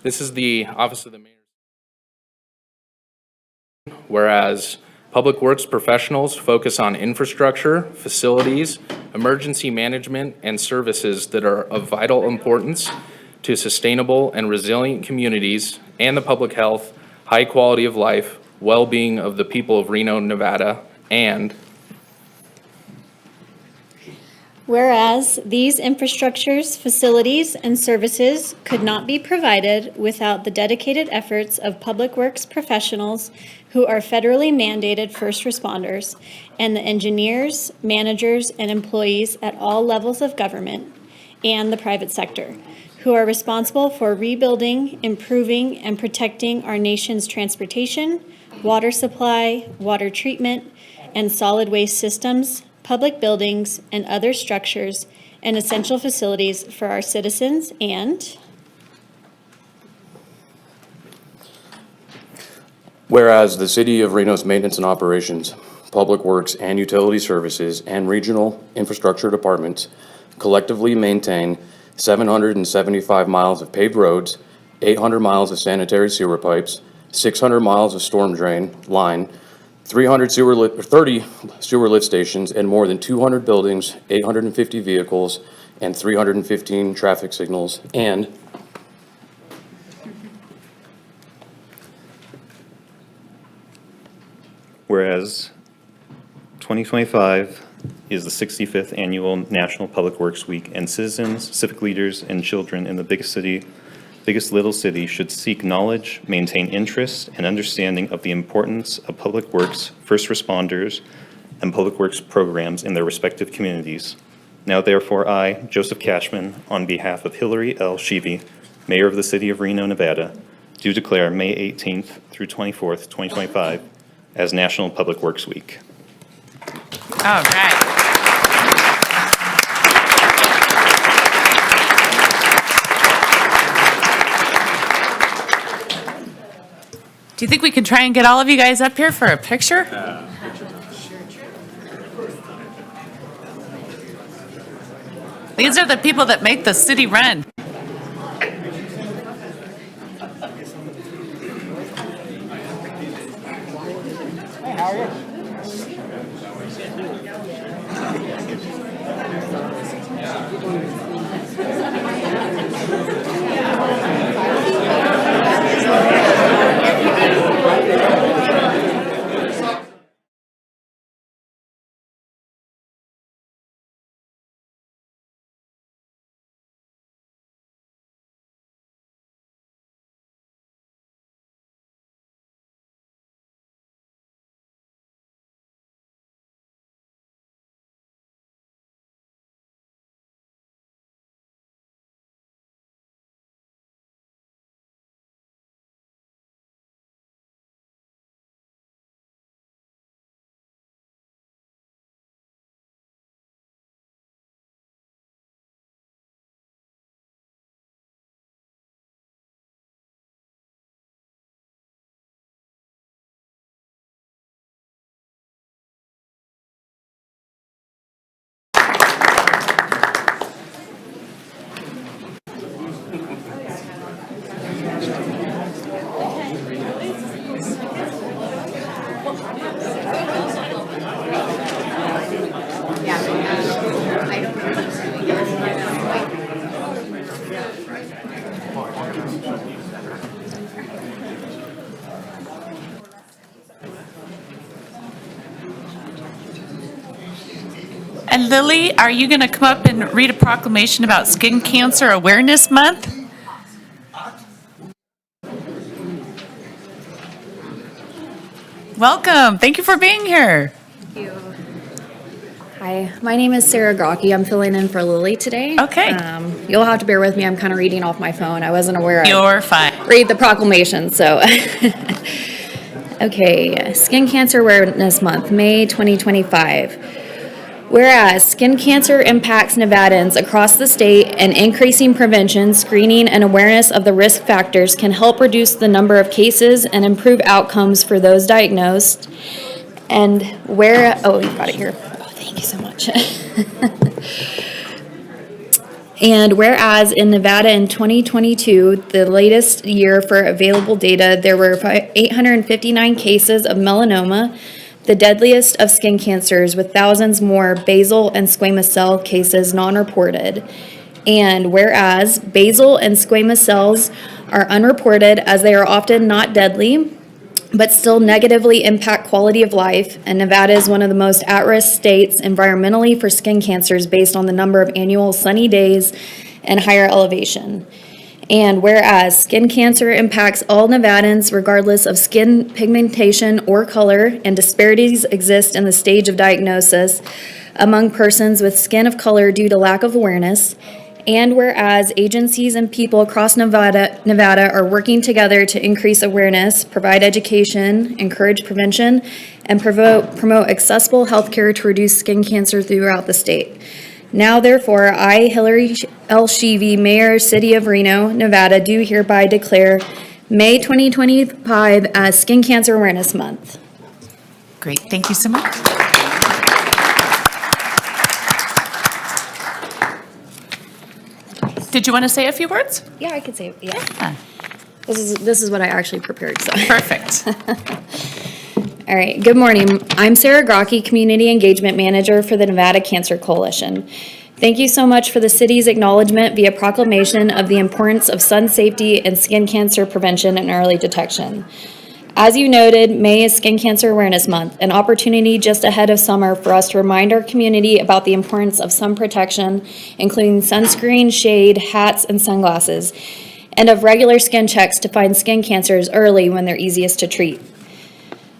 This is the Office of the Mayor. Whereas Public Works professionals focus on infrastructure, facilities, emergency management, and services that are of vital importance to sustainable and resilient communities and the public health, high quality of life, well-being of the people of Reno, Nevada, and whereas these infrastructures, facilities, and services could not be provided without the dedicated efforts of Public Works professionals who are federally mandated first responders and the engineers, managers, and employees at all levels of government and the private sector who are responsible for rebuilding, improving, and protecting our nation's transportation, water supply, water treatment, and solid waste systems, public buildings, and other structures and essential facilities for our citizens, and whereas the City of Reno's Maintenance and Operations, Public Works and Utility Services, and Regional Infrastructure Departments collectively maintain 775 miles of paved roads, 800 miles of sanitary sewer pipes, 600 miles of storm drain line, 30 sewer lift stations, and more than 200 buildings, 850 vehicles, and 315 traffic signals, and whereas 2025 is the 65th annual National Public Works Week, and citizens, civic leaders, and children in the biggest little city should seek knowledge, maintain interest, and understanding of the importance of public works, first responders, and public works programs in their respective communities. Now therefore I, Joseph Cashman, on behalf of Hillary L. Sheevy, Mayor of the City of Reno, Nevada, do declare May 18th through 24th, 2025 as National Public Works Week. All right. Do you think we can try and get all of you guys up here for a picture? These are the people that make the city run. Hey, how are you? And Lily, are you going to come up and read a proclamation about Skin Cancer Awareness Month? Welcome. Thank you for being here. Thank you. Hi, my name is Sarah Grocky. I'm filling in for Lily today. Okay. You'll have to bear with me. I'm kind of reading off my phone. I wasn't aware I'd You're fine. read the proclamation, so. Okay, Skin Cancer Awareness Month, May 2025. Whereas skin cancer impacts Nevadans across the state, and increasing prevention, screening, and awareness of the risk factors can help reduce the number of cases and improve outcomes for those diagnosed. And oh, you got it here. Oh, thank you so much. And whereas in Nevada in 2022, the latest year for available data, there were 859 cases of melanoma, the deadliest of skin cancers, with thousands more basal and squamous cell cases non-reported. And whereas basal and squamous cells are unreported as they are often not deadly, but still negatively impact quality of life, and Nevada is one of the most at-risk states environmentally for skin cancers based on the number of annual sunny days and higher elevation. And whereas skin cancer impacts all Nevadans regardless of skin pigmentation or color, and disparities exist in the stage of diagnosis among persons with skin of color due to lack of awareness. And whereas agencies and people across Nevada are working together to increase awareness, provide education, encourage prevention, and promote accessible healthcare to reduce skin cancer throughout the state. Now, therefore, I, Hillary L. Sheevy, Mayor, City of Reno, Nevada, do hereby declare May 2025 as Skin Cancer Awareness Month. Great, thank you so much. Did you want to say a few words? Yeah, I could say, yeah. Yeah. This is what I actually prepared, so. Perfect. All right, good morning. I'm Sarah Grocky, Community Engagement Manager for the Nevada Cancer Coalition. Thank you so much for the city's acknowledgement via proclamation of the importance of sun safety and skin cancer prevention and early detection. As you noted, May is Skin Cancer Awareness Month, an opportunity just ahead of summer for us to remind our community about the importance of sun protection, including sunscreen, shade, hats, and sunglasses, and of regular skin checks to find skin cancers early when they're easiest to treat.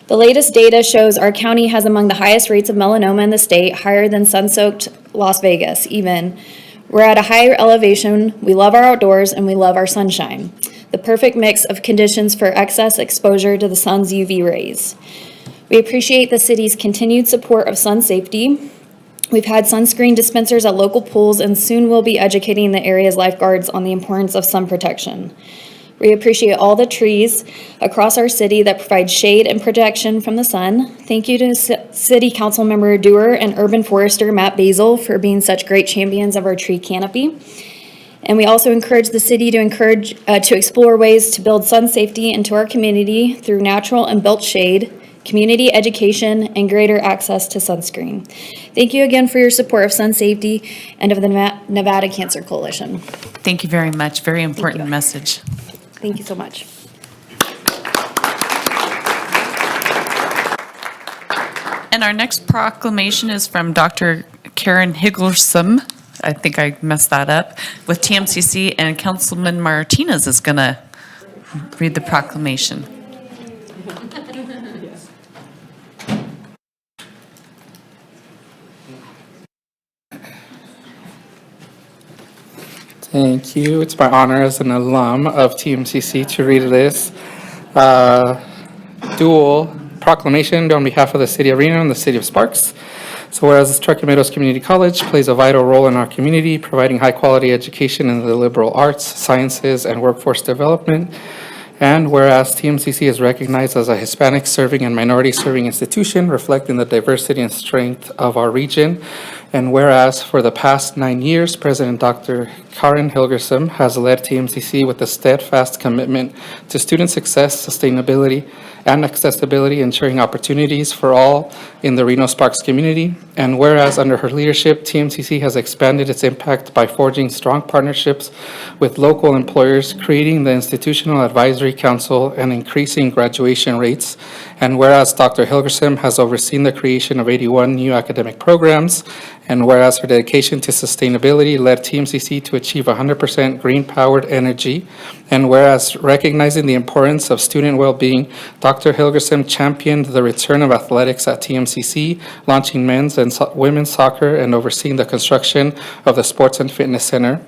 The latest data shows our county has among the highest rates of melanoma in the state, higher than sun-soaked Las Vegas even. We're at a higher elevation, we love our outdoors, and we love our sunshine. The perfect mix of conditions for excess exposure to the sun's UV rays. We appreciate the city's continued support of sun safety. We've had sunscreen dispensers at local pools, and soon we'll be educating the area's lifeguards on the importance of sun protection. We appreciate all the trees across our city that provide shade and protection from the sun. Thank you to City Council Member Dewar and Urban Forester Matt Basil for being such great champions of our tree canopy. And we also encourage the city to explore ways to build sun safety into our community through natural and built shade, community education, and greater access to sunscreen. Thank you again for your support of sun safety and of the Nevada Cancer Coalition. Thank you very much. Very important message. Thank you so much. And our next proclamation is from Dr. Karen Higglesum. I think I messed that up, with TMCC, and Councilman Martinez is going to read the proclamation. Thank you. It's my honor as an alum of TMCC to read this dual proclamation on behalf of the City of Reno and the City of Sparks. So whereas Truckee Meadows Community College plays a vital role in our community, providing high-quality education in the liberal arts, sciences, and workforce development, and whereas TMCC is recognized as a Hispanic-serving and minority-serving institution, reflecting the diversity and strength of our region, and whereas for the past 9 years, President Dr. Karen Hilgerson has led TMCC with a steadfast commitment to student success, sustainability, and accessibility, ensuring opportunities for all in the Reno Sparks community. And whereas under her leadership, TMCC has expanded its impact by forging strong partnerships with local employers, creating the Institutional Advisory Council, and increasing graduation rates. And whereas Dr. Hilgerson has overseen the creation of 81 new academic programs, and whereas her dedication to sustainability led TMCC to achieve 100% green-powered energy, and whereas recognizing the importance of student well-being, Dr. Dr. Hilgerson championed the return of athletics at TMCC, launching men's and women's soccer and overseeing the construction of the Sports and Fitness Center.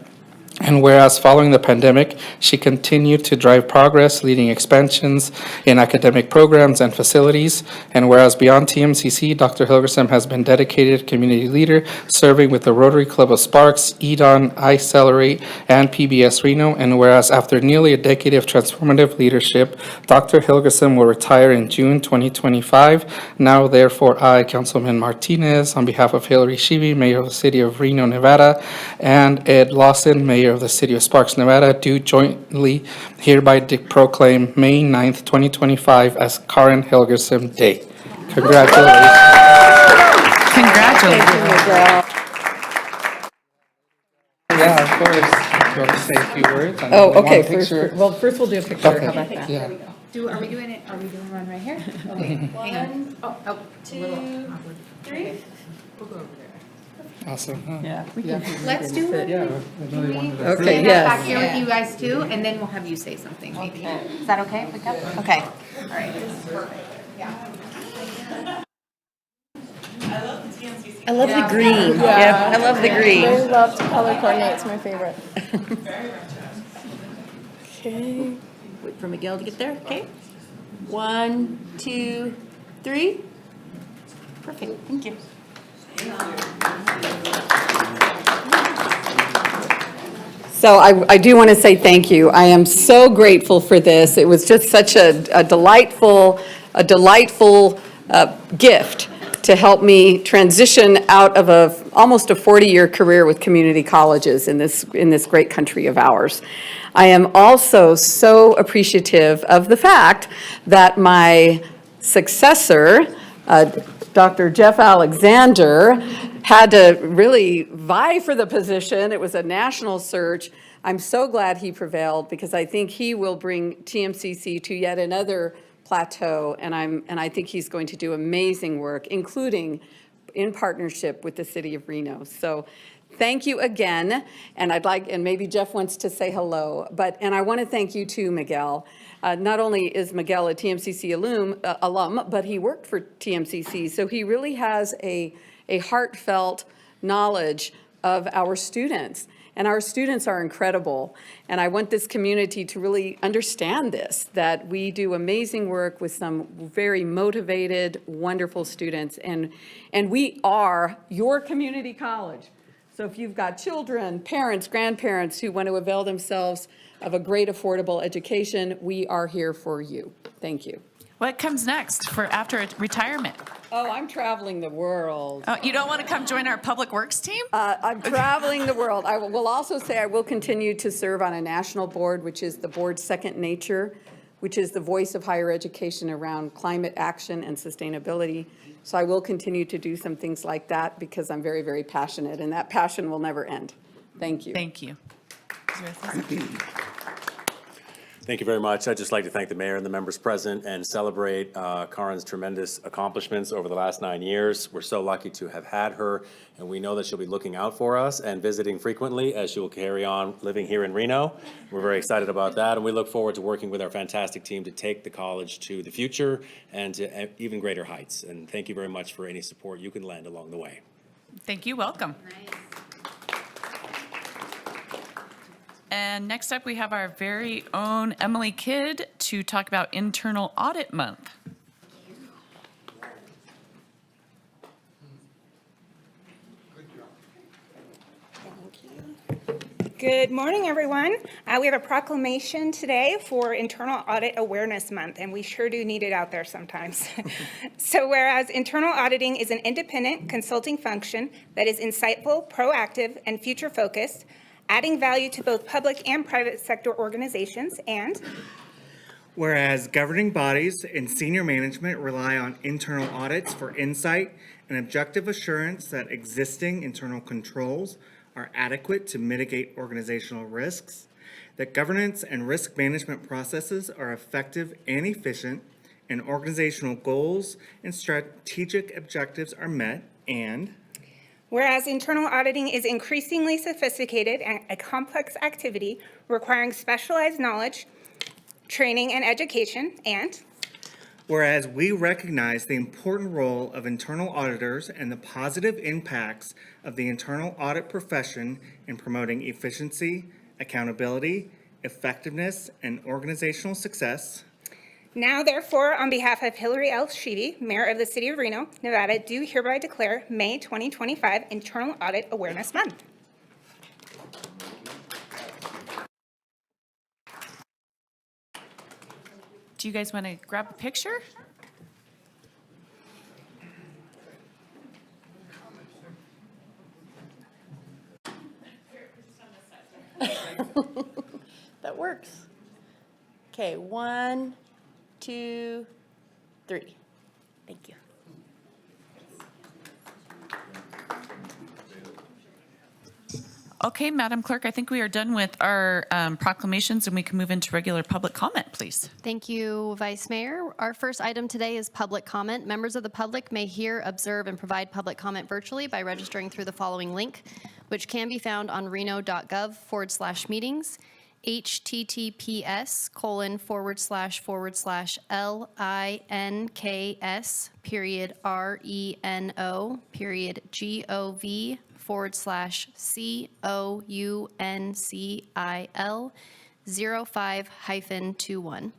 And whereas following the pandemic, she continued to drive progress, leading expansions in academic programs and facilities. And whereas beyond TMCC, Dr. Hilgerson has been dedicated community leader, serving with the Rotary Club of Sparks, EDON, iCelerate, and PBS Reno. And whereas after nearly a decade of transformative leadership, Dr. Hilgerson will retire in June 2025. Now, therefore, I, Councilman Martinez, on behalf of Hillary Shivi, Mayor of the City of Reno, Nevada, and Ed Lawson, Mayor of the City of Sparks, Nevada, do jointly hereby proclaim May 9th, 2025 as Karen Hilgerson Day. Congratulations. Congratulations. Yeah, of course. Do you want to say a few words? And Oh, we want okay, a picture? first we'll do a picture, Okay. how about that? Yeah. Are we doing one right here? Okay, hang on. Oh, 2, 3. Awesome. Huh? Yeah. Let's do it. Yeah. I really wanted to- Okay, Stand up yes. back here with you guys too, and then we'll have you say something maybe. Is that okay? Okay, all right, this is perfect. I love the green. Yeah, I love the green. Really love to color coordinate. It's my favorite. Okay. Wait for Miguel to get there, okay? 1, 2, 3. Perfect, thank you. So I do want to say thank you. I am so grateful for this. It was just such a delightful gift to help me transition out of almost a 40-year career with community colleges in this great country of ours. I am also so appreciative of the fact that my successor, Dr. Jeff Alexander, had to really vie for the position. It was a national search. I'm so glad he prevailed because I think he will bring TMCC to yet another plateau, and I think he's going to do amazing work, including in partnership with the city of Reno. So thank you again, and and maybe Jeff wants to say hello, and I want to thank you too, Miguel. Not only is Miguel a TMCC alum, but he worked for TMCC, so he really has a heartfelt knowledge of our students. And our students are incredible. And I want this community to really understand this, that we do amazing work with some very motivated, wonderful students. And we are your community college. So if you've got children, parents, grandparents who want to avail themselves of a great affordable education, we are here for you. Thank you. What comes next for after retirement? Oh, I'm traveling the world. Oh, you don't want to come join our public works team? I'm traveling the world. I will also say I will continue to serve on a national board, which is the board's Second Nature, which is the voice of higher education around climate action and sustainability. So I will continue to do some things like that because I'm very, very passionate, and that passion will never end. Thank you. Thank you. Thank you very much. I'd just like to thank the mayor and the members present and celebrate Karen's tremendous accomplishments over the last 9 years. We're so lucky to have had her, and we know that she'll be looking out for us and visiting frequently as she will carry on living here in Reno. We're very excited about that, and we look forward to working with our fantastic team to take the college to the future and to even greater heights. And thank you very much for any support you can lend along the way. Thank you. Welcome. And next up, we have our very own Emily Kidd to talk about Internal Audit Month. Good morning, everyone. We have a proclamation today for Internal Audit Awareness Month, and we sure do need it out there sometimes. So whereas internal auditing is an independent consulting function that is insightful, proactive, and future-focused, adding value to both public and private sector organizations, and whereas governing bodies and senior management rely on internal audits for insight and objective assurance that existing internal controls are adequate to mitigate organizational risks, that governance and risk management processes are effective and efficient, and organizational goals and strategic objectives are met, and whereas internal auditing is increasingly sophisticated and a complex activity requiring specialized knowledge, training, and education, and Whereas we recognize the important role of internal auditors and the positive impacts of the internal audit profession in promoting efficiency, accountability, effectiveness, and organizational success. Now, therefore, on behalf of Hillary L. Sheedy, Mayor of the City of Reno, Nevada, do hereby declare May 2025 Internal Audit Awareness Month. Do you guys want to grab a picture? That works. Okay, 1, 2, 3. Thank you. Okay, Madam Clerk, I think we are done with our proclamations, and we can move into regular public comment, please. Thank you, Vice Mayor. Our first item today is public comment. Members of the public may hear, observe, and provide public comment virtually by registering through the following link, which can be found on reno.gov/meetings, https://reno.gov/COUNCIL05-21.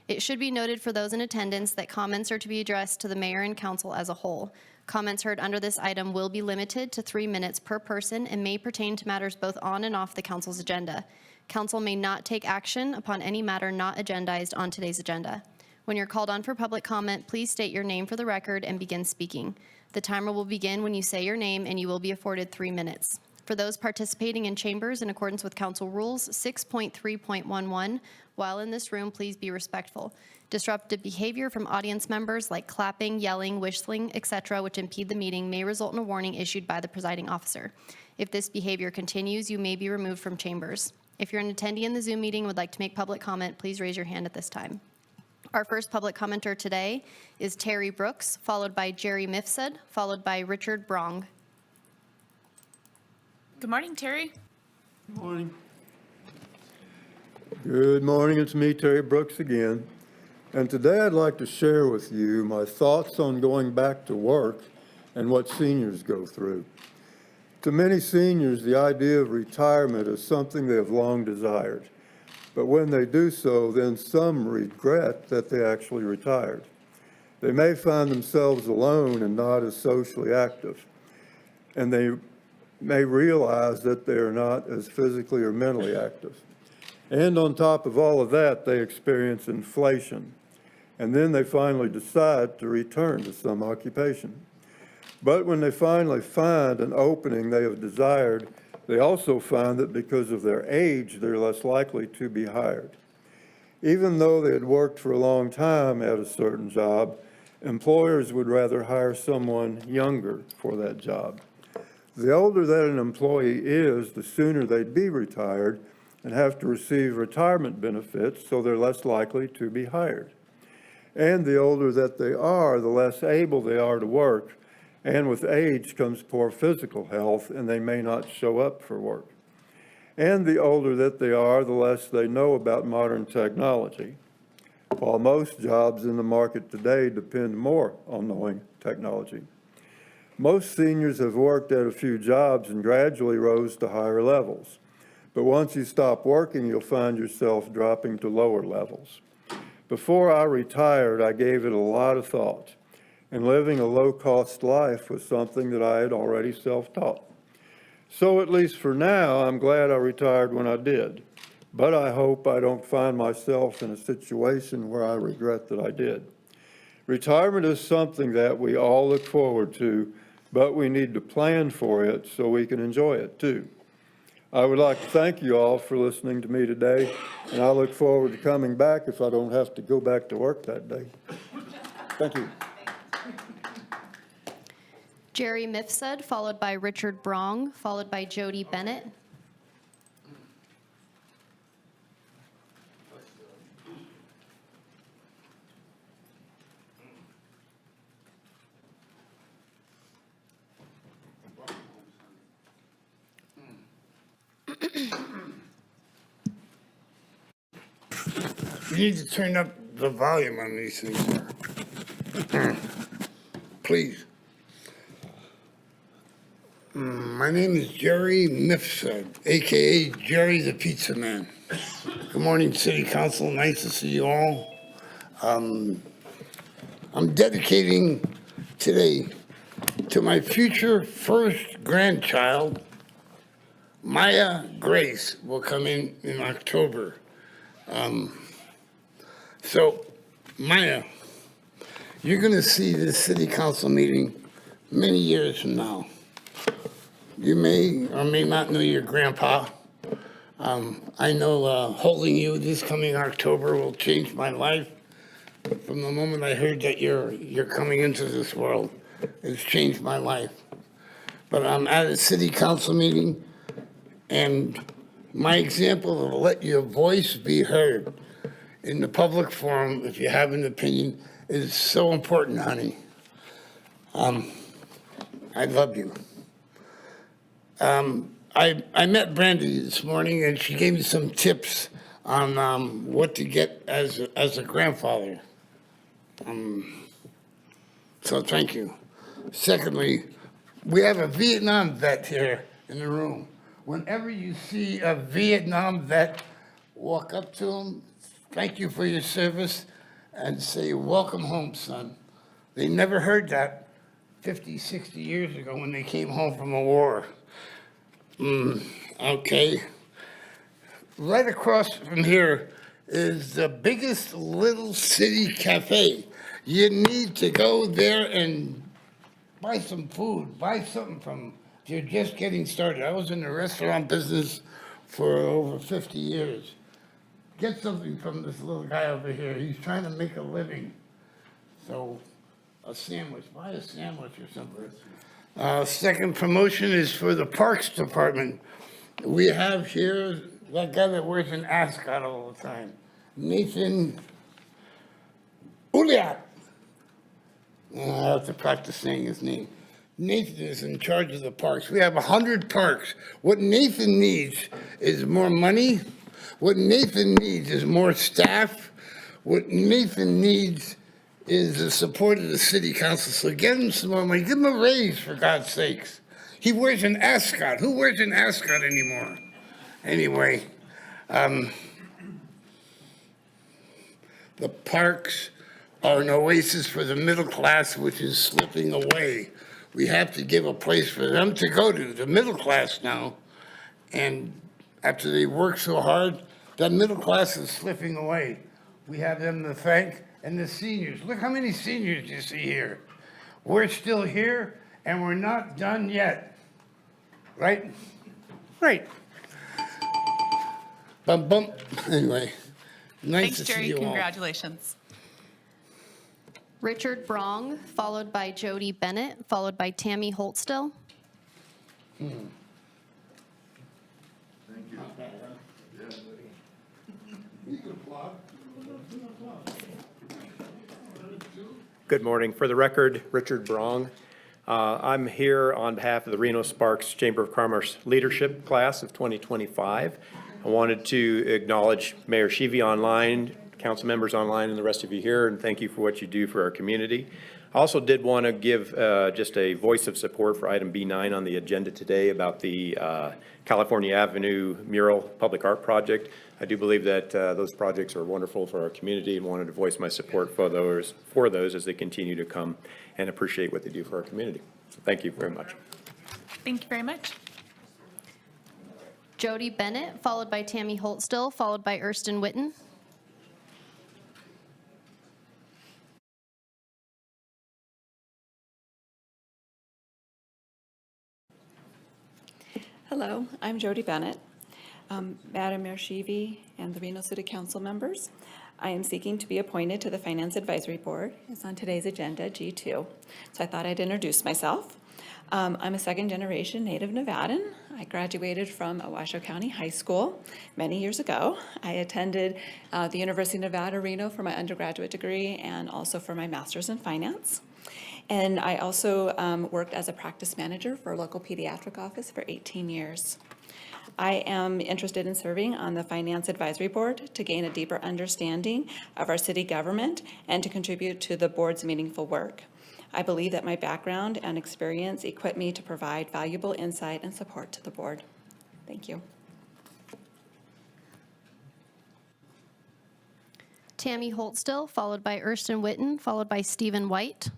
It should be noted for those in attendance that comments are to be addressed to the mayor and council as a whole. Comments heard under this item will be limited to 3 minutes per person and may pertain to matters both on and off the council's agenda. Council may not take action upon any matter not agendized on today's agenda. When you're called on for public comment, please state your name for the record and begin speaking. The timer will begin when you say your name, and you will be afforded 3 minutes. For those participating in chambers in accordance with council rules 6.3.11, while in this room, please be respectful. Disruptive behavior from audience members like clapping, yelling, whistling, etc., which impede the meeting, may result in a warning issued by the presiding officer. If this behavior continues, you may be removed from chambers. If you're an attendee in the Zoom meeting and would like to make public comment, please raise your hand at this time. Our first public commenter today is Terry Brooks, followed by Jerry Mifsud, followed by Richard Brong. Good morning, Terry. Good morning, it's me, Terry Brooks again. And today I'd like to share with you my thoughts on going back to work and what seniors go through. To many seniors, the idea of retirement is something they have long desired. But when they do so, then some regret that they actually retired. They may find themselves alone and not as socially active. And they may realize that they are not as physically or mentally active. And on top of all of that, they experience inflation. And then they finally decide to return to some occupation. But when they finally find an opening they have desired, they also find that because of their age, they're less likely to be hired. Even though they had worked for a long time at a certain job, employers would rather hire someone younger for that job. The older that an employee is, the sooner they'd be retired and have to receive retirement benefits, so they're less likely to be hired. And the older that they are, the less able they are to work. And with age comes poor physical health, and they may not show up for work. And the older that they are, the less they know about modern technology. While most jobs in the market today depend more on knowing technology. Most seniors have worked at a few jobs and gradually rose to higher levels. But once you stop working, you'll find yourself dropping to lower levels. Before I retired, I gave it a lot of thought. And living a low-cost life was something that I had already self-taught. So at least for now, I'm glad I retired when I did. But I hope I don't find myself in a situation where I regret that I did. Retirement is something that we all look forward to, but we need to plan for it so we can enjoy it too. I would like to thank you all for listening to me today, and I look forward to coming back if I don't have to go back to work that day. Thank you. Jerry Mifsud, followed by Richard Brong, followed by Jody Bennett. You need to turn up the volume on these things. Please. My name is Jerry Mifsud, AKA Jerry the Pizza Man. Good morning, City Council. Nice to see you all. I'm dedicating today to my future first grandchild. Maya Grace will come in October. So, Maya, you're going to see this city council meeting many years from now. You may or may not know your grandpa. I know holding you this coming October will change my life. From the moment I heard that you're coming into this world, it's changed my life. But I'm at a city council meeting, and my example will let your voice be heard in the public forum, if you have an opinion, is so important, honey. I love you. I met Brandy this morning, and she gave me some tips on what to get as a grandfather. So thank you. Secondly, we have a Vietnam vet here in the room. Whenever you see a Vietnam vet, walk up to him, thank you for your service, and say, welcome home, son. They never heard that 50, 60 years ago when they came home from a war. Okay. Right across from here is the biggest little city cafe. You need to go there and buy some food, buy something from, if you're just getting started. I was in the restaurant business for over 50 years. Get something from this little guy over here. He's trying to make a living. So a sandwich, buy a sandwich or something. Second promotion is for the Parks Department. We have here that guy that wears an ascot all the time, Nathan Uliak. I have to practice saying his name. Nathan is in charge of the parks. We have 100 parks. What Nathan needs is more money. What Nathan needs is more staff. What Nathan needs is the support of the city council. So get him some more money. Give him a raise, for God's sakes. He wears an ascot. Who wears an ascot anymore? Anyway, the parks are an oasis for the middle class, which is slipping away. We have to give a place for them to go to, the middle class now. And after they work so hard, that middle class is slipping away. We have them to thank. And the seniors, look how many seniors you see here. We're still here, and we're not done yet. Right? Right. Bum, bum. Anyway, nice Thanks, to see Jerry. you all. Congratulations. Richard Brong, followed by Jody Bennett, followed by Tammy Holtstill. Good morning. For the record, Richard Brong. I'm here on behalf of the Reno Sparks Chamber of Commerce Leadership Class of 2025. I wanted to acknowledge Mayor Shivi online, council members online, and the rest of you here, and thank you for what you do for our community. I also did want to give just a voice of support for item B9 on the agenda today about the California Avenue mural public art project. I do believe that those projects are wonderful for our community and wanted to voice my support for those as they continue to come, and appreciate what they do for our community. So thank you very much. Thank you very much. Jody Bennett, followed by Tammy Holtstill, followed by Erston Witten. Hello, I'm Jody Bennett. Madam Mayor Shivi and the Reno City Council members, I am seeking to be appointed to the Finance Advisory Board. It's on today's agenda, G2. So I thought I'd introduce myself. I'm a second-generation native Nevadan. I graduated from Washoe County High School many years ago. I attended the University of Nevada, Reno for my undergraduate degree and also for my master's in finance. And I also worked as a practice manager for a local pediatric office for 18 years. I am interested in serving on the Finance Advisory Board to gain a deeper understanding of our city government and to contribute to the board's meaningful work. I believe that my background and experience equip me to provide valuable insight and support to the board. Thank you. Tammy Holtstill, followed by Ersten Witten, followed by Stephen White.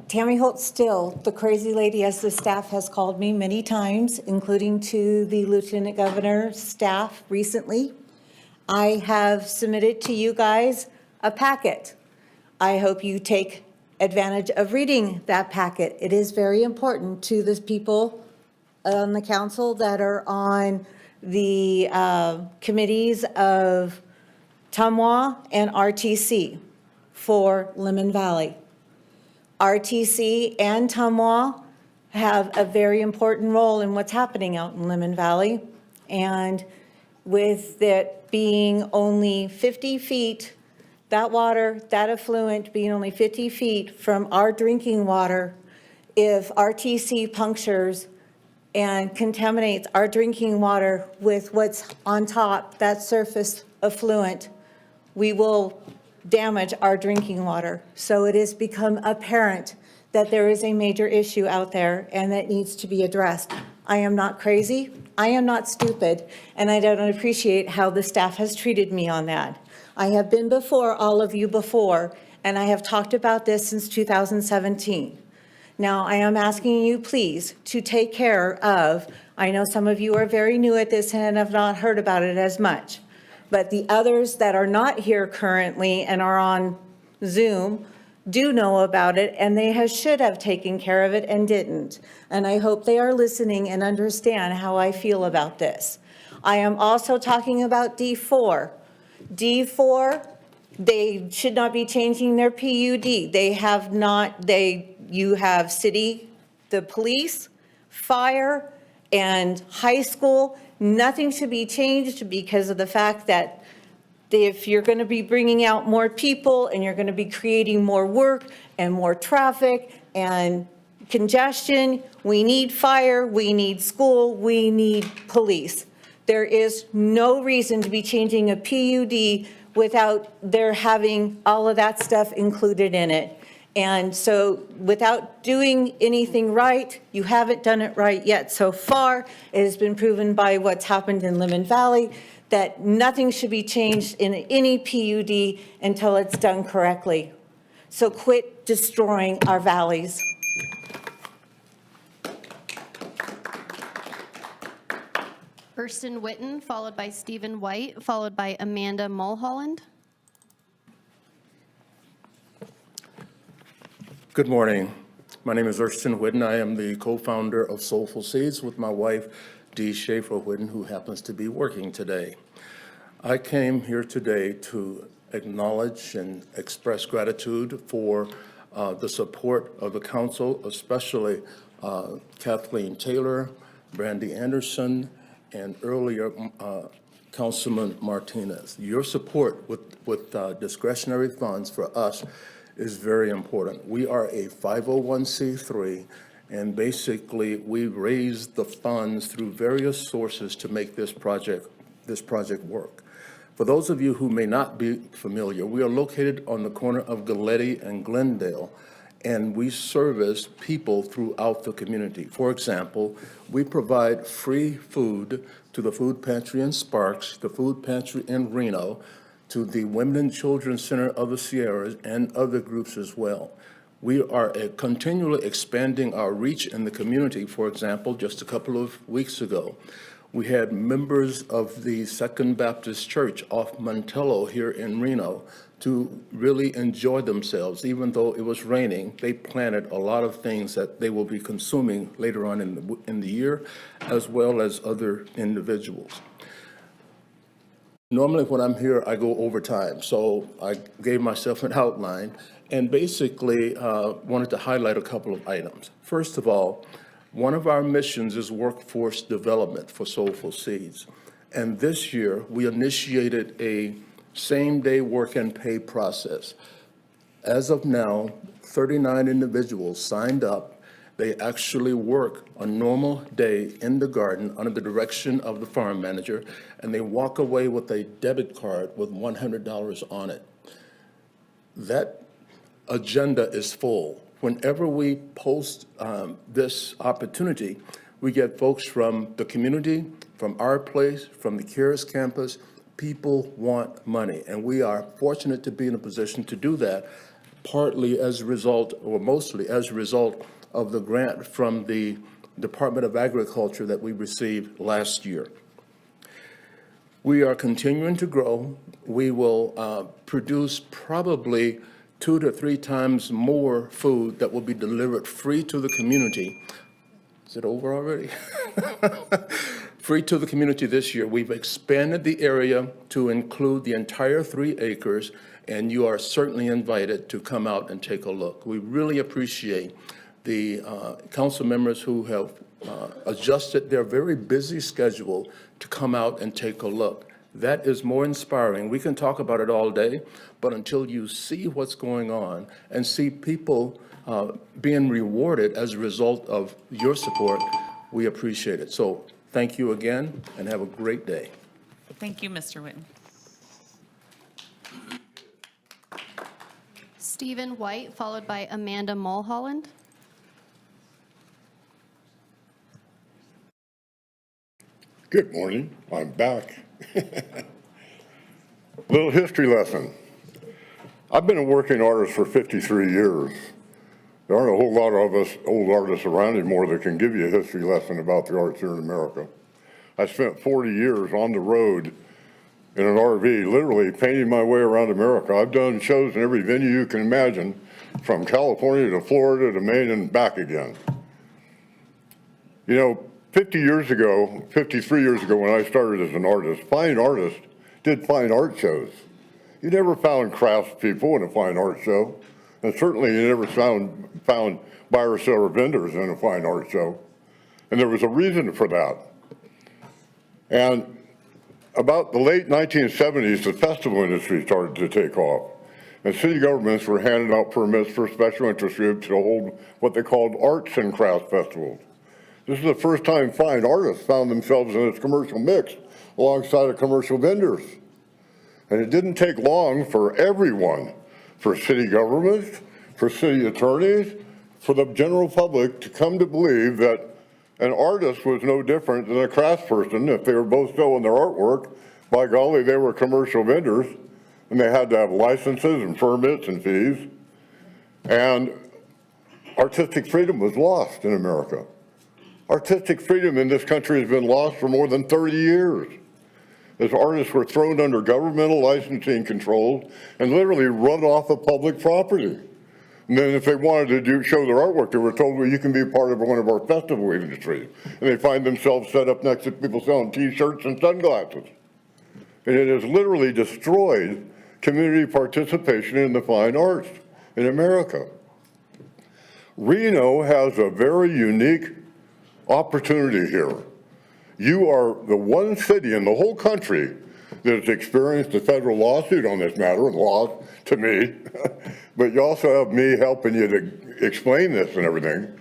Tammy Holtstill, the crazy lady, as the staff has called me many times, including to the Lieutenant Governor's staff recently. I have submitted to you guys a packet. I hope you take advantage of reading that packet. It is very important to the people on the council that are on the committees of TUMWA and RTC for Lemon Valley. RTC and TUMWA have a very important role in what's happening out in Lemon Valley. And with it being only 50 feet, that water, that effluent being only 50 feet from our drinking water, if RTC punctures and contaminates our drinking water with what's on top, that surface effluent, we will damage our drinking water. So it has become apparent that there is a major issue out there and that needs to be addressed. I am not crazy, I am not stupid, and I don't appreciate how the staff has treated me on that. I have been before all of you before, and I have talked about this since 2017. Now, I am asking you, please, to take care of, I know some of you are very new at this and have not heard about it as much, but the others that are not here currently and are on Zoom do know about it, and they should have taken care of it and didn't. And I hope they are listening and understand how I feel about this. I am also talking about D4. D4, they should not be changing their PUD. They have not, you have city, the police, fire, and high school. Nothing should be changed because of the fact that if you're going to be bringing out more people and you're going to be creating more work and more traffic and congestion, we need fire, we need school, we need police. There is no reason to be changing a PUD without there having all of that stuff included in it. And so without doing anything right, you haven't done it right yet so far. It has been proven by what's happened in Lemon Valley that nothing should be changed in any PUD until it's done correctly. So quit destroying our valleys. Ersten Witten, followed by Stephen White, followed by Amanda Mulholland. Good morning. My name is Ersten Witten. I am the co-founder of Soulful Seeds with my wife, Dee Schaefer Witten, who happens to be working today. I came here today to acknowledge and express gratitude for the support of the council, especially Kathleen Taylor, Brandy Anderson, and earlier Councilman Martinez. Your support with discretionary funds for us is very important. We are a 501c3, and basically we raise the funds through various sources to make this project work. For those of you who may not be familiar, we are located on the corner of Galletti and Glendale, and we service people throughout the community. For example, we provide free food to the food pantry in Sparks, the food pantry in Reno, to the Women and Children Center of the Sierras, and other groups as well. We are continually expanding our reach in the community. For example, just a couple of weeks ago, we had members of the Second Baptist Church off Montello here in Reno to really enjoy themselves. Even though it was raining, they planted a lot of things that they will be consuming later on in the year, as well as other individuals. Normally when I'm here, I go over time, so I gave myself an outline and basically wanted to highlight a couple of items. First of all, one of our missions is workforce development for Soulful Seeds. And this year, we initiated a same-day work and pay process. As of now, 39 individuals signed up. They actually work a normal day in the garden under the direction of the farm manager, and they walk away with a debit card with $100 on it. That agenda is full. Whenever we post this opportunity, we get folks from the community, from our place, from the CARES campus. People want money, and we are fortunate to be in a position to do that, partly as a result, or mostly as a result of the grant from the Department of Agriculture that we received last year. We are continuing to grow. We will produce probably 2 to 3 times more food that will be delivered free to the community. Is it over already? Free to the community this year. We've expanded the area to include the entire 3 acres, and you are certainly invited to come out and take a look. We really appreciate the council members who have adjusted their very busy schedule to come out and take a look. That is more inspiring. We can talk about it all day, but until you see what's going on and see people being rewarded as a result of your support, we appreciate it. So thank you again, and have a great day. Thank you, Mr. Witten. Stephen White, followed by Amanda Mulholland. Good morning, I'm back. Little history lesson. I've been a working artist for 53 years. There aren't a whole lot of us old artists around anymore that can give you a history lesson about the arts here in America. I spent 40 years on the road in an RV, literally painting my way around America. I've done shows in every venue you can imagine, from California to Florida to Maine and back again. You know, 53 years ago when I started as an artist, fine artists did fine art shows. You never found craftspeople in a fine art show, and certainly you never found buyer seller vendors in a fine art show. And there was a reason for that. And about the late 1970s, the festival industry started to take off. And city governments were handing out permits for special interest groups to hold what they called arts and crafts festivals. This is the first time fine artists found themselves in this commercial mix alongside of commercial vendors. And it didn't take long for everyone, for city governments, for city attorneys, for the general public to come to believe that an artist was no different than a craftsperson. If they were both selling their artwork, by golly, they were commercial vendors, and they had to have licenses and permits and fees. And artistic freedom was lost in America. Artistic freedom in this country has been lost for more than 30 years, as artists were thrown under governmental licensing controls and literally run off of public property. And then if they wanted to show their artwork, they were told, well, you can be part of one of our festival industries. And they find themselves set up next to people selling T-shirts and sunglasses. And it has literally destroyed community participation in the fine arts in America. Reno has a very unique opportunity here. You are the one city in the whole country that has experienced a federal lawsuit on this matter, lost to me, but you also have me helping you to explain this and everything.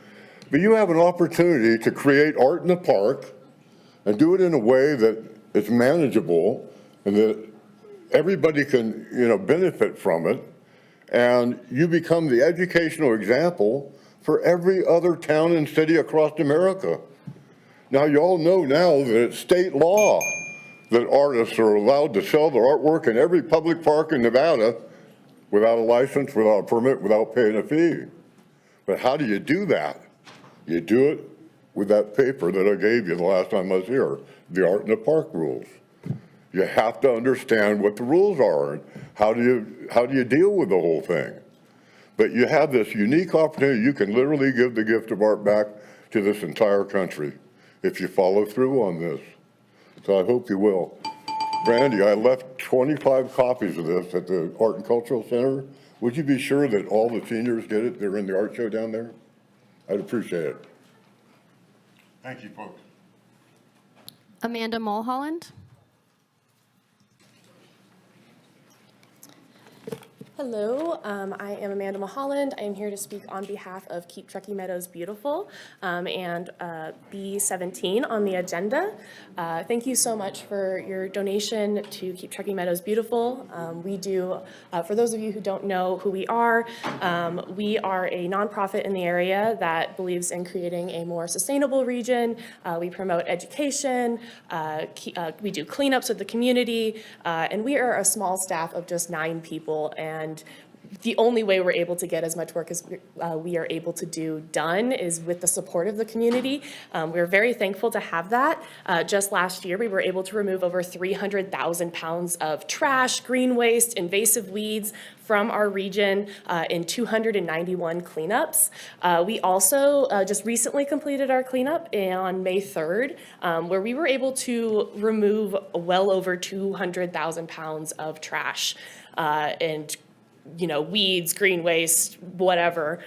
But you have an opportunity to create art in the park and do it in a way that is manageable and that everybody can, benefit from it. And you become the educational example for every other town and city across America. Now, you all know now that it's state law that artists are allowed to sell their artwork in every public park in Nevada without a license, without a permit, without paying a fee. But how do you do that? You do it with that paper that I gave you the last time I was here, the Art in the Park rules. You have to understand what the rules are and how do you deal with the whole thing. But you have this unique opportunity. You can literally give the gift of art back to this entire country if you follow through on this. So I hope you will. Brandy, I left 25 copies of this at the Art and Cultural Center. Would you be sure that all the seniors get it? They're in the art show down there? I'd appreciate it. Thank you, folks. Amanda Mulholland. Hello, I am Amanda Mulholland. I am here to speak on behalf of Keep Truckee Meadows Beautiful and B17 on the agenda. Thank you so much for your donation to Keep Truckee Meadows Beautiful. We do, for those of you who don't know who we are a nonprofit in the area that believes in creating a more sustainable region. We promote education, we do cleanups with the community, and we are a small staff of just 9 people. And the only way we're able to get as much work as we are able to do done is with the support of the community. We're very thankful to have that. Just last year, we were able to remove over 300,000 pounds of trash, green waste, invasive weeds from our region in 291 cleanups. We also just recently completed our cleanup on May 3rd, where we were able to remove well over 200,000 pounds of trash and weeds, green waste, whatever,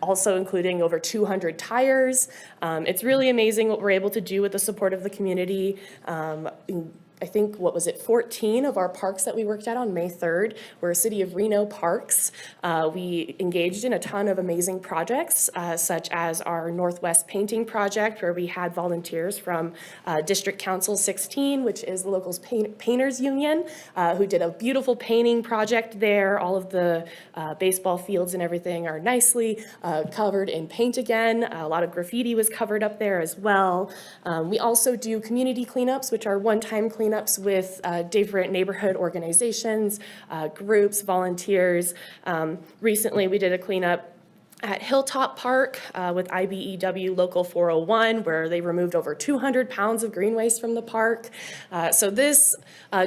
also including over 200 tires. It's really amazing what we're able to do with the support of the community. I think, 14 of our parks that we worked at on May 3rd were City of Reno parks. We engaged in a ton of amazing projects, such as our Northwest Painting Project, where we had volunteers from District Council 16, which is the locals painters union, who did a beautiful painting project there. All of the baseball fields and everything are nicely covered in paint again. A lot of graffiti was covered up there as well. We also do community cleanups, which are one-time cleanups with different neighborhood organizations, groups, volunteers. Recently, we did a cleanup at Hilltop Park with IBEW Local 401, where they removed over 200 pounds of green waste from the park. So this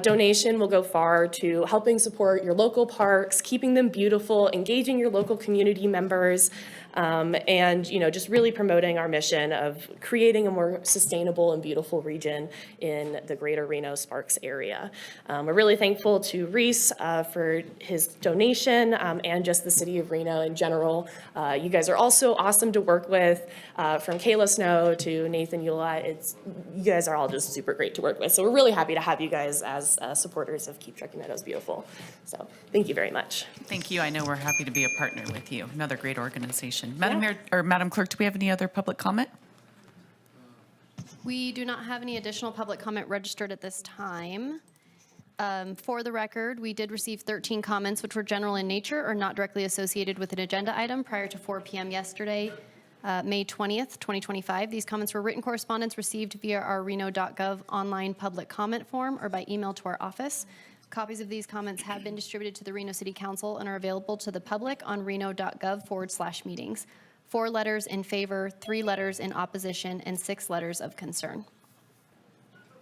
donation will go far to helping support your local parks, keeping them beautiful, engaging your local community members, and just really promoting our mission of creating a more sustainable and beautiful region in the greater Reno Sparks area. We're really thankful to Reese for his donation and just the city of Reno in general. You guys are also awesome to work with, from Kayla Snow to Nathan Eula. You guys are all just super great to work with. So we're really happy to have you guys as supporters of Keep Truckee Meadows Beautiful. So thank you very much. Thank you. I know we're happy to be a partner with you. Another great organization. Madam Mayor, or Madam Clerk, do we have any other public comment? We do not have any additional public comment registered at this time. For the record, we did receive 13 comments which were general in nature or not directly associated with an agenda item prior to 4 p.m. yesterday, May 20th, 2025. These comments were written correspondence received via our reno.gov online public comment form or by email to our office. Copies of these comments have been distributed to the Reno City Council and are available to the public on reno.gov/meetings. 4 letters in favor, 3 letters in opposition, and 6 letters of concern.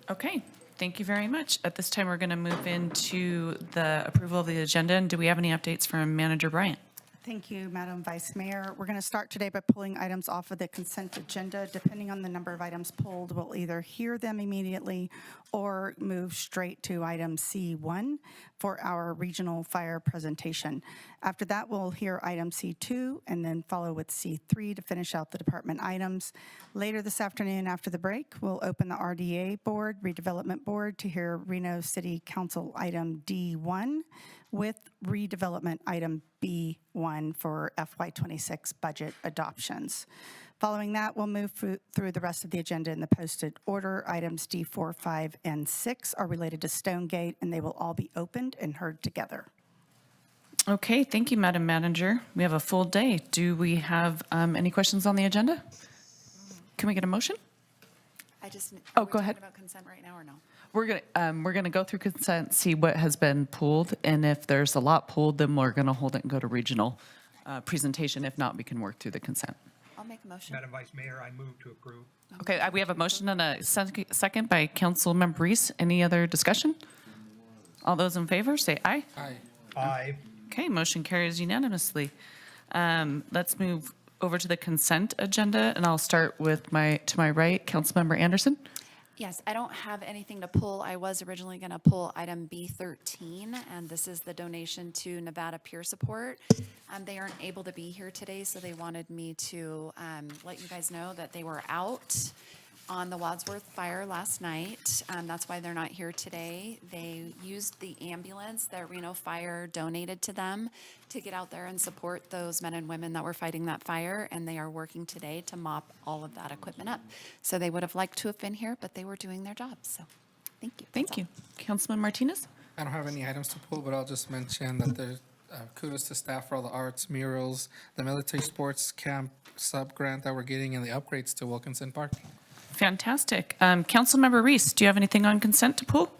Okay, thank you very much. At this time, we're going to move into the approval of the agenda. And do we have any updates from Manager Bryant? Thank you, Madam Vice Mayor. We're going to start today by pulling items off of the consent agenda. Depending on the number of items pulled, we'll either hear them immediately or move straight to item C1 for our regional fire presentation. After that, we'll hear item C2 and then follow with C3 to finish out the department items. Later this afternoon after the break, we'll open the RDA board, redevelopment board, to hear Reno City Council item D1 with redevelopment item B1 for FY26 budget adoptions. Following that, we'll move through the rest of the agenda in the posted order. Items D4, 5, and 6 are related to Stonegate, and they will all be opened and heard together. Okay, thank you, Madam Manager. We have a full day. Do we have any questions on the agenda? Can we get a motion? Go ahead. About consent right now or no? We're gonna go through consent, see what has been pulled, and if there's a lot pulled, then we're gonna hold it and go to regional presentation. If not, we can work through the consent. I'll make a motion. Madam Vice Mayor, I move to approve. Okay, we have a motion and a second by Councilmember Reese. Any other discussion? All those in favor, say aye. Aye. Aye. Okay, motion carries unanimously. Let's move over to the consent agenda, and I'll start with to my right, Councilmember Anderson. Yes, I don't have anything to pull. I was originally going to pull item B13, and this is the donation to Nevada Peer Support. They aren't able to be here today, so they wanted me to let you guys know that they were out. on the Wadsworth fire last night. That's why they're not here today. They used the ambulance that Reno Fire donated to them to get out there and support those men and women that were fighting that fire, and they are working today to mop all of that equipment up. So they would have liked to have been here, but they were doing their job, so thank you. Thank you. Councilman Martinez? I don't have any items to pull, but I'll just mention that there's kudos to staff for all the arts, murals, the military sports camp sub-grant that we're getting, and the upgrades to Wilkinson Park. Fantastic. Councilmember Reese, do you have anything on consent to pull?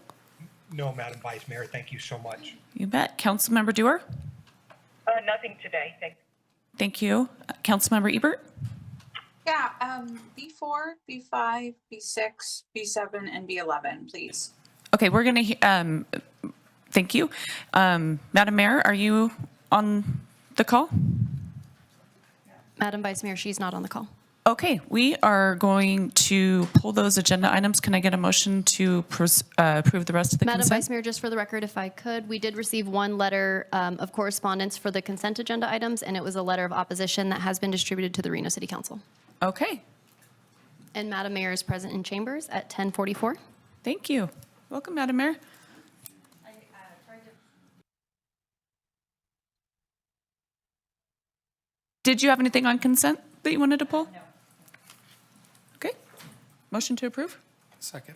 No, Madam Vice Mayor, thank you so much. You bet. Councilmember Dewar? Nothing today, thanks. Thank you. Councilmember Ebert? Yeah, B4, B5, B6, B7, and B11, please. Okay, we're going to, thank you. Madam Mayor, are you on the call? Madam Vice Mayor, she's not on the call. Okay, we are going to pull those agenda items. Can I get a motion to approve the rest of the Madam consent? Vice Mayor, just for the record, if I could, we did receive one letter of correspondence for the consent agenda items, and it was a letter of opposition that has been distributed to the Reno City Council. Okay. And Madam Mayor is present in chambers at 10:44. Thank you. Welcome, Madam Mayor. Did you have anything on consent that you wanted to pull? No. Okay. Motion to approve? Second.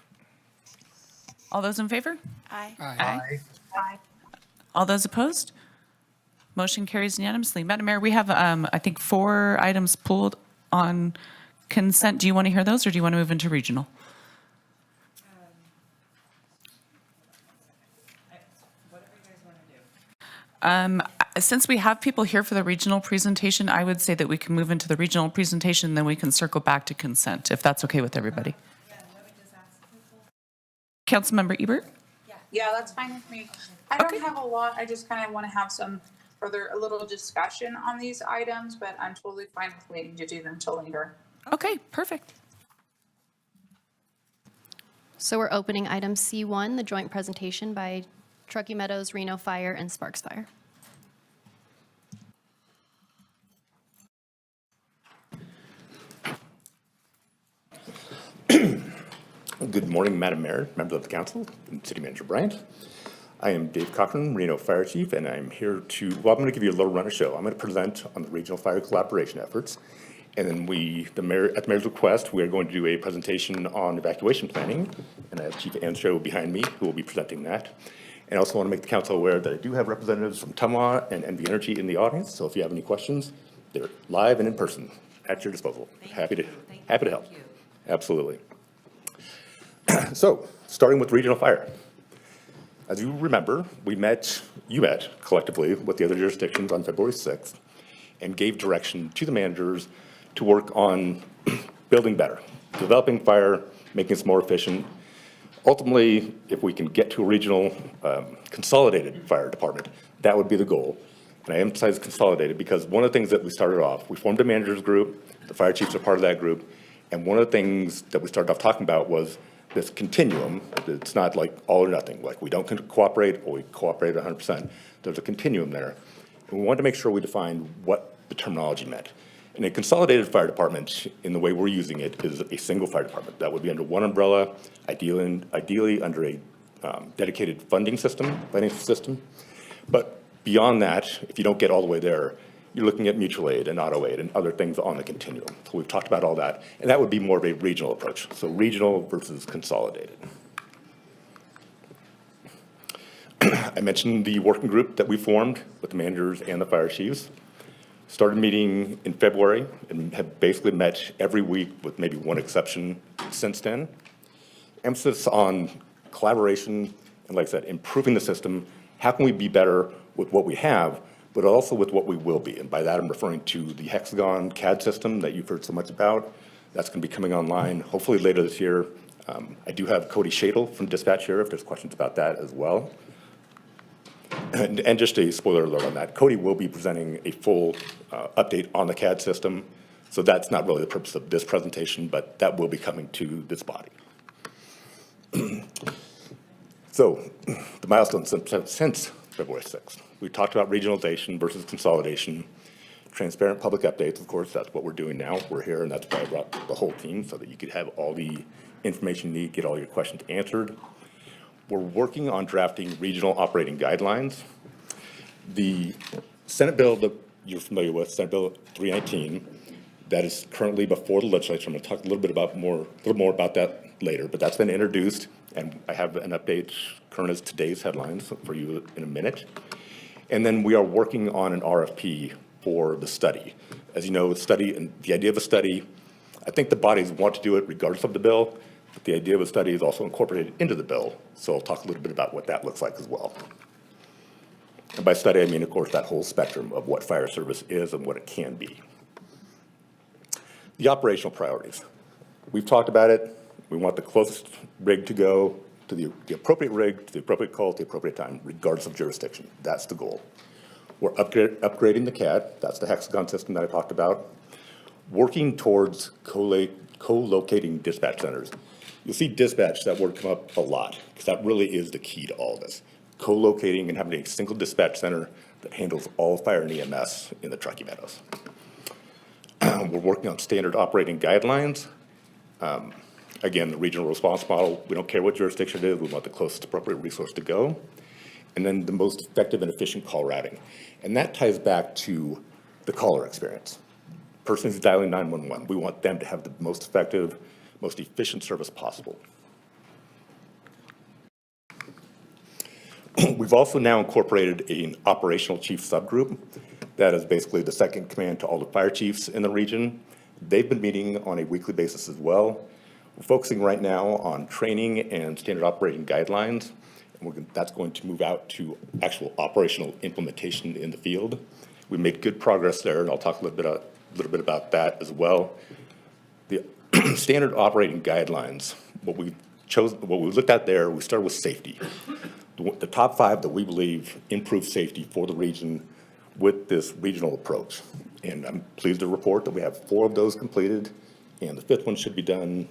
All those in favor? Aye. Aye. Aye. All those opposed? Motion carries unanimously. Madam Mayor, we have, I think, 4 items pulled on consent. Do you want to hear those, or do you want to move into regional? Since we have people here for the regional presentation, I would say that we can move into the regional presentation, then we can circle back to consent, if that's okay with everybody. Councilmember Ebert? Yeah, that's fine with me. I don't have a lot. I just kind of want to have a little discussion on these items, but I'm totally fine with waiting to do them till later. Okay, perfect. So we're opening item C1, the joint presentation by Truckee Meadows, Reno Fire, and Sparks Fire. Good morning, Madam Mayor, members of the council, and City Manager Bryant. I am Dave Cochran, Reno Fire Chief, and I'm here to, well, I'm going to give you a little run of show. I'm going to present on the regional fire collaboration efforts. And then at the mayor's request, we are going to do a presentation on evacuation planning. And I have Chief Ansho behind me who will be presenting that. And I also want to make the council aware that I do have representatives from TUMWA and NV Energy in the audience. So if you have any questions, they're live and in person at your disposal. Happy to help. Absolutely. So, starting with regional fire. As you remember, you met collectively with the other jurisdictions on February 6th and gave direction to the managers to work on building better, developing fire, making us more efficient. Ultimately, if we can get to a regional consolidated fire department, that would be the goal. And I emphasize consolidated because one of the things that we started off, we formed a managers group, the fire chiefs are part of that group, and one of the things that we started off talking about was this continuum. It's not like all or nothing, like we don't cooperate or we cooperate 100%. There's a continuum there. And we wanted to make sure we defined what the terminology meant. And a consolidated fire department, in the way we're using it, is a single fire department. That would be under one umbrella, ideally under a dedicated financial system. But beyond that, if you don't get all the way there, you're looking at mutual aid and auto aid and other things on the continuum. So we've talked about all that, and that would be more of a regional approach. So regional versus consolidated. I mentioned the working group that we formed with the managers and the fire chiefs. Started meeting in February and have basically met every week with maybe one exception since then. Emphasis on collaboration and, like I said, improving the system. How can we be better with what we have, but also with what we will be? And by that, I'm referring to the Hexagon CAD system that you've heard so much about. That's going to be coming online hopefully later this year. I do have Cody Shadle from Dispatch here if there's questions about that as well. And just a spoiler alert on that, Cody will be presenting a full update on the CAD system. So that's not really the purpose of this presentation, but that will be coming to this body. So the milestones since February 6th. We talked about regionalization versus consolidation. transparent public updates, of course, that's what we're doing now. We're here, and that's why I brought the whole team, so that you could have all the information you need, get all your questions answered. We're working on drafting regional operating guidelines. The Senate bill that you're familiar with, Senate Bill 319, that is currently before the legislature. I'm going to talk a little more about that later, but that's been introduced, and I have an update current as today's headlines for you in a minute. And then we are working on an RFP for the study. As you know, study and the idea of a study, I think the bodies want to do it regardless of the bill, but the idea of a study is also incorporated into the bill. So I'll talk a little bit about what that looks like as well. And by study, I mean, of course, that whole spectrum of what fire service is and what it can be. The operational priorities. We've talked about it. We want the closest rig to go to the appropriate rig, to the appropriate call, at the appropriate time, regardless of jurisdiction. That's the goal. We're upgrading the CAD. That's the hexagon system that I talked about. Working towards co-locating dispatch centers. You'll see dispatch, that word come up a lot, because that really is the key to all of this. Co-locating and having a single dispatch center that handles all fire and EMS in the Truckee Meadows. We're working on standard operating guidelines. Again, the regional response model, we don't care what jurisdiction it is, we want the closest appropriate resource to go. And then the most effective and efficient call routing. And that ties back to the caller experience. Person who's dialing 911, we want them to have the most effective, most efficient service possible. We've also now incorporated an operational chief subgroup that is basically the second command to all the fire chiefs in the region. They've been meeting on a weekly basis as well. We're focusing right now on training and standard operating guidelines, and that's going to move out to actual operational implementation in the field. We made good progress there, and I'll talk a little bit about that as well. The standard operating guidelines, what we looked at there, we started with safety. The top 5 that we believe improve safety for the region with this regional approach. And I'm pleased to report that we have 4 of those completed, and the 5th one should be done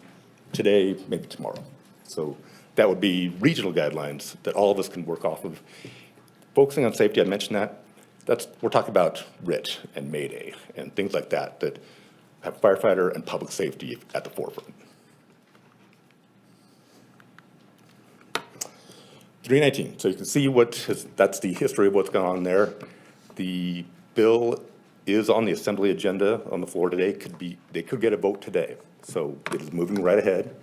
today, maybe tomorrow. So that would be regional guidelines that all of us can work off of. Focusing on safety, I mentioned that. We're talking about RIT and Mayday and things like that that have firefighter and public safety at the forefront. 319, so you can see that's the history of what's gone on there. The bill is on the assembly agenda on the floor today. They could get a vote today, so it is moving right ahead.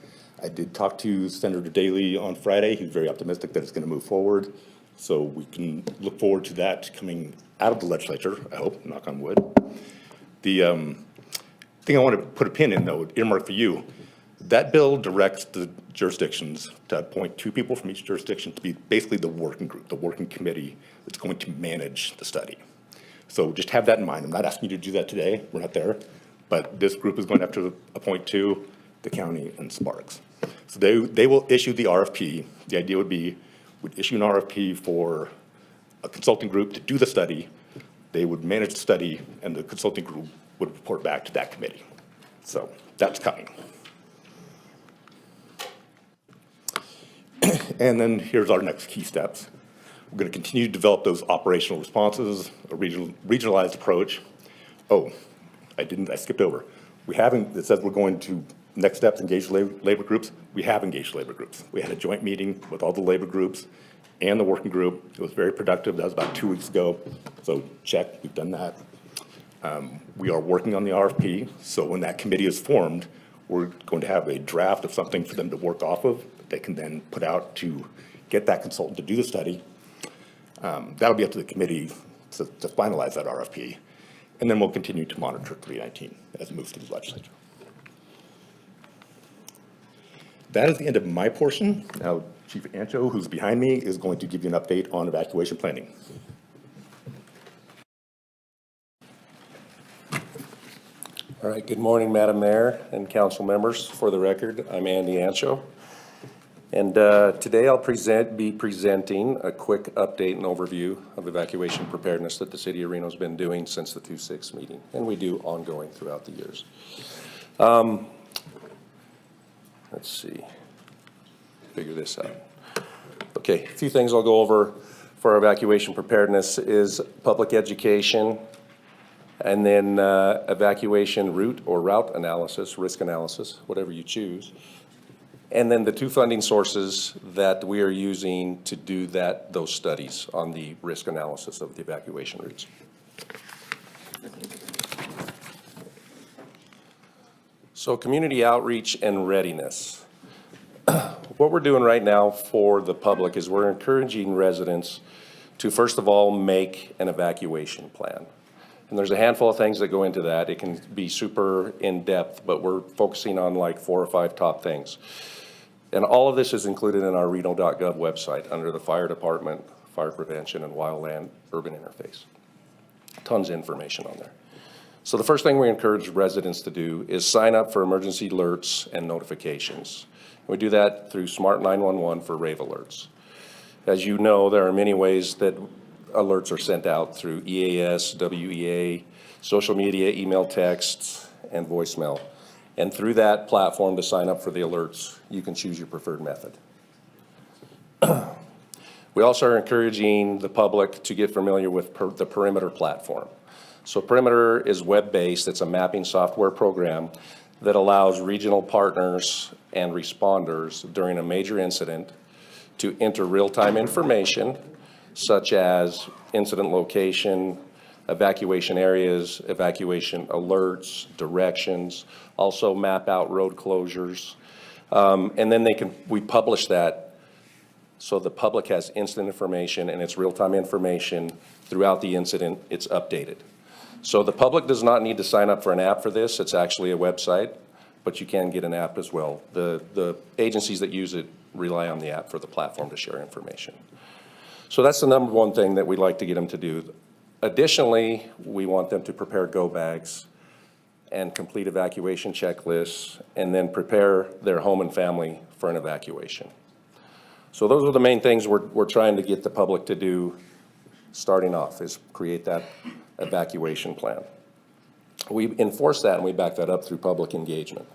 I did talk to Senator Daley on Friday. He's very optimistic that it's going to move forward, so we can look forward to that coming out of the legislature, I hope, knock on wood. The thing I want to put a pin in, though, earmark for you, that bill directs the jurisdictions to appoint 2 people from each jurisdiction to be basically the working group, the working committee that's going to manage the study. So just have that in mind. I'm not asking you to do that today. We're not there. But this group is going to have to appoint 2, the county and Sparks. So they will issue the RFP. The idea would be we'd issue an RFP for a consulting group to do the study. They would manage the study, and the consulting group would report back to that committee. So that's coming. And then here's our next key steps. We're going to continue to develop those operational responses, a regionalized approach. Oh, I skipped over. It says we're going to, next steps, engage labor groups. We have engaged labor groups. We had a joint meeting with all the labor groups and the working group. It was very productive. That was about 2 weeks ago. So check, we've done that. We are working on the RFP. So when that committee is formed, we're going to have a draft of something for them to work off of. They can then put out to get that consultant to do the study. That'll be up to the committee to finalize that RFP. And then we'll continue to monitor 319 as it moves through the legislature. That is the end of my portion. Now, Chief Ancho, who's behind me, is going to give you an update on evacuation planning. All right, good morning, Madam Mayor and council members. For the record, I'm Andy Ancho. And today I'll be presenting a quick update and overview of evacuation preparedness that the City of Reno's been doing since the 2-6 meeting, and we do ongoing throughout the years. Let's see, figure this out. Okay, a few things I'll go over for evacuation preparedness is public education, And then evacuation route or route analysis, risk analysis, whatever you choose. And then the two funding sources that we are using to do those studies on the risk analysis of the evacuation routes. So community outreach and readiness. What we're doing right now for the public is we're encouraging residents to, first of all, make an evacuation plan. And there's a handful of things that go into that. It can be super in-depth, but we're focusing on like 4 or 5 top things. And all of this is included in our Reno.gov website under the Fire Department, Fire Prevention, and Wildland Urban Interface. Tons of information on there. So the first thing we encourage residents to do is sign up for emergency alerts and notifications. We do that through Smart 911 for rave alerts. As you know, there are many ways that alerts are sent out through EAS, WEA, social media, email, texts, and voicemail. And through that platform to sign up for the alerts, you can choose your preferred method. We also are encouraging the public to get familiar with the Perimeter platform. So Perimeter is web-based. It's a mapping software program that allows regional partners and responders during a major incident to enter real-time information such as incident location, evacuation areas, evacuation alerts, directions, also map out road closures. And then we publish that so the public has instant information and it's real-time information throughout the incident. It's updated. So the public does not need to sign up for an app for this. It's actually a website, but you can get an app as well. The agencies that use it rely on the app for the platform to share information. So that's the number one thing that we'd like to get them to do. Additionally, we want them to prepare go bags and complete evacuation checklists, and then prepare their home and family for an evacuation. So those are the main things we're trying to get the public to do starting off, is create that evacuation plan. We enforce that and we back that up through public engagement.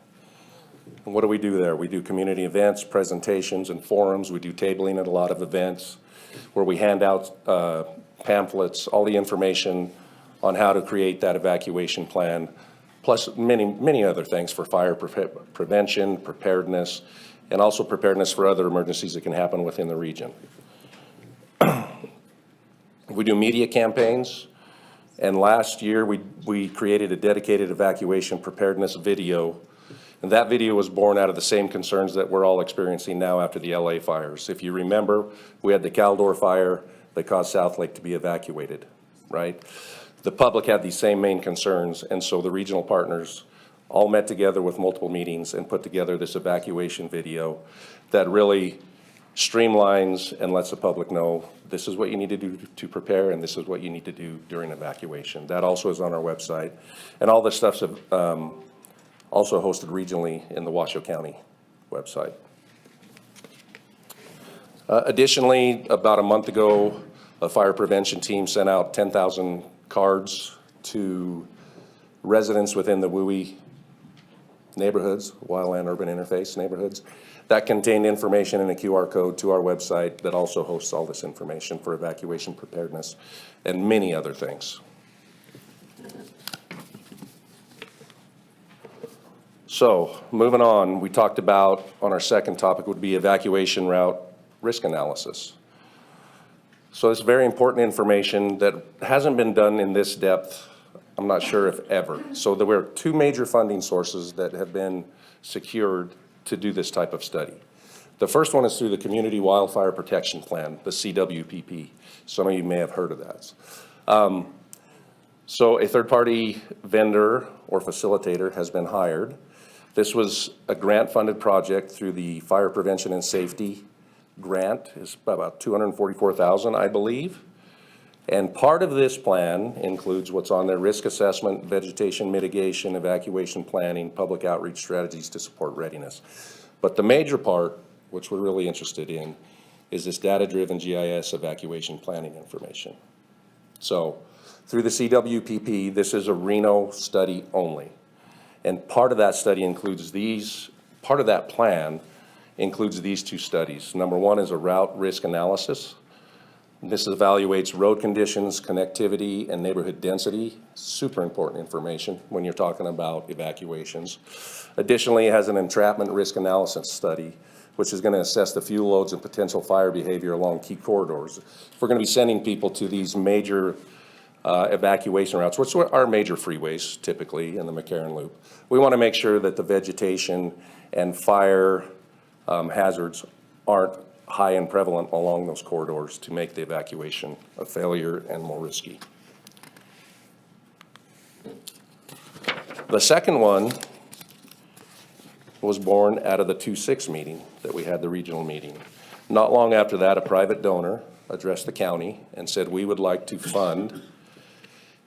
And what do we do there? We do community events, presentations, and forums. We do tabling at a lot of events where we hand out pamphlets, all the information on how to create that evacuation plan, plus many other things for fire prevention, preparedness, and also preparedness for other emergencies that can happen within the region. We do media campaigns, and last year we created a dedicated evacuation preparedness video, and that video was born out of the same concerns that we're all experiencing now after the LA fires. If you remember, we had the Caldor fire that caused South Lake to be evacuated, right? The public had these same main concerns, and so the regional partners all met together with multiple meetings and put together this evacuation video that really streamlines and lets the public know this is what you need to do to prepare and this is what you need to do during evacuation. That also is on our website. And all this stuff's also hosted regionally in the Washoe County website. Additionally, about a month ago, a fire prevention team sent out 10,000 cards to residents within the WUI neighborhoods, Wildland Urban Interface neighborhoods, that contained information in a QR code to our website that also hosts all this information for evacuation preparedness and many other things. So moving on, we talked about, on our second topic would be evacuation route risk analysis. So it's very important information that hasn't been done in this depth, I'm not sure if ever. So there were 2 major funding sources that have been secured to do this type of study. The first one is through the Community Wildfire Protection Plan, the CWPP. Some of you may have heard of that. So a third-party vendor or facilitator has been hired. This was a grant-funded project through the Fire Prevention and Safety grant. It's about $244,000, I believe. And part of this plan includes what's on their risk assessment, vegetation mitigation, evacuation planning, public outreach strategies to support readiness. But the major part, which we're really interested in, is this data-driven GIS evacuation planning information. So through the CWPP, this is a Reno study only. And part of that study includes part of that plan includes these 2 studies. Number 1 is a route risk analysis. This evaluates road conditions, connectivity, and neighborhood density. Super important information when you're talking about evacuations. Additionally, it has an entrapment risk analysis study, which is going to assess the fuel loads and potential fire behavior along key corridors. If we're going to be sending people to these major evacuation routes, which are major freeways typically in the McCarran Loop, we want to make sure that the vegetation and fire hazards aren't high and prevalent along those corridors to make the evacuation a failure and more risky. The second one was born out of the 2-6 meeting that we had, the regional meeting. Not long after that, a private donor addressed the county and said, we would like to fund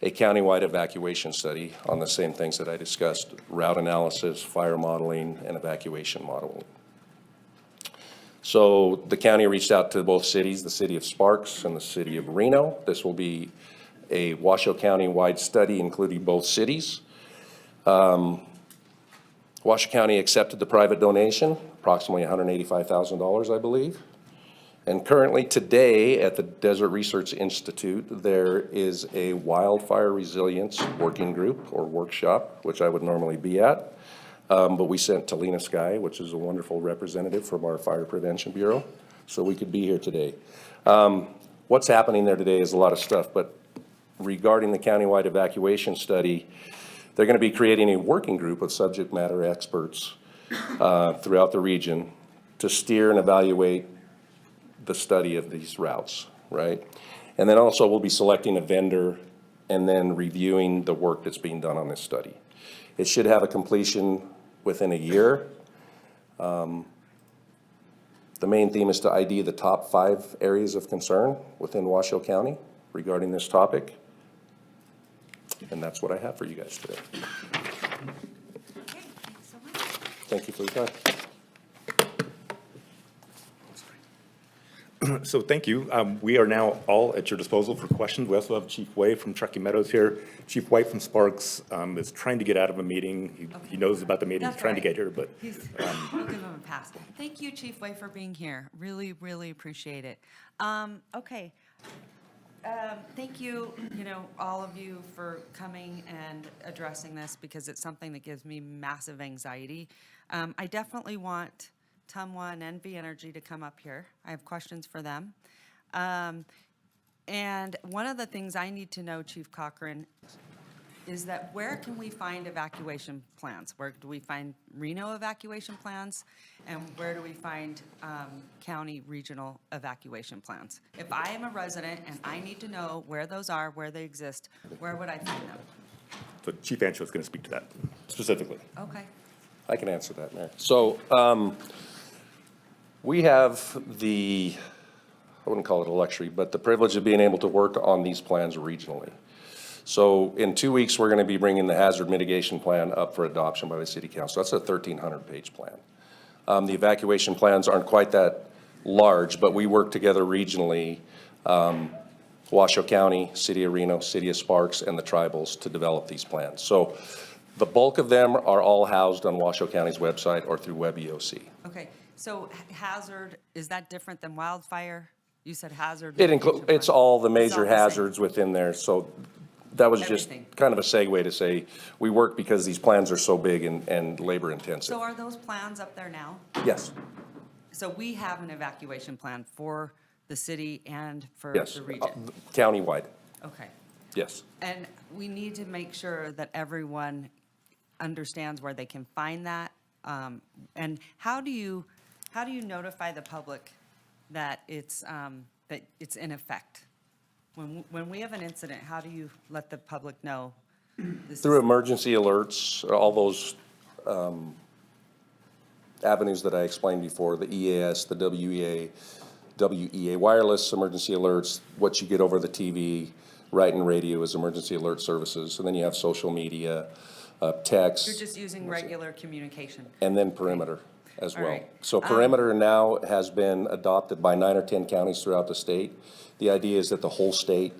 a countywide evacuation study on the same things that I discussed: route analysis, fire modeling, and evacuation modeling. So the county reached out to both cities, the city of Sparks and the city of Reno. This will be a Washoe County-wide study including both cities. Washoe County accepted the private donation, approximately $185,000, I believe. And currently today at the Desert Research Institute, there is a wildfire resilience working group or workshop, which I would normally be at. But we sent Talina Sky, which is a wonderful representative from our Fire Prevention Bureau, so we could be here today. What's happening there today is a lot of stuff, but regarding the countywide evacuation study, they're going to be creating a working group of subject matter experts throughout the region to steer and evaluate the study of these routes, right? And then also we'll be selecting a vendor and then reviewing the work that's being done on this study. It should have a completion within a year. The main theme is to ID the top 5 areas of concern within Washoe County regarding this topic. And that's what I have for you guys today. Thank you for your time. So thank you. We are now all at your disposal for questions. We also have Chief Way from Truckee Meadows here. Chief White from Sparks is trying to get out of a meeting. He knows about the meeting. He's trying to get here, but We'll give him a pass. Thank you, Chief Way, for being here. Really, really appreciate it. Okay. Thank you, all of you for coming and addressing this, because it's something that gives me massive anxiety. I definitely want Tumwa and NV Energy to come up here. I have questions for them. And one of the things I need to know, Chief Cochran, is that where can we find evacuation plans? Where do we find Reno evacuation plans? And where do we find county regional evacuation plans? If I am a resident and I need to know where those are, where they exist, where would I find them? so Chief Ancho is going to speak to that specifically. Okay. I can answer that, Mayor. So we have the, I wouldn't call it a luxury, but the privilege of being able to work on these plans regionally. So in 2 weeks, we're going to be bringing the hazard mitigation plan up for adoption by the City Council. That's a 1,300-page plan. The evacuation plans aren't quite that large, but we work together regionally, Washoe County, City of Reno, City of Sparks, and the tribals to develop these plans. So the bulk of them are all housed on Washoe County's website or through WebEOC. Okay. So hazard, is that different than wildfire? You said hazard. It's all the major all the same. hazards within there. So that was just Everything. kind of a segue to say, we work because these plans are so big and labor intensive. So are those plans up there now? Yes, So we have an evacuation plan for the city and for yes, the region? countywide, Okay. yes. And we need to make sure that everyone understands where they can find that. And how do you notify the public that it's in effect? When we have an incident, how do you let the public know? Through emergency alerts, all those avenues that I explained before, the EAS, the WEA wireless emergency alerts, what you get over the TV, right in radio is emergency alert services, and then you have social media, text. You're just using regular communication. And then perimeter. as All well. right. So perimeter now has been adopted by 9 or 10 counties throughout the state. The idea is that the whole state,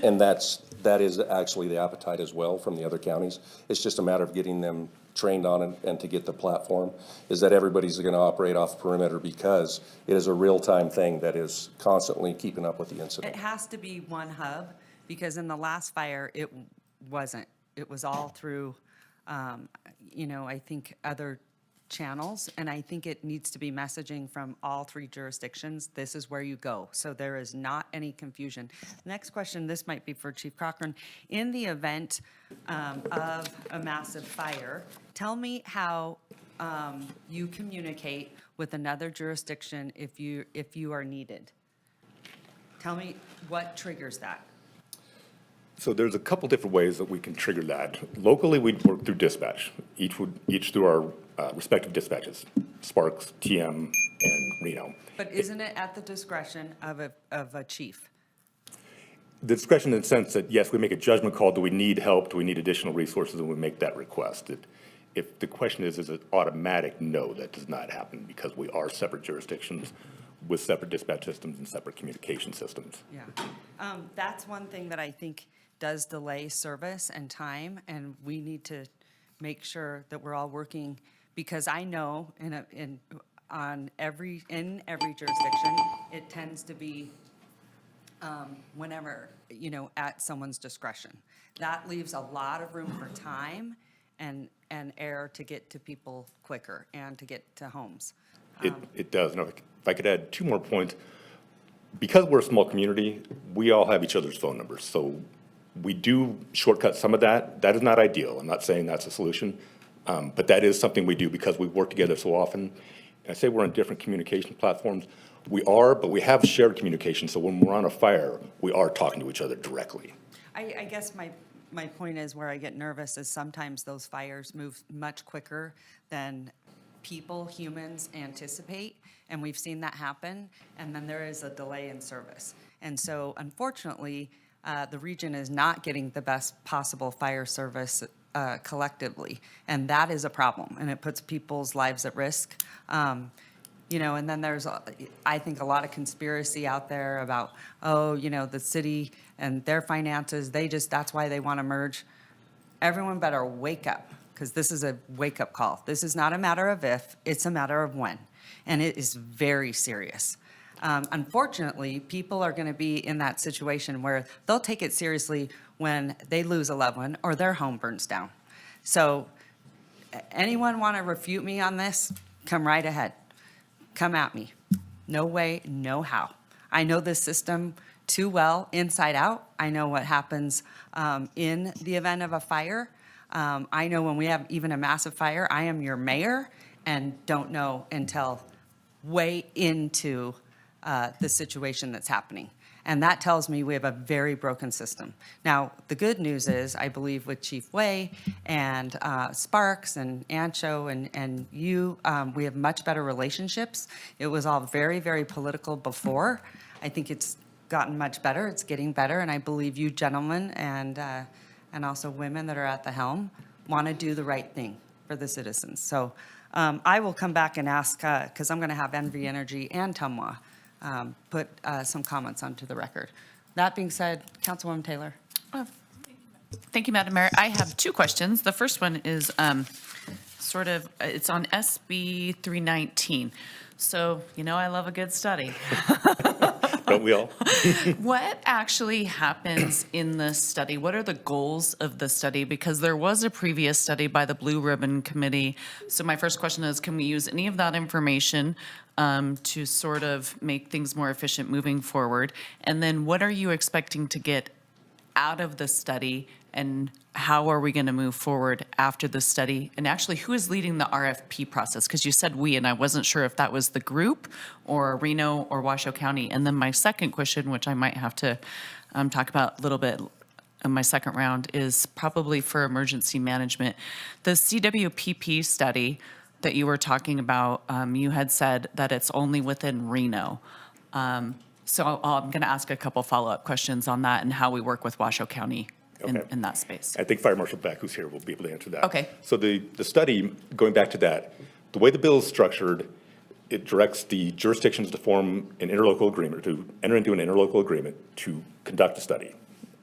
and that is actually the appetite as well from the other counties. It's just a matter of getting them trained on it and to get the platform, is that everybody's gonna operate off perimeter because it is a real-time thing that is constantly keeping up with the incident. It has to be one hub, because in the last fire, it wasn't. It was all through, I think other channels, and I think it needs to be messaging from all 3 jurisdictions. This is where you go, so there is not any confusion. Next question, this might be for Chief Cochran. In the event of a massive fire, tell me how you communicate with another jurisdiction if you are needed. Tell me what triggers that. So there's a couple different ways that we can trigger that. Locally, we'd work through dispatch, each through our respective dispatches, Sparks, TM, and Reno. But isn't it at the discretion of a chief? The discretion in the sense that, yes, we make a judgment call, do we need help, do we need additional resources, and we make that request. If the question is it automatic? No, that does not happen because we are separate jurisdictions with separate dispatch systems and separate communication systems. Yeah. That's one thing that I think does delay service and time, and we need to make sure that we're all working, because I know in every jurisdiction, it tends to be whenever, at someone's discretion. That leaves a lot of room for time and air to get to people quicker and to get to homes. It does. Now, if I could add 2 more points. Because we're a small community, we all have each other's phone numbers. So we do shortcut some of that. That is not ideal. I'm not saying that's a solution. But that is something we do because we work together so often. And I say we're on different communication platforms. We are, but we have shared communication. So when we're on a fire, we are talking to each other directly. I guess my point is where I get nervous is sometimes those fires move much quicker than humans anticipate, and we've seen that happen, and then there is a delay in service. And so unfortunately, the region is not getting the best possible fire service collectively, and that is a problem, and it puts people's lives at risk. And then there's, I think, a lot of conspiracy out there about, the city and their finances, that's why they want to merge. Everyone better wake up, because this is a wake-up call. This is not a matter of if, it's a matter of when, and it is very serious. Unfortunately, people are going to be in that situation where they'll take it seriously when they lose a loved one or their home burns down. So anyone want to refute me on this? Come right ahead. Come at me. No way, no how. I know this system too well, inside out. I know what happens in the event of a fire. I know when we have even a massive fire, I am your mayor and don't know until way into the situation that's happening. And that tells me we have a very broken system. Now, the good news is, I believe with Chief Way and Sparks and Ancho and you, we have much better relationships. It was all very, very political before. I think it's gotten much better. It's getting better. And I believe you gentlemen and also women that are at the helm want to do the right thing for the citizens. So I will come back and ask, because I'm going to have Envy Energy and Tumwa put some comments onto the record. That being said, Councilwoman Taylor. Thank you, Madam Mayor. I have 2 questions. The first one is it's on SB 319. So, I love a good study. Don't we all? What actually happens in this study? What are the goals of the study? Because there was a previous study by the Blue Ribbon Committee. So my first question is, can we use any of that information to sort of make things more efficient moving forward? And then what are you expecting to get out of the study, and how are we going to move forward after the study? And actually, who is leading the RFP process? Because you said we, and I wasn't sure if that was the group or Reno or Washoe County. And then my second question, which I might have to talk about a little bit in my second round, is probably for emergency management. The CWPP study that you were talking about, you had said that it's only within Reno. So I'm going to ask a couple follow-up questions on that and how we work with Washoe County in that space. I think Fire Marshal Beck, who's here, will be able to answer that. Okay. So the study, going back to that, The way the bill is structured, it directs the jurisdictions to form an interlocal agreement, to enter into an interlocal agreement to conduct a study.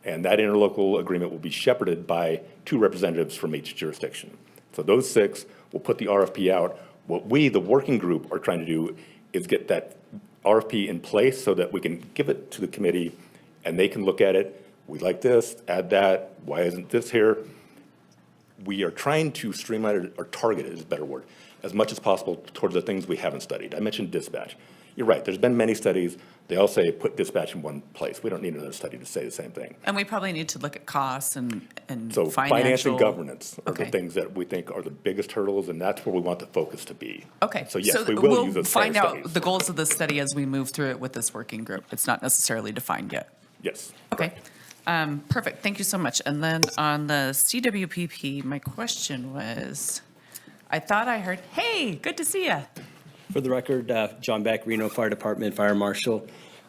And that interlocal agreement will be shepherded by 2 representatives from each jurisdiction. So those 6 will put the RFP out. What we, the working group, are trying to do is get that RFP in place so that we can give it to the committee and they can look at it. We like this, add that, why isn't this here? We are trying to streamline or target it is a better word, as much as possible towards the things we haven't studied. I mentioned dispatch. You're right, there's been many studies. They all say put dispatch in one place. We don't need another study to say the same thing. And we probably need to look at costs and So finance and financial. governance are the Okay. things that we think are the biggest hurdles, and that's where we want the focus to be. Okay. So yes, we will use those prior find out studies. the goals of this study as we move through it with this working group. It's not necessarily defined yet. Yes. Okay. Perfect. Thank you so much. And then on the CWPP, my question was, I thought I heard, hey, good to see you. For the record, John Beck, Reno Fire Department Fire Marshal.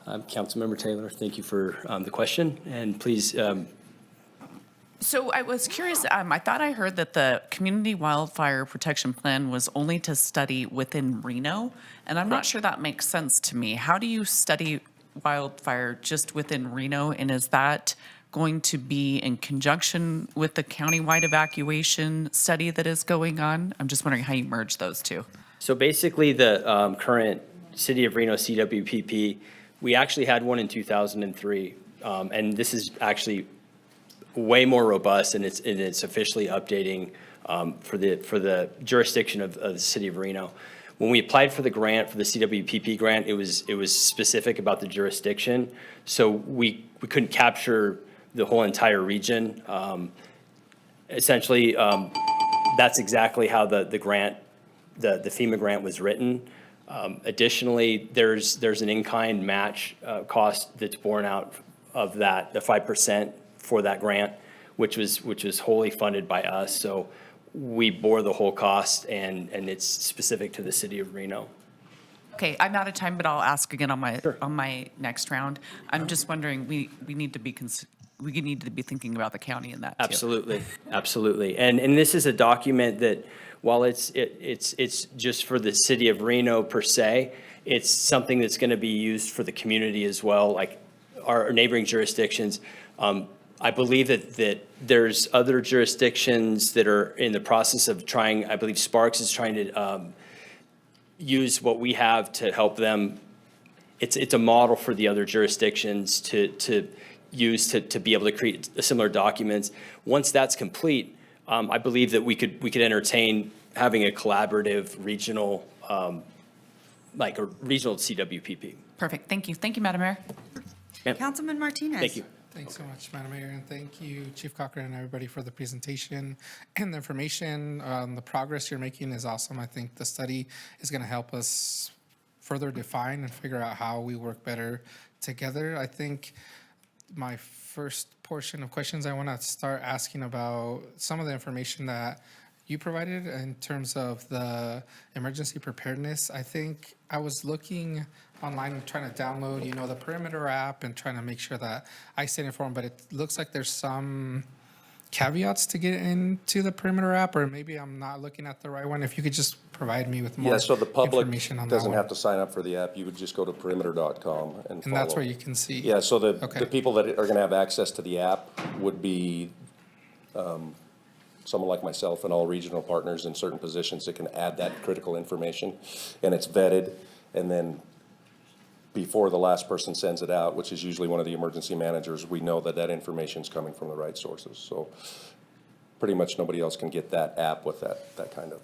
Councilmember Taylor, thank you for the question, and please. So I was curious, I thought I heard that the Community Wildfire Protection Plan was only to study within Reno, and I'm not sure that makes sense to me. How do you study wildfire just within Reno, and is that going to be in conjunction with the countywide evacuation study that is going on? I'm just wondering how you merge those two. So basically, the current City of Reno CWPP, we actually had one in 2003, and this is actually way more robust, and it's officially updating for the jurisdiction of the City of Reno. When we applied for the grant, for the CWPP grant, it was specific about the jurisdiction, so we couldn't capture the whole entire region. Essentially, that's exactly how the grant, the FEMA grant was written. Additionally, there's an in-kind match cost that's borne out of that, the 5% for that grant, which was wholly funded by us. So we bore the whole cost, and it's specific to the City of Reno. Okay, I'm out of time, but I'll ask again on my next round. I'm just wondering, we need to be thinking about the county in that too. Absolutely, absolutely. And this is a document that, while it's just for the City of Reno per se, it's something that's going to be used for the community as well, like our neighboring jurisdictions. I believe that there's other jurisdictions that are in the process of trying. I believe Sparks is trying to use what we have to help them. It's a model for the other jurisdictions to use to be able to create similar documents. Once that's complete, I believe that we could entertain having a collaborative regional, like a regional CWPP. Perfect. Thank you. Thank you, Madam Mayor. Councilman Martinez. Thank you. Thanks so much, Madam Mayor, and thank you, Chief Cochran, and everybody for the presentation and the information. The progress you're making is awesome. I think the study is going to help us further define and figure out how we work better together. I think my first portion of questions, I want to start asking about some of the information that you provided in terms of the emergency preparedness. I think I was looking online and trying to download, the Perimeter app and trying to make sure that I stay informed, but it looks like there's some caveats to get into the Perimeter app, or maybe I'm not looking at the right one. If you could just provide me with more Yeah, so the public information on that doesn't one. have to sign up for the app. You would just go to perimeter.com and And that's follow. where you can see. Yeah, so the Okay. people that are going to have access to the app would be someone like myself and all regional partners in certain positions that can add that critical information. And it's vetted, and then before the last person sends it out, which is usually one of the emergency managers, we know that that information is coming from the right sources. So pretty much nobody else can get that app with that kind of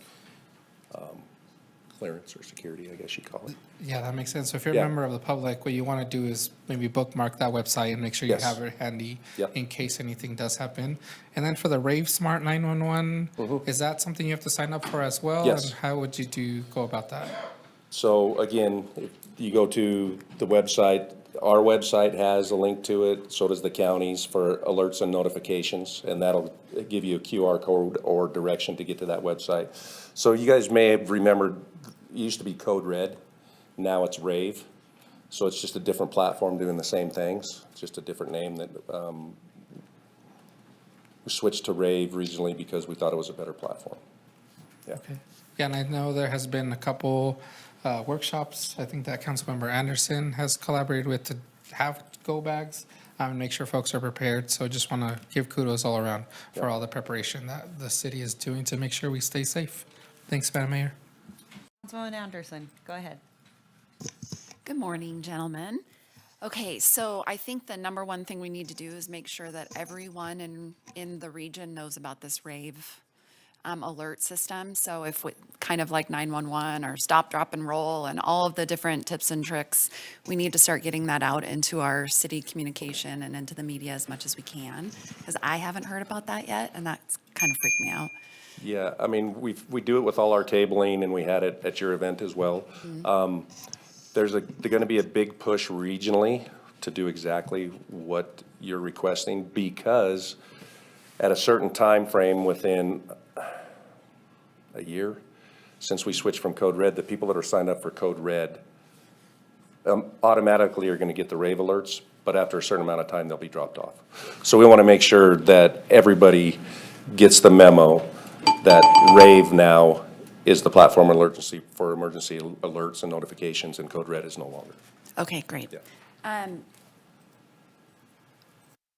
clearance or security, I guess you call it. Yeah, that makes sense. So if you're Yeah. a member of the public, what you want to do is maybe bookmark that website and make sure you Yes. have it handy Yep. in case anything does happen. And then for the Rave Smart 911, is that something you have to sign up for as well? Yes. And how would you go about that? So again, if you go to the website, our website has a link to it, so does the county's for alerts and notifications, and that'll give you a QR code or direction to get to that website. So you guys may have remembered, it used to be Code Red, now it's Rave. So it's just a different platform doing the same things, it's just a different name that we switched to Rave regionally because we thought it was a better platform. Yeah. Okay. Yeah, and I know there has been a couple workshops, I think that Councilmember Anderson has collaborated with to have go bags and make sure folks are prepared. So just want to give kudos all around for all the preparation that the city is doing to make sure we stay safe. Thanks, Madam Mayor. Councilwoman Anderson, go ahead. Good morning, gentlemen. Okay, so I think the number one thing we need to do is make sure that everyone in the region knows about this rave alert system. So if we, kind of like 911 or stop, drop, and roll and all of the different tips and tricks, we need to start getting that out into our city communication and into the media as much as we can, because I haven't heard about that yet, and that's kind of freaked me out. Yeah, I mean, we do it with all our tabling, and we had it at your event as well. There's going to be a big push regionally to do exactly what you're requesting, because at a certain time frame within a year, since we switched from Code Red, the people that are signed up for Code Red automatically are going to get the rave alerts, but after a certain amount of time, they'll be dropped off. So we want to make sure that everybody gets the memo that rave now is the platform emergency for emergency alerts and notifications, and Code Red is no longer. Okay, great.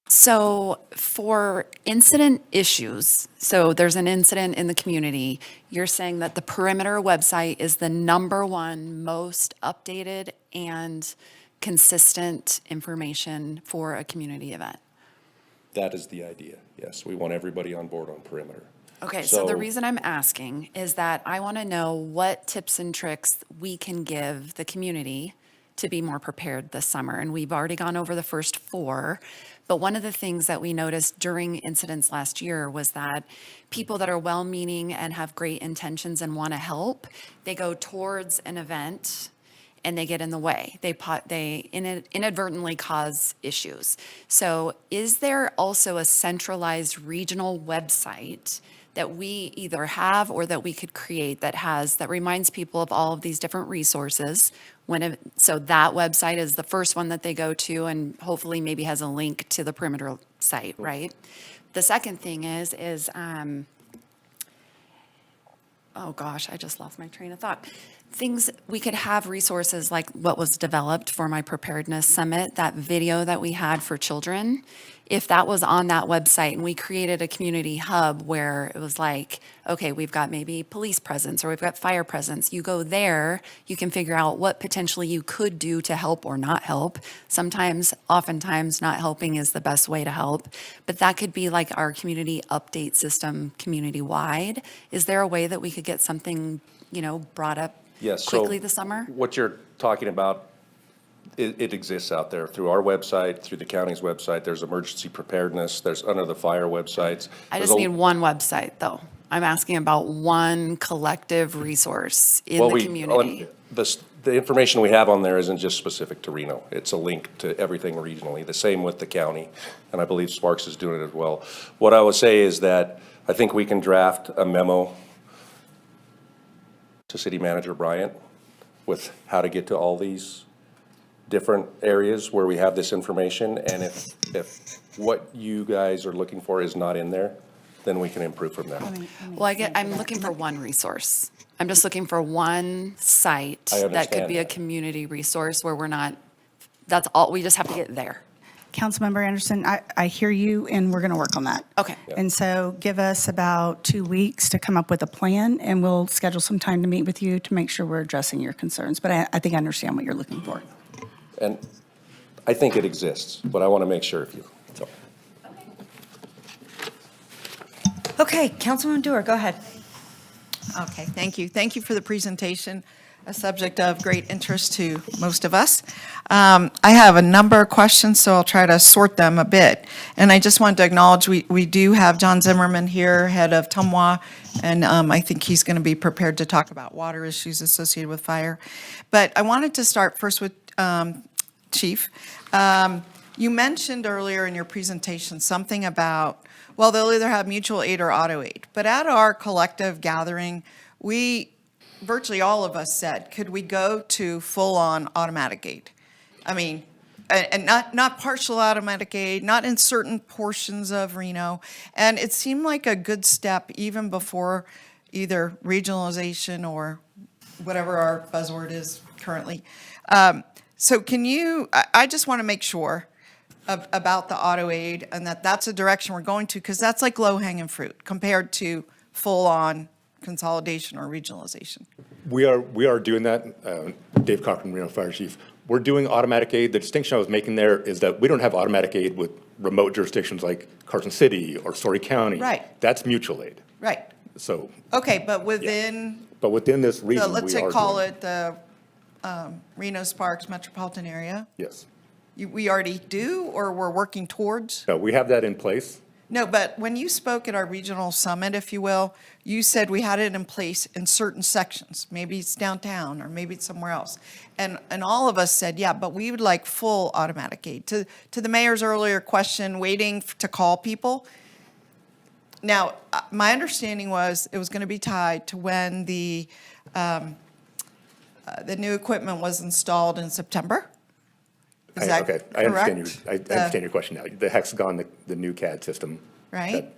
So for incident issues, so there's an incident in the community, you're saying that the Perimeter website is the #1 most updated and consistent information for a community event? That is the idea, yes. We want everybody on board on Perimeter. Okay, so the reason I'm asking is that I want to know what tips and tricks we can give the community to be more prepared this summer. And we've already gone over the first 4. But one of the things that we noticed during incidents last year was that people that are well-meaning and have great intentions and want to help, they go towards an event and they get in the way. They inadvertently cause issues. So is there also a centralized regional website that we either have or that we could create that reminds people of all of these different resources? So that website is the first one that they go to, and hopefully maybe has a link to the Perimeter site, right? The second thing is oh gosh, I just lost my train of thought. We could have resources like what was developed for my preparedness summit, that video that we had for children. If that was on that website and we created a community hub where it was like, okay, we've got maybe police presence or we've got fire presence. You go there, you can figure out what potentially you could do to help or not help. Oftentimes not helping is the best way to help, but that could be like our community update system community-wide. Is there a way that we could get something, brought up Yes. quickly So this summer? what you're talking about, it exists out there through our website, through the county's website. There's emergency preparedness. There's under the fire websites. I just need one website, though. I'm asking about one collective resource in the community. The information we have on there isn't just specific to Reno. It's a link to everything regionally. The same with the county, and I believe Sparks is doing it as well. What I would say is that I think we can draft a memo to City Manager Bryant with how to get to all these different areas where we have this information, and if what you guys are looking for is not in there, then we can improve from there. Well, I'm looking for one resource. I'm just looking for one site I that could be a understand that. community resource where we're not, that's all, we just have to get there. Councilmember Anderson, I hear you, and we're going to work on that. Okay. And so give us about 2 weeks to come up with a plan, and we'll schedule some time to meet with you to make sure we're addressing your concerns. But I think I understand what you're looking for. And I think it exists, but I want to make sure of you. So. Okay, Councilwoman Dewar, go ahead. Okay, thank you. Thank you for the presentation, a subject of great interest to most of us. I have a number of questions, so I'll try to sort them a bit. And I just wanted to acknowledge we do have John Zimmerman here, head of Tumwa, and I think he's going to be prepared to talk about water issues associated with fire. But I wanted to start first with Chief. You mentioned earlier in your presentation something about, well, they'll either have mutual aid or auto aid. But at our collective gathering, virtually all of us said, could we go to full-on automatic aid? I mean, and not partial automatic aid, not in certain portions of Reno. And it seemed like a good step even before, either regionalization or whatever our buzzword is currently. So can you, I just want to make sure about the auto aid and that that's a direction we're going to, because that's like low-hanging fruit compared to full-on consolidation or regionalization. We are doing that. Dave Cochran, Reno Fire Chief. We're doing automatic aid. The distinction I was making there is that we don't have automatic aid with remote jurisdictions like Carson City or Story County. Right. That's mutual aid. Right. So, Okay, but within, but within this region, we are let's say call doing- it the Reno Sparks metropolitan area, Yes. we already do, or we're working towards? No, we have that in place. No, but when you spoke at our regional summit, if you will, you said we had it in place in certain sections. Maybe it's downtown, or maybe it's somewhere else. And all of us said, yeah, but we would like full automatic aid. To the mayor's earlier question, waiting to call people. Now, my understanding was it was going to be tied to when the new equipment was installed in September. Is that Okay, I understand correct? I understand your question now. The Hexagon, the new CAD system. Right? that-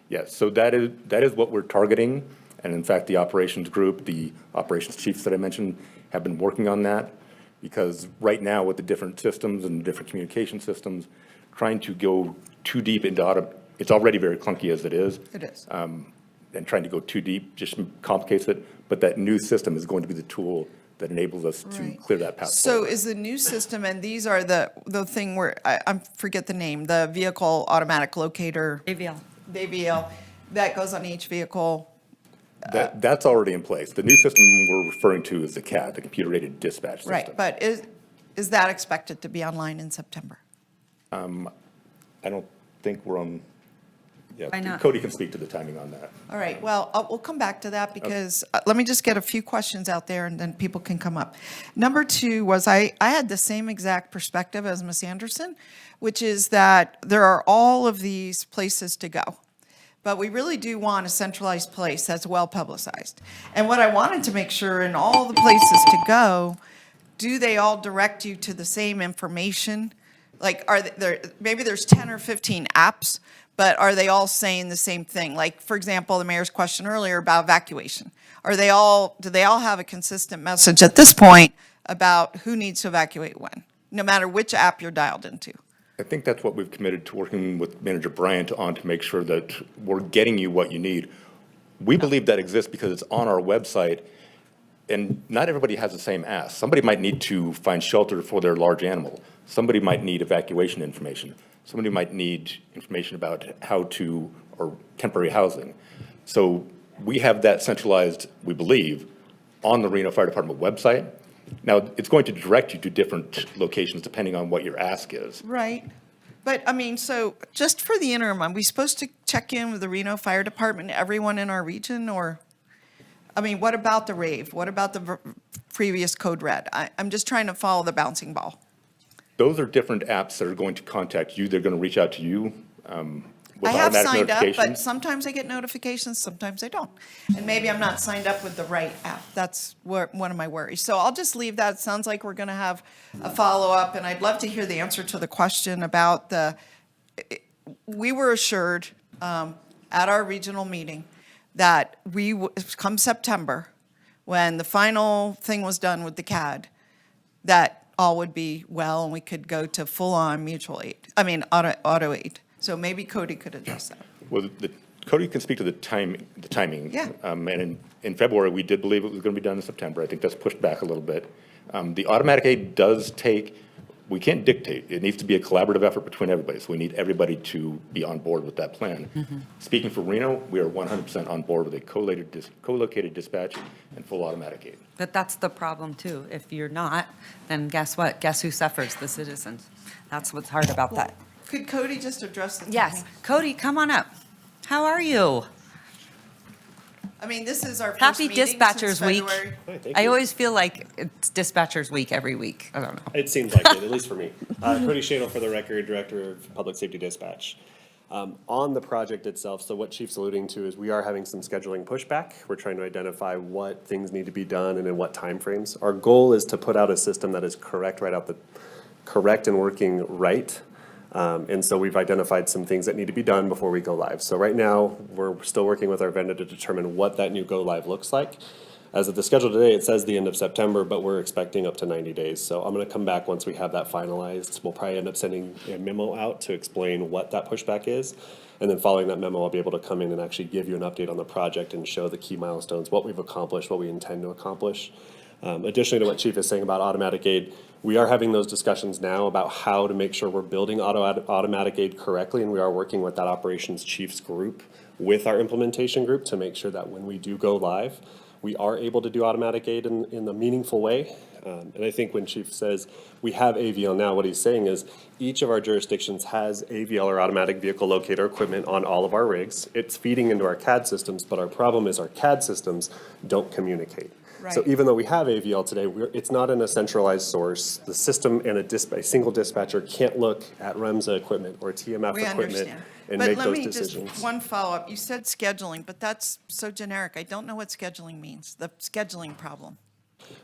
Yes, so that is what we're targeting. And in fact, the operations group, the operations chiefs that I mentioned have been working on that. Because right now with the different systems and different communication systems, trying to go too deep into it's already very clunky as it is. It is. And trying to go too deep just complicates it. But that new system is going to be the tool that enables us to Right. clear that path So forward. is the new system, and these are the thing where, I forget the name, the vehicle automatic locator. AVL. The AVL, that goes on each vehicle. That's already in place. The new system we're referring to is the CAD, the computer-aided dispatch system. Right, but is that expected to be online in September? I don't think we're on, Why yeah, not? Cody can speak to the timing on that. All right, well, we'll come back to that because, let me just get a few questions out there and then people can come up. Number two was I had the same exact perspective as Ms. Anderson, which is that there are all of these places to go. But we really do want a centralized place that's well publicized. And what I wanted to make sure in all the places to go, do they all direct you to the same information? Like, are there, maybe there's 10 or 15 apps, but are they all saying the same thing? Like, for example, the mayor's question earlier about evacuation. Do they all have a consistent message at this point about who needs to evacuate when, no matter which app you're dialed into? I think that's what we've committed to working with Manager Bryant on to make sure that we're getting you what you need. We believe that exists because it's on our website, and not everybody has the same ask. Somebody might need to find shelter for their large animal. Somebody might need evacuation information. Somebody might need information about how to, or temporary housing. So we have that centralized, we believe, on the Reno Fire Department website. Now, it's going to direct you to different locations depending on what your ask is. Right. But, I mean, so just for the interim, are we supposed to check in with the Reno Fire Department, everyone in our region, or, I mean, what about the rave? What about the previous code red? I'm just trying to follow the bouncing ball. Those are different apps that are going to contact you. They're going to reach out to you with I have automatic signed up, but notifications. sometimes I get notifications, sometimes I don't. And maybe I'm not signed up with the right app. That's one of my worries. So I'll just leave that. It sounds like we're going to have a follow-up, and I'd love to hear the answer to the question about we were assured at our regional meeting that come September, when the final thing was done with the CAD, that all would be well and we could go to full-on mutual aid, auto aid. So maybe Cody could address that. Well, Cody can speak to the timing. Yeah. And in February, we did believe it was going to be done in September. I think that's pushed back a little bit. The automatic aid does take, we can't dictate. It needs to be a collaborative effort between everybody. So we need everybody to be on board with that plan. Speaking for Reno, we are 100% on board with a co-located dispatch and full automatic aid. But that's the problem too. If you're not, then guess what? Guess who suffers? The citizens. That's what's hard about that. Could Cody just address the Yes. timing? Cody, come on up. How are you? I mean, this is our first Happy meeting since Dispatchers Week. February. Hi, thank I you. always feel like it's Dispatchers Week every week. I don't know. It seems like it, at least for me. Cody Shadle, for the record, Director of Public Safety Dispatch. On the project itself, so what Chief's alluding to is we are having some scheduling pushback. We're trying to identify what things need to be done and in what timeframes. Our goal is to put out a system that is correct and working right. And so we've identified some things that need to be done before we go live. So right now, we're still working with our vendor to determine what that new go live looks like. As of the schedule today, it says the end of September, but we're expecting up to 90 days. So I'm gonna come back once we have that finalized. We'll probably end up sending a memo out to explain what that pushback is. And then following that memo, I'll be able to come in and actually give you an update on the project and show the key milestones, what we've accomplished, what we intend to accomplish. Additionally to what Chief is saying about automatic aid, we are having those discussions now about how to make sure we're building automatic aid correctly, and we are working with that operations chiefs group with our implementation group to make sure that when we do go live, we are able to do automatic aid in a meaningful way. And I think when Chief says we have AVL now, what he's saying is each of our jurisdictions has AVL or automatic vehicle locator equipment on all of our rigs. It's feeding into our CAD systems, but our problem is our CAD systems don't communicate. So Right. even though we have AVL today, it's not in a centralized source. The system and a single dispatcher can't look at REMSA equipment or TMF We equipment understand. and But make let those me decisions. just, one follow-up. You said scheduling, but that's so generic. I don't know what scheduling means, the scheduling problem.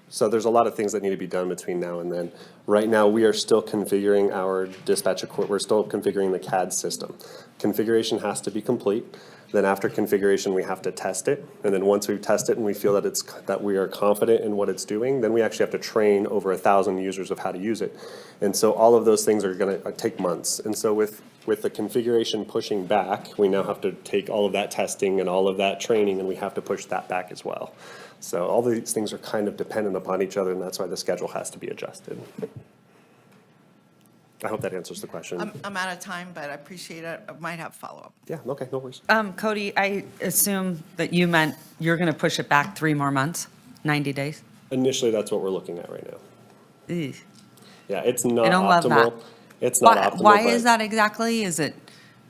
So there's a lot of things that need to be done between now and then. Right now, we are still configuring our dispatch equipment. We're still configuring the CAD system. Configuration has to be complete. Then after configuration, we have to test it. And then once we test it and we feel that we are confident in what it's doing, then we actually have to train over 1,000 users of how to use it. And so all of those things are gonna take months. And so with the configuration pushing back, we now have to take all of that testing and all of that training, and we have to push that back as well. So all these things are kind of dependent upon each other, and that's why the schedule has to be adjusted. I hope that answers the question. I'm out of time, but I appreciate it. I might have follow-up. Yeah, okay, no worries. Cody, I assume that you meant you're going to push it back 3 more months, 90 days? Initially, that's what we're looking at right now. Ugh. Yeah, it's not I don't love that. optimal. It's not optimal. Why but- is that exactly? Is it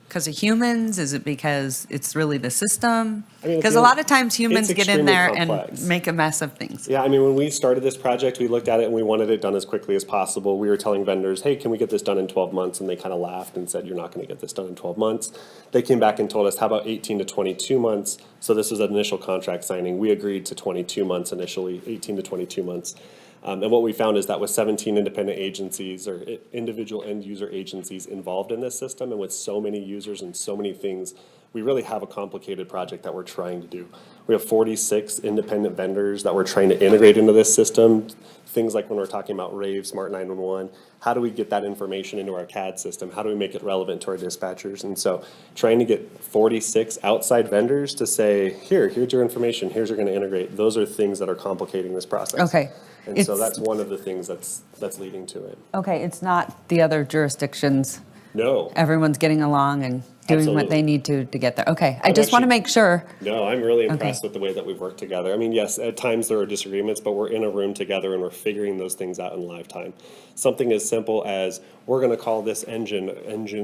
because of humans? Is it because it's really the system? I mean, Because a lot of times humans it's get in extremely there complex. and make a mess of things. Yeah, I mean, when we started this project, we looked at it and we wanted it done as quickly as possible. We were telling vendors, hey, can we get this done in 12 months? And they kind of laughed and said, you're not going to get this done in 12 months. They came back and told us, how about 18 to 22 months? So this was an initial contract signing. We agreed to 22 months initially, 18 to 22 months. And what we found is that with 17 independent agencies or individual end user agencies involved in this system, and with so many users and so many things, we really have a complicated project that we're trying to do. We have 46 independent vendors that we're trying to integrate into this system. Things like when we're talking about Rave, Smart 911, how do we get that information into our CAD system? How do we make it relevant to our dispatchers? And so trying to get 46 outside vendors to say, here's your information, here's you're going to integrate. Those are things that are complicating this process. Okay. And so It's- that's one of the things that's leading to it. Okay, it's not the other jurisdictions. No. Everyone's getting along and doing what they Absolutely. need to get there. Okay, I I'm just want to actually- make sure. No, I'm really Okay. impressed with the way that we've worked together. I mean, yes, at times there are disagreements, but we're in a room together and we're figuring those things out in live time. Something as simple as, we're gonna call this engine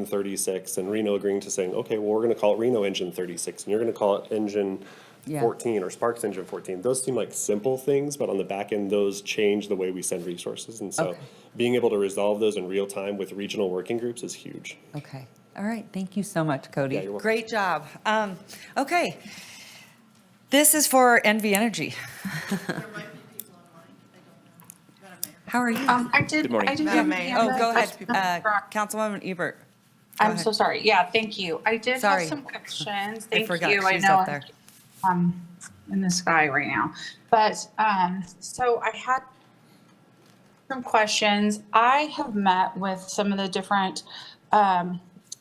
36, and Reno agreeing to saying, okay, well, we're gonna call it Reno engine 36, and you're gonna call it engine Yeah. 14 or Sparks engine 14. Those seem like simple things, but on the back end, those change the way we send resources. And so Okay. being able to resolve those in real time with regional working groups is huge. Okay, all right, thank you so much, Cody. Yeah, you're welcome. Great job. Okay, this is for NV Energy. How are you? I did. Good morning. I did Madam have Mayor. my Oh, hand go up. ahead, Councilwoman Ebert. I'm ahead. so sorry. Yeah, thank you. I did Sorry. have some questions. I Thank forgot you. I she's know up there. I'm in the sky right now. But so I had some questions. I have met with some of the different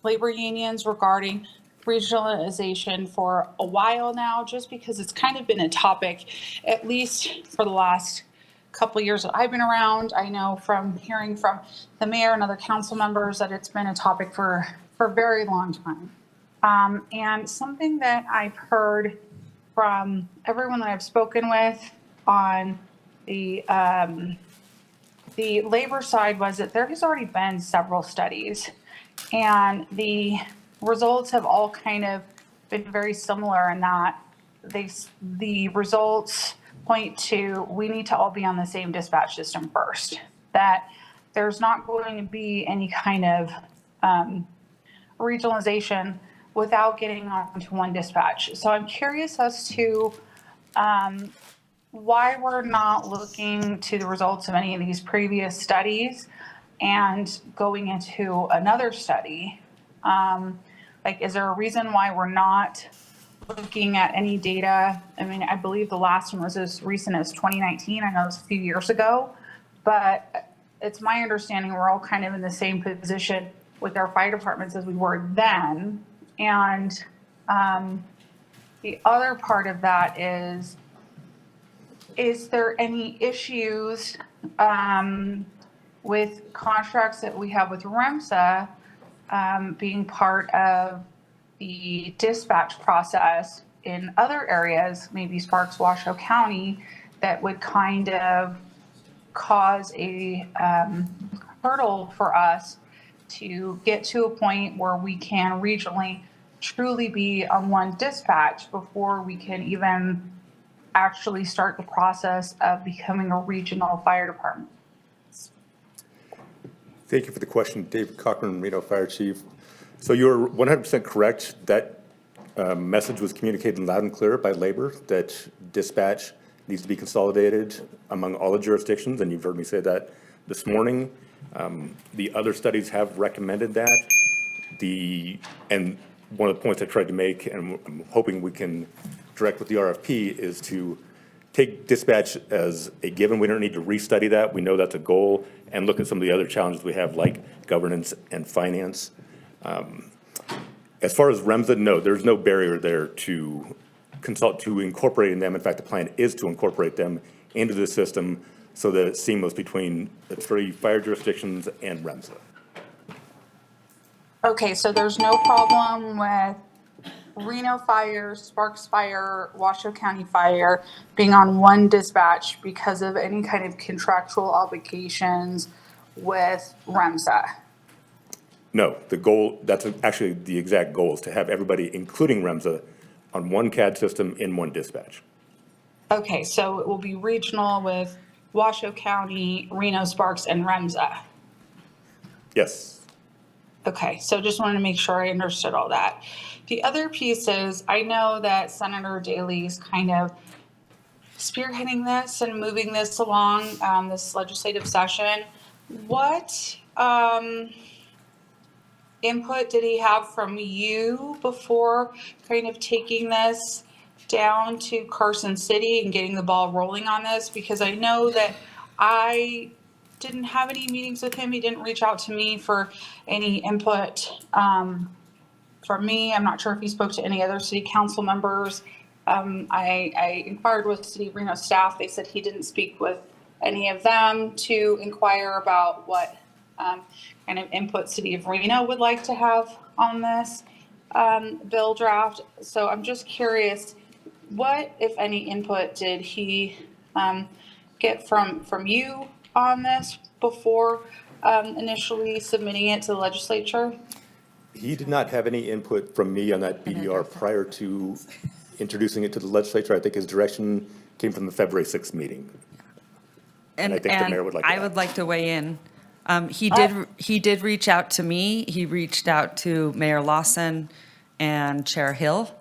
labor unions regarding regionalization for a while now, just because it's kind of been a topic, at least for the last couple of years that I've been around. I know from hearing from the mayor and other council members that it's been a topic for a very long time. And something that I've heard from everyone that I've spoken with on the labor side was that there has already been several studies, and the results have all kind of been very similar in that the results point to, we need to all be on the same dispatch system first, that there's not going to be any kind of regionalization without getting onto one dispatch. So I'm curious as to why we're not looking to the results of any of these previous studies and going into another study. Like, is there a reason why we're not looking at any data? I mean, I believe the last one was as recent as 2019. I know it was a few years ago, but it's my understanding we're all kind of in the same position with our fire departments as we were then. And the other part of that is there any issues with contracts that we have with REMSA being part of the dispatch process in other areas, maybe Sparks, Washoe County, that would kind of cause a hurdle for us to get to a point where we can regionally truly be on one dispatch before we can even actually start the process of becoming a regional fire department? Thank you for the question, David Cochran, Reno Fire Chief. So you're 100% correct. That message was communicated loud and clear by labor that dispatch needs to be consolidated among all the jurisdictions, and you've heard me say that this morning. The other studies have recommended that. And one of the points I tried to make, and I'm hoping we can direct with the RFP, is to take dispatch as a given. We don't need to restudy that. We know that's a goal, and look at some of the other challenges we have, like governance and finance. As far as REMSA, no, there's no barrier there to incorporating them. In fact, the plan is to incorporate them into the system so that it's seamless between the 3 fire jurisdictions and REMSA. Okay, so there's no problem with Reno Fire, Sparks Fire, Washoe County Fire being on one dispatch because of any kind of contractual obligations with REMSA? No, the goal, that's actually the exact goal, is to have everybody, including REMSA, on one CAD system in one dispatch. Okay, so it will be regional with Washoe County, Reno, Sparks, and REMSA. Yes. Okay, so just wanted to make sure I understood all that. The other piece is, I know that Senator Daley's kind of spearheading this and moving this along, this legislative session. What input did he have from you before kind of taking this down to Carson City and getting the ball rolling on this? Because I know that I didn't have any meetings with him. He didn't reach out to me for any input from me. I'm not sure if he spoke to any other city council members. I inquired with City of Reno staff. They said he didn't speak with any of them to inquire about what kind of input City of Reno would like to have on this bill draft. So I'm just curious, what, if any, input did he get from you on this before initially submitting it to the legislature? He did not have any input from me on that BDR prior to introducing it to the legislature. I think his direction came from the February 6th meeting. And I think the mayor would like to I would like to weigh in. He did reach out to me. He reached out to Mayor Lawson and Chair Hill.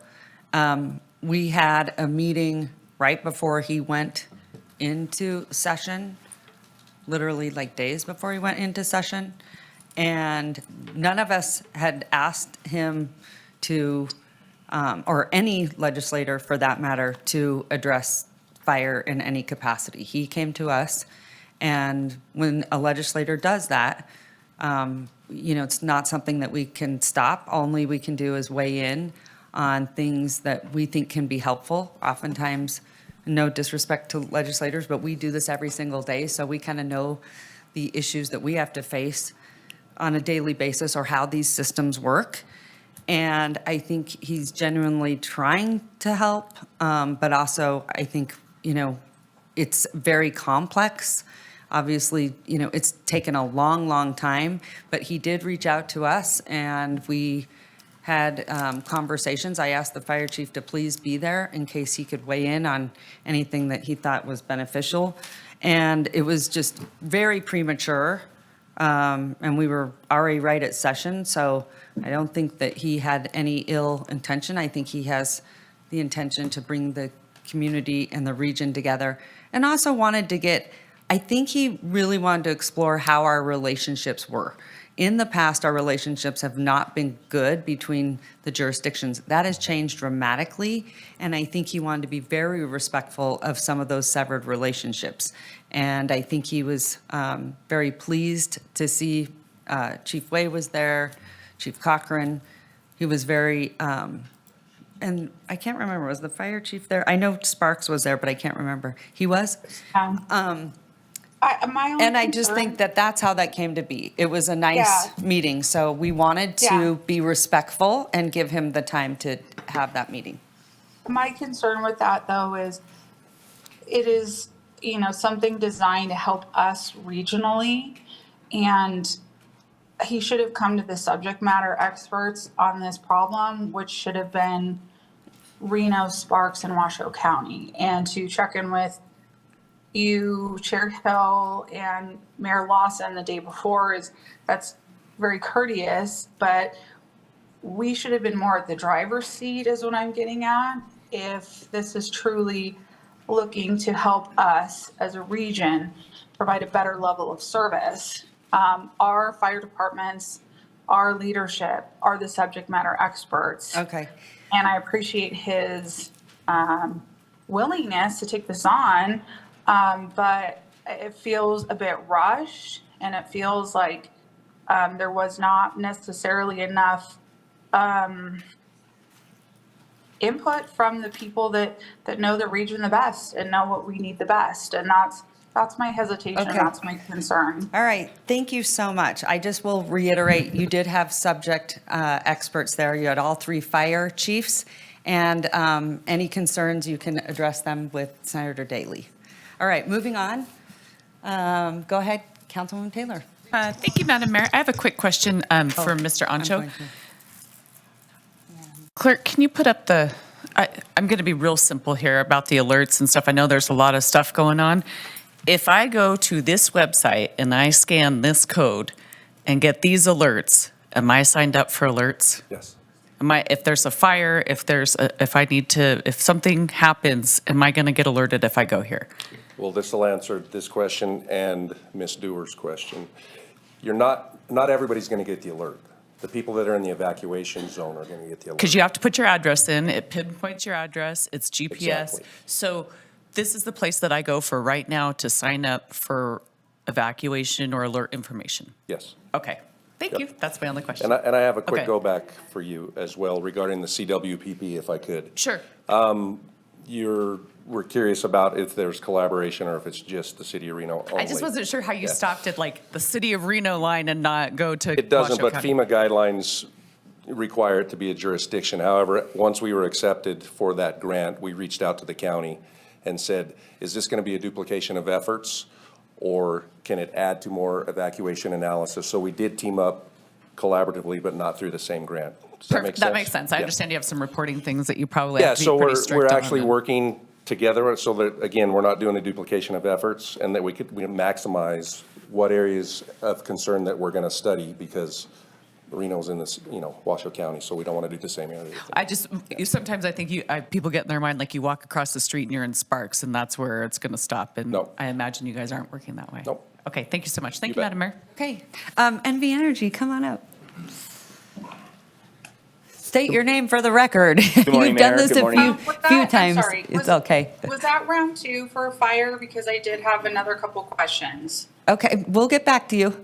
We had a meeting right before he went into session, literally like days before he went into session. And none of us had asked him to, or any legislator for that matter, to address fire in any capacity. He came to us, and when a legislator does that, it's not something that we can stop. Only we can do is weigh in on things that we think can be helpful. Oftentimes, no disrespect to legislators, but we do this every single day, so we kind of know the issues that we have to face on a daily basis or how these systems work. And I think he's genuinely trying to help, but also I think, it's very complex. Obviously, it's taken a long, long time, but he did reach out to us and we had conversations. I asked the fire chief to please be there in case he could weigh in on anything that he thought was beneficial. And it was just very premature. And we were already right at session, so I don't think that he had any ill intention. I think he has the intention to bring the community and the region together, and also wanted to get I think he really wanted to explore how our relationships were. In the past, our relationships have not been good between the jurisdictions. That has changed dramatically, and I think he wanted to be very respectful of some of those severed relationships. And I think he was very pleased to see Chief Way was there, Chief Cochran. He was very, and I can't remember, was the fire chief there? I know Sparks was there, but I can't remember. He was? My only And I just concern- think that that's how that came to be. It was a nice Yeah. meeting, so we wanted Yeah. to be respectful and give him the time to have that meeting. My concern with that, though, is it is, something designed to help us regionally. And he should have come to the subject matter experts on this problem, which should have been Reno, Sparks, and Washoe County. And to check in with you, Chair Hill, and Mayor Lawson the day before that's very courteous, but we should have been more at the driver's seat is what I'm getting at. If this is truly looking to help us as a region provide a better level of service, our fire departments, our leadership are the subject matter experts. Okay. And I appreciate his willingness to take this on, but it feels a bit rushed, and it feels like there was not necessarily enough input from the people that know the region the best and know what we need the best. And that's my hesitation. Okay. That's my concern. All right, thank you so much. I just will reiterate, you did have subject experts there. You had all three fire chiefs, and any concerns, you can address them with Senator Daley. All right, moving on. Go ahead, Councilwoman Taylor. Thank you, Madam Mayor. I have a quick question for Mr. Ancho. Clerk, can you put up I'm going to be real simple here about the alerts and stuff. I know there's a lot of stuff going on. If I go to this website and I scan this code and get these alerts, am I signed up for alerts? Yes. If there's a fire, if something happens, am I going to get alerted if I go here? Well, this will answer this question and Ms. Dewar's question. Not everybody's going to get the alert. The people that are in the evacuation zone are going to get the alert. Because you have to put your address in, it pinpoints your address, it's GPS. Exactly. So this is the place that I go for right now to sign up for evacuation or alert information? Yes. Okay, thank you. That's my only question. And I have a quick Okay. go back for you as well regarding the CWPP, if I could. Sure. We're curious about if there's collaboration or if it's just the city of Reno only. I just wasn't sure how you Yeah. stopped at like the city of Reno line and not go to It doesn't, Washoe but County. FEMA guidelines require it to be a jurisdiction. However, once we were accepted for that grant, we reached out to the county and said, is this going to be a duplication of efforts, or can it add to more evacuation analysis? So we did team up collaboratively, but not through the same grant. Does that make Perfect, sense? that makes sense. I Yeah. understand you have some reporting things that you probably Yeah, have to so be pretty strict we're on. actually working together so that, again, we're not doing a duplication of efforts, and that we maximize what areas of concern that we're going to study, because Reno's in this, Washoe County, so we don't want to do the same area. Sometimes I think people get in their mind like you walk across the street and you're in Sparks and that's where it's going to stop. And No. I imagine you guys aren't working that way. Nope. Okay, thank you so much. Thank You you, bet. Madam Mayor. Okay, NV Energy, come on up. State your name for the record. morning, You've done Mayor. this Good a morning. few times. sorry, It's okay. Was that round 2 for fire? Because I did have another couple questions. Okay, we'll get back to you.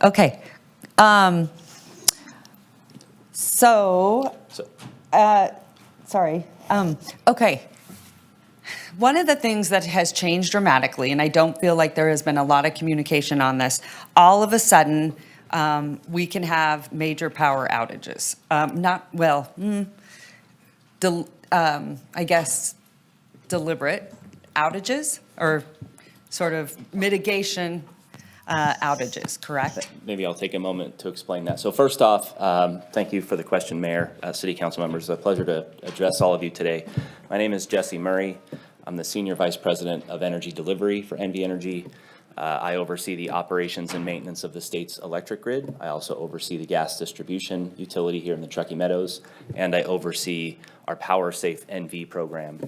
Okay. Sorry. Okay. One of the things that has changed dramatically, and I don't feel like there has been a lot of communication on this, all of a sudden, we can have major power outages. I guess deliberate outages or sort of mitigation outages, correct? Maybe I'll take a moment to explain that. So first off, thank you for the question, Mayor, City Council members. It's a pleasure to address all of you today. My name is Jesse Murray. I'm the Senior Vice President of Energy Delivery for NV Energy. I oversee the operations and maintenance of the state's electric grid. I also oversee the gas distribution utility here in the Truckee Meadows, and I oversee our Power Safe NV program,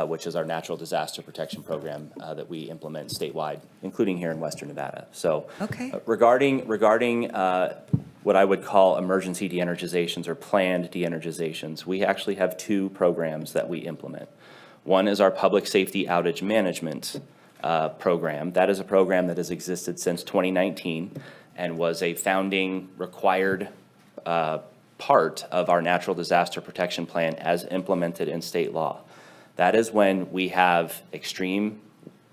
which is our natural disaster protection program that we implement statewide, including here in Western Nevada. So regarding what I would call emergency de-energizations or planned de-energizations, we actually have two programs that we implement. One is our public safety outage management program. That is a program that has existed since 2019 and was a founding required part of our natural disaster protection plan as implemented in state law. That is when we have extreme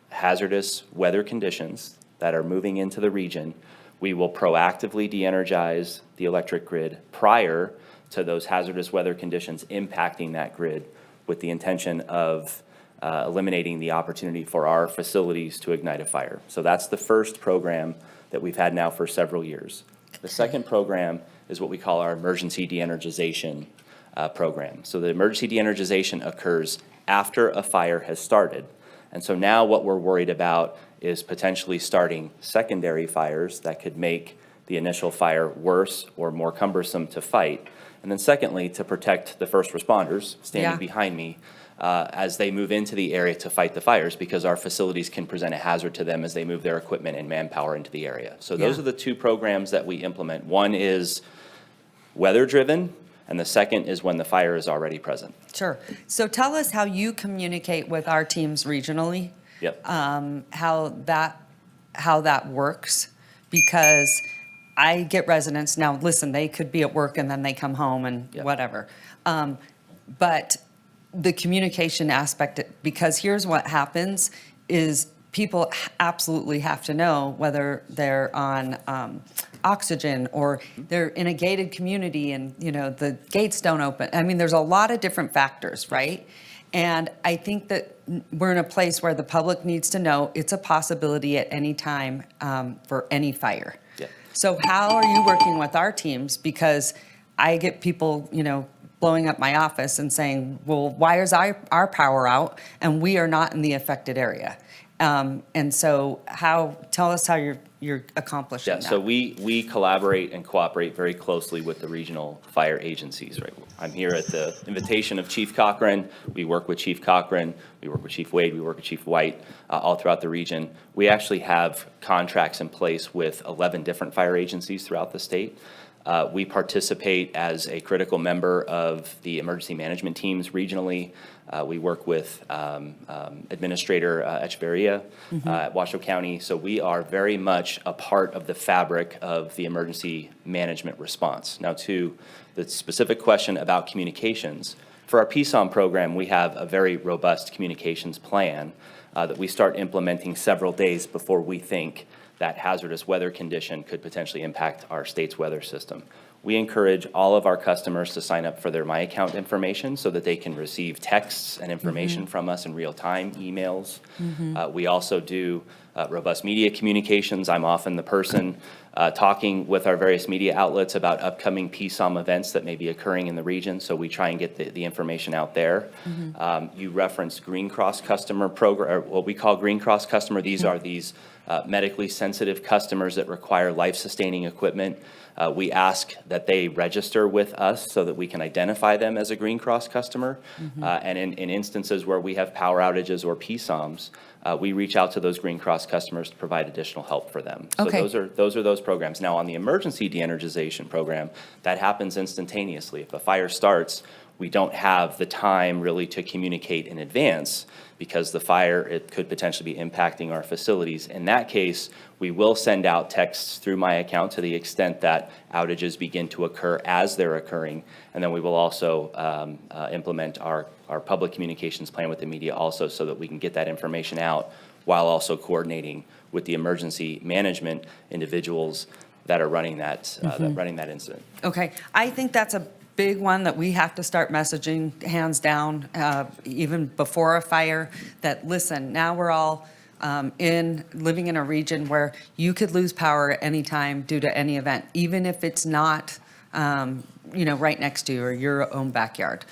hazardous weather conditions that are moving into the region, we will proactively de-energize the electric grid prior to those hazardous weather conditions impacting that grid, with the intention of eliminating the opportunity for our facilities to ignite a fire. So that's the first program that we've had now for several years. The second program is what we call our emergency de-energization program. So the emergency de-energization occurs after a fire has started. And so now what we're worried about is potentially starting secondary fires that could make the initial fire worse or more cumbersome to fight. And then secondly, to protect the first responders standing behind me as they move into the area to fight the fires, because our facilities can present a hazard to them as they move their equipment and manpower into the area. So those are the two programs that we implement. One is weather-driven, and the second is when the fire is already present. Sure. So tell us how you communicate with our teams regionally. Yep. How that works, because I get residents, now listen, they could be at work and then they come home and whatever. But the communication aspect, because here's what happens is people absolutely have to know whether they're on oxygen or they're in a gated community and, you know, the gates don't open. I mean, there's a lot of different factors, right? And I think that we're in a place where the public needs to know it's a possibility at any time for any fire. Yeah. So how are you working with our teams? Because I get people, you know, blowing up my office and saying, well, why is our power out and we are not in the affected area? And so tell us how you're accomplishing that. Yeah, so we collaborate and cooperate very closely with the regional fire agencies, right? I'm here at the invitation of Chief Cochran. We work with Chief Cochran, we work with Chief Wade, we work with Chief White, all throughout the region. We actually have contracts in place with 11 different fire agencies throughout the state. We participate as a critical member of the emergency management teams regionally. We work with Administrator Echeverria at Washoe County. So we are very much a part of the fabric of the emergency management response. Now, to the specific question about communications, for our PSOM program, we have a very robust communications plan that we start implementing several days before we think that hazardous weather condition could potentially impact our state's weather system. We encourage all of our customers to sign up for their My Account information so that they can receive texts and information from us in real time, emails. We also do robust media communications. I'm often the person talking with our various media outlets about upcoming PSOM events that may be occurring in the region, so we try and get the information out there. You referenced Green Cross customer program, or what we call Green Cross customer. These are these medically sensitive customers that require life-sustaining equipment. We ask that they register with us so that we can identify them as a Green Cross customer. And in instances where we have power outages or PSOMs, we reach out to those Green Cross customers to provide additional help for them. So those are those programs. Now, on the emergency de-energization program, that happens instantaneously. If a fire starts, we don't have the time really to communicate in advance because the fire, it could potentially be impacting our facilities. In that case, we will send out texts through My Account to the extent that outages begin to occur as they're occurring. And then we will also implement our public communications plan with the media also so that we can get that information out while also coordinating with the emergency management individuals that are running that, that incident. Okay, I think that's a big one that we have to start messaging hands down, even before a fire, that listen, now we're all living in a region where you could lose power at any time due to any event, even if it's not right next to you or your own backyard.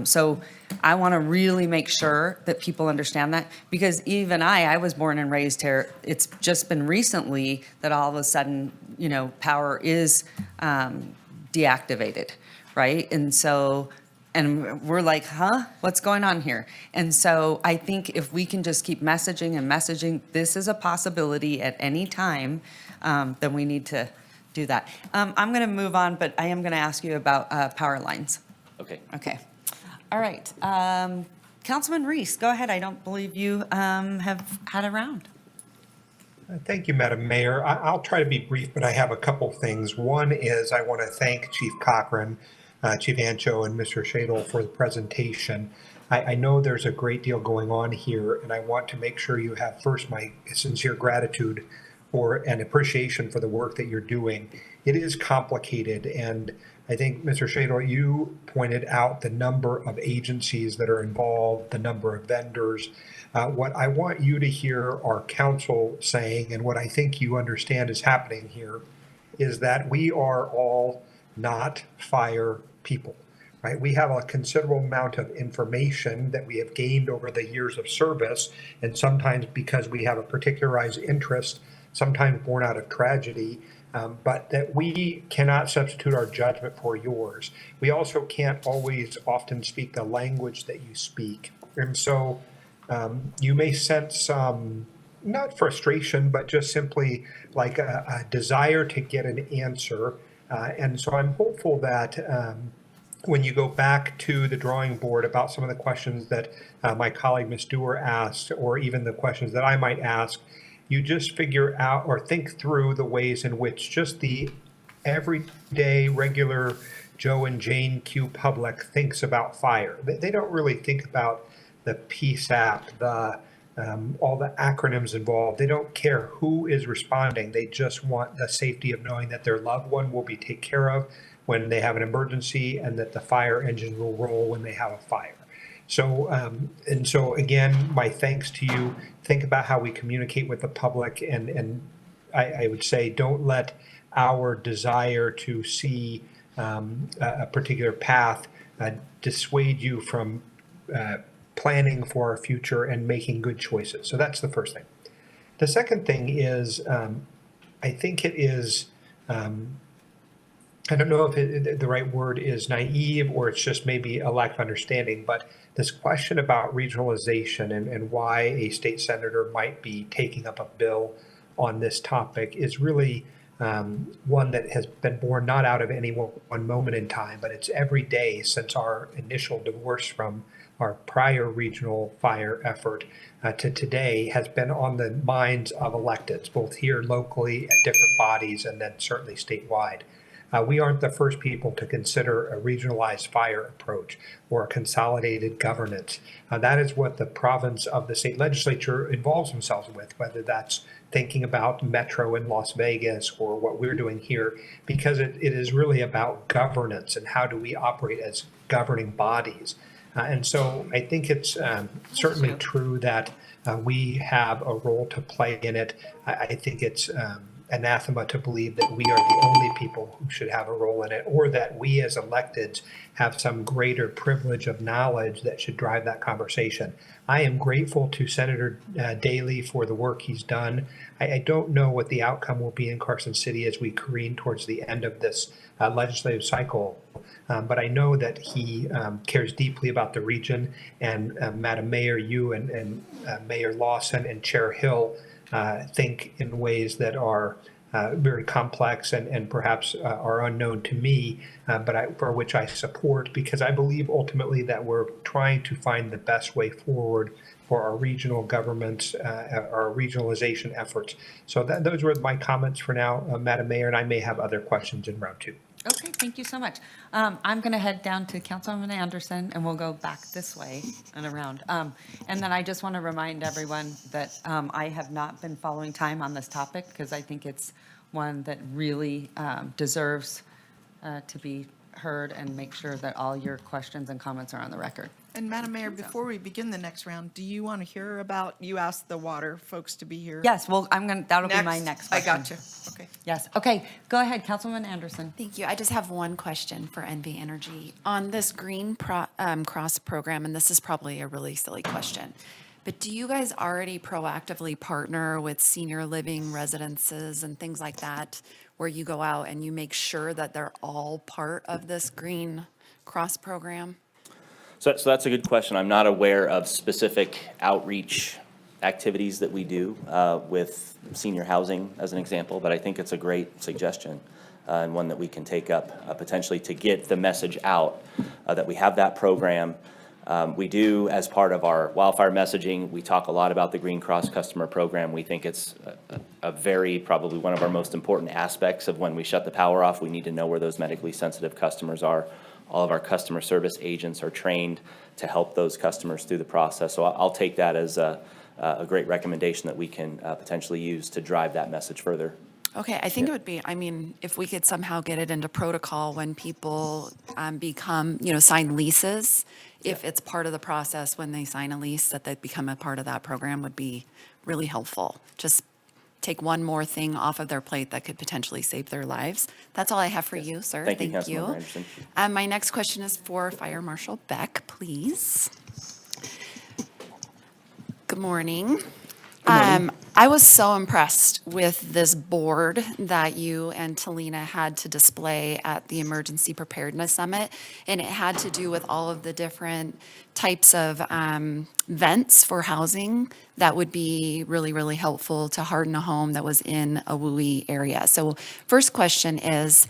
So I want to really make sure that people understand that, because even I was born and raised here. It's just been recently that all of a sudden, power is deactivated, right? And we're like, huh, what's going on here? And so I think if we can just keep messaging and messaging, this is a possibility at any time, then we need to do that. I'm going to move on, but I am going to ask you about power lines. Okay. Okay. All right. Councilman Reese, go ahead. I don't believe you have had a round. Thank you, Madam Mayor. I'll try to be brief, but I have a couple things. One is I want to thank Chief Cochran, Chief Ancho, and Mr. Shadle for the presentation. I know there's a great deal going on here, and I want to make sure you have first my sincere gratitude and appreciation for the work that you're doing. It is complicated, and I think, Mr. Shadle, you pointed out the number of agencies that are involved, the number of vendors. What I want you to hear our council saying, and what I think you understand is happening here, is that we are all not fire people, right? We have a considerable amount of information that we have gained over the years of service, and sometimes because we have a particularized interest, sometimes born out of tragedy, but that we cannot substitute our judgment for yours. We also can't always often speak the language that you speak. And so you may sense some, not frustration, but just simply like a desire to get an answer. And so I'm hopeful that when you go back to the drawing board about some of the questions that my colleague Ms. Dewar asked, or even the questions that I might ask, you just figure out or think through the ways in which just the everyday, regular Joe and Jane Q public thinks about fire. They don't really think about the PSAP, all the acronyms involved. They don't care who is responding. They just want the safety of knowing that their loved one will be taken care of when they have an emergency, and that the fire engine will roll when they have a fire. So, and so again, my thanks to you. Think about how we communicate with the public, and I would say don't let our desire to see a particular path dissuade you from planning for our future and making good choices. So that's the first thing. The second thing is, I think it is, I don't know if the right word is naive or it's just maybe a lack of understanding, but this question about regionalization and why a state senator might be taking up a bill on this topic is really one that has been born not out of any one moment in time, but it's every day since our initial divorce from our prior regional fire effort to today has been on the minds of electeds, both here locally at different bodies and then certainly statewide. We aren't the first people to consider a regionalized fire approach or a consolidated governance. That is what the province of the state legislature involves themselves with, whether that's thinking about Metro in Las Vegas or what we're doing here, because it is really about governance and how do we operate as governing bodies. And so I think it's certainly true that we have a role to play in it. I think it's anathema to believe that we are the only people who should have a role in it, or that we as electeds have some greater privilege of knowledge that should drive that conversation. I am grateful to Senator Daley for the work he's done. I don't know what the outcome will be in Carson City as we careen towards the end of this legislative cycle. But I know that he cares deeply about the region, and Madam Mayor, you and Mayor Lawson and Chair Hill think in ways that are very complex and perhaps are unknown to me, but for which I support, because I believe ultimately that we're trying to find the best way forward for our regional governments, our regionalization efforts. So those were my comments for now, Madam Mayor, and I may have other questions in round two. Okay, thank you so much. I'm going to head down to Councilwoman Anderson, and we'll go back this way and around. And then I just want to remind everyone that I have not been following time on this topic, because I think it's one that really deserves to be heard, and make sure that all your questions and comments are on the record. And Madam Mayor, before we begin the next round, do you want to hear about, you asked the water folks to be here? Yes, well, that'll be my next I question. got you. Okay. Yes, okay, go ahead, Councilwoman Anderson. Thank you. I just have one question for NV Energy. On this Green Cross program, and this is probably a really silly question, but do you guys already proactively partner with senior living residences and things like that, where you go out and you make sure that they're all part of this Green Cross program? So that's a good question. I'm not aware of specific outreach activities that we do with senior housing as an example, but I think it's a great suggestion and one that we can take up potentially to get the message out that we have that program. We do, as part of our wildfire messaging, we talk a lot about the Green Cross customer program. We think it's a very, probably one of our most important aspects of when we shut the power off. We need to know where those medically sensitive customers are. All of our customer service agents are trained to help those customers through the process. So I'll take that as a great recommendation that we can potentially use to drive that message further. Okay, I think it would be, I mean, if we could somehow get it into protocol when people become, sign leases, if it's part of the process when they sign a lease, that they become a part of that program would be really helpful. Just take one more thing off of their plate that could potentially save their lives. That's all I have for you, sir. Thank you, Councilmember Anderson. My next question is for Fire Marshal Beck, please. Good morning. I was so impressed with this board that you and Talina had to display at the Emergency Preparedness Summit, and it had to do with all of the different types of vents for housing that would be really, really helpful to harden a home that was in a WUI area. So first question is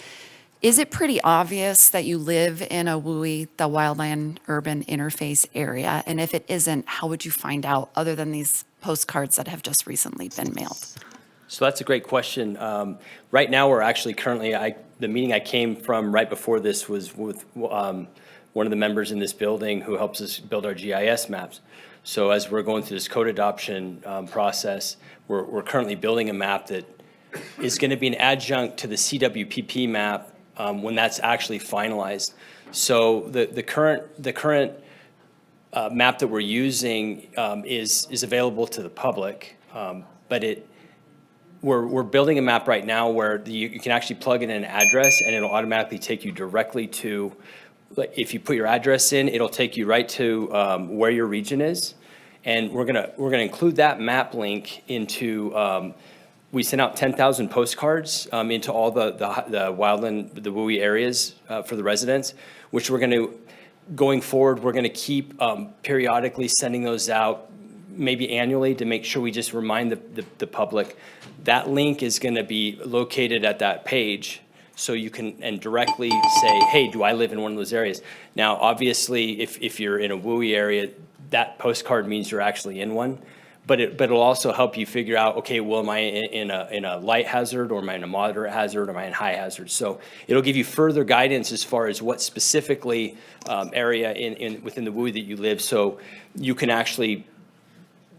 it pretty obvious that you live in a WUI, the Wildland Urban Interface area? And if it isn't, how would you find out other than these postcards that have just recently been mailed? So that's a great question. Right now, we're actually currently, the meeting I came from right before this was with one of the members in this building who helps us build our GIS maps. So as we're going through this code adoption process, we're currently building a map that is going to be an adjunct to the CWPP map when that's actually finalized. So the current map that we're using is available to the public, but we're building a map right now where you can actually plug in an address and it'll automatically take you directly to, if you put your address in, it'll take you right to where your region is. And we're gonna include that map link into, we sent out 10,000 postcards into all the wildland, the WUI areas for the residents, which going forward, we're gonna keep periodically sending those out, maybe annually, to make sure we just remind the public. That link is gonna be located at that page, so you can directly say, hey, do I live in one of those areas? Now, obviously, if you're in a WUI area, that postcard means you're actually in one. But it'll also help you figure out, okay, well, am I in a light hazard, or am I in a moderate hazard, or am I in high hazard? So it'll give you further guidance as far as what specifically area within the WUI that you live, so you can actually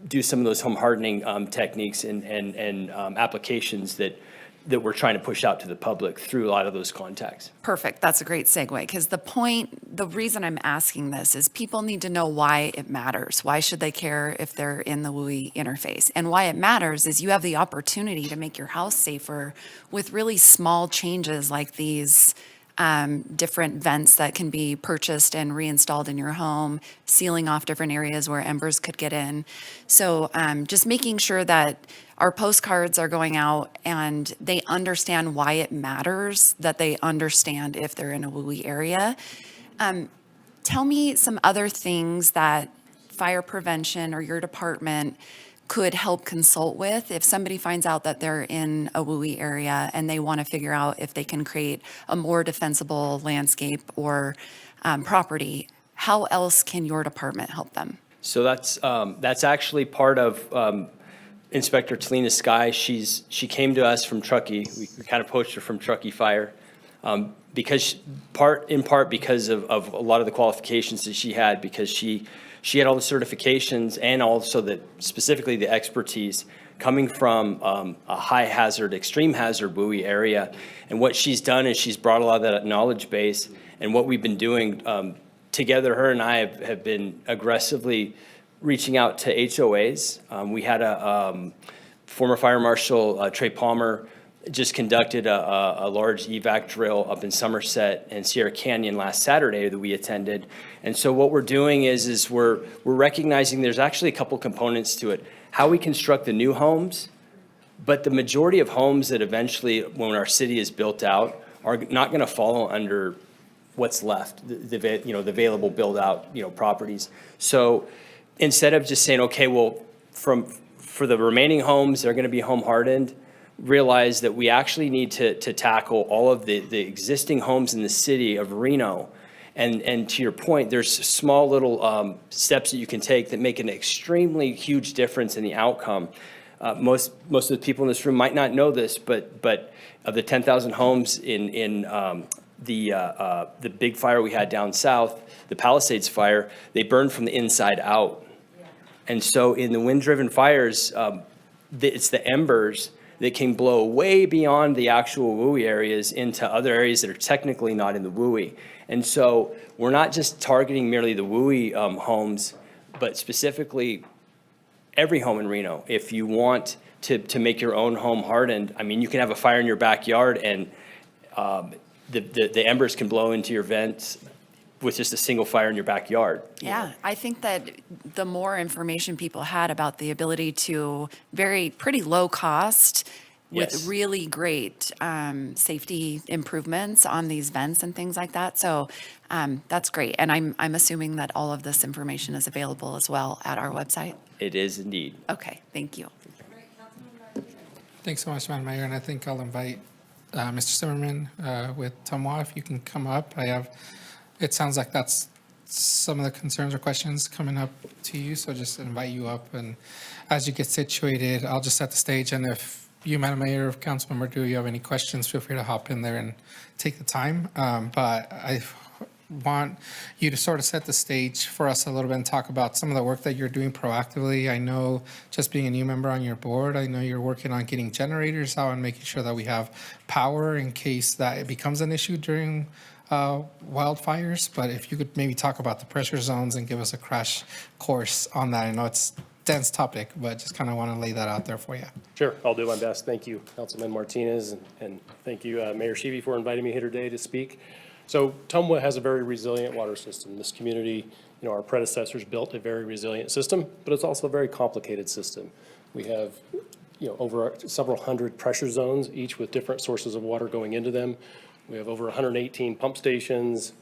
do some of those home hardening techniques and applications that we're trying to push out to the public through a lot of those contacts. Perfect. That's a great segue, because the reason I'm asking this is people need to know why it matters. Why should they care if they're in the WUI interface? And why it matters is you have the opportunity to make your house safer with really small changes like these different vents that can be purchased and reinstalled in your home, sealing off different areas where embers could get in. So just making sure that our postcards are going out and they understand why it matters, that they understand if they're in a WUI area. Tell me some other things that fire prevention or your department could help consult with if somebody finds out that they're in a WUI area and they want to figure out if they can create a more defensible landscape or property. How else can your department help them? So that's actually part of Inspector Talina Sky. She came to us from Truckee. We kind of poached her from Truckee Fire because in part because of a lot of the qualifications that she had, because she had all the certifications and also specifically the expertise coming from a high hazard, extreme hazard WUI area. And what she's done is she's brought a lot of that knowledge base, and what we've been doing together, her and I have been aggressively reaching out to HOAs. We had a former Fire Marshal Trey Palmer just conducted a large evac drill up in Somerset and Sierra Canyon last Saturday that we attended. And so what we're doing is we're recognizing there's actually a couple components to it. How we construct the new homes, but the majority of homes that eventually, when our city is built out, are not going to follow under what's left, the available build-out, properties. So instead of just saying, okay, well, for the remaining homes, they're going to be home hardened, realize that we actually need to tackle all of the existing homes in the city of Reno. And to your point, there's small little steps that you can take that make an extremely huge difference in the outcome. Most of the people in this room might not know this, but of the 10,000 homes in the big fire we had down south, the Palisades fire, they burned from the inside out. And so in the wind-driven fires, it's the embers that can blow way beyond the actual WUI areas into other areas that are technically not in the WUI. And so we're not just targeting merely the WUI homes, but specifically every home in Reno. If you want to make your own home hardened, I mean, you can have a fire in your backyard and the embers can blow into your vents with just a single fire in your backyard. Yeah, I think that the more information people had about the ability to pretty low cost Yes. with really great safety improvements on these vents and things like that. So that's great. And I'm assuming that all of this information is available as well at our website. It is indeed. Okay, thank you. Thanks so much, Madam Mayor, and I think I'll invite Mr. Zimmerman with Tamwa, if you can come up. It sounds like that's some of the concerns or questions coming up to you, so just invite you up. And as you get situated, I'll just set the stage, and if you, Madam Mayor, or Councilmember, do you have any questions, feel free to hop in there and take the time. But I want you to sort of set the stage for us a little bit and talk about some of the work that you're doing proactively. I know, just being a new member on your board, I know you're working on getting generators out and making sure that we have power in case that it becomes an issue during wildfires. But if you could maybe talk about the pressure zones and give us a crash course on that. I know it's a dense topic, but just kind of want to lay that out there for you. Sure, I'll do my best. Thank you, Councilman Martinez, and thank you, Mayor Sheevy, for inviting me here today to speak. So Tumwa has a very resilient water system. This community, our predecessors built a very resilient system, but it's also a very complicated system. We have, over several hundred pressure zones, each with different sources of water going into them. We have over 118 pump stations,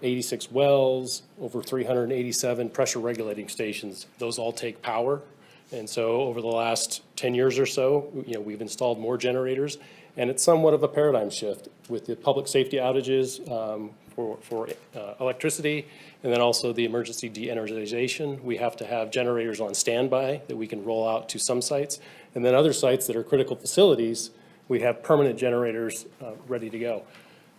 86 wells, over 387 pressure regulating stations. Those all take power. And so over the last 10 years or so, we've installed more generators, and it's somewhat of a paradigm shift with the public safety outages for electricity, and then also the emergency de-energization. We have to have generators on standby that we can roll out to some sites, and then other sites that are critical facilities, we have permanent generators ready to go.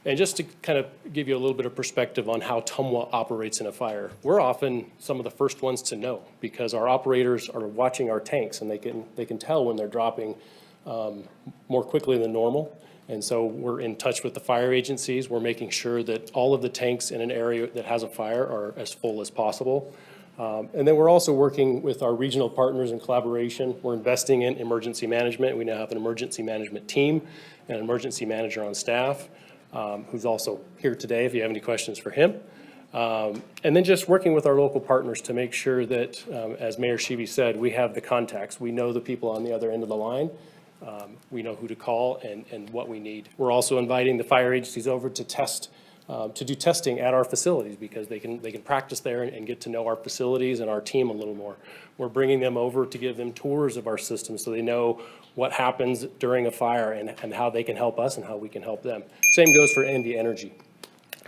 And just to kind of give you a little bit of perspective on how Tumwa operates in a fire, we're often some of the first ones to know because our operators are watching our tanks and they can tell when they're dropping more quickly than normal. And so we're in touch with the fire agencies. We're making sure that all of the tanks in an area that has a fire are as full as possible. And then we're also working with our regional partners in collaboration. We're investing in emergency management. We now have an emergency management team and an emergency manager on staff who's also here today if you have any questions for him. And then just working with our local partners to make sure that, as Mayor Sheevy said, we have the contacts. We know the people on the other end of the line. We know who to call and what we need. We're also inviting the fire agencies over to test, to do testing at our facilities because they can practice there and get to know our facilities and our team a little more. We're bringing them over to give them tours of our system so they know what happens during a fire and how they can help us and how we can help them. Same goes for ND Energy.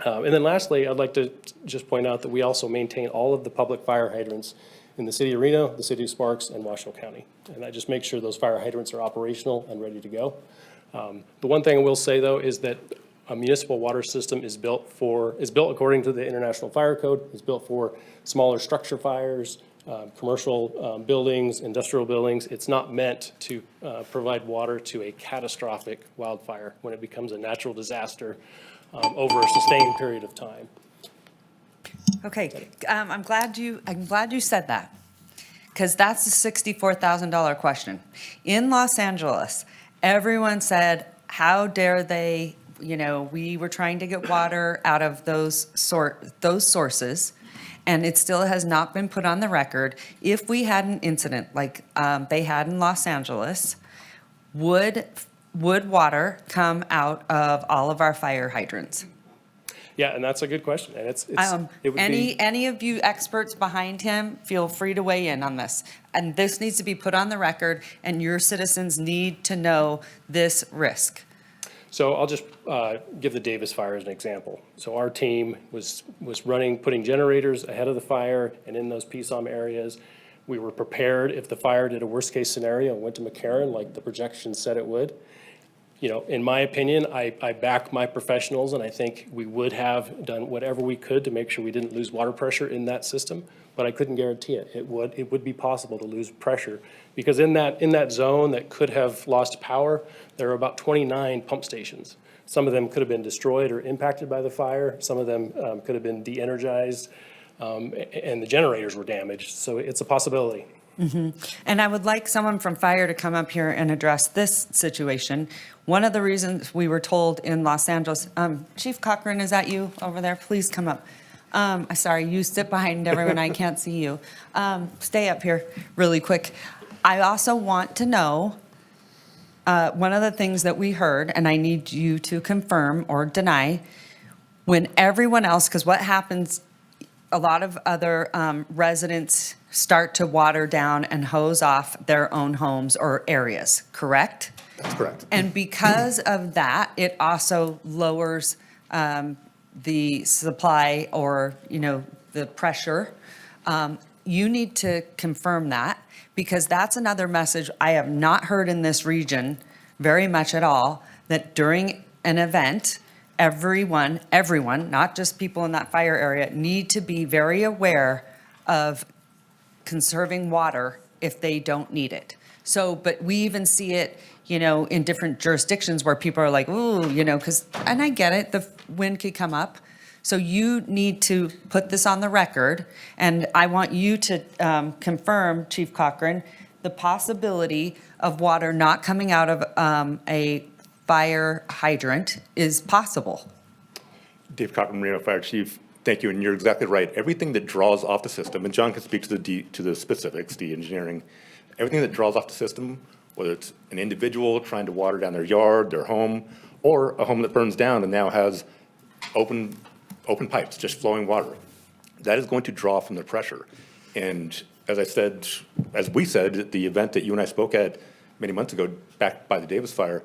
And then lastly, I'd like to just point out that we also maintain all of the public fire hydrants in the city of Reno, the city of Sparks, and Washoe County. And I just make sure those fire hydrants are operational and ready to go. The one thing I will say though is that a municipal water system is built according to the International Fire Code. It's built for smaller structure fires, commercial buildings, industrial buildings. It's not meant to provide water to a catastrophic wildfire when it becomes a natural disaster over a sustained period of time. Okay, I'm glad you said that, because that's a $64,000 question. In Los Angeles, everyone said, how dare they, we were trying to get water out of those sources, and it still has not been put on the record. If we had an incident like they had in Los Angeles, would water come out of all of our fire hydrants? Yeah, and that's a good question, and it would be. Any of you experts behind him, feel free to weigh in on this. And this needs to be put on the record, and your citizens need to know this risk. So I'll just give the Davis fire as an example. So our team was putting generators ahead of the fire and in those PSOM areas. We were prepared if the fire did a worst-case scenario and went to McCarran like the projection said it would. In my opinion, I back my professionals, and I think we would have done whatever we could to make sure we didn't lose water pressure in that system, but I couldn't guarantee it. It would be possible to lose pressure, because in that zone that could have lost power, there are about 29 pump stations. Some of them could have been destroyed or impacted by the fire. Some of them could have been de-energized, and the generators were damaged, so it's a possibility. Mm-hmm. And I would like someone from fire to come up here and address this situation. One of the reasons we were told in Los Angeles, Chief Cochran, is that you over there? Please come up. Sorry, you sit behind everyone. I can't see you. Stay up here really quick. I also want to know, one of the things that we heard, and I need you to confirm or deny, when everyone else, because what happens, a lot of other residents start to water down and hose off their own homes or areas, correct? That's correct. And because of that, it also lowers the supply or, the pressure. You need to confirm that, because that's another message I have not heard in this region very much at all, that during an event, everyone, not just people in that fire area, need to be very aware of conserving water if they don't need it. So, but we even see it, in different jurisdictions where people are like, ooh, and I get it, the wind could come up. So you need to put this on the record, and I want you to confirm, Chief Cochran, the possibility of water not coming out of a fire hydrant is possible. Dave Cochran, Reno Fire Chief, thank you, and you're exactly right. Everything that draws off the system, and John can speak to the specifics, the engineering, everything that draws off the system, whether it's an individual trying to water down their yard, their home, or a home that burns down and now has open pipes, just flowing water, that is going to draw from the pressure. And as we said at the event that you and I spoke at many months ago, back by the Davis fire,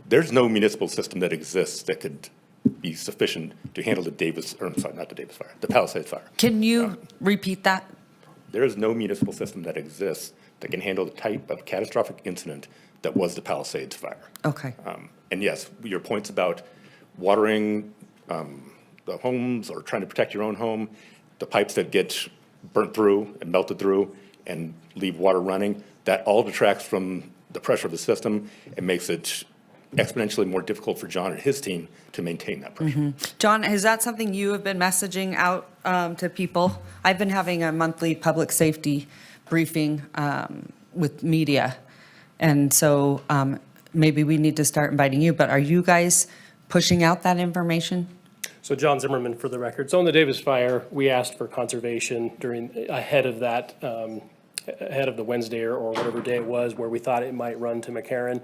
there's no municipal system that exists that could be sufficient to handle the Palisades fire. Can you repeat that? There is no municipal system that exists that can handle the type of catastrophic incident that was the Palisades fire. Okay. And yes, your points about watering the homes or trying to protect your own home, the pipes that get burnt through and melted through and leave water running, that all detracts from the pressure of the system and makes it exponentially more difficult for John and his team to maintain that pressure. Mm-hmm. John, is that something you have been messaging out to people? I've been having a monthly public safety briefing with media, and so maybe we need to start inviting you, but are you guys pushing out that information? So John Zimmerman, for the record. So on the Davis fire, we asked for conservation ahead of the Wednesday or whatever day it was where we thought it might run to McCarran.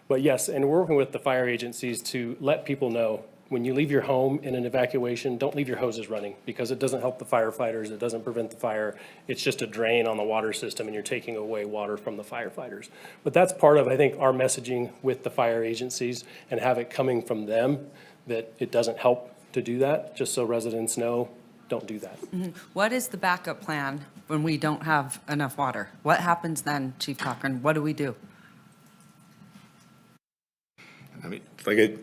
But yes, and we're working with the fire agencies to let people know, when you leave your home in an evacuation, don't leave your hoses running, because it doesn't help the firefighters, it doesn't prevent the fire. It's just a drain on the water system, and you're taking away water from the firefighters. But that's part of, I think, our messaging with the fire agencies, and have it coming from them, that it doesn't help to do that, just so residents know, don't do that. Mm-hmm. What is the backup plan when we don't have enough water? What happens then, Chief Cochran? What do we do? I mean, like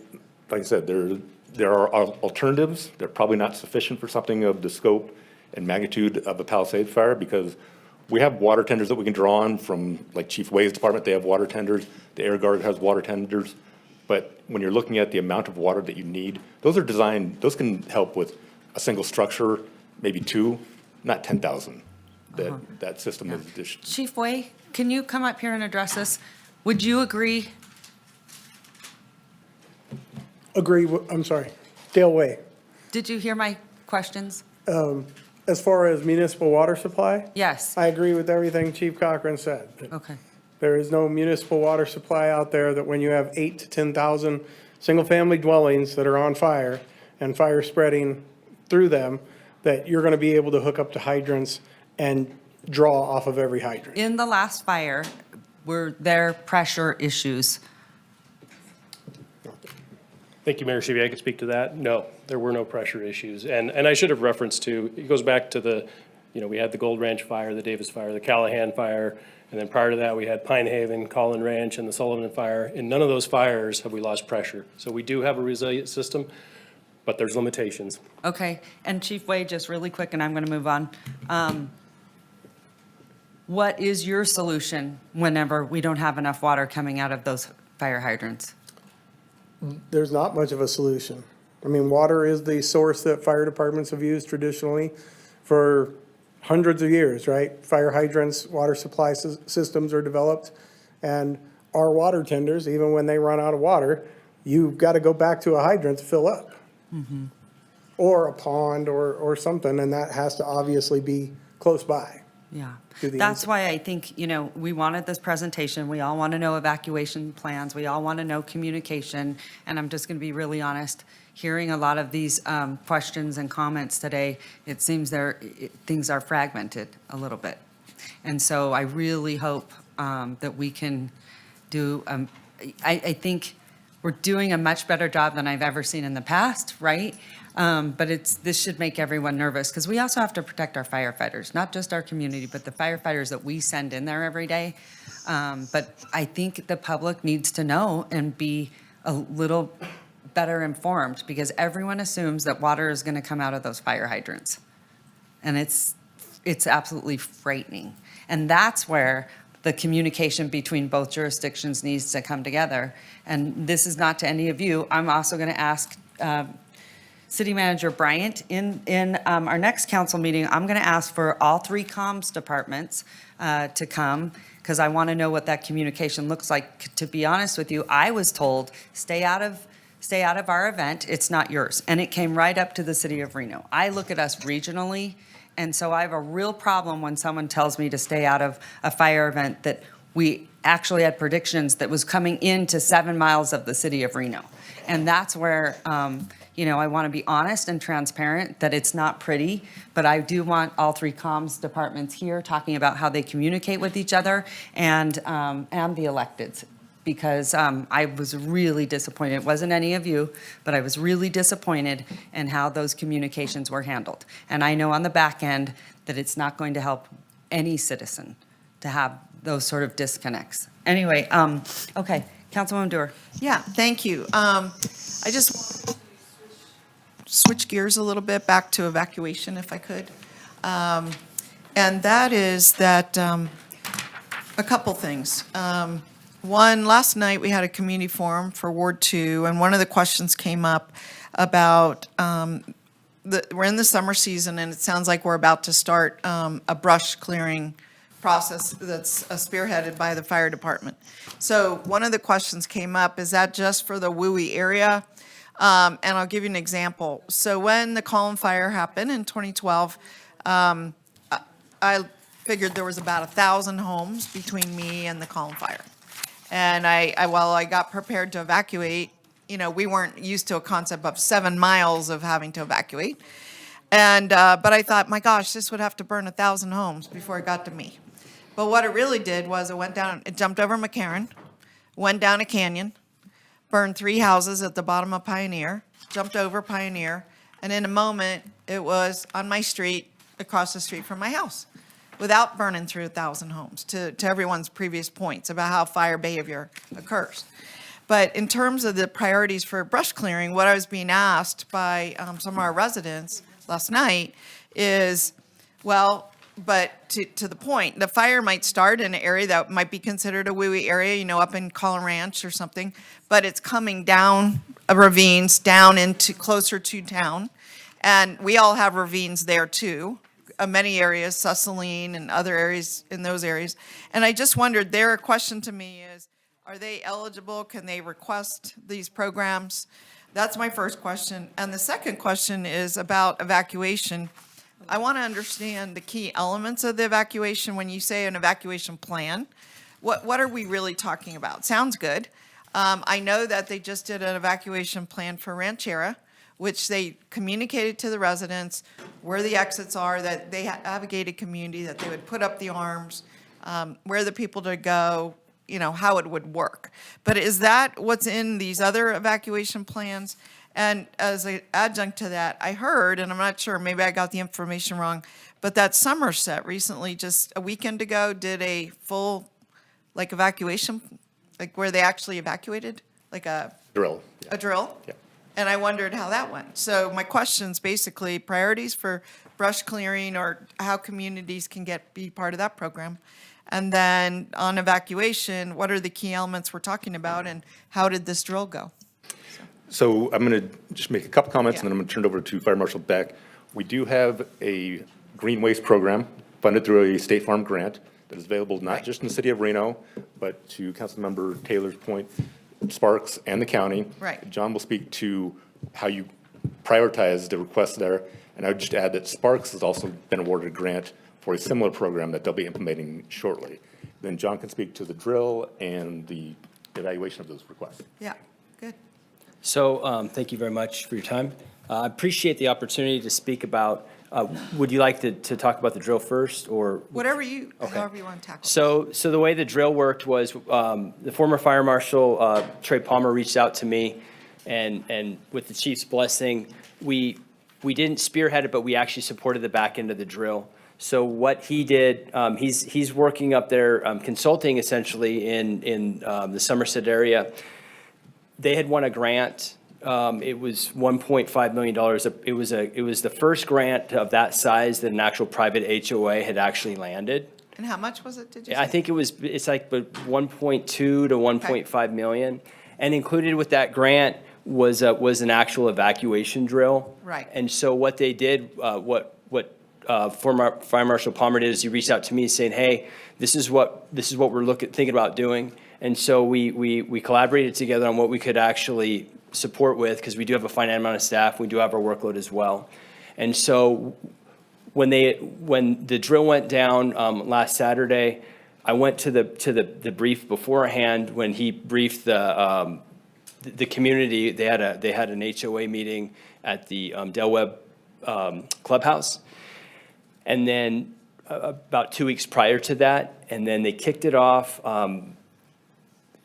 I said, there are alternatives. They're probably not sufficient for something of the scope and magnitude of a Palisades fire, because we have water tenders that we can draw on from, like Chief Way's department, they have water tenders. The Air Guard has water tenders. But when you're looking at the amount of water that you need, those are designed, those can help with a single structure maybe 2, not 10,000. That system is just. Chief Way, can you come up here and address this? Would you agree? I'm sorry, Dale Way. Did you hear my questions? As far as municipal water supply, Yes. I agree with everything Chief Cochran said. Okay. There is no municipal water supply out there that when you have 8 to 10,000 single-family dwellings that are on fire and fire spreading through them, that you're going to be able to hook up to hydrants and draw off of every hydrant. In the last fire, were there pressure issues? Thank you, Mayor Sheeby. I can speak to that. No, there were no pressure issues. And I should have referenced to, it goes back to the, we had the Gold Ranch fire, the Davis fire, the Callahan fire, and then prior to that, we had Pine Haven, Collin Ranch, and the Sullivan fire. In none of those fires have we lost pressure. So we do have a resilient system, but there's limitations. Okay, and Chief Wade, just really quick, and I'm going to move on. What is your solution whenever we don't have enough water coming out of those fire hydrants? There's not much of a solution. I mean, water is the source that fire departments have used traditionally for hundreds of years, right? Fire hydrants, water supply systems are developed, and our water tenders, even when they run out of water, you've got to go back to a hydrant to fill up. Or a pond or something, and that has to obviously be close by. Yeah, to the that's why I think, we wanted this presentation. We all want to know evacuation plans. We all want to know communication. And I'm just going to be really honest, hearing a lot of these questions and comments today, it seems things are fragmented a little bit. And so I really hope that we can do, I think we're doing a much better job than I've ever seen in the past, right? But this should make everyone nervous, because we also have to protect our firefighters, not just our community, but the firefighters that we send in there every day. But I think the public needs to know and be a little better informed, because everyone assumes that water is going to come out of those fire hydrants. And it's absolutely frightening. And that's where the communication between both jurisdictions needs to come together. And this is not to any of you. I'm also going to ask City Manager Bryant, in our next council meeting, I'm going to ask for all 3 comms departments to come, because I want to know what that communication looks like. To be honest with you, I was told, stay out of our event, it's not yours. And it came right up to the city of Reno. I look at us regionally, and so I have a real problem when someone tells me to stay out of a fire event that we actually had predictions that was coming into 7 miles of the city of Reno. And that's where, I want to be honest and transparent that it's not pretty, but I do want all 3 comms departments here talking about how they communicate with each other and the electeds. Because I was really disappointed. It wasn't any of you, but I was really disappointed in how those communications were handled. And I know on the back end that it's not going to help any citizen to have those sort of disconnects. Anyway, okay, Councilwoman Dewar. Yeah, thank you. I just switch gears a little bit back to evacuation, if I could. And that is that a couple things. One, last night we had a community forum for Ward 2, and one of the questions came up about we're in the summer season, and it sounds like we're about to start a brush clearing process that's spearheaded by the fire department. So one of the questions came up, is that just for the WUI area? And I'll give you an example. So when the Collin fire happened in 2012, I figured there was about 1,000 homes between me and the Collin fire. And while I got prepared to evacuate, we weren't used to a concept of 7 miles of having to evacuate. And, but I thought, my gosh, this would have to burn 1,000 homes before it got to me. But what it really did was it jumped over McCarran, went down a canyon, burned 3 houses at the bottom of Pioneer, jumped over Pioneer, and in a moment, it was on my street, across the street from my house, without burning through 1,000 homes, to everyone's previous points about how fire behavior occurs. But in terms of the priorities for brush clearing, what I was being asked by some of our residents last night is, well, but to the point, the fire might start in an area that might be considered a WUI area, up in Collin Ranch or something, but it's coming down ravines, down into closer to town. And we all have ravines there too, many areas, Susseline and other areas in those areas. And I just wondered, their question to me is, are they eligible? Can they request these programs? That's my first question. And the second question is about evacuation. I want to understand the key elements of the evacuation. When you say an evacuation plan, what are we really talking about? Sounds good. I know that they just did an evacuation plan for Ranchera, which they communicated to the residents where the exits are, that they have a gated community, that they would put up the arms, where the people to go, you know, how it would work. But is that what's in these other evacuation plans? And as an adjunct to that, I heard, and I'm not sure, maybe I got the information wrong, but that Somerset recently, just a weekend ago, did a full, like, evacuation, like where they actually evacuated, like a Drill. a drill? Yeah. And I wondered how that went. So my question's basically priorities for brush clearing or how communities can be part of that program. And then on evacuation, what are the key elements we're talking about and how did this drill go? So I'm going to just make a couple comments, and then I'm going to turn it over to Fire Marshal Beck. We do have a green waste program funded through a State Farm grant that is available not just in the city of Reno, but to Councilmember Taylor's point, Sparks and the county. Right. John will speak to how you prioritize the requests there. And I would just add that Sparks has also been awarded a grant for a similar program that they'll be implementing shortly. Then John can speak to the drill and the evaluation of those requests. Yeah, good. So thank you very much for your time. I appreciate the opportunity to speak about, would you like to talk about the drill first or? Whatever you, Okay. however you want to tackle. So the way the drill worked was the former Fire Marshal Trey Palmer reached out to me and with the chief's blessing, we didn't spearhead it, but we actually supported the back end of the drill. So what he did, he's working up there consulting essentially in the Somerset area. They had won a grant. It was $1.5 million. It was the first grant of that size that an actual private HOA had actually landed. And how much was it, did you say? I think it's like 1.2 to 1.5 million. And included with that grant was an actual evacuation drill. Right. And so what they did, what former Fire Marshal Palmer did is he reached out to me saying, hey, this is what we're thinking about doing. And so we collaborated together on what we could actually support with, because we do have a finite amount of staff. We do have our workload as well. And so when the drill went down last Saturday, I went to the brief beforehand when he briefed the community. They had an HOA meeting at the Del Webb clubhouse. And then about 2 weeks prior to that, and then they kicked it off.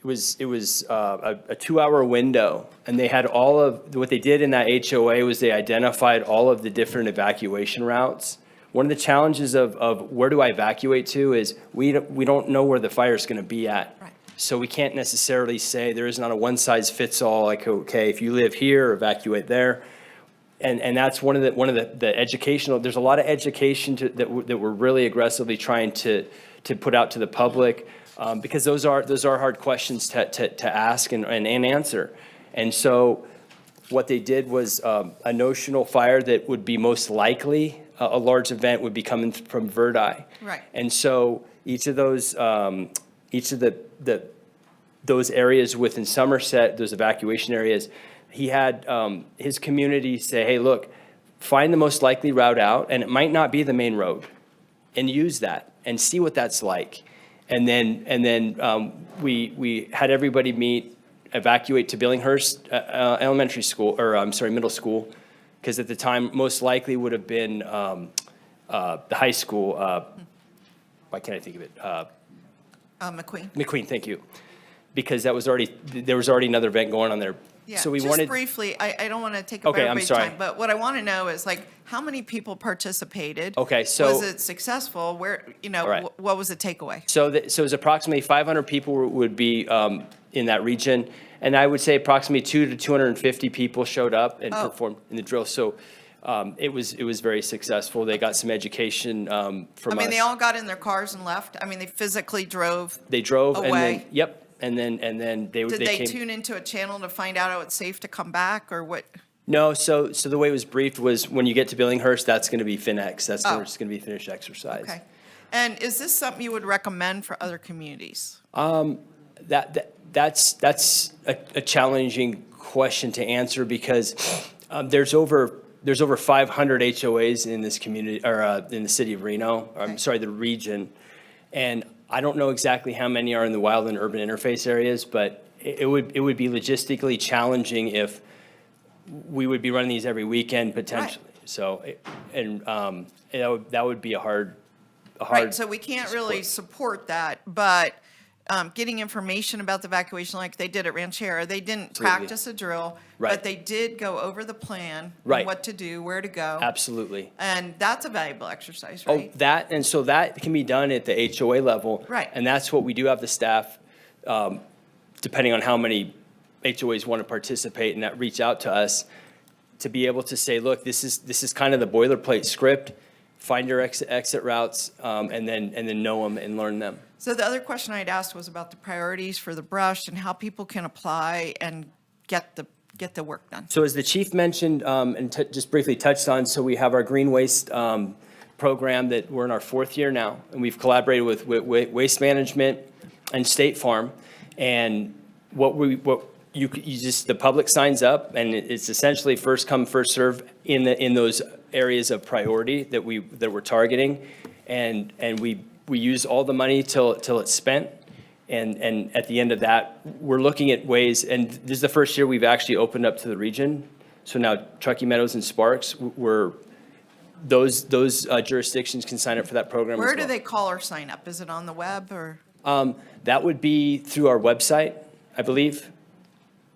It was a 2-hour window, and they had all of, what they did in that HOA was they identified all of the different evacuation routes. One of the challenges of where do I evacuate to is we don't know where the fire is going to be at. Right. So we can't necessarily say there is not a one-size-fits-all, like, okay, if you live here, evacuate there. And that's one of the educational, there's a lot of education that we're really aggressively trying to put out to the public. Because those are hard questions to ask and answer. And so what they did was a notional fire that would be most likely a large event would be coming from Verdi. Right. And so each of those those areas within Somerset, those evacuation areas, he had his community say, hey, look, find the most likely route out, and it might not be the main road, and use that and see what that's like. And then we had everybody evacuate to Billinghurst Elementary School, or I'm sorry, middle school, because at the time, most likely would have been the high school. Why can't I think of it? McQueen. McQueen, thank you. Because there was already another event going on there. Yeah, So we just wanted. briefly, I don't want to take up Okay, I'm everybody's sorry. time, but what I want to know is like, how many people participated? Okay, so- Was it successful? Where, All right. what was the takeaway? So it was approximately 500 people would be in that region. And I would say approximately 200 to 250 people showed up and performed in the drill. So it was very successful. They got some education from us. I mean, they all got in their cars and left? I mean, they physically drove They drove and then, away? yep. And then they Did they they came. tune into a channel to find out it's safe to come back or what? No, so the way it was briefed was when you get to Billinghurst, that's going to be FinEx. That's where Oh. it's going to be finished exercise. Okay. And is this something you would recommend for other communities? That's a challenging question to answer because there's over 500 HOAs in this community, or in the city of Reno, I'm sorry, the region. And I don't know exactly how many are in the wild and urban interface areas, but it would be logistically challenging if we would be running these every weekend potentially. So, that would be a hard. Right, so we can't really support that, but getting information about the evacuation like they did at Ranchera, they didn't Absolutely. practice a drill, Right. but they did go over the plan, Right. and what to do, where to go. Absolutely. And that's a valuable exercise, Oh, right? and so that can be done at the HOA level. Right. And that's what we do have the staff, depending on how many HOAs want to participate and that reach out to us, to be able to say, look, this is kind of the boilerplate script, find your exit routes, and then know them and learn them. So the other question I'd asked was about the priorities for the brush and how people can apply and get the work done. So as the chief mentioned, and just briefly touched on, so we have our green waste program that we're in our 4th year now, and we've collaborated with Waste Management and State Farm. And the public signs up, and it's essentially first come, first serve in those areas of priority that we're targeting. And we use all the money till it's spent. And at the end of that, we're looking at ways, and this is the first year we've actually opened up to the region. So now Truckee Meadows and Sparks, those jurisdictions can sign up for that program as well. Where do they call or sign up? Is it on the web or? That would be through our website, I believe.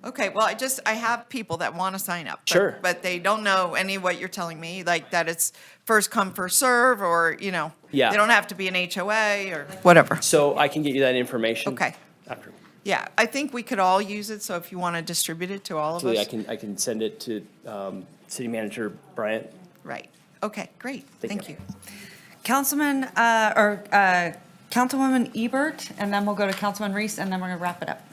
Okay, well, I have people that want to sign up. Sure. But they don't know any of what you're telling me, like that it's first come, first serve, or, Yeah. They don't have to be an HOA or whatever. So I can get you that information. Okay. After. Yeah, I think we could all use it, so if you want to distribute it to all of us. Absolutely, I can send it to City Manager Bryant. Right, okay, great, thank you. Councilwoman Ebert, and then we'll go to Councilman Reese, and then we're going to wrap it up.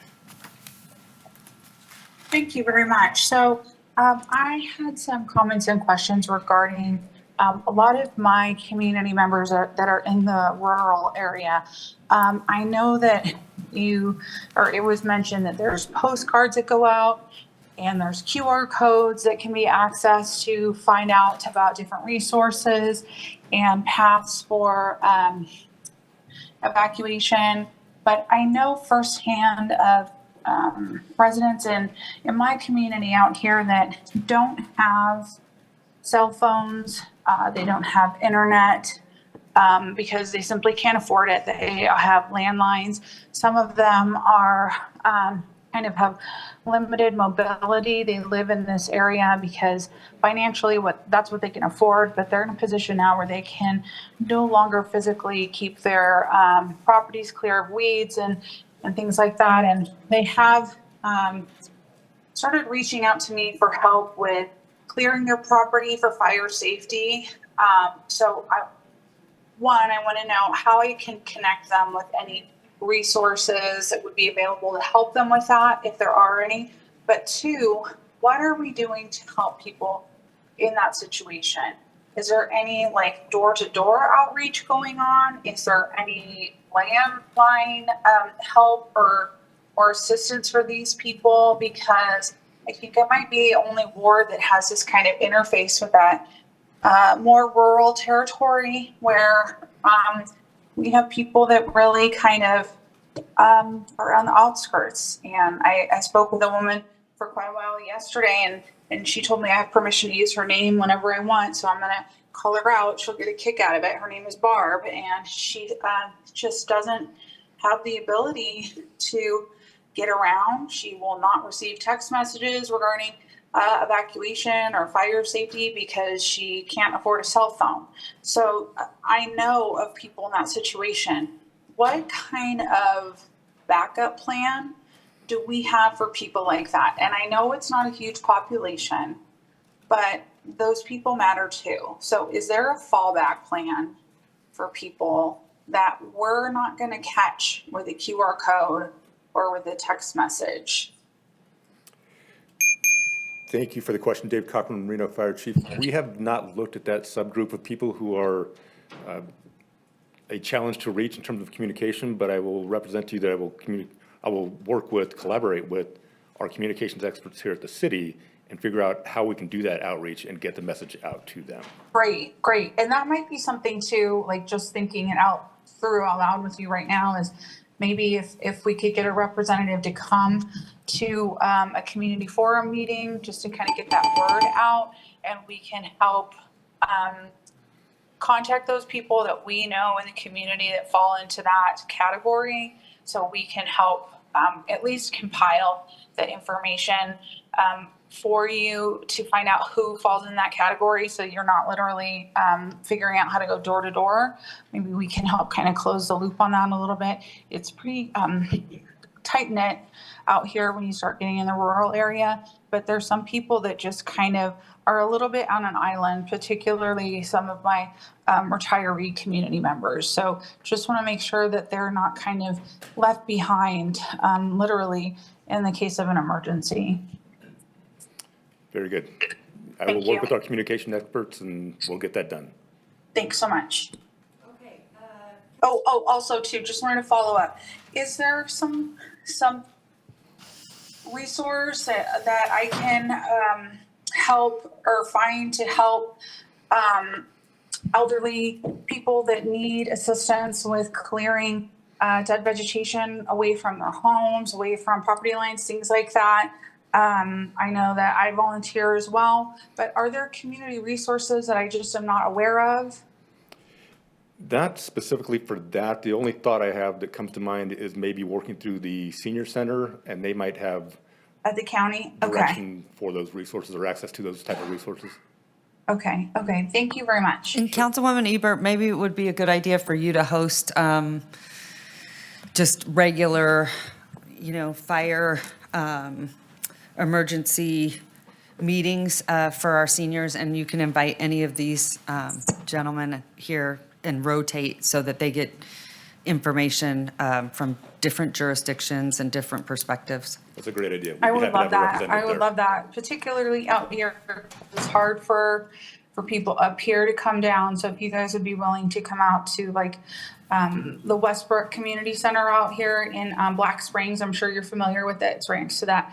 Thank you very much. So I had some comments and questions regarding a lot of my community members that are in the rural area. I know that it was mentioned that there's postcards that go out and there's QR codes that can be accessed to find out about different resources and paths for evacuation. But I know firsthand of residents in my community out here that don't have cell phones, they don't have internet because they simply can't afford it. They have landlines. Some of them are kind of have limited mobility. They live in this area because financially that's what they can afford, but they're in a position now where they can no longer physically keep their properties clear of weeds and things like that. And they have started reaching out to me for help with clearing their property for fire safety. So I want to know how I can connect them with any resources that would be available to help them with that, if there are any. But 2, what are we doing to help people in that situation? Is there any like door-to-door outreach going on? Is there any landline help or assistance for these people? Because I think it might be the only ward that has this kind of interface with that more rural territory where we have people that really kind of are on the outskirts. And I spoke with a woman for quite a while yesterday, and she told me I have permission to use her name whenever I want. So I'm going to call her out. She'll get a kick out of it. Her name is Barb, and she just doesn't have the ability to get around. She will not receive text messages regarding evacuation or fire safety because she can't afford a cell phone. So I know of people in that situation. What kind of backup plan do we have for people like that? And I know it's not a huge population, but those people matter too. So is there a fallback plan for people that we're not going to catch with a QR code or with a text message? Thank you for the question, Dave Cochran, Reno Fire Chief. We have not looked at that subgroup of people who are a challenge to reach in terms of communication, but I will represent to you that I will collaborate with our communications experts here at the city and figure out how we can do that outreach and get the message out to them. Great, great. And that might be something too, like just thinking it out loud with you right now is maybe if we could get a representative to come to a community forum meeting just to kind of get that word out, and we can help contact those people that we know in the community that fall into that category, so we can help at least compile the information for you to find out who falls in that category, so you're not literally figuring out how to go door to door. Maybe we can help kind of close the loop on that a little bit. It's pretty tight-knit out here when you start getting in the rural area, but there's some people that just kind of are a little bit on an island, particularly some of my retiree community members. So just want to make sure that they're not kind of left behind, literally, in the case of an emergency. Very good. I will work with our communication experts and we'll get that done. Thanks so much. Okay. Also too, just wanted to follow up. Is there some resource that I can help or find to help elderly people that need assistance with clearing dead vegetation away from their homes, away from property lines, things like that? I know that I volunteer as well, but are there community resources that I just am not aware of? Not specifically for that. The only thought I have that comes to mind is maybe working through the senior center, and they might have At the county? Okay. direction for those resources or access to those type of resources. Okay. Thank you very much. And Councilwoman Ebert, maybe it would be a good idea for you to host just regular, fire emergency meetings for our seniors, and you can invite any of these gentlemen here and rotate so that they get information from different jurisdictions and different perspectives. That's a great idea. We'd I be would happy to love have a that. representative I would there. love that, particularly out here. It's hard for people up here to come down. So if you guys would be willing to come out to like the Westbrook Community Center out here in Black Springs, I'm sure you're familiar with it. It's right next to that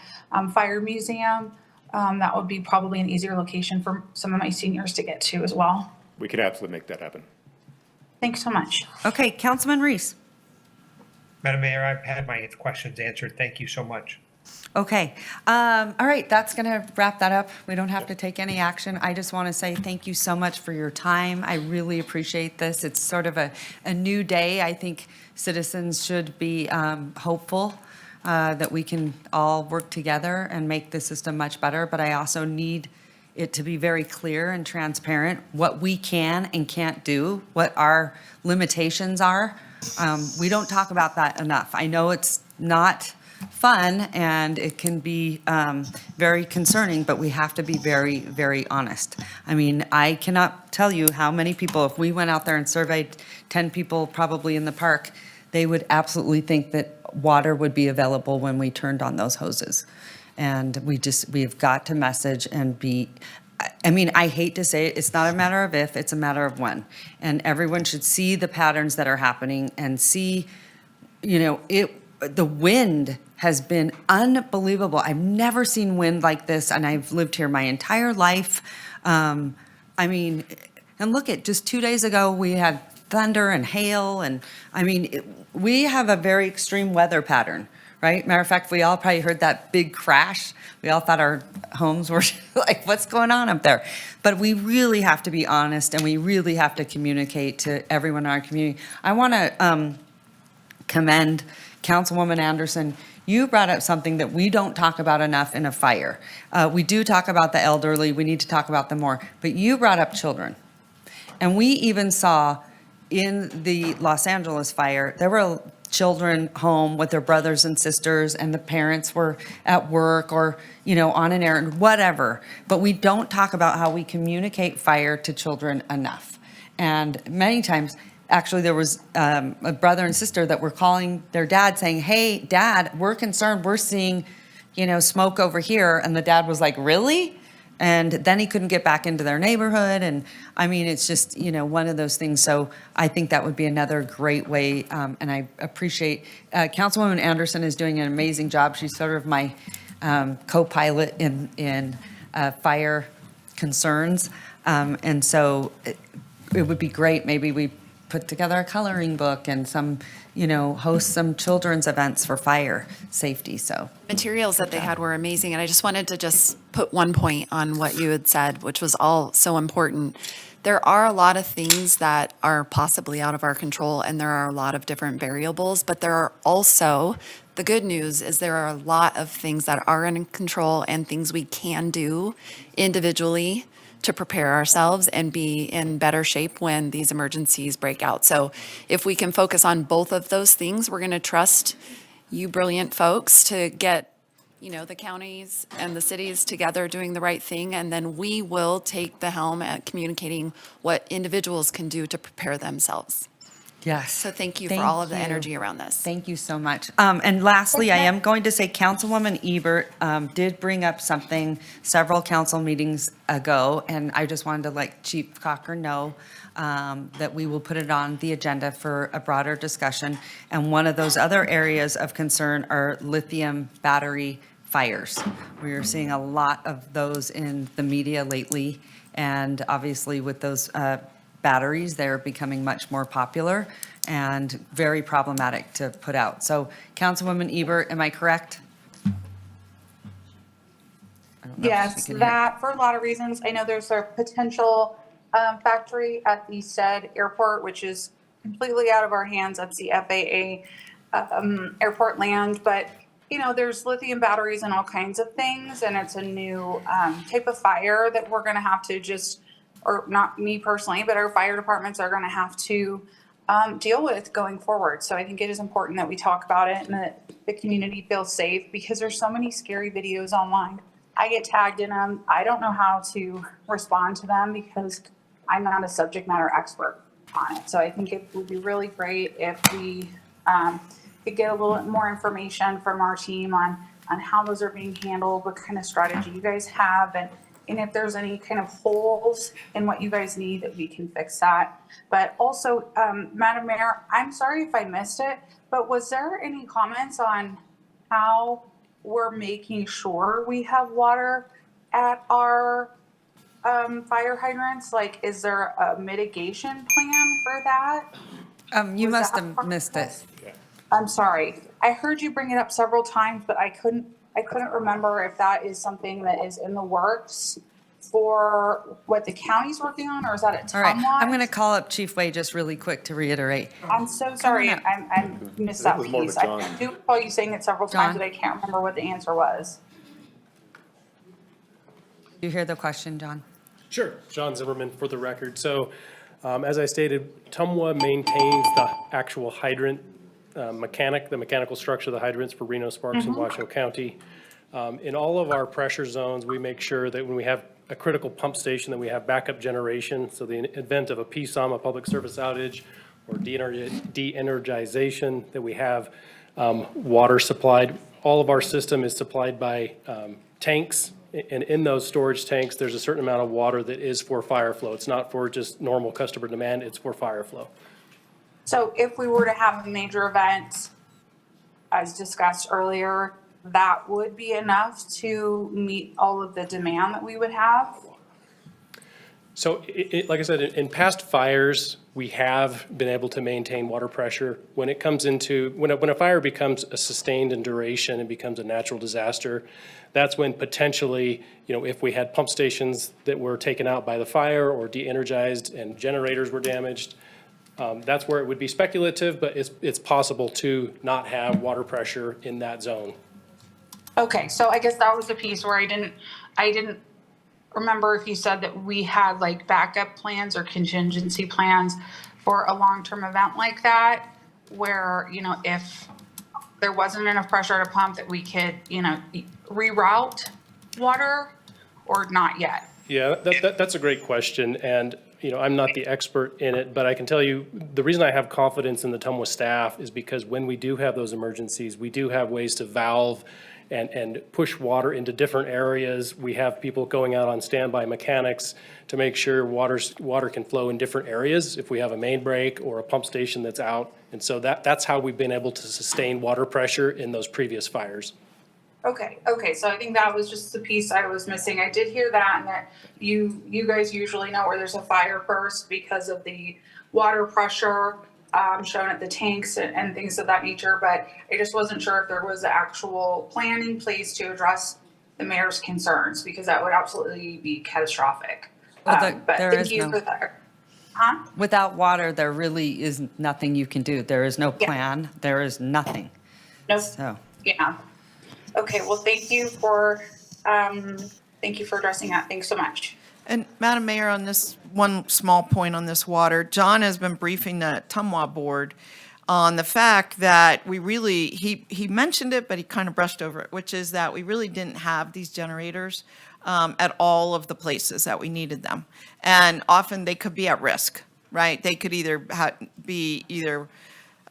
fire museum. That would be probably an easier location for some of my seniors to get to as well. We can absolutely make that happen. Thanks so much. Okay, Councilman Reese. Madam Mayor, I've had my questions answered. Thank you so much. Okay, all right, that's going to wrap that up. We don't have to take any action. I just want to say thank you so much for your time. I really appreciate this. It's sort of a new day. I think citizens should be hopeful that we can all work together and make the system much better, but I also need it to be very clear and transparent what we can and can't do, what our limitations are. We don't talk about that enough. I know it's not fun and it can be very concerning, but we have to be very, very honest. I mean, I cannot tell you how many people, if we went out there and surveyed 10 people probably in the park, they would absolutely think that water would be available when we turned on those hoses. And we've got to message and be, I mean, I hate to say it, it's not a matter of if, it's a matter of when. And everyone should see the patterns that are happening and see, the wind has been unbelievable. I've never seen wind like this, and I've lived here my entire life. And look at just 2 days ago, we had thunder and hail, and we have a very extreme weather pattern, right? Matter of fact, we all probably heard that big crash. We all thought our homes were like, what's going on up there? But we really have to be honest, and we really have to communicate to everyone in our community. I want to commend Councilwoman Anderson. You brought up something that we don't talk about enough in a fire. We do talk about the elderly. We need to talk about them more. But you brought up children. And we even saw in the Los Angeles fire, there were children home with their brothers and sisters, and the parents were at work or, on an errand, whatever. But we don't talk about how we communicate fire to children enough. And many times, actually, there was a brother and sister that were calling their dad saying, hey, Dad, we're concerned. We're seeing, smoke over here. And the dad was like, really? And then he couldn't get back into their neighborhood. And I mean, it's just, one of those things. So I think that would be another great way. And I appreciate, Councilwoman Anderson is doing an amazing job. She's sort of my co-pilot in fire concerns. And so it would be great, maybe we put together a coloring book and some, host some children's events for fire safety, so. Materials that they had were amazing, and I just wanted to just put one point on what you had said, which was all so important. There are a lot of things that are possibly out of our control, and there are a lot of different variables, but there are also, the good news is there are a lot of things that are in control and things we can do individually to prepare ourselves and be in better shape when these emergencies break out. So if we can focus on both of those things, we're going to trust you brilliant folks to get, the counties and the cities together doing the right thing, and then we will take the helm at communicating what individuals can do to prepare themselves. Yes. So thank you for all of the you. energy around this. Thank you so much. And lastly, I am going to say Councilwoman Ebert did bring up something several council meetings ago, and I just wanted to let Chief Cochran know that we will put it on the agenda for a broader discussion. And one of those other areas of concern are lithium battery fires. We are seeing a lot of those in the media lately, and obviously with those batteries, they're becoming much more popular and very problematic to put out. So Councilwoman Ebert, am I correct? I don't know if she Yes, can hear. that, for a lot of reasons. I know there's a potential factory at the said airport, which is completely out of our hands. That's the FAA airport land. But, there's lithium batteries and all kinds of things. And it's a new type of fire that we're going to have to just, or not me personally, but our fire departments are going to have to deal with going forward. So I think it is important that we talk about it and that the community feels safe, because there's so many scary videos online. I get tagged in them. I don't know how to respond to them because I'm not a subject matter expert on it. So I think it would be really great if we could get a little bit more information from our team on how those are being handled, what kind of strategy you guys have, and if there's any kind of holes in what you guys need, that we can fix that. But also, Madam Mayor, I'm sorry if I missed it, but was there any comments on how we're making sure we have water at our fire hydrants? Like, is there a mitigation plan for that? You Was must that have part of missed it. I'm sorry. I heard you bring it up several times, but I couldn't remember if that is something that is in the works for what the county's working on, or is that a All right, timeline? I'm going to call up Chief Way just really quick to reiterate. I'm so sorry. up. I missed that was more of piece. a John. I do recall you saying it several times, John? but I can't remember what the answer was. Do you hear the question, John? Sure. John Zimmerman for the record. So as I stated, TUMWA maintains the actual hydrant the mechanical structure of the hydrants for Reno, Sparks, and Washoe County. In all of our pressure zones, we make sure that when we have a critical pump station, that we have backup generation. So the event of a PSOM, a public service outage, or de-energization, that we have water supplied. All of our system is supplied by tanks, and in those storage tanks, there's a certain amount of water that is for fire flow. It's not for just normal customer demand, it's for fire flow. So if we were to have a major event, as discussed earlier, that would be enough to meet all of the demand that we would have? So like I said, in past fires, we have been able to maintain water pressure. When it comes into, when a fire becomes a sustained in duration and becomes a natural disaster, that's when potentially, if we had pump stations that were taken out by the fire or de-energized and generators were damaged, that's where it would be speculative, but it's possible to not have water pressure in that zone. Okay, so I guess that was the piece where I didn't remember if you said that we had like backup plans or contingency plans for a long-term event like that, where, if there wasn't enough pressure at a pump, that we could, reroute water, or not yet? Yeah, that's a great question. And I'm not the expert in it, but I can tell you, the reason I have confidence in the Tumwa staff is because when we do have those emergencies, we do have ways to valve and push water into different areas. We have people going out on standby mechanics to make sure water can flow in different areas if we have a main break or a pump station that's out. And so that's how we've been able to sustain water pressure in those previous fires. Okay, so I think that was just the piece I was missing. I did hear that, and that you guys usually know where there's a fire burst because of the water pressure shown at the tanks and things of that nature, but I just wasn't sure if there was an actual plan in place to address the mayor's concerns, because that would absolutely be catastrophic. Well, But there thank is you no- for that. Huh? Without water, there really is nothing you can do. There is no plan. There is nothing. Nope. So, Yeah. Okay, well, thank you for addressing that. Thanks so much. And Madam Mayor, on this one small point on this water, John has been briefing the Tumwa board on the fact that we really, he mentioned it, but he kind of brushed over it, which is that we really didn't have these generators at all of the places that we needed them. And often they could be at risk, right? They could either be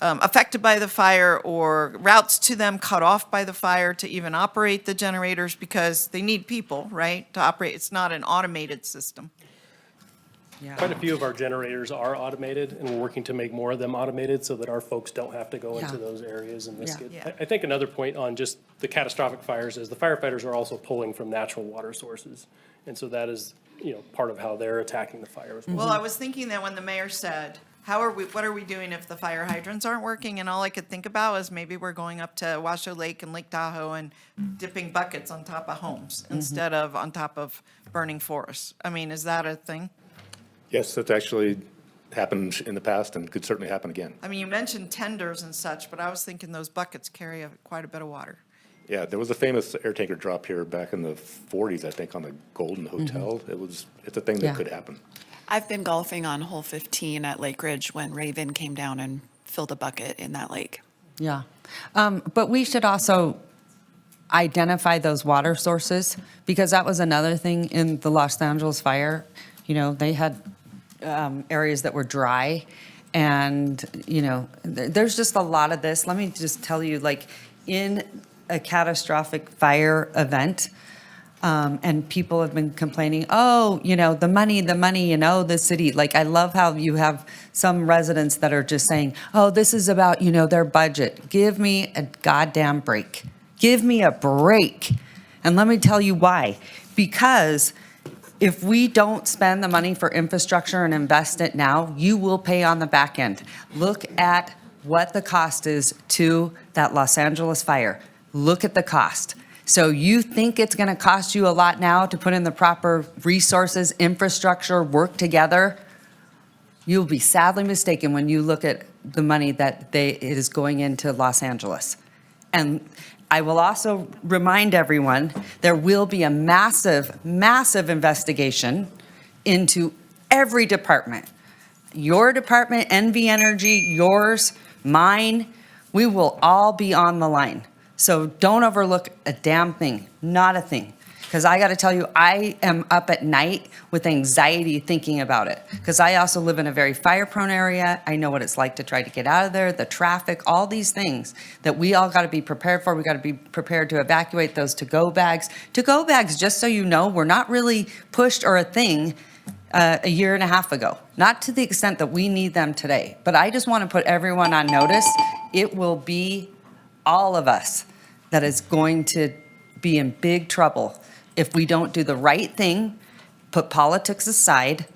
affected by the fire, or routes to them cut off by the fire to even operate the generators, because they need people, right, to operate. It's not an automated system. Quite a few of our generators are automated, and we're working to make more of them automated so that our folks don't have to go into those areas and risk it. Yeah. I think another point on just the catastrophic fires is the firefighters are also pulling from natural water sources. And so that is, part of how they're attacking the fire as well. Well, I was thinking that when the mayor said, what are we doing if the fire hydrants aren't working? And all I could think about was maybe we're going up to Washoe Lake and Lake Tahoe and dipping buckets on top of homes instead of on top of burning forests. I mean, is that a thing? Yes, that's actually happened in the past and could certainly happen again. I mean, you mentioned tenders and such, but I was thinking those buckets carry quite a bit of water. Yeah, there was a famous air tanker drop here back in the 40s, I think, on the Golden Hotel. It's a thing that could happen. I've been golfing on hole 15 at Lake Ridge when Raven came down and filled a bucket in that lake. yeah. But we should also identify those water sources, because that was another thing in the Los Angeles fire. They had areas that were dry, and, there's just a lot of this. Let me just tell you, like, in a catastrophic fire event, and people have been complaining, the money, the city. Like, I love how you have some residents that are just saying, this is about, their budget. Give me a goddamn break. Give me a break. And let me tell you why. Because if we don't spend the money for infrastructure and invest it now, you will pay on the back end. Look at what the cost is to that Los Angeles fire. Look at the cost. So you think it's going to cost you a lot now to put in the proper resources, infrastructure, work together? You'll be sadly mistaken when you look at the money that it is going into Los Angeles. And I will also remind everyone, there will be a massive, massive investigation into every department. Your department, NV Energy, yours, mine, we will all be on the line. So don't overlook a damn thing, not a thing. Because I got to tell you, I am up at night with anxiety thinking about it. Because I also live in a very fire-prone area. I know what it's like to try to get out of there, the traffic, all these things that we all got to be prepared for. We got to be prepared to evacuate those to-go bags. To-go bags, just so you know, were not really pushed or a thing a year and a half ago. Not to the extent that we need them today. But I just want to put everyone on notice. It will be all of us that is going to be in big trouble if we don't do the right thing, put politics aside,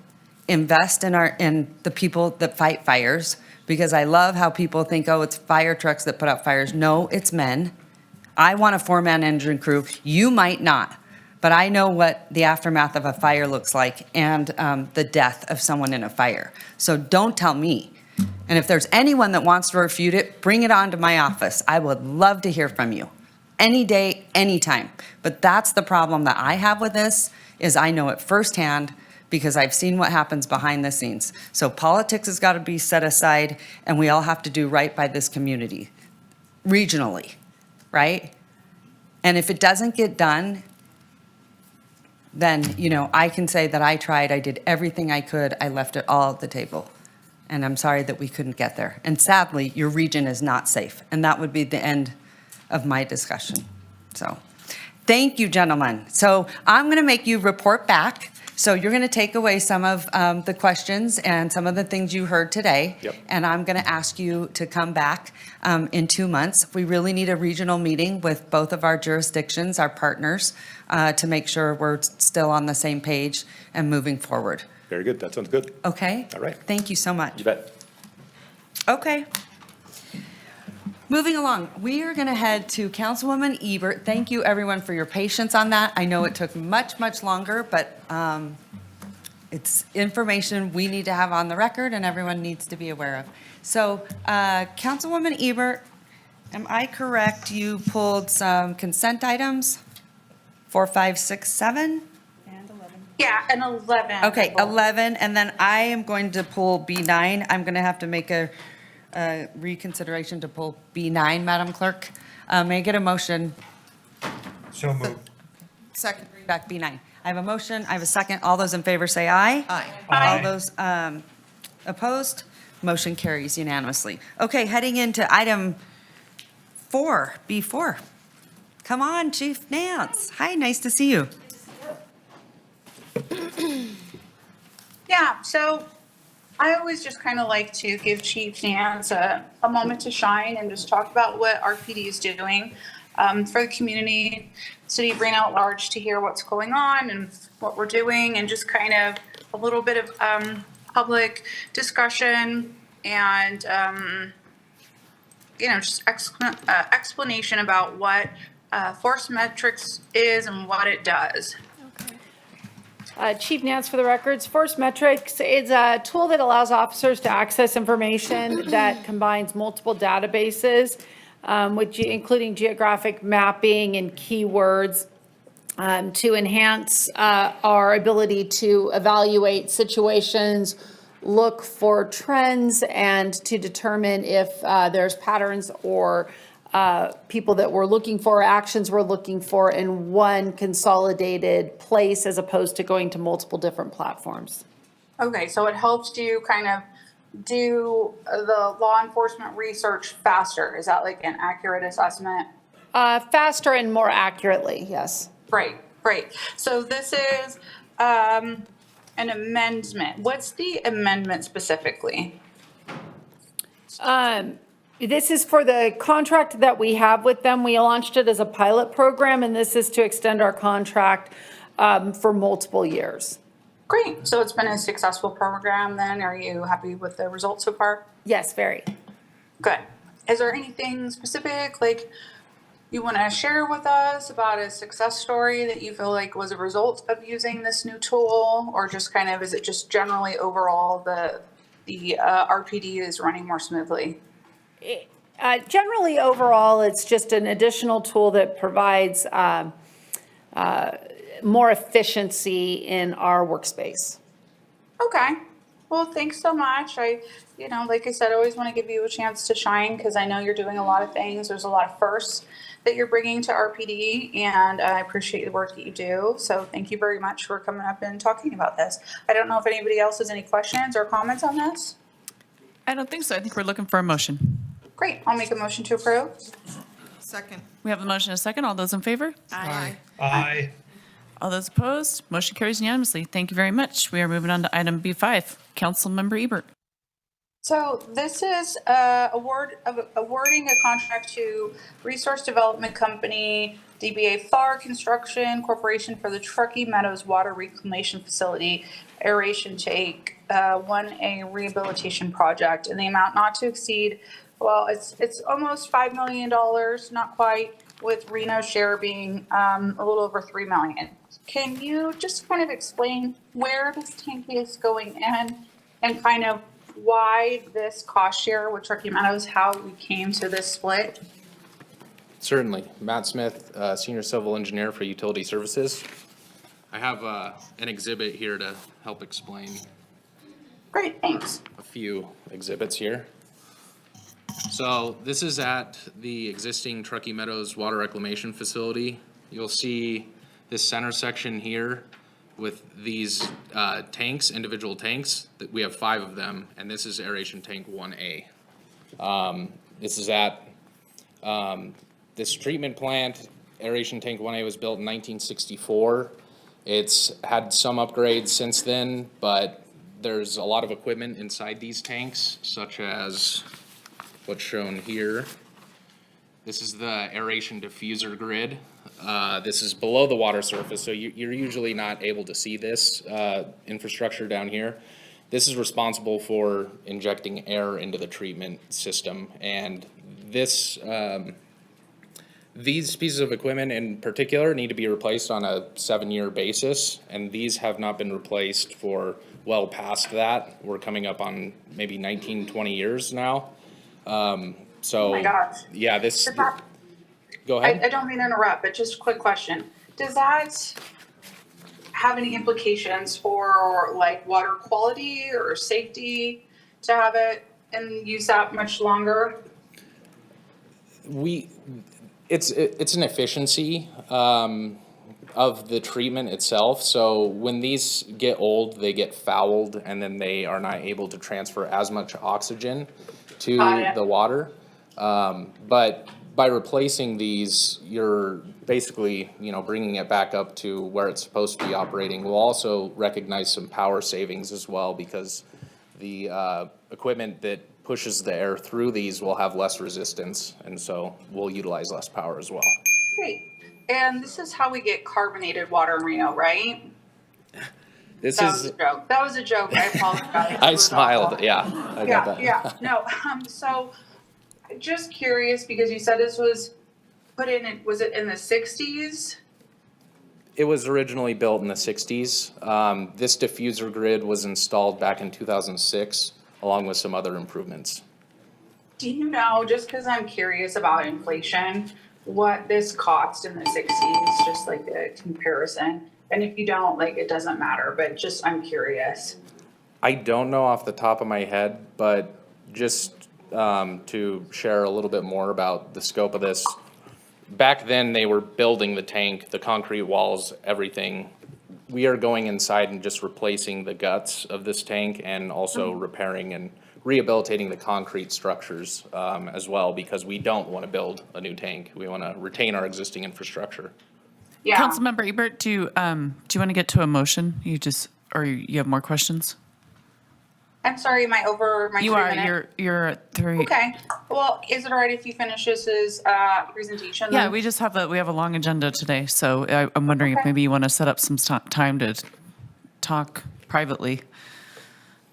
invest in the people that fight fires, because I love how people think, it's fire trucks that put out fires. No, it's men. I want a 4-man engine crew. You might not, but I know what the aftermath of a fire looks like, and the death of someone in a fire. So don't tell me. And if there's anyone that wants to refute it, bring it on to my office. I would love to hear from you. Any day, anytime. But that's the problem that I have with this, is I know it firsthand because I've seen what happens behind the scenes. So politics has got to be set aside, and we all have to do right by this community, regionally, right? And if it doesn't get done, then, you know, I can say that I tried, I did everything I could, I left it all at the table. And I'm sorry that we couldn't get there. And sadly, your region is not safe. And that would be the end of my discussion. So, thank you, gentlemen. So I'm going to make you report back. So you're going to take away some of the questions and some of the things you heard today. Yep. And I'm going to ask you to come back in 2 months. We really need a regional meeting with both of our jurisdictions, our partners, to make sure we're still on the same page and moving forward. Very good. That sounds good. Okay? All right. Thank you so much. You bet. Okay. Moving along, we are going to head to Councilwoman Ebert. Thank you, everyone, for your patience on that. I know it took much, much longer, but it's information we need to have on the record and everyone needs to be aware of. So, Councilwoman Ebert, am I correct? You pulled some consent items? 4, 5, 6, 7? Yeah, and 11. Okay, 11, and then I am going to pull B9. I'm going to have to make a reconsideration to pull B9, Madam Clerk. May I get a motion? So moved. Second. Bring back B9. I have a motion, I have a second. All those in favor say aye. Aye. All those opposed, motion carries unanimously. Okay, heading into item 4, B4. Come on, Chief Nance. Hi, nice to see you. Yeah, so I always just kind of like to give Chief Nance a moment to shine and just talk about what RPD is doing for the community, city of Reno at large, to hear what's going on and what we're doing, and just kind of a little bit of public discussion and, you know, just explanation about what force metrics is and what it does. Chief Nance for the records. Force Metrics is a tool that allows officers to access information that combines multiple databases, including geographic mapping and keywords, to enhance our ability to evaluate situations, look for trends, and to determine if there's patterns or people that we're looking for, actions we're looking for in one consolidated place as opposed to going to multiple different platforms. Okay, so it helps you kind of do the law enforcement research faster. Is that like an accurate assessment? Faster and more accurately, yes. Great, great. So this is an amendment. What's the amendment specifically? This is for the contract that we have with them. We launched it as a pilot program, and this is to extend our contract for multiple years. Great. So it's been a successful program then. Are you happy with the results so far? Yes, very. Good. Is there anything specific like you want to share with us about a success story that you feel like was a result of using this new tool, or just kind of, is it just generally overall the RPD is running more smoothly? Generally, overall, it's just an additional tool that provides more efficiency in our workspace. Okay. Well, thanks so much. You know, like I said, I always want to give you a chance to shine because I know you're doing a lot of things. There's a lot of firsts that you're bringing to RPD, and I appreciate the work that you do. So thank you very much for coming up and talking about this. I don't know if anybody else has any questions or comments on this. I don't think so. I think we're looking for a motion. Great. I'll make a motion to approve. Second. We have a motion and a second. All those in favor? Aye. Aye. All those opposed? Motion carries unanimously. Thank you very much. We are moving on to item B5. Councilmember Ebert. So this is awarding a contract to Resource Development Company, DBA FAR Construction Corporation for the Truckee Meadows Water Reclamation Facility Aeration Tank 1A Rehabilitation Project, in the amount not to exceed, well, it's almost $5 million, not quite, with Reno's share being a little over $3 million. Can you just kind of explain where this tank is going in and kind of why this cost share with Truckee Meadows, how we came to this split? Certainly. Matt Smith, Senior Civil Engineer for Utility Services. I have an exhibit here to help explain Great, thanks. a few exhibits here. So this is at the existing Truckee Meadows Water Reclamation Facility. You'll see this center section here with these tanks, individual tanks. We have 5 of them, and this is aeration tank 1A. This is at this treatment plant. Aeration tank 1A was built in 1964. It's had some upgrades since then, but there's a lot of equipment inside these tanks, such as what's shown here. This is the aeration diffuser grid. This is below the water surface, so you're usually not able to see this infrastructure down here. This is responsible for injecting air into the treatment system, and this these pieces of equipment in particular need to be replaced on a 7-year basis, and these have not been replaced for well past that. We're coming up on maybe 19, 20 years now. So, Oh my gosh. yeah, this, go ahead. I don't mean to interrupt, but just a quick question. Does that have any implications for like water quality or safety to have it and use that much longer? It's an efficiency of the treatment itself. So when these get old, they get fouled, and then they are not able to transfer as much oxygen to the water. But by replacing these, you're basically, bringing it back up to where it's supposed to be operating. We'll also recognize some power savings as well, because the equipment that pushes the air through these will have less resistance, and so we'll utilize less power as well. Great. And this is how we get carbonated water in Reno, right? That was a joke. That was a joke. I apologize. I smiled, yeah, I got that. Yeah, no, so just curious, because you said this was put in, was it in the 60s? It was originally built in the 60s. This diffuser grid was installed back in 2006, along with some other improvements. Do you know, just because I'm curious about inflation, what this cost in the 60s, just like a comparison? And if you don't, like, it doesn't matter, but just, I'm curious. I don't know off the top of my head, but just to share a little bit more about the scope of this. Back then, they were building the tank, the concrete walls, everything. We are going inside and just replacing the guts of this tank, and also repairing and rehabilitating the concrete structures as well, because we don't want to build a new tank. We want to retain our existing infrastructure. Yeah. Councilmember Ebert, do you want to get to a motion? Or you have more questions? I'm sorry, am I over my 3 minutes? You're at 3. Okay, well, is it all right if you finish this as presentation? Yeah, then? we have a long agenda today, so I'm wondering if maybe you want to set up some time to talk privately.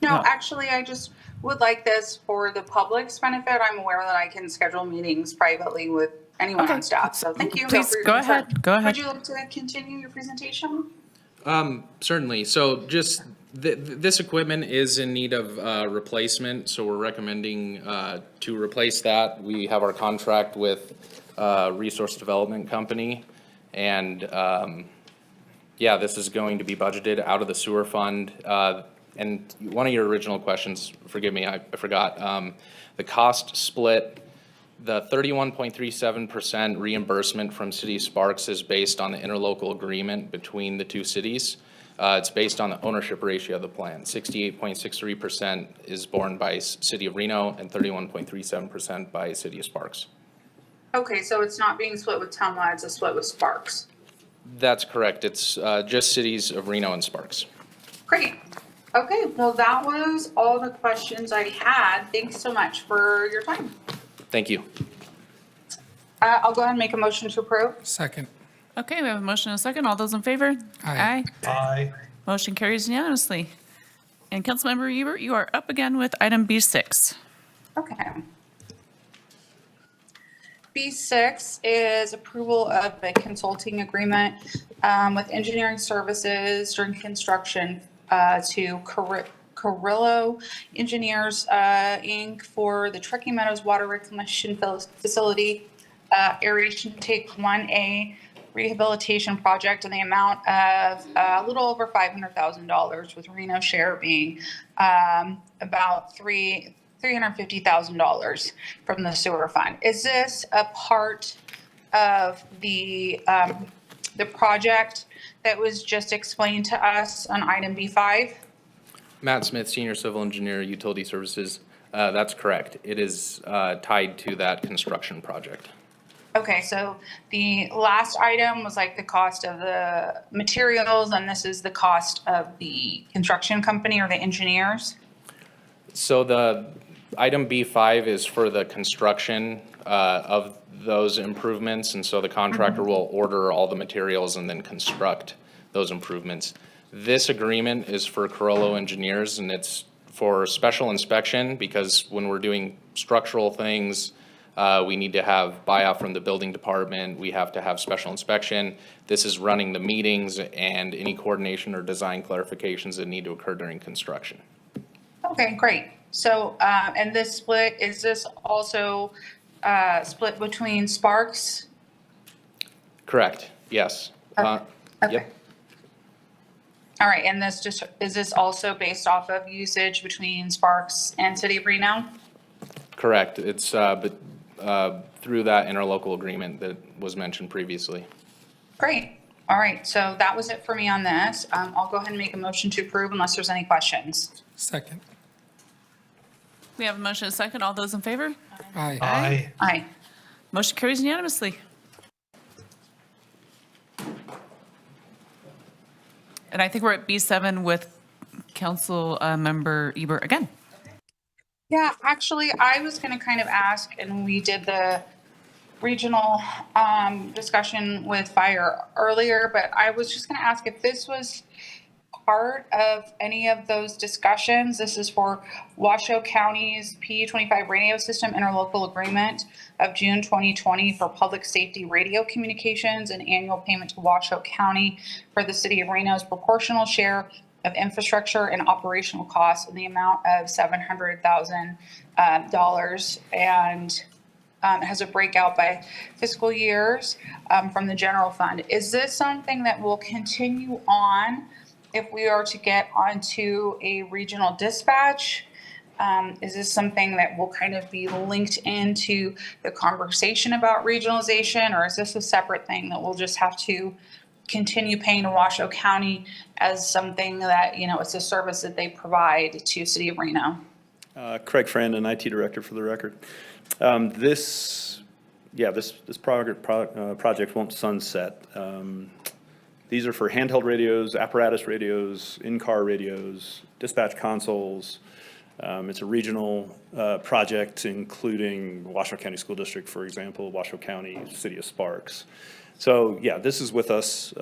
No, actually, I just would like this for the public's benefit. I'm aware that I can schedule meetings privately with anyone on staff, so thank you. Please, go ahead. Would you like to continue your presentation? Certainly. So just this equipment is in need of replacement, so we're recommending to replace that. We have our contract with Resource Development Company, and yeah, this is going to be budgeted out of the sewer fund. And one of your original questions, forgive me, I forgot, the cost split. The 31.37% reimbursement from City of Sparks is based on the interlocal agreement between the two cities. It's based on the ownership ratio of the plant. 68.63% is borne by City of Reno, and 31.37% by City of Sparks. Okay, so it's not being split with Tumla, it's a split with Sparks. That's correct. It's just cities of Reno and Sparks. Great. Okay, well, that was all the questions I had. Thanks so much for your time. Thank you. I'll go ahead and make a motion to approve. Second. Okay, we have a motion and a second. All those in favor? Aye. Aye. Motion carries unanimously. And Councilmember Ebert, you are up again with item B6. Okay. B6 is approval of a consulting agreement with engineering services during construction to Carrillo Engineers, Inc. for the Truckee Meadows Water Reclamation Facility Aeration Tank 1A rehabilitation project in the amount of a little over $500,000, with Reno share being about $350,000 from the sewer fund. Is this a part of the the project that was just explained to us on item B5? Matt Smith, Senior Civil Engineer, Utility Services. That's correct. It is tied to that construction project. Okay, so the last item was like the cost of the materials, and this is the cost of the construction company or the engineers? So the item B5 is for the construction of those improvements, and so the contractor will order all the materials and then construct those improvements. This agreement is for Carollo Engineers, and it's for special inspection, because when we're doing structural things, we need to have buyout from the building department. We have to have special inspection. This is running the meetings and any coordination or design clarifications that need to occur during construction. Okay, great. So, and this split, is this also split between Sparks? Correct, yes. Okay. Yep, All right, and this just, is this also based off of usage between Sparks and City of Reno? correct. It's through that interlocal agreement that was mentioned previously. Great. All right, so that was it for me on this. I'll go ahead and make a motion to approve unless there's any questions. Second. We have a motion and a second. All those in favor? Aye. Aye. Motion carries unanimously. And I think we're at B7 with Council Member Ebert again. Yeah, actually, I was going to kind of ask, and we did the regional discussion with fire earlier, but I was just going to ask if this was part of any of those discussions. This is for Washoe County's P25 radio system interlocal agreement of June 2020 for public safety radio communications and annual payment to Washoe County for the city of Reno's proportional share of infrastructure and operational costs in the amount of $700,000, and it has a breakout by fiscal years from the general fund. Is this something that will continue on if we are to get onto a regional dispatch? Is this something that will kind of be linked into the conversation about regionalization, or is this a separate thing that we'll just have to continue paying to Washoe County as something that, you know, it's a service that they provide to City of Reno? Craig Frandon, IT Director for the record. This project won't sunset. These are for handheld radios, apparatus radios, in-car radios, dispatch consoles. It's a regional project including Washoe County School District, for example, Washoe County, City of Sparks. So yeah, this is with us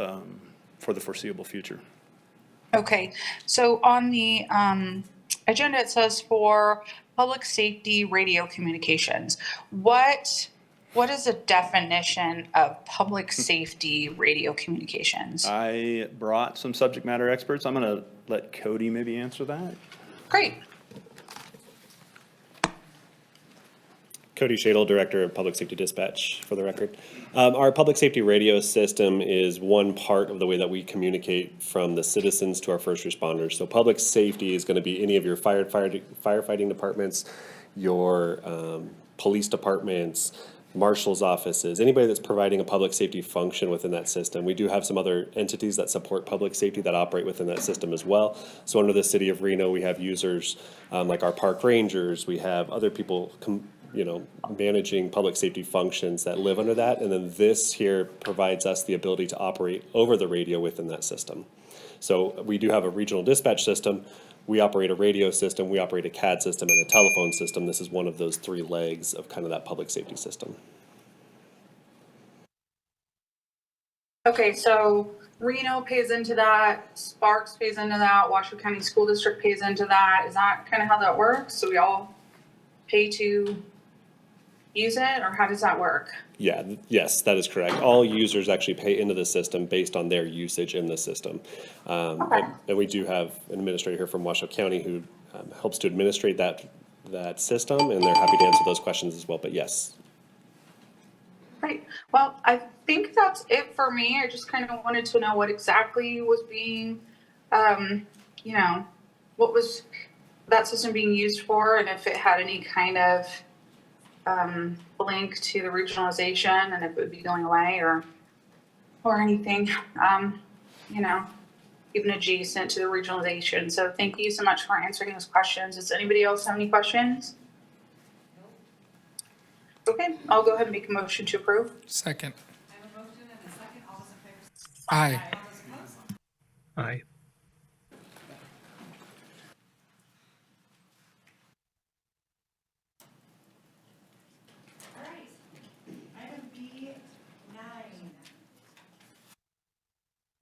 for the foreseeable future. Okay, so on the agenda, it says for public safety radio communications. What is the definition of public safety radio communications? I brought some subject matter experts. I'm going to let Cody maybe answer that. Great. Cody Shadle, Director of Public Safety Dispatch, for the record. Our public safety radio system is one part of the way that we communicate from the citizens to our first responders. So public safety is going to be any of your firefighting departments, your police departments, marshal's offices, anybody that's providing a public safety function within that system. We do have some other entities that support public safety that operate within that system as well. So under the City of Reno, we have users like our park rangers. We have other people managing public safety functions that live under that. And then this here provides us the ability to operate over the radio within that system. So we do have a regional dispatch system. We operate a radio system, we operate a CAD system, and a telephone system. This is one of those three legs of kind of that public safety system. Okay, so Reno pays into that, Sparks pays into that, Washoe County School District pays into that. Is that kind of how that works? So we all pay to use it, or how does that work? Yeah, yes, that is correct. All users actually pay into the system based on their usage in the system. And we do have an administrator here from Washoe County who helps to administrate that system, and they're happy to answer those questions as well, but yes. Right. Well, I think that's it for me. I just kind of wanted to know what exactly was being, what was that system being used for, and if it had any kind of link to the regionalization, and if it would be going away, or. or anything, you know, even adjacent to the regionalization. So thank you so much for answering those questions. Does anybody else have any questions? Okay, I'll go ahead and make a motion to approve. Second. Aye. Aye.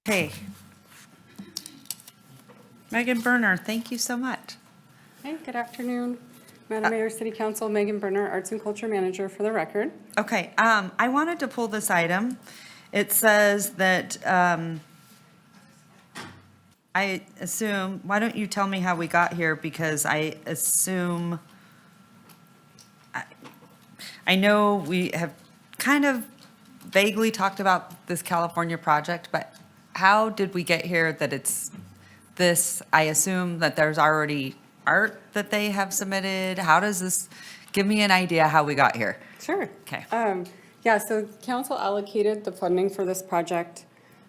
Okay. Megan Berner, thank you so much. Hey, good afternoon. Madam Mayor, City Council, Megan Berner, Arts and Culture Manager for the record. Okay, I wanted to pull this item. It says that, I assume, why don't you tell me how we got here? Because I assume, I know we have kind of vaguely talked about this California project, but how did we get here that it's this? I assume that there's already art that they have submitted. How does this, give me an idea how we got here? Sure. Okay. Yeah, so council allocated the funding for this project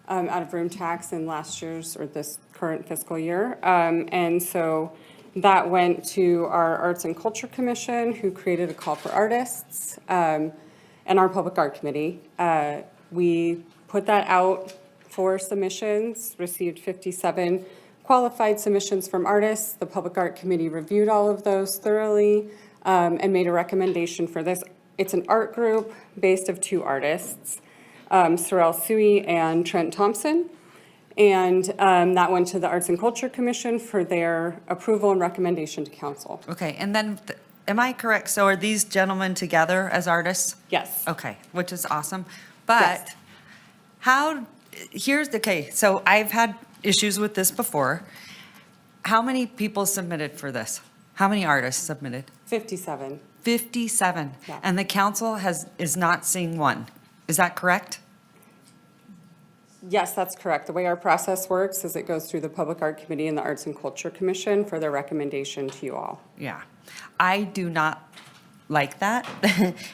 out of room tax in last year's or this current fiscal year. And so that went to our Arts and Culture Commission, who created a call for artists, and our Public Art Committee. We put that out for submissions, received 57 qualified submissions from artists. The Public Art Committee reviewed all of those thoroughly and made a recommendation for this. It's an art group based of 2 artists, Sorrel Sui and Trent Thompson. And that went to the Arts and Culture Commission for their approval and recommendation to council. Okay, and then, am I correct? So are these gentlemen together as artists? Yes. Okay, which is awesome. But Yes. how, here's the, okay, so I've had issues with this before. How many people submitted for this? How many artists submitted? 57. 57. Yeah. And the council is not seeing one. Is that correct? Yes, that's correct. The way our process works is it goes through the Public Art Committee and the Arts and Culture Commission for their recommendation to you all. Yeah. I do not like that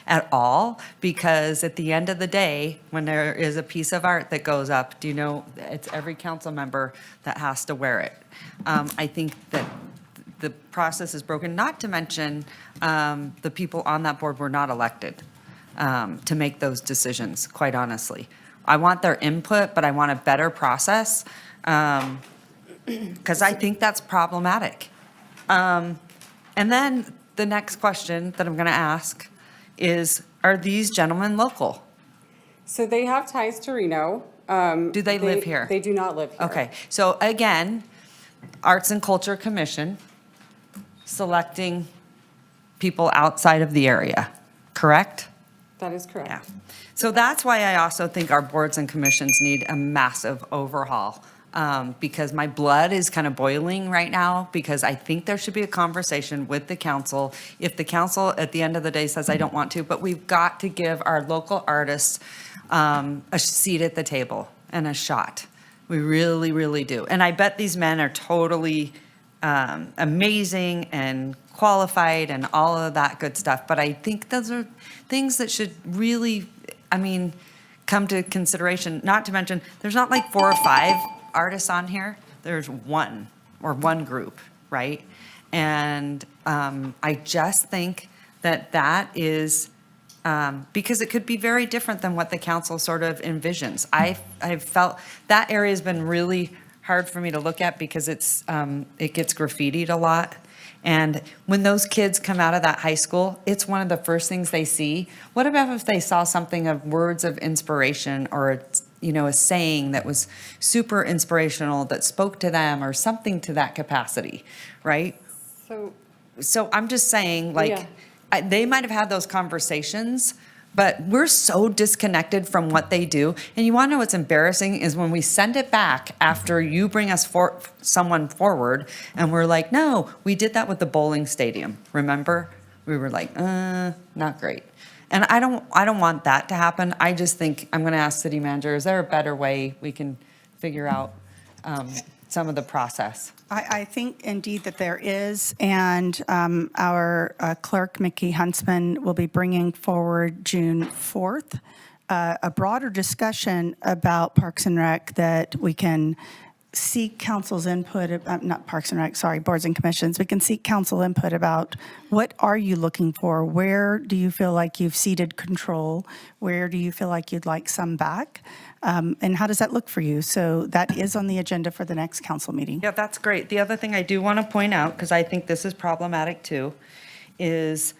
at all, because at the end of the day, when there is a piece of art that goes up, do you know, it's every council member that has to wear it. I think that the process is broken, not to mention the people on that board were not elected to make those decisions, quite honestly. I want their input, but I want a better process, because I think that's problematic. And then the next question that I'm going to ask is, are these gentlemen local? So they have ties to Reno. Do they live here? They do not live here. Okay, so again, Arts and Culture Commission selecting people outside of the area, correct? That is correct. Yeah. So that's why I also think our boards and commissions need a massive overhaul. Because my blood is kind of boiling right now, because I think there should be a conversation with the council. If the council at the end of the day says, I don't want to, but we've got to give our local artists a seat at the table and a shot. We really, really do. And I bet these men are totally amazing and qualified and all of that good stuff. But I think those are things that should really, come to consideration. Not to mention, there's not like 4 or 5 artists on here. There's one group, right? And I just think that is, because it could be very different than what the council sort of envisions. I've felt that area has been really hard for me to look at, because it gets graffitied a lot. And when those kids come out of that high school, it's one of the first things they see. What about if they saw something of words of inspiration, or a saying that was super inspirational that spoke to them, or something to that capacity, right? So I'm just saying, they might have had those conversations, but we're so disconnected from what they do. And you want to know what's embarrassing is when we send it back after you bring us someone forward, and we're like, no, we did that with the bowling stadium. Remember? We were like, not great. And I don't want that to happen. I just think, I'm going to ask city manager, is there a better way we can figure out some of the process? I think indeed that there is, and our clerk, Mickey Huntsman, will be bringing forward June 4th a broader discussion about Parks and Rec that we can seek council's input, not Parks and Rec, sorry, boards and commissions. We can seek council input about what are you looking for? Where do you feel like you've ceded control? Where do you feel like you'd like some back? And how does that look for you? So that is on the agenda for the next council meeting. Yeah, that's great. The other thing I do want to point out, because I think this is problematic too, is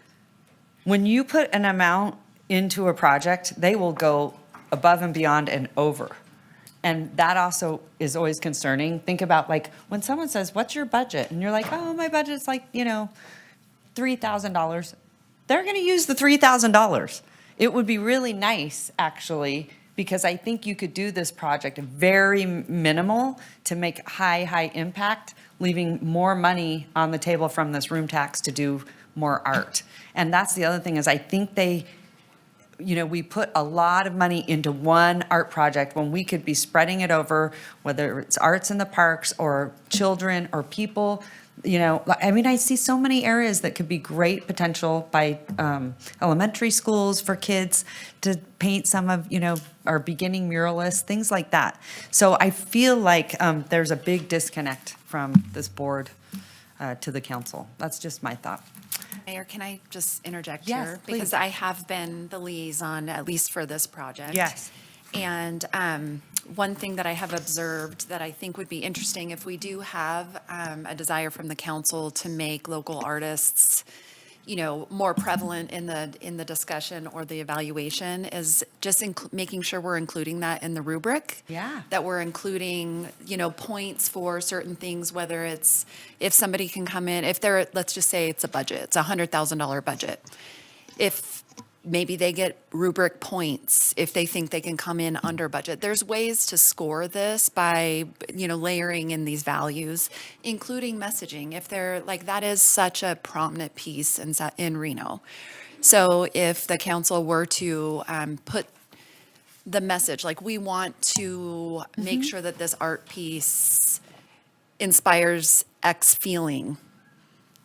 when you put an amount into a project, they will go above and beyond and over. And that also is always concerning. Think about like when someone says, what's your budget? And you're like, oh, my budget's like, $3,000. They're going to use the $3,000. It would be really nice, actually, because I think you could do this project very minimal to make high impact, leaving more money on the table from this room tax to do more art. And that's the other thing is I think we put a lot of money into one art project when we could be spreading it over, whether it's arts in the parks or children or people. I see so many areas that could be great potential by elementary schools for kids to paint some of, our beginning muralists, things like that. So I feel like there's a big disconnect from this board to the council. That's just my thought. Mayor, can I just interject Yes, here? please. Because I have been the liaison, at least for this project. Yes. And one thing that I have observed that I think would be interesting, if we do have a desire from the council to make local artists, more prevalent in the discussion or the evaluation, is just making sure we're including that in the rubric. Yeah. That we're including, points for certain things, whether it's if somebody can come in, if they're, let's just say it's a budget, it's a $100,000 budget. If maybe they get rubric points if they think they can come in under budget. There's ways to score this by, layering in these values, including messaging. If they're like, that is such a prominent piece in Reno. So if the council were to put the message, like we want to make sure that this art piece inspires X feeling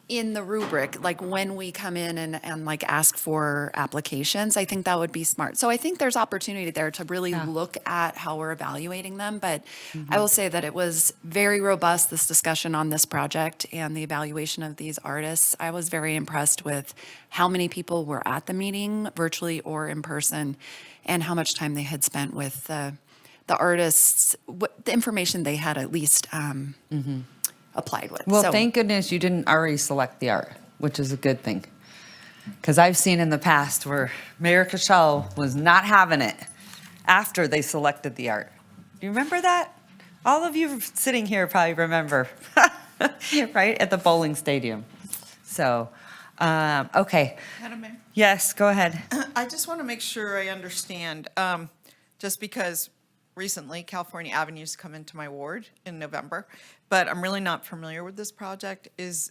in the rubric, like when we come in and like ask for applications, I think that would be smart. So I think there's opportunity there to really look at how we're evaluating them. But I will say that it was very robust, this discussion on this project and the evaluation of these artists. I was very impressed with how many people were at the meeting, virtually or in person, and how much time they had spent with the artists, the information they had at least applied with. Well, So- thank goodness you didn't already select the art, which is a good thing. Because I've seen in the past where Mayor Cashel was not having it after they selected the art. Do you remember that? All of you sitting here probably remember, right, at the bowling stadium. So, okay. Madam Mayor? Yes, go ahead. I just want to make sure I understand, just because recently California Avenue's come into my ward in November, but I'm really not familiar with this project.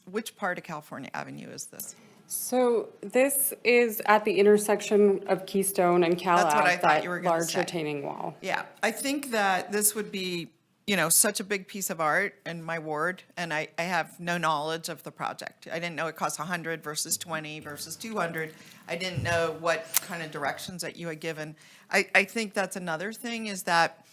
Which part of California Avenue is this? So this is at the intersection of Keystone and Cal That's what I Ave, thought that you were gonna large say. retaining wall. Yeah, I think that this would be, such a big piece of art in my ward, and I have no knowledge of the project. I didn't know it costs 100 versus 20 versus 200. I didn't know what kind of directions that you had given. I think that's another thing is that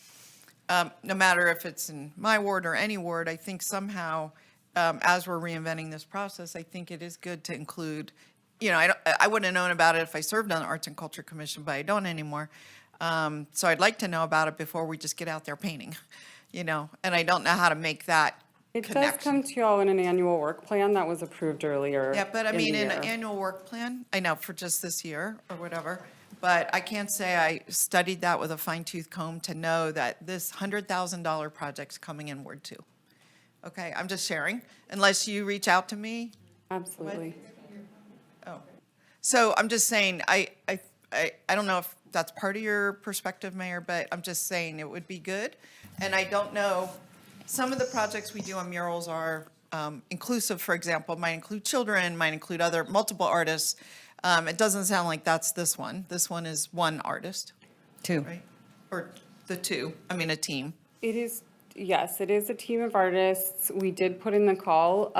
no matter if it's in my ward or any ward, I think somehow, as we're reinventing this process, I think it is good to include, I wouldn't have known about it if I served on the Arts and Culture Commission, but I don't anymore. So I'd like to know about it before we just get out there painting, and I don't know how to make that It does connection. come to y'all in an annual work plan that was approved earlier. Yeah, but I in mean, the in an year. annual work plan, I know for just this year or whatever, but I can't say I studied that with a fine tooth comb to know that this $100,000 project's coming in Ward 2. Okay, I'm just sharing, unless you reach out to me. Absolutely. Oh, so I'm just saying, I don't know if that's part of your perspective, Mayor, but I'm just saying it would be good. And I don't know, some of the projects we do on murals are inclusive, for example, might include children, might include other, multiple artists. It doesn't sound like that's this one. This one is one artist, Two. right? Or a team. It is, yes, it is a team of artists. We did put in the call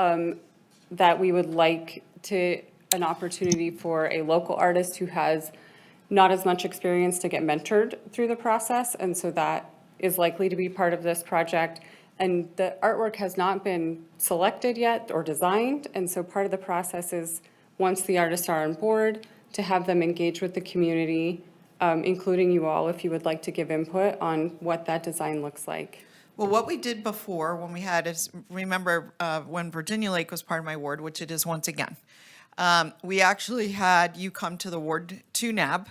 that we would like an opportunity for a local artist who has not as much experience to get mentored through the process, and so that is likely to be part of this project. And the artwork has not been selected yet or designed, and so part of the process is, once the artists are on board, to have them engage with the community, including you all, if you would like to give input on what that design looks like. Well, what we did before, when we had, is, remember, when Virginia Lake was part of my ward, which it is once again, we actually had you come to the Ward 2 NAB.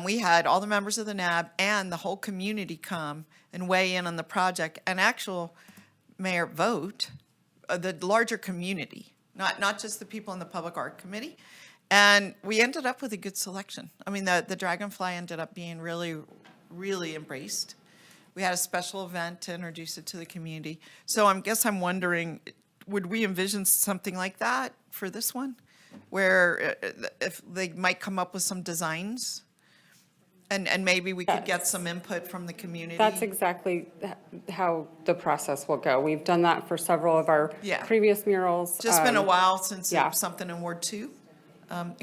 We had all the members of the NAB and the whole community come and weigh in on the project, and actual mayor vote, the larger community, not just the people in the Public Art Committee. And we ended up with a good selection. I mean, the Dragonfly ended up being really, really embraced. We had a special event to introduce it to the community. So I'm wondering, would we envision something like that for this one? Where if they might come up with some designs? And maybe we could get some input from the community? That's exactly how the process will go. We've done that for several of our Yeah. previous murals. Just been a while since yeah. something in Ward 2.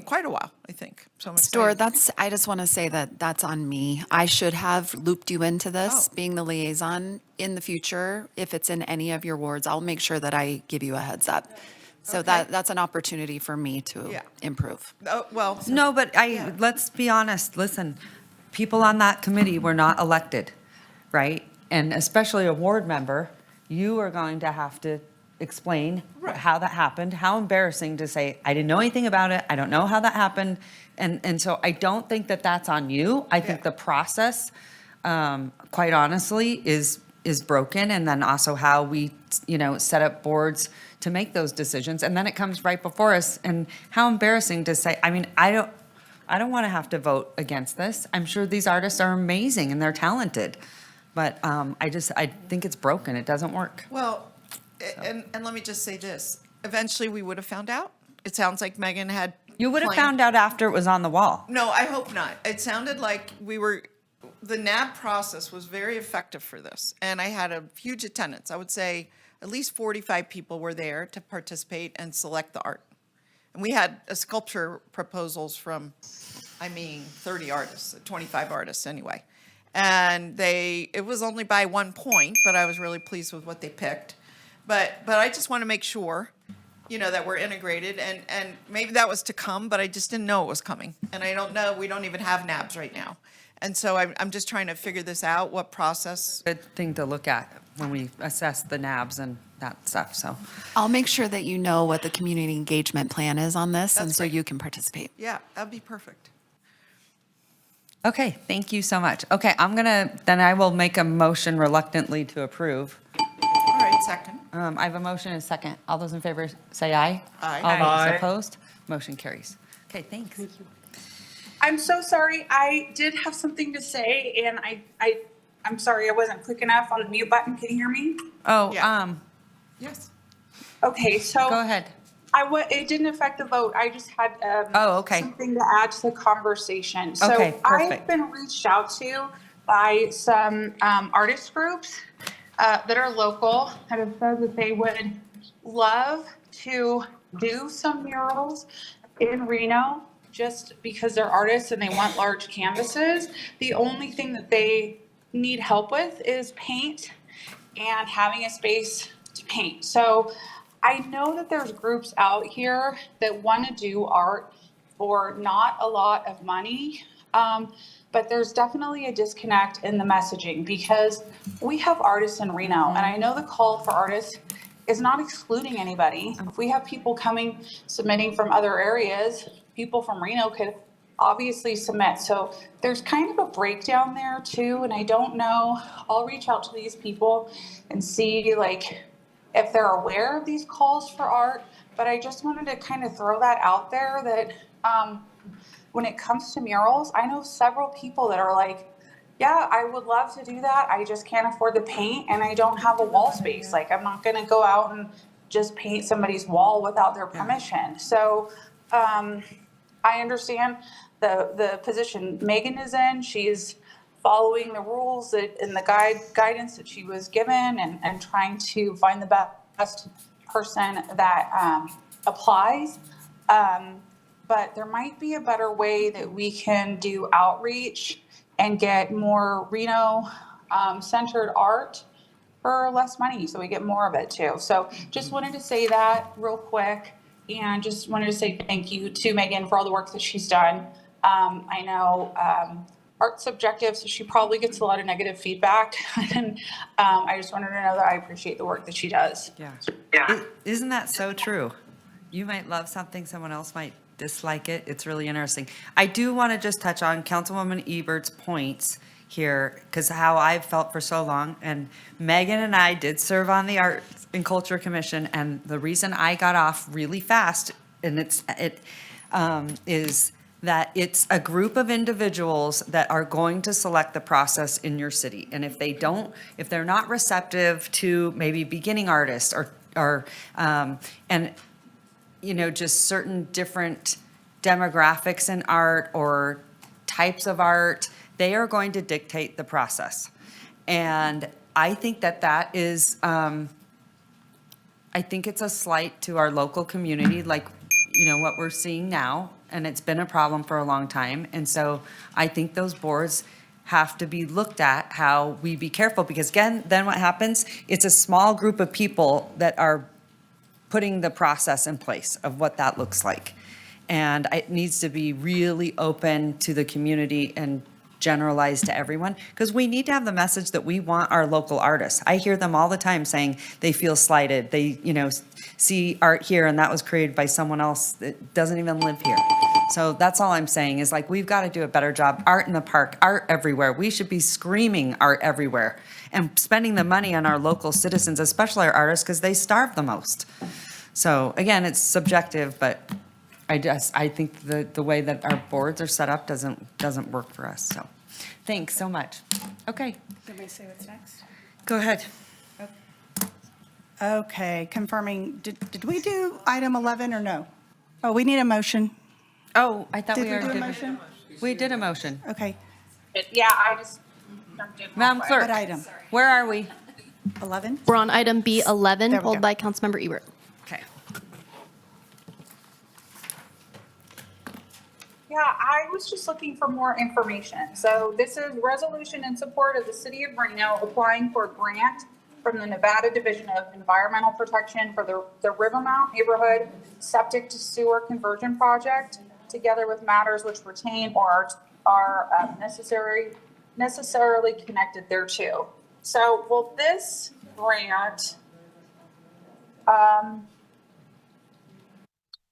Quite a while, I think. So I'm Store, excited. I just want to say that that's on me. I should have looped you into this, being the liaison. In the future, if it's in any of your wards, I'll make sure that I give you a heads up. So that's an opportunity for me to improve. Oh, well. No, but let's be honest, listen, people on that committee were not elected, right? And especially a ward member, you are going to have to explain how that happened, how embarrassing to say, I didn't know anything about it, I don't know how that happened. And so I don't think that that's on you. I think the process, quite honestly, is broken. And then also how we, set up boards to make those decisions. And then it comes right before us. And how embarrassing to say, I mean, I don't want to have to vote against this. I'm sure these artists are amazing and they're talented. But I think it's broken. It doesn't work. Well, and let me just say this. Eventually, we would have found out. It sounds like Megan had. You would have planned- found out after it was on the wall. No, I hope not. It sounded like the NAB process was very effective for this. And I had a huge attendance. I would say at least 45 people were there to participate and select the art. And we had sculpture proposals from, 30 artists, 25 artists anyway. And it was only by 1 point, but I was really pleased with what they picked. But I just want to make sure, that we're integrated, and maybe that was to come, but I just didn't know it was coming. And I don't know, we don't even have NABs right now. And so I'm just trying to figure this out, what process. Good thing to look at when we assess the NABs and that stuff, so. I'll make sure that you know what the community engagement plan is on this, and so you can participate. Yeah, that'd be perfect. Okay, thank you so much. Okay, then I will make a motion reluctantly to approve. All right, second. I have a motion and a second. All those in favor say aye. Aye. All those opposed? Motion carries. Okay, thanks. Thank you. I'm so sorry. I did have something to say, and I'm sorry I wasn't quick enough on the mute button. Can you hear me? Oh, Yes. Okay, so. go ahead. It didn't affect the vote. I just had something to add to the conversation. So Okay, I've perfect. been reached out to by some artist groups that are local that have said that they would love to do some murals in Reno just because they're artists and they want large canvases. The only thing that they need help with is paint and having a space to paint. So I know that there's groups out here that want to do art for not a lot of money, but there's definitely a disconnect in the messaging because we have artists in Reno, and I know the call for artists is not excluding anybody. If we have people submitting from other areas, people from Reno could obviously submit. So there's kind of a breakdown there too, and I don't know. I'll reach out to these people and see if they're aware of these calls for art, but I just wanted to kind of throw that out there that when it comes to murals, I know several people that are like, yeah, I would love to do that. I just can't afford the paint and I don't have a wall space. I'm not going to go out and just paint somebody's wall without their permission. So I understand the position Megan is in. She's following the rules and the guidance that she was given and trying to find the best person that applies. but there might be a better way that we can do outreach and get more Reno centered art for less money, so we get more of it too. So just wanted to say that real quick, and just wanted to say thank you to Megan for all the work that she's done. I know art's subjective, so she probably gets a lot of negative feedback, and I just wanted to know that I appreciate the work that she does. Yeah. Isn't that so true? You might love something, someone else might dislike it. It's really interesting. I do want to just touch on Councilwoman Ebert's points here, because how I've felt for so long, and Megan and I did serve on the Arts and Culture Commission, and the reason I got off really fast, and is that it's a group of individuals that are going to select the process in your city. And if they're not receptive to maybe beginning artists and just certain different demographics in art or types of art, they are going to dictate the process. And I think that is, I think it's a slight to our local community, like, what we're seeing now, and it's been a problem for a long time. And so I think those boards have to be looked at, how we be careful, because again, then what happens, it's a small group of people that are putting the process in place of what that looks like. And it needs to be really open to the community and generalized to everyone, because we need to have the message that we want our local artists. I hear them all the time saying they feel slighted. They, see art here and that was created by someone else that doesn't even live here. So that's all I'm saying is, like, we've got to do a better job. Art in the park, art everywhere. We should be screaming art everywhere and spending the money on our local citizens, especially our artists, because they starve the most. So again, it's subjective, but I think the way that our boards are set up doesn't work for us. So thanks so much. Okay. Let me say what's next. Go ahead. Okay, confirming, did we do item 11 or no? Oh, we need a motion. Oh, I thought Did we we already do a did. motion? We did a motion. Okay. Yeah, I just jumped in. Madam Clerk, What item? where are we? 11? We're on item B11, There we pulled go. by Councilmember Ebert. Okay. Yeah, I was just looking for more information. So this is resolution in support of the city of Reno applying for a grant from the Nevada Division of Environmental Protection for the Rivermount Neighborhood Septic to Sewer Conversion Project, together with matters which pertain or are necessarily connected thereto. So will this grant,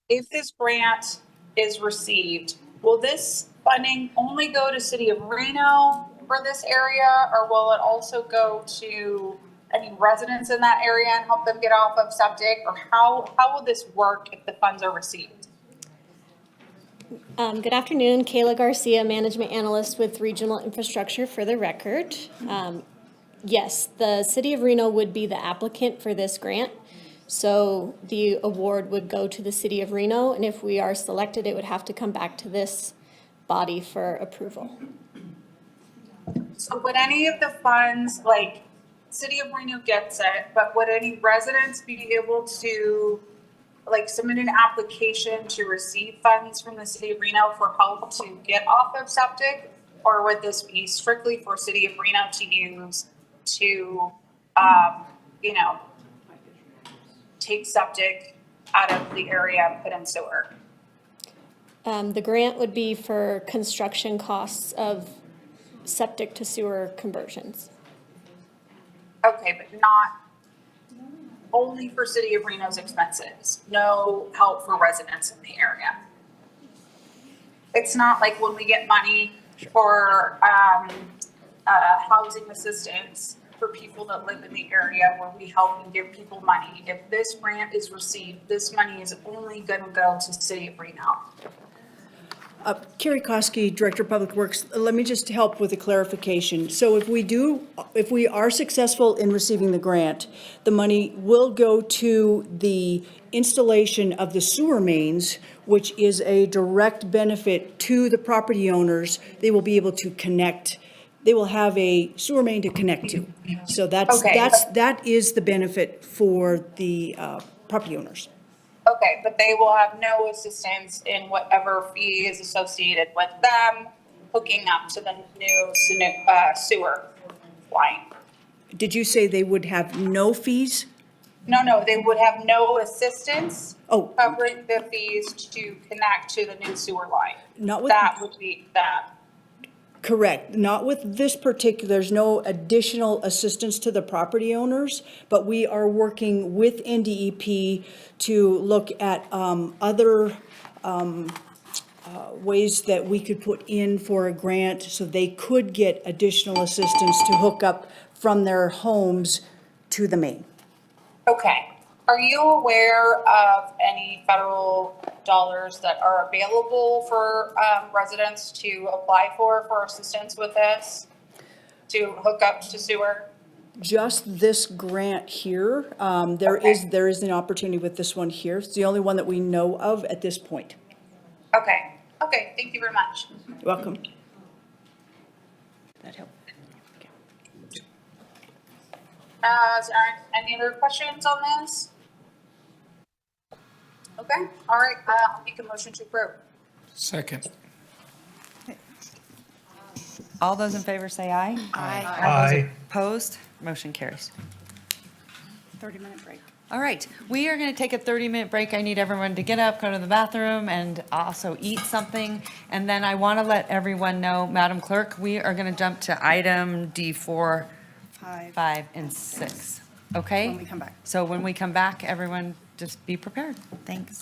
if this grant is received, will this funding only go to City of Reno for this area, or will it also go to any residents in that area and help them get off of septic? Or how will this work if the funds are received? Good afternoon, Kayla Garcia, Management Analyst with Regional Infrastructure for the record. Yes, the City of Reno would be the applicant for this grant. So the award would go to the City of Reno, and if we are selected, it would have to come back to this body for approval. So would any of the funds, like City of Reno gets it, but would any residents be able to submit an application to receive funds from the City of Reno for help to get off of septic? Or would this be strictly for City of Reno to use to, take septic out of the area and put in sewer? The grant would be for construction costs of septic to sewer conversions. Okay, but not only for City of Reno's expenses, no help for residents in the area. It's not like when we get money for housing assistance for people that live in the area where we help and give people money. If this grant is received, this money is only going to go to City of Reno. Carrie Koski, Director of Public Works. Let me just help with a clarification. So if we are successful in receiving the grant, the money will go to the installation of the sewer mains, which is a direct benefit to the property owners. They will be able to connect. They will have a sewer main to connect to. So that is the benefit for the property owners. Okay, but they will have no assistance in whatever fee is associated with them hooking up to the new sewer line. Did you say they would have no fees? No, they would have no assistance Oh. covering the fees to connect to the new sewer line. Not with- That would be that. Correct. Not with this particular, there's no additional assistance to the property owners, but we are working with NDEP to look at other ways that we could put in for a grant so they could get additional assistance to hook up from their homes to the main. Okay. Are you aware of any federal dollars that are available for residents to apply for assistance with this, to hook up to sewer? Just this grant here, there is an opportunity with this one here. It's the only one that we know of at this point. Okay, thank you very much. You're welcome. That helped. Is there any other questions on this? Okay, all right, I'll make a motion to approve. Second. All those in favor say aye. Aye. All those Aye. opposed, motion carries. 30-minute break. All right, we are going to take a 30-minute break. I need everyone to get up, go to the bathroom, and also eat something. And then I want to let everyone know, Madam Clerk, we are going to jump to item D4, 5, and 6. Okay? When we come back. So when we come back, everyone just be prepared. Thanks.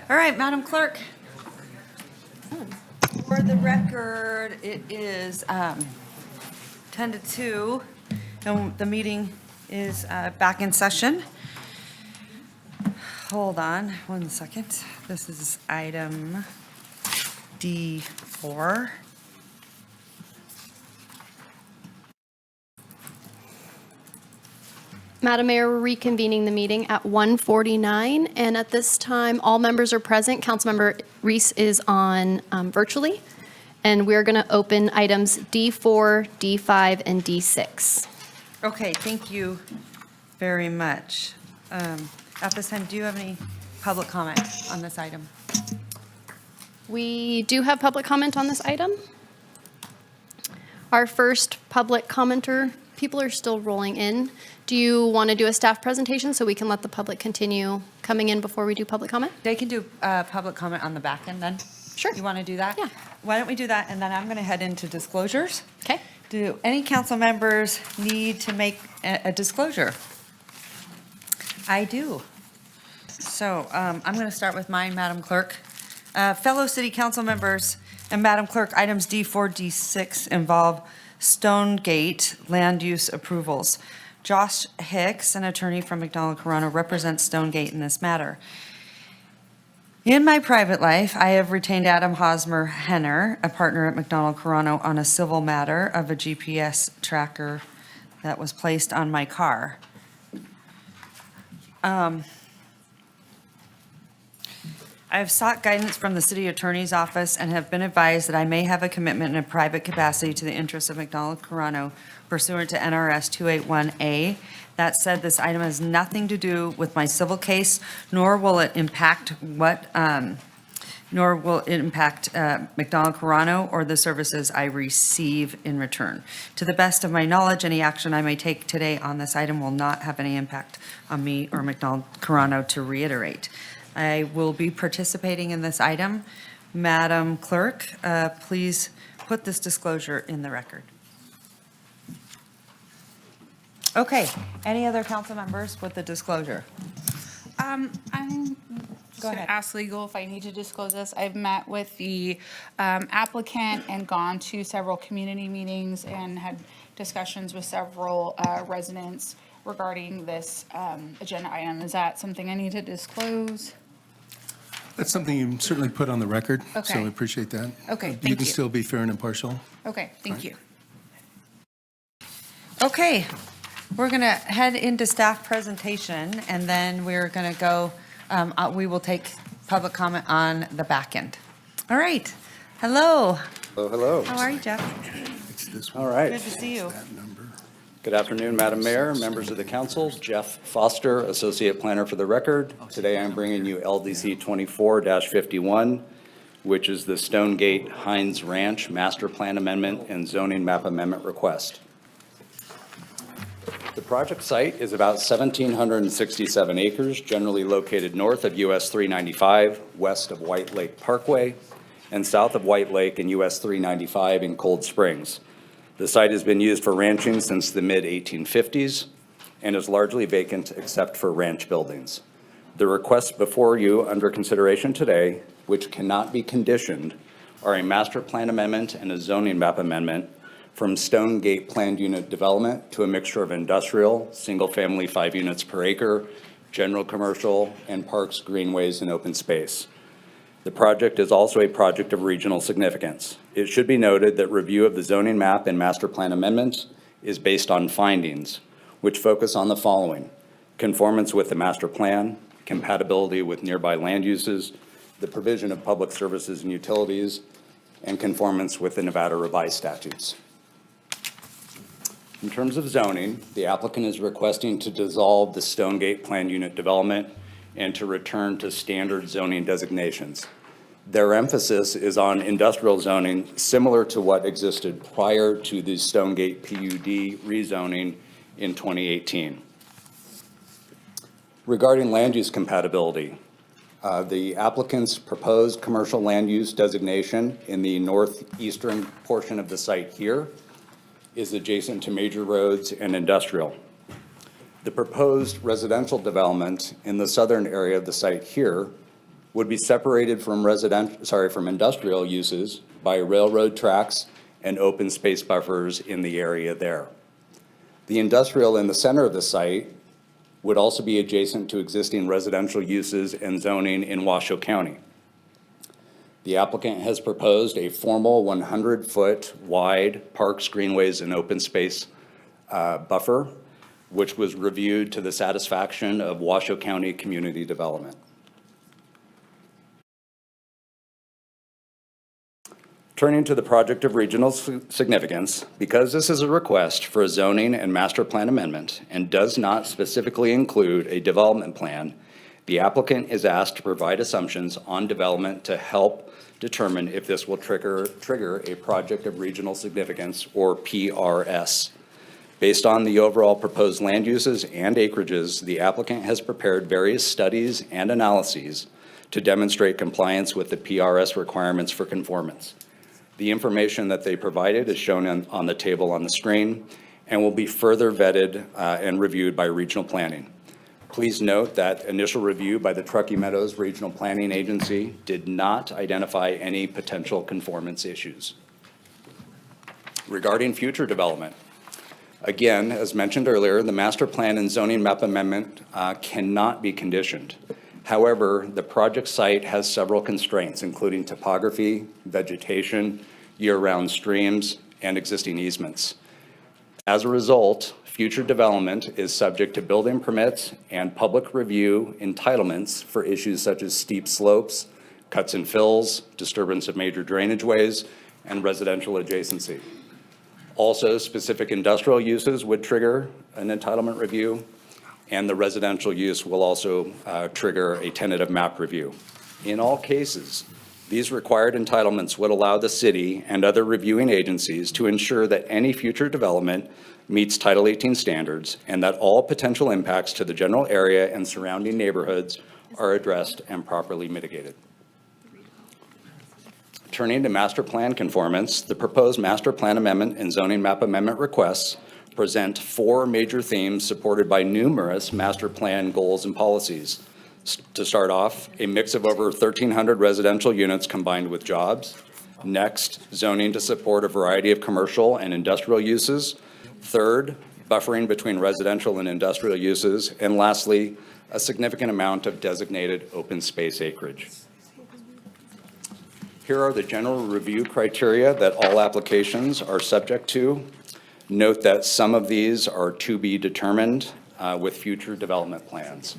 All right, Madam Clerk. For the record, it is 10 to 2, and the meeting is back in session. Hold on 1 second. This is item D4. Madam Mayor, we're reconvening the meeting at 1:49, and at this time, all members are present. Councilmember Reese is on virtually, and we're going to open items D4, D5, and D6. Okay, thank you very much. At this time, do you have any public comment on this item? We do have public comment on this item. Our first public commenter, people are still rolling in. Do you want to do a staff presentation so we can let the public continue coming in before we do public comment? They can do public comment on the back end then? Sure. You want to do that? Yeah. Why don't we do that, and then I'm going to head into disclosures. Okay. Do any council members need to make a disclosure? I do. So I'm going to start with mine, Madam Clerk. Fellow city council members and Madam Clerk, items D4, D6 involve Stonegate land use approvals. Josh Hicks, an attorney from McDonald Corona, represents Stonegate in this matter. In my private life, I have retained Adam Hosmer Henner, a partner at McDonald Corona, on a civil matter of a GPS tracker that was placed on my car. I have sought guidance from the city attorney's office and have been advised that I may have a commitment in a private capacity to the interests of McDonald Corona pursuant to NRS 281A. That said, this item has nothing to do with my civil case, nor will it impact McDonald Corona or the services I receive in return. To the best of my knowledge, any action I may take today on this item will not have any impact on me or McDonald Corona, to reiterate. I will be participating in this item. Madam Clerk, please put this disclosure in the record. Okay, any other council members with the disclosure? I'm Go going ahead. to ask legal if I need to disclose this. I've met with the applicant and gone to several community meetings and had discussions with several residents regarding this agenda item. Is that something I need to disclose? That's something you can certainly put on the record, so Okay. we appreciate that. Okay, You thank can you. still be fair and impartial. Okay, thank you. Okay, we're going to head into staff presentation, and then we're going to go, we will take public comment on the back end. All right, hello. Hello, hello. How are you, Jeff? All right. Good to see you. Good afternoon, Madam Mayor, members of the council. Jeff Foster, Associate Planner for the record. Today I'm bringing you LDC 24-51, which is the Stonegate Hines Ranch Master Plan Amendment and Zoning Map Amendment request. The project site is about 1,767 acres, generally located north of US 395, west of White Lake Parkway, and south of White Lake and US 395 in Cold Springs. The site has been used for ranching since the mid-1850s and is largely vacant except for ranch buildings. The requests before you under consideration today, which cannot be conditioned, are a master plan amendment and a zoning map amendment from Stonegate planned unit development to a mixture of industrial, single-family 5 units per acre, general commercial, and parks, greenways, and open space. The project is also a project of regional significance. It should be noted that review of the zoning map and master plan amendments is based on findings, which focus on the following: conformance with the master plan, compatibility with nearby land uses, the provision of public services and utilities, and conformance with the Nevada revised statutes. In terms of zoning, the applicant is requesting to dissolve the Stonegate planned unit development and to return to standard zoning designations. Their emphasis is on industrial zoning, similar to what existed prior to the Stonegate PUD rezoning in 2018. Regarding land use compatibility, the applicant's proposed commercial land use designation in the northeastern portion of the site here is adjacent to major roads and industrial. The proposed residential development in the southern area of the site here would be separated from from industrial uses by railroad tracks and open space buffers in the area there. The industrial in the center of the site would also be adjacent to existing residential uses and zoning in Washoe County. The applicant has proposed a formal 100-foot wide parks, greenways, and open space buffer, which was reviewed to the satisfaction of Washoe County Community Development. Turning to the project of regional significance, because this is a request for a zoning and master plan amendment and does not specifically include a development plan, the applicant is asked to provide assumptions on development to help determine if this will trigger a project of regional significance, or PRS. Based on the overall proposed land uses and acreages, the applicant has prepared various studies and analyses to demonstrate compliance with the PRS requirements for conformance. The information that they provided is shown on the table on the screen and will be further vetted and reviewed by regional planning. Please note that initial review by the Truckee Meadows Regional Planning Agency did not identify any potential conformance issues. Regarding future development, again, as mentioned earlier, the master plan and zoning map amendment cannot be conditioned. However, the project site has several constraints, including topography, vegetation, year-round streams, and existing easements. As a result, future development is subject to building permits and public review entitlements for issues such as steep slopes, cuts and fills, disturbance of major drainage ways, and residential adjacency. Also, specific industrial uses would trigger an entitlement review, and the residential use will also trigger a tentative map review. In all cases, these required entitlements would allow the city and other reviewing agencies to ensure that any future development meets Title 18 standards and that all potential impacts to the general area and surrounding neighborhoods are addressed and properly mitigated. Turning to master plan conformance, the proposed master plan amendment and zoning map amendment requests present 4 major themes supported by numerous master plan goals and policies. To start off, a mix of over 1,300 residential units combined with jobs. Next, zoning to support a variety of commercial and industrial uses. Third, buffering between residential and industrial uses. And lastly, a significant amount of designated open space acreage. Here are the general review criteria that all applications are subject to. Note that some of these are to be determined with future development plans.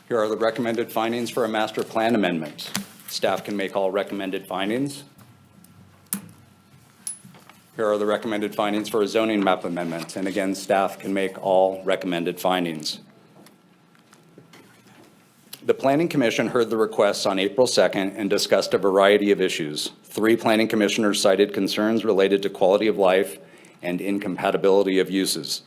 Here are the recommended findings for a master plan amendment. Staff can make all recommended findings. Here are the recommended findings for a zoning map amendment. And again, staff can make all recommended findings. The Planning Commission heard the requests on April 2nd and discussed a variety of issues. 3 planning commissioners cited concerns related to quality of life and incompatibility of uses.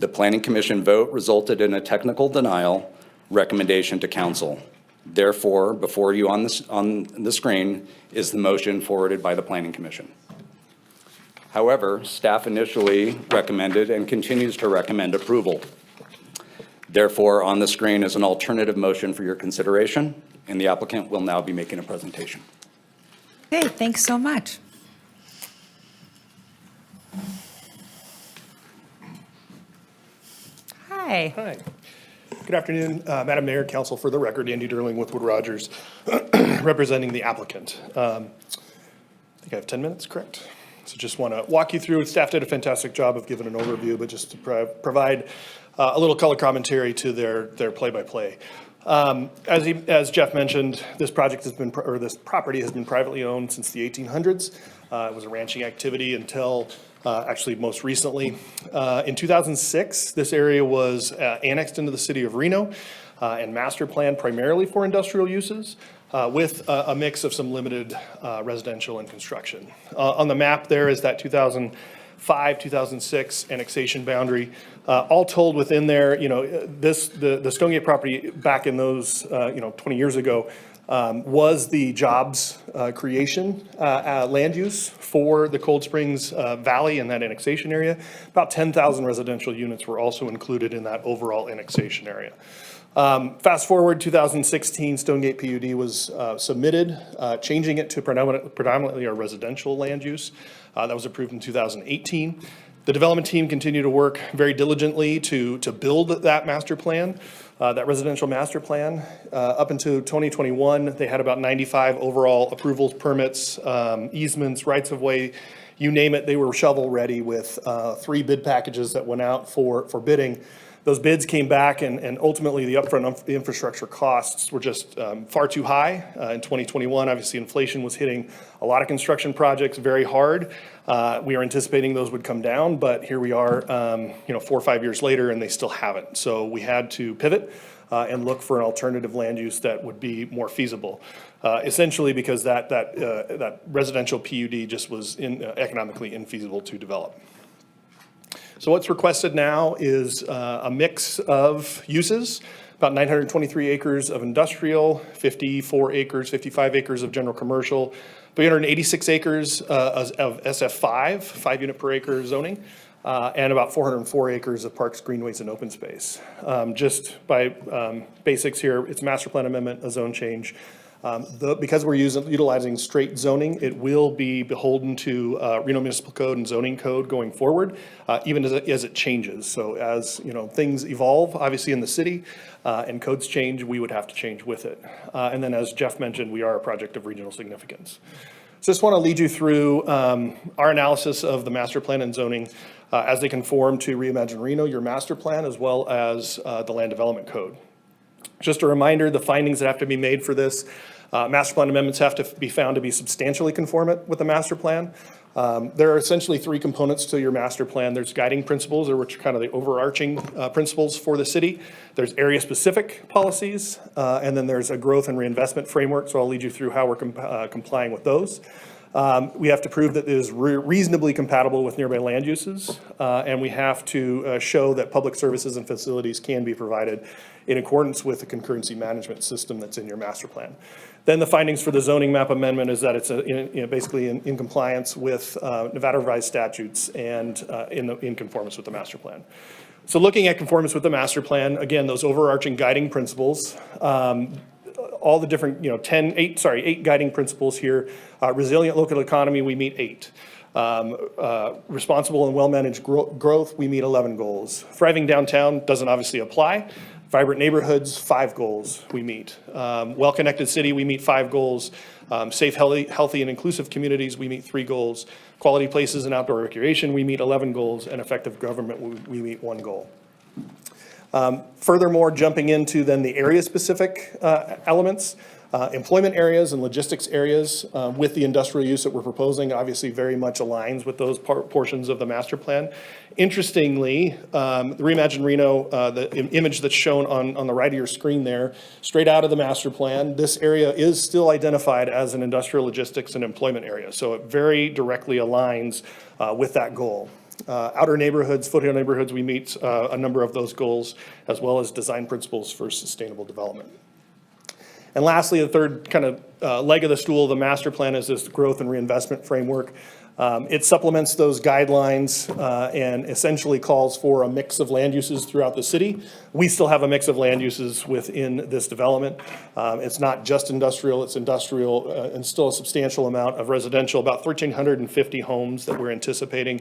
The Planning Commission vote resulted in a technical denial recommendation to council. Therefore, before you on the screen is the motion forwarded by the Planning Commission. However, staff initially recommended and continues to recommend approval. Therefore, on the screen is an alternative motion for your consideration, and the applicant will now be making a presentation. Okay, thanks so much. Hi. Hi. Good afternoon, Madam Mayor, Council. For the record, Andy Durling with Wood Rogers, representing the applicant. I think I have 10 minutes, correct? So just want to walk you through. Staff did a fantastic job of giving an overview, but just to provide a little color commentary to their play-by-play. As Jeff mentioned, this property has been privately owned since the 1800s. It was a ranching activity until actually most recently. In 2006, this area was annexed into the city of Reno and master planned primarily for industrial uses with a mix of some limited residential and construction. On the map there is that 2005, 2006 annexation boundary. All told within there, the Stonegate property back in those, 20 years ago, was the jobs creation land use for the Cold Springs Valley and that annexation area. About 10,000 residential units were also included in that overall annexation area. Fast forward 2016, Stonegate PUD was submitted, changing it to predominantly a residential land use. That was approved in 2018. The development team continued to work very diligently to build that master plan, that residential master plan. Up until 2021, they had about 95 overall approvals, permits, easements, rights of way, you name it. They were shovel ready with 3 bid packages that went out for bidding. Those bids came back, and ultimately the upfront infrastructure costs were just far too high. In 2021, obviously inflation was hitting a lot of construction projects very hard. We are anticipating those would come down, but here we are, 4 or 5 years later, and they still haven't. So we had to pivot and look for an alternative land use that would be more feasible. Essentially because that residential PUD just was economically infeasible to develop. So what's requested now is a mix of uses, about 923 acres of industrial, 55 acres of general commercial, 386 acres of SF5, 5 unit per acre zoning, and about 404 acres of parks, greenways, and open space. Just by basics here, it's master plan amendment, a zone change. Because we're utilizing straight zoning, it will be beholden to Reno Municipal Code and zoning code going forward, even as it changes. So as things evolve, obviously in the city, and codes change, we would have to change with it. And then as Jeff mentioned, we are a project of regional significance. So just want to lead you through our analysis of the master plan and zoning as they conform to Reimagine Reno, your master plan, as well as the land development code. Just a reminder, the findings that have to be made for this, master plan amendments have to be found to be substantially conformant with the master plan. There are essentially 3 components to your master plan. There's guiding principles, or which are kind of the overarching principles for the city. There's area-specific policies, and then there's a growth and reinvestment framework, so I'll lead you through how we're complying with those. We have to prove that it is reasonably compatible with nearby land uses, and we have to show that public services and facilities can be provided in accordance with the concurrency management system that's in your master plan. Then the findings for the zoning map amendment is that it's basically in compliance with Nevada revised statutes and in conformance with the master plan. So looking at conformance with the master plan, again, those overarching guiding principles, all the different, 8 guiding principles here. Resilient local economy, we meet 8. Responsible and well-managed growth, we meet 11 goals. Thriving downtown doesn't obviously apply. Vibrant neighborhoods, 5 goals we meet. Well-connected city, we meet 5 goals. Safe, healthy, and inclusive communities, we meet 3 goals. Quality places and outdoor recreation, we meet 11 goals. And effective government, we meet 1 goal. Furthermore, jumping into then the area-specific elements, employment areas and logistics areas with the industrial use that we're proposing obviously very much aligns with those portions of the master plan. Interestingly, the Reimagine Reno, the image that's shown on the right of your screen there, straight out of the master plan, this area is still identified as an industrial logistics and employment area. So it very directly aligns with that goal. Outer neighborhoods, foothill neighborhoods, we meet a number of those goals, as well as design principles for sustainable development. And lastly, the third kind of leg of the stool of the master plan is this growth and reinvestment framework. It supplements those guidelines and essentially calls for a mix of land uses throughout the city. We still have a mix of land uses within this development. It's not just industrial, it's industrial and still a substantial amount of residential. About 1,350 homes that we're anticipating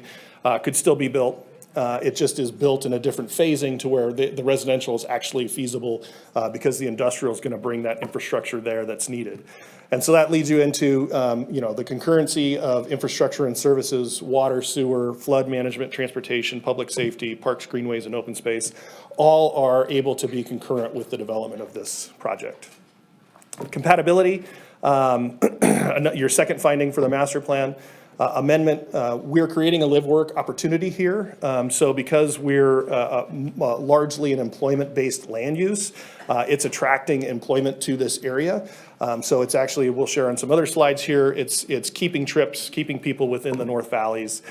could still be built. It just is built in a different phasing to where the residential is actually feasible because the industrial is going to bring that infrastructure there that's needed. And so that leads you into, the concurrency of infrastructure and services, water, sewer, flood management, transportation, public safety, parks, greenways, and open space, all are able to be concurrent with the development of this project. Compatibility, your second finding for the master plan. Amendment, we're creating a live-work opportunity here. So because we're largely an employment-based land use, it's attracting employment to this area. So it's actually, we'll share on some other slides here, it's keeping trips, keeping people within the North Valleys.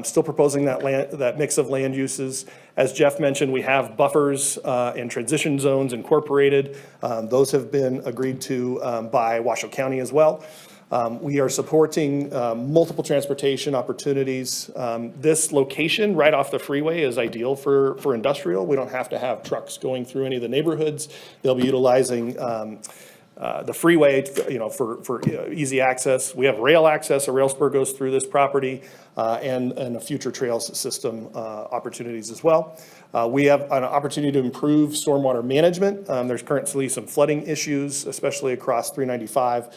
Still proposing that mix of land uses. As Jeff mentioned, we have buffers and transition zones incorporated. Those have been agreed to by Washoe County as well. We are supporting multiple transportation opportunities. This location right off the freeway is ideal for industrial. We don't have to have trucks going through any of the neighborhoods. They'll be utilizing the freeway, for easy access. We have rail access. A rail spur goes through this property, and a future trails system opportunities as well. We have an opportunity to improve stormwater management. There's currently some flooding issues, especially across 395.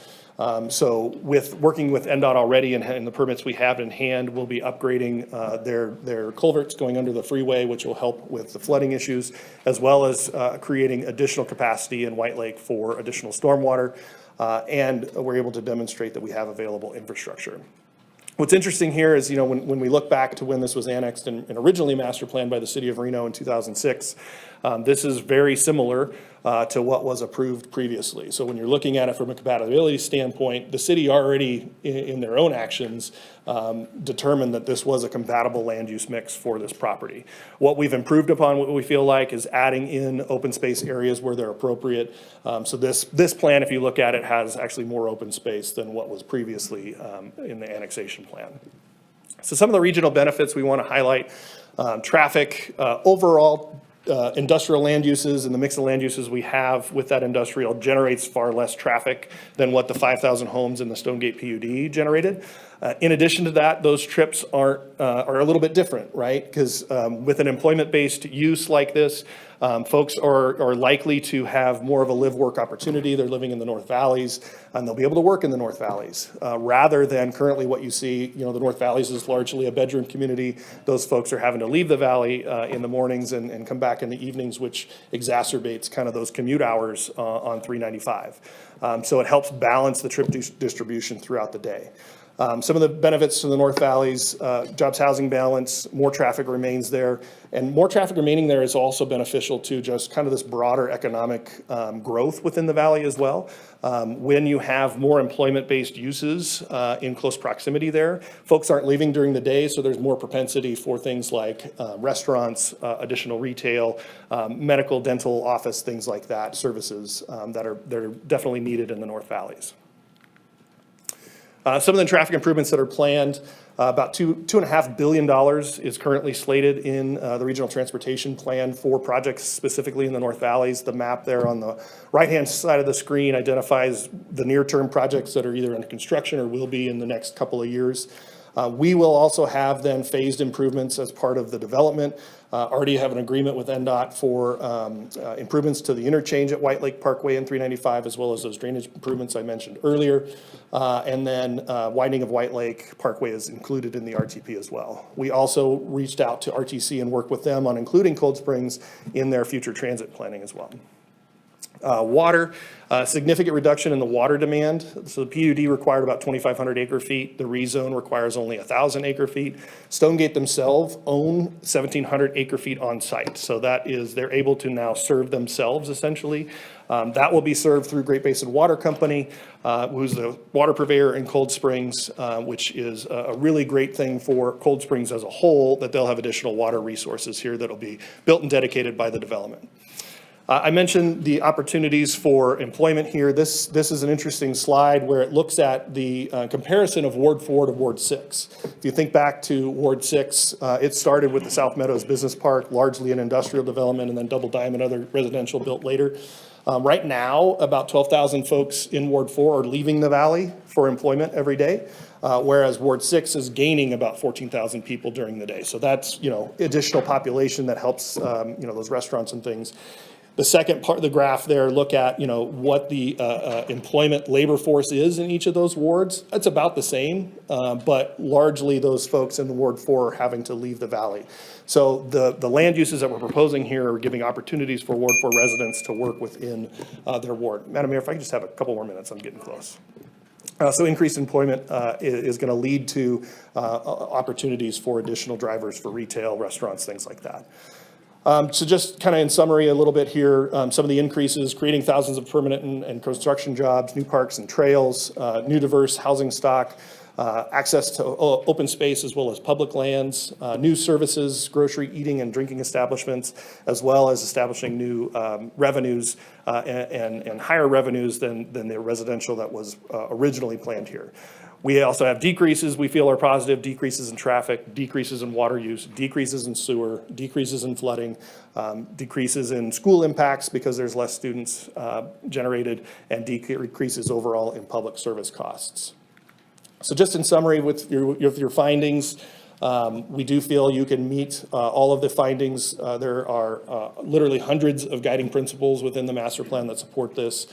So working with NDOT already and the permits we have in hand, we'll be upgrading their culverts going under the freeway, which will help with the flooding issues, as well as creating additional capacity in White Lake for additional stormwater. And we're able to demonstrate that we have available infrastructure. What's interesting here is, when we look back to when this was annexed and originally master planned by the city of Reno in 2006, this is very similar to what was approved previously. So when you're looking at it from a compatibility standpoint, the city already, in their own actions, determined that this was a compatible land use mix for this property. What we've improved upon, what we feel like, is adding in open space areas where they're appropriate. So this plan, if you look at it, has actually more open space than what was previously in the annexation plan. So some of the regional benefits we want to highlight: traffic, overall industrial land uses, and the mix of land uses we have with that industrial generates far less traffic than what the 5,000 homes in the Stonegate PUD generated. In addition to that, those trips are a little bit different, right? Because with an employment-based use like this, folks are likely to have more of a live-work opportunity. They're living in the North Valleys, and they'll be able to work in the North Valleys, rather than currently what you see. The North Valleys is largely a bedroom community. Those folks are having to leave the valley in the mornings and come back in the evenings, which exacerbates kind of those commute hours on 395. So it helps balance the trip distribution throughout the day. Some of the benefits to the North Valleys: jobs, housing balance, more traffic remains there, and more traffic remaining there is also beneficial to just kind of this broader economic growth within the valley as well. When you have more employment-based uses in close proximity there, folks aren't leaving during the day, so there's more propensity for things like restaurants, additional retail, medical, dental, office, things like that, services that are definitely needed in the North Valleys. Some of the traffic improvements that are planned: about $2.5 billion is currently slated in the regional transportation plan for projects specifically in the North Valleys. The map there on the right-hand side of the screen identifies the near-term projects that are either under construction or will be in the next couple of years. We will also have then phased improvements as part of the development. Already have an agreement with NDOT for improvements to the interchange at White Lake Parkway and 395, as well as those drainage improvements I mentioned earlier. And then widening of White Lake Parkway is included in the RTP as well. We also reached out to RTC and worked with them on including Cold Springs in their future transit planning as well. Water, significant reduction in the water demand. So the PUD required about 2,500 acre feet. The rezone requires only 1,000 acre feet. Stonegate themselves own 1,700 acre feet on site. So that is, they're able to now serve themselves essentially. That will be served through Great Basin Water Company, who's the water purveyor in Cold Springs, which is a really great thing for Cold Springs as a whole, that they'll have additional water resources here that'll be built and dedicated by the development. I mentioned the opportunities for employment here. This is an interesting slide where it looks at the comparison of Ward 4 to Ward 6. If you think back to Ward 6, it started with the South Meadows Business Park, largely an industrial development, and then Double Diamond, other residential built later. Right now, about 12,000 folks in Ward 4 are leaving the valley for employment every day, whereas Ward 6 is gaining about 14,000 people during the day. So that's, additional population that helps, those restaurants and things. The second part of the graph there, look at, what the employment labor force is in each of those wards. It's about the same, but largely those folks in Ward 4 are having to leave the valley. So the land uses that we're proposing here are giving opportunities for Ward 4 residents to work within their ward. Madam Mayor, if I could just have a couple more minutes, I'm getting close. So increased employment is going to lead to opportunities for additional drivers for retail, restaurants, things like that. So just kind of in summary a little bit here, some of the increases: creating thousands of permanent and construction jobs, new parks and trails, new diverse housing stock, access to open space as well as public lands, new services, grocery, eating, and drinking establishments, as well as establishing new revenues and higher revenues than the residential that was originally planned here. We also have decreases we feel are positive, decreases in traffic, decreases in water use, decreases in sewer, decreases in flooding, decreases in school impacts because there's less students generated, and decreases overall in public service costs. So just in summary with your findings, we do feel you can meet all of the findings. There are literally hundreds of guiding principles within the master plan that support this.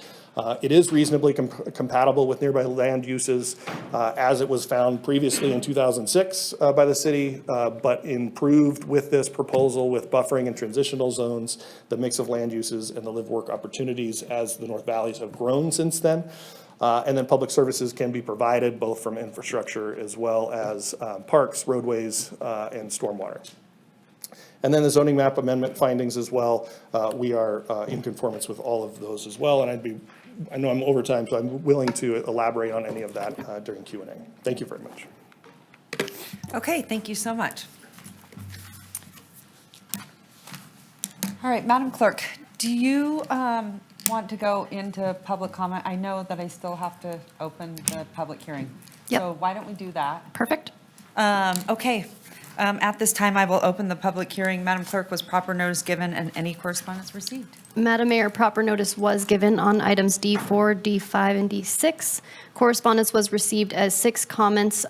It is reasonably compatible with nearby land uses as it was found previously in 2006 by the city, but improved with this proposal with buffering and transitional zones, the mix of land uses, and the live-work opportunities as the North Valleys have grown since then. And then public services can be provided both from infrastructure as well as parks, roadways, and stormwater. And then the zoning map amendment findings as well, we are in conformance with all of those as well. And I know I'm over time, so I'm willing to elaborate on any of that during Q&A. Thank you very much. Okay, thank you so much. All right, Madam Clerk, do you want to go into public comment? I know that I still have to open the public hearing. Yep. So why don't we do that? Perfect. Okay. At this time, I will open the public hearing. Madam Clerk, was proper notice given and any correspondence received? Madam Mayor, proper notice was given on items D4, D5, and D6. Correspondence was received as 6 comments,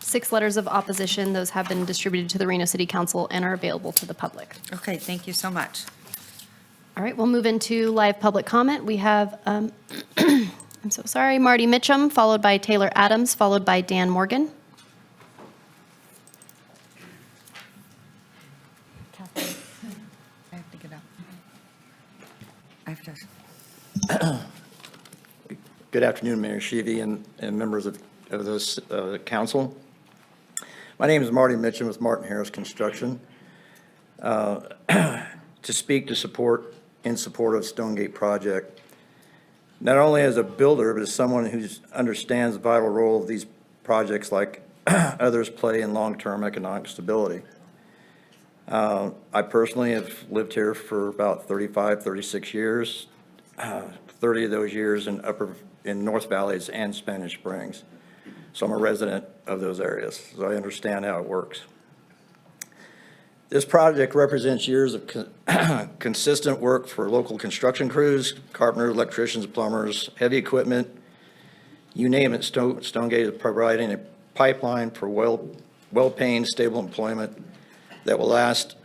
6 letters of opposition. Those have been distributed to the Reno City Council and are available to the public. Okay, thank you so much. All right, we'll move into live public comment. We have, I'm so sorry, Marty Mitchum, followed by Taylor Adams, followed by Dan Morgan. I have to get up. I have to. Good afternoon, Mayor Sheevy and members of this council. My name is Marty Mitchum with Martin Harris Construction. To speak in support of Stonegate project, not only as a builder, but as someone who understands the vital role of these projects like others play in long-term economic stability. I personally have lived here for about 35, 36 years, 30 of those years in North Valleys and Spanish Springs. So I'm a resident of those areas, so I understand how it works. This project represents years of consistent work for local construction crews, carpenters, electricians, plumbers, heavy equipment, you name it. Stonegate is providing a pipeline for well-paying, stable employment that will last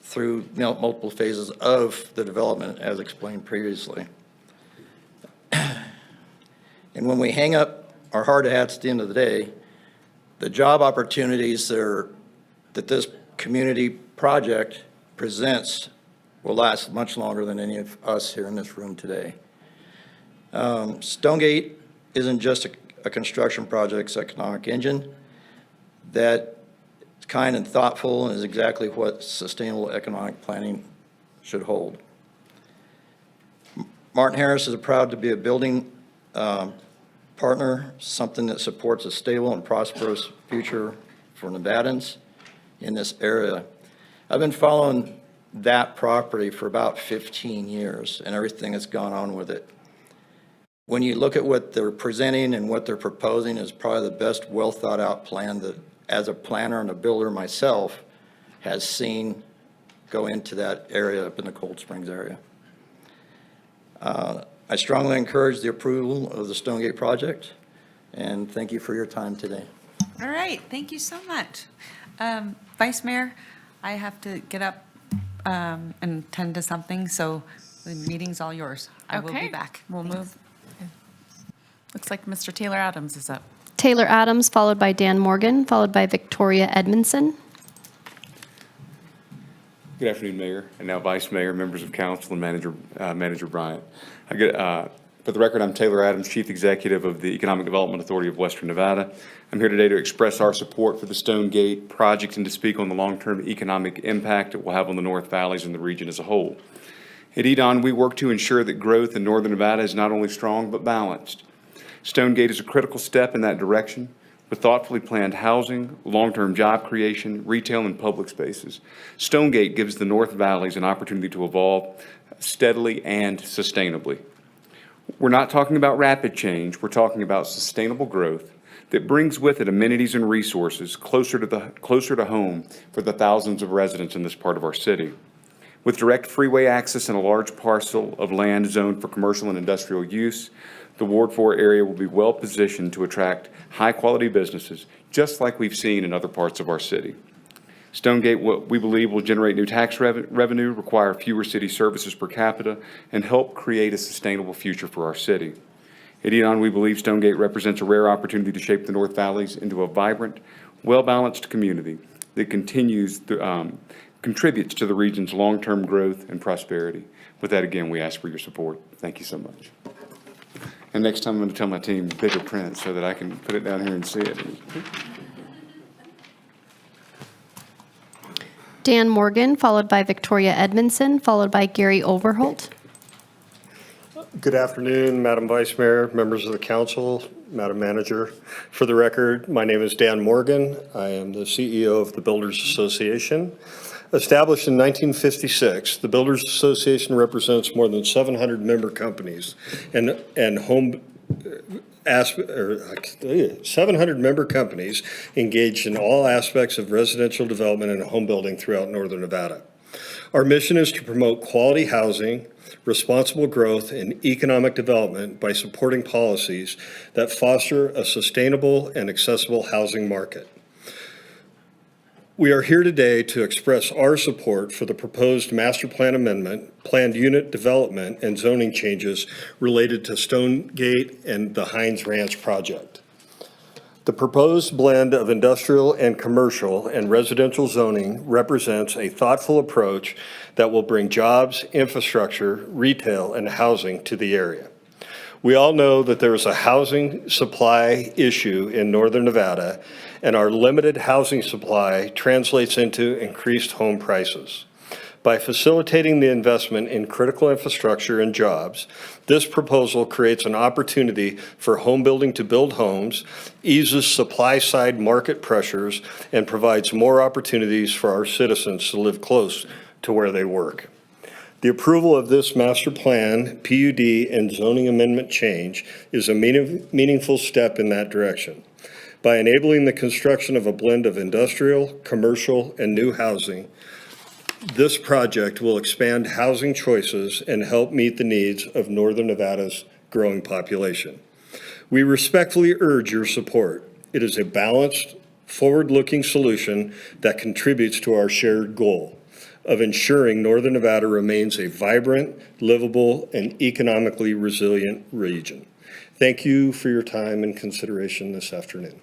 through multiple phases of the development, as explained previously. And when we hang up our hard hats at the end of the day, the job opportunities that this community project presents will last much longer than any of us here in this room today. Stonegate isn't just a construction project's economic engine. That is kind and thoughtful and is exactly what sustainable economic planning should hold. Martin Harris is proud to be a building partner, something that supports a stable and prosperous future for Nevadans in this area. I've been following that property for about 15 years and everything that's gone on with it. When you look at what they're presenting and what they're proposing is probably the best well thought out plan that, as a planner and a builder myself, has seen go into that area up in the Cold Springs area. I strongly encourage the approval of the Stonegate project, and thank you for your time today. All right, thank you so much. Vice Mayor, I have to get up and tend to something, so the meeting's all yours. I will be Okay. back. We'll move. Looks like Mr. Taylor Adams is up. Taylor Adams, followed by Dan Morgan, followed by Victoria Edmondson. Good afternoon, Mayor, and now Vice Mayor, members of council, and Manager Bryant. For the record, I'm Taylor Adams, Chief Executive of the Economic Development Authority of Western Nevada. I'm here today to express our support for the Stonegate project and to speak on the long-term economic impact it will have on the North Valleys and the region as a whole. At EDON, we work to ensure that growth in Northern Nevada is not only strong but balanced. Stonegate is a critical step in that direction. with thoughtfully planned housing, long-term job creation, retail, and public spaces. Stonegate gives the North Valleys an opportunity to evolve steadily and sustainably. We're not talking about rapid change, we're talking about sustainable growth that brings with it amenities and resources closer to home for the thousands of residents in this part of our city. With direct freeway access and a large parcel of land zoned for commercial and industrial use, the Ward 4 area will be well positioned to attract high-quality businesses, just like we've seen in other parts of our city. Stonegate, what we believe, will generate new tax revenue, require fewer city services per capita, and help create a sustainable future for our city. At Edon, we believe Stonegate represents a rare opportunity to shape the North Valleys into a vibrant, well-balanced community that contributes to the region's long-term growth and prosperity. With that, again, we ask for your support. Thank you so much. And next time I'm going to tell my team bigger print so that I can put it down here and see it. Dan Morgan, followed by Victoria Edmondson, followed by Gary Overholt. Good afternoon, Madam Vice Mayor, members of the council, Madam Manager. For the record, my name is Dan Morgan. I am the CEO of the Builders Association. Established in 1956, the Builders Association represents more than 700 member companies and 700 member companies engaged in all aspects of residential development and home building throughout Northern Nevada. Our mission is to promote quality housing, responsible growth, and economic development by supporting policies that foster a sustainable and accessible housing market. We are here today to express our support for the proposed master plan amendment, planned unit development, and zoning changes related to Stonegate and the Hines Ranch project. The proposed blend of industrial and commercial and residential zoning represents a thoughtful approach that will bring jobs, infrastructure, retail, and housing to the area. We all know that there is a housing supply issue in Northern Nevada, and our limited housing supply translates into increased home prices. By facilitating the investment in critical infrastructure and jobs, this proposal creates an opportunity for home building to build homes, eases supply-side market pressures, and provides more opportunities for our citizens to live close to where they work. The approval of this master plan, PUD, and zoning amendment change is a meaningful step in that direction. By enabling the construction of a blend of industrial, commercial, and new housing, this project will expand housing choices and help meet the needs of Northern Nevada's growing population. We respectfully urge your support. It is a balanced, forward-looking solution that contributes to our shared goal of ensuring Northern Nevada remains a vibrant, livable, and economically resilient region. Thank you for your time and consideration this afternoon.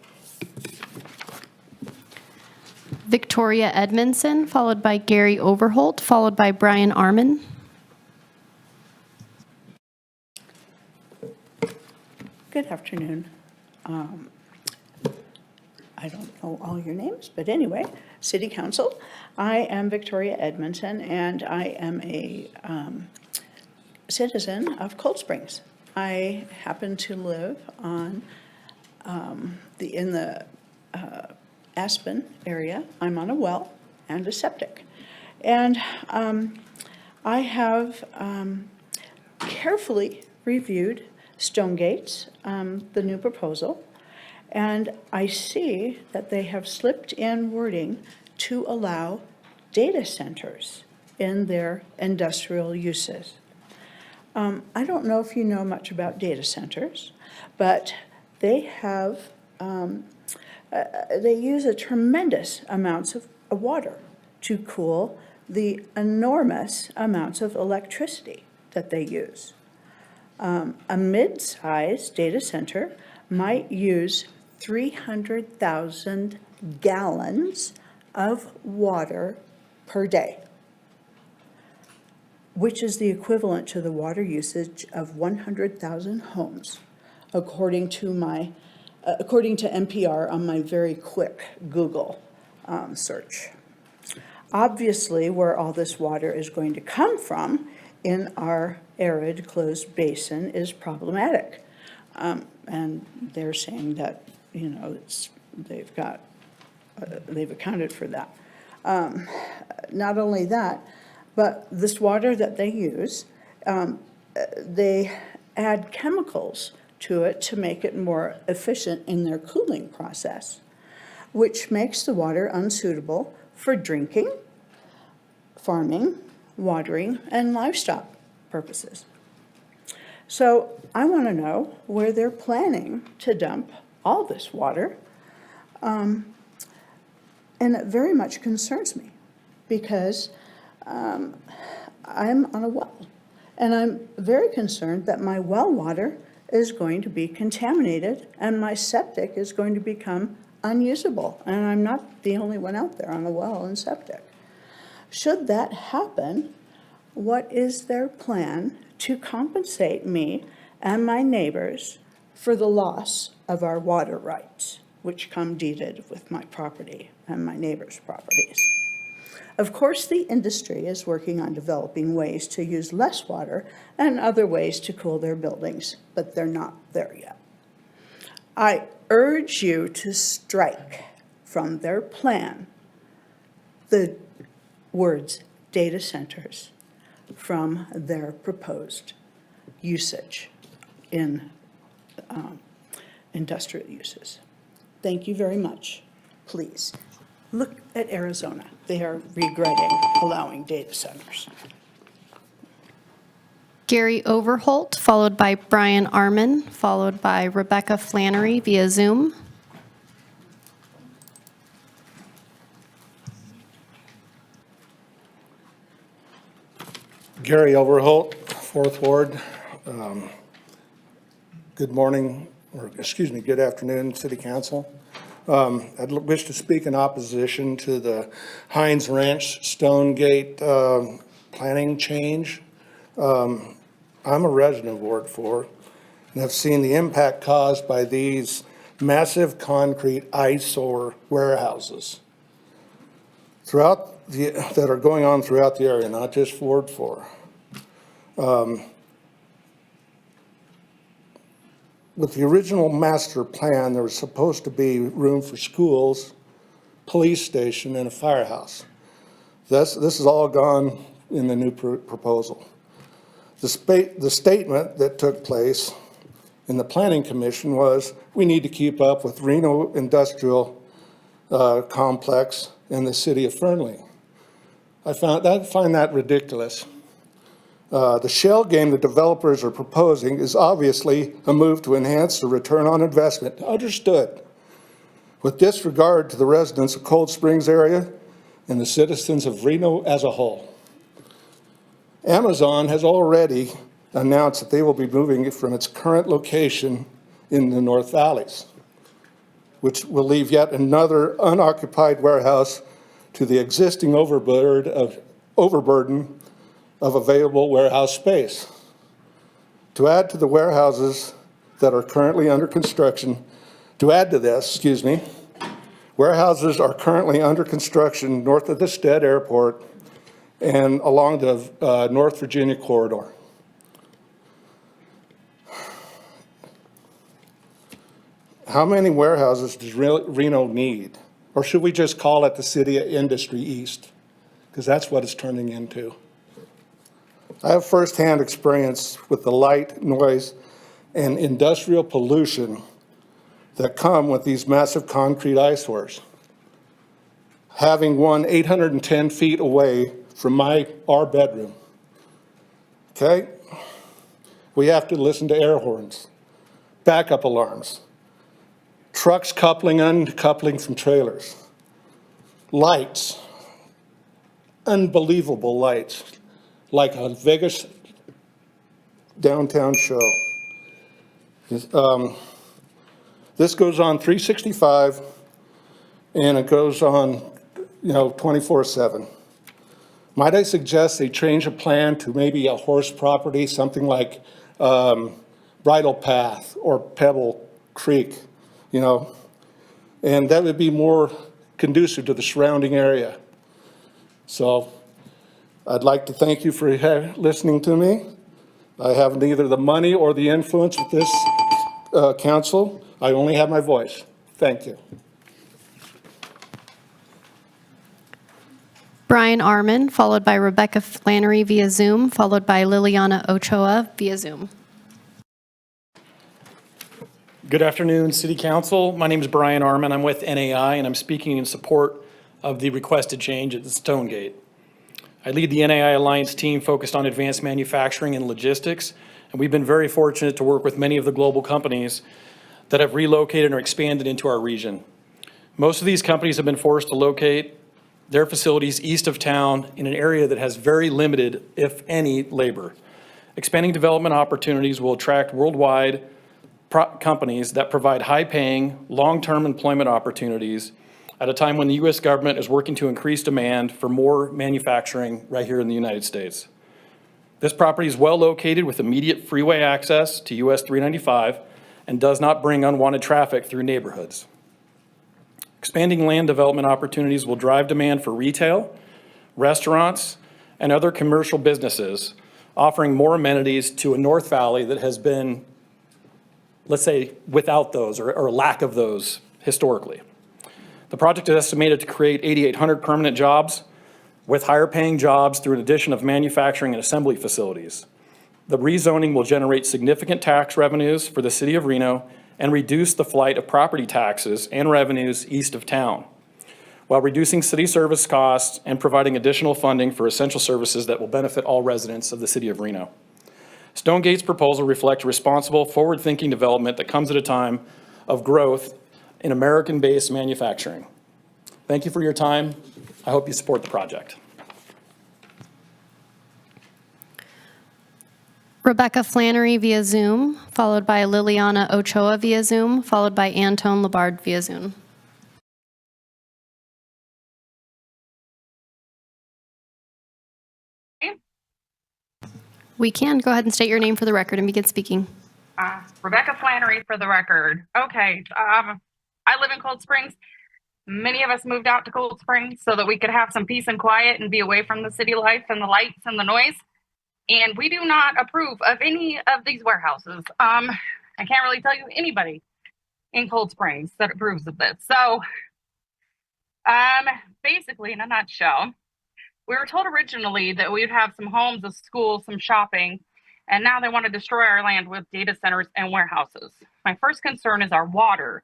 Victoria Edmondson, followed by Gary Overholt, followed by Brian Arman. Good afternoon. I don't know all your names, but anyway, City Council. I am Victoria Edmondson, and I am a citizen of Cold Springs. I happen to live on in the Aspen area. I'm on a well and a septic. And I have carefully reviewed Stonegate's, the new proposal, and I see that they have slipped in wording to allow data centers in their industrial uses. I don't know if you know much about data centers, but they have they use a tremendous amounts of water to cool the enormous amounts of electricity that they use. A mid-sized data center might use 300,000 gallons of water per day, which is the equivalent to the water usage of 100,000 homes, according to NPR on my very quick Google search. Obviously, where all this water is going to come from in our arid closed basin is problematic. And they're saying that, you know, they've accounted for that. Not only that, but this water that they use, they add chemicals to it to make it more efficient in their cooling process, which makes the water unsuitable for drinking, farming, watering, and livestock purposes. So I want to know where they're planning to dump all this water. And it very much concerns me because I'm on a well. And I'm very concerned that my well water is going to be contaminated and my septic is going to become unusable. And I'm not the only one out there on a well and septic. Should that happen, what is their plan to compensate me and my neighbors for the loss of our water rights, which come deeded with my property and my neighbors' properties? Of course, the industry is working on developing ways to use less water and other ways to cool their buildings, but they're not there yet. I urge you to strike from their plan the words data centers from their proposed usage in industrial uses. Thank you very much. Please, look at Arizona. They are regretting allowing data centers. Gary Overholt, followed by Brian Arman, followed by Rebecca Flannery via Zoom. Gary Overholt, 4th Ward. Good morning, or excuse me, good afternoon, City Council. I'd wish to speak in opposition to the Hines Ranch Stonegate planning change. I'm a resident of Ward 4 and have seen the impact caused by these massive concrete eyesore warehouses that are going on throughout the area, not just Ward 4. With the original master plan, there was supposed to be room for schools, police station, and a firehouse. This is all gone in the new proposal. The statement that took place in the Planning Commission was, we need to keep up with Reno Industrial Complex and the city of Fernley. I find that ridiculous. The shell game the developers are proposing is obviously a move to enhance the return on investment. Understood. With disregard to the residents of Cold Springs area and the citizens of Reno as a whole. Amazon has already announced that they will be moving it from its current location in the North Valleys, which will leave yet another unoccupied warehouse to the existing overburden of available warehouse space. To add to the warehouses that are currently under construction, warehouses are currently under construction north of the Stead Airport and along the North Virginia corridor. How many warehouses does Reno need? Or should we just call it the City of Industry East? Because that's what it's turning into. I have firsthand experience with the light, noise, and industrial pollution that come with these massive concrete eyesores. Having one 810 feet away from our bedroom, okay? We have to listen to air horns, backup alarms, trucks coupling, uncoupling from trailers, lights, unbelievable lights, like a Vegas downtown show. This goes on 365, and it goes on, 24/7. Might I suggest they change a plan to maybe a horse property, something like Bridle Path or Pebble Creek, and that would be more conducive to the surrounding area. So I'd like to thank you for listening to me. I have neither the money or the influence with this council. I only have my voice. Thank you. Brian Arman, followed by Rebecca Flannery via Zoom, followed by Liliana Ochoa via Zoom. Good afternoon, City Council. My name is Brian Arman. I'm with NAI, and I'm speaking in support of the requested change at the Stonegate. I lead the NAI Alliance team focused on advanced manufacturing and logistics, and we've been very fortunate to work with many of the global companies that have relocated or expanded into our region. Most of these companies have been forced to locate their facilities east of town in an area that has very limited, if any, labor. Expanding development opportunities will attract worldwide companies that provide high-paying, long-term employment opportunities at a time when the U.S. government is working to increase demand for more manufacturing right here in the United States. This property is well located with immediate freeway access to US 395 and does not bring unwanted traffic through neighborhoods. Expanding land development opportunities will drive demand for retail, restaurants, and other commercial businesses, offering more amenities to a North Valley that has been, let's say, without those or lack of those historically. The project is estimated to create 8,800 permanent jobs with higher paying jobs through an addition of manufacturing and assembly facilities. The rezoning will generate significant tax revenues for the city of Reno and reduce the flight of property taxes and revenues east of town, while reducing city service costs and providing additional funding for essential services that will benefit all residents of the city of Reno. Stonegate's proposal reflects responsible, forward-thinking development that comes at a time of growth in American-based manufacturing. Thank you for your time. I hope you support the project. Rebecca Flannery via Zoom, followed by Liliana Ochoa via Zoom, followed by Antone Labard via Zoom. We can. Go ahead and state your name for the record and begin speaking. Rebecca Flannery for the record. Okay, I live in Cold Springs. Many of us moved out to Cold Springs so that we could have some peace and quiet and be away from the city life and the lights and the noise. And we do not approve of any of these warehouses. I can't really tell you anybody in Cold Springs that approves of this. So basically, in a nutshell, we were told originally that we'd have some homes, a school, some shopping, and now they want to destroy our land with data centers and warehouses. My first concern is our water.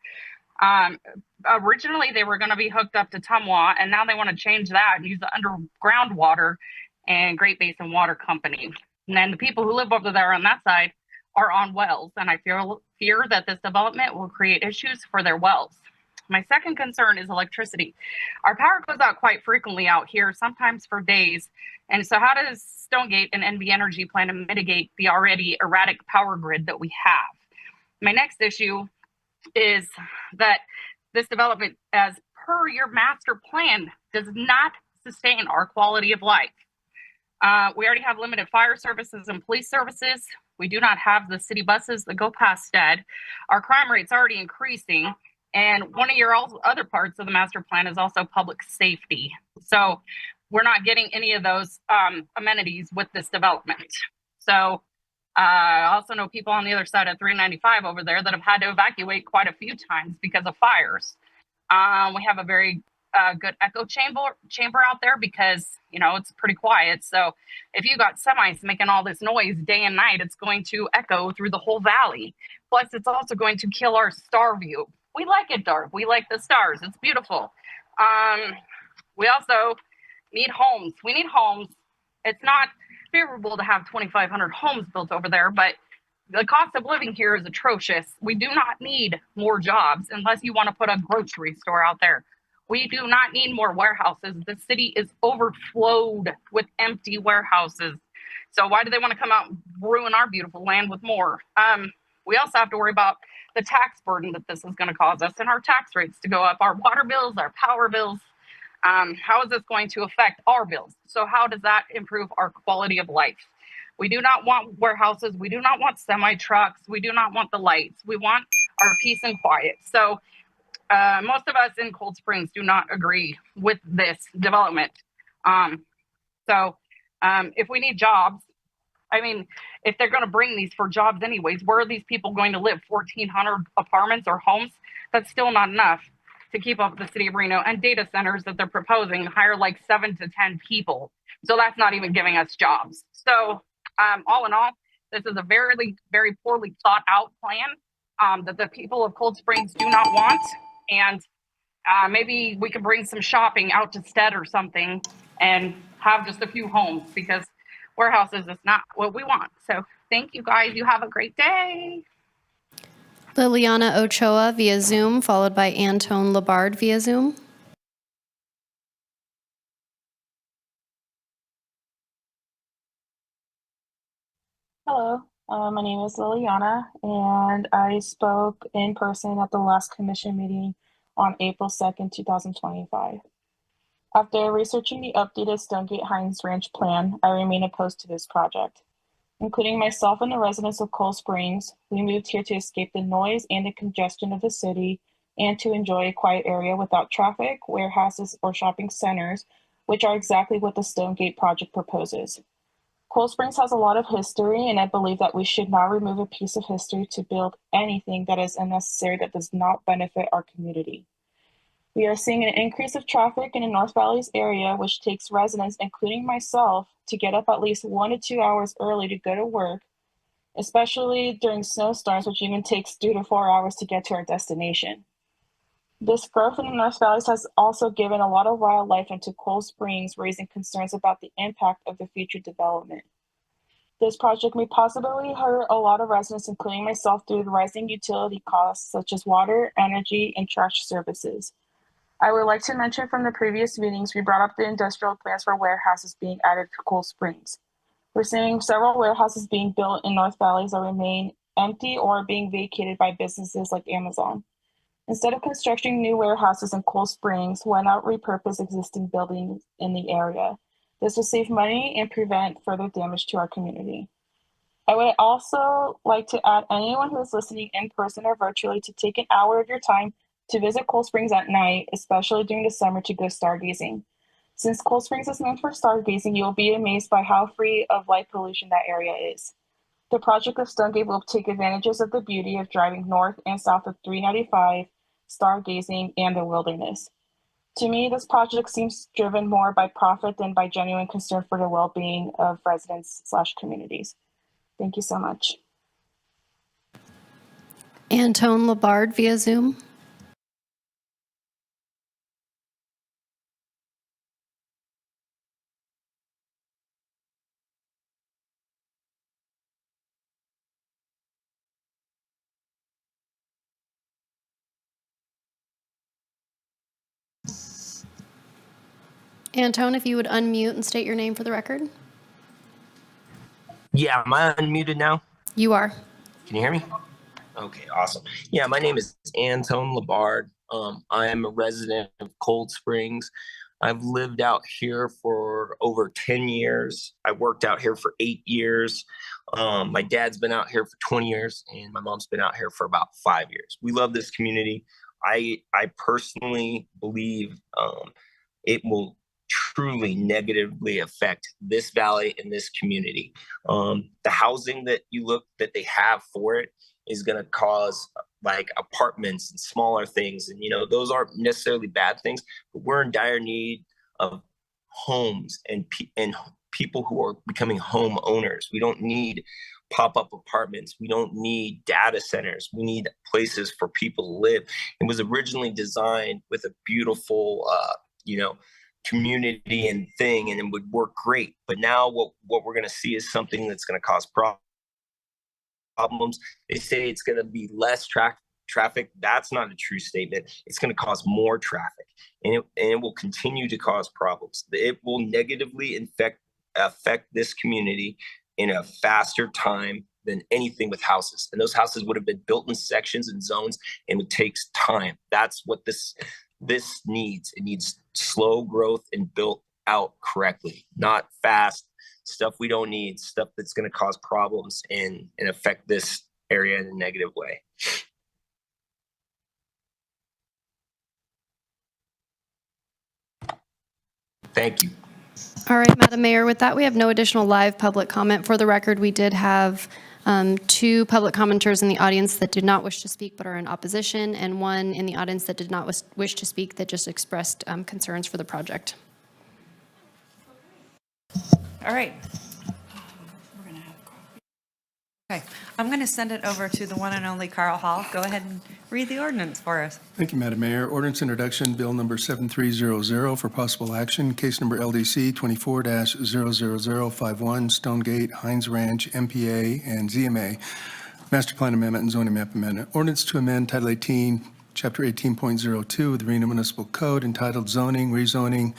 Originally, they were going to be hooked up to Tumwa, and now they want to change that and use the underground water and Great Basin Water Company. And then the people who live over there on that side are on wells, and I fear that this development will create issues for their wells. My second concern is electricity. Our power goes out quite frequently out here, sometimes for days. And so how does Stonegate and NV Energy plan to mitigate the already erratic power grid that we have? My next issue is that this development, as per your master plan, does not sustain our quality of life. We already have limited fire services and police services. We do not have the city buses that go past Stead. Our crime rate's already increasing. And one of your other parts of the master plan is also public safety. So we're not getting any of those amenities with this development. So I also know people on the other side of 395 over there that have had to evacuate quite a few times because of fires. We have a very good echo chamber out there because, you know, it's pretty quiet. So if you got semis making all this noise day and night, it's going to echo through the whole valley. Plus, it's also going to kill our star view. We like it dark. We like the stars. It's beautiful. We also need homes. We need homes. It's not favorable to have 2,500 homes built over there, but the cost of living here is atrocious. We do not need more jobs unless you want to put a grocery store out there. We do not need more warehouses. The city is overflowed with empty warehouses. So why do they want to come out and ruin our beautiful land with more? We also have to worry about the tax burden that this is going to cause us and our tax rates to go up, our water bills, our power bills. How is this going to affect our bills? So how does that improve our quality of life? We do not want warehouses. We do not want semi trucks. We do not want the lights. We want our peace and quiet. So most of us in Cold Springs do not agree with this development. If we need jobs, I mean, if they're going to bring these for jobs anyways, where are these people going to live? 1,400 apartments or homes? That's still not enough to keep up with the city of Reno. And data centers that they're proposing hire like 7 to 10 people. So that's not even giving us jobs. So all in all, this is a very, very poorly thought out plan that the people of Cold Springs do not want. And maybe we could bring some shopping out to Stead or something and have just a few homes, because warehouses is not what we want. So thank you guys. You have a great day. Liliana Ochoa via Zoom, followed by Antone Labard via Zoom. Hello, my name is Liliana, and I spoke in person at the last commission meeting on April 2nd, 2025. After researching the updated Stonegate Hines Ranch plan, I remain opposed to this project. Including myself and the residents of Cold Springs, we moved here to escape the noise and the congestion of the city and to enjoy a quiet area without traffic, warehouses, or shopping centers, which are exactly what the Stonegate project proposes. Cold Springs has a lot of history, and I believe that we should not remove a piece of history to build anything that is unnecessary that does not benefit our community. We are seeing an increase of traffic in the North Valleys area, which takes residents, including myself, to get up at least 1 to 2 hours early to go to work, especially during snowstorms, which even takes 2 to 4 hours to get to our destination. This growth in the North Valleys has also given a lot of wildlife into Cold Springs, raising concerns about the impact of the future development. This project may possibly hurt a lot of residents, including myself, due to rising utility costs such as water, energy, and trash services. I would like to mention from the previous meetings, we brought up the industrial plans for warehouses being added to Cold Springs. We're seeing several warehouses being built in North Valleys that remain empty or being vacated by businesses like Amazon. Instead of constructing new warehouses in Cold Springs, why not repurpose existing buildings in the area? This will save money and prevent further damage to our community. I would also like to add anyone who is listening in person or virtually to take an hour of your time to visit Cold Springs at night, especially during the summer, to go stargazing. Since Cold Springs is known for stargazing, you will be amazed by how free of light pollution that area is. The project of Stonegate will take advantages of the beauty of driving north and south of 395, stargazing, and the wilderness. To me, this project seems driven more by profit than by genuine concern for the well-being of residents/communities. Thank you so much. Antone Labard via Zoom. Antone, if you would unmute and state your name for the record. Yeah, am I unmuted now? You are. Can you hear me? Okay, awesome. Yeah, my name is Antone Labard. I am a resident of Cold Springs. I've lived out here for over 10 years. I worked out here for 8 years. My dad's been out here for 20 years, and my mom's been out here for about 5 years. We love this community. I personally believe it will truly negatively affect this valley and this community. The housing that they have for it is going to cause like apartments and smaller things. And, those aren't necessarily bad things, but we're in dire need of homes and people who are becoming homeowners. We don't need pop-up apartments. We don't need data centers. We need places for people to live. It was originally designed with a beautiful, community and thing, and it would work great. But now what we're going to see is something that's going to cause problems. They say it's going to be less traffic. That's not a true statement. It's going to cause more traffic, and it will continue to cause problems. It will negatively affect this community in a faster time than anything with houses. And those houses would have been built in sections and zones, and it takes time. That's what this needs. It needs slow growth and built out correctly, not fast stuff we don't need, stuff that's going to cause problems and affect this area in a negative way. Thank you. All right, Madam Mayor, with that, we have no additional live public comment. For the record, we did have 2 public commenters in the audience that did not wish to speak but are in opposition, and 1 in the audience that did not wish to speak that just expressed concerns for the project. All right. Okay, I'm going to send it over to the one and only Carl Hall. Go ahead and read the ordinance for us. Thank you, Madam Mayor. Ordinance introduction, bill number 7300 for possible action, case number LDC 24-00051, Stonegate, Hines Ranch, MPA, and ZMA, Master Plan Amendment and Zoning Map Amendment. Ordinance to amend Title 18, Chapter 18.02 of the Reno Municipal Code entitled Zoning, Rezoning,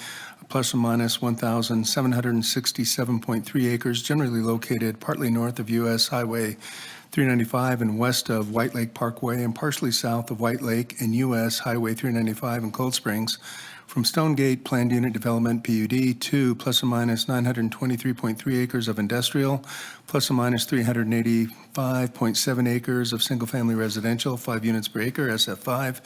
plus or minus 1,767.3 acres, generally located partly north of U.S. Highway 395 and west of White Lake Parkway and partially south of White Lake and U.S. Highway 395 in Cold Springs, from Stonegate Planned Unit Development PUD to plus or minus 923.3 acres of industrial, plus or minus 385.7 acres of single-family residential, 5 units per acre, SF5,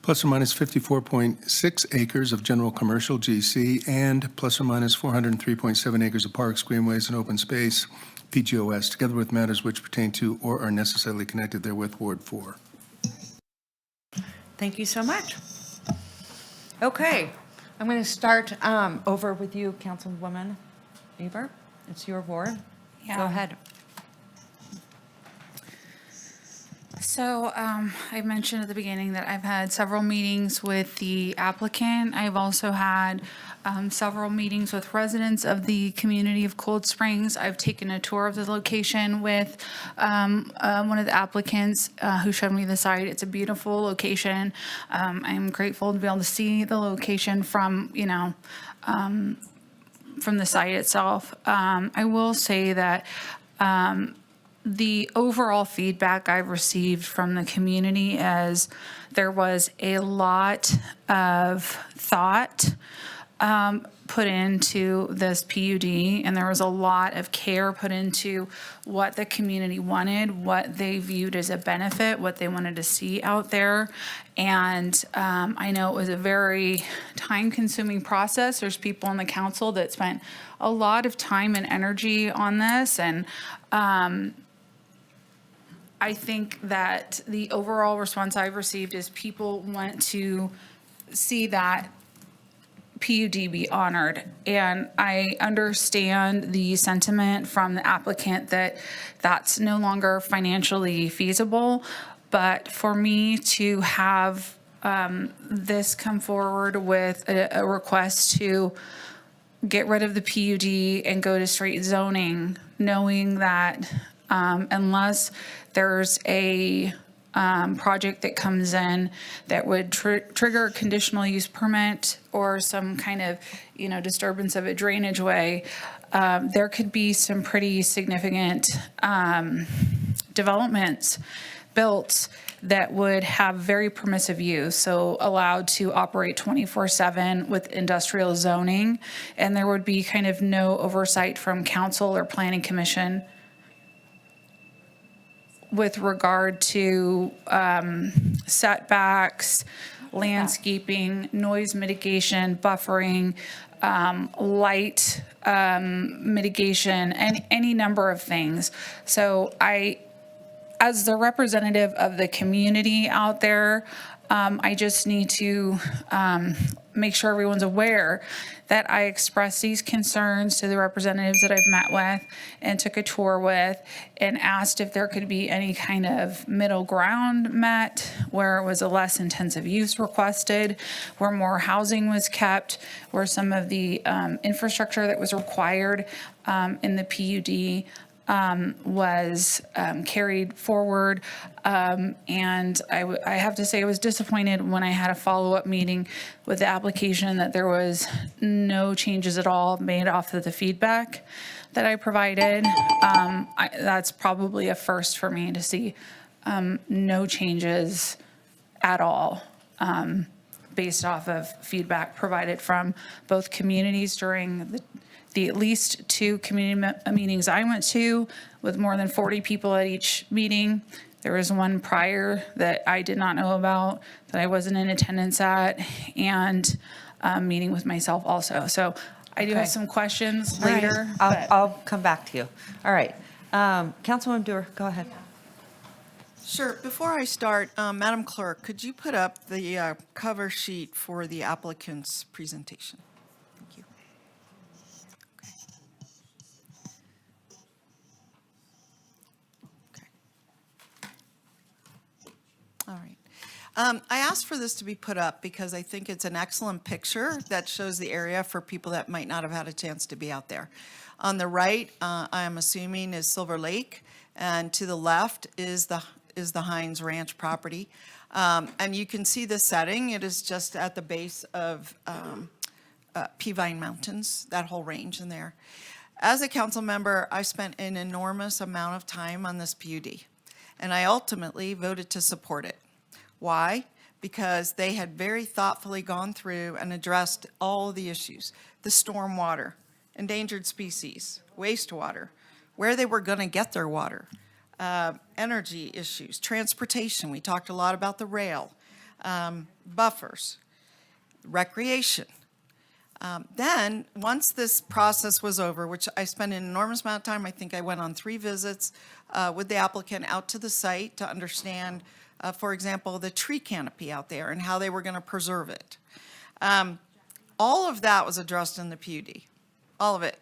plus or minus 54.6 acres of general commercial, GC, and plus or minus 403.7 acres of parks, greenways, and open space, PGOS, together with matters which pertain to or are necessarily connected therewith, Ward 4. Thank you so much. Okay, I'm going to start over with you, Councilwoman Eber. It's your ward. Go ahead. So I mentioned at the beginning that I've had several meetings with the applicant. I've also had several meetings with residents of the community of Cold Springs. I've taken a tour of the location with one of the applicants who showed me the site. It's a beautiful location. I'm grateful to be able to see the location from, from the site itself. I will say that the overall feedback I've received from the community is there was a lot of thought put into this PUD, and there was a lot of care put into what the community wanted, what they viewed as a benefit, what they wanted to see out there. And I know it was a very time-consuming process. There's people on the council that spent a lot of time and energy on this, and I think that the overall response I've received is people want to see that PUD be honored. And I understand the sentiment from the applicant that that's no longer financially feasible. But for me to have this come forward with a request to get rid of the PUD and go to straight zoning, knowing that unless there's a project that comes in that would trigger a conditional use permit or some kind of, disturbance of a drainage way, there could be some pretty significant developments built that would have very permissive use, so allowed to operate 24/7 with industrial zoning, and there would be kind of no oversight from council or planning commission with regard to setbacks, landscaping, noise mitigation, buffering, light mitigation, and any number of things. So as the representative of the community out there, I just need to make sure everyone's aware that I expressed these concerns to the representatives that I've met with and took a tour with and asked if there could be any kind of middle ground met where it was a less intensive use requested, where more housing was kept, where some of the infrastructure that was required in the PUD was carried forward. And I have to say I was disappointed when I had a follow-up meeting with the application that there was no changes at all made off of the feedback that I provided. That's probably a first for me to see no changes at all based off of feedback provided from both communities during the at least 2 community meetings I went to with more than 40 people at each meeting. There was one prior that I did not know about, that I wasn't in attendance at, and a meeting with myself also. So I do Okay. have some questions All right. later. but- I'll come back to you. All right. Councilwoman Dewar, go ahead. Sure. Before I start, Madam Clerk, could you put up the cover sheet for the applicant's presentation? Thank you. Okay. All right. I asked for this to be put up because I think it's an excellent picture that shows the area for people that might not have had a chance to be out there. On the right, I am assuming is Silver Lake, and to the left is the Hines Ranch property. And you can see the setting. It is just at the base of Peavine Mountains, that whole range in there. As a council member, I spent an enormous amount of time on this PUD, and I ultimately voted to support it. Why? Because they had very thoughtfully gone through and addressed all the issues: the stormwater, endangered species, wastewater, where they were going to get their water, energy issues, transportation. We talked a lot about the rail, buffers, recreation. Then, once this process was over, which I spent an enormous amount of time, I think I went on 3 visits with the applicant out to the site to understand, for example, the tree canopy out there and how they were going to preserve it. All of that was addressed in the PUD, all of it.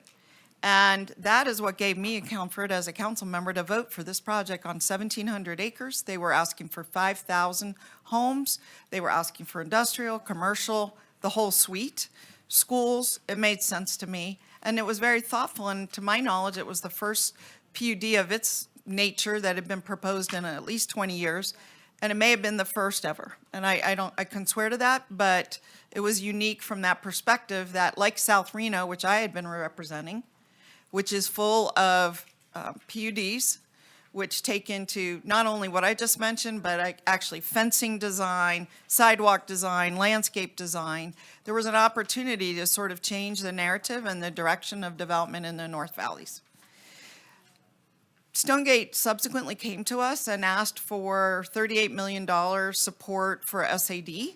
And that is what gave me a comfort as a council member to vote for this project on 1,700 acres. They were asking for 5,000 homes. They were asking for industrial, commercial, the whole suite, schools. It made sense to me. And it was very thoughtful. And to my knowledge, it was the first PUD of its nature that had been proposed in at least 20 years. And it may have been the first ever. And I can swear to that, but it was unique from that perspective that, like South Reno, which I had been representing, which is full of PUDs, which take into not only what I just mentioned, but actually fencing design, sidewalk design, landscape design. There was an opportunity to sort of change the narrative and the direction of development in the North Valleys. Stonegate subsequently came to us and asked for $38 million support for SAD.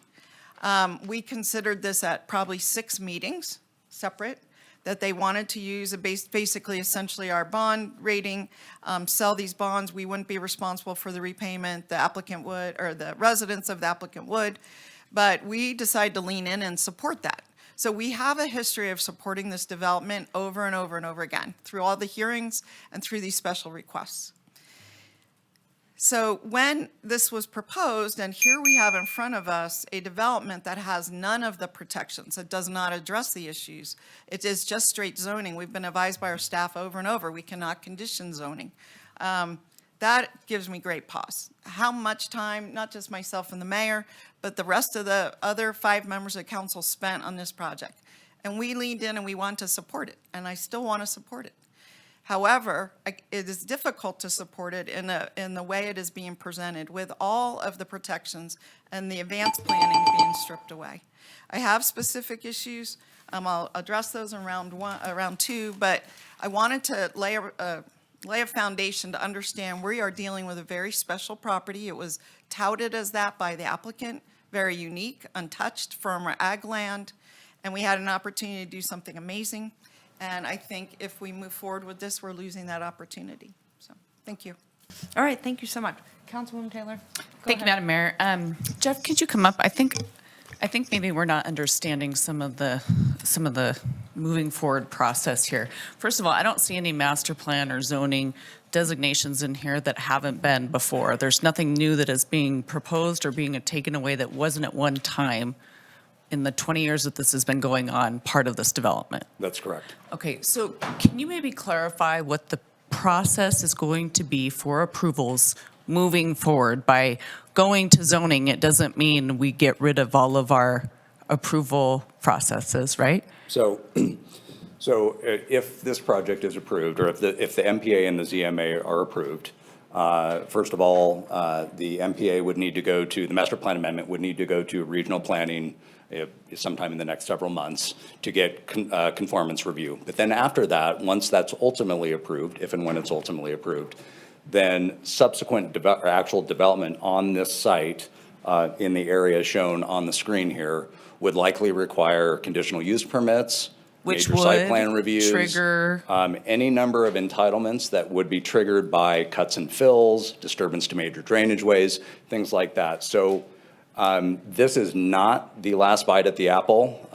We considered this at probably 6 meetings, separate, that they wanted to use basically essentially our bond rating, sell these bonds. We wouldn't be responsible for the repayment. The applicant would, or the residents of the applicant would, but we decided to lean in and support that. So we have a history of supporting this development over and over and over again through all the hearings and through these special requests. So when this was proposed, and here we have in front of us a development that has none of the protections, it does not address the issues. It is just straight zoning. We've been advised by our staff over and over, we cannot condition zoning. That gives me great pause. How much time, not just myself and the mayor, but the rest of the other 5 members of council spent on this project. And we leaned in and we want to support it, and I still want to support it. However, it is difficult to support it in the way it is being presented, with all of the protections and the advanced planning being stripped away. I have specific issues. I'll address those in round 2, but I wanted to lay a foundation to understand we are dealing with a very special property. It was touted as that by the applicant, very unique, untouched from our ag land, and we had an opportunity to do something amazing. And I think if we move forward with this, we're losing that opportunity. So, thank you. All right, thank you so much. Councilwoman Taylor? Thank you, Madam Mayor. Jeff, could you come up? I think maybe we're not understanding some of the moving forward process here. First of all, I don't see any master plan or zoning designations in here that haven't been before. There's nothing new that is being proposed or being taken away that wasn't at one time in the 20 years that this has been going on, part of this development. That's correct. Okay, so can you maybe clarify what the process is going to be for approvals moving forward? By going to zoning, it doesn't mean we get rid of all of our approval processes, right? So if this project is approved, or if the MPA and the ZMA are approved, first of all, the MPA would need to go to, the master plan amendment would need to go to regional planning sometime in the next several months to get conformance review. But then after that, once that's ultimately approved, if and when it's ultimately approved, then subsequent actual development on this site in the area shown on the screen here would likely require conditional use permits. Which major site would plan reviews. trigger? Any number of entitlements that would be triggered by cuts and fills, disturbance to major drainage ways, things like that. So this is not the last bite at the apple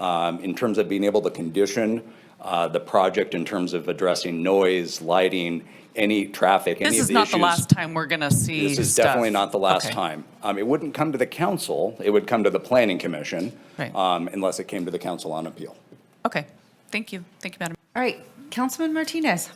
in terms of being able to condition the project in terms of addressing noise, lighting, any traffic, any of the This issues. is not the last time we're going to see This is stuff. definitely not the last Okay. time. It wouldn't come to the council, it would come to the planning commission, Right. unless it came to the council on appeal. Okay, thank you. Thank you, Madam. All right, Councilman Martinez.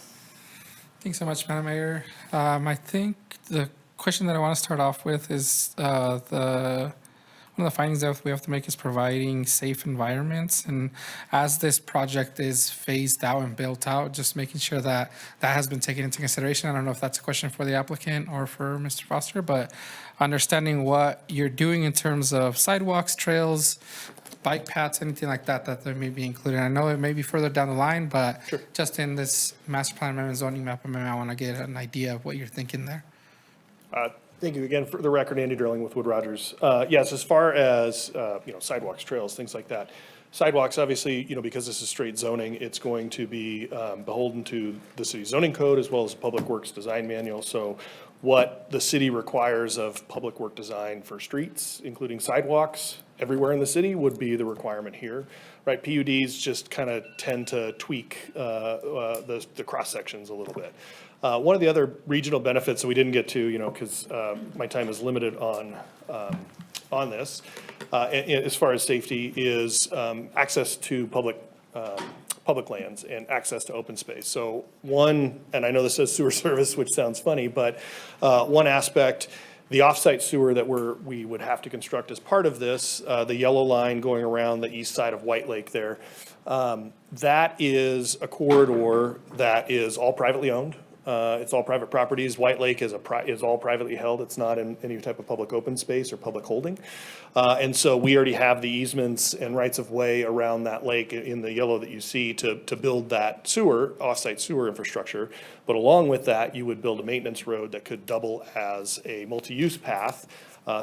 Thanks so much, Madam Mayor. I think the question that I want to start off with is one of the findings that we have to make is providing safe environments. And as this project is phased out and built out, just making sure that that has been taken into consideration. I don't know if that's a question for the applicant or for Mr. Foster, but understanding what you're doing in terms of sidewalks, trails, bike paths, anything like that, that there may be included. I know it may be further down the line, but just in this master plan amendment, zoning map amendment, I want to get an idea of what you're thinking there. Thank you again. For the record, Andy Drilling with Wood Rogers. Yes, as far as, sidewalks, trails, things like that. Sidewalks, obviously, because this is straight zoning, it's going to be beholden to the city zoning code as well as the Public Works Design Manual. So what the city requires of public work design for streets, including sidewalks, everywhere in the city would be the requirement here, right? PUDs just kind of tend to tweak the cross sections a little bit. One of the other regional benefits that we didn't get to, because my time is limited on this, as far as safety, is access to public lands and access to open space. So one, and I know this says sewer service, which sounds funny, but one aspect, the off-site sewer that we would have to construct as part of this, the yellow line going around the east side of White Lake there, that is a corridor that is all privately owned. It's all private properties. White Lake is all privately held. It's not in any type of public open space or public holding. And so we already have the easements and rights of way around that lake in the yellow that you see to build that off-site sewer infrastructure. But along with that, you would build a maintenance road that could double as a multi-use path.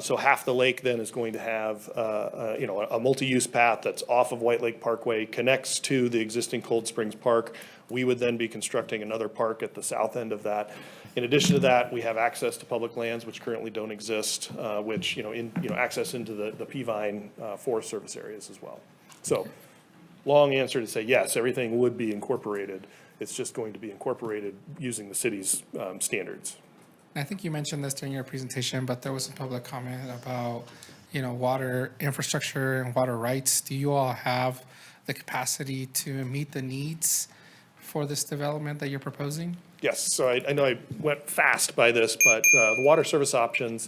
So half the lake then is going to have, a multi-use path that's off of White Lake Parkway, connects to the existing Cold Springs Park. We would then be constructing another park at the south end of that. In addition to that, we have access to public lands which currently don't exist, which, access into the Peavine Forest Service areas as well. So, long answer to say yes, everything would be incorporated. It's just going to be incorporated using the city's standards. I think you mentioned this during your presentation, but there was some public comment about, water infrastructure and water rights. Do you all have the capacity to meet the needs for this development that you're proposing? Yes, so I know I went fast by this, but the water service options,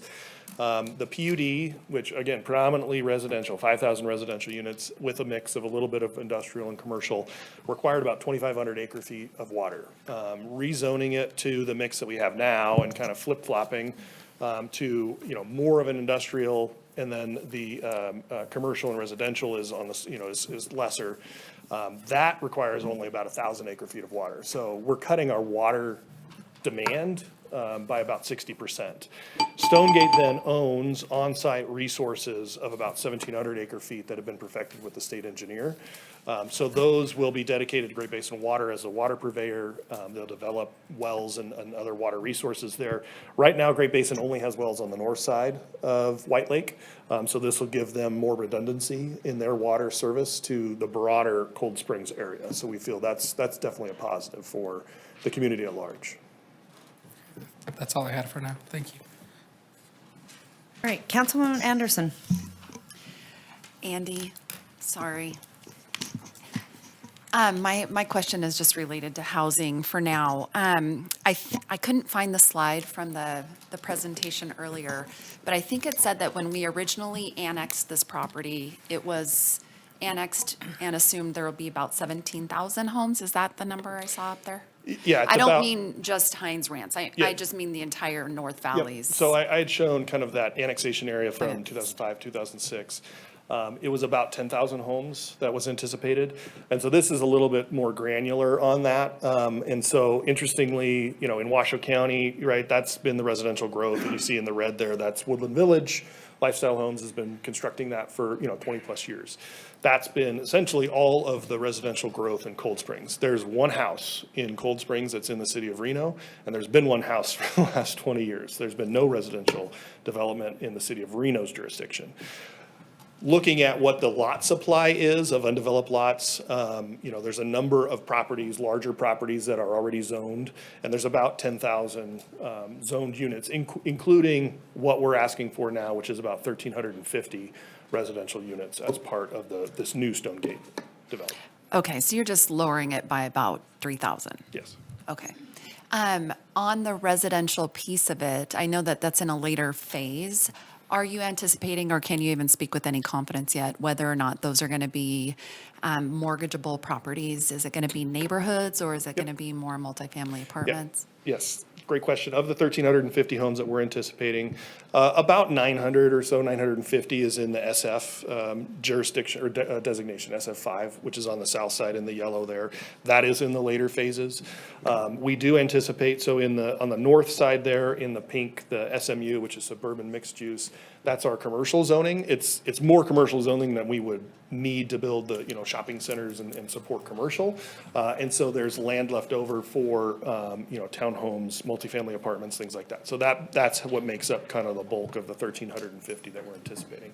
the PUD, which again, predominantly residential, 5,000 residential units with a mix of a little bit of industrial and commercial, required about 2,500 acre feet of water. Rezoning it to the mix that we have now and kind of flip-flopping to, more of an industrial, and then the commercial and residential is on the, is lesser. That requires only about 1,000 acre feet of water. So we're cutting our water demand by about 60%. Stonegate then owns on-site resources of about 1,700 acre feet that have been perfected with the state engineer. So those will be dedicated to Great Basin Water as a water purveyor. They'll develop wells and other water resources there. Right now, Great Basin only has wells on the north side of White Lake. So this will give them more redundancy in their water service to the broader Cold Springs area. So we feel that's definitely a positive for the community at large. That's all I had for now. Thank you. All right, Councilwoman Anderson. Andy, sorry. My question is just related to housing for now. I couldn't find the slide from the presentation earlier, but I think it said that when we originally annexed this property, it was annexed and assumed there will be about 17,000 homes. Is that the number I saw up there? Yeah, it's I don't about- mean just Hines Ranch. I just mean the entire North Yep. Valleys. So I had shown kind of that annexation area from 2005, 2006. It was about 10,000 homes that was anticipated. And so this is a little bit more granular on that. And so interestingly, in Washoe County, right, that's been the residential growth that you see in the red there. That's Woodland Village. Lifestyle Homes has been constructing that for, 20 plus years. That's been essentially all of the residential growth in Cold Springs. There's one house in Cold Springs that's in the city of Reno, and there's been one house for the last 20 years. There's been no residential development in the city of Reno's jurisdiction. Looking at what the lot supply is of undeveloped lots, there's a number of properties, larger properties that are already zoned, and there's about 10,000 zoned units, including what we're asking for now, which is about 1,350 residential units as part of this new Stonegate development. Okay, so you're just lowering it by about 3,000? Yes. Okay. On the residential piece of it, I know that that's in a later phase. Are you anticipating, or can you even speak with any confidence yet, whether or not those are going to be mortgageable properties? Is it going to be neighborhoods, or is it going to be more multifamily apartments? Yes, great question. Of the 1,350 homes that we're anticipating, about 900 or so, 950 is in the SF jurisdiction or designation, SF5, which is on the south side in the yellow there. That is in the later phases. We do anticipate, so on the north side there in the pink, the SMU, which is suburban mixed use, that's our commercial zoning. It's more commercial zoning than we would need to build the, shopping centers and support commercial. And so there's land left over for, townhomes, multifamily apartments, things like that. So that's what makes up kind of the bulk of the 1,350 that we're anticipating.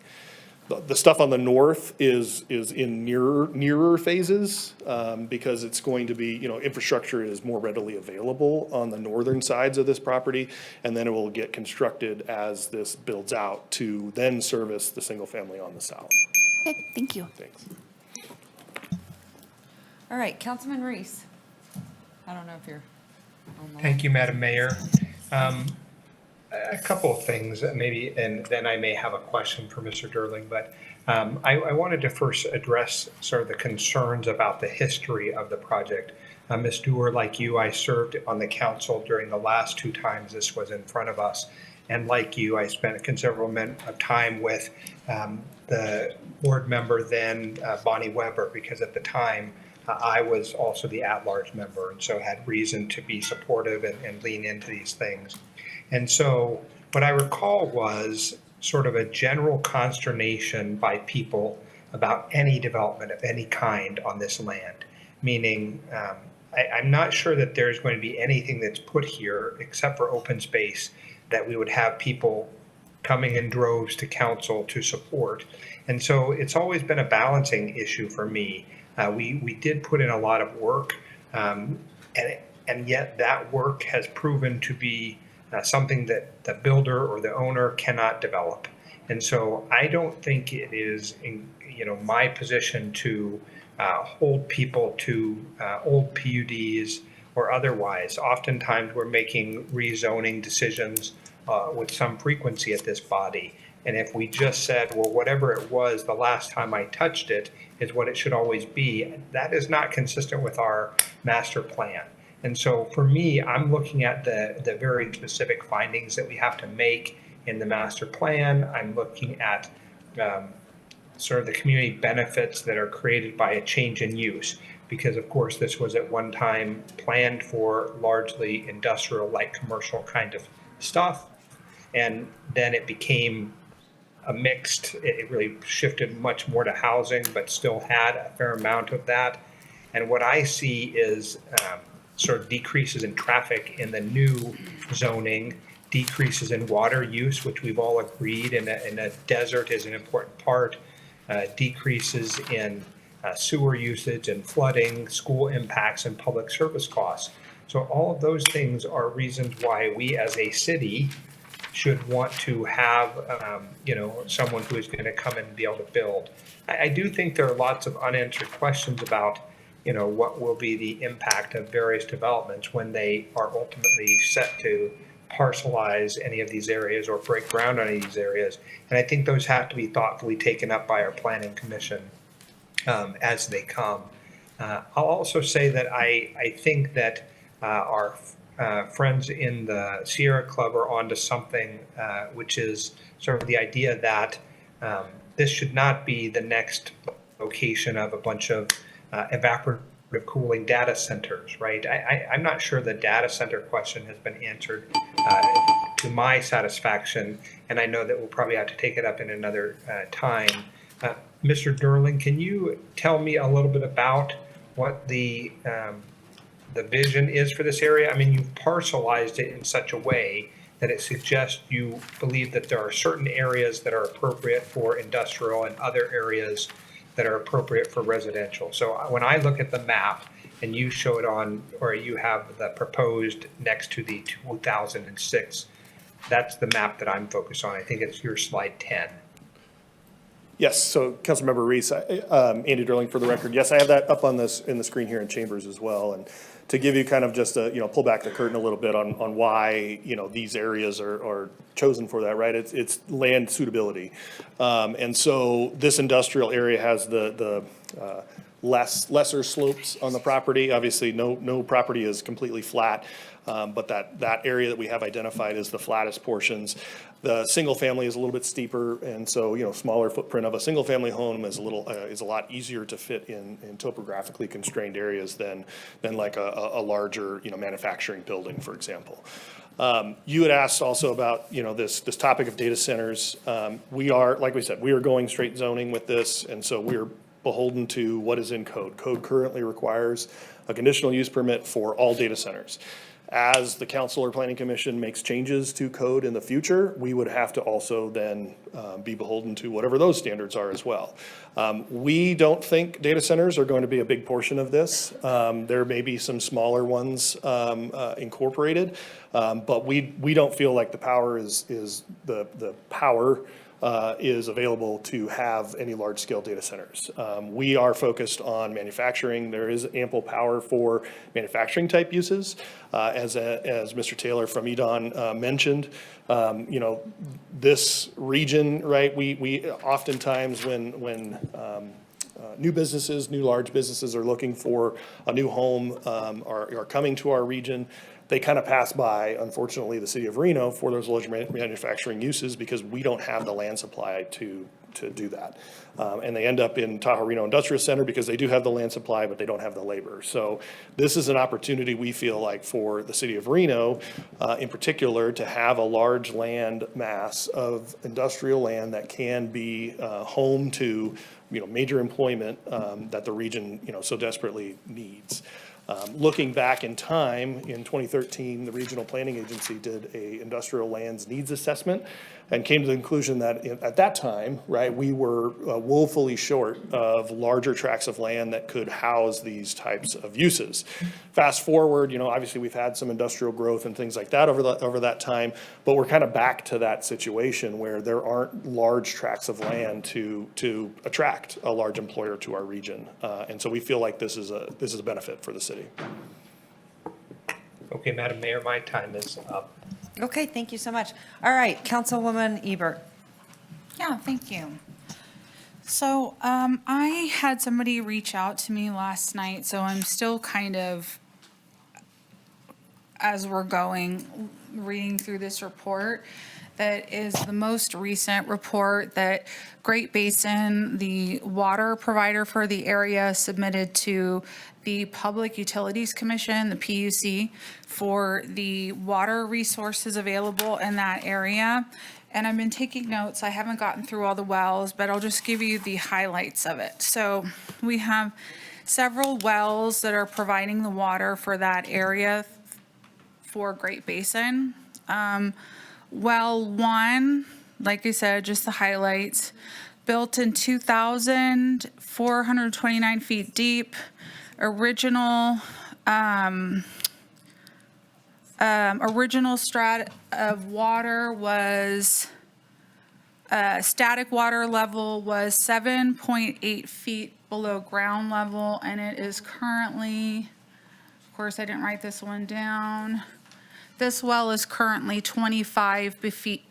The stuff on the north is in nearer phases, because it's going to be, infrastructure is more readily available on the northern sides of this property, and then it will get constructed as this builds out to then service the single family on the south. Okay, thank you. Thanks. All right, Councilman Reese. I don't know if you're on the Thank you, Madam Mayor. A couple of things maybe, and then I may have a question for Mr. Durling, but I wanted to first address sort of the concerns about the history of the project. Ms. Dewar, like you, I served on the council during the last two times this was in front of us. And like you, I spent a considerable amount of time with the board member then, Bonnie Weber, because at the time I was also the at-large member, and so had reason to be supportive and lean into these things. And so what I recall was sort of a general consternation by people about any development of any kind on this land, meaning I'm not sure that there's going to be anything that's put here except for open space that we would have people coming in droves to council to support. And so it's always been a balancing issue for me. We did put in a lot of work, and yet that work has proven to be something that the builder or the owner cannot develop. And so I don't think it is my position to hold people to old PUDs or otherwise. Oftentimes we're making rezoning decisions with some frequency at this body. And if we just said, well, whatever it was the last time I touched it is what it should always be, that is not consistent with our master plan. And so for me, I'm looking at the very specific findings that we have to make in the master plan. I'm looking at sort of the community benefits that are created by a change in use, because of course this was at one time planned for largely industrial, light commercial kind of stuff. And then it became a mixed, it really shifted much more to housing, but still had a fair amount of that. And what I see is sort of decreases in traffic in the new zoning, decreases in water use, which we've all agreed in a desert is an important part, decreases in sewer usage and flooding, school impacts, and public service costs. So all of those things are reasons why we as a city should want to have, someone who is going to come and be able to build. I do think there are lots of unanswered questions about what will be the impact of various developments when they are ultimately set to parcelize any of these areas or break ground on any of these areas. And I think those have to be thoughtfully taken up by our planning commission as they come. I'll also say that I think that our friends in the Sierra Club are onto something, which is sort of the idea that this should not be the next location of a bunch of evaporative cooling data centers, right? I'm not sure the data center question has been answered to my satisfaction, and I know that we'll probably have to take it up in another time. Mr. Durling, can you tell me a little bit about what the vision is for this area? I mean, you've parcelized it in such a way that it suggests you believe that there are certain areas that are appropriate for industrial and other areas that are appropriate for residential. So when I look at the map and you show it on, or you have the proposed next to the 2006, that's the map that I'm focused on. I think it's your slide 10. Yes, so Councilmember Reese, Andy Durling for the record. Yes, I have that up on this in the screen here in Chambers as well. And to give you kind of just a, pull back the curtain a little bit on why, these areas are chosen for that, right? It's land suitability. And so this industrial area has the lesser slopes on the property. Obviously, no property is completely flat. But that area that we have identified as the flattest portions. The single family is a little bit steeper, and so smaller footprint of a single family home is a lot easier to fit in topographically constrained areas than like a larger manufacturing building, for example. You had asked also about this topic of data centers. We are, like we said, we are going straight zoning with this, and so we are beholden to what is in code. Code currently requires a conditional use permit for all data centers. As the council or planning commission makes changes to code in the future, we would have to also then be beholden to whatever those standards are as well. We don't think data centers are going to be a big portion of this. There may be some smaller ones incorporated, but we don't feel like the power is the power is available to have any large-scale data centers. We are focused on manufacturing. There is ample power for manufacturing-type uses. As Mr. Taylor from EDON mentioned, this region, right, we oftentimes when new businesses, new large businesses are looking for a new home, are coming to our region, they kind of pass by, unfortunately, the city of Reno for those large manufacturing uses because we don't have the land supply to do that. And they end up in Tahoe Reno Industrial Center because they do have the land supply, but they don't have the labor. So this is an opportunity we feel like for the city of Reno, in particular, to have a large land mass of industrial land that can be home to major employment that the region so desperately needs. Looking back in time, in 2013, the Regional Planning Agency did a industrial lands needs assessment and came to the conclusion that at that time, right, we were woefully short of larger tracts of land that could house these types of uses. Fast forward, obviously we've had some industrial growth and things like that over that time, but we're kind of back to that situation where there aren't large tracts of land to attract a large employer to our region. And so we feel like this is a benefit for the city. Okay, Madam Mayor, my time is up. Okay, thank you so much. All right, Councilwoman Ebert. Yeah, thank you. So I had somebody reach out to me last night, so I'm still kind of, as we're going, reading through this report. That is the most recent report that Great Basin, the water provider for the area, submitted to the Public Utilities Commission, the PUC, for the water resources available in that area. And I've been taking notes. I haven't gotten through all the wells, but I'll just give you the highlights of it. So we have several wells that are providing the water for that area for Great Basin. Well 1, like I said, just the highlights, built in 2000, 429 feet deep. Original strat of water was, static water level was 7.8 feet below ground level, and it is currently, of course, I didn't write this one down. This well is currently 25 feet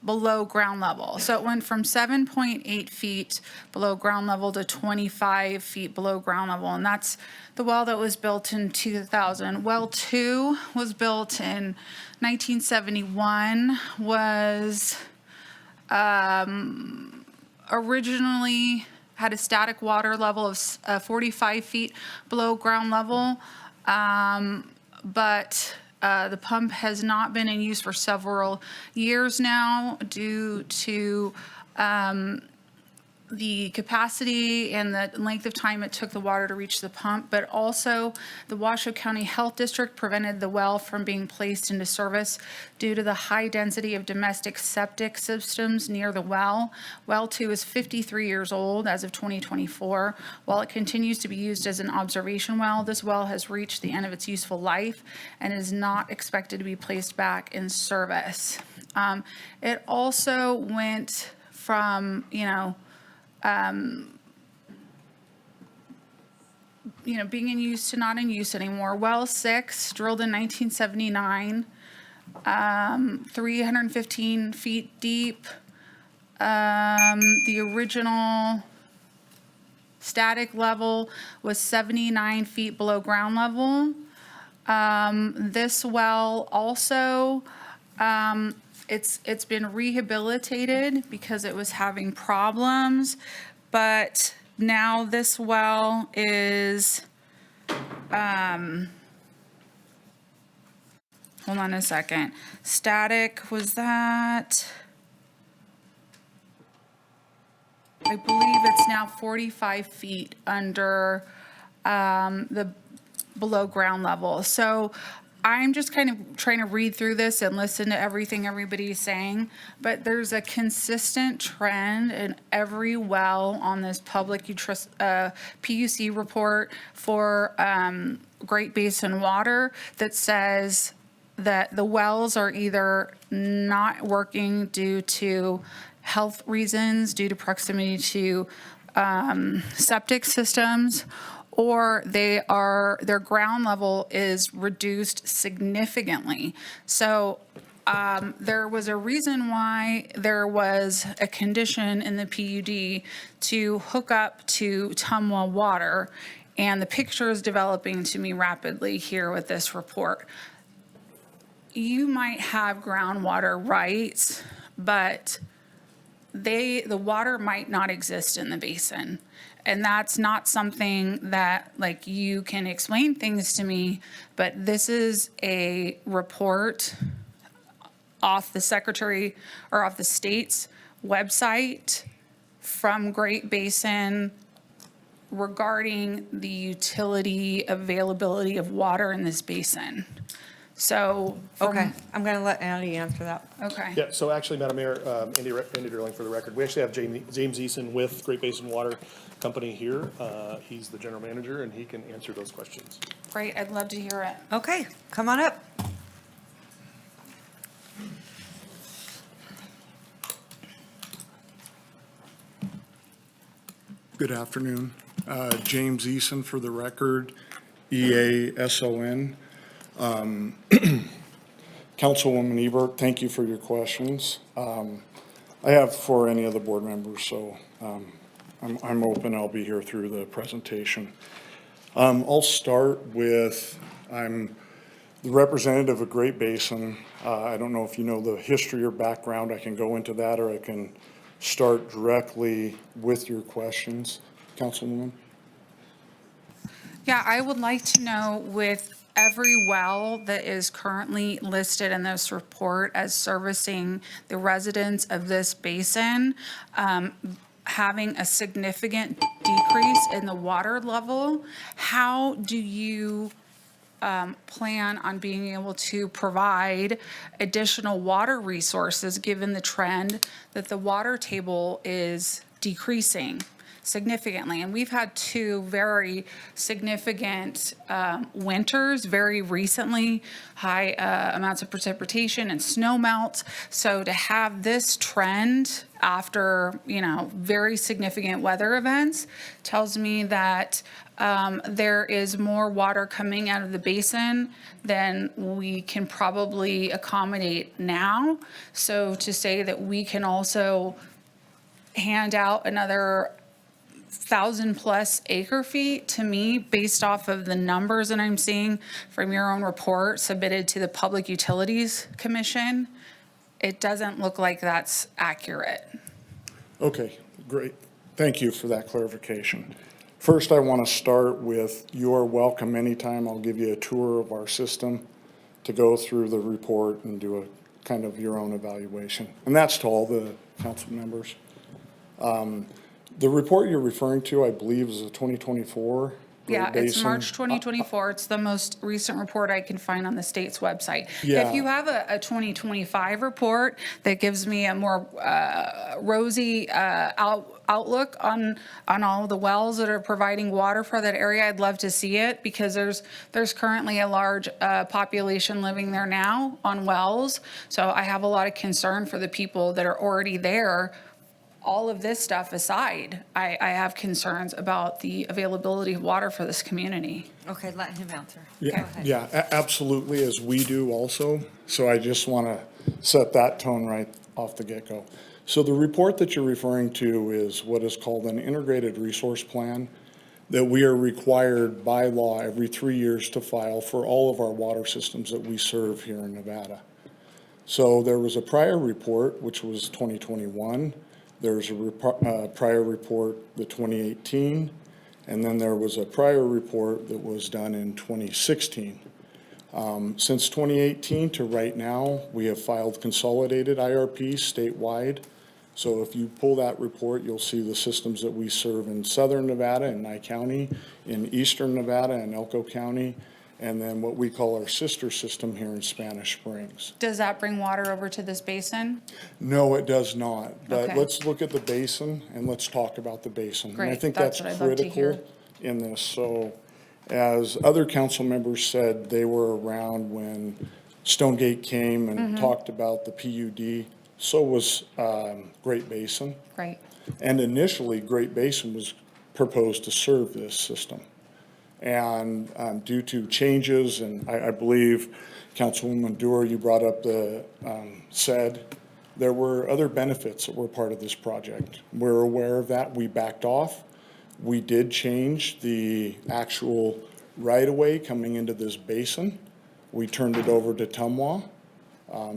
below ground level. So it went from 7.8 feet below ground level to 25 feet below ground level. And that's the well that was built in 2000. Well 2 was built in 1971, was originally had a static water level of 45 feet below ground level, but the pump has not been in use for several years now due to the capacity and the length of time it took the water to reach the pump, but also the Washoe County Health District prevented the well from being placed into service due to the high density of domestic septic systems near the well. Well 2 is 53 years old as of 2024. While it continues to be used as an observation well, this well has reached the end of its useful life and is not expected to be placed back in service. It also went from, being in use to not in use anymore. Well 6, drilled in 1979, 315 feet deep. The original static level was 79 feet below ground level. This well also, it's been rehabilitated because it was having problems, but now this well is, hold on a second. Static, was that? I believe it's now 45 feet under the below ground level. So I'm just kind of trying to read through this and listen to everything everybody's saying, but there's a consistent trend in every well on this public PUC report for Great Basin water that says that the wells are either not working due to health reasons, due to proximity to septic systems, or their ground level is reduced significantly. So there was a reason why there was a condition in the PUD to hook up to Tumwa water, and the picture is developing to me rapidly here with this report. You might have groundwater rights, but the water might not exist in the basin. And that's not something that, like, you can explain things to me, but this is a report off the secretary or off the state's website from Great Basin regarding the utility availability of water in this basin. So. Okay, I'm going to let Andy answer that. Okay. Yeah, so actually, Madam Mayor, Andy Durling for the record, we actually have James Eason with Great Basin Water Company here. He's the general manager, and he can answer those questions. Great, I'd love to hear it. Okay, come on up. Good afternoon. James Eason for the record, EASON. Councilwoman Ebert, thank you for your questions. I have for any of the board members, so I'm open. I'll be here through the presentation. I'll start with, I'm the representative of Great Basin. I don't know if you know the history or background. I can go into that, or I can start directly with your questions, Councilwoman. Yeah, I would like to know, with every well that is currently listed in this report as servicing the residents of this basin, having a significant decrease in the water level, how do you plan on being able to provide additional water resources given the trend that the water table is decreasing significantly? And we've had two very significant winters very recently, high amounts of precipitation and snow melt. So to have this trend after, very significant weather events tells me that there is more water coming out of the basin than we can probably accommodate now. So to say that we can also hand out another 1,000+ acre feet, to me, based off of the numbers that I'm seeing from your own report submitted to the Public Utilities Commission, it doesn't look like that's accurate. Okay, great. Thank you for that clarification. First, I want to start with you're welcome anytime. I'll give you a tour of our system to go through the report and do a kind of your own evaluation. And that's to all the council members. The report you're referring to, I believe, is a 2024. Yeah, Great it's Basin. March 2024. It's the most recent report I can find on the state's website. Yeah. If you have a 2025 report that gives me a more rosy outlook on all the wells that are providing water for that area, I'd love to see it, because there's currently a large population living there now on wells. So I have a lot of concern for the people that are already there. All of this stuff aside, I have concerns about the availability of water for this community. Okay, let him answer. Yeah, Go ahead. yeah, absolutely, as we do also. So I just want to set that tone right off the get-go. So the report that you're referring to is what is called an integrated resource plan that we are required by law every 3 years to file for all of our water systems that we serve here in Nevada. So there was a prior report, which was 2021. There's a prior report, the 2018, and then there was a prior report that was done in 2016. Since 2018 to right now, we have filed consolidated IRPs statewide. So if you pull that report, you'll see the systems that we serve in southern Nevada and Nye County, in eastern Nevada and Elko County, and then what we call our sister system here in Spanish Springs. Does that bring water over to this basin? No, it does not. But Okay. let's look at the basin and let's talk about the basin. And I Great, think that's that's what I'd love to hear. critical in this. So as other council members said, they were around when Stonegate came and Mm-hmm. talked about the PUD. So was Great Basin. Right. And initially, Great Basin was proposed to serve this system. And due to changes, and I believe Councilwoman Dewar, you brought up the said, there were other benefits that were part of this project. We're aware of that. We backed off. We did change the actual right-of-way coming into this basin. We turned it over to Tumwa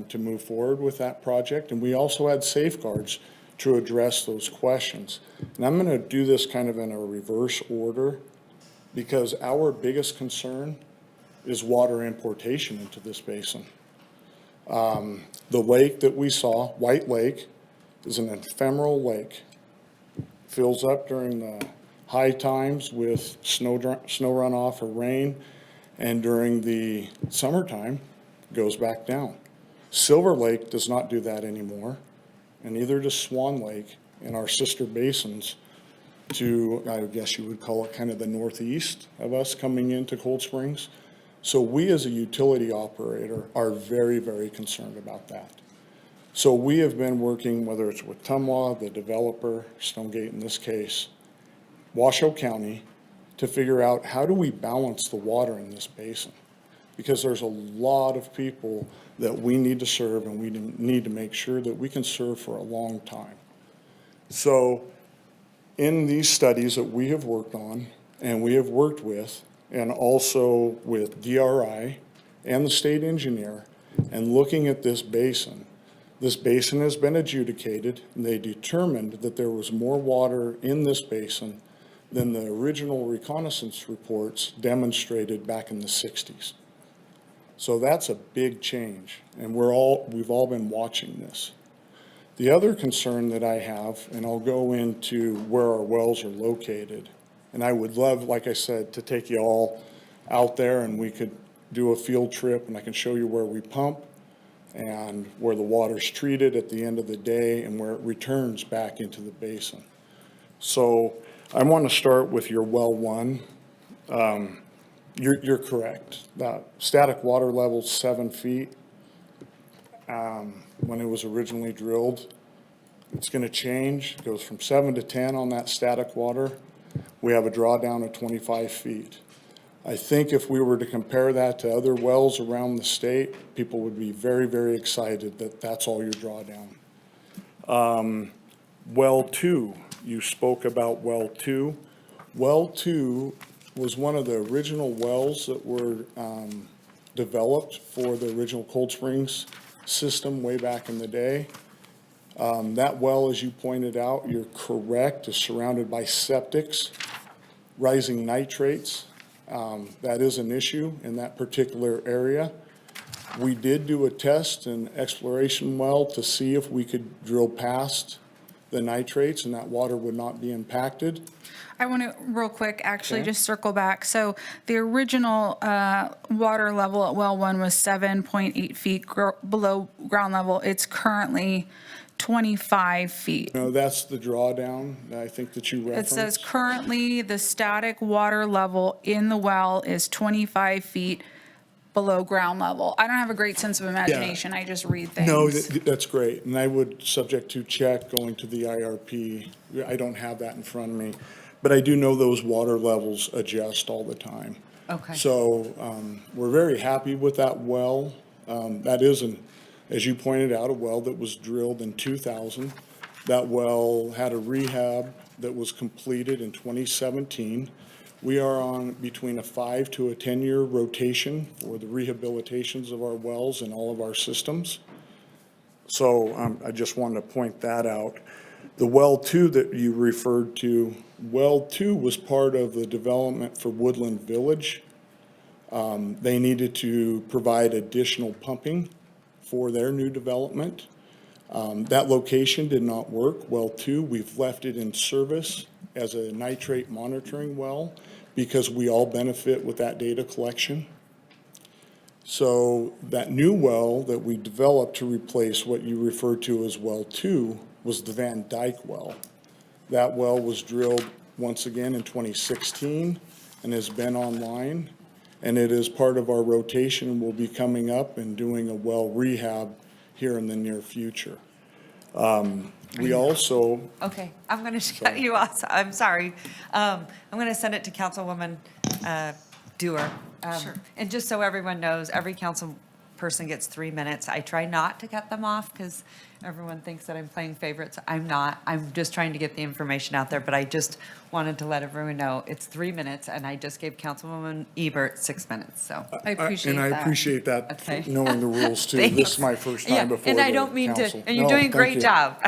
to move forward with that project. And we also had safeguards to address those questions. And I'm going to do this kind of in a reverse order, because our biggest concern is water importation into this basin. The lake that we saw, White Lake, is an ephemeral lake. Fills up during the high times with snow runoff or rain, and during the summertime, goes back down. Silver Lake does not do that anymore, and neither does Swan Lake in our sister basins to, I guess you would call it kind of the northeast of us coming into Cold Springs. So we as a utility operator are very, very concerned about that. So we have been working, whether it's with Tumwa, the developer, Stonegate in this case, Washoe County, to figure out how do we balance the water in this basin? Because there's a lot of people that we need to serve, and we need to make sure that we can serve for a long time. So in these studies that we have worked on and we have worked with, and also with DRI and the state engineer, and looking at this basin has been adjudicated, and they determined that there was more water in this basin than the original reconnaissance reports demonstrated back in the 60s. So that's a big change, and we've all been watching this. The other concern that I have, and I'll go into where our wells are located, and I would love, like I said, to take you all out there and we could do a field trip, and I can show you where we pump and where the water's treated at the end of the day and where it returns back into the basin. So I want to start with your well one. You're correct. The static water level's 7 feet. When it was originally drilled, it's going to change. It goes from 7 to 10 on that static water. We have a drawdown of 25 feet. I think if we were to compare that to other wells around the state, people would be very, very excited that that's all your drawdown. Well 2, you spoke about well 2. Well 2 was one of the original wells that were developed for the original Cold Springs system way back in the day. That well, as you pointed out, you're correct, is surrounded by septics, rising nitrates. That is an issue in that particular area. We did do a test and exploration well to see if we could drill past the nitrates and that water would not be impacted. I want to real quick, actually, Okay. just circle back. So the original water level at well 1 was 7.8 feet below ground level. It's currently 25 feet. No, that's the drawdown, I think, that you It referenced. says currently the static water level in the well is 25 feet below ground level. I don't have a great sense of imagination. I just read things. No, that's great, and I would, subject to check, going to the IRP. I don't have that in front of me, but I do know those water levels adjust all the time. Okay. So we're very happy with that well. That is, as you pointed out, a well that was drilled in 2000. That well had a rehab that was completed in 2017. We are on between a 5 to a 10-year rotation for the rehabilitations of our wells and all of our systems. So I just wanted to point that out. The well 2 that you referred to, well 2 was part of the development for Woodland Village. They needed to provide additional pumping for their new development. That location did not work. Well 2, we've left it in service as a nitrate monitoring well because we all benefit with that data collection. So that new well that we developed to replace what you referred to as well 2 was the Van Dyke well. That well was drilled once again in 2016 and has been online. And it is part of our rotation and will be coming up and doing a well rehab here in the near future. We also, Okay, I'm going to cut you off. I'm sorry. I'm going to send it to Councilwoman Dewar. Sure. And just so everyone knows, every council person gets 3 minutes. I try not to cut them off because everyone thinks that I'm playing favorites. I'm not. I'm just trying to get the information out there, but I just wanted to let everyone know it's 3 minutes, and I just gave Councilwoman Ebert 6 minutes, so. I appreciate that. and I appreciate that, Okay. knowing the rules too. Thanks. This is my first time before the council. And I don't mean to, and you're No, doing a thank great you. job,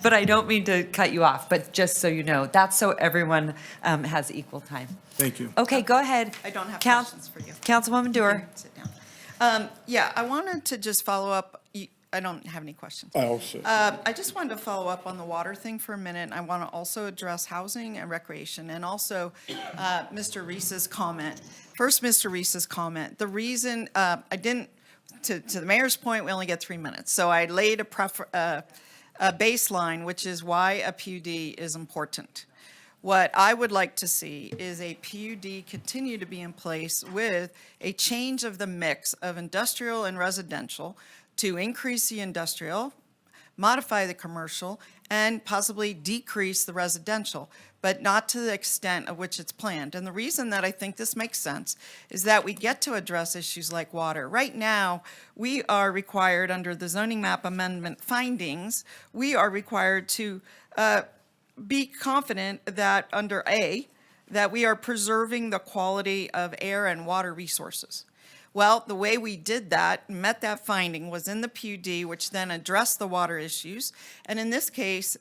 but I don't mean to cut you off, but just so you know, that's so everyone has equal time. Thank you. Okay, go ahead. I don't have Coun- questions for you. Councilwoman Dewar. Sit down. Yeah, I wanted to just follow up. I don't have any questions. I'll sit. I just wanted to follow up on the water thing for a minute. I want to also address housing and recreation, and also Mr. Reese's comment. First, Mr. Reese's comment. The reason I didn't, to the mayor's point, we only get 3 minutes. So I laid a baseline, which is why a PUD is important. What I would like to see is a PUD continue to be in place with a change of the mix of industrial and residential to increase the industrial, modify the commercial, and possibly decrease the residential, but not to the extent of which it's planned. And the reason that I think this makes sense is that we get to address issues like water. Right now, we are required under the zoning map amendment findings, we are required to be confident that under A, that we are preserving the quality of air and water resources. Well, the way we did that, met that finding, was in the PUD, which then addressed the water issues, and in this case,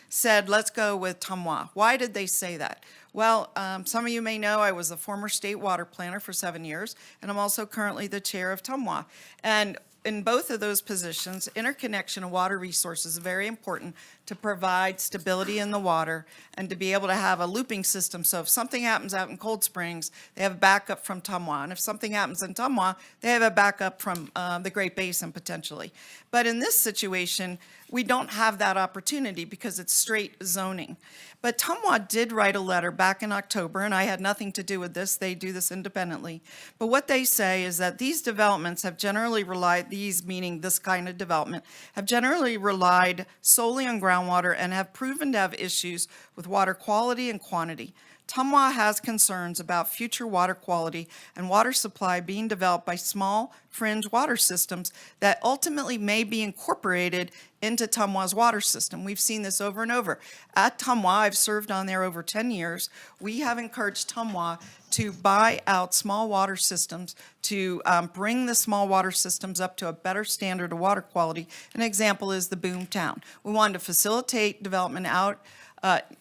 said, let's go with Tamois. Why did they say that? Well, some of you may know I was the former state water planner for 7 years, and I'm also currently the chair of Tamois. And in both of those positions, interconnection of water resources is very important to provide stability in the water and to be able to have a looping system. So if something happens out in Cold Springs, they have a backup from Tamois. And if something happens in Tamois, they have a backup from the Great Basin potentially. But in this situation, we don't have that opportunity because it's straight zoning. But Tamois did write a letter back in October, and I had nothing to do with this. They do this independently. But what they say is that these developments have generally relied, these meaning this kind of development, have generally relied solely on groundwater and have proven to have issues with water quality and quantity. Tumwa has concerns about future water quality and water supply being developed by small fringe water systems that ultimately may be incorporated into Tumwa's water system. We've seen this over and over. At Tumwa, I've served on there over 10 years. We have encouraged Tumwa to buy out small water systems, to bring the small water systems up to a better standard of water quality. An example is the Boom Town. We wanted to facilitate development out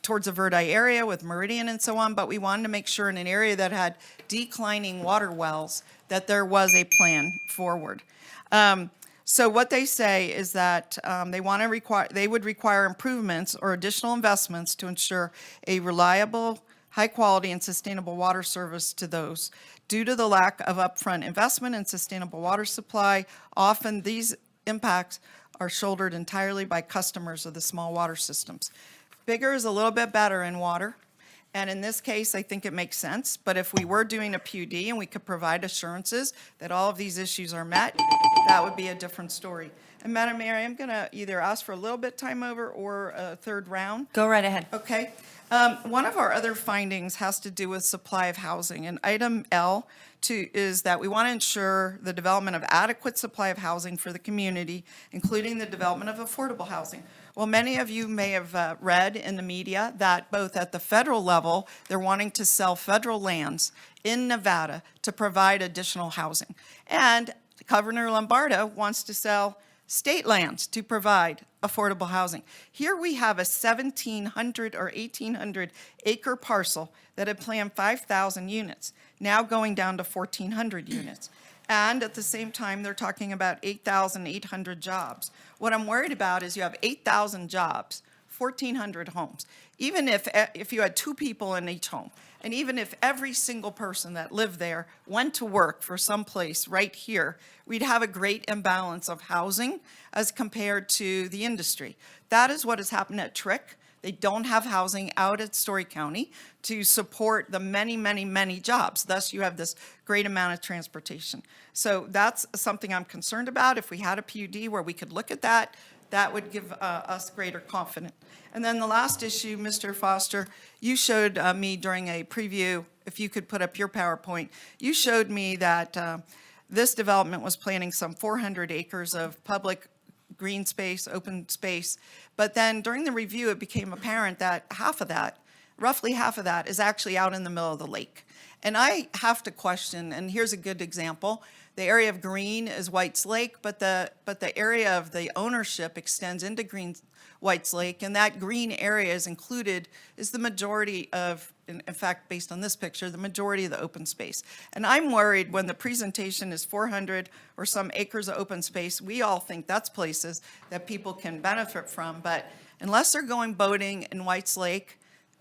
towards the Verdi area with Meridian and so on, but we wanted to make sure in an area that had declining water wells that there was a plan forward. So what they say is that they would require improvements or additional investments to ensure a reliable, high quality and sustainable water service to those. Due to the lack of upfront investment in sustainable water supply, often these impacts are shouldered entirely by customers of the small water systems. Bigger is a little bit better in water. And in this case, I think it makes sense. But if we were doing a PUD and we could provide assurances that all of these issues are met, that would be a different story. And Madam Mayor, I'm going to either ask for a little bit time over or a third round. Go right ahead. Okay. One of our other findings has to do with supply of housing. And item L is that we want to ensure the development of adequate supply of housing for the community, including the development of affordable housing. Well, many of you may have read in the media that both at the federal level, they're wanting to sell federal lands in Nevada to provide additional housing. And Governor Lombardo wants to sell state lands to provide affordable housing. Here we have a 1,700 or 1,800 acre parcel that had planned 5,000 units, now going down to 1,400 units. And at the same time, they're talking about 8,800 jobs. What I'm worried about is you have 8,000 jobs, 1,400 homes. Even if you had 2 people in each home, and even if every single person that lived there went to work for some place right here, we'd have a great imbalance of housing as compared to the industry. That is what has happened at Trick. They don't have housing out at Story County to support the many, many, many jobs. Thus, you have this great amount of transportation. So that's something I'm concerned about. If we had a PUD where we could look at that, that would give us greater confidence. And then the last issue, Mr. Foster, you showed me during a preview, if you could put up your PowerPoint, you showed me that this development was planning some 400 acres of public green space, open space. But then during the review, it became apparent that half of that, roughly half of that, is actually out in the middle of the lake. And I have to question, and here's a good example, the area of green is White's Lake, but the area of the ownership extends into White's Lake, and that green area is the majority of, in fact, based on this picture, the majority of the open space. And I'm worried when the presentation is 400 or some acres of open space, we all think that's places that people can benefit from, but unless they're going boating in White's Lake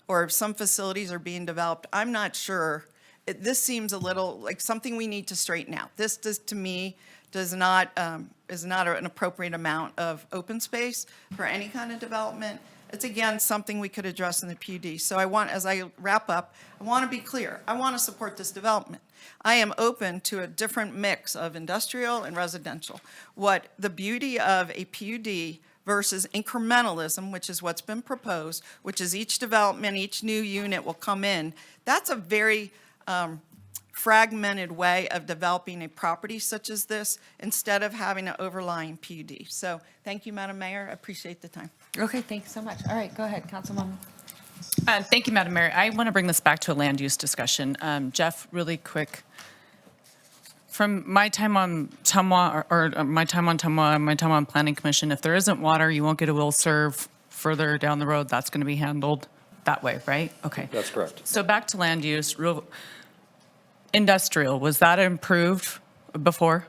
or some facilities are being developed, I'm not sure. This seems a little like something we need to straighten out. This, to me, is not an appropriate amount of open space for any kind of development. It's, again, something we could address in the PUD. So as I wrap up, I want to be clear. I want to support this development. I am open to a different mix of industrial and residential. What the beauty of a PUD versus incrementalism, which is what's been proposed, which is each development, each new unit will come in, that's a very fragmented way of developing a property such as this instead of having an overlying PUD. So thank you, Madam Mayor. I appreciate the time. Okay, thanks so much. All right, go ahead, Councilwoman. Thank you, Madam Mayor. I want to bring this back to a land use discussion. Jeff, really quick. From my time on Tumwa, or my time on Tumwa, my time on Planning Commission, if there isn't water, you won't get a will serve further down the road. That's going to be handled that way, right? Okay. That's correct. So back to land use. Industrial, was that improved before?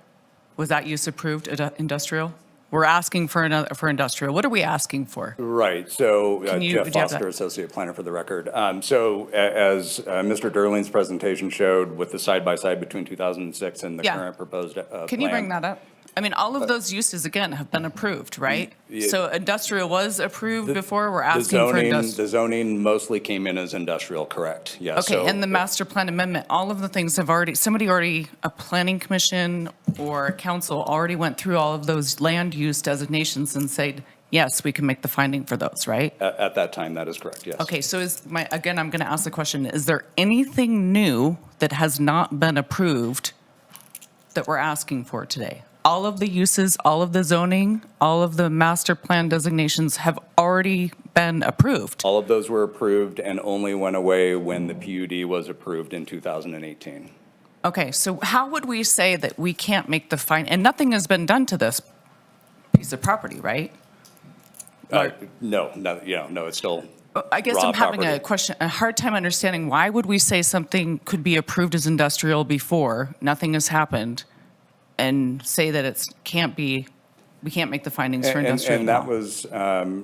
Was that use approved at industrial? We're asking for industrial. What are we asking for? Right. So Jeff have Foster, that? Associate Planner for the record. So as Mr. Durling's presentation showed with the side-by-side between 2006 and the Yeah. current proposed plan. Can you bring that up? I mean, all of those uses, again, have been approved, right? So industrial was approved before, we're asking for industrial. The zoning mostly came in as industrial, correct? Yes. Okay, and the master plan amendment, all of the things have a planning commission or council already went through all of those land use designations and said, yes, we can make the finding for those, right? At that time, that is correct, yes. Okay, so again, I'm going to ask the question, is there anything new that has not been approved that we're asking for today? All of the uses, all of the zoning, all of the master plan designations have already been approved. All of those were approved and only went away when the PUD was approved in 2018. Okay, so how would we say that we can't make the and nothing has been done to this piece of property, right? No, it's still I guess raw I'm having property. a hard time understanding, why would we say something could be approved as industrial before nothing has happened, and say that we can't make the findings for industrial And now? that was,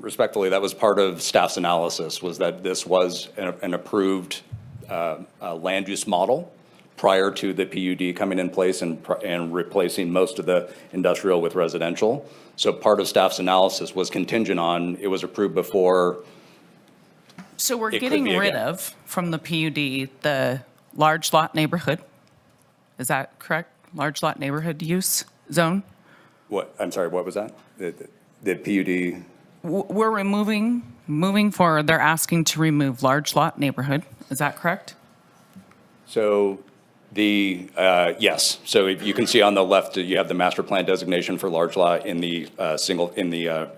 respectfully, that was part of staff's analysis, was that this was an approved land use model prior to the PUD coming in place and replacing most of the industrial with residential. So part of staff's analysis was contingent on, it was approved before. So we're It could getting be rid again. of, from the PUD, the large lot neighborhood. Is that correct? Large lot neighborhood use zone? What, I'm sorry, what was that? The PUD, We're moving forward, they're asking to remove large lot neighborhood. Is that correct? so yes. So if you can see on the left, you have the master plan designation for large lot in the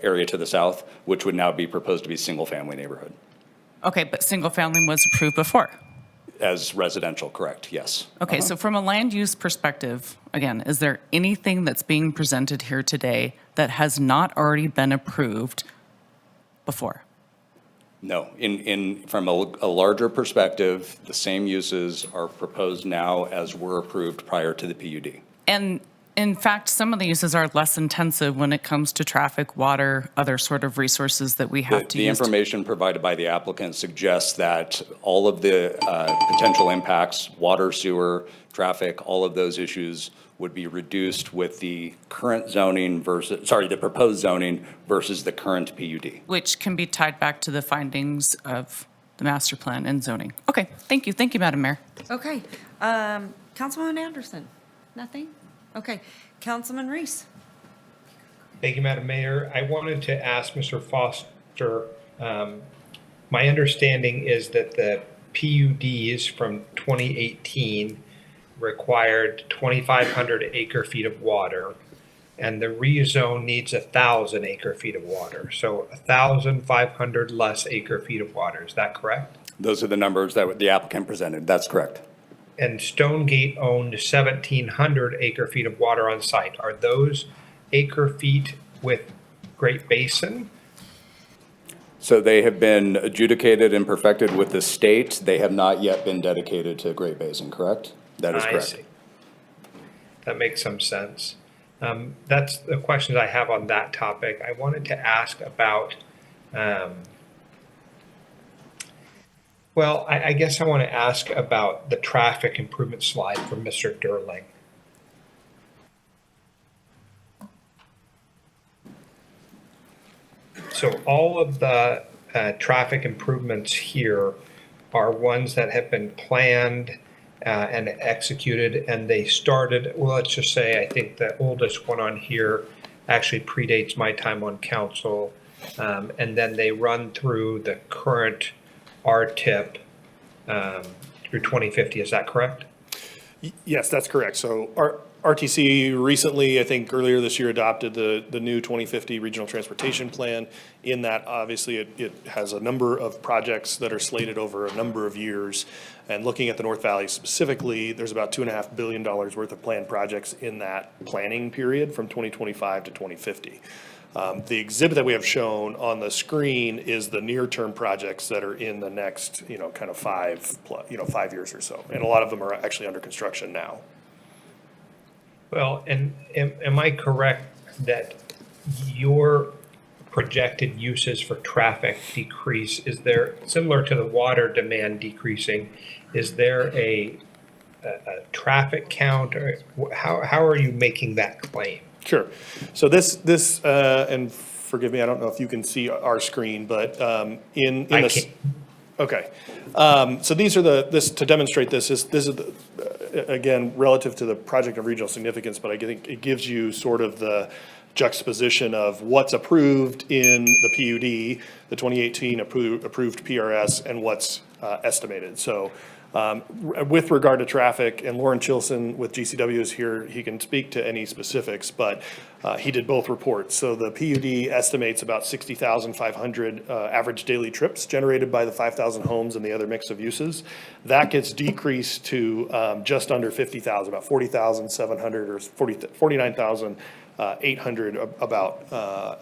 area to the south, which would now be proposed to be single-family neighborhood. Okay, but single family was approved before. As residential, correct, yes. Okay, so from a land use perspective, again, is there anything that's being presented here today that has not already been approved before? No, from a larger perspective, the same uses are proposed now as were approved prior to the PUD. And in fact, some of the uses are less intensive when it comes to traffic, water, other sort of resources that we have to The use. information provided by the applicant suggests that all of the potential impacts, water, sewer, traffic, all of those issues would be reduced with the current zoning the proposed zoning versus the current PUD. Which can be tied back to the findings of the master plan and zoning. Okay, thank you. Thank you, Madam Mayor. Okay, Councilwoman Anderson, nothing? Okay, Councilman Reese. Thank you, Madam Mayor. I wanted to ask Mr. Foster, my understanding is that the PUDs from 2018 required 2,500 acre feet of water, and the rezone needs 1,000 acre feet of water. So 1,500 less acre feet of water. Is that correct? Those are the numbers that the applicant presented. That's correct. And Stonegate owned 1,700 acre feet of water on site. Are those acre feet with Great Basin? So they have been adjudicated and perfected with the state. They have not yet been dedicated to Great Basin, correct? That is I correct. see. That makes some sense. That's the questions I have on that topic. I wanted to ask about, well, I guess I want to ask about the traffic improvement slide from Mr. Durling. So all of the traffic improvements here are ones that have been planned and executed, and they started, well, let's just say, I think the oldest one on here actually predates my time on council. And then they run through the current RTIP through 2050. Is that correct? Yes, that's correct. So our RTC recently, I think earlier this year, adopted the new 2050 Regional Transportation Plan. In that, obviously, it has a number of projects that are slated over a number of years. And looking at the North Valley specifically, there's about $2.5 billion worth of planned projects in that planning period from 2025 to 2050. The exhibit that we have shown on the screen is the near-term projects that are in the next, kind of 5 years or so. And a lot of them are actually under construction now. Well, and am I correct that your projected uses for traffic decrease, is there, similar to the water demand decreasing, is there a traffic count, or how are you making that claim? Sure. So this and forgive me, I don't know if you can see our screen, but in this. Okay. So these are to demonstrate this is again, relative to the project of regional significance, but I think it gives you sort of the juxtaposition of what's approved in the PUD, the 2018 approved PRS, and what's estimated. So with regard to traffic, and Lauren Chilson with GCW is here, he can speak to any specifics, but he did both reports. So the PUD estimates about 60,500 average daily trips generated by the 5,000 homes and the other mix of uses. That gets decreased to just under 50,000, about 40,700 or 49,800 about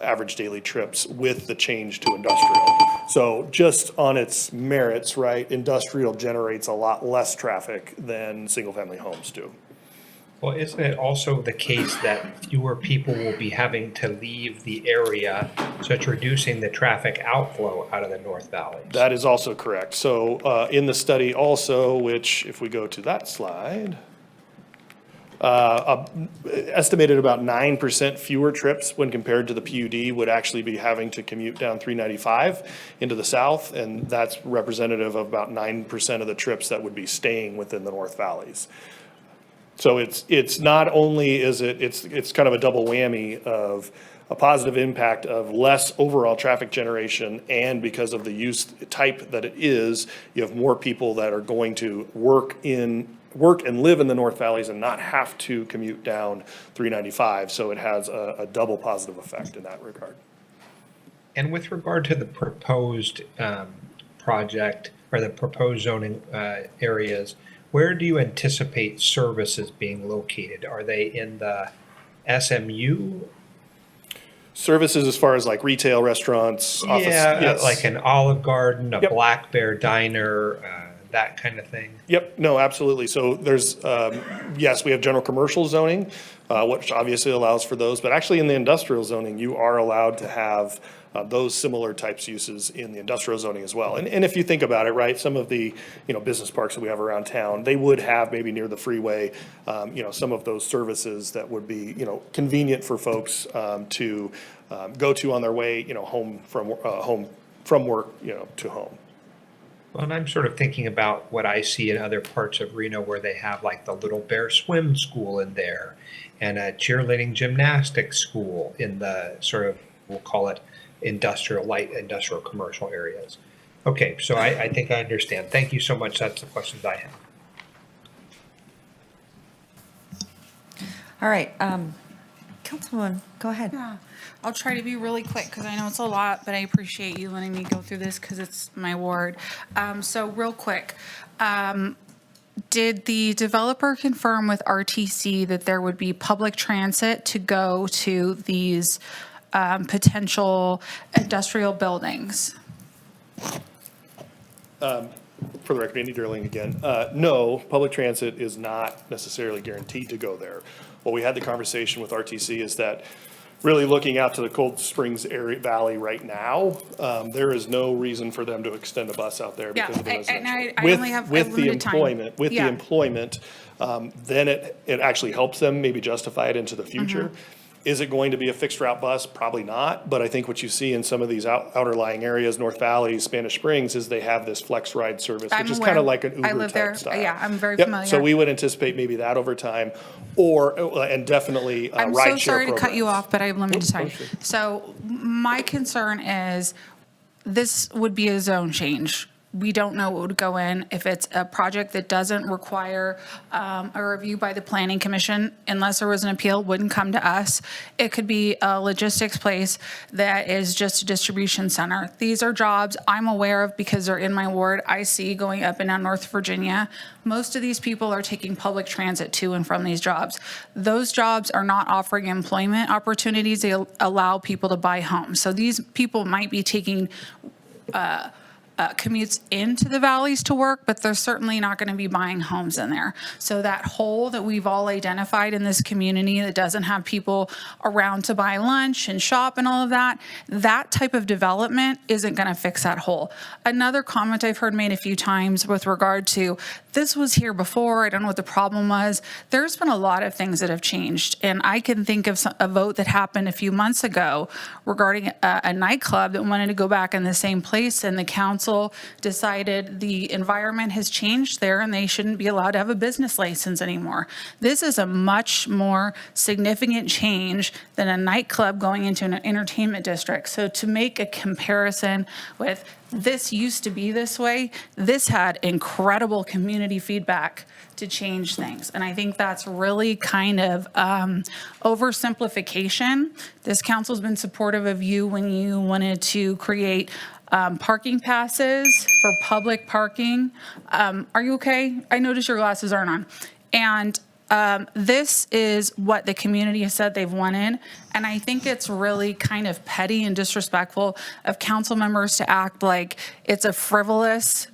average daily trips with the change to industrial. So just on its merits, right, industrial generates a lot less traffic than single-family homes do. Well, isn't it also the case that fewer people will be having to leave the area, so it's reducing the traffic outflow out of the North Valley? That is also correct. So in the study also, which if we go to that slide, estimated about 9% fewer trips when compared to the PUD would actually be having to commute down 395 into the south, and that's representative of about 9% of the trips that would be staying within the North Valleys. So it's not only is it's kind of a double whammy of a positive impact of less overall traffic generation, and because of the use type that it is, you have more people that are going to work and live in the North Valleys and not have to commute down 395. So it has a double positive effect in that regard. And with regard to the proposed project or the proposed zoning areas, where do you anticipate services being located? Are they in the SMU? Services as far as like retail, restaurants, office? Yeah, Yes. like an Olive Garden, a Yep. Black Bear Diner, that kind of thing? Yep, no, absolutely. So there's, yes, we have general commercial zoning, which obviously allows for those, but actually in the industrial zoning, you are allowed to have those similar types uses in the industrial zoning as well. And if you think about it, right, some of the, business parks that we have around town, they would have maybe near the freeway, some of those services that would be, convenient for folks to go to on their way, home from work, to home. Well, and I'm sort of thinking about what I see in other parts of Reno where they have like the Little Bear Swim School in there and a cheerleading gymnastics school in the sort of, we'll call it light industrial commercial areas. Okay, so I think I understand. Thank you so much. That's the questions I have. All right, Councilwoman, go ahead. Yeah, I'll try to be really quick because I know it's a lot, but I appreciate you letting me go through this because it's my ward. So real quick, did the developer confirm with RTC that there would be public transit to go to these potential industrial buildings? For the record, Andy Durling again. No, public transit is not necessarily guaranteed to go there. What we had the conversation with RTC is that really looking out to the Cold Springs area valley right now, there is no reason for them to extend a bus out there because of the residential. I only have limited time. With the employment, then it actually helps them maybe justify it into the future. Is it going to be a fixed route bus? Probably not. But I think what you see in some of these outer lying areas, North Valley, Spanish Springs, is they have this flex ride service, which is kind of like an I Uber live there. type style. Yeah, I'm very Yep. familiar. So we would anticipate maybe that over time, and definitely I'm rideshare so sorry to cut you programs. off, but I have limited time. sure. So my concern is this would be a zone change. We don't know what would go in. If it's a project that doesn't require a review by the planning commission, unless there was an appeal, wouldn't come to us. It could be a logistics place that is just a distribution center. These are jobs I'm aware of because they're in my ward. I see going up and down North Virginia. Most of these people are taking public transit to and from these jobs. Those jobs are not offering employment opportunities. They allow people to buy homes. So these people might be taking commutes into the valleys to work, but they're certainly not going to be buying homes in there. So that hole that we've all identified in this community that doesn't have people around to buy lunch and shop and all of that, that type of development isn't going to fix that hole. Another comment I've heard made a few times with regard to this was here before, I don't know what the problem was. There's been a lot of things that have changed. And I can think of a vote that happened a few months ago regarding a nightclub that wanted to go back in the same place, and the council council decided the environment has changed there and they shouldn't be allowed to have a business license anymore. This is a much more significant change than a nightclub going into an entertainment district. So to make a comparison with this used to be this way, this had incredible community feedback to change things. And I think that's really kind of oversimplification. This council's been supportive of you when you wanted to create parking passes for public parking. Are you okay? I notice your glasses aren't on. And this is what the community has said they've wanted. And I think it's really kind of petty and disrespectful of council members to act like it's a frivolous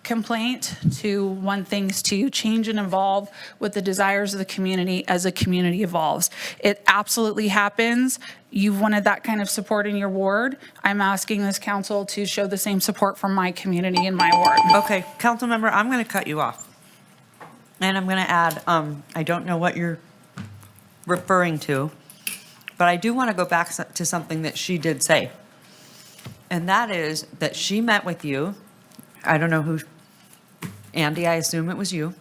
complaint to want things to change and evolve with the desires of the community as the community evolves. It absolutely happens. You've wanted that kind of support in your ward. I'm asking this council to show the same support from my community in my ward. Okay, council member, I'm going to cut you off. And I'm going to add, I don't know what you're referring to, but I do want to go back to something that she did say. And that is that she met with you. I don't know who, Andy, I assume it was you.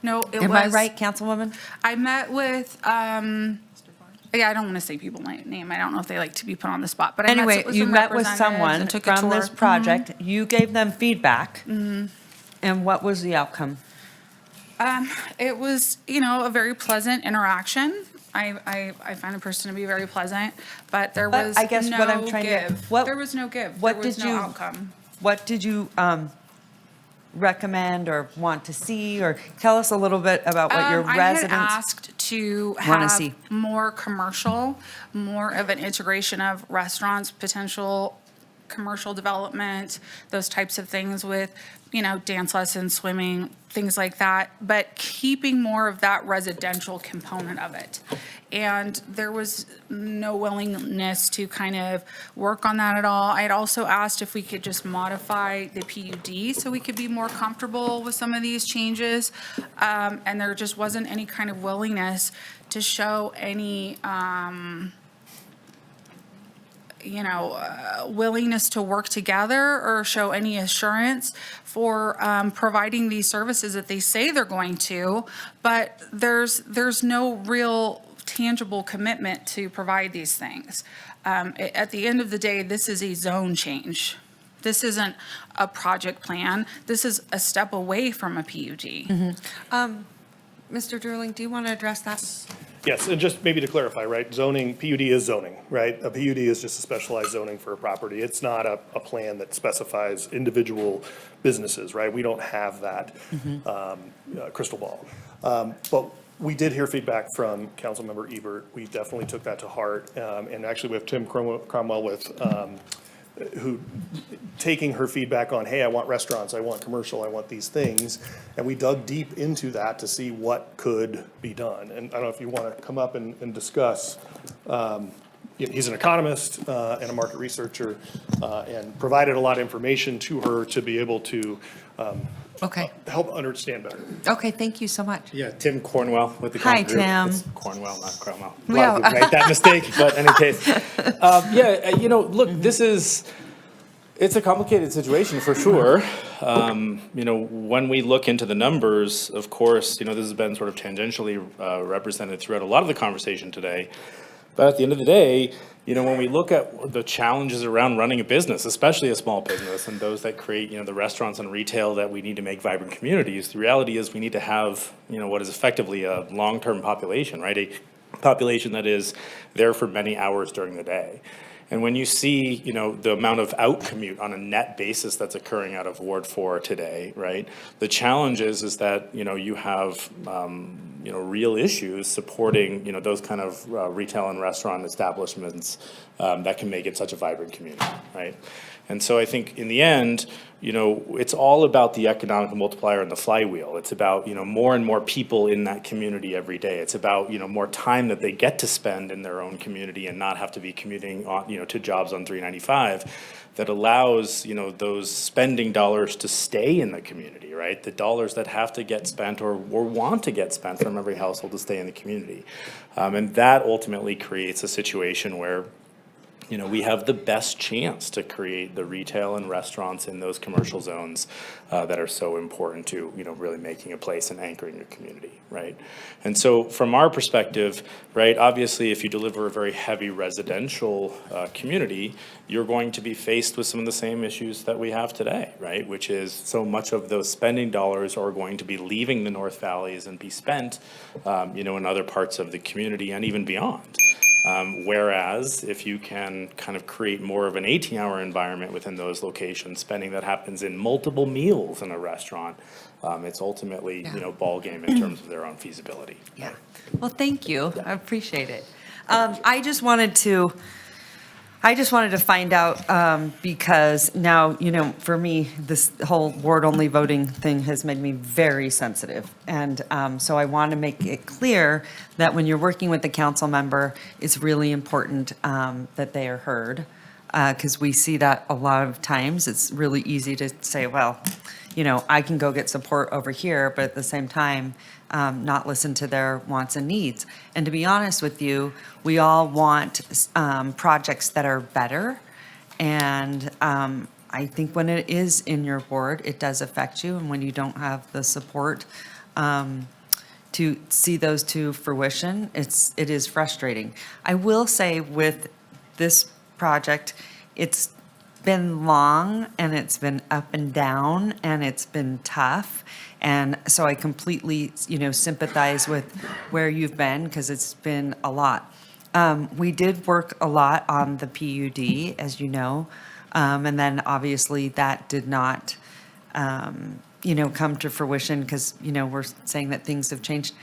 No, it was. Am I right, Councilwoman? I met with, yeah, I don't want to say people's name. I don't know if they like to be put on the spot, but I Anyway, with you some met with representatives someone and took a from this tour. project. You gave them feedback. Mhm. And what was the outcome? It was, a very pleasant interaction. I find a person to be very pleasant, but there But was I guess no what I'm trying to- give. what- There was no give. what There was did no you- outcome. What did you recommend or want to see? Or tell us a little bit about what your I residents had asked to wanna have see. more commercial, more of an integration of restaurants, potential commercial development, those types of things with, dance lessons, swimming, things like that, but keeping more of that residential component of it. And there was no willingness to kind of work on that at all. I had also asked if we could just modify the PUD so we could be more comfortable with some of these changes. And there just wasn't any kind of willingness to show any, willingness to work together or show any assurance for providing these services that they say they're going to, but there's no real tangible commitment to provide these things. At the end of the day, this is a zone change. This isn't a project plan. This is a step away from a PUD. Mr. Durling, do you want to address that? Yes, and just maybe to clarify, right, zoning, PUD is zoning, right? A PUD is just a specialized zoning for a property. It's not a plan that specifies individual businesses, right? We don't have that crystal ball. But we did hear feedback from Councilmember Ebert. We definitely took that to heart. And actually we have Tim Cromwell with, who taking her feedback on, hey, I want restaurants, I want commercial, I want these things. And we dug deep into that to see what could be done. And I don't know if you want to come up and discuss. He's an economist and a market researcher and provided a lot of information to her to be able to help understand better. Okay, thank you so much. Yeah, Tim Cornwell with the Hi, Group. Tim. It's Cornwell, not Cromwell. A Yeah. lot of people make that mistake, but in any case. Look, it's a complicated situation for sure. When we look into the numbers, of course, this has been sort of tangentially represented throughout a lot of the conversation today. But at the end of the day, when we look at the challenges around running a business, especially a small business and those that create, the restaurants and retail that we need to make vibrant communities, the reality is we need to have, what is effectively a long-term population, right? A population that is there for many hours during the day. And when you see, the amount of out-commute on a net basis that's occurring out of Ward 4 today, right? The challenge is that, you have, real issues supporting, those kind of retail and restaurant establishments that can make it such a vibrant community, right? And so I think in the end, it's all about the economic multiplier and the flywheel. It's about, more and more people in that community every day. It's about, more time that they get to spend in their own community and not have to be commuting on, to jobs on 395 that allows, those spending dollars to stay in the community, right? The dollars that have to get spent or want to get spent from every household to stay in the community. And that ultimately creates a situation where we have the best chance to create the retail and restaurants in those commercial zones that are so important to, really making a place and anchoring a community, right? And so from our perspective, right, obviously if you deliver a very heavy residential community, you're going to be faced with some of the same issues that we have today, right? Which is so much of those spending dollars are going to be leaving the North Valleys and be spent, in other parts of the community and even beyond. Whereas if you can kind of create more of an 18-hour environment within those locations, spending that happens in multiple meals in a restaurant, it's ultimately, ball game in terms of their own feasibility. Yeah. Well, thank you. I appreciate it. I just wanted to find out, because now, for me, this whole ward-only voting thing has made me very sensitive. And so I want to make it clear that when you're working with the council member, it's really important that they are heard. Because we see that a lot of times. It's really easy to say, well, I can go get support over here, but at the same time, not listen to their wants and needs. And to be honest with you, we all want projects that are better. And I think when it is in your ward, it does affect you. And when you don't have the support to see those to fruition, it is frustrating. I will say with this project, it's been long and it's been up and down and it's been tough. And so I completely, sympathize with where you've been, because it's been a lot. We did work a lot on the PUD, as you know. And then obviously that did not, come to fruition because, we're saying that things have changed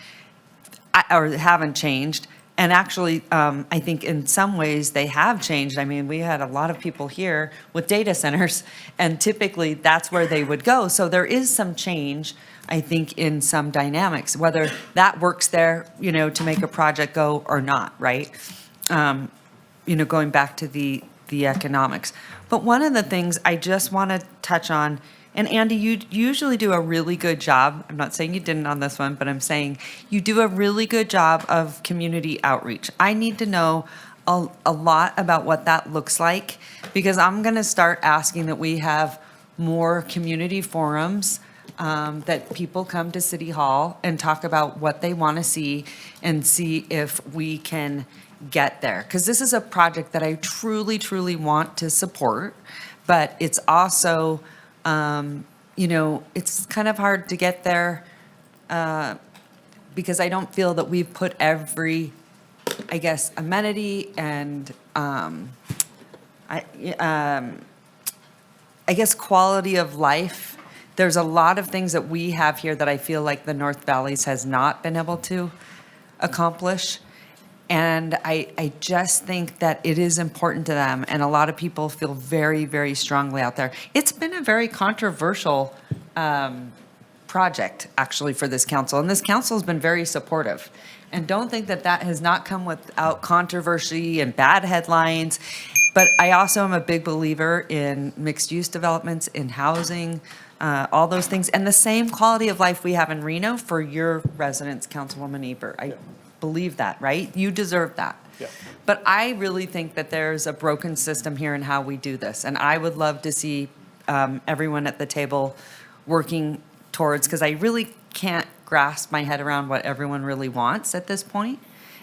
or haven't changed. And actually, I think in some ways they have changed. I mean, we had a lot of people here with data centers, and typically that's where they would go. So there is some change, I think, in some dynamics, whether that works there, to make a project go or not, right? Going back to the economics. But one of the things I just want to touch on, and Andy, you usually do a really good job. I'm not saying you didn't on this one, but I'm saying you do a really good job of community outreach. I need to know a lot about what that looks like, because I'm going to start asking that we have more community forums, that people come to City Hall and talk about what they want to see and see if we can get there. Because this is a project that I truly, truly want to support, but it's also it's kind of hard to get there because I don't feel that we've put every, amenity and I guess quality of life. There's a lot of things that we have here that I feel like the North Valleys has not been able to accomplish. And I just think that it is important to them, and a lot of people feel very, very strongly out there. It's been a very controversial project, actually, for this council, and this council has been very supportive. And don't think that that has not come without controversy and bad headlines. But I also am a big believer in mixed-use developments, in housing, all those things, and the same quality of life we have in Reno for your residents, Councilwoman Ebert. I believe that, right? You deserve that. Yeah. But I really think that there's a broken system here in how we do this. And I would love to see everyone at the table working towards, because I really can't grasp my head around what everyone really wants at this point.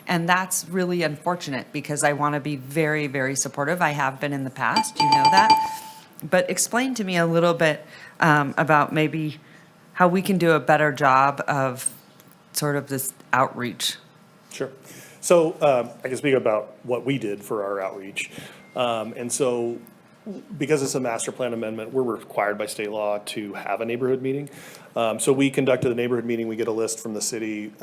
And that's really unfortunate, because I want to be very, very supportive. I have been in the past, you know that. But explain to me a little bit about maybe how we can do a better job of sort of this outreach. Sure. So I can speak about what we did for our outreach. And so because it's a master plan amendment, we're required by state law to have a neighborhood meeting. So we conducted a neighborhood meeting. We get a list from the city.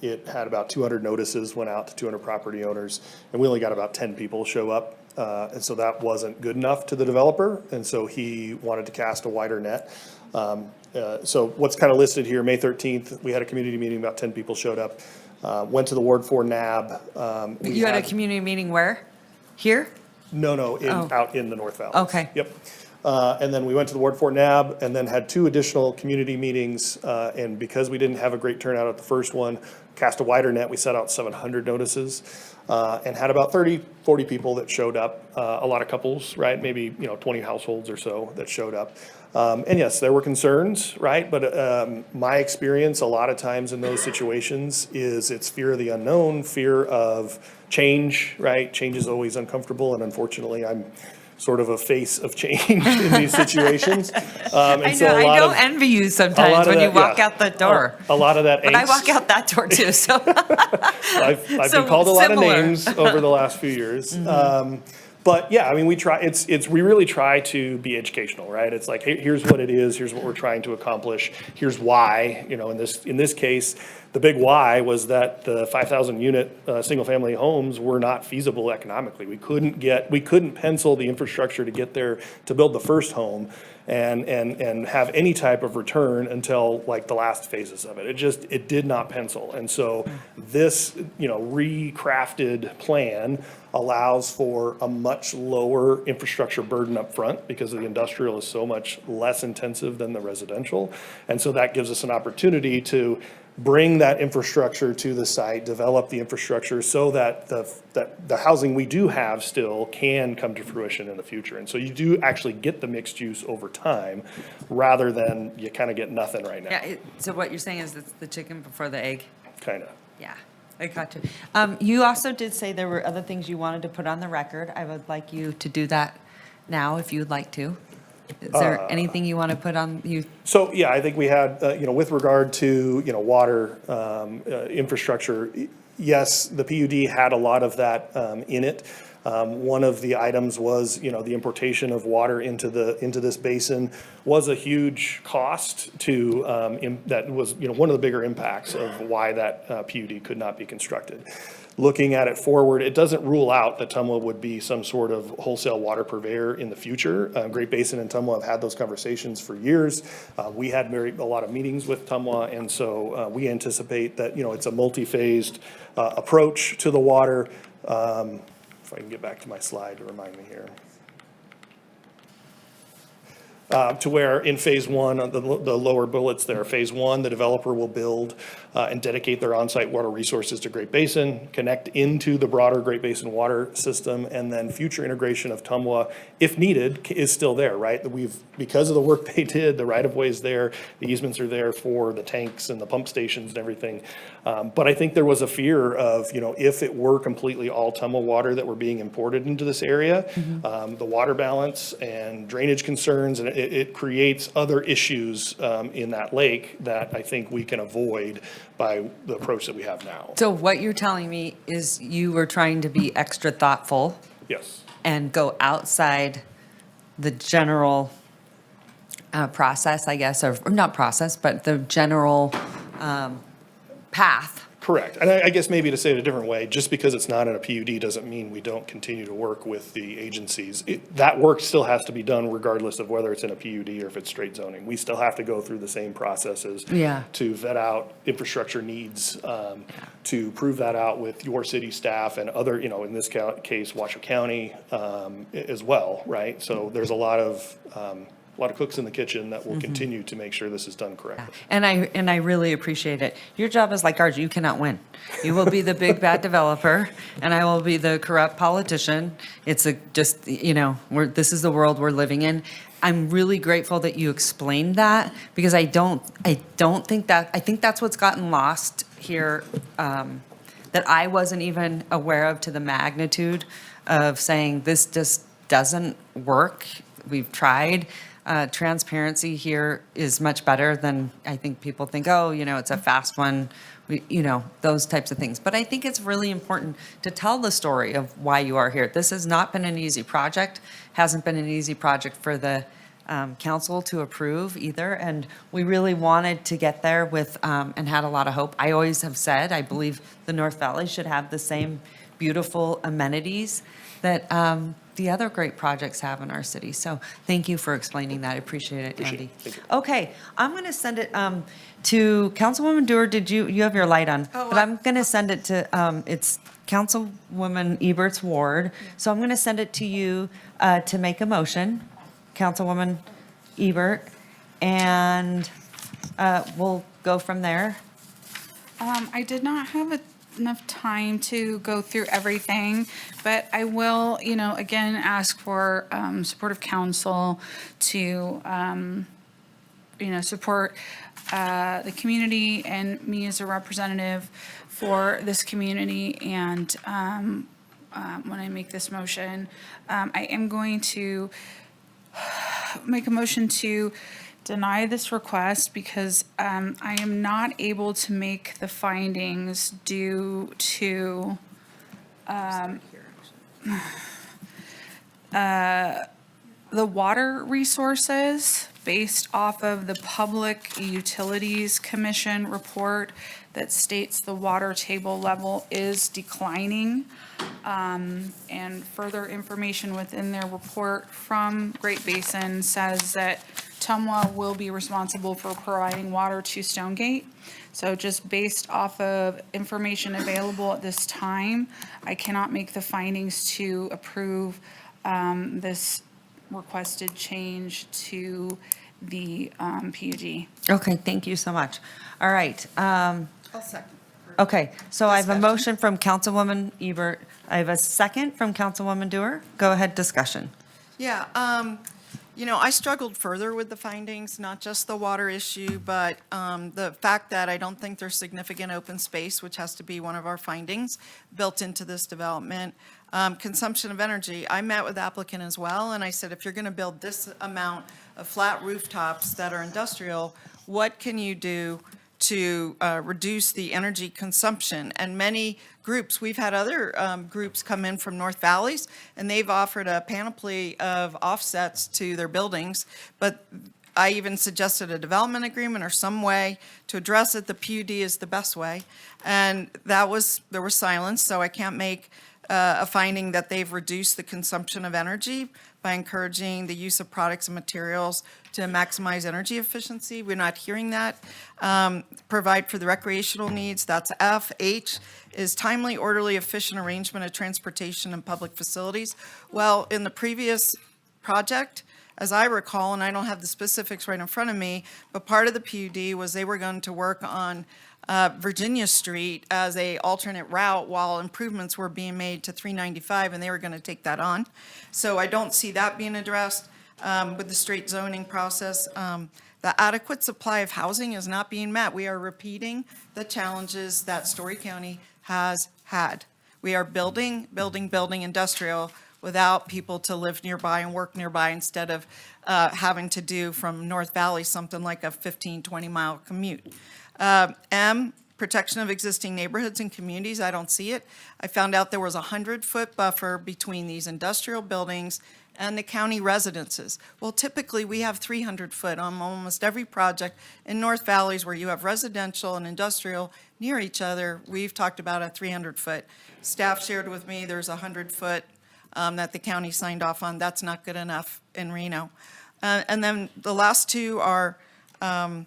It had about 200 notices, went out to 200 property owners, and we only got about 10 people show up. And so that wasn't good enough to the developer. And so he wanted to cast a wider net. So what's kind of listed here, May 13th, we had a community meeting, about 10 people showed up. Went to the Ward 4 NAB. You had a community meeting where? Here? No, out in the North Valley. Okay. Yep. And then we went to the Ward 4 NAB and then had 2 additional community meetings. And because we didn't have a great turnout at the first one, cast a wider net, we set out 700 notices and had about 30, 40 people that showed up. A lot of couples, right? Maybe, 20 households or so that showed up. And yes, there were concerns, right? But my experience a lot of times in those situations is it's fear of the unknown, fear of change, right? Change is always uncomfortable, and unfortunately, I'm sort of a face of change in these situations. I know, I don't envy you sometimes when you walk out the door. A lot of that angst. But I walk out that door too, so. I've So been called a lot of similar. names over the last few years. But yeah, I mean, we really try to be educational, right? It's like, hey, here's what it is, here's what we're trying to accomplish, here's why. In this case, the big why was that the 5,000 unit single-family homes were not feasible economically. We couldn't pencil the infrastructure to get there to build the first home and have any type of return until like the last phases of it. It did not pencil. And so this, recrafted plan allows for a much lower infrastructure burden up front because the industrial is so much less intensive than the residential. And so that gives us an opportunity to bring that infrastructure to the site, develop the infrastructure so that the housing we do have still can come to fruition in the future. And so you do actually get the mixed use over time rather than you kind of get nothing right now. Yeah, so what you're saying is it's the chicken before the egg? Kind of. Yeah, I got you. You also did say there were other things you wanted to put on the record. I would like you to do that now if you would like to. Is there anything you want to put on you? So, yeah, I think we had, with regard to, water infrastructure, yes, the PUD had a lot of that in it. One of the items was, the importation of water into this basin was a huge cost to, that was, one of the bigger impacts of why that PUD could not be constructed. Looking at it forward, it doesn't rule out that Tumwa would be some sort of wholesale water purveyor in the future. Great Basin and Tumwa have had those conversations for years. We had a lot of meetings with Tumwa, and so we anticipate that, it's a multi-phased approach to the water. If I can get back to my slide to remind me here. To where in phase 1, the lower bullets there, phase 1, the developer will build and dedicate their on-site water resources to Great Basin, connect into the broader Great Basin water system, and then future integration of Tumwa, if needed, is still there, right? Because of the work they did, the right-of-way is there, the easements are there for the tanks and the pump stations and everything. But I think there was a fear of, if it were completely all Tumwa water that were being imported into this area, the water balance and drainage concerns, and it creates other issues in that lake that I think we can avoid by the approach that we have now. So what you're telling me is you were trying to be extra thoughtful Yes. and go outside the general process, I guess, or not process, but the general path. Correct. And I guess maybe to say it a different way, just because it's not in a PUD doesn't mean we don't continue to work with the agencies. That work still has to be done regardless of whether it's in a PUD or if it's straight zoning. We still have to go through the same processes to vet out infrastructure needs, to prove that out with your city staff and other, in this case, Washoe County as well, right? So there's a lot of cooks in the kitchen that will continue to make sure this is done correctly. And I really appreciate it. Your job is like ours. You cannot win. You will be the big bad developer, and I will be the corrupt politician. It's this is the world we're living in. I'm really grateful that you explained that because I think that's what's gotten lost here, that I wasn't even aware of to the magnitude of saying this just doesn't work. We've tried. Transparency here is much better than I think people think, it's a fast one, those types of things. But I think it's really important to tell the story of why you are here. This has not been an easy project, hasn't been an easy project for the council to approve either. And we really wanted to get there with, and had a lot of hope. I always have said, I believe the North Valley should have the same beautiful amenities that the other great projects have in our city. So thank you for explaining that. I appreciate it, Andy. Thank you. Okay, I'm going to send it to Councilwoman Dewar. You have your light on? But I'm going to send it to, it's Councilwoman Ebert's ward. So I'm going to send it to you to make a motion. Councilwoman Ebert, and we'll go from there. I did not have enough time to go through everything, but I will, again, ask for supportive council to, support the community and me as a representative for this community. And when I make this motion, I am going to make a motion to deny this request because I am not able to make the findings due to the water resources based off of the Public Utilities Commission report that states the water table level is declining. And further information within their report from Great Basin says that Tumwa will be responsible for providing water to Stonegate. So just based off of information available at this time, I cannot make the findings to approve this requested change to the PUD. Okay, thank you so much. All right. I'll second. Okay, so I have a motion from Councilwoman Ebert. I have a second from Councilwoman Dewar. Go ahead, discussion. Yeah, I struggled further with the findings, not just the water issue, but the fact that I don't think there's significant open space, which has to be one of our findings, built into this development. Consumption of energy, I met with the applicant as well, and I said, if you're going to build this amount of flat rooftops that are industrial, what can you do to reduce the energy consumption? And many groups, we've had other groups come in from North Valleys, and they've offered a panoply of offsets to their buildings, but I even suggested a development agreement or some way to address it. The PUD is the best way, and there was silence, so I can't make a finding that they've reduced the consumption of energy by encouraging the use of products and materials to maximize energy efficiency. We're not hearing that. Provide for the recreational needs, that's F. H is timely, orderly, efficient arrangement of transportation and public facilities. Well, in the previous project, as I recall, and I don't have the specifics right in front of me, but part of the PUD was they were going to work on Virginia Street as a alternate route while improvements were being made to 395, and they were going to take that on. So I don't see that being addressed with the straight zoning process. The adequate supply of housing is not being met. We are repeating the challenges that Story County has had. We are building industrial without people to live nearby and work nearby, instead of having to do from North Valley something like a 15, 20-mile commute. M, protection of existing neighborhoods and communities, I don't see it. I found out there was a 100-foot buffer between these industrial buildings and the county residences. Well, typically, we have 300-foot on almost every project in North Valleys where you have residential and industrial near each other. We've talked about a 300-foot. Staff shared with me there's a 100-foot that the county signed off on. That's not good enough in Reno. And then the last two are, the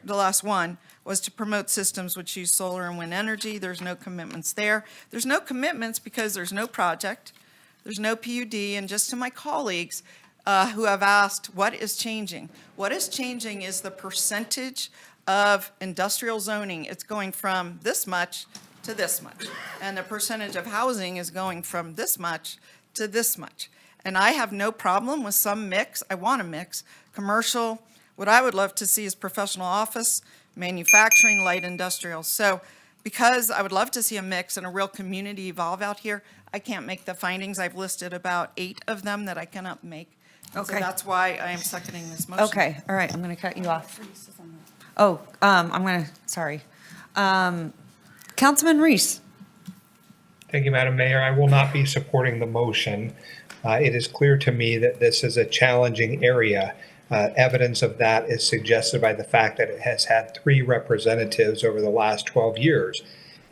last one was to promote systems which use solar and wind energy. There's no commitments there. There's no commitments because there's no project. There's no PUD. And just to my colleagues who have asked, what is changing? What is changing is the percentage of industrial zoning. It's going from this much to this much. And the percentage of housing is going from this much to this much. And I have no problem with some mix. I want a mix. Commercial, what I would love to see is professional office, manufacturing, light industrial. So because I would love to see a mix and a real community evolve out here, I can't make the findings. I've listed about 8 of them that I cannot make. Okay. So that's why I am seconding this motion. Okay, all right, I'm going to cut you off. Sorry. Councilman Reese. Thank you, Madam Mayor. I will not be supporting the motion. It is clear to me that this is a challenging area. Evidence of that is suggested by the fact that it has had 3 representatives over the last 12 years.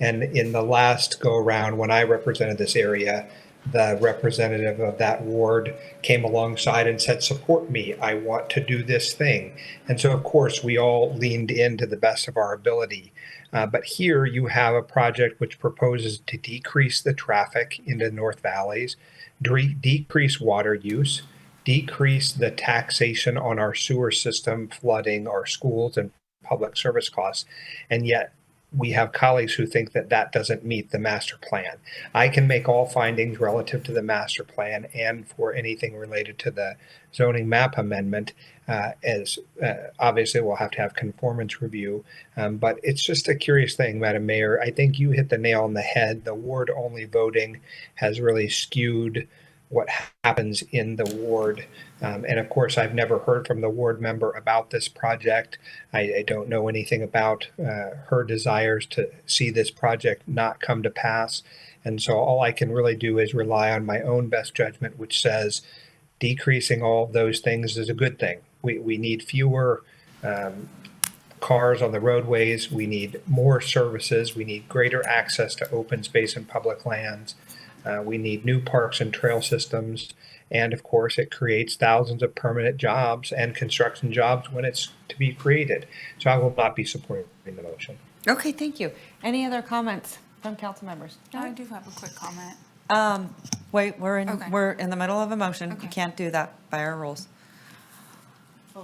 And in the last go-around, when I represented this area, the representative of that ward came alongside and said, support me, I want to do this thing. And so, of course, we all leaned in to the best of our ability. But here you have a project which proposes to decrease the traffic into North Valleys, decrease water use, decrease the taxation on our sewer system, flooding, our schools, and public service costs. And yet we have colleagues who think that that doesn't meet the master plan. I can make all findings relative to the master plan and for anything related to the zoning map amendment, as obviously we'll have to have conformance review. But it's just a curious thing, Madam Mayor. I think you hit the nail on the head. The ward only voting has really skewed what happens in the ward. And of course, I've never heard from the ward member about this project. I don't know anything about her desires to see this project not come to pass. And so all I can really do is rely on my own best judgment, which says decreasing all of those things is a good thing. We need fewer cars on the roadways. We need more services. We need greater access to open space and public lands. We need new parks and trail systems. And of course, it creates thousands of permanent jobs and construction jobs when it's to be created. So I will not be supporting the motion. Okay, thank you. Any other comments from council members? I do have a quick comment. Wait, we're Okay. in the middle of a motion. You can't do that by our rules.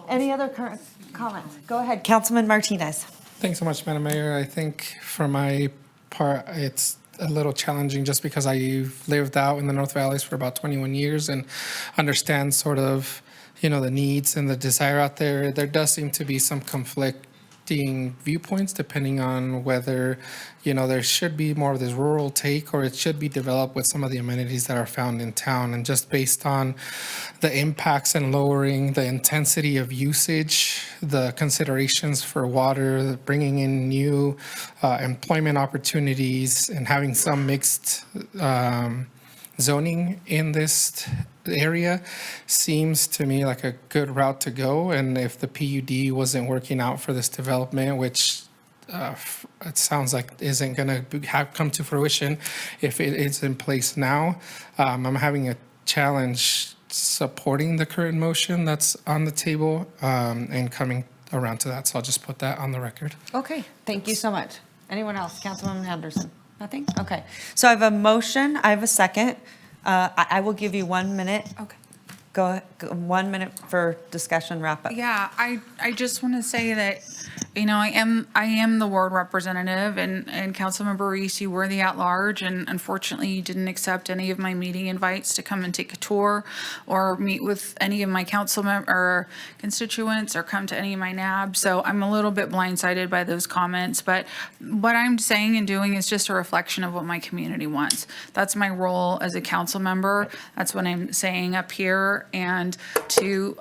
Any other current comments? Go ahead, Councilman Martinez. Thanks so much, Madam Mayor. I think for my part, it's a little challenging just because I've lived out in the North Valleys for about 21 years and understand sort of, the needs and the desire out there. There does seem to be some conflicting viewpoints depending on whether, there should be more of this rural take or it should be developed with some of the amenities that are found in town. And just based on the impacts and lowering the intensity of usage, the considerations for water, bringing in new employment opportunities, and having some mixed zoning in this area seems to me like a good route to go. And if the PUD wasn't working out for this development, which it sounds like isn't going to come to fruition if it is in place now, I'm having a challenge supporting the current motion that's on the table and coming around to that. So I'll just put that on the record. Okay, thank you so much. Anyone else? Councilwoman Henderson? Nothing? Okay. So I have a motion. I have a second. I will give you 1 minute. Okay. Go 1 minute for discussion wrap up. Yeah, I just want to say that, I am the ward representative, and Councilmember Reese, you were the at-large, and unfortunately you didn't accept any of my meeting invites to come and take a tour or meet with any of my or constituents or come to any of my NABs. So I'm a little bit blindsided by those comments, but what I'm saying and doing is just a reflection of what my community wants. That's my role as a council member. That's what I'm saying up here, and to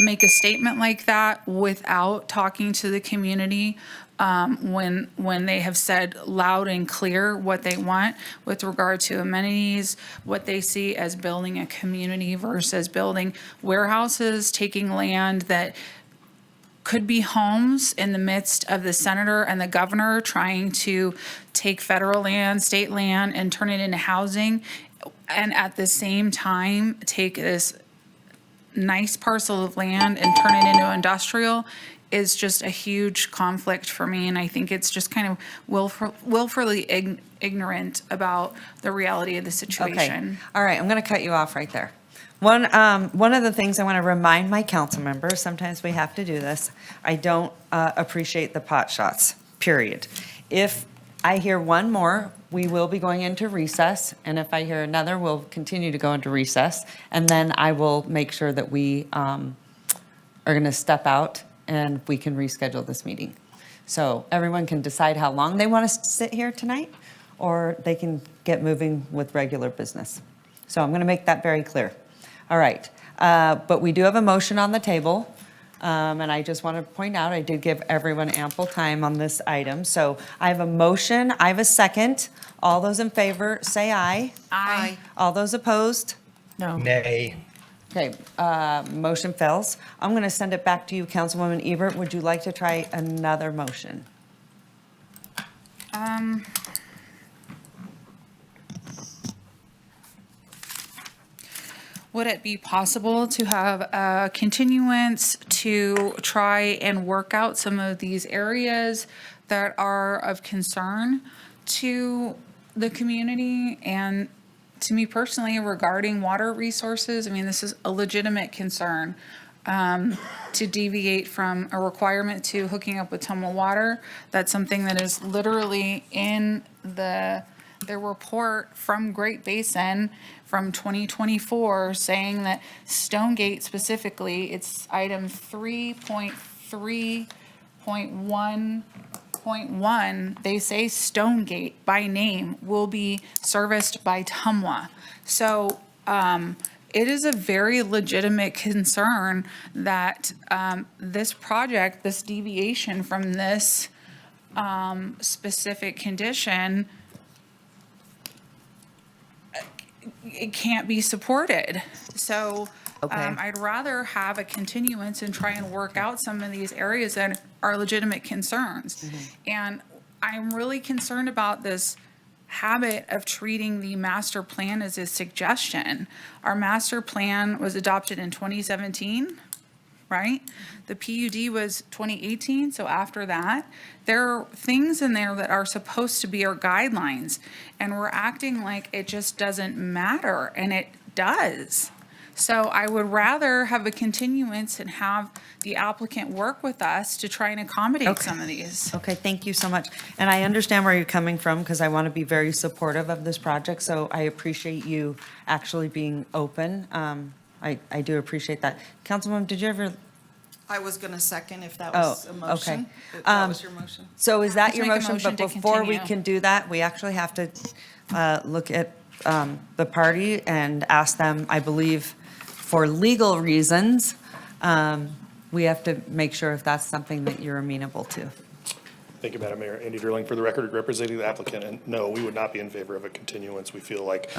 make a statement like that without talking to the community when they have said loud and clear what they want with regard to amenities, what they see as building a community versus building warehouses, taking land that could be homes in the midst of the senator and the governor trying to take federal land, state land, and turn it into housing, and at the same time take this nice parcel of land and turn it into industrial is just a huge conflict for me. And I think it's just kind of willfully ignorant about the reality of the situation. Okay. All right, I'm going to cut you off right there. One of the things I want to remind my council members, sometimes we have to do this, I don't appreciate the pot shots, period. If I hear one more, we will be going into recess, and if I hear another, we'll continue to go into recess, and then I will make sure that we are going to step out and we can reschedule this meeting. So everyone can decide how long they want to sit here tonight, or they can get moving with regular business. So I'm going to make that very clear. All right, but we do have a motion on the table. And I just want to point out, I did give everyone ample time on this item. So I have a motion, I have a second. All those in favor, say aye. Aye. All those opposed? No. Nay. Okay, motion fails. I'm going to send it back to you, Councilwoman Ebert. Would you like to try another motion? Would it be possible to have a continuance to try and work out some of these areas that are of concern to the community and to me personally, regarding water resources, I mean, this is a legitimate concern. To deviate from a requirement to hooking up with Tumwa water, that's something that is literally in the report from Great Basin from 2024, saying that Stonegate specifically, it's item 3.3.1.1, they say Stonegate by name will be serviced by Tumwa. So it is a very legitimate concern that this project, this deviation from this specific condition, it can't be supported. So I'd rather have a continuance and try and work out some of these areas that are legitimate concerns. And I'm really concerned about this habit of treating the master plan as a suggestion. Our master plan was adopted in 2017, right? The PUD was 2018, so after that, there are things in there that are supposed to be our guidelines, and we're acting like it just doesn't matter, and it does. So I would rather have a continuance and have the applicant work with us to try and accommodate some of these. Okay, thank you so much. And I understand where you're coming from because I want to be very supportive of this project, so I appreciate you actually being open. I do appreciate that. Councilwoman, did you ever? I was going to second if that was a motion. Okay. If that was your motion. So is that Let's your make a motion? motion But to before we continue. can do that, we actually have to look at the party and ask them, I believe, for legal reasons, we have to make sure if that's something that you're amenable to. Thank you, Madam Mayor. Andy Durling, for the record, representing the applicant. And no, we would not be in favor of a continuance. We feel like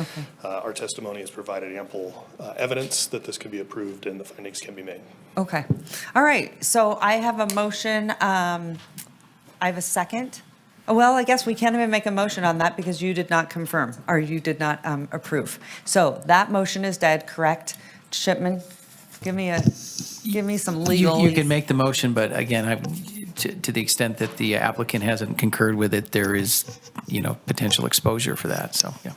our testimony has provided ample evidence that this can be approved and the findings can be made. Okay. All right. So I have a motion. I have a second. Well, I guess we can't even make a motion on that because you did not confirm or you did not approve. So that motion is dead, correct? Shipman, give me some legal. You can make the motion, but again, to the extent that the applicant hasn't concurred with it, there is, potential exposure for that, so, yeah.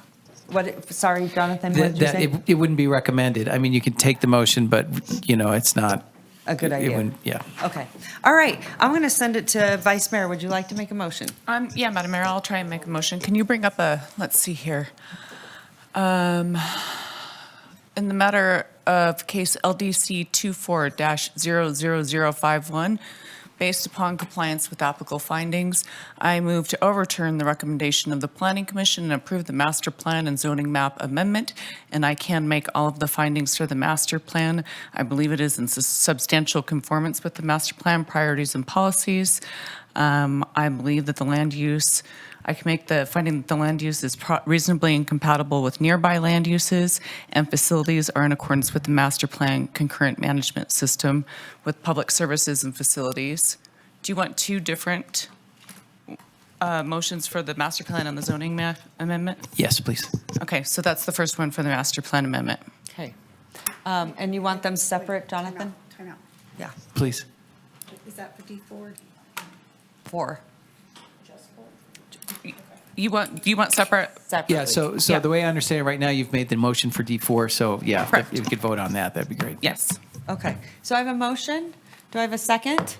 Sorry, Jonathan, what did you say? It wouldn't be recommended. I mean, you can take the motion, but, it's not. A good idea. Yeah. Okay. All right. I'm going to send it to Vice Mayor. Would you like to make a motion? Yeah, Madam Mayor, I'll try and make a motion. Can you bring up let's see here. In the matter of case LDC 24-00051, based upon compliance with applicable findings, I move to overturn the recommendation of the Planning Commission and approve the master plan and zoning map amendment. And I can make all of the findings for the master plan. I believe it is in substantial conformance with the master plan priorities and policies. I believe that the land use, I can make the finding that the land use is reasonably incompatible with nearby land uses and facilities are in accordance with the master plan concurrent management system with public services and facilities. Do you want two different motions for the master plan and the zoning amendment? Yes, please. Okay, so that's the first one for the master plan amendment. Okay. And you want them separate, Jonathan? Time out. Yeah. Please. Is that for D4? 4. You want separate? Yeah, so the way I understand it right now, you've made the motion for D4, so yeah, if you could vote on that, that'd be great. Yes. Okay. So I have a motion. Do I have a second?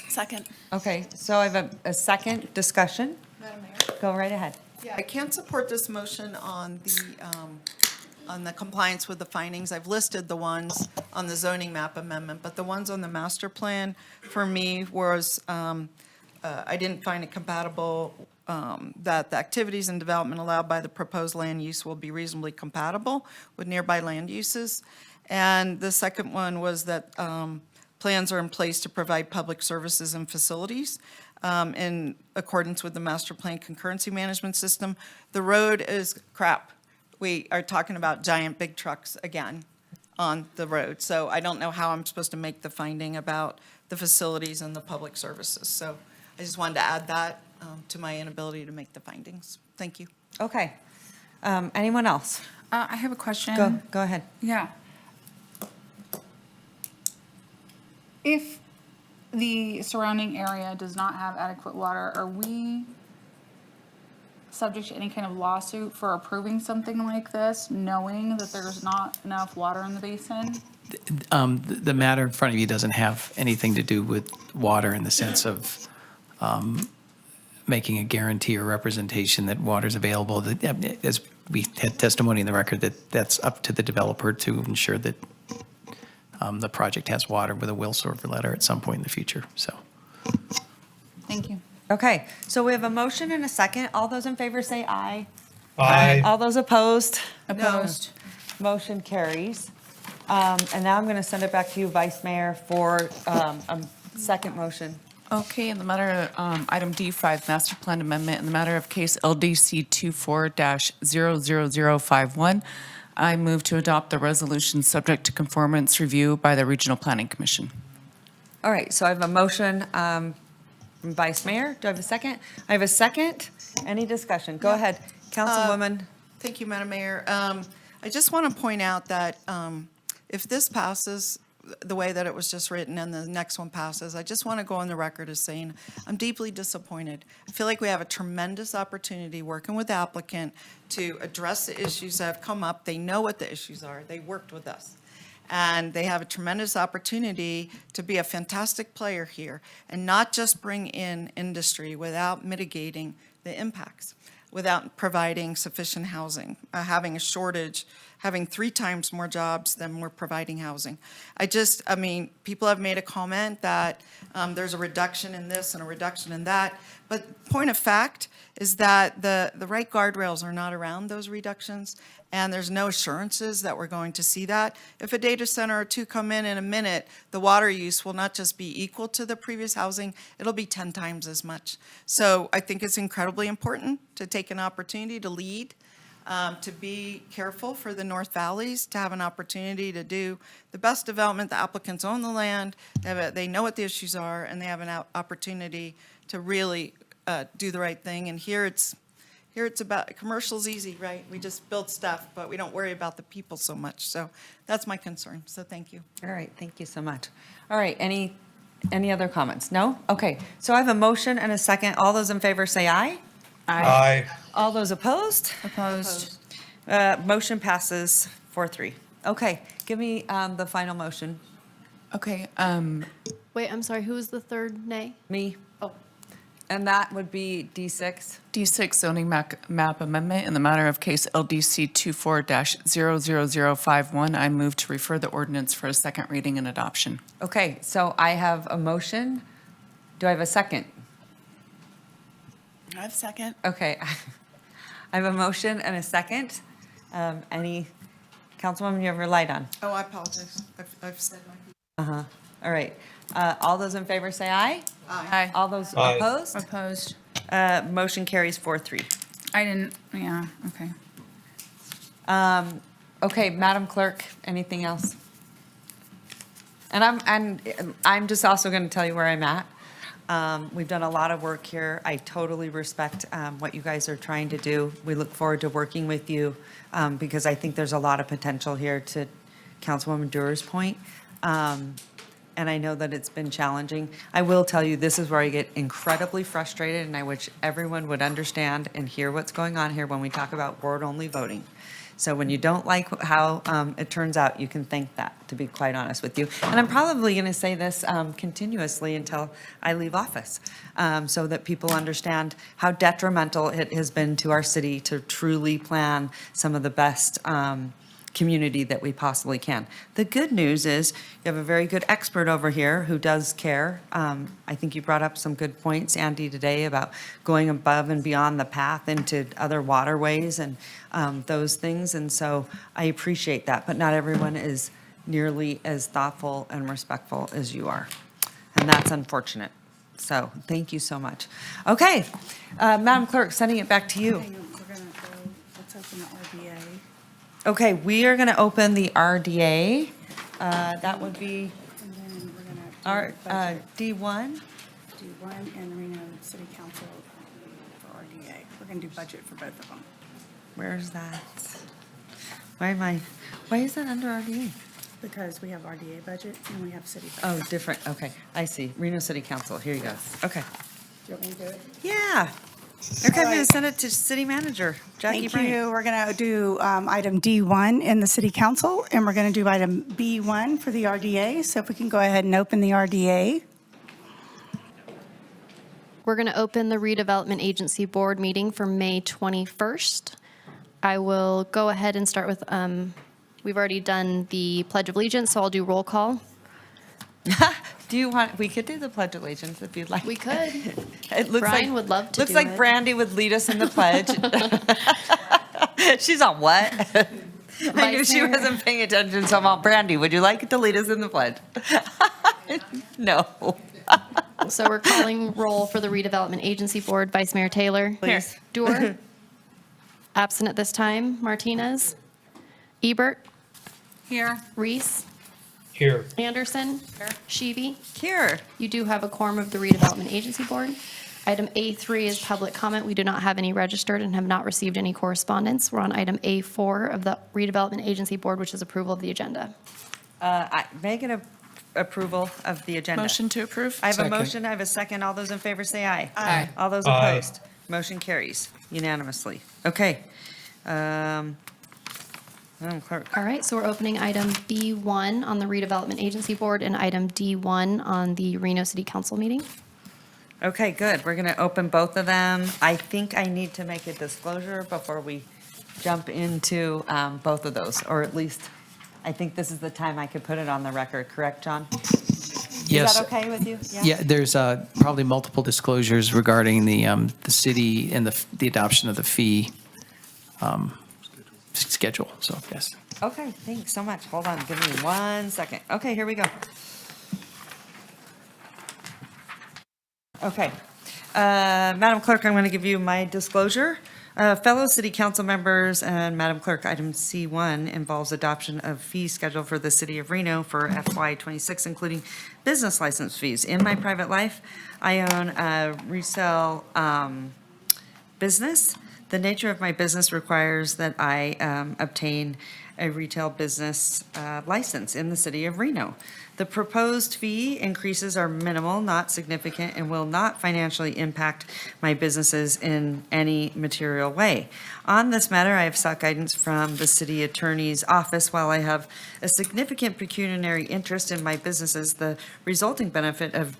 Second. Okay. So I have a second discussion. Madam Mayor? Go right ahead. Yeah, I can't support this motion on the compliance with the findings. I've listed the ones on the zoning map amendment, but the ones on the master plan, for me, was, I didn't find it compatible, that the activities and development allowed by the proposed land use will be reasonably compatible with nearby land uses. And the second one was that plans are in place to provide public services and facilities in accordance with the master plan concurrency management system. The road is crap. We are talking about giant big trucks again on the road. So I don't know how I'm supposed to make the finding about the facilities and the public services. So I just wanted to add that to my inability to make the findings. Thank you. Okay. Anyone else? I have a question. Go ahead. Yeah. If the surrounding area does not have adequate water, are we subject to any kind of lawsuit for approving something like this, knowing that there's not enough water in the basin? The matter in front of you doesn't have anything to do with water in the sense of making a guarantee or representation that water's available. As we had testimony in the record, that's up to the developer to ensure that the project has water with a will serve letter at some point in the future, so. Thank you. Okay, so we have a motion and a second. All those in favor say aye. Aye. All those opposed? Opposed. No. Motion carries. And now I'm going to send it back to you, Vice Mayor, for a second motion. Okay, in the matter of item D5, master plan amendment, in the matter of case LDC 24-00051, I move to adopt the resolution subject to conformance review by the Regional Planning Commission. All right, so I have a motion from Vice Mayor. Do I have a second? I have a second. Any discussion? Go ahead, Councilwoman. Thank you, Madam Mayor. I just want to point out that if this passes the way that it was just written and the next one passes, I just want to go on the record as saying I'm deeply disappointed. I feel like we have a tremendous opportunity working with the applicant to address the issues that have come up. They know what the issues are. They worked with us. And they have a tremendous opportunity to be a fantastic player here and not just bring in industry without mitigating the impacts, without providing sufficient housing, having a shortage, having 3 times more jobs than we're providing housing. I mean, people have made a comment that there's a reduction in this and a reduction in that, but point of fact is that the right guardrails are not around those reductions, and there's no assurances that we're going to see that. If a data center or 2 come in a minute, the water use will not just be equal to the previous housing, it'll be 10 times as much. So I think it's incredibly important to take an opportunity to lead, to be careful for the North Valleys, to have an opportunity to do the best development. The applicants own the land, they know what the issues are, and they have an opportunity to really do the right thing. And here it's about, commercial's easy, right? We just build stuff, but we don't worry about the people so much. So that's my concern. So thank you. All right, thank you so much. All right, any other comments? No? Okay, so I have a motion and a second. All those in favor say aye. Aye. All those opposed? Opposed. Motion passes 4-3. Okay, give me the final motion. Okay, Wait, I'm sorry, who was the third nay? Me. Oh. And that would be D6. D6 zoning map amendment, in the matter of case LDC 24-00051, I move to refer the ordinance for a second reading and adoption. Okay, so I have a motion. Do I have a second? I have a second. Okay. I have a motion and a second. Any, Councilwoman, you have your light on? Oh, I apologize. I've said my. Uh-huh. All right. All those in favor say aye. Aye. All those Aye. opposed? Opposed. Motion carries 4-3. I didn't, yeah, okay. Okay, Madam Clerk, anything else? And I'm just also going to tell you where I'm at. We've done a lot of work here. I totally respect what you guys are trying to do. We look forward to working with you because I think there's a lot of potential here, to Councilwoman Duerr's point. And I know that it's been challenging. I will tell you, this is where I get incredibly frustrated, and I wish everyone would understand and hear what's going on here when we talk about ward-only voting. So when you don't like how it turns out, you can thank that, to be quite honest with you. And I'm probably going to say this continuously until I leave office, so that people understand how detrimental it has been to our city to truly plan some of the best community that we possibly can. The good news is you have a very good expert over here who does care. I think you brought up some good points, Andy, today about going above and beyond the path into other waterways and those things. And so I appreciate that, but not everyone is nearly as thoughtful and respectful as you are. And that's unfortunate. So thank you so much. Okay, Madam Clerk, sending it back to you. We're gonna go, let's open the RDA. Okay, we are going to open the RDA. That would be And then we're gonna our do budget. D1. D1 and Reno City Council for RDA. We're gonna do budget for both of them. Where's that? Why is that under RDA? Because we have RDA budget and we have city budget. Oh, different, okay, I see. Reno City Council, here you go. Okay. Do you want me to do it? Yeah, Okay, I'm going to send it to city manager, Jackie Thank Bryant. you. We're going to do item D1 in the city council, and we're going to do item B1 for the RDA. So if we can go ahead and open the RDA. We're going to open the Redevelopment Agency Board meeting for May 21st. I will go ahead and start with, we've already done the Pledge of Allegiance, so I'll do roll call. Do you want, we could do the Pledge of Allegiance if you'd like. We could. It looks Brian like, would love to looks do like it. Brandy would lead us in the pledge. She's on what? I knew she wasn't paying attention, so I'm all, Brandy, would you like to lead us in the pledge? No. So we're calling roll for the Redevelopment Agency Board. Vice Mayor Taylor. Please. Dorr. Absent at this time. Martinez. Ebert. Here. Reese. Here. Anderson. Sheeby. Here. You do have a quorum of the Redevelopment Agency Board. Item A3 is public comment. We do not have any registered and have not received any correspondence. We're on item A4 of the Redevelopment Agency Board, which is approval of the agenda. Megan, approval of the agenda. Motion to approve? I have a Second. motion, I have a second. All those in favor say aye. Aye. All those Aye. opposed? Motion carries unanimously. Okay. Madam Clerk. All right, so we're opening item B1 on the Redevelopment Agency Board and item D1 on the Reno City Council meeting. Okay, good. We're going to open both of them. I think I need to make a disclosure before we jump into both of those, or at least I think this is the time I could put it on the record, correct, John? Yes. Is that okay with you? Yeah, there's probably multiple disclosures regarding the city and the adoption of the fee schedule, so yes. Okay, thanks so much. Hold on, give me 1 second. Okay, here we go. Okay. Madam Clerk, I'm going to give you my disclosure. Fellow city council members and Madam Clerk, item C1 involves adoption of fee schedule for the city of Reno for FY26, including business license fees. In my private life, I own a resale business. The nature of my business requires that I obtain a retail business license in the city of Reno. The proposed fee increases are minimal, not significant, and will not financially impact my businesses in any material way. On this matter, I have sought guidance from the city attorney's office. While I have a significant pecuniary interest in my businesses, the resulting benefit of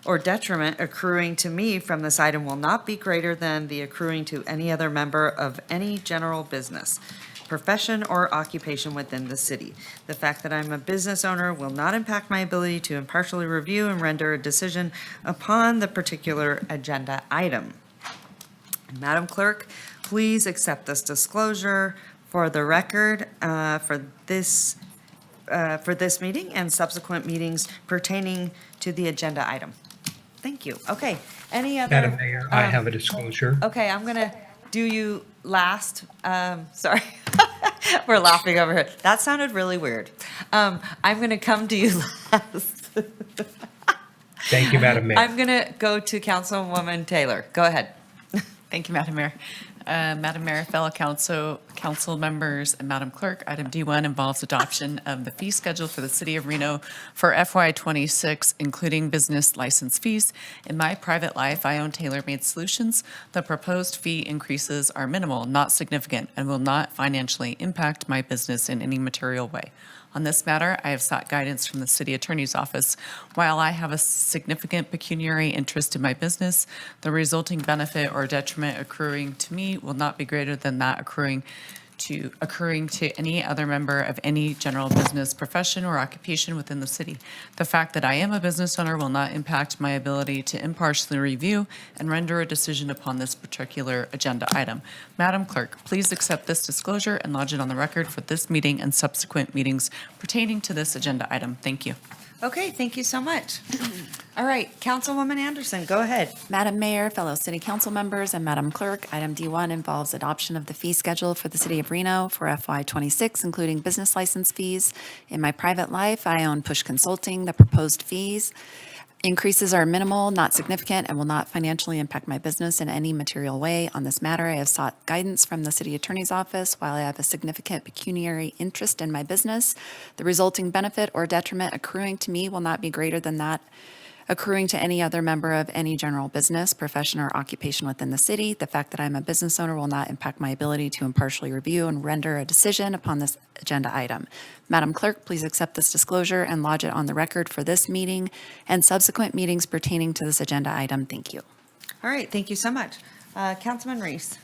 or detriment accruing to me from this item will not be greater than the accruing to any other member of any general business, profession, or occupation within the city. The fact that I'm a business owner will not impact my ability to impartially review and render a decision upon the particular agenda item. Madam Clerk, please accept this disclosure for the record for this meeting and subsequent meetings pertaining to the agenda item. Thank you. Okay, any other? Madam Mayor, I have a disclosure. Okay, I'm going to do you last. Sorry, we're laughing over here. That sounded really weird. I'm going to come to you last. Thank you, Madam Mayor. I'm going to go to Councilwoman Taylor. Go ahead. Thank you, Madam Mayor. Madam Mayor, fellow council members, and Madam Clerk, item D1 involves adoption of the fee schedule for the city of Reno for FY26, including business license fees. In my private life, I own tailor-made solutions. The proposed fee increases are minimal, not significant, and will not financially impact my business in any material way. On this matter, I have sought guidance from the city attorney's office. While I have a significant pecuniary interest in my business, the resulting benefit or detriment accruing to me will not be greater than that accruing to any other member of any general business, profession, or occupation within the city. The fact that I am a business owner will not impact my ability to impartially review and render a decision upon this particular agenda item. Madam Clerk, please accept this disclosure and lodge it on the record for this meeting and subsequent meetings pertaining to this agenda item. Thank you. Okay, thank you so much. All right, Councilwoman Anderson, go ahead. Madam Mayor, fellow city council members, and Madam Clerk, item D1 involves adoption of the fee schedule for the city of Reno for FY26, including business license fees. In my private life, I own Push Consulting. The proposed fees increases are minimal, not significant, and will not financially impact my business in any material way. On this matter, I have sought guidance from the city attorney's office. While I have a significant pecuniary interest in my business, the resulting benefit or detriment accruing to me will not be greater than that accruing to any other member of any general business, profession, or occupation within the city. The fact that I'm a business owner will not impact my ability to impartially review and render a decision upon this agenda item. Madam Clerk, please accept this disclosure and lodge it on the record for this meeting and subsequent meetings pertaining to this agenda item. Thank you. All right, thank you so much. Councilman Reese.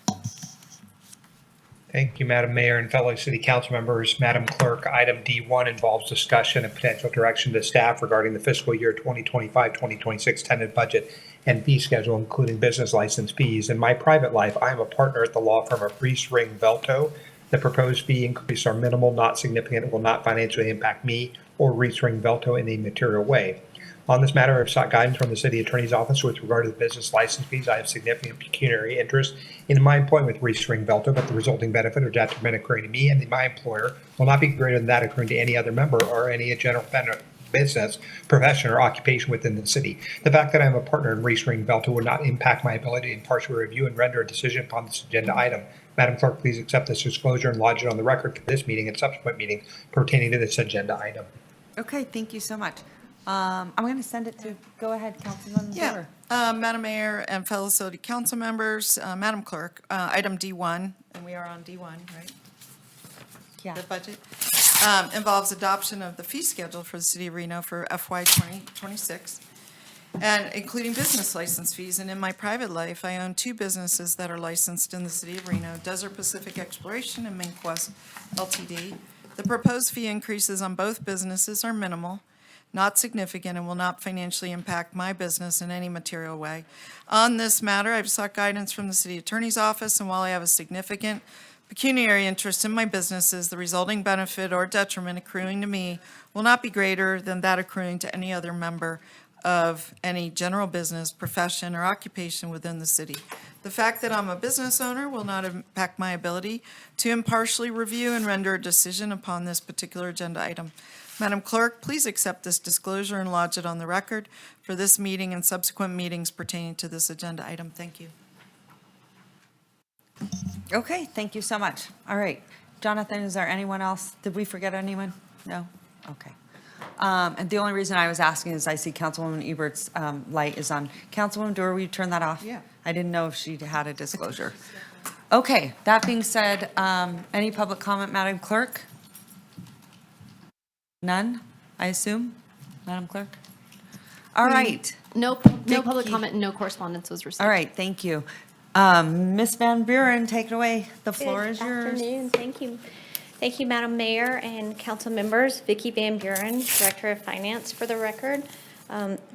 Thank you, Madam Mayor and fellow city council members. Madam Clerk, item D1 involves discussion and potential direction to staff regarding the fiscal year 2025-2026 tentative budget and fee schedule, including business license fees. In my private life, I am a partner at the law firm of Reese Ring Velto. The proposed fee increases are minimal, not significant, and will not financially impact me or Reese Ring Velto in a material way. On this matter, I've sought guidance from the city attorney's office with regard to the business license fees. I have significant pecuniary interest in my employment with Reese Ring Velto, but the resulting benefit or detriment occurring to me and my employer will not be greater than that occurring to any other member or any general business, profession, or occupation within the city. The fact that I am a partner in Reese Ring Velto will not impact my ability to impartially review and render a decision upon this agenda item. Madam Clerk, please accept this disclosure and lodge it on the record for this meeting and subsequent meetings pertaining to this agenda item. Okay, thank you so much. I'm going to send it to, go ahead, Councilman Brewer. Madam Mayor and fellow city council members, Madam Clerk, item D1, and we are on D1, right? Yeah. The budget involves adoption of the fee schedule for the city of Reno for FY 2026, and including business license fees. And in my private life, I own 2 businesses that are licensed in the city of Reno, Desert Pacific Exploration and Mink Quest LTD. The proposed fee increases on both businesses are minimal, not significant, and will not financially impact my business in any material way. On this matter, I've sought guidance from the city attorney's office, and while I have a significant pecuniary interest in my businesses, the resulting benefit or detriment accruing to me will not be greater than that accruing to any other member of any general business, profession, or occupation within the city. The fact that I'm a business owner will not impact my ability to impartially review and render a decision upon this particular agenda item. Madam Clerk, please accept this disclosure and lodge it on the record for this meeting and subsequent meetings pertaining to this agenda item. Thank you. Okay, thank you so much. All right, Jonathan, is there anyone else? Did we forget anyone? No? Okay. And the only reason I was asking is I see Councilwoman Ebert's light is on. Councilwoman Dewar, will you turn that off? Yeah. I didn't know if she had a disclosure. Okay, that being said, any public comment, Madam Clerk? None, I assume, Madam Clerk? All right. No public comment and no correspondence was received. All right, thank you. Ms. Van Buren, take it away. The floor is yours. Good afternoon. Thank you. Thank you, Madam Mayor and council members. Vicki Van Buren, Director of Finance, for the record.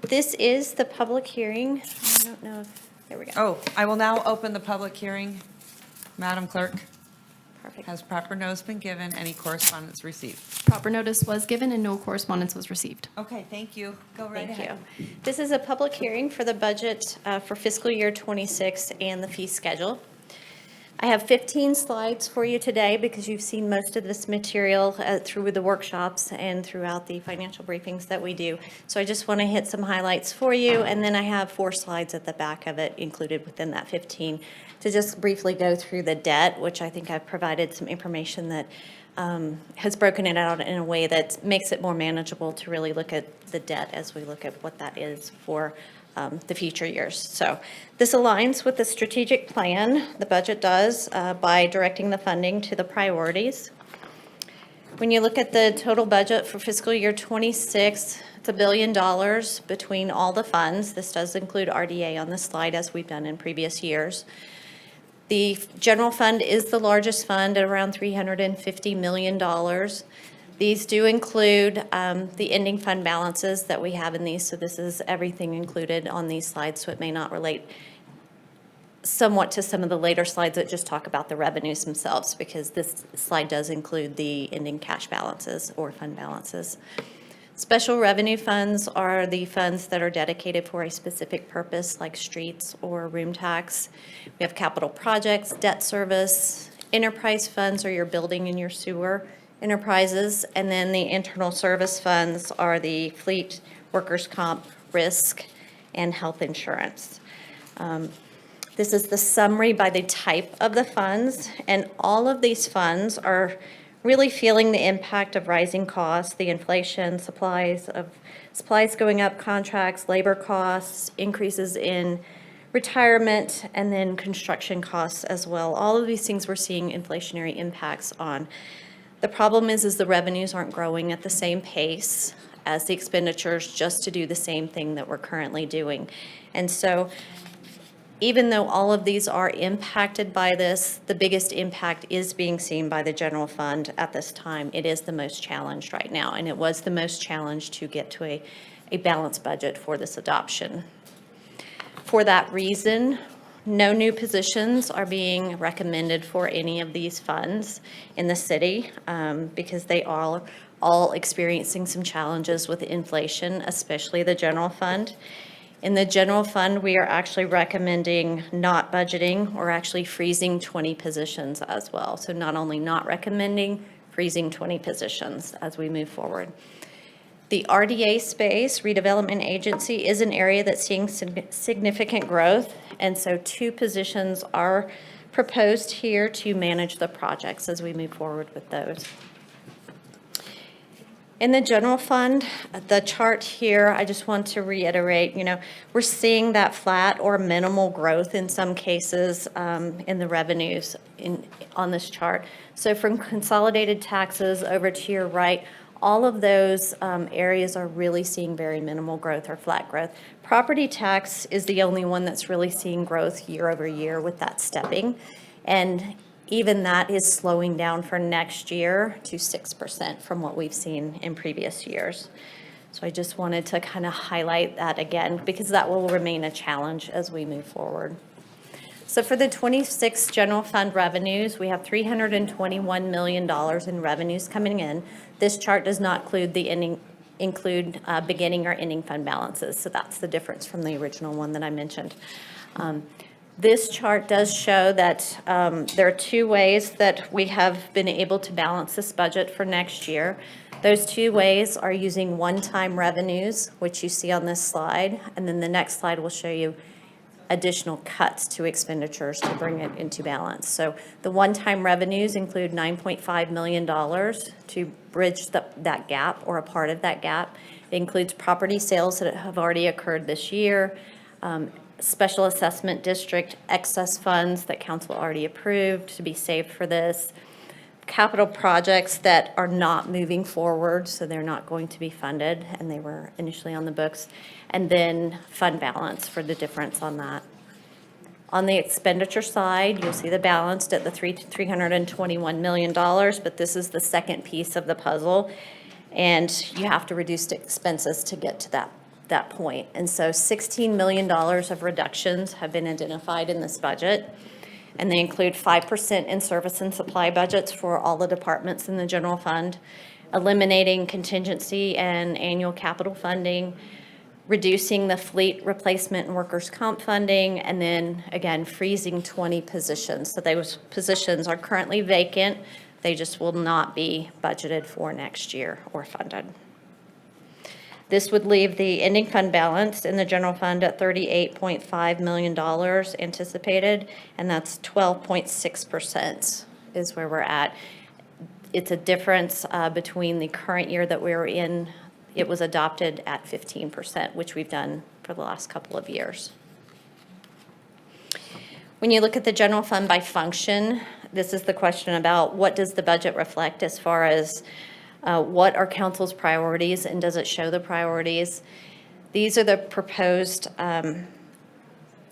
This is the public hearing. I don't know if, there we go. Oh, I will now open the public hearing. Madam Clerk. Perfect. Has proper notice been given? Any correspondence received? Proper notice was given and no correspondence was received. Okay, thank you. Go right ahead. Thank you. This is a public hearing for the budget for fiscal year 26 and the fee schedule. I have 15 slides for you today because you've seen most of this material through the workshops and throughout the financial briefings that we do. So I just want to hit some highlights for you, and then I have 4 slides at the back of it included within that 15 to just briefly go through the debt, which I think I've provided some information that has broken it out in a way that makes it more manageable to really look at the debt as we look at what that is for the future years. So this aligns with the strategic plan, the budget does, by directing the funding to the priorities. When you look at the total budget for fiscal year 26, it's $1 billion between all the funds. This does include RDA on this slide, as we've done in previous years. The general fund is the largest fund at around $350 million. These do include the ending fund balances that we have in these, so this is everything included on these slides, so it may not relate somewhat to some of the later slides that just talk about the revenues themselves, because this slide does include the ending cash balances or fund balances. Special revenue funds are the funds that are dedicated for a specific purpose, like streets or room tax. We have capital projects, debt service, enterprise funds are your building and your sewer enterprises, and then the internal service funds are the fleet, workers' comp, risk, and health insurance. This is the summary by the type of the funds, and all of these funds are really feeling the impact of rising costs, the inflation, supplies going up, contracts, labor costs, increases in retirement, and then construction costs as well. All of these things we're seeing inflationary impacts on. The problem is the revenues aren't growing at the same pace as the expenditures just to do the same thing that we're currently doing. And so even though all of these are impacted by this, the biggest impact is being seen by the general fund at this time. It is the most challenged right now, and it was the most challenged to get to a balanced budget for this adoption. For that reason, no new positions are being recommended for any of these funds in the city because they are all experiencing some challenges with inflation, especially the general fund. In the general fund, we are actually recommending not budgeting or actually freezing 20 positions as well. So not only not recommending, freezing 20 positions as we move forward. The RDA space, Redevelopment Agency, is an area that's seeing significant growth, and so 2 positions are proposed here to manage the projects as we move forward with those. In the general fund, the chart here, I just want to reiterate, we're seeing that flat or minimal growth in some cases in the revenues on this chart. So from consolidated taxes over to your right, all of those areas are really seeing very minimal growth or flat growth. Property tax is the only one that's really seeing growth year over year with that stepping. And even that is slowing down for next year to 6% from what we've seen in previous years. So I just wanted to kind of highlight that again, because that will remain a challenge as we move forward. So for the 26 general fund revenues, we have $321 million in revenues coming in. This chart does not include beginning or ending fund balances. So that's the difference from the original one that I mentioned. This chart does show that there are 2 ways that we have been able to balance this budget for next year. Those 2 ways are using one-time revenues, which you see on this slide, and then the next slide will show you additional cuts to expenditures to bring it into balance. So the one-time revenues include $9.5 million to bridge that gap or a part of that gap. It includes property sales that have already occurred this year, special assessment district excess funds that council already approved to be saved for this, capital projects that are not moving forward, so they're not going to be funded, and they were initially on the books, and then fund balance for the difference on that. On the expenditure side, you'll see the balance at the $321 million, but this is the second piece of the puzzle, and you have to reduce expenses to get to that point. And so $16 million of reductions have been identified in this budget, and they include 5% in service and supply budgets for all the departments in the general fund, eliminating contingency and annual capital funding, reducing the fleet replacement and workers' comp funding, and then again freezing 20 positions. So those positions are currently vacant. They just will not be budgeted for next year or funded. This would leave the ending fund balance in the general fund at $38.5 million anticipated, and that's 12.6% is where we're at. It's a difference between the current year that we were in. It was adopted at 15%, which we've done for the last couple of years. When you look at the general fund by function, this is the question about what does the budget reflect as far as what are council's priorities, and does it show the priorities? These are the proposed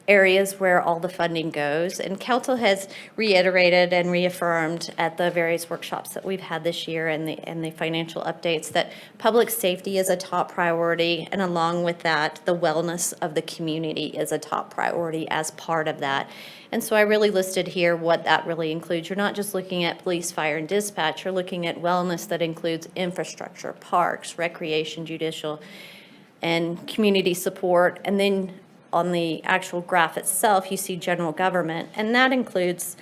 areas where all the funding goes, and council has reiterated and reaffirmed at the various workshops that we've had this year and the financial updates that public safety is a top priority, and along with that, the wellness of the community is a top priority as part of that. And so I really listed here what that really includes. You're not just looking at police, fire, and dispatch. You're looking at wellness that includes infrastructure, parks, recreation, judicial, and community support. And then on the actual graph itself, you see general government, and that includes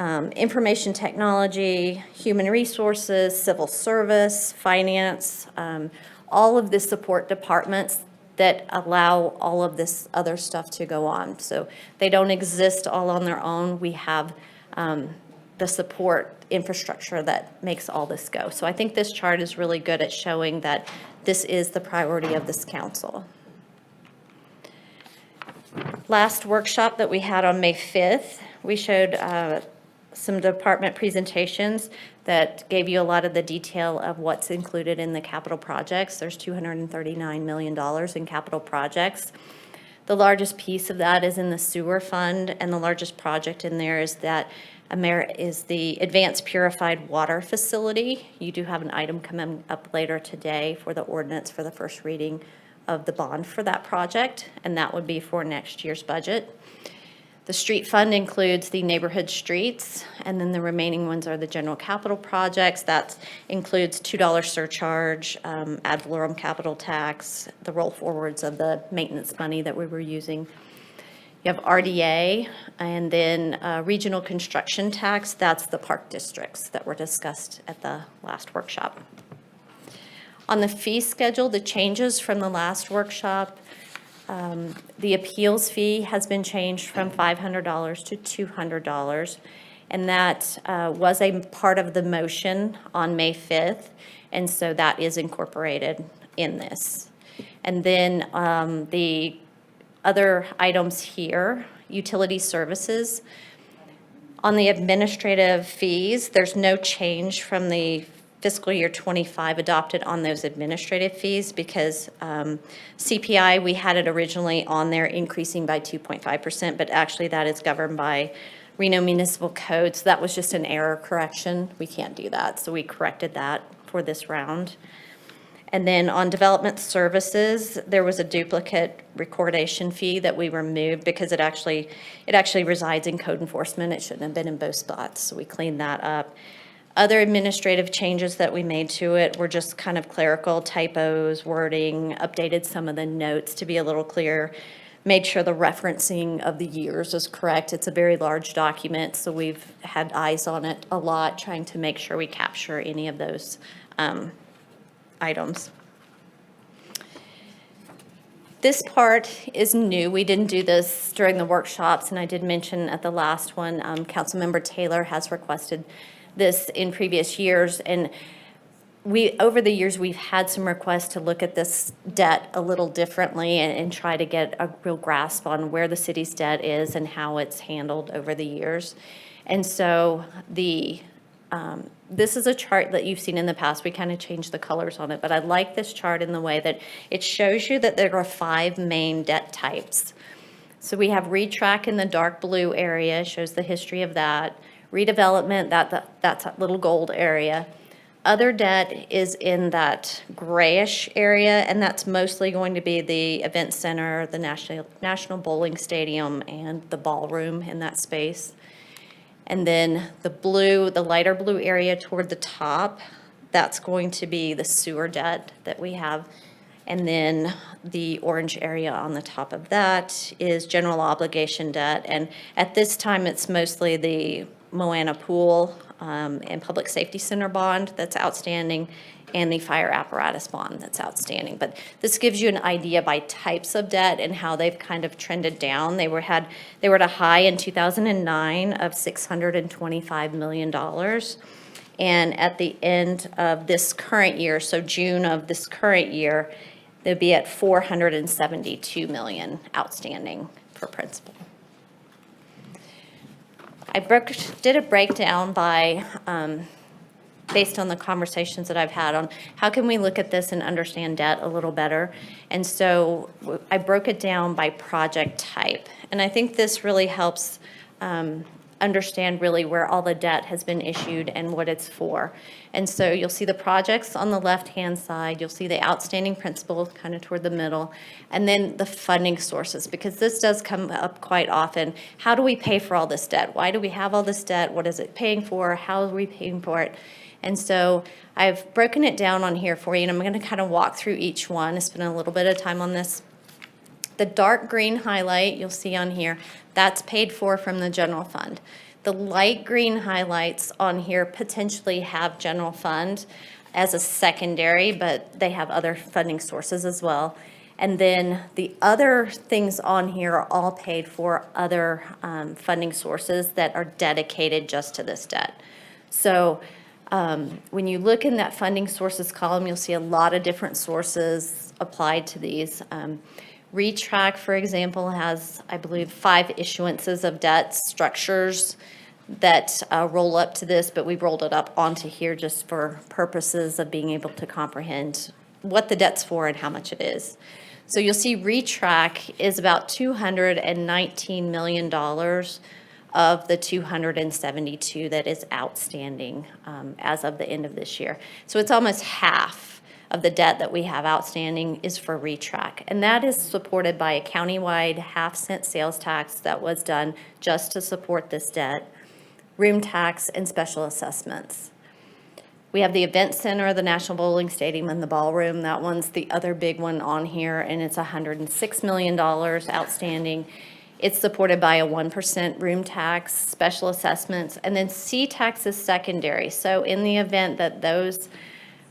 information technology, human resources, civil service, finance, all of the support departments that allow all of this other stuff to go on. So they don't exist all on their own. We have the support infrastructure that makes all this go. So I think this chart is really good at showing that this is the priority of this council. Last workshop that we had on May 5th, we showed some department presentations that gave you a lot of the detail of what's included in the capital projects. There's $239 million in capital projects. The largest piece of that is in the sewer fund, and the largest project in there is the Advanced Purified Water Facility. You do have an item coming up later today for the ordinance for the first reading of the bond for that project, and that would be for next year's budget. The street fund includes the neighborhood streets, and then the remaining ones are the general capital projects. That includes $2 surcharge, ad valorem capital tax, the roll forwards of the maintenance money that we were using. You have RDA, and then regional construction tax. That's the park districts that were discussed at the last workshop. On the fee schedule, the changes from the last workshop, the appeals fee has been changed from $500 to $200, and that was a part of the motion on May 5th, and so that is incorporated in this. And then the other items here, utility services. On the administrative fees, there's no change from the fiscal year 25 adopted on those administrative fees because CPI, we had it originally on there increasing by 2.5%, but actually that is governed by Reno Municipal Code. So that was just an error correction. We can't do that. So we corrected that for this round. And then on development services, there was a duplicate recordation fee that we removed because it actually resides in code enforcement. It shouldn't have been in both spots. So we cleaned that up. Other administrative changes that we made to it were just kind of clerical typos, wording, updated some of the notes to be a little clearer, made sure the referencing of the years is correct. It's a very large document, so we've had eyes on it a lot, trying to make sure we capture any of those items. This part is new. We didn't do this during the workshops, and I did mention at the last one, Councilmember Taylor has requested this in previous years, and over the years we've had some requests to look at this debt a little differently and try to get a real grasp on where the city's debt is and how it's handled over the years. And so this is a chart that you've seen in the past. We kind of changed the colors on it, but I like this chart in the way that it shows you that there are 5 main debt types. So we have retrack in the dark blue area, shows the history of that. Redevelopment, that's that little gold area. Other debt is in that grayish area, and that's mostly going to be the event center, the National Bowling Stadium, and the ballroom in that space. And then the lighter blue area toward the top, that's going to be the sewer debt that we have. And then the orange area on the top of that is general obligation debt. And at this time, it's mostly the Moana Pool and Public Safety Center bond that's outstanding, and the fire apparatus bond that's outstanding. But this gives you an idea by types of debt and how they've kind of trended down. They were at a high in 2009 of $625 million. And at the end of this current year, so June of this current year, they'll be at $472 million outstanding for principal. I did a breakdown by, based on the conversations that I've had on how can we look at this and understand debt a little better. And so I broke it down by project type. And I think this really helps understand really where all the debt has been issued and what it's for. And so you'll see the projects on the left-hand side, you'll see the outstanding principal kind of toward the middle, and then the funding sources, because this does come up quite often. How do we pay for all this debt? Why do we have all this debt? What is it paying for? How are we paying for it? And so I've broken it down on here for you, and I'm going to kind of walk through each one. I spent a little bit of time on this. The dark green highlight you'll see on here, that's paid for from the general fund. The light green highlights on here potentially have general fund as a secondary, but they have other funding sources as well. And then the other things on here are all paid for other funding sources that are dedicated just to this debt. So when you look in that funding sources column, you'll see a lot of different sources applied to these. ReTrack, for example, has, I believe, 5 issuances of debt structures that roll up to this, but we've rolled it up onto here just for purposes of being able to comprehend what the debt's for and how much it is. So you'll see ReTrack is about $219 million of the 272 that is outstanding as of the end of this year. So it's almost half of the debt that we have outstanding is for ReTrack. And that is supported by a countywide half-cent sales tax that was done just to support this debt, room tax, and special assessments. We have the event center, the National Bowling Stadium, and the ballroom. That one's the other big one on here, and it's $106 million outstanding. It's supported by a 1% room tax, special assessments, and then C-tax is secondary. So in the event that those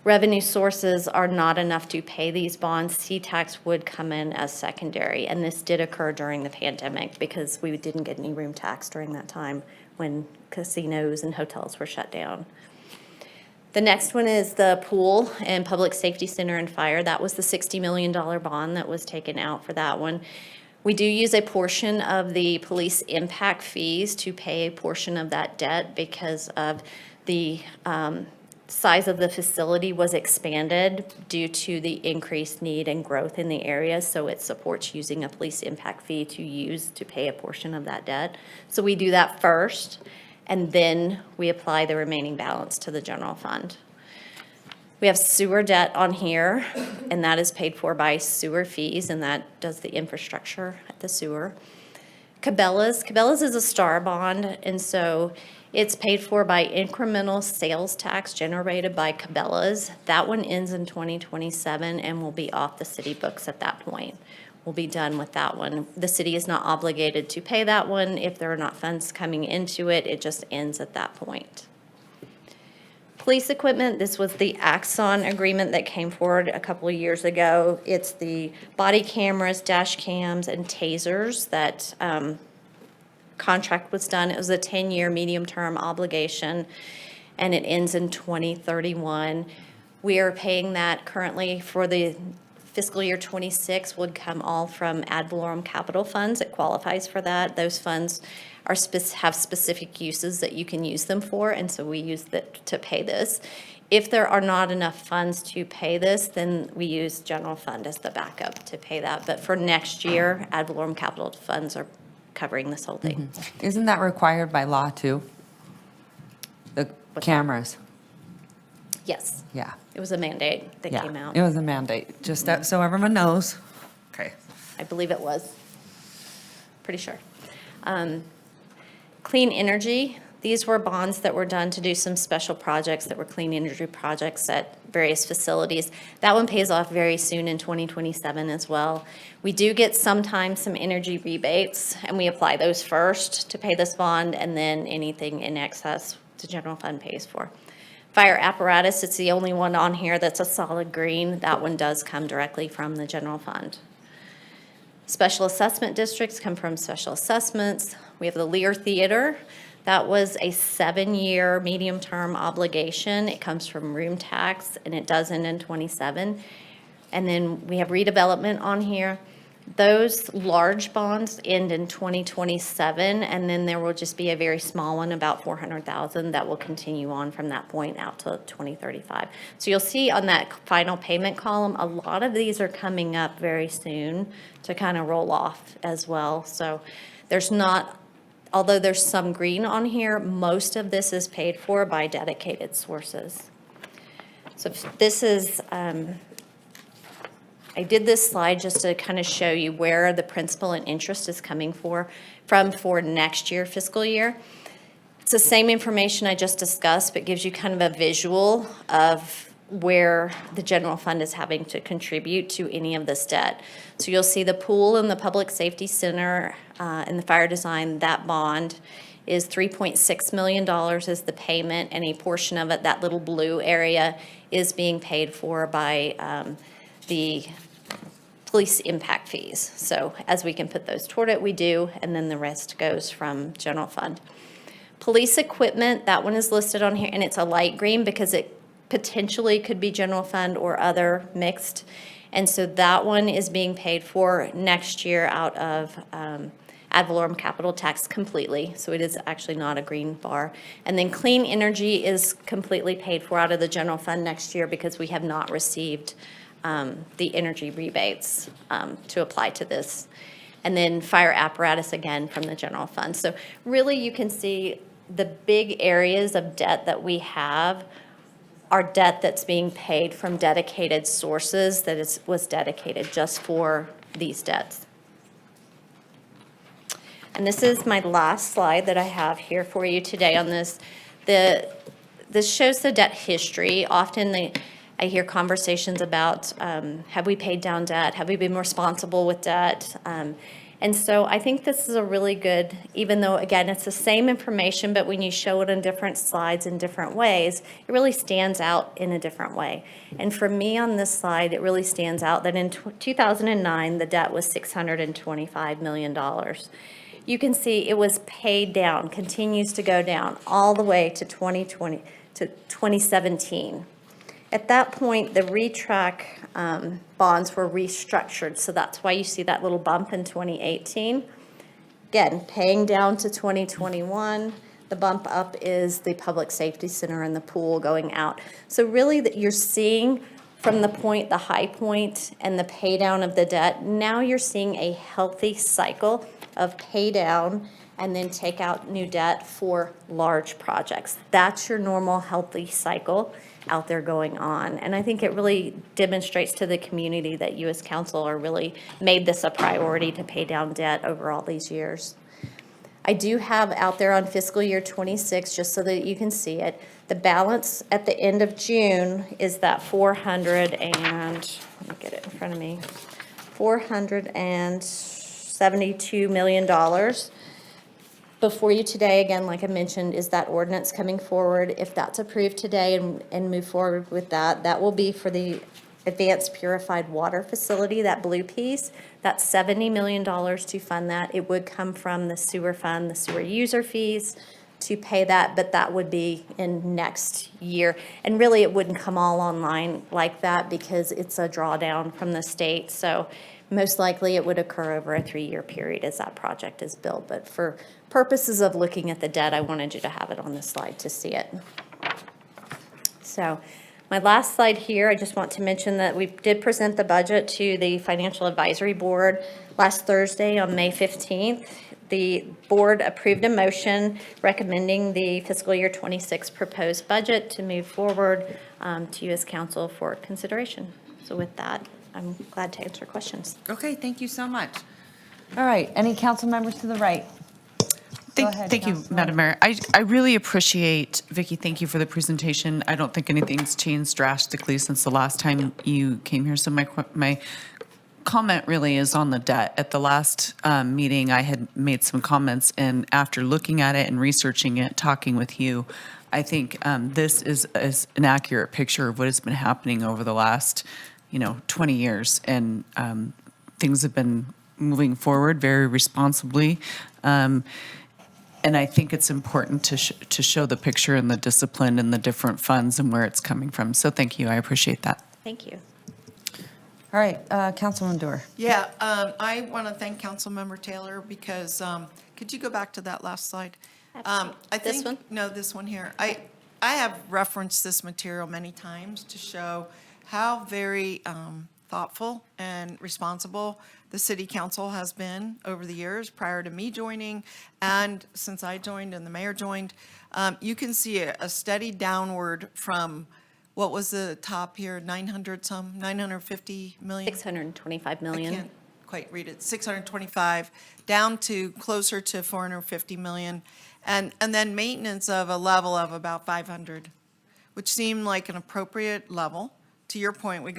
revenue sources are not enough to pay these bonds, C-tax would come in as secondary. And this did occur during the pandemic because we didn't get any room tax during that time when casinos and hotels were shut down. The next one is the pool and public safety center and fire. That was the $60 million bond that was taken out for that one. We do use a portion of the police impact fees to pay a portion of that debt because of the size of the facility was expanded due to the increased need and growth in the area. So it supports using a police impact fee to use to pay a portion of that debt. So we do that first, and then we apply the remaining balance to the general fund. We have sewer debt on here, and that is paid for by sewer fees, and that does the infrastructure at the sewer. Cabela's is a star bond, and so it's paid for by incremental sales tax generated by Cabela's. That one ends in 2027 and will be off the city books at that point. We'll be done with that one. The city is not obligated to pay that one. If there are not funds coming into it, it just ends at that point. Police equipment, this was the Axon agreement that came forward a couple of years ago. It's the body cameras, dash cams, and tasers that contract was done. It was a 10-year medium-term obligation, and it ends in 2031. We are paying that currently for the fiscal year 26 would come all from ad valorem capital funds. It qualifies for that. Those funds are have specific uses that you can use them for, and so we use that to pay this. If there are not enough funds to pay this, then we use general fund as the backup to pay that. But for next year, ad valorem capital funds are covering this whole thing. Isn't that required by law too? The cameras? Yes. Yeah. It was a mandate that came out. It was a mandate, just that, so everyone knows. Okay. I believe it was. Pretty sure. Clean energy, these were bonds that were done to do some special projects that were clean energy projects at various facilities. That one pays off very soon in 2027 as well. We do get sometimes some energy rebates, and we apply those first to pay this bond, and then anything in excess the general fund pays for. Fire apparatus, it's the only one on here that's a solid green. That one does come directly from the general fund. Special assessment districts come from special assessments. We have the Lear Theater. That was a 7-year medium-term obligation. It comes from room tax, and it does end in 27. And then we have redevelopment on here. Those large bonds end in 2027, and then there will just be a very small one, about $400,000, that will continue on from that point out to 2035. So you'll see on that final payment column, a lot of these are coming up very soon to kind of roll off as well. So there's not, although there's some green on here, most of this is paid for by dedicated sources. So this is, I did this slide just to kind of show you where the principal and interest is coming from for next year, fiscal year. It's the same information I just discussed, but gives you kind of a visual of where the general fund is having to contribute to any of this debt. So you'll see the pool and the public safety center and the fire design, that bond is $3.6 million is the payment, and a portion of it, that little blue area, is being paid for by the police impact fees. So as we can put those toward it, we do, and then the rest goes from general fund. Police equipment, that one is listed on here, and it's a light green because it potentially could be general fund or other mixed. And so that one is being paid for next year out of ad valorem capital tax completely. So it is actually not a green bar. And then clean energy is completely paid for out of the general fund next year because we have not received the energy rebates to apply to this. And then fire apparatus, again, from the general fund. So really, you can see the big areas of debt that we have are debt that's being paid from dedicated sources that was dedicated just for these debts. And this is my last slide that I have here for you today on this. This shows the debt history. Often I hear conversations about, have we paid down debt? Have we been responsible with debt? And so I think this is a really good, even though, again, it's the same information, but when you show it in different slides in different ways, it really stands out in a different way. And for me on this slide, it really stands out that in 2009, the debt was $625 million. You can see it was paid down, continues to go down all the way to 2017. At that point, the retrack bonds were restructured, so that's why you see that little bump in 2018. Again, paying down to 2021. The bump up is the public safety center and the pool going out. So really, that you're seeing from the point, the high point, and the pay down of the debt. Now you're seeing a healthy cycle of pay down and then take out new debt for large projects. That's your normal healthy cycle out there going on. And I think it really demonstrates to the community that you as council are really made this a priority to pay down debt over all these years. I do have out there on fiscal year 26, just so that you can see it, the balance at the end of June is that let me get it in front of me, $472 million. Before you today, again, like I mentioned, is that ordinance coming forward. If that's approved today and move forward with that, that will be for the advanced purified water facility, that blue piece. That's $70 million to fund that. It would come from the sewer fund, the sewer user fees to pay that, but that would be in next year. And really, it wouldn't come all online like that because it's a drawdown from the state. So most likely it would occur over a 3-year period as that project is built. But for purposes of looking at the debt, I wanted you to have it on the slide to see it. So my last slide here, I just want to mention that we did present the budget to the Financial Advisory Board last Thursday on May 15th. The board approved a motion recommending the fiscal year 26 proposed budget to move forward to you as council for consideration. So with that, I'm glad to answer questions. Okay, thank you so much. All right, any council members to the right? Go ahead, Thank you, Councilwoman. Madam Mayor. I really appreciate, Vicki, thank you for the presentation. I don't think anything's changed drastically since the last time you came here. So my comment really is on the debt. At the last meeting, I had made some comments, and after looking at it and researching it, talking with you, I think this is an accurate picture of what has been happening over the last 20 years. And things have been moving forward very responsibly. And I think it's important to show the picture and the discipline and the different funds and where it's coming from. So thank you. I appreciate that. Thank you. All right, Councilwoman Dorr. Yeah, I want to thank Councilmember Taylor because, could you go back to that last slide? I think, This one? No, this one here. I have referenced this material many times to show how very thoughtful and responsible the city council has been over the years prior to me joining and since I joined and the mayor joined. You can see a steady downward from, what was the top here, 950 million? 625 million. I can't quite read it, 625, down to closer to 450 million. And then maintenance of a level of about 500, which seemed like an appropriate level. To your point, we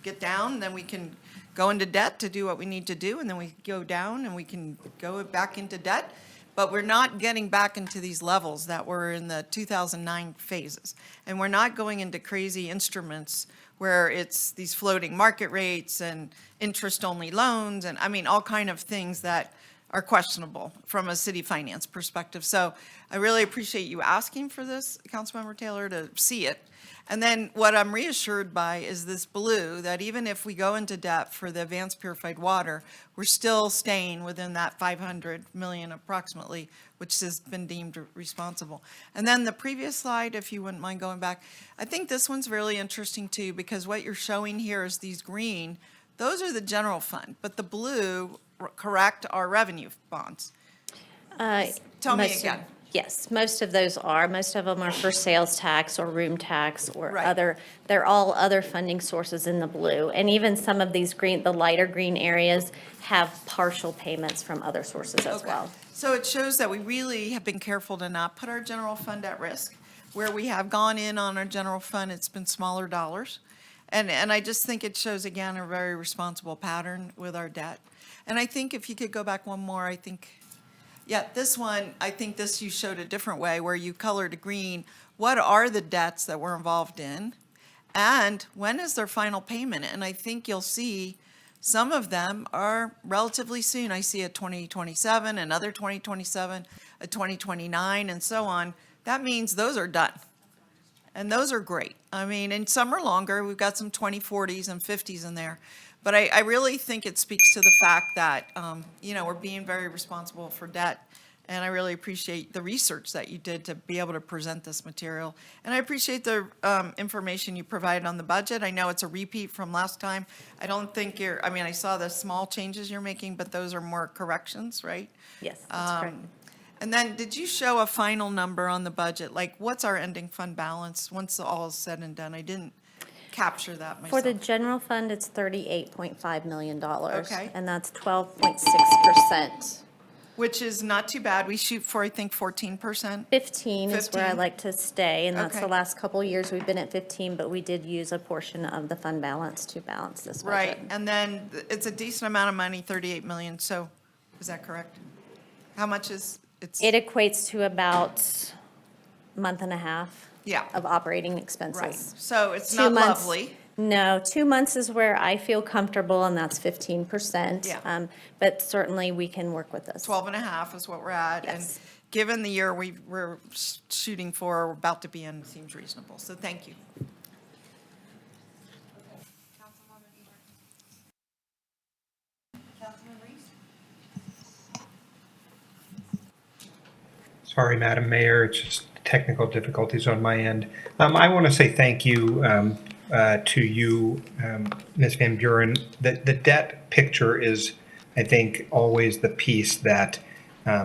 get down, then we can go into debt to do what we need to do, and then we go down and we can go back into debt. But we're not getting back into these levels that were in the 2009 phases. And we're not going into crazy instruments where it's these floating market rates and interest-only loans, and I mean, all kind of things that are questionable from a city finance perspective. So I really appreciate you asking for this, Councilmember Taylor, to see it. And then what I'm reassured by is this blue, that even if we go into debt for the advanced purified water, we're still staying within that 500 million approximately, which has been deemed responsible. And then the previous slide, if you wouldn't mind going back, I think this one's really interesting too, because what you're showing here is these green, those are the general fund, but the blue, correct, are revenue bonds. Tell me again. Yes, most of those are. Most of them are for sales tax or room tax or Right. other, they're all other funding sources in the blue. And even some of these green, the lighter green areas have partial payments from other sources as well. So it shows that we really have been careful to not put our general fund at risk. Where we have gone in on our general fund, it's been smaller dollars. And I just think it shows, again, a very responsible pattern with our debt. And I think if you could go back one more, I think, yeah, this one, I think this you showed a different way where you colored green. What are the debts that we're involved in? And when is their final payment? And I think you'll see some of them are relatively soon. I see a 2027, another 2027, a 2029, and so on. That means those are done. And those are great. I mean, and some are longer. We've got some 2040s and 50s in there. But I really think it speaks to the fact that, we're being very responsible for debt. And I really appreciate the research that you did to be able to present this material. And I appreciate the information you provided on the budget. I know it's a repeat from last time. I don't think I saw the small changes you're making, but those are more corrections, right? Yes, that's correct. And then did you show a final number on the budget? Like, what's our ending fund balance once all is said and done? I didn't capture that myself. For the general fund, it's $38.5 million. Okay. And that's 12.6%. Which is not too bad. We shoot for, I think, 14%. 15 is where I 15. like to stay, and that's Okay. the last couple of years we've been at 15, but we did use a portion of the fund balance to balance this budget. Right, and then it's a decent amount of money, 38 million, so is that correct? How much is, It equates to about a month and a half Yeah. of operating expenses. Right, so it's 2 not months- lovely. No, 2 months is where I feel comfortable, and that's 15%. Yeah. But certainly, we can work with this. 12 and a half is what we're at. And Yes. given the year we're shooting for, we're about to be in, seems reasonable, so thank you. Sorry, Madam Mayor, it's just technical difficulties on my end. I want to say thank you to you, Ms. Van Buren. The debt picture is, I think, always the piece that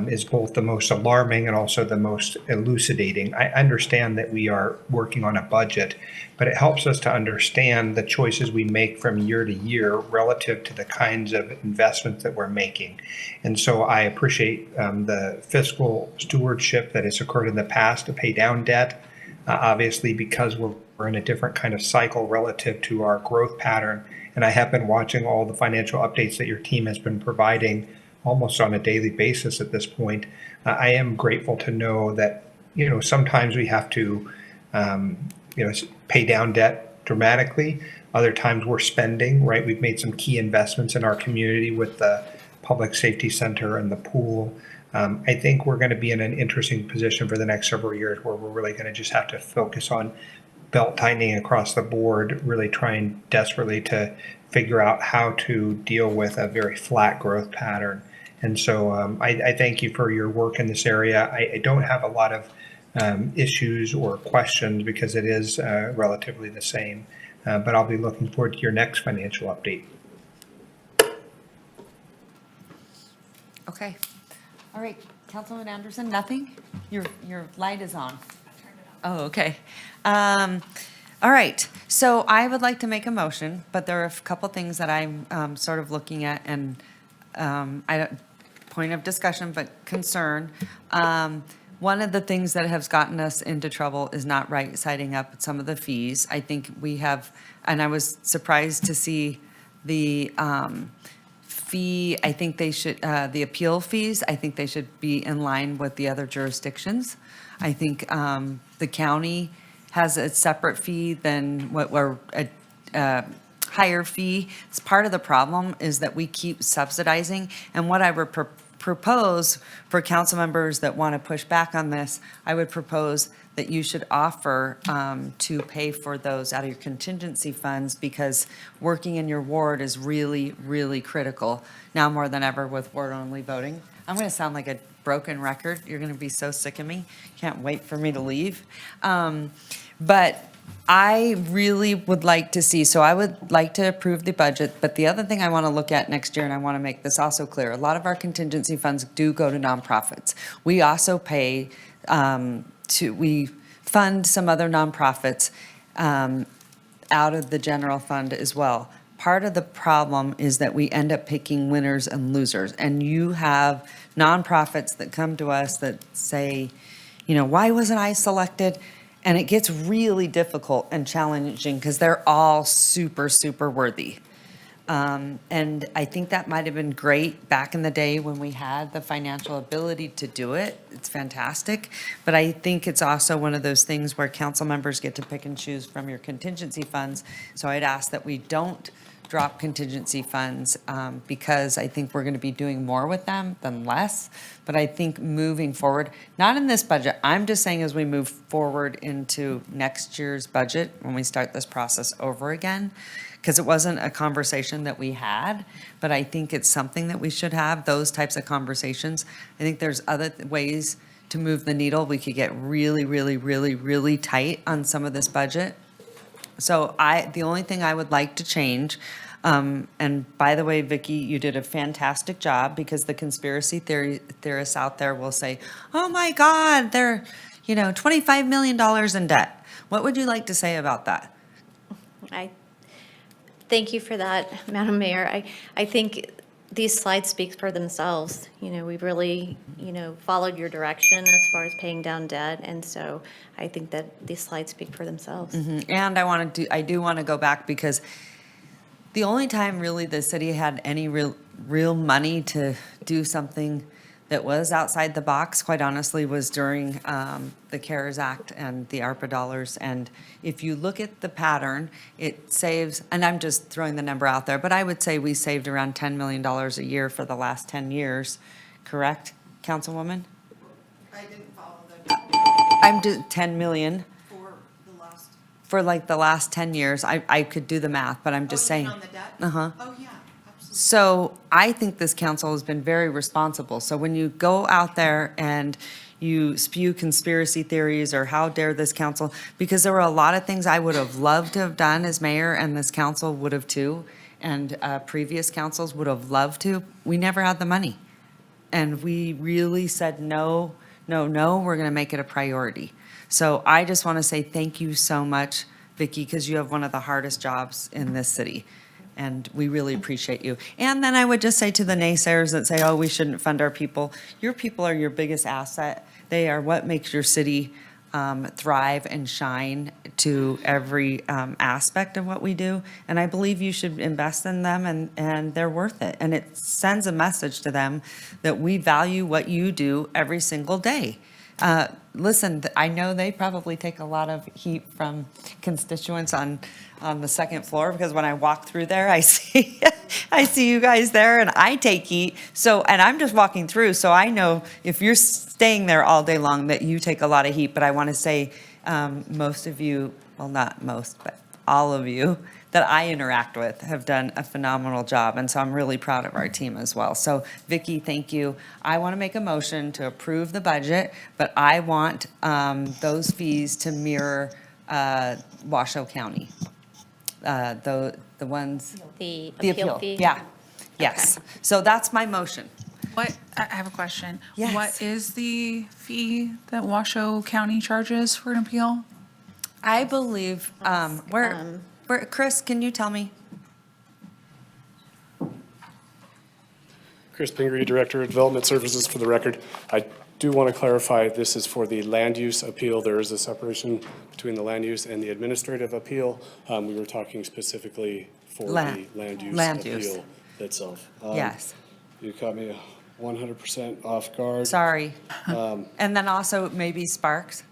is both the most alarming and also the most elucidating. I understand that we are working on a budget, but it helps us to understand the choices we make from year to year relative to the kinds of investments that we're making. And so I appreciate the fiscal stewardship that has occurred in the past to pay down debt, obviously because we're in a different kind of cycle relative to our growth pattern. And I have been watching all the financial updates that your team has been providing almost on a daily basis at this point. I am grateful to know that, sometimes we have to, pay down debt dramatically. Other times we're spending, right? We've made some key investments in our community with the Public Safety Center and the pool. I think we're going to be in an interesting position for the next several years where we're really going to just have to focus on belt tightening across the board, really trying desperately to figure out how to deal with a very flat growth pattern. And so I thank you for your work in this area. I don't have a lot of issues or questions because it is relatively the same, but I'll be looking forward to your next financial update. Okay. All right, Councilman Anderson, nothing? Your light is on. Oh, okay. All right, so I would like to make a motion, but there are a couple things that I'm sort of looking at and I don't, point of discussion, but concern. One of the things that has gotten us into trouble is not right siding up some of the fees. I think we have, and I was surprised to see the fee, I think they should, the appeal fees, I think they should be in line with the other jurisdictions. I think the county has a separate fee than what we're higher fee. It's part of the problem is that we keep subsidizing. And what I would propose for council members that want to push back on this, I would propose that you should offer to pay for those out of your contingency funds, because working in your ward is really, really critical now more than ever with ward-only voting. I'm going to sound like a broken record. You're going to be so sick of me. Can't wait for me to leave. But I really would like to see, so I would like to approve the budget, but the other thing I want to look at next year, and I want to make this also clear, a lot of our contingency funds do go to nonprofits. We also pay we fund some other nonprofits out of the general fund as well. Part of the problem is that we end up picking winners and losers, and you have nonprofits that come to us that say, you know, why wasn't I selected? And it gets really difficult and challenging because they're all super, super worthy. And I think that might have been great back in the day when we had the financial ability to do it. It's fantastic. But I think it's also one of those things where council members get to pick and choose from your contingency funds. So I'd ask that we don't drop contingency funds because I think we're going to be doing more with them than less. But I think moving forward, not in this budget, I'm just saying as we move forward into next year's budget, when we start this process over again, because it wasn't a conversation that we had, but I think it's something that we should have, those types of conversations. I think there's other ways to move the needle. We could get really, really, really, really tight on some of this budget. So the only thing I would like to change, and by the way, Vicki, you did a fantastic job, because the conspiracy theorists out there will say, oh my God, they're, $25 million in debt. What would you like to say about that? Thank you for that, Madam Mayor. I think these slides speak for themselves. We've really, followed your direction as far as paying down debt. And so I think that these slides speak for themselves. Mm-hmm. And I do want to go back, because the only time really the city had any real money to do something that was outside the box, quite honestly, was during the CARES Act and the ARPA dollars. And if you look at the pattern, it saves, and I'm just throwing the number out there, but I would say we saved around $10 million a year for the last 10 years. Correct, Councilwoman? I didn't follow the. I'm just 10 million. For the last 10 years. I could do the math, but I'm just saying. On the debt? Uh-huh. Oh, yeah, absolutely. So I think this council has been very responsible. So when you go out there and you spew conspiracy theories, or how dare this council, because there were a lot of things I would have loved to have done as mayor, and this council would have too, and previous councils would have loved to. We never had the money. And we really said, no, we're going to make it a priority. So I just want to say thank you so much, Vicki, because you have one of the hardest jobs in this city. And we really appreciate you. And then I would just say to the naysayers that say, oh, we shouldn't fund our people are your biggest asset. They are what makes your city thrive and shine to every aspect of what we do. And I believe you should invest in them, and they're worth it. And it sends a message to them that we value what you do every single day. Listen, I know they probably take a lot of heat from constituents on the second floor, because when I walk through there, I see you guys there, and I take heat. So, and I'm just walking through, so I know if you're staying there all day long that you take a lot of heat. But I want to say most of you, well, not most, but all of you that I interact with have done a phenomenal job. And so I'm really proud of our team as well. So Vicki, thank you. I want to make a motion to approve the budget, but I want those fees to mirror Washoe County. The ones. The appeal fee? Yeah, yes. Okay. So that's my motion. I have a question. Yes. What is the fee that Washoe County charges for an appeal? I believe, where, Chris, can you tell me? Chris Pingree, Director of Development Services, for the record. I do want to clarify, this is for the land use appeal. There is a separation between the land use and the administrative appeal. We were talking specifically for the land use appeal itself. Yes. You caught me 100% off guard. Sorry. And then also maybe Sparks,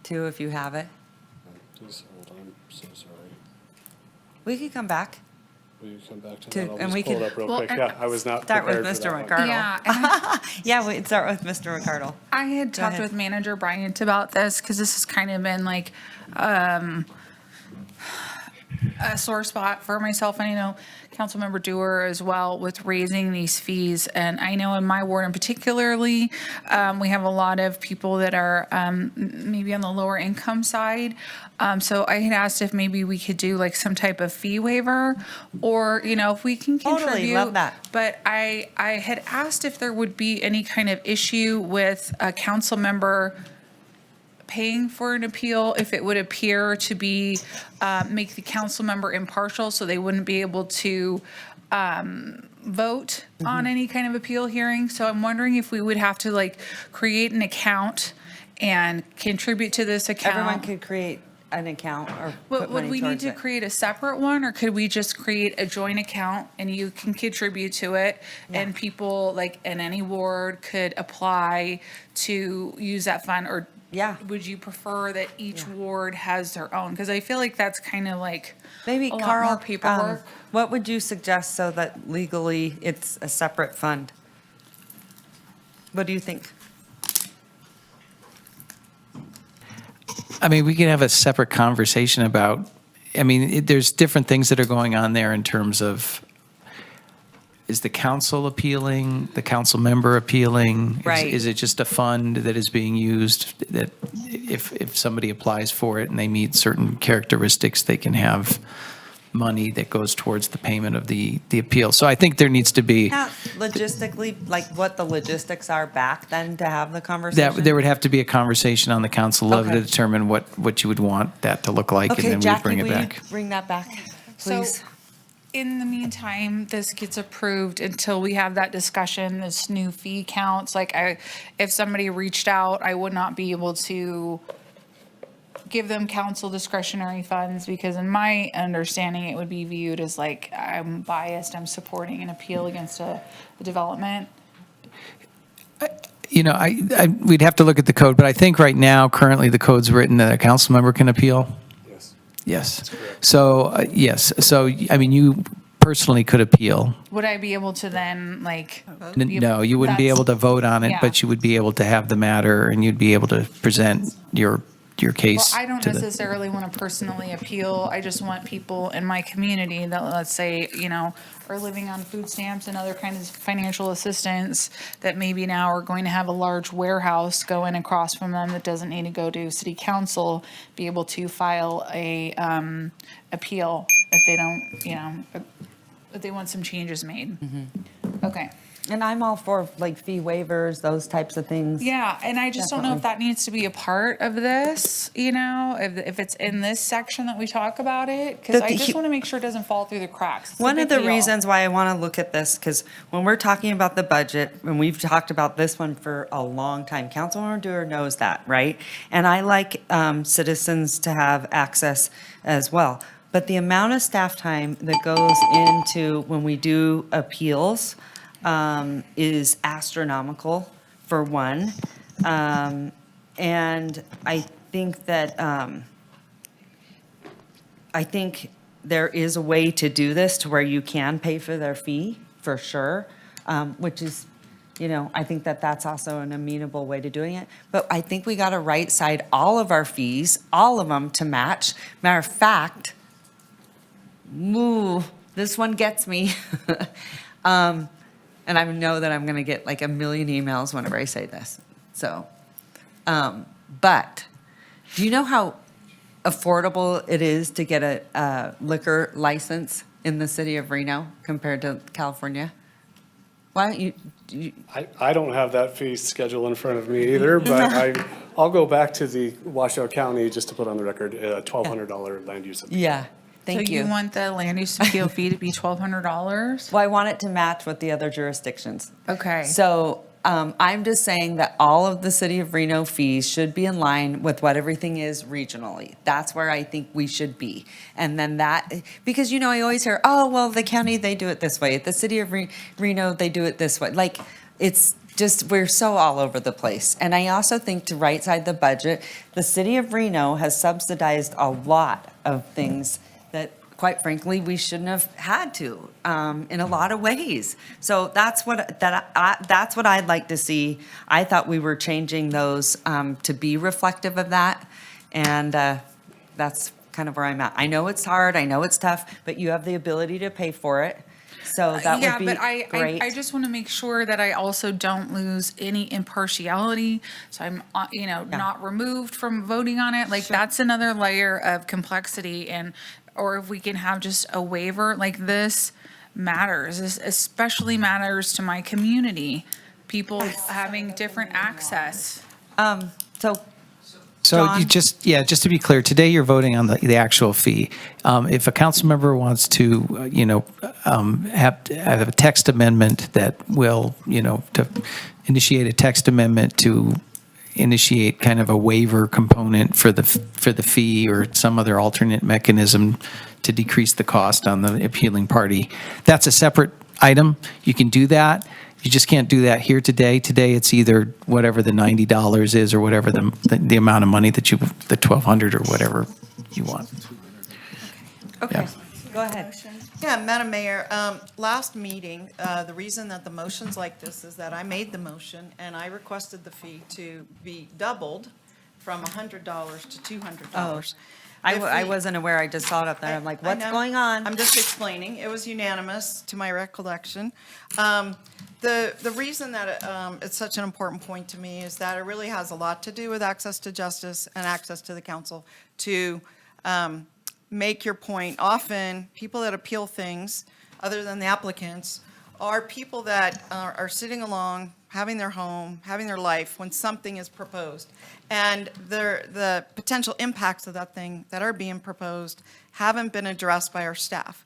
too, if you have it. Please hold on, I'm so sorry. We could come back. Will you come back to To- that? I'll and just we pull it could- up real well, quick. and- Yeah, I was not Start with prepared for Mr. that one. McCardle. Yeah, Yeah, we'd start with Mr. McCardle. I had Go talked ahead. with Manager Bryant about this because this has kind of been like a sore spot for myself, and I know Councilmember Dewar as well, with raising these fees. And I know in my ward in particularly, we have a lot of people that are maybe on the lower income side. So I had asked if maybe we could do like some type of fee waiver, or, you know, if we can Totally, contribute. love that. But I had asked if there would be any kind of issue with a council member paying for an appeal if it would appear to be, make the council member impartial, so they wouldn't be able to vote on any kind of appeal hearing. So I'm wondering if we would have to like create an account and contribute to this account. Everyone could create an account or But put would money we need towards to it. create a separate one, or could we just create a joint account and you can contribute to it? And people like in any ward could apply to use that fund, or Yeah. would you prefer that each ward has their own? Because I feel like that's kind of like Maybe a lot Carl, more paperwork. what would you suggest so that legally it's a separate fund? What do you think? I mean, we can have a separate conversation about, I mean, there's different things that are going on there in terms of, is the council appealing, the council member appealing? Right. Is it just a fund that is being used that if somebody applies for it and they meet certain characteristics, they can have money that goes towards the payment of the appeal? So I think there needs to be, Yeah, logistically, like what the logistics are back then to have the that conversation? there would have to be a conversation on the council level to Okay. determine what you would want that to look like, and Okay, then we Jackie, bring it will you back. bring that back, So please? in the meantime, this gets approved until we have that discussion, this new fee counts. Like if somebody reached out, I would not be able to give them council discretionary funds, because in my understanding, it would be viewed as like I'm biased, I'm supporting an appeal against a development. You know, we'd have to look at the code, but I think right now, currently, the code's written that a council member can appeal. Yes. Yes. So, yes. So, I mean, you personally could appeal. Would I be able to then like? No, you wouldn't be able to vote on it, Yeah. but you would be able to have the matter, and you'd be able to present your Well, case. I don't to the- necessarily want to personally appeal. I just want people in my community that, let's say, you know, are living on food stamps and other kinds of financial assistance, that maybe now are going to have a large warehouse go in across from them that doesn't need to go to city council, be able to file a appeal if they don't, you know, if they want some changes made. Okay. And I'm all for like fee waivers, those types of things. Yeah, and I just don't know if Definitely. that needs to be a part of this, you know, if it's in this section that we talk about it, because I just want to make sure it doesn't fall through the cracks. It's a One of big the deal. reasons why I want to look at this, because when we're talking about the budget, and we've talked about this one for a long time, Councilmember Dewar knows that, right? And I like citizens to have access as well. But the amount of staff time that goes into when we do appeals is astronomical, for one. And I think that, I think there is a way to do this to where you can pay for their fee, for sure, which is, you know, I think that that's also an amenable way to doing it. But I think we got to right side all of our fees, all of them to match. Matter of fact, this one gets me. And I know that I'm going to get like a million emails whenever I say this. So, but do you know how affordable it is to get a liquor license in the city of Reno compared to California? Why don't you? I don't have that fee schedule in front of me either, but I'll go back to the Washoe County, just to put on the record, $1,200 land use appeal. Yeah, thank So you. you want the land use appeal fee to be $1,200? Well, I want it to match with the other jurisdictions. Okay. So I'm just saying that all of the city of Reno fees should be in line with what everything is regionally. That's where I think we should be. And then that, because, you know, I always hear, oh, well, the county, they do it this way. At the city of Reno, they do it this way. Like, it's just, we're so all over the place. And I also think to right side the budget, the city of Reno has subsidized a lot of things that quite frankly, we shouldn't have had to, in a lot of ways. So that's what I'd like to see. I thought we were changing those to be reflective of that, and that's kind of where I'm at. I know it's hard, I know it's tough, but you have the ability to pay for it, so that would be but great. I just want to make sure that I also don't lose any impartiality. So I'm, not removed from voting on it. Like, that's another layer of complexity. And, or if we can have just a waiver, like, this matters. This especially matters to my community, people having different access. So you John? just to be clear, today you're voting on the actual fee. If a council member wants to, have a text amendment that will, to initiate a text amendment to initiate kind of a waiver component for the fee or some other alternate mechanism to decrease the cost on the appealing party, that's a separate item. You can do that. You just can't do that here today. Today, it's either whatever the $90 is or whatever the amount of money that the $1,200 or whatever you want. Okay, go ahead. Yeah, Madam Mayor, last meeting, the reason that the motion's like this is that I made the motion and I requested the fee to be doubled from $100 to $200. I wasn't aware, I just saw it up there, I'm like, what's going on? I'm just explaining. It was unanimous to my recollection. The reason that it's such an important point to me is that it really has a lot to do with access to justice and access to the council to make your point. Often, people that appeal things, other than the applicants, are people that are sitting along, having their home, having their life when something is proposed. And the potential impacts of that thing that are being proposed haven't been addressed by our staff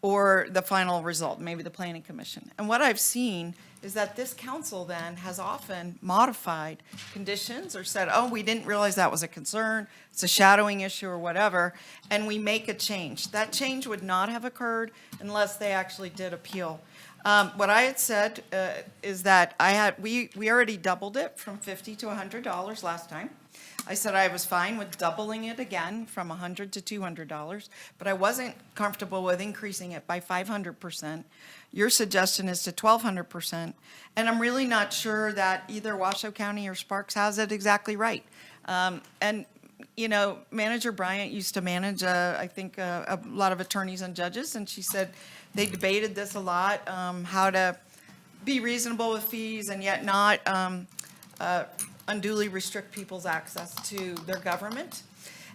or the final result, maybe the planning commission. And what I've seen is that this council then has often modified conditions or said, oh, we didn't realize that was a concern, it's a shadowing issue or whatever, and we make a change. That change would not have occurred unless they actually did appeal. What I had said is that we already doubled it from $50 to $100 last time. I said I was fine with doubling it again from $100 to $200, but I wasn't comfortable with increasing it by 500%. Your suggestion is to 1,200%, and I'm really not sure that either Washoe County or Sparks has it exactly right. And Manager Bryant used to manage, I think, a lot of attorneys and judges, and she said they debated this a lot, how to be reasonable with fees and yet not unduly restrict people's access to their government.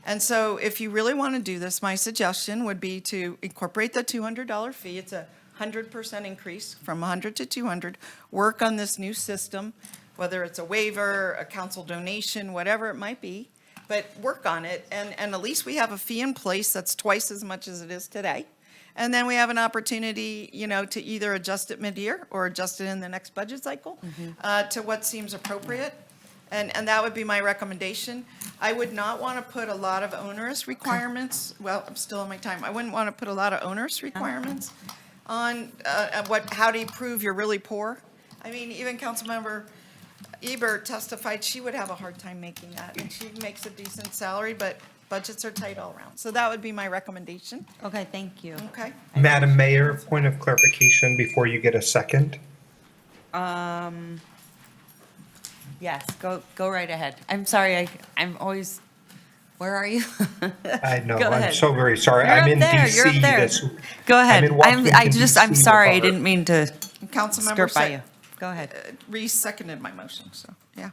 And so if you really want to do this, my suggestion would be to incorporate the $200 fee. It's a 100% increase from 100 to 200. Work on this new system, whether it's a waiver, a council donation, whatever it might be, but work on it. And at least we have a fee in place that's twice as much as it is today. And then we have an opportunity, to either adjust it mid-year or adjust it in the next budget cycle to what seems appropriate. And that would be my recommendation. I would not want to put a lot of onerous requirements. Well, I'm still on my time. I wouldn't want to put a lot of onerous requirements on how do you prove you're really poor. I mean, even Councilmember Ebert testified she would have a hard time making that, and she makes a decent salary, but budgets are tight all around. So that would be my recommendation. Okay, thank you. Okay. Madam Mayor, point of clarification before you get a second. Yes, go right ahead. I'm sorry, I'm always, where are you? I know, Go I'm ahead. so very sorry. You're I'm up in there, you're up DC there. this. Go ahead. in Washington, I'm DC sorry, I with our- didn't mean to Councilmember skirt by you. Go ahead. Reese seconded my motion, so, yeah.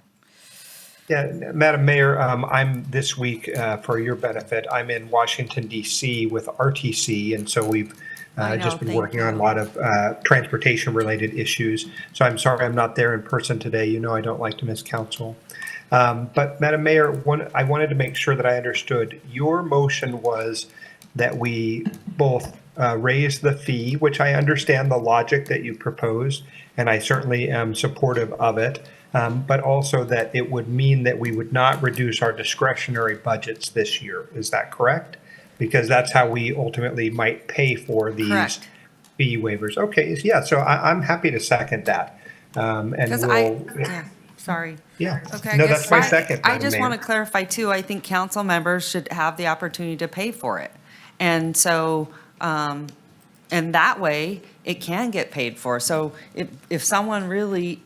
Yeah, Madam Mayor, I'm this week, for your benefit, I'm in Washington DC with RTC, and so we've just been working on a lot of transportation-related issues. So I'm sorry I'm not there in person today. You know I don't like to miss council. But Madam Mayor, I wanted to make sure that I understood. Your motion was that we both raise the fee, which I understand the logic that you proposed, and I certainly am supportive of it. But also that it would mean that we would not reduce our discretionary budgets this year. Is that correct? Because that's how we ultimately might pay for these Correct. fee waivers. Okay, yeah, so I'm happy to second that. And Because sorry. Yeah, Okay, no, I guess that's my second, I Madam just want to Mayor. clarify too, I think council members should have the opportunity to pay for it. And so And that way, it can get paid for. So if someone really,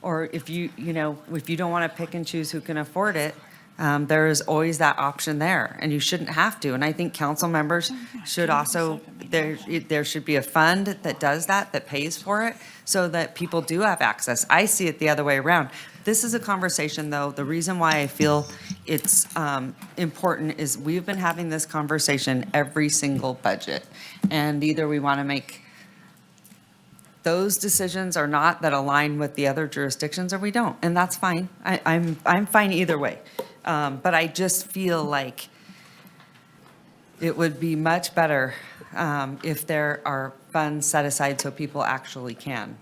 or if if you don't want to pick and choose who can afford it, there is always that option there, and you shouldn't have to. And I think council members should also, there should be a fund that does that, that pays for it, so that people do have access. I see it the other way around. This is a conversation, though, the reason why I feel it's important is we've been having this conversation every single budget. And either we want to make those decisions or not that align with the other jurisdictions, or we don't, and that's fine. I'm fine either way. But I just feel like it would be much better if there are funds set aside so people actually can,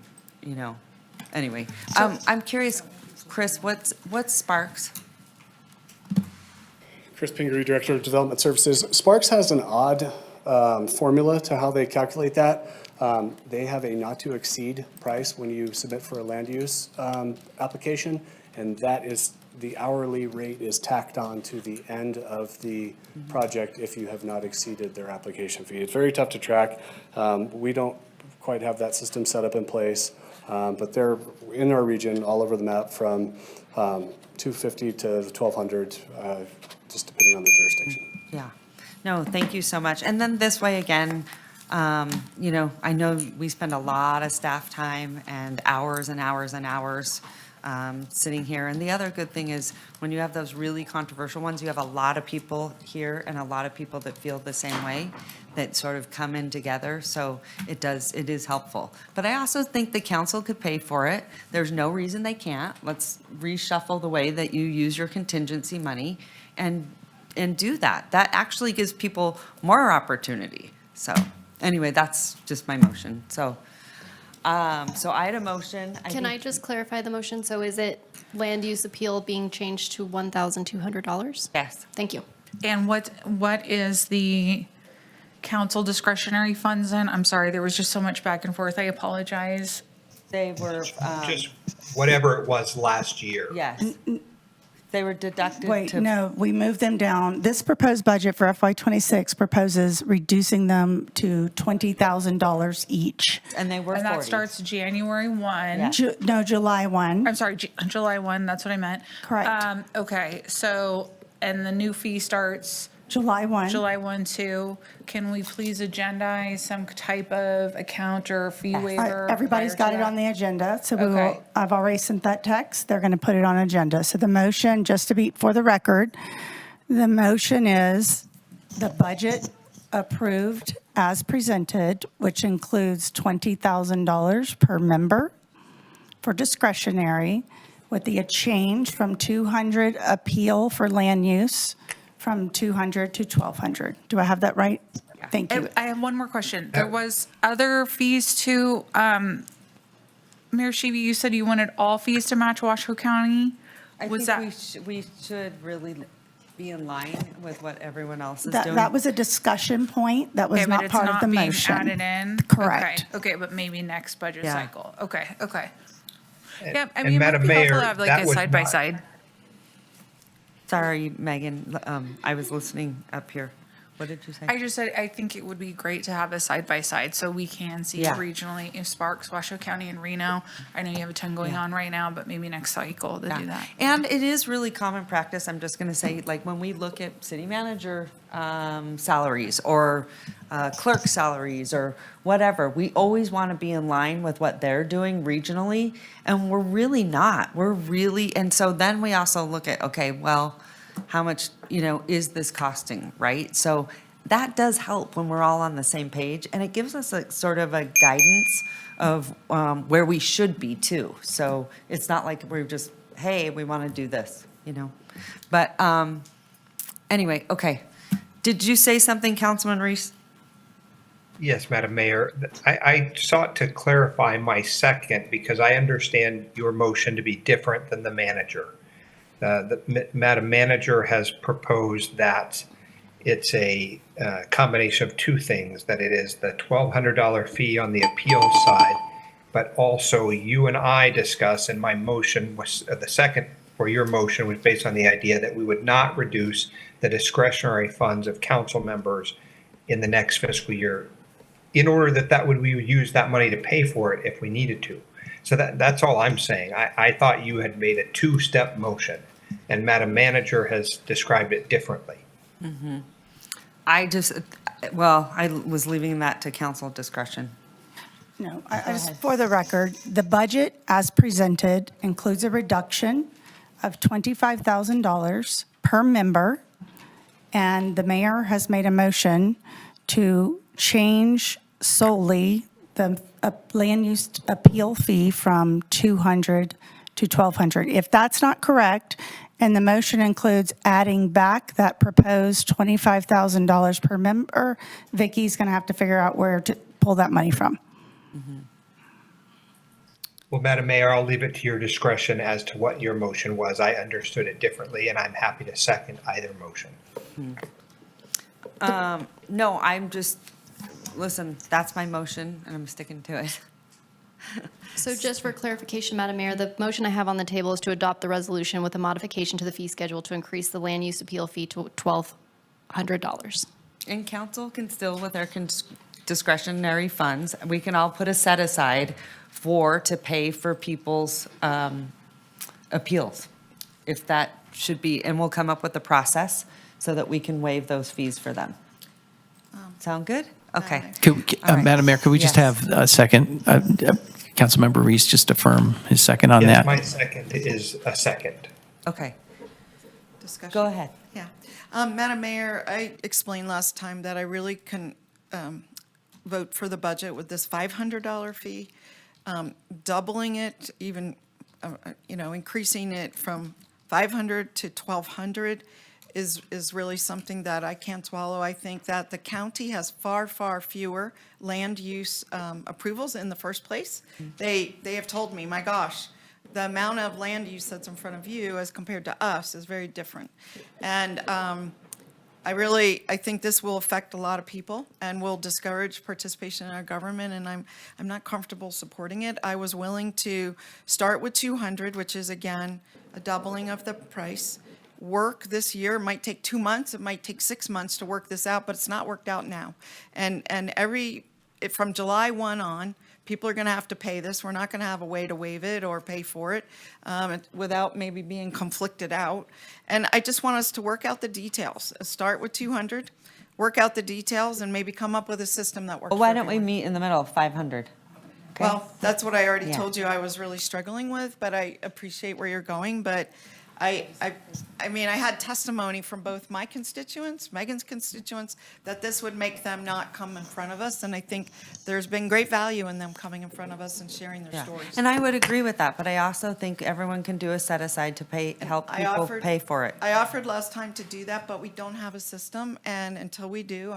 Anyway, I'm curious, Chris, what's Sparks? Chris Pingree, Director of Development Services. Sparks has an odd formula to how they calculate that. They have a not to exceed price when you submit for a land use application, and that is, the hourly rate is tacked on to the end of the project if you have not exceeded their application fee. It's very tough to track. We don't quite have that system set up in place, but they're in our region, all over the map, from $250 to $1,200, just depending on the jurisdiction. Yeah. No, thank you so much. And then this way again, I know we spend a lot of staff time and hours and hours and hours sitting here. And the other good thing is when you have those really controversial ones, you have a lot of people here and a lot of people that feel the same way, that sort of come in together. So it is helpful. But I also think the council could pay for it. There's no reason they can't. Let's reshuffle the way that you use your contingency money and do that. That actually gives people more opportunity. So anyway, that's just my motion. So I had a motion. Can I just clarify the motion? So is it land use appeal being changed to $1,200? Yes. Thank you. And what is the council discretionary funds in? I'm sorry, there was just so much back and forth. I apologize. They were, Just whatever it was last year. yes. They were deducted Wait, to. no, we moved them down. This proposed budget for FY '26 proposes reducing them to $20,000 each. And they were 40. And that starts January 1. Yeah. No, July 1. I'm sorry, July 1, that's what I meant. Correct. Okay, so, and the new fee starts July 1. July 1 too. Can we please agendize some type of account or fee waiver? Everybody's got prior to it on that? the agenda, so we Okay. will, I've already sent that text. They're going to put it on agenda. So the motion, just to be, for the record, the motion is the budget approved as presented, which includes $20,000 per member for discretionary, with the change from 200 appeal for land use, from 200 to 1,200. Do I have that right? Thank you. I have one more question. There was other fees too. Mayor Sheeby, you said you wanted all fees to match Washoe County? I Was think that? we should really be in line with what everyone else is That, doing. that was a discussion point. That was Okay, but not it's part of not the being motion. added in? Correct. Okay, but maybe next budget Yeah. cycle. Okay. Yeah, I And mean, it might Madam be helpful Mayor, to have like that a was side by not- side. Sorry, Megan, I was listening up here. What did you say? I just said, I think it would be great to have a side by side so we can see Yeah. regionally if Sparks, Washoe County and Reno. I know you have a ton going on right now, but maybe next cycle to do that. And it is really common practice, I'm just gonna say, like, when we look at city manager salaries or clerk salaries or whatever, we always want to be in line with what they're doing regionally, and we're really not. And so then we also look at, okay, well, how much, is this costing, right? So that does help when we're all on the same page, and it gives us a sort of a guidance of where we should be too. So it's not like we're just, hey, we want to do this, But anyway, okay. Did you say something, Councilman Reese? Yes, Madam Mayor. I sought to clarify my second because I understand your motion to be different than the manager. The Madam Manager has proposed that it's a combination of two things, that it is the $1,200 fee on the appeal side, but also you and I discussed, and my motion was, the second for your motion was based on the idea that we would not reduce the discretionary funds of council members in the next fiscal year, in order that we would use that money to pay for it if we needed to. So that's all I'm saying. I thought you had made a two-step motion, and Madam Manager has described it differently. I was leaving that to council discretion. No, I just, for the record, the budget as presented includes a reduction of $25,000 per member, and the mayor has made a motion to change solely the land use appeal fee from $200 to $1,200. If that's not correct, and the motion includes adding back that proposed $25,000 per member, Vicky's going to have to figure out where to pull that money from. Well, Madam Mayor, I'll leave it to your discretion as to what your motion was. I understood it differently, and I'm happy to second either motion. No, I'm just, listen, that's my motion, and I'm sticking to it. So just for clarification, Madam Mayor, the motion I have on the table is to adopt the resolution with a modification to the fee schedule to increase the land use appeal fee to $1,200. And council can still, with their discretionary funds, we can all put a set aside to pay for people's appeals. If that should be, and we'll come up with the process so that we can waive those fees for them. Sound good? Okay. All right. Madam Mayor, could we just Yes. have a second? Councilmember Reese just affirm his second on Yes, that. my second is a second. Okay. Discussion? Go ahead. Yeah. Madam Mayor, I explained last time that I really can vote for the budget with this $500 fee. Doubling it, even, increasing it from $500 to $1,200 is really something that I can't swallow. I think that the county has far, far fewer land use approvals in the first place. They have told me, my gosh, the amount of land use that's in front of you as compared to us is very different. And I think this will affect a lot of people and will discourage participation in our government, and I'm not comfortable supporting it. I was willing to start with 200, which is, again, a doubling of the price. Work this year, it might take 2 months, it might take 6 months to work this out, but it's not worked out now. And from July 1 on, people are going to have to pay this. We're not going to have a way to waive it or pay for it without maybe being conflicted out. And I just want us to work out the details. Start with 200, work out the details, and maybe come up with a system that works. Well, why don't we meet in the middle of 500? Okay. Well, that's what I already Yeah. told you I was really struggling with, but I appreciate where you're going. But I had testimony from both my constituents, Megan's constituents, that this would make them not come in front of us. And I think there's been great value in them coming in front of us and sharing their Yeah. stories. And I would agree with that, but I also think everyone can do a set aside to help people pay for it. I offered last time to do that, but we don't have a system. And until we do,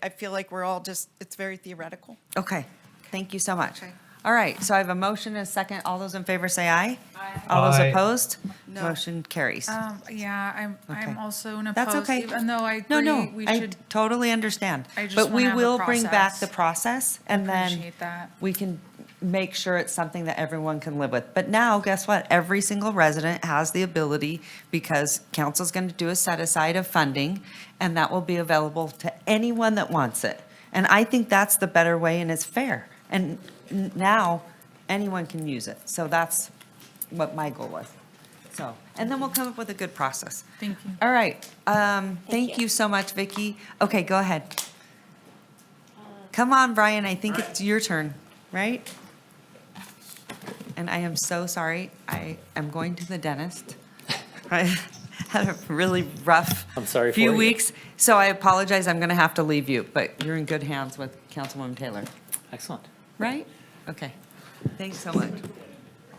I feel like we're all it's very theoretical. Okay, thank you so much. Okay. All right, so I have a motion and a second. All those in favor say aye. Aye. All those Aye. opposed? No. Motion carries. Yeah, Okay. I'm also an That's opposed, okay. even though I No, agree no, we I should totally understand. I just But we wanna have a will bring back the process. process, and then appreciate that. we can make sure it's something that everyone can live with. But now, guess what? Every single resident has the ability, because council's going to do a set aside of funding, and that will be available to anyone that wants it. And I think that's the better way, and it's fair. And now, anyone can use it. So that's what my goal was. So, and then we'll come up with a good process. Thank you. All right. Thank you so much, Vicki. Okay, go ahead. Come on, Brian. I think it's your turn, right? And I am so sorry. I am going to the dentist. I had a really rough sorry few for you. weeks. So I apologize. I'm going to have to leave you, but you're in good hands with Councilwoman Taylor, Excellent. right? Okay. Thanks so much.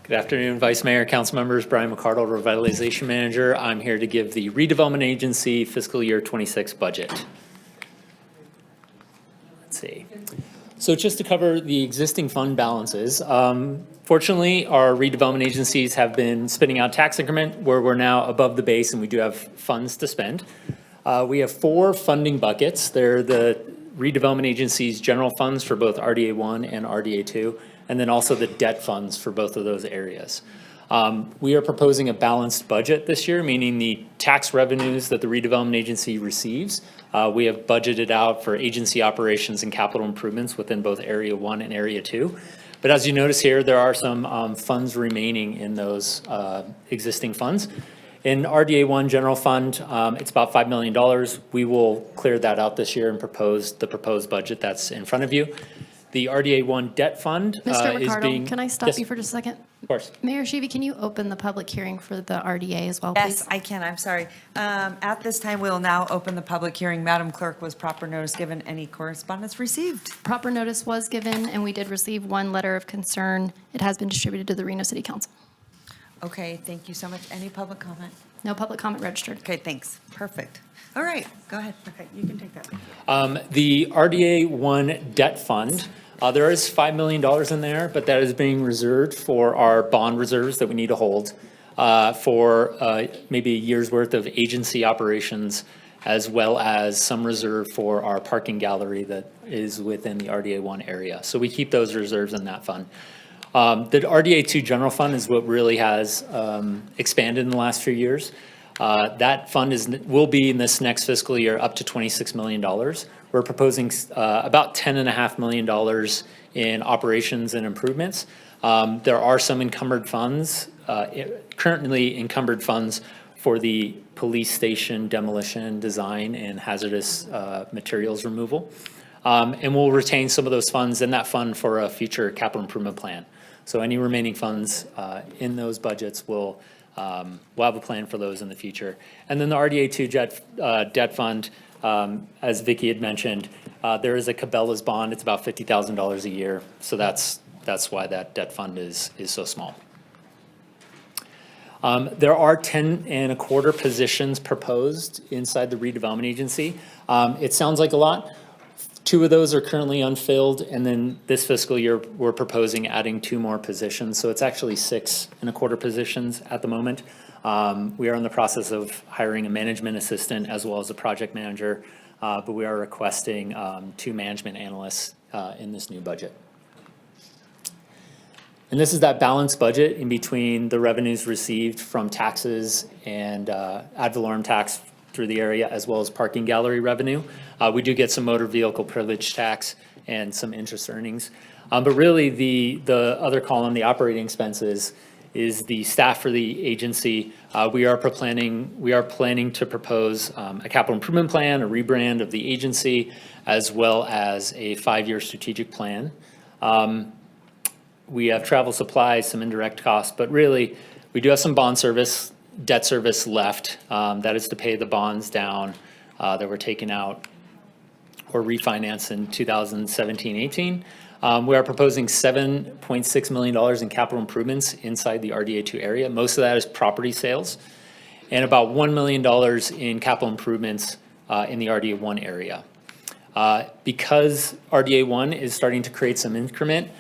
Good afternoon, Vice Mayor, council members. Brian McCardle, Revitalization Manager. I'm here to give the Redevelopment Agency fiscal year 26 budget. Let's see. So just to cover the existing fund balances, fortunately, our redevelopment agencies have been spitting out tax increment where we're now above the base and we do have funds to spend. We have 4 funding buckets. They're the redevelopment agency's general funds for both RDA 1 and RDA 2, and then also the debt funds for both of those areas. We are proposing a balanced budget this year, meaning the tax revenues that the redevelopment agency receives, we have budgeted out for agency operations and capital improvements within both Area 1 and Area 2. But as you notice here, there are some funds remaining in those existing funds. In RDA 1 General Fund, it's about $5 million. We will clear that out this year and propose the proposed budget that's in front of you. The RDA 1 Debt Fund Mr. is Ricardo, being... can I stop you for just a second? Of course. Mayor Sheevy, can you open the public hearing for the RDA as well, please? Yes, I can, I'm sorry. At this time, we will now open the public hearing. Madam Clerk, was proper notice given? Any correspondence received? Proper notice was given, and we did receive one letter of concern. It has been distributed to the Reno City Council. Okay, thank you so much. Any public comment? No public comment registered. Okay, thanks. Perfect. All right, go ahead. Okay, you can take that. The RDA 1 Debt Fund, there is $5 million in there, but that is being reserved for our bond reserves that we need to hold for maybe a year's worth of agency operations, as well as some reserve for our parking gallery that is within the RDA 1 area. So we keep those reserves in that fund. The RDA 2 General Fund is what really has expanded in the last few years. That fund will be in this next fiscal year up to $26 million. We're proposing about $10.5 million in operations and improvements. There are some encumbered funds, currently encumbered funds for the police station demolition, design, and hazardous materials removal. And we'll retain some of those funds in that fund for a future capital improvement plan. So any remaining funds in those budgets we'll have a plan for those in the future. And then the RDA 2 debt fund, as Vicki had mentioned, there is a Cabela's bond. It's about $50,000 a year. So that's why that debt fund is so small. There are 10.25 positions proposed inside the redevelopment agency. It sounds like a lot. 2 of those are currently unfilled, and then this fiscal year, we're proposing adding 2 more positions. So it's actually 6.25 positions at the moment. We are in the process of hiring a management assistant as well as a project manager, but we are requesting 2 management analysts in this new budget. And this is that balanced budget in between the revenues received from taxes and ad valorem tax through the area, as well as parking gallery revenue. We do get some motor vehicle privilege tax and some interest earnings. But really, the other column, the operating expenses, is the staff for the agency. We are planning to propose a capital improvement plan, a rebrand of the agency, as well as a 5-year strategic plan. We have travel supplies, some indirect costs, but really, we do have some bond service, debt service left. That is to pay the bonds down that were taken out or refinanced in 2017-18. We are proposing $7.6 million in capital improvements inside the RDA 2 area. Most of that is property sales, and about $1 million in capital improvements in the RDA 1 area. Because RDA 1 is starting to create some increment,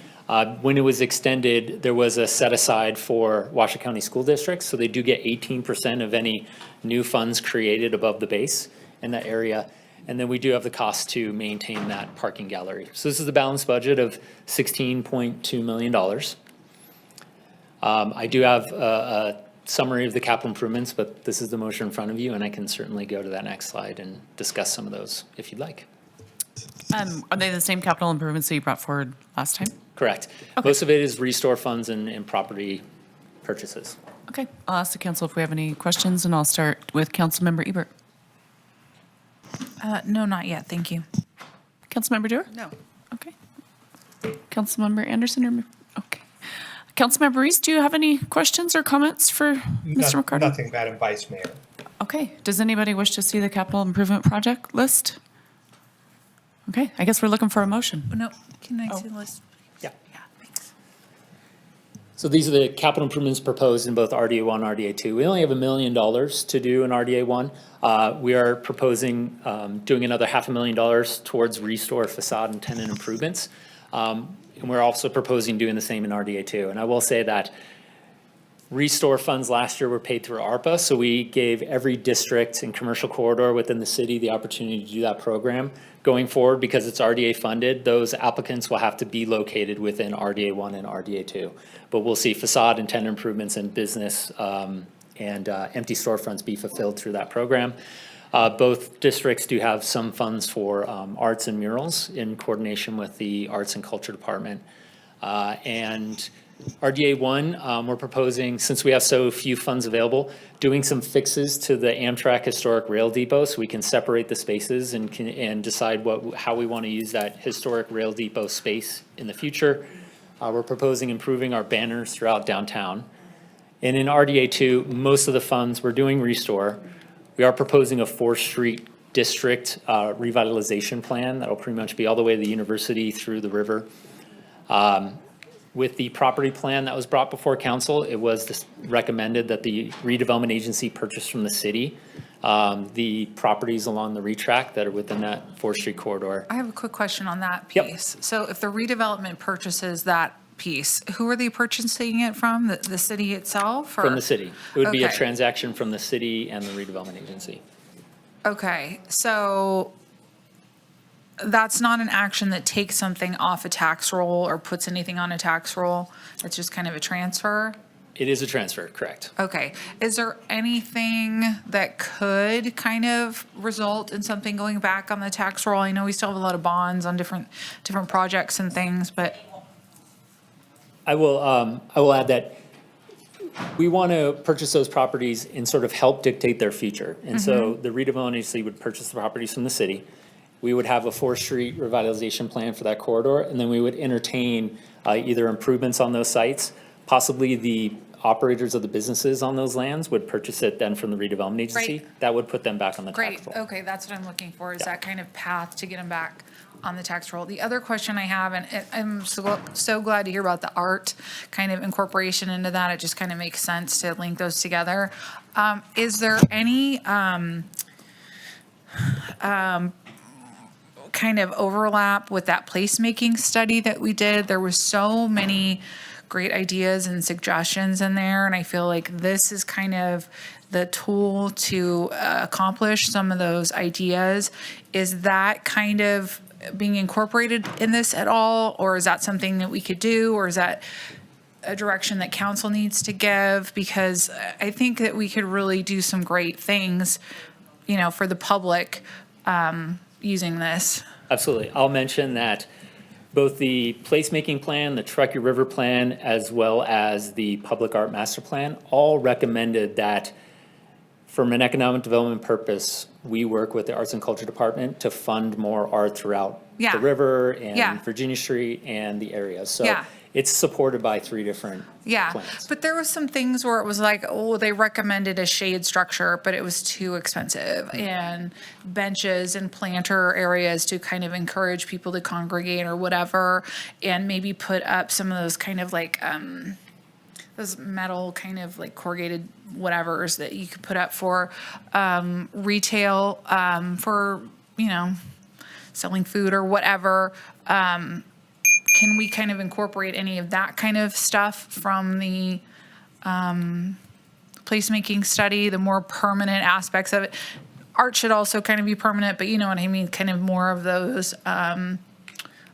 when it was extended, there was a set aside for Washoe County school districts, so they do get 18% of any new funds created above the base in that area. And then we do have the cost to maintain that parking gallery. So this is a balanced budget of $16.2 million. I do have a summary of the capital improvements, but this is the motion in front of you, and I can certainly go to that next slide and discuss some of those if you'd like. Are they the same capital improvements that you brought forward last time? Correct. Okay. Most of it is restore funds and property purchases. Okay, I'll ask the council if we have any questions, and I'll start with Councilmember Ebert. No, not yet. Thank you. Councilmember Dewar? No. Okay. Councilmember Anderson or, okay. Councilmember Reese, do you have any questions or comments for Mr. Ricardo? Nothing, Madam Vice Mayor. Okay. Does anybody wish to see the capital improvement project list? Okay, I guess we're looking for a motion. No, can I see the list? Yeah. Yeah, thanks. So these are the capital improvements proposed in both RDA 1 and RDA 2. We only have $1 million to do in RDA 1. We are proposing doing another $500,000 towards restore facade and tenant improvements. And we're also proposing doing the same in RDA 2. And I will say that Restore funds last year were paid through ARPA, so we gave every district and commercial corridor within the city the opportunity to do that program. Going forward, because it's RDA funded, those applicants will have to be located within RDA 1 and RDA 2. But we'll see facade and tenant improvements and business and empty storefronts be fulfilled through that program. Both districts do have some funds for arts and murals in coordination with the Arts and Culture Department. And RDA 1, we're proposing, since we have so few funds available, doing some fixes to the Amtrak Historic Rail Depot so we can separate the spaces and decide how we want to use that historic rail depot space in the future. We're proposing improving our banners throughout downtown. And in RDA 2, most of the funds, we're doing restore. We are proposing a 4th Street district revitalization plan that'll pretty much be all the way to the university through the river. With the property plan that was brought before council, it was recommended that the redevelopment agency purchase from the city the properties along the retract that are within that 4th Street corridor. I have a quick question on that Yep. piece. So if the redevelopment purchases that piece, who are they purchasing it from? The city itself? Or? From the city. It would be a Okay. transaction from the city and the redevelopment agency. Okay, so that's not an action that takes something off a tax roll or puts anything on a tax roll? It's just kind of a transfer? It is a transfer, correct. Okay. Is there anything that could kind of result in something going back on the tax roll? I know we still have a lot of bonds on different projects and things, but I will add that we want to purchase those properties and sort of help dictate their future. And so the redevelopment agency would purchase the properties from the city. We would have a 4th Street revitalization plan for that corridor, and then we would entertain either improvements on those sites. Possibly the operators of the businesses on those lands would purchase it then from the redevelopment agency. Right. That would put them back on the tax great. roll. Okay, that's what I'm looking for, is that kind of path to get them back on the tax roll. The other question I have, and I'm so glad to hear about the art kind of incorporation into that. It just kind of makes sense to link those together. Is there any kind of overlap with that placemaking study that we did? There was so many great ideas and suggestions in there, and I feel like this is kind of the tool to accomplish some of those ideas. Is that kind of being incorporated in this at all, or is that something that we could do, or is that a direction that council needs to give? Because I think that we could really do some great things, for the public using this. Absolutely. I'll mention that both the placemaking plan, the Truckee River plan, as well as the public art master plan, all recommended that from an economic development purpose, we work with the Arts and Culture Department to fund more art throughout Yeah. the river and Yeah. Virginia Street and the area. So Yeah. it's supported by 3 different Yeah, plans. but there was some things where it was like, they recommended a shade structure, but it was too expensive, and benches and planter areas to kind of encourage people to congregate or whatever, and maybe put up some of those kind of like, those metal kind of like corrugated whatevers that you could put up for retail, for, selling food or whatever. Can we kind of incorporate any of that kind of stuff from the placemaking study, the more permanent aspects of it? Art should also kind of be permanent, but you know what I mean, kind of more of those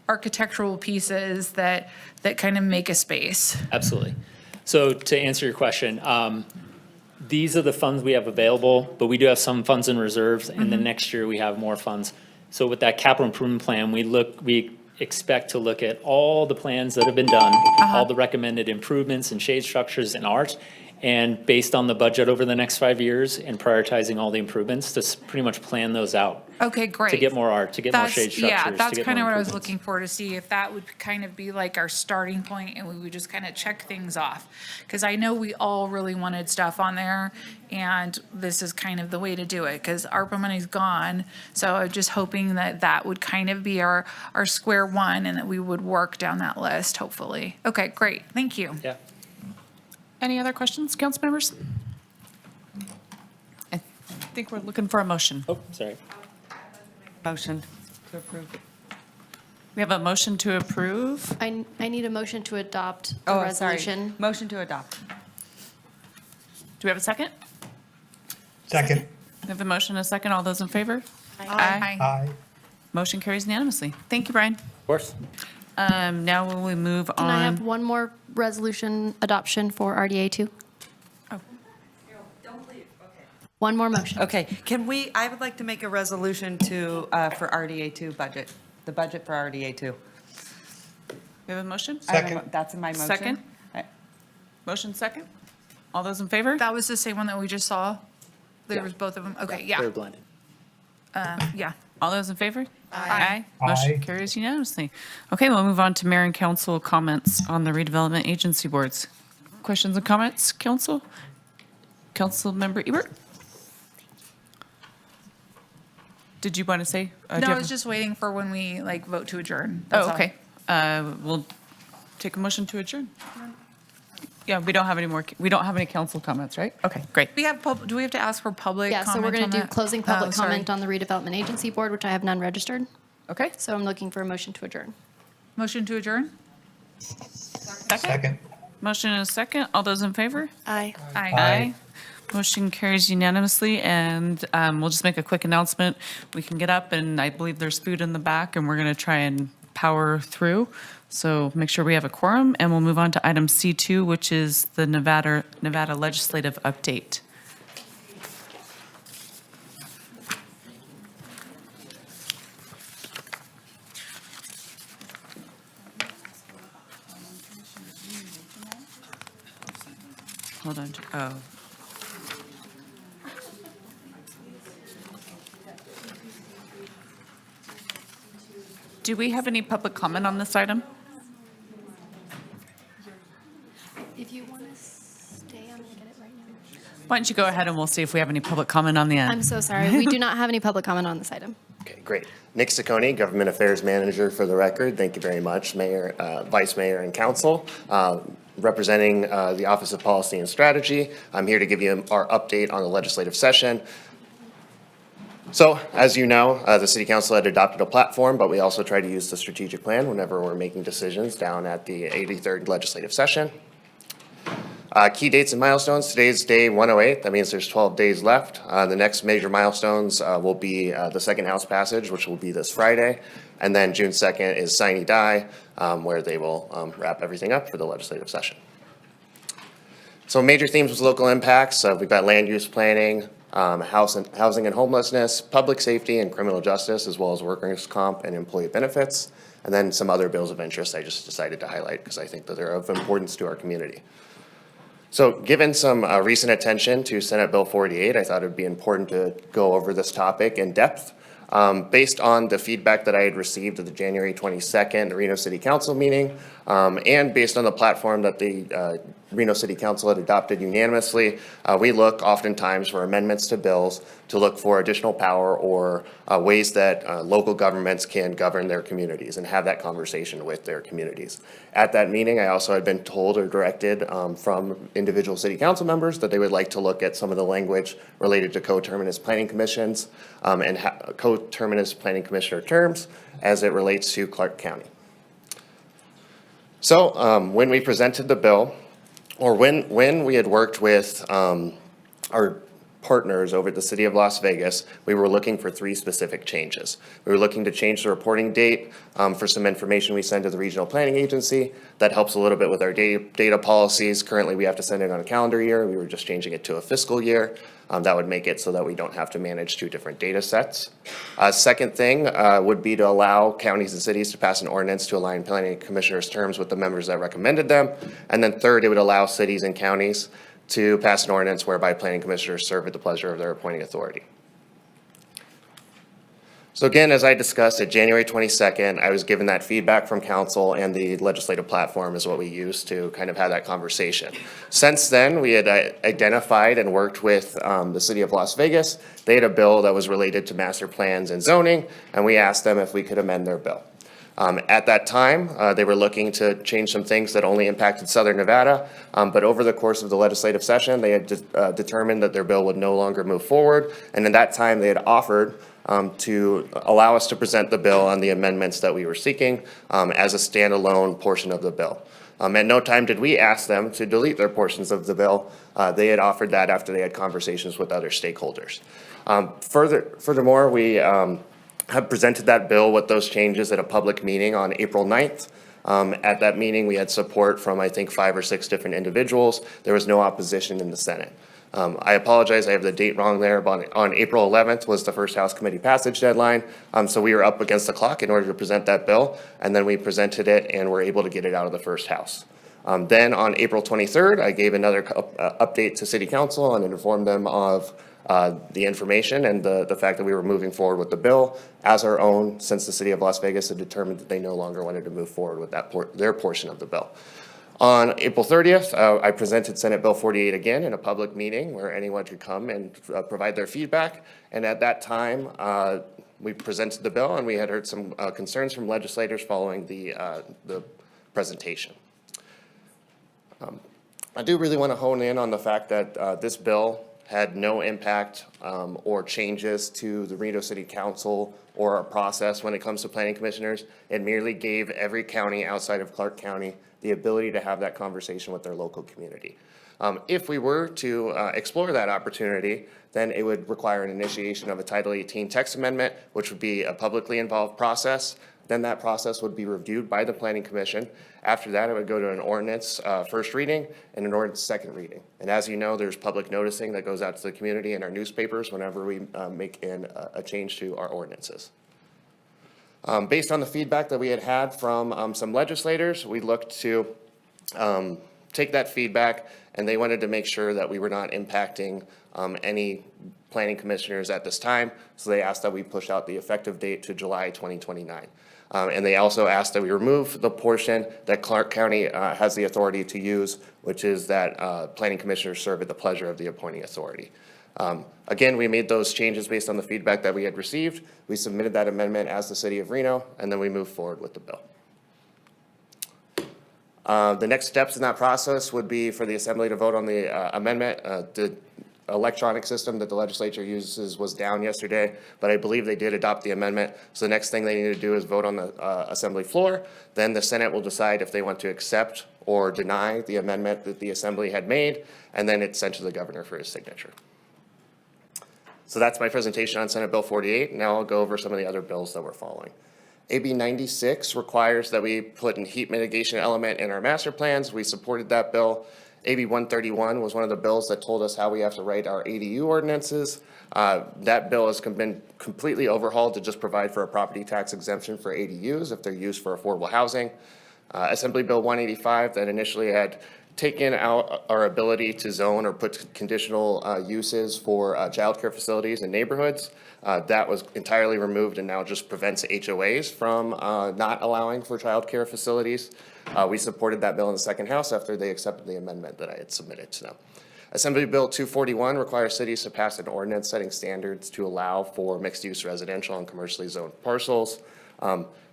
architectural pieces that kind of make a space. Absolutely. So to answer your question, these are the funds we have available, but we do have some funds in reserves, and then next year we have more funds. So with that capital improvement plan, we expect to look at all the plans that have been done, all the recommended improvements and shade structures and art, and based on the budget over the next 5 years and prioritizing all the improvements, to pretty much plan those out. Okay, great. To get more art, to get more shade structures. Yeah, that's to get kind of more what I was improvements. looking for, to see if that would kind of be like our starting point, and we would just kind of check things off. Because I know we all really wanted stuff on there, and this is kind of the way to do it, because ARPA money's gone. So I'm just hoping that that would kind of be our square one, and that we would work down that list, hopefully. Okay, great, thank you. Yeah. Any other questions, council members? I think we're looking for a motion. Oh, sorry. Motion to approve. We have a motion to approve. I need a motion to adopt the Oh, sorry. resolution. Motion to adopt. we have a second? Second. We have a motion and a second. All those in favor? Aye. Aye. Motion carries unanimously. Thank you, Brian. Of course. Now will we move on? Can I have one more resolution adoption for RDA 2? Oh. One more motion. Okay, I would like to make a resolution to, for RDA2 budget, the budget for RDA2. We have a motion? Second. That's in my motion. Second? Motion second? All those in favor? That was the same one that we just saw? There Yeah. was both of them? Okay, yeah. They're blended. Yeah. All those in favor? Aye. Motion Aye. carries unanimously. Okay, we'll move on to mayor and council comments on the redevelopment agency boards. Questions and comments, council? Councilmember Ebert? Did you want to say? do you No, I have- was just waiting for when we like vote to adjourn. Oh, That's all. okay. We'll take a motion to adjourn. Yeah, we don't have any council comments, right? Okay, great. We have, do we have to ask for public Yeah, comment so we're going on to do that? closing Oh, public sorry. comment on the redevelopment agency board, which I have none registered. Okay. So I'm looking for a motion to adjourn. Motion to adjourn? Second. Motion and a second. All those in favor? Aye. Aye. Motion carries unanimously, and we'll just make a quick announcement. We can get up, and I believe there's food in the back, and we're going to try and power through. So make sure we have a quorum, and we'll move on to item C2, which is the Nevada legislative update. Hold on. Oh. Do we have any public comment on this item? If you want to stay, I'm going to get it right now. Why don't you go ahead and we'll see if we have any public comment on the end. I'm so sorry. We do not have any public comment on this item. Okay, great. Nick Ciccone, Government Affairs Manager for the record. Thank you very much, Mayor, Vice Mayor, and Council. Representing the Office of Policy and Strategy, I'm here to give you our update on the legislative session. So, as you know, the City Council had adopted a platform, but we also try to use the strategic plan whenever we're making decisions down at the 83rd legislative session. Key dates and milestones. Today's day 108. That means there's 12 days left. The next major milestones will be the second House passage, which will be this Friday. And then June 2nd is Sine Die, where they will wrap everything up for the legislative session. So major themes with local impacts. We've got land use planning, housing and homelessness, public safety and criminal justice, as well as workers' comp and employee benefits. And then some other bills of interest I just decided to highlight because I think that they're of importance to our community. So given some recent attention to Senate Bill 48, I thought it would be important to go over this topic in depth. Based on the feedback that I had received at the January 22nd Reno City Council meeting, and based on the platform that the Reno City Council had adopted unanimously, we look oftentimes for amendments to bills to look for additional power or ways that local governments can govern their communities and have that conversation with their communities. At that meeting, I also had been told or directed from individual city council members that they would like to look at some of the language related to coterminous planning commissions and coterminous planning commissioner terms as it relates to Clark County. So when we presented the bill, or when we had worked with our partners over at the City of Las Vegas, we were looking for 3 specific changes. We were looking to change the reporting date for some information we send to the Regional Planning Agency. That helps a little bit with our data policies. Currently, we have to send it on a calendar year. We were just changing it to a fiscal year. That would make it so that we don't have to manage 2 different data sets. Second thing would be to allow counties and cities to pass an ordinance to align planning commissioners' terms with the members that recommended them. And then third, it would allow cities and counties to pass an ordinance whereby planning commissioners serve at the pleasure of their appointing authority. So again, as I discussed at January 22nd, I was given that feedback from council, and the legislative platform is what we used to kind of have that conversation. Since then, we had identified and worked with the City of Las Vegas. They had a bill that was related to master plans and zoning, and we asked them if we could amend their bill. At that time, they were looking to change some things that only impacted Southern Nevada, but over the course of the legislative session, they had determined that their bill would no longer move forward, and at that time, they had offered to allow us to present the bill on the amendments that we were seeking as a standalone portion of the bill. At no time did we ask them to delete their portions of the bill. They had offered that after they had conversations with other stakeholders. Furthermore, we have presented that bill with those changes at a public meeting on April 9th. At that meeting, we had support from, I think, 5 or 6 different individuals. There was no opposition in the Senate. I apologize, I have the date wrong there, but on April 11th was the first House Committee passage deadline. So we were up against the clock in order to present that bill, and then we presented it and were able to get it out of the first House. Then on April 23rd, I gave another update to City Council and informed them of the information and the fact that we were moving forward with the bill as our own, since the City of Las Vegas had determined that they no longer wanted to move forward with their portion of the bill. On April 30th, I presented Senate Bill 48 again in a public meeting where anyone could come and provide their feedback. And at that time, we presented the bill, and we had heard some concerns from legislators following the presentation. I do really want to hone in on the fact that this bill had no impact or changes to the Reno City Council or our process when it comes to planning commissioners. It merely gave every county outside of Clark County the ability to have that conversation with their local community. If we were to explore that opportunity, then it would require an initiation of a Title 18 text amendment, which would be a publicly involved process. Then that process would be reviewed by the Planning Commission. After that, it would go to an ordinance first reading and an ordinance second reading. And as you know, there's public noticing that goes out to the community in our newspapers whenever we make a change to our ordinances. Based on the feedback that we had from some legislators, we looked to take that feedback, and they wanted to make sure that we were not impacting any planning commissioners at this time. So they asked that we push out the effective date to July 2029. And they also asked that we remove the portion that Clark County has the authority to use, which is that planning commissioners serve at the pleasure of the appointing authority. Again, we made those changes based on the feedback that we had received. We submitted that amendment as the City of Reno, and then we moved forward with the bill. The next steps in that process would be for the Assembly to vote on the amendment. The electronic system that the legislature uses was down yesterday, but I believe they did adopt the amendment. So the next thing they need to do is vote on the Assembly floor. Then the Senate will decide if they want to accept or deny the amendment that the Assembly had made, and then it's sent to the governor for his signature. So that's my presentation on Senate Bill 48. Now I'll go over some of the other bills that we're following. AB 96 requires that we put a heat mitigation element in our master plans. We supported that bill. AB 131 was one of the bills that told us how we have to write our ADU ordinances. That bill has been completely overhauled to just provide for a property tax exemption for ADUs if they're used for affordable housing. Assembly Bill 185 that initially had taken out our ability to zone or put conditional uses for childcare facilities in neighborhoods. That was entirely removed and now just prevents HOAs from not allowing for childcare facilities. We supported that bill in the second house after they accepted the amendment that I had submitted to them. Assembly Bill 241 requires cities to pass an ordinance setting standards to allow for mixed-use residential and commercially zoned parcels.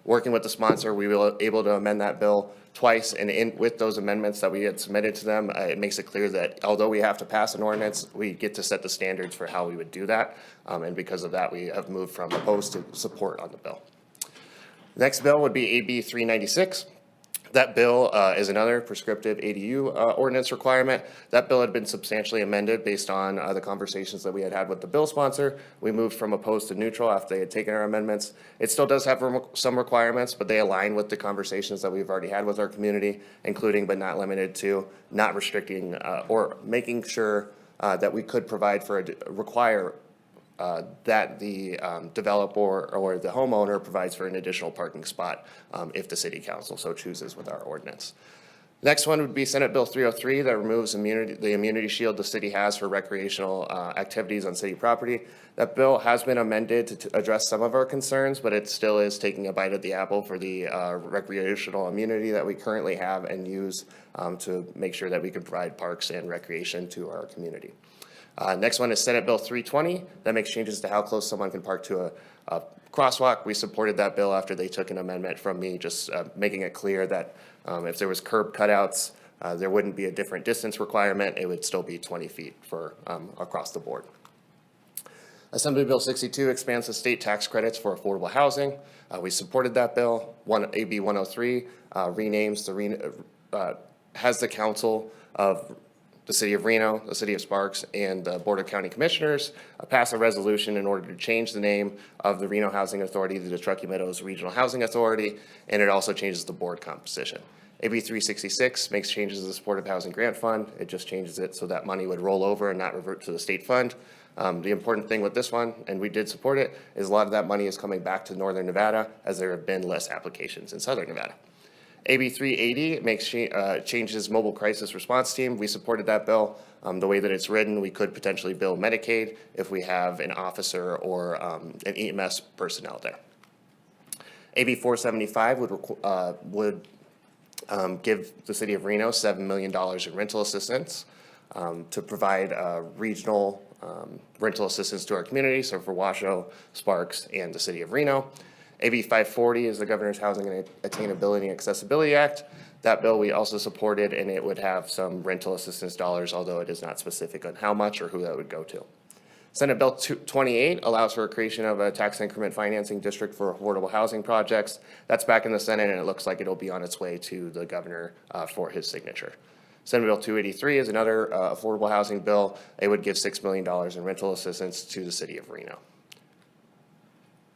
Working with the sponsor, we were able to amend that bill twice, and with those amendments that we had submitted to them, it makes it clear that although we have to pass an ordinance, we get to set the standards for how we would do that. And because of that, we have moved from opposed to support on the bill. Next bill would be AB 396. That bill is another prescriptive ADU ordinance requirement. That bill had been substantially amended based on the conversations that we had with the bill sponsor. We moved from opposed to neutral after they had taken our amendments. It still does have some requirements, but they align with the conversations that we've already had with our community, including but not limited to not restricting or making sure that we could provide for require that the developer or the homeowner provides for an additional parking spot if the city council so chooses with our ordinance. Next one would be Senate Bill 303 that removes the immunity shield the city has for recreational activities on city property. That bill has been amended to address some of our concerns, but it still is taking a bite at the apple for the recreational immunity that we currently have and use to make sure that we can provide parks and recreation to our community. Next one is Senate Bill 320 that makes changes to how close someone can park to a crosswalk. We supported that bill after they took an amendment from me, just making it clear that if there was curb cutouts, there wouldn't be a different distance requirement. It would still be 20 feet for across the board. Assembly Bill 62 expands the state tax credits for affordable housing. We supported that bill. AB 103 renames the has the council of the city of Reno, the city of Sparks, and the Board of County Commissioners pass a resolution in order to change the name of the Reno Housing Authority to the Truckee Meadows Regional Housing Authority, and it also changes the board composition. AB 366 makes changes to the Supportive Housing Grant Fund. It just changes it so that money would roll over and not revert to the state fund. The important thing with this one, and we did support it, is a lot of that money is coming back to Northern Nevada as there have been less applications in Southern Nevada. AB 380 makes changes mobile crisis response team. We supported that bill. The way that it's written, we could potentially bill Medicaid if we have an officer or an EMS personnel there. AB 475 would give the city of Reno $7 million in rental assistance to provide regional rental assistance to our community, so for Washoe, Sparks, and the city of Reno. AB 540 is the Governor's Housing and Attainability and Accessibility Act. That bill we also supported, and it would have some rental assistance dollars, although it is not specific on how much or who that would go to. Senate Bill 28 allows for a creation of a tax increment financing district for affordable housing projects. That's back in the Senate, and it looks like it'll be on its way to the governor for his signature. Senate Bill 283 is another affordable housing bill. It would give $6 million in rental assistance to the city of Reno.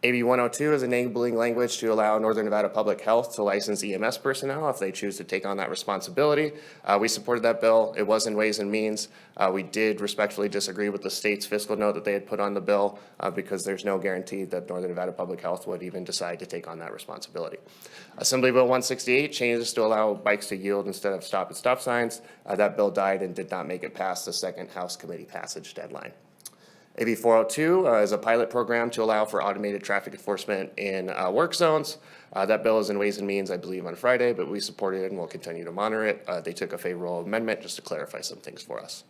AB 102 is enabling language to allow Northern Nevada Public Health to license EMS personnel if they choose to take on that responsibility. We supported that bill. It was in Ways and Means. We did respectfully disagree with the state's fiscal note that they had put on the bill because there's no guarantee that Northern Nevada Public Health would even decide to take on that responsibility. Assembly Bill 168 changes to allow bikes to yield instead of stop at stop signs. That bill died and did not make it past the second House committee passage deadline. AB 402 is a pilot program to allow for automated traffic enforcement in work zones. That bill is in Ways and Means, I believe, on Friday, but we supported it and will continue to monitor it. They took a favorable amendment just to clarify some things for us.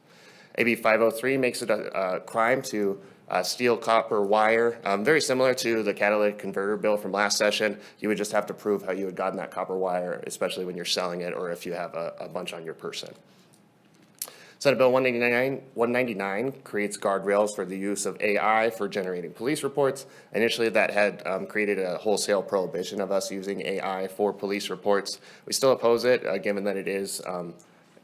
AB 503 makes it a crime to steal copper wire, very similar to the catalytic converter bill from last session. You would just have to prove how you had gotten that copper wire, especially when you're selling it or if you have a bunch on your person. Senate Bill 199 creates guardrails for the use of AI for generating police reports. Initially, that had created a wholesale prohibition of us using AI for police reports. We still oppose it, given that it is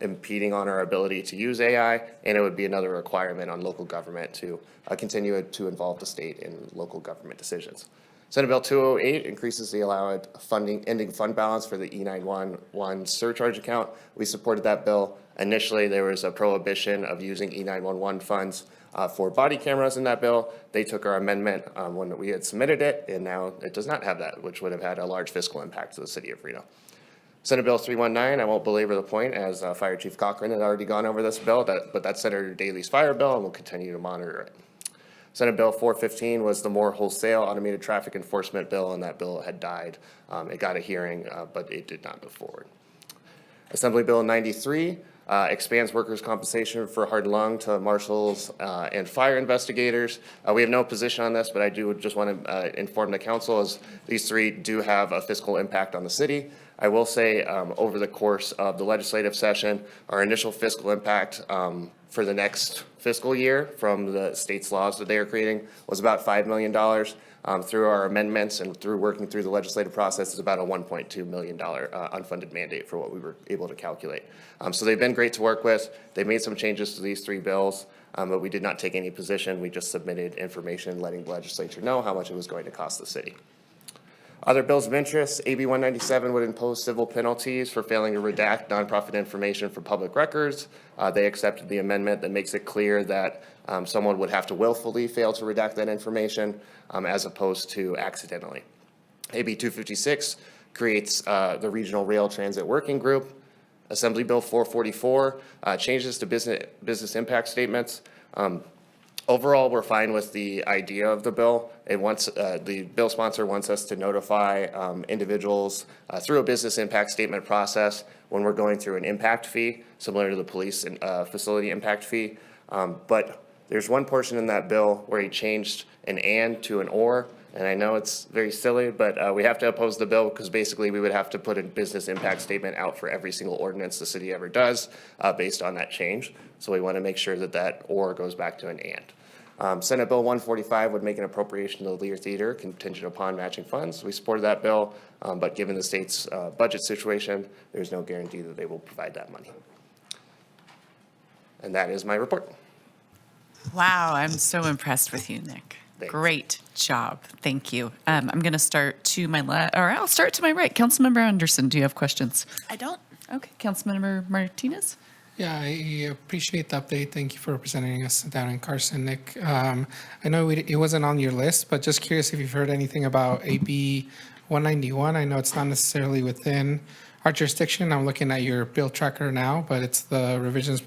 impeding on our ability to use AI, and it would be another requirement on local government to continue to involve the state in local government decisions. Senate Bill 208 increases the allowed ending fund balance for the E911 surcharge account. We supported that bill. Initially, there was a prohibition of using E911 funds for body cameras in that bill. They took our amendment when we had submitted it, and now it does not have that, which would have had a large fiscal impact to the city of Reno. Senate Bill 319, I won't belabor the point, as Fire Chief Cochran had already gone over this bill, but that's Senator Daley's fire bill, and we'll continue to monitor it. Senate Bill 415 was the more wholesale automated traffic enforcement bill, and that bill had died. It got a hearing, but it did not move forward. Assembly Bill 93 expands workers' compensation for heart and lung to marshals and fire investigators. We have no position on this, but I do just want to inform the council as these three do have a fiscal impact on the city. I will say over the course of the legislative session, our initial fiscal impact for the next fiscal year from the state's laws that they are creating was about $5 million. Through our amendments and through working through the legislative process is about a $1.2 million unfunded mandate for what we were able to calculate. So they've been great to work with. They made some changes to these three bills, but we did not take any position. We just submitted information letting the legislature know how much it was going to cost the city. Other bills of interest, AB 197 would impose civil penalties for failing to redact nonprofit information for public records. They accepted the amendment that makes it clear that someone would have to willfully fail to redact that information as opposed to accidentally. AB 256 creates the Regional Rail Transit Working Group. Assembly Bill 444 changes to business impact statements. Overall, we're fine with the idea of the bill. It wants the bill sponsor wants us to notify individuals through a business impact statement process when we're going through an impact fee, similar to the police and facility impact fee. But there's one portion in that bill where he changed an and to an or. And I know it's very silly, but we have to oppose the bill because basically we would have to put a business impact statement out for every single ordinance the city ever does based on that change. So we want to make sure that that or goes back to an and. Senate Bill 145 would make an appropriation to the Lear Theater contingent upon matching funds. We supported that bill, but given the state's budget situation, there's no guarantee that they will provide that money. And that is my report. Wow, I'm so impressed with you, Nick. Thanks. Great job. Thank you. I'm going to start to my left, or I'll start to my right. Councilmember Anderson, do you have questions? I don't. Okay, Councilmember Martinez? Yeah, I appreciate the update. Thank you for representing us down in Carson, Nick. I know it wasn't on your list, but just curious if you've heard anything about AB 191. I know it's not necessarily within our jurisdiction. I'm looking at your bill tracker now, but it's the revisions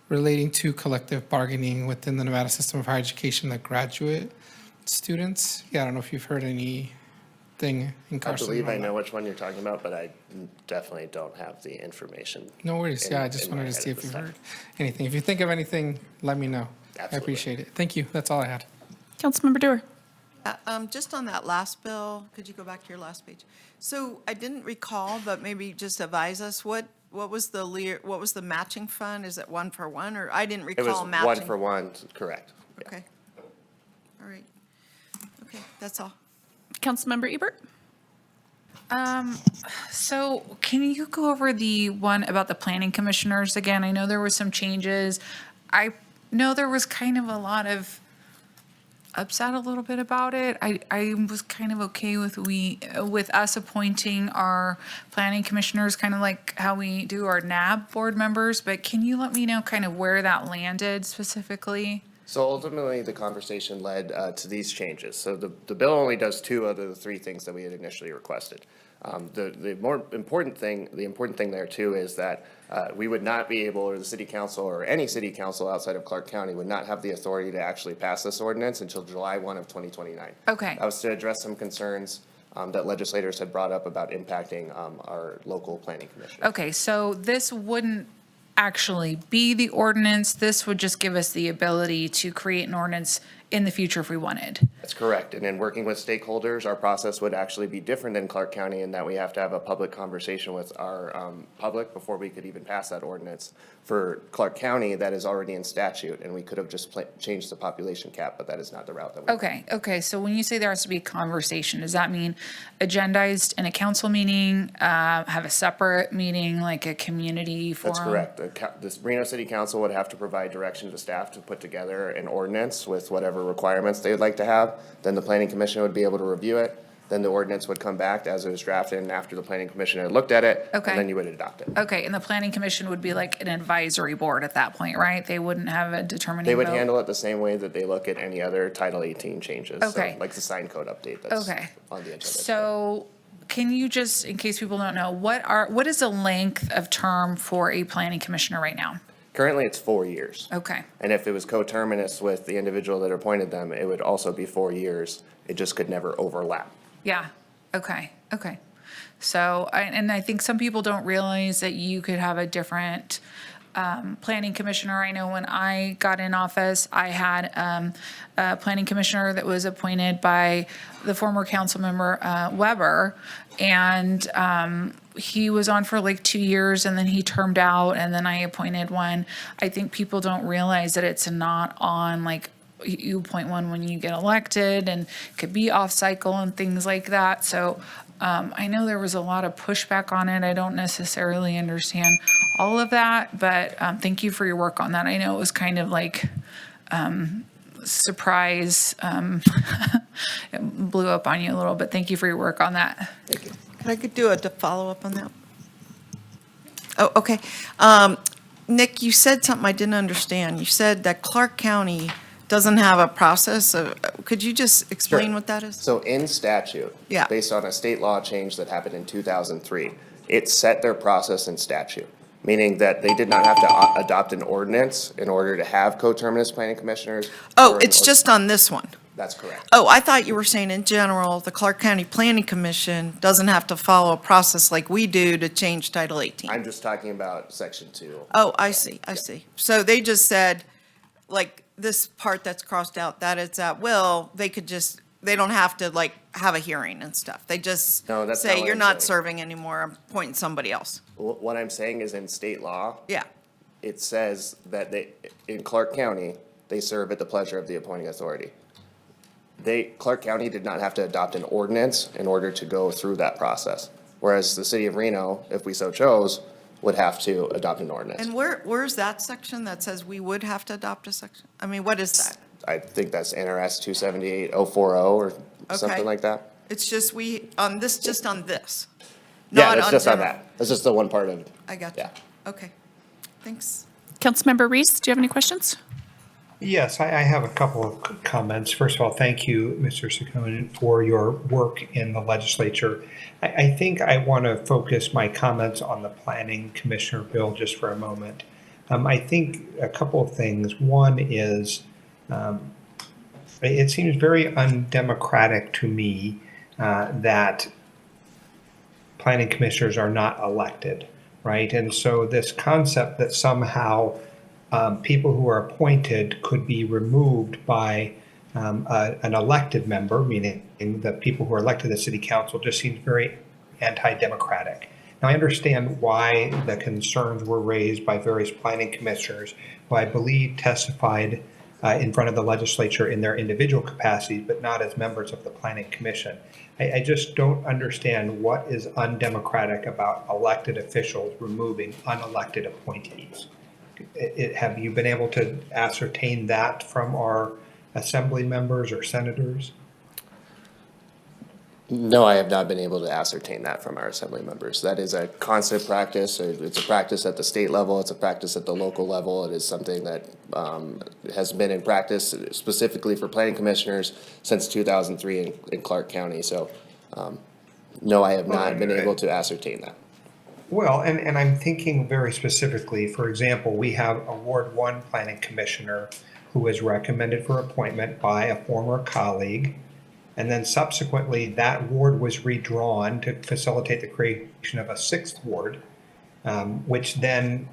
relating to collective bargaining within the Nevada System of Higher Education, the graduate students. Yeah, I don't know if you've heard anything in I Carson. believe I on know that. which one you're talking about, but I definitely don't have the information. No worries. Yeah, I just wanted to see if you've heard anything. If you think of anything, let me know. I Absolutely. appreciate it. Thank you. That's all I had. Councilmember Dewar? Just on that last bill, could you go back to your last page? So I didn't recall, but maybe just advise us, what was the matching fund? Is it 1-for-1, or I didn't It was recall matching? 1-for-1, correct. Yeah. Okay. All right. Okay, that's all. Councilmember Ebert? So can you go over the one about the planning commissioners again? I know there were some changes. I know there was kind of a lot of upset a little bit about it. I was kind of okay with us appointing our planning commissioners, kind of like how we do our NAB board members, but can you let me know kind of where that landed specifically? So ultimately, the conversation led to these changes. So the bill only does 2 out of the 3 things that we had initially requested. The more important thing, there too, is that we would not be able, or the city council, or any city council outside of Clark County would not have the authority to actually pass this ordinance until July 1 of 2029. Okay. That was to address some concerns that legislators had brought up about impacting our local planning commission. Okay, so this wouldn't actually be the ordinance. This would just give us the ability to create an ordinance in the future if we wanted. That's correct. And in working with stakeholders, our process would actually be different than Clark County in that we have to have a public conversation with our public before we could even pass that ordinance. For Clark County, that is already in statute, and we could have just changed the population cap, but that is not the route that we Okay, so when you say there has to be a conversation, does that mean agendized in a council meeting, have a separate meeting, like a community forum? That's correct. The Reno City Council would have to provide direction to staff to put together an ordinance with whatever requirements they would like to have. Then the planning commission would be able to review it. Then the ordinance would come back as it was drafted and after the planning commission had looked at it. Okay. And then you would adopt it. Okay, and the planning commission would be like an advisory board at that point, right? They wouldn't have a determining They would vote? handle it the same way that they look at any other Title 18 changes. So, Okay. like the sign code update that's Okay. on the agenda. So can you just, in case people don't know, what is the length of term for a planning commissioner right now? Currently, it's 4 years. Okay, And if it was coterminous with the individual that appointed them, it would also be 4 years. It just could never overlap. yeah, okay. So, and I think some people don't realize that you could have a different planning commissioner. I know when I got in office, I had a planning commissioner that was appointed by the former council member Weber, and he was on for like 2 years, and then he termed out, and then I appointed one. I think people don't realize that it's not on, like, you appoint one when you get elected, and it could be off cycle and things like that. So I know there was a lot of pushback on it. I don't necessarily understand all of that, but thank you for your work on that. I know it was kind of like surprise. It blew up on you a little bit. Thank you for your work on that. Thank you. Could I do a follow-up on that? Oh, okay. Nick, you said something I didn't understand. You said that Clark County doesn't have a process of, could you just explain Sure. what that is? So in statute, Yeah. based on a state law change that happened in 2003, it set their process in statute, meaning that they did not have to adopt an ordinance in order to have coterminous planning commissioners. Oh, or- it's just on this one? That's correct. Oh, I thought you were saying in general, the Clark County Planning Commission doesn't have to follow a process like we do to change Title 18. I'm just talking about Section 2. Oh, I see. So they just said, like, this part that's crossed out, that it's at will, they don't have to, like, have a hearing and stuff. They just No, that's not say, what you're I'm not saying. serving anymore, I'm appointing somebody else. What I'm saying is in state law, Yeah, it says that in Clark County, they serve at the pleasure of the appointing authority. Clark County did not have to adopt an ordinance in order to go through that process. Whereas the city of Reno, if we so chose, would have to adopt an ordinance. And where's that section that says we would have to adopt a section? I mean, what is that? I think that's NRS 278040 or something Okay. like that. It's just just on this. Yeah, not that's just on general. that. That's just the one part of, I got you. Okay, thanks. Councilmember Reese, do you have any questions? Yes, I have a couple of comments. First of all, thank you, Mr. Sakonin, for your work in the legislature. I think I want to focus my comments on the planning commissioner bill just for a moment. I think a couple of things. One is it seems very undemocratic to me that planning commissioners are not elected, right? And so this concept that somehow people who are appointed could be removed by an elected member, meaning the people who are elected to the city council, just seems very anti-democratic. Now, I understand why the concerns were raised by various planning commissioners who I believe testified in front of the legislature in their individual capacities, but not as members of the planning commission. I just don't understand what is undemocratic about elected officials removing unelected appointees. Have you been able to ascertain that from our assembly members or senators? no, I have not been able to ascertain that from our assembly members. That is a constant practice. It's a practice at the state level. It's a practice at the local level. It is something that has been in practice specifically for planning commissioners since 2003 in Clark County. So, no, I have not been able to ascertain that. Well, and I'm thinking very specifically, for example, we have a Ward 1 planning commissioner who was recommended for appointment by a former colleague, and then subsequently that ward was redrawn to facilitate the creation of a 6th ward, which then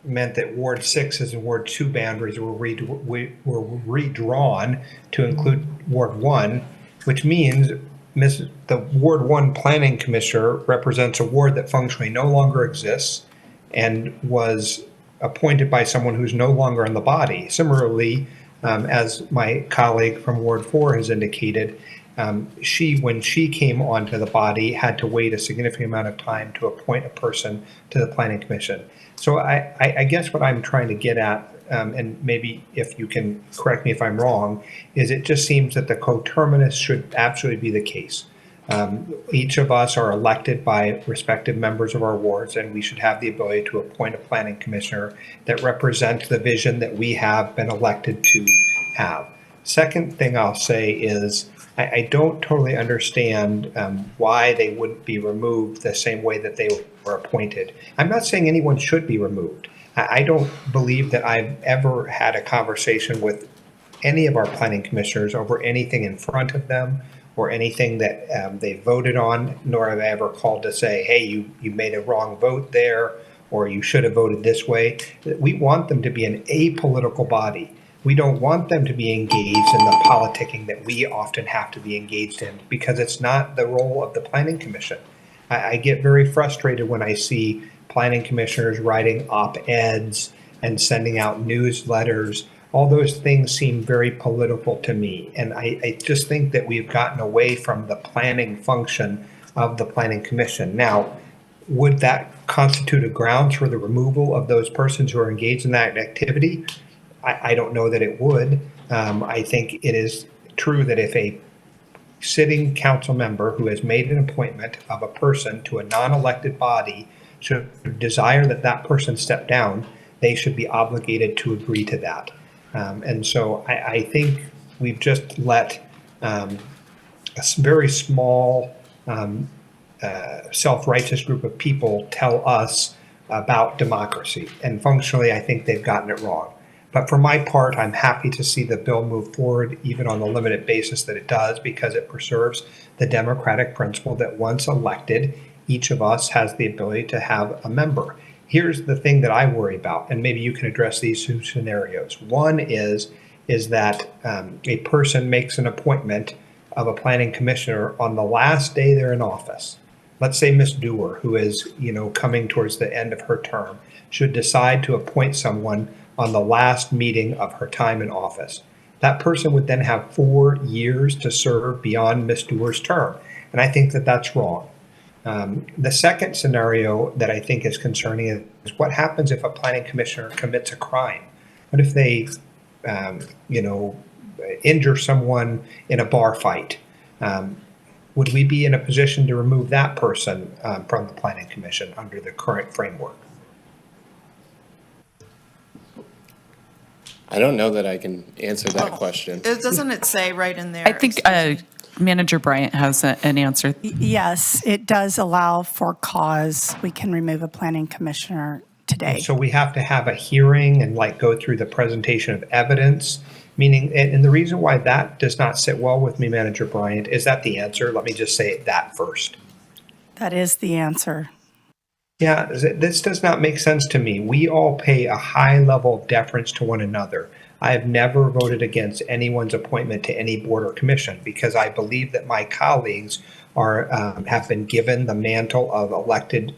meant that Ward 6's and Ward 2 boundaries were redrawn to include Ward 1, which means the Ward 1 planning commissioner represents a ward that functionally no longer exists and was appointed by someone who's no longer in the body. Similarly, as my colleague from Ward 4 has indicated, when she came onto the body, had to wait a significant amount of time to appoint a person to the planning commission. So I guess what I'm trying to get at, and maybe if you can correct me if I'm wrong, is it just seems that the coterminous should absolutely be the case. Each of us are elected by respective members of our wards, and we should have the ability to appoint a planning commissioner that represents the vision that we have been elected to have. Second thing I'll say is I don't totally understand why they wouldn't be removed the same way that they were appointed. I'm not saying anyone should be removed. I don't believe that I've ever had a conversation with any of our planning commissioners over anything in front of them or anything that they voted on, nor have I ever called to say, hey, you made a wrong vote there, or you should have voted this way. We want them to be an apolitical body. We don't want them to be engaged in the politicking that we often have to be engaged in, because it's not the role of the planning commission. I get very frustrated when I see planning commissioners writing op-eds and sending out newsletters. All those things seem very political to me. And I just think that we've gotten away from the planning function of the planning commission. Now, would that constitute a grounds for the removal of those persons who are engaged in that activity? I don't know that it would. I think it is true that if a sitting council member who has made an appointment of a person to a non-elected body should desire that that person step down, they should be obligated to agree to that. And so I think we've just let a very small self-righteous group of people tell us about democracy. And functionally, I think they've gotten it wrong. But for my part, I'm happy to see the bill move forward, even on the limited basis that it does, because it preserves the democratic principle that once elected, each of us has the ability to have a member. Here's the thing that I worry about, and maybe you can address these two scenarios. One is that a person makes an appointment of a planning commissioner on the last day they're in office. Let's say Ms. Dewar, who is coming towards the end of her term, should decide to appoint someone on the last meeting of her time in office. That person would then have 4 years to serve beyond Ms. Doer's term, and I think that that's wrong. The second scenario that I think is concerning is what happens if a planning commissioner commits a crime? What if they, injure someone in a bar fight? Would we be in a position to remove that person from the planning commission under the current framework? I don't know that I can answer that question. Doesn't it say right in there? I think Manager Bryant has an answer. Yes, it does allow for cause. We can remove a planning commissioner today. So we have to have a hearing and go through the presentation of evidence, meaning, and the reason why that does not sit well with me, Manager Bryant, is that the answer? Let me just say that first. That is the answer. Yeah, this does not make sense to me. We all pay a high level of deference to one another. I have never voted against anyone's appointment to any board or commission because I believe that my colleagues have been given the mantle of elected,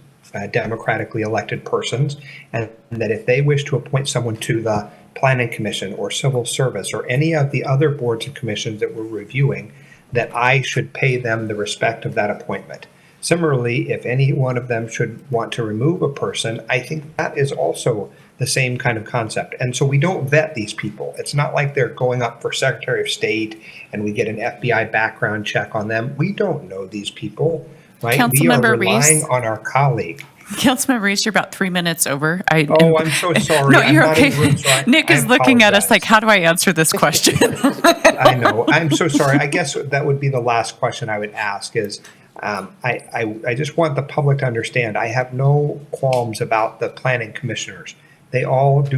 democratically elected persons, and that if they wish to appoint someone to the planning commission or civil service or any of the other boards and commissions that we're reviewing, that I should pay them the respect of that appointment. Similarly, if any one of them should want to remove a person, I think that is also the same kind of concept. And so we don't vet these people. It's not like they're going up for Secretary of State and we get an FBI background check on them. We don't know these people, right? We are Councilmember relying Reese. on our colleague. Councilmember Reese, you're about 3 minutes over. I'm so sorry. No, I'm you're not in okay. the room, so Nick I is looking at us apologize. like, how do I answer this question? I know. I'm so sorry. I guess that would be the last question I would ask is, I just want the public to understand, I have no qualms about the planning commissioners. They all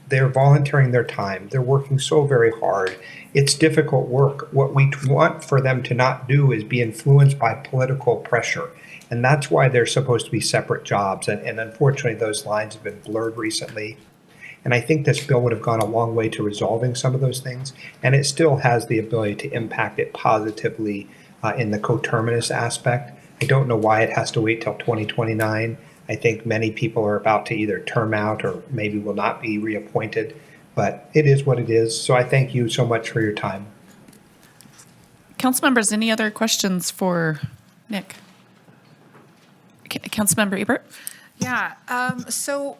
they're volunteering their time. They're working so very hard. It's difficult work. What we want for them to not do is be influenced by political pressure. And that's why they're supposed to be separate jobs. And unfortunately, those lines have been blurred recently. And I think this bill would have gone a long way to resolving some of those things. And it still has the ability to impact it positively in the coterminous aspect. I don't know why it has to wait till 2029. I think many people are about to either term out or maybe will not be reappointed, but it is what it is. So I thank you so much for your time. Council members, any other questions for Nick? Councilmember Ebert? Yeah, so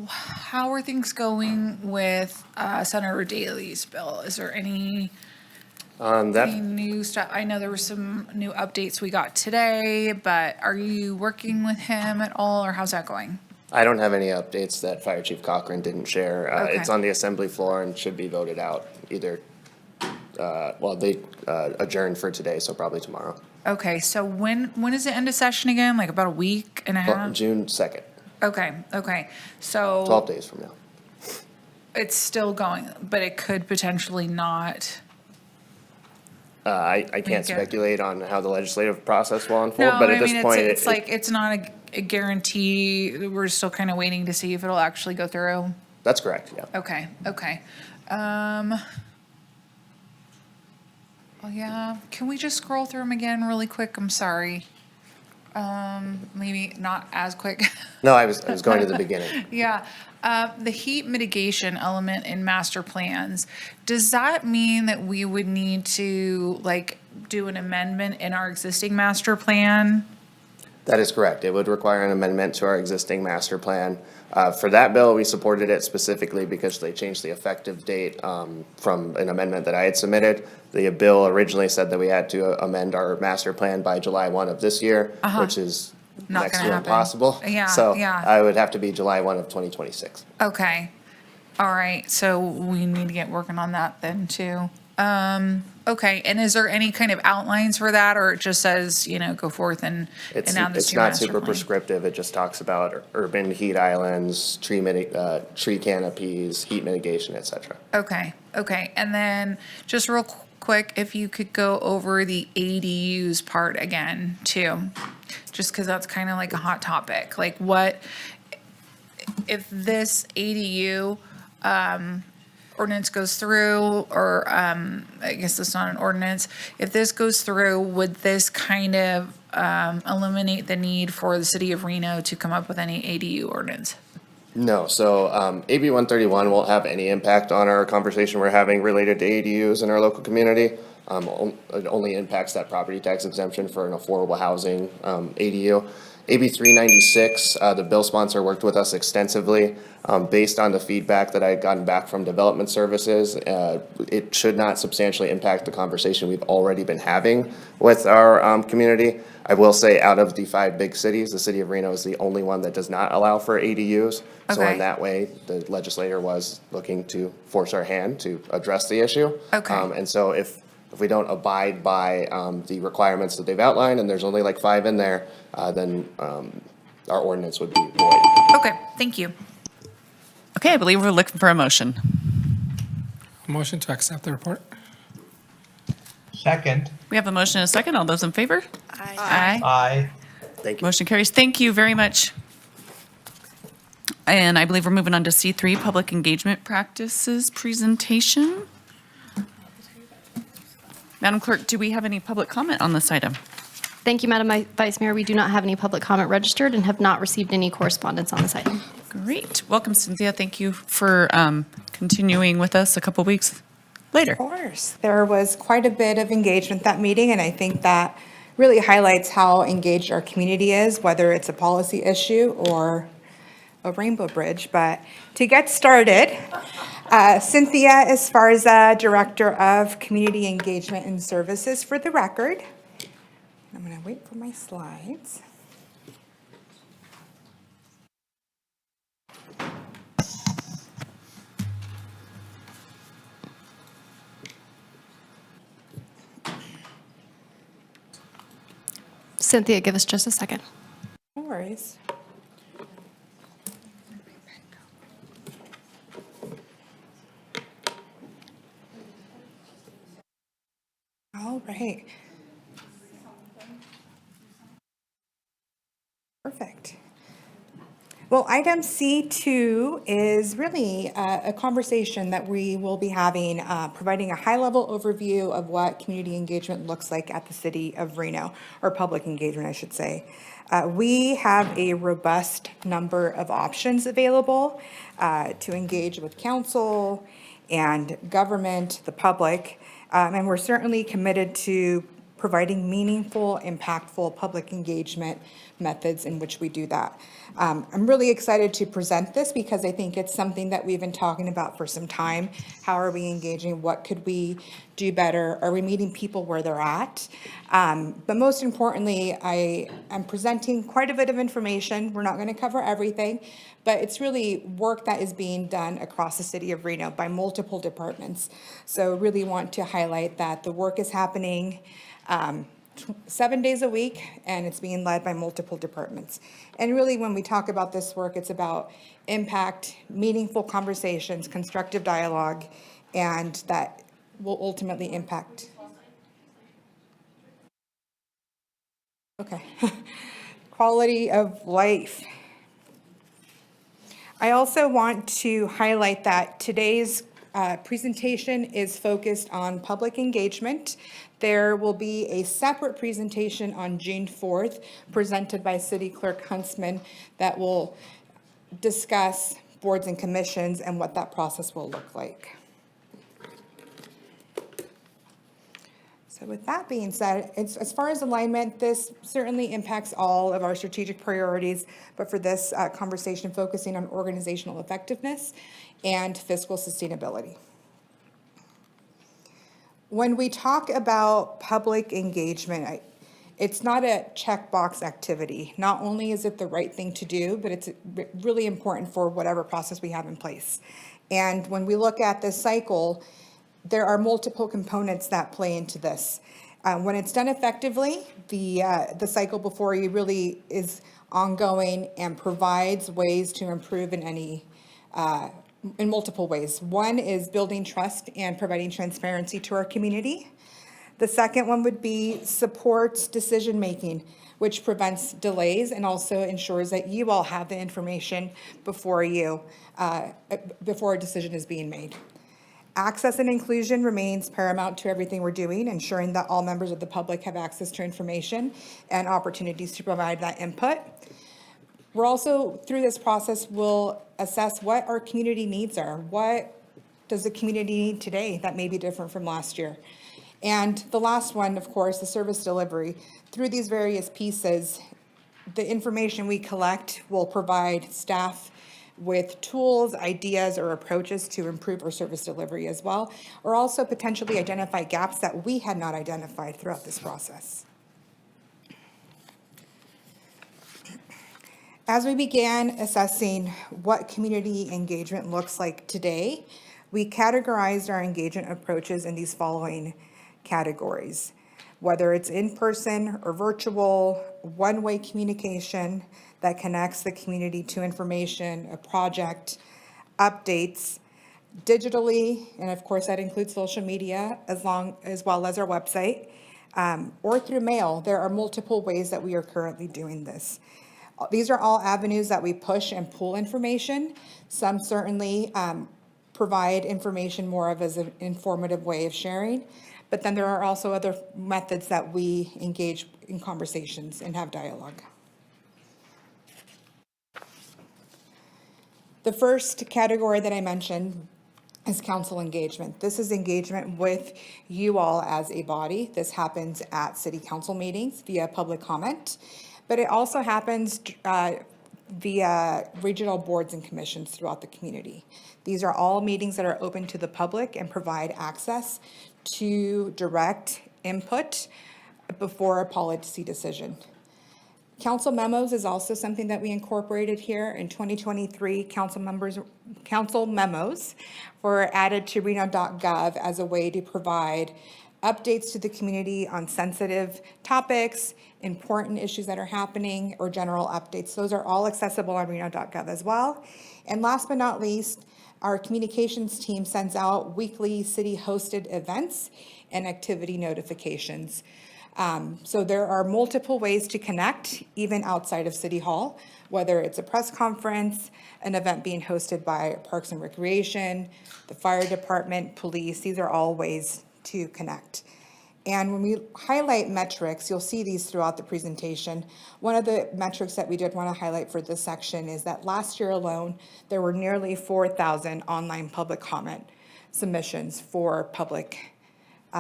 how are things going with Senator Daley's bill? Is there any new stuff? I know there were some new updates we got today, but are you working with him at all, or how's that going? I don't have any updates that Fire Chief Cochran didn't share. Okay. It's on the assembly floor and should be voted out either, they adjourned for today, so probably tomorrow. Okay, so when is the end of session again? Like about a week and a half? June 2nd, Okay, so 12 days from now. it's still going, but it could potentially not. I Make can't it- speculate on how the legislative process will unfold, No, but I at this mean, point, it's like, it's not a guarantee. We're still kind of waiting to see if it'll actually go through. that's correct, yeah. Okay. Well, yeah, can we just scroll through them again really quick? I'm sorry. Maybe not as quick. No, I was going to the beginning. Yeah, the heat mitigation element in master plans, does that mean that we would need to do an amendment in our existing master plan? That is correct. It would require an amendment to our existing master plan. For that bill, we supported it specifically because they changed the effective date from an amendment that I had submitted. The bill originally said that we had to amend our master plan by July 1 of this year, which is Not next gonna to happen. impossible. Yeah, So yeah. I would have to be July 1 of 2026. Okay, all right, so we need to get working on that then too. Okay, and is there any kind of outlines for that, or it just says, go forth and It's add this to your not master super plan? prescriptive. It just talks about urban heat islands, tree canopies, heat mitigation, et cetera. Okay, and then just real quick, if you could go over the ADUs part again too, just because that's kind of like a hot topic. Like what, if this ADU ordinance goes through, or I guess it's not an ordinance, if this goes through, would this kind of eliminate the need for the city of Reno to come up with any ADU ordinance? No, so AB 131 won't have any impact on our conversation we're having related to ADUs in our local community. It only impacts that property tax exemption for an affordable housing ADU. AB 396, the bill sponsor worked with us extensively. Based on the feedback that I had gotten back from development services, it should not substantially impact the conversation we've already been having with our community. I will say out of the 5 big cities, the city of Reno is the only one that does not allow for ADUs. So Okay. in that way, the legislator was looking to force our hand to address the issue. Okay. And so if we don't abide by the requirements that they've outlined, and there's only like 5 in there, then our ordinance would be void. Okay, thank you. Okay, I believe we're looking for a motion. Motion to accept the report. Second. We have a motion and a second. All those in favor? Aye. Aye. Thank you. Motion carries. Thank you very much. And I believe we're moving on to C3, Public Engagement Practices Presentation. Madam Clerk, do we have any public comment on this item? Thank you, Madam Vice Mayor. We do not have any public comment registered and have not received any correspondence on this item. Great. Welcome, Cynthia. Thank you for continuing with us a couple weeks later. Of course. There was quite a bit of engagement that meeting, and I think that really highlights how engaged our community is, whether it's a policy issue or a rainbow bridge. But to get started, Cynthia Esparza, Director of Community Engagement and Services, for the record. I'm going to wait for my slides. Cynthia, give us just a second. No worries. All right. Perfect. Well, item C2 is really a conversation that we will be having, providing a high-level overview of what community engagement looks like at the city of Reno, or public engagement, I should say. We have a robust number of options available to engage with council and government, the public, and we're certainly committed to providing meaningful, impactful public engagement methods in which we do that. I'm really excited to present this because I think it's something that we've been talking about for some time. How are we engaging? What could we do better? Are we meeting people where they're at? But most importantly, I am presenting quite a bit of information. We're not going to cover everything, but it's really work that is being done across the city of Reno by multiple departments. So really want to highlight that the work is happening 7 days a week, and it's being led by multiple departments. And really, when we talk about this work, it's about impact, meaningful conversations, constructive dialogue, and that will ultimately impact. Okay. Quality of life. I also want to highlight that today's presentation is focused on public engagement. There will be a separate presentation on June 4th presented by City Clerk Huntsman that will discuss boards and commissions and what that process will look like. So with that being said, as far as alignment, this certainly impacts all of our strategic priorities, but for this conversation, focusing on organizational effectiveness and fiscal sustainability. When we talk about public engagement, it's not a checkbox activity. Not only is it the right thing to do, but it's really important for whatever process we have in place. And when we look at this cycle, there are multiple components that play into this. When it's done effectively, the cycle before you really is ongoing and provides ways to improve in multiple ways. One is building trust and providing transparency to our community. The second one would be supports decision-making, which prevents delays and also ensures that you all have the information before a decision is being made. Access and inclusion remains paramount to everything we're doing, ensuring that all members of the public have access to information and opportunities to provide that input. We're also, through this process, will assess what our community needs are. What does the community need today that may be different from last year? And the last one, of course, the service delivery. Through these various pieces, the information we collect will provide staff with tools, ideas, or approaches to improve our service delivery as well, or also potentially identify gaps that we had not identified throughout this process. As we began assessing what community engagement looks like today, we categorized our engagement approaches in these following categories. Whether it's in-person or virtual, one-way communication that connects the community to information, a project, updates, digitally, and of course that includes social media as well as our website, or through mail. There are multiple ways that we are currently doing this. These are all avenues that we push and pull information. Some certainly provide information more of as an informative way of sharing, but then there are also other methods that we engage in conversations and have dialogue. The first category that I mentioned is council engagement. This is engagement with you all as a body. This happens at city council meetings via public comment, but it also happens via regional boards and commissions throughout the community. These are all meetings that are open to the public and provide access to direct input before a policy decision. Council memos is also something that we incorporated here in 2023. Council memos were added to Reno.gov as a way to provide updates to the community on sensitive topics, important issues that are happening, or general updates. Those are all accessible on Reno.gov as well. And last but not least, our communications team sends out weekly city-hosted events and activity notifications. So there are multiple ways to connect, even outside of City Hall, whether it's a press conference, an event being hosted by Parks and Recreation, the fire department, police. These are all ways to connect. And when we highlight metrics, you'll see these throughout the presentation. One of the metrics that we did want to highlight for this section is that last year alone, there were nearly 4,000 online public comment submissions for public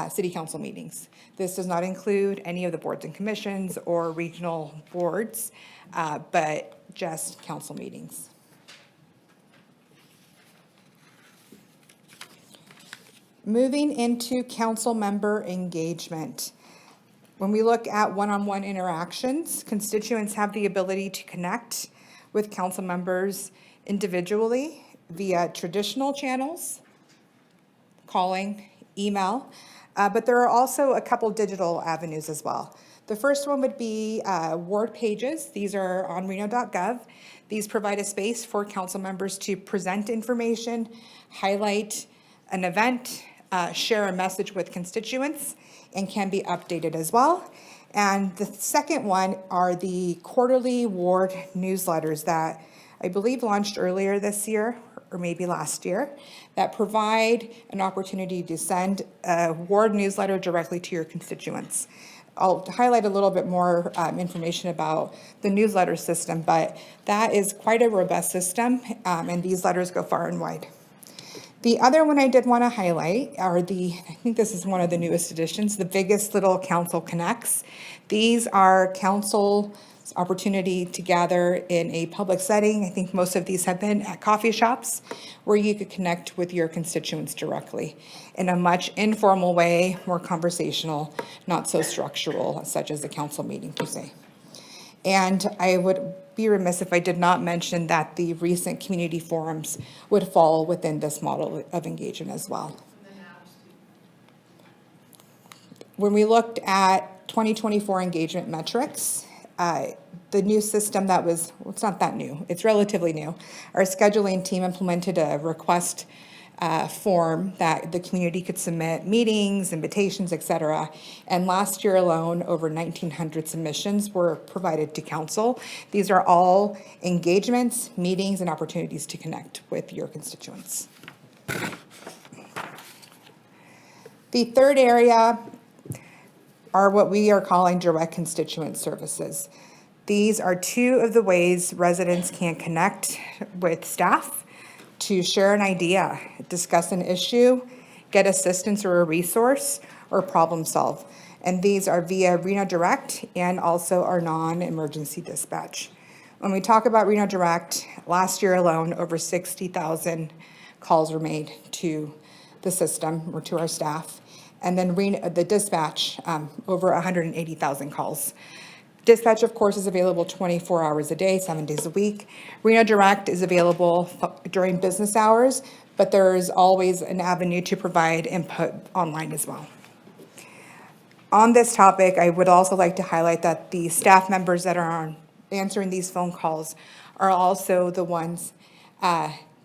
city council meetings. This does not include any of the boards and commissions or regional boards, but just council meetings. Moving into council member engagement. When we look at one-on-one interactions, constituents have the ability to connect with council members individually via traditional channels, calling, email, but there are also a couple digital avenues as well. The first one would be ward pages. These are on Reno.gov. These provide a space for council members to present information, highlight an event, share a message with constituents, and can be updated as well. And the second one are the quarterly ward newsletters that I believe launched earlier this year, or maybe last year, that provide an opportunity to send a ward newsletter directly to your constituents. I'll highlight a little bit more information about the newsletter system, but that is quite a robust system, and these letters go far and wide. The other one I did want to highlight are I think this is one of the newest additions, the Biggest Little Council Connects. These are council's opportunity to gather in a public setting. I think most of these have been at coffee shops where you could connect with your constituents directly in a much informal way, more conversational, not so structural, such as a council meeting per se. And I would be remiss if I did not mention that the recent community forums would fall within this model of engagement as well. When we looked at 2024 engagement metrics, the new system that was, well, it's not that new, it's relatively new. Our scheduling team implemented a request form that the community could submit meetings, invitations, etc. And last year alone, over 1,900 submissions were provided to council. These are all engagements, meetings, and opportunities to connect with your constituents. The third area are what we are calling direct constituent services. These are two of the ways residents can connect with staff to share an idea, discuss an issue, get assistance or a resource, or problem solve. And these are via Reno Direct and also our non-emergency dispatch. When we talk about Reno Direct, last year alone, over 60,000 calls were made to the system or to our staff. And then the dispatch, over 180,000 calls. Dispatch, of course, is available 24 hours a day, 7 days a week. Reno Direct is available during business hours, but there is always an avenue to provide input online as well. On this topic, I would also like to highlight that the staff members that are answering these phone calls are also the ones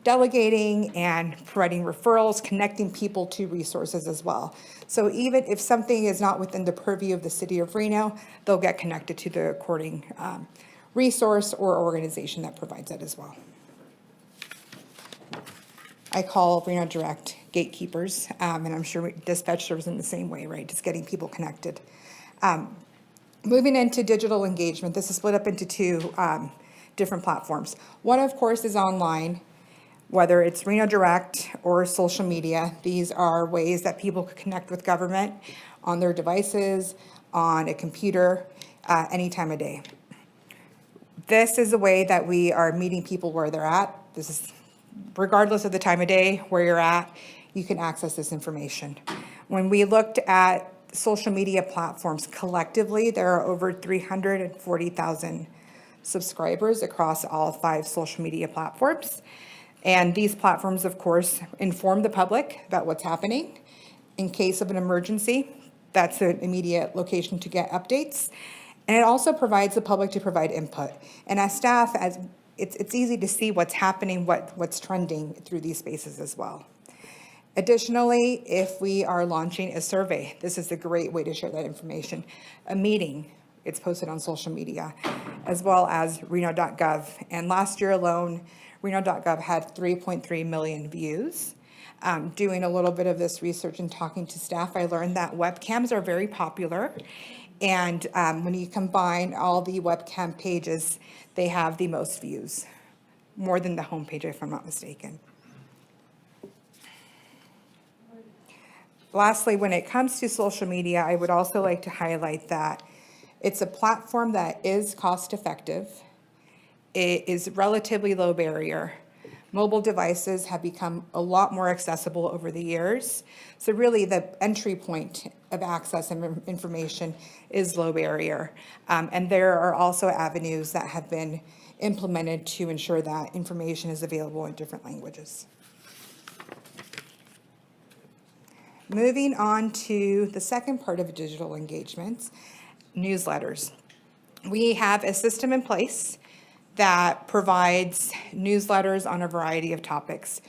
delegating and providing referrals, connecting people to resources as well. So even if something is not within the purview of the city of Reno, they'll get connected to the according resource or organization that provides it as well. I call Reno Direct gatekeepers, and I'm sure dispatch serves in the same way, right? Just getting people connected. Moving into digital engagement, this is split up into two different platforms. One, of course, is online, whether it's Reno Direct or social media. These are ways that people could connect with government on their devices, on a computer, any time of day. This is a way that we are meeting people where they're at. This is regardless of the time of day, where you're at, you can access this information. When we looked at social media platforms collectively, there are over 340,000 subscribers across all 5 social media platforms. And these platforms, of course, inform the public about what's happening. In case of an emergency, that's an immediate location to get updates. And it also provides the public to provide input. And as staff, it's easy to see what's happening, what's trending through these spaces as well. Additionally, if we are launching a survey, this is a great way to share that information. A meeting, it's posted on social media, as well as Reno.gov. And last year alone, Reno.gov had 3.3 million views. Doing a little bit of this research and talking to staff, I learned that webcams are very popular. And when you combine all the webcam pages, they have the most views, more than the homepage, if I'm not mistaken. Lastly, when it comes to social media, I would also like to highlight that it's a platform that is cost effective. It is relatively low barrier. Mobile devices have become a lot more accessible over the years. So really the entry point of access and information is low barrier. And there are also avenues that have been implemented to ensure that information is available in different languages. Moving on to the second part of digital engagements, newsletters. We have a system in place that provides newsletters on a variety of topics.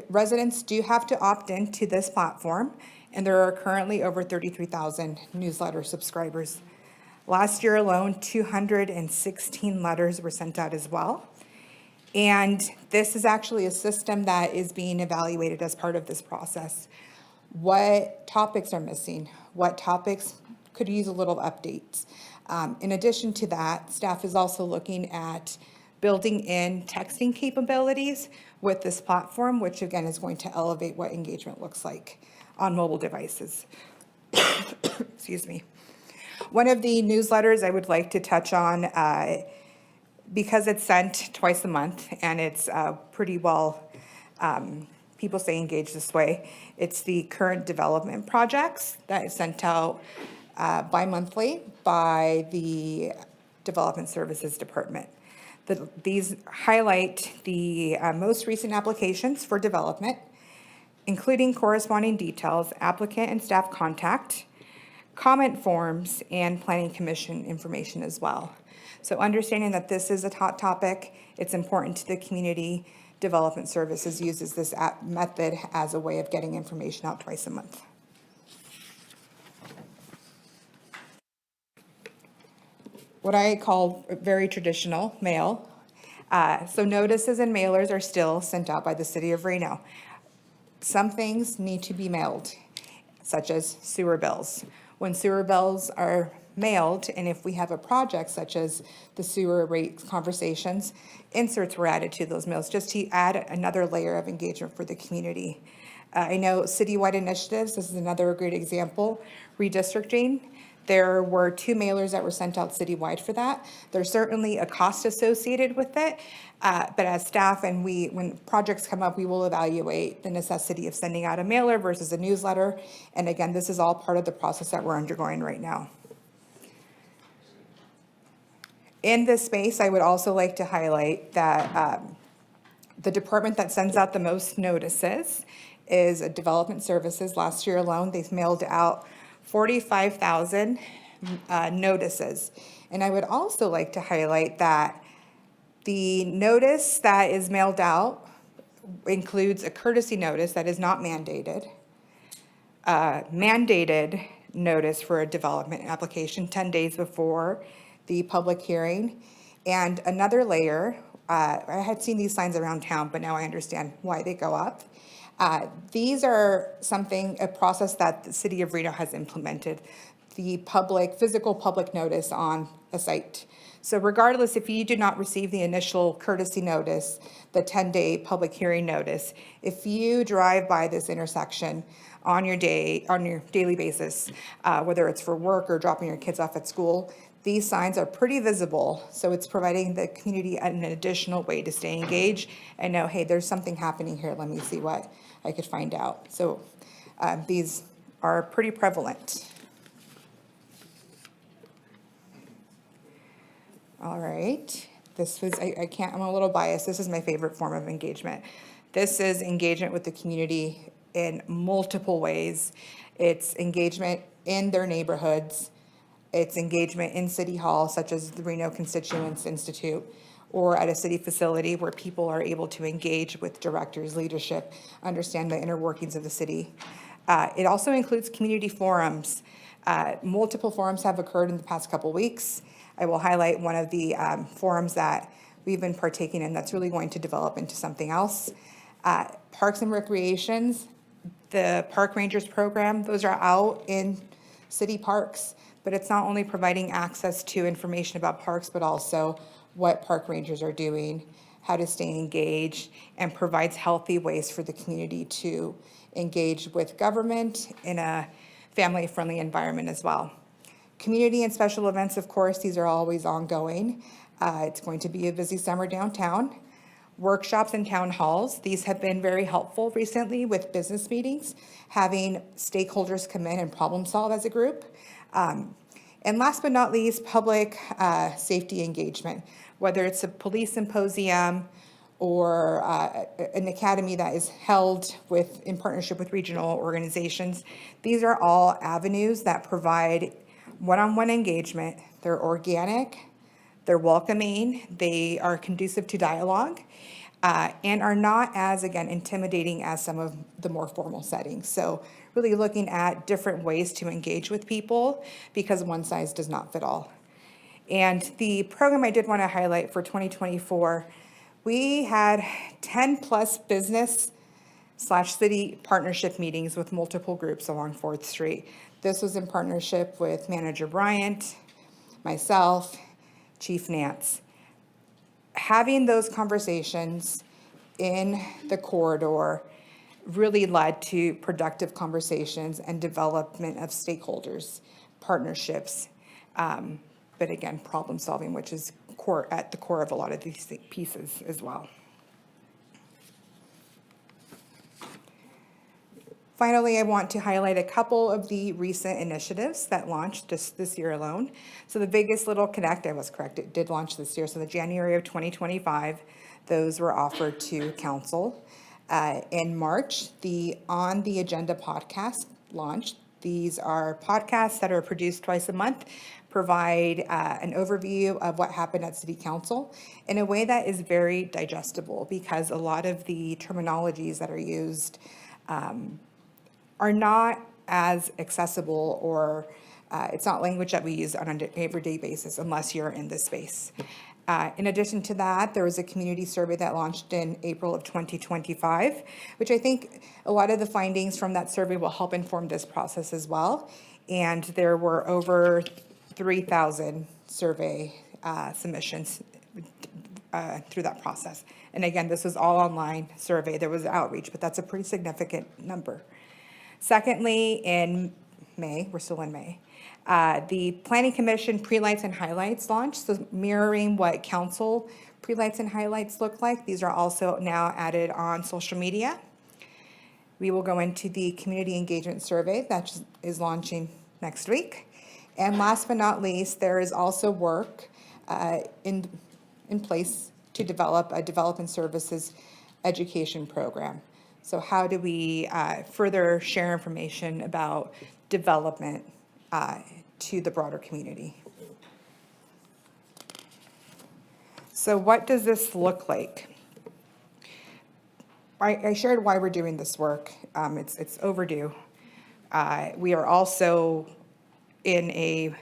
Residents do have to opt into this platform, and there are currently over 33,000 newsletter subscribers. Last year alone, 216 letters were sent out as well. And this is actually a system that is being evaluated as part of this process. What topics are missing? What topics could use a little updates? In addition to that, staff is also looking at building in texting capabilities with this platform, which again is going to elevate what engagement looks like on mobile devices. Excuse me. One of the newsletters I would like to touch on, because it's sent twice a month and it's pretty well, people stay engaged this way. It's the current development projects that is sent out bi-monthly by the Development Services Department. These highlight the most recent applications for development, including corresponding details, applicant and staff contact, comment forms, and planning commission information as well. So understanding that this is a hot topic, it's important to the community. Development Services uses this method as a way of getting information out twice a month. What I call very traditional mail. So notices and mailers are still sent out by the city of Reno. Some things need to be mailed, such as sewer bills. When sewer bills are mailed, and if we have a project such as the sewer rate conversations, inserts were added to those mails just to add another layer of engagement for the community. I know citywide initiatives, this is another great example, redistricting. There were 2 mailers that were sent out citywide for that. There's certainly a cost associated with it, but as staff and when projects come up, we will evaluate the necessity of sending out a mailer versus a newsletter. And again, this is all part of the process that we're undergoing right now. In this space, I would also like to highlight that the department that sends out the most notices is Development Services. Last year alone, they've mailed out 45,000 notices. And I would also like to highlight that the notice that is mailed out includes a courtesy notice that is not mandated, mandated notice for a development application 10 days before the public hearing, and another layer. I had seen these signs around town, but now I understand why they go up. These are a process that the city of Reno has implemented, the physical public notice on a site. So regardless, if you did not receive the initial courtesy notice, the 10-day public hearing notice, if you drive by this intersection on your daily basis, whether it's for work or dropping your kids off at school, these signs are pretty visible, so it's providing the community an additional way to stay engaged and know, hey, there's something happening here, let me see what I could find out. So these are pretty prevalent. All right, this was, I'm a little biased, this is my favorite form of engagement. This is engagement with the community in multiple ways. It's engagement in their neighborhoods. It's engagement in City Hall, such as the Reno Constituents Institute, or at a city facility where people are able to engage with directors, leadership, understand the inner workings of the city. It also includes community forums. Multiple forums have occurred in the past couple weeks. I will highlight one of the forums that we've been partaking in that's really going to develop into something else. Parks and Recreations, the Park Rangers program, those are out in city parks. But it's not only providing access to information about parks, but also what park rangers are doing, how to stay engaged, and provides healthy ways for the community to engage with government in a family-friendly environment as well. Community and special events, of course, these are always ongoing. It's going to be a busy summer downtown. Workshops and town halls, these have been very helpful recently with business meetings, having stakeholders come in and problem solve as a group. And last but not least, public safety engagement, whether it's a police symposium or an academy that is held in partnership with regional organizations. These are all avenues that provide one-on-one engagement. They're organic, they're welcoming, they are conducive to dialogue, and are not as, again, intimidating as some of the more formal settings. So really looking at different ways to engage with people because one size does not fit all. And the program I did want to highlight for 2024, we had 10 plus business/city partnership meetings with multiple groups along 4th Street. This was in partnership with Manager Bryant, myself, Chief Nance. Having those conversations in the corridor really led to productive conversations and development of stakeholders, partnerships, but again, problem solving, which is at the core of a lot of these pieces as well. Finally, I want to highlight a couple of the recent initiatives that launched just this year alone. So the biggest little connect, I was correct, it did launch this year. So the January of 2025, those were offered to council. In March, the On the Agenda podcast launched. These are podcasts that are produced twice a month, provide an overview of what happened at City Council in a way that is very digestible because a lot of the terminologies that are used are not as accessible or it's not language that we use on an everyday basis unless you're in this space. In addition to that, there was a community survey that launched in April of 2025, which I think a lot of the findings from that survey will help inform this process as well. And there were over 3,000 survey submissions through that process. And again, this was all online survey. There was outreach, but that's a pretty significant number. Secondly, in May, we're still in May, the Planning Commission pre-lights and highlights launched, so mirroring what council pre-lights and highlights look like. These are also now added on social media. We will go into the community engagement survey that is launching next week. And last but not least, there is also work in place to develop a development services education program. So how do we further share information about development to the broader community? So what does this look like? I shared why we're doing this work. It's overdue. We are also in a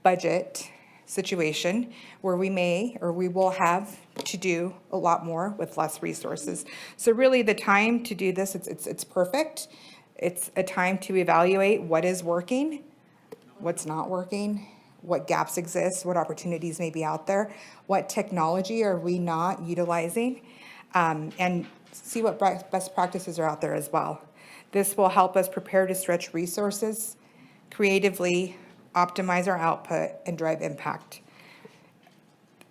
budget situation where we may or we will have to do a lot more with less resources. So really the time to do this, it's perfect. It's a time to evaluate what is working, what's not working, what gaps exist, what opportunities may be out there, what technology are we not utilizing, and see what best practices are out there as well. This will help us prepare to stretch resources, creatively optimize our output, and drive impact.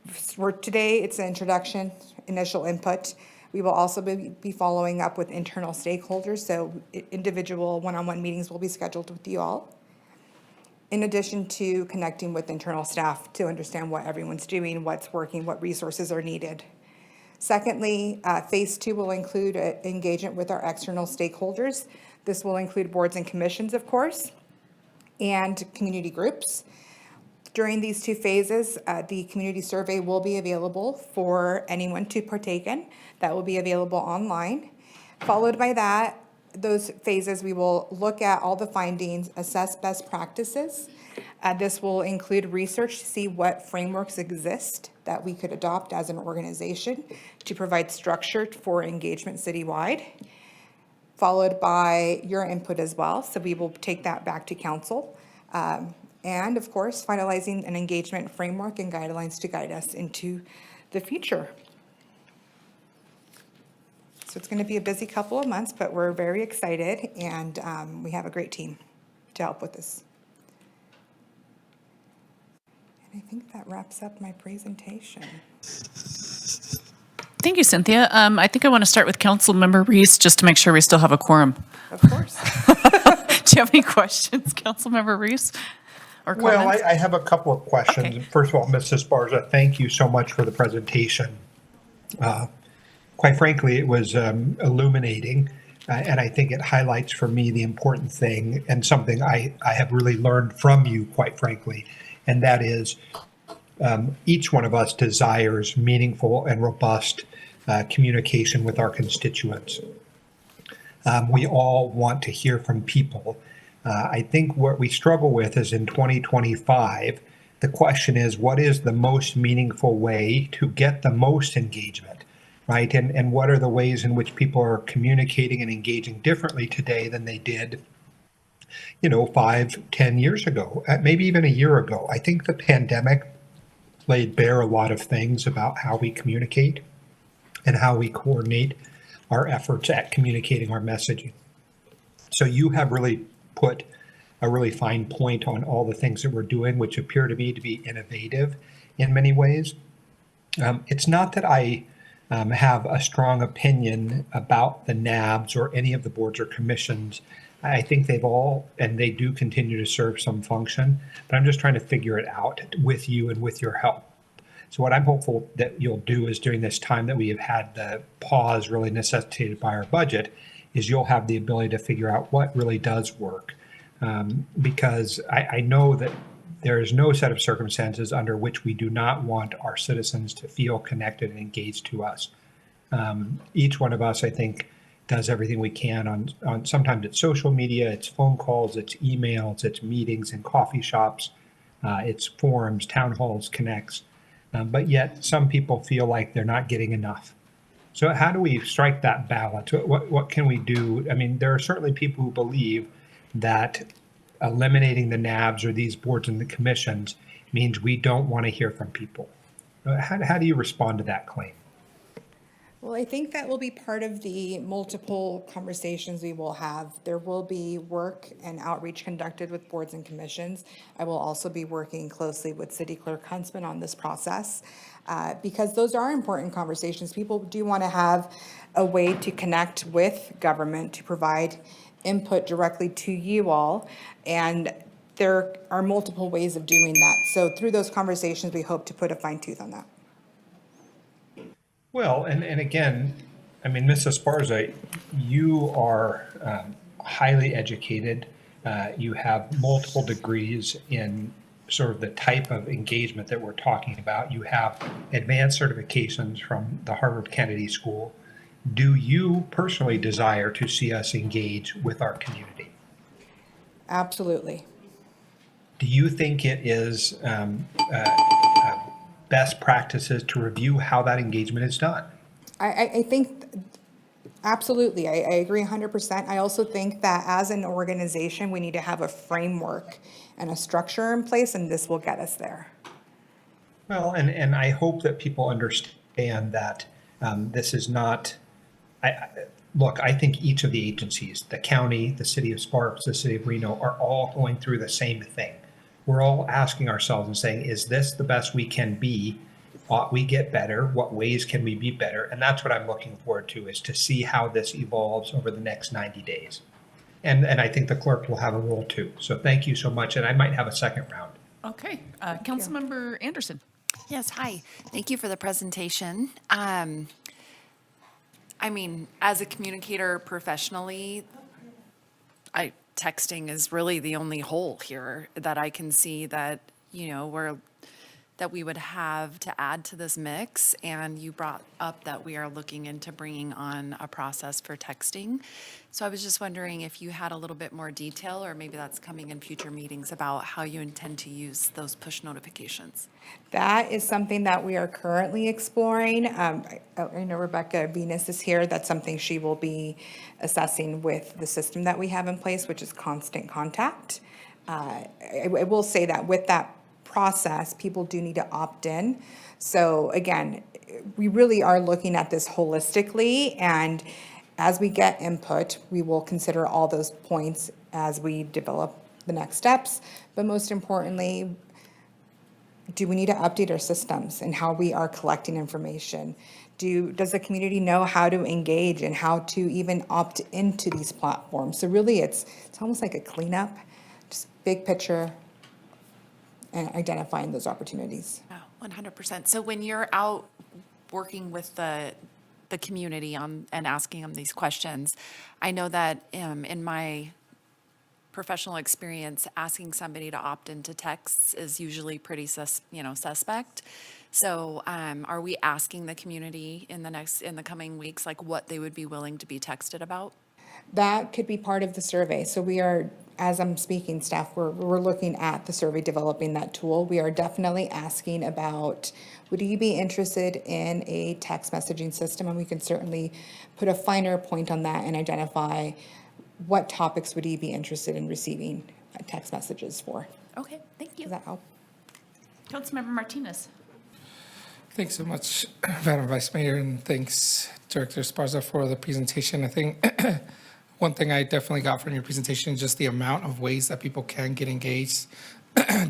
For today, it's an introduction, initial input. We will also be following up with internal stakeholders, so individual one-on-one meetings will be scheduled with you all, in addition to connecting with internal staff to understand what everyone's doing, what's working, what resources are needed. Secondly, phase 2 will include engagement with our external stakeholders. This will include boards and commissions, of course, and community groups. During these 2 phases, the community survey will be available for anyone to partake in. That will be available online. Followed by that, those phases, we will look at all the findings, assess best practices. This will include research to see what frameworks exist that we could adopt as an organization to provide structure for engagement citywide, followed by your input as well. So we will take that back to council. And of course, finalizing an engagement framework and guidelines to guide us into the future. So it's going to be a busy couple of months, but we're very excited, and we have a great team to help with this. And I think that wraps up my presentation. Thank you, Cynthia. I think I want to start with Councilmember Reese, just to make sure we still have a quorum. Of course. Do you have any questions, Councilmember Reese? Or Well, comments? I have a couple of questions. Okay. First of all, Mrs. Barza, thank you so much for the presentation. Quite frankly, it was illuminating, and I think it highlights for me the important thing and something I have really learned from you, quite frankly, and that is each one of us desires meaningful and robust communication with our constituents. We all want to hear from people. I think what we struggle with is in 2025, the question is, what is the most meaningful way to get the most engagement, right? And what are the ways in which people are communicating and engaging differently today than they did, 5, 10 years ago, maybe even a year ago? I think the pandemic laid bare a lot of things about how we communicate and how we coordinate our efforts at communicating our messaging. So you have really put a really fine point on all the things that we're doing, which appear to me to be innovative in many ways. It's not that I have a strong opinion about the NABs or any of the boards or commissions. I think they've all, and they do continue to serve some function, but I'm just trying to figure it out with you and with your help. So what I'm hopeful that you'll do is during this time that we have had the pause really necessitated by our budget, is you'll have the ability to figure out what really does work. Because I know that there is no set of circumstances under which we do not want our citizens to feel connected and engaged to us. Each one of us, I think, does everything we can on sometimes it's social media, it's phone calls, it's emails, it's meetings in coffee shops, it's forums, town halls, connects. But yet some people feel like they're not getting enough. So how do we strike that balance? What can we do? I mean, there are certainly people who believe that eliminating the NABs or these boards and the commissions means we don't want to hear from people. How do you respond to that claim? Well, I think that will be part of the multiple conversations we will have. There will be work and outreach conducted with boards and commissions. I will also be working closely with City Clerk Huntsman on this process because those are important conversations. People do want to have a way to connect with government to provide input directly to you all. And there are multiple ways of doing that. So through those conversations, we hope to put a fine tooth on that. Well, and again, I mean, Ms. Esparza, you are highly educated. You have multiple degrees in sort of the type of engagement that we're talking about. You have advanced certifications from the Harvard Kennedy School. Do you personally desire to see us engage with our community? Absolutely. Do you think it is best practices to review how that engagement is done? I think, absolutely, I agree 100%. I also think that as an organization, we need to have a framework and a structure in place, and this will get us there. Well, and I hope that people understand that this is not, look, I think each of the agencies, the county, the city of Sparks, the city of Reno, are all going through the same thing. We're all asking ourselves and saying, is this the best we can be? Ought we get better? What ways can we be better? And that's what I'm looking forward to, is to see how this evolves over the next 90 days. And I think the clerk will have a role too. So thank you so much. And I might have a second round. Okay, Councilmember Anderson. Yes, hi. Thank you for the presentation. I mean, as a communicator professionally, texting is really the only hole here that I can see that, you know, that we would have to add to this mix. And you brought up that we are looking into bringing on a process for texting. So I was just wondering if you had a little bit more detail, or maybe that's coming in future meetings, about how you intend to use those push notifications. That is something that we are currently exploring. I know Rebecca Venus is here. That's something she will be assessing with the system that we have in place, which is constant contact. I will say that with that process, people do need to opt in. So again, we really are looking at this holistically, and as we get input, we will consider all those points as we develop the next steps. But most importantly, do we need to update our systems and how we are collecting information? Does the community know how to engage and how to even opt into these platforms? So really, it's almost like a cleanup, just big picture, and identifying those opportunities. Oh, 100%. So when you're out working with the community and asking them these questions, I know that in my professional experience, asking somebody to opt into texts is usually pretty suspect. So are we asking the community in the coming weeks, like, what they would be willing to be texted about? That could be part of the survey. So we are, as I'm speaking, staff, we're looking at the survey, developing that tool. We are definitely asking about, would you be interested in a text messaging system? And we can certainly put a finer point on that and identify what topics would you be interested in receiving text messages for. Okay, thank you. Does that help? Councilmember Martinez. Thanks so much, Madam Vice Mayor, and thanks, Director Esparza, for the presentation. I think one thing I definitely got from your presentation is just the amount of ways that people can get engaged.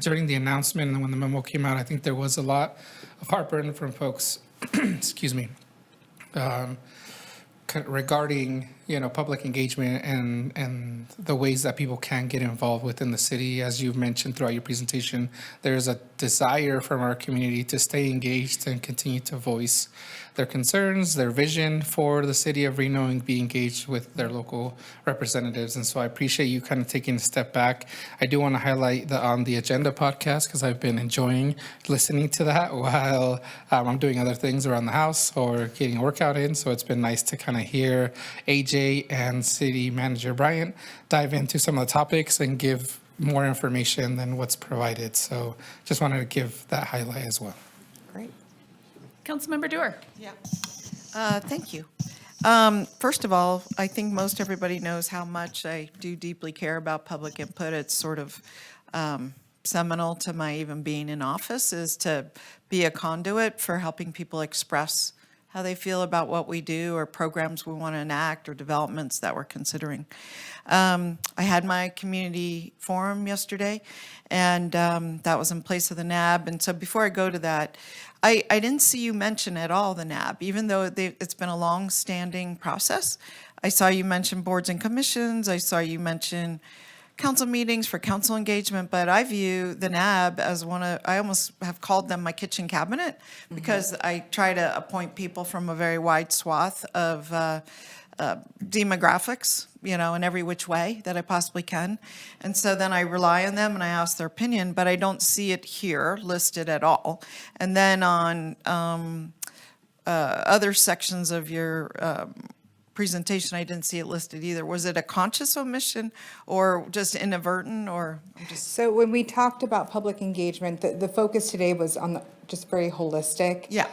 During the announcement and when the memo came out, I think there was a lot of heartburn from folks, excuse me, regarding, public engagement and the ways that people can get involved within the city. As you've mentioned throughout your presentation, there's a desire from our community to stay engaged and continue to voice their concerns, their vision for the city of Reno, and be engaged with their local representatives. And so I appreciate you kind of taking a step back. I do want to highlight the On the Agenda podcast, because I've been enjoying listening to that while I'm doing other things around the house or getting a workout in. So it's been nice to kind of hear AJ and City Manager Bryant dive into some of the topics and give more information than what's provided. So just wanted to give that highlight as well. Great. Councilmember Dewar. Yeah. Thank you. First of all, I think most everybody knows how much I do deeply care about public input. It's sort of seminal to my even being in office, is to be a conduit for helping people express how they feel about what we do or programs we want to enact or developments that we're considering. I had my community forum yesterday, and that was in place of the NAB. And so before I go to that, I didn't see you mention at all the NAB, even though it's been a long-standing process. I saw you mention boards and commissions. I saw you mention council meetings for council engagement, but I view the NAB as I almost have called them my kitchen cabinet, because I try to appoint people from a very wide swath of demographics, in every which way that I possibly can. And so then I rely on them and I ask their opinion, but I don't see it here listed at all. And then on other sections of your presentation, I didn't see it listed either. Was it a conscious omission or just inadvertent, or? So when we talked about public engagement, the focus today was on just very holistic. Yeah.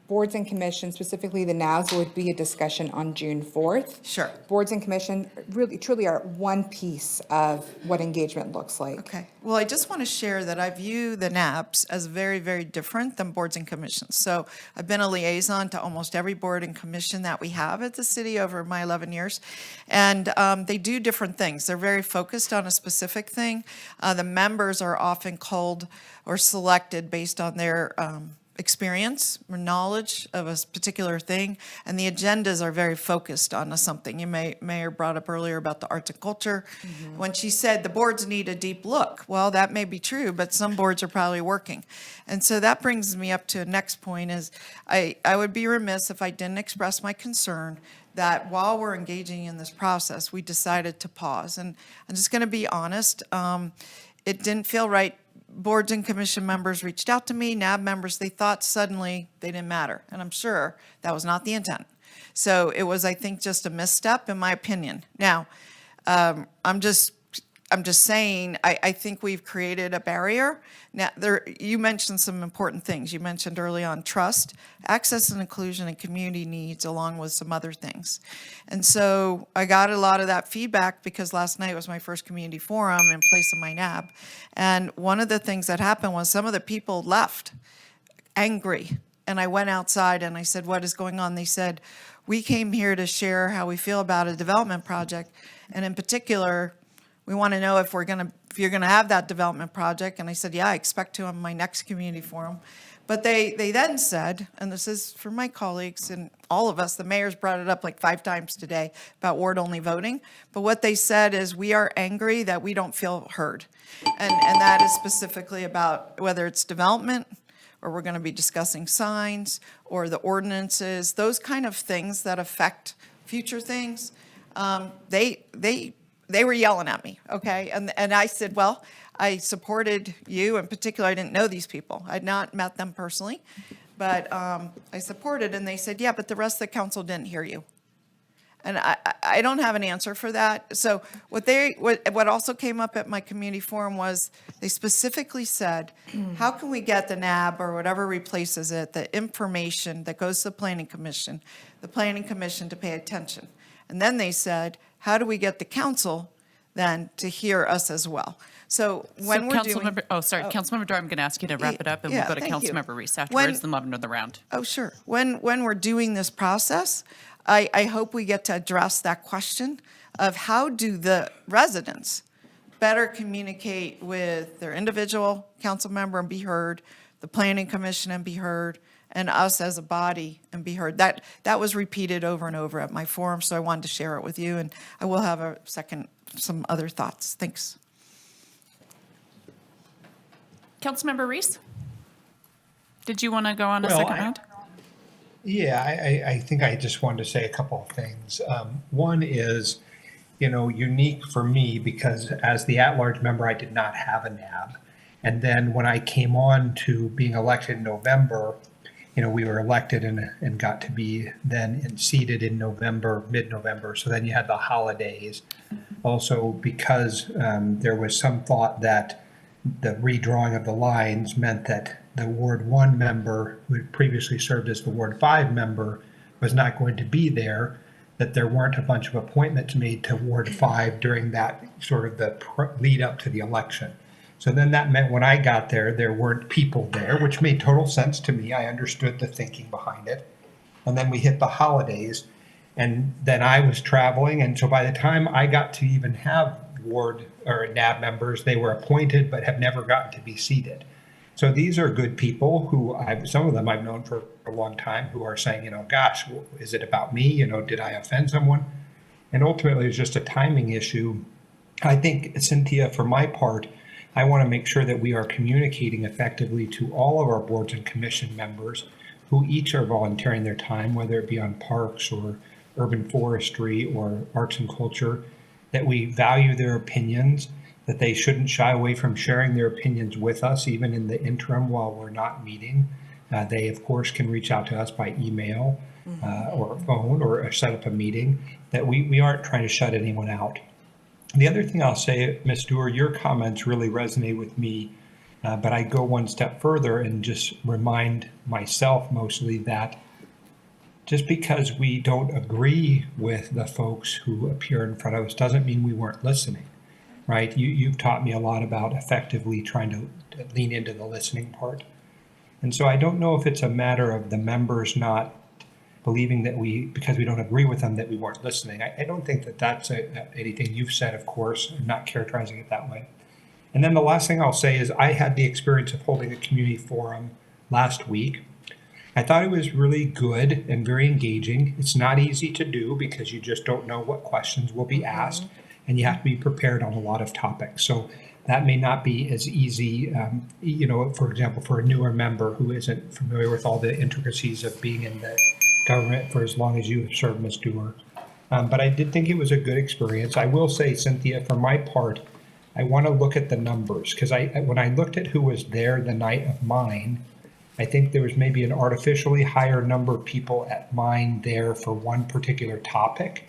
Boards and commissions, specifically the NABs, would be a discussion on June 4th. Sure. Boards and commission really truly are one piece of what engagement looks like. Okay. Well, I just want to share that I view the NABs as very, very different than boards and commissions. So I've been a liaison to almost every board and commission that we have at the city over my 11 years. And they do different things. They're very focused on a specific thing. The members are often called or selected based on their experience or knowledge of a particular thing, and the agendas are very focused on something. Mayor brought up earlier about the arts and culture. When she said the boards need a deep look, well, that may be true, but some boards are probably working. And so that brings me up to the next point is I would be remiss if I didn't express my concern that while we're engaging in this process, we decided to pause. And I'm just going to be honest, it didn't feel right. Boards and commission members reached out to me, NAB members, they thought suddenly they didn't matter. And I'm sure that was not the intent. So it was, I think, just a misstep in my opinion. Now, I'm just saying, I think we've created a barrier. Now, you mentioned some important things. You mentioned early on trust, access and inclusion, and community needs, along with some other things. And so I got a lot of that feedback because last night was my first community forum in place of my NAB. And one of the things that happened was some of the people left angry. And I went outside and I said, what is going on? They said, we came here to share how we feel about a development project. And in particular, we want to know if you're going to have that development project. And I said, yeah, I expect to on my next community forum. But they then said, and this is for my colleagues and all of us, the mayor's brought it up like 5 times today about ward-only voting. But what they said is, we are angry that we don't feel heard. And that is specifically about whether it's development, or we're going to be discussing signs, or the ordinances, those kind of things that affect future things. They were yelling at me, okay? And I said, well, I supported you. In particular, I didn't know these people. I'd not met them personally, but I supported, and they said, yeah, but the rest of the council didn't hear you. And I don't have an answer for that. So what also came up at my community forum was they specifically said, how can we get the NAB or whatever replaces it, the information that goes to the planning commission to pay attention. And then they said, how do we get the council then to hear us as well? So when we're doing... Councilmember Dorr, I'm going to ask you to wrap it up, and we'll go to Councilmember Reese afterwards, then we'll have another round. Oh, sure. When we're doing this process, I hope we get to address that question of how do the residents better communicate with their individual council member and be heard, the planning commission and be heard, and us as a body and be heard. That was repeated over and over at my forum, so I wanted to share it with you, and I will have some other thoughts. Thanks. Councilmember Reese? Did you want to go on a second round? Yeah, I think I just wanted to say a couple of things. One is, unique for me because as the at-large member, I did not have a NAB. And then when I came on to being elected in November, we were elected and got to be then seated in November, mid-November. So then you had the holidays. Also, because there was some thought that the redrawing of the lines meant that the Ward 1 member, who had previously served as the Ward 5 member, was not going to be there, that there weren't a bunch of appointments made to Ward 5 during that sort of the lead up to the election. So then that meant when I got there, there weren't people there, which made total sense to me. I understood the thinking behind it. And then we hit the holidays, and then I was traveling. And so by the time I got to even have ward or NAB members, they were appointed but have never gotten to be seated. So these are good people who some of them I've known for a long time, who are saying, gosh, is it about me? Did I offend someone? And ultimately, it's just a timing issue. I think, Cynthia, for my part, I want to make sure that we are communicating effectively to all of our boards and commission members who each are volunteering their time, whether it be on parks or urban forestry or arts and culture, that we value their opinions, that they shouldn't shy away from sharing their opinions with us, even in the interim while we're not meeting. They, of course, can reach out to us by email or phone or set up a meeting, that we aren't trying to shut anyone out. The other thing I'll say, Ms. Dewar, your comments really resonate with me, but I go one step further and just remind myself mostly that just because we don't agree with the folks who appear in front of us doesn't mean we weren't listening, right? You've taught me a lot about effectively trying to lean into the listening part. And so I don't know if it's a matter of the members not believing that because we don't agree with them, that we weren't listening. I don't think that that's anything you've said, of course. I'm not characterizing it that way. And then the last thing I'll say is I had the experience of holding a community forum last week. I thought it was really good and very engaging. It's not easy to do because you just don't know what questions will be asked, and you have to be prepared on a lot of topics. So that may not be as easy, for example, for a newer member who isn't familiar with all the intricacies of being in the government for as long as you have served, Ms. Dewar. But I did think it was a good experience. I will say, Cynthia, for my part, I want to look at the numbers, because when I looked at who was there the night of mine, I think there was maybe an artificially higher number of people at mine there for one particular topic.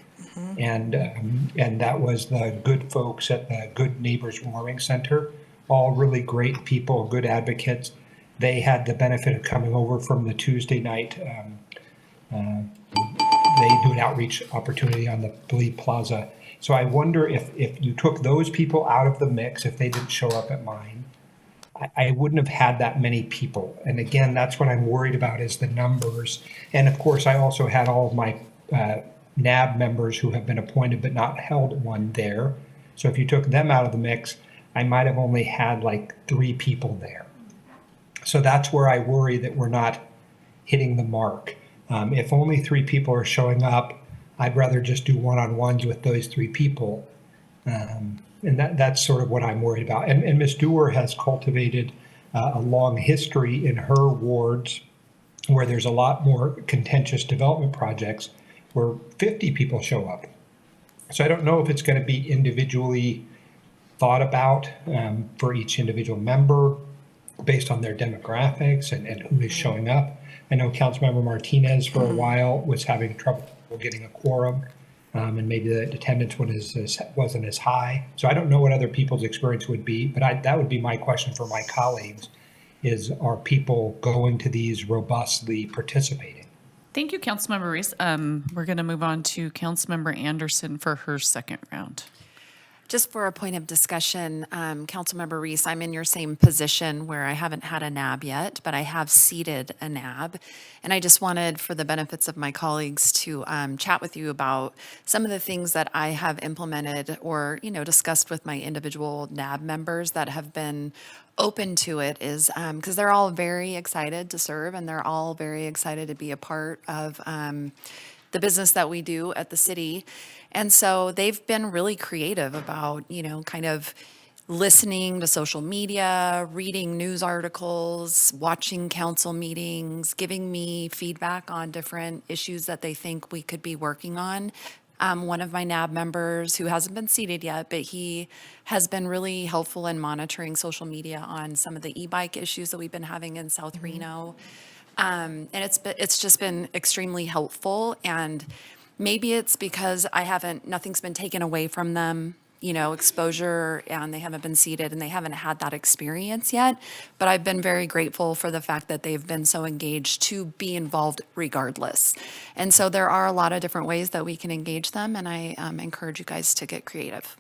And that was the good folks at the Good Neighbors Warming Center, all really great people, good advocates. They had the benefit of coming over from the Tuesday night. They do an outreach opportunity on the Believe Plaza. So I wonder if you took those people out of the mix, if they didn't show up at mine, I wouldn't have had that many people. And again, that's what I'm worried about, is the numbers. And of course, I also had all of my NAB members who have been appointed but not held one there. So if you took them out of the mix, I might have only had like 3 people there. So that's where I worry that we're not hitting the mark. If only 3 people are showing up, I'd rather just do one-on-ones with those 3 people. And that's sort of what I'm worried about. And Ms. Dewar has cultivated a long history in her wards where there's a lot more contentious development projects where 50 people show up. So I don't know if it's going to be individually thought about for each individual member based on their demographics and who is showing up. I know Councilmember Martinez for a while was having trouble getting a quorum, and maybe the attendance wasn't as high. So I don't know what other people's experience would be, but that would be my question for my colleagues, is are people going to these robustly participating? Thank you, Councilmember Reese. We're going to move on to Councilmember Anderson for her second round. Just for a point of discussion, Councilmember Reese, I'm in your same position where I haven't had a NAB yet, but I have seated a NAB. And I just wanted, for the benefits of my colleagues, to chat with you about some of the things that I have implemented or, discussed with my individual NAB members that have been open to it, is because they're all very excited to serve and they're all very excited to be a part of the business that we do at the city. And so they've been really creative about, kind of listening to social media, reading news articles, watching council meetings, giving me feedback on different issues that they think we could be working on. One of my NAB members, who hasn't been seated yet, but he has been really helpful in monitoring social media on some of the e-bike issues that we've been having in South Reno. And it's just been extremely helpful. And maybe it's because nothing's been taken away from them exposure and they haven't been seated and they haven't had that experience yet. But I've been very grateful for the fact that they've been so engaged to be involved regardless. And so there are a lot of different ways that we can engage them, and I encourage you guys to get creative.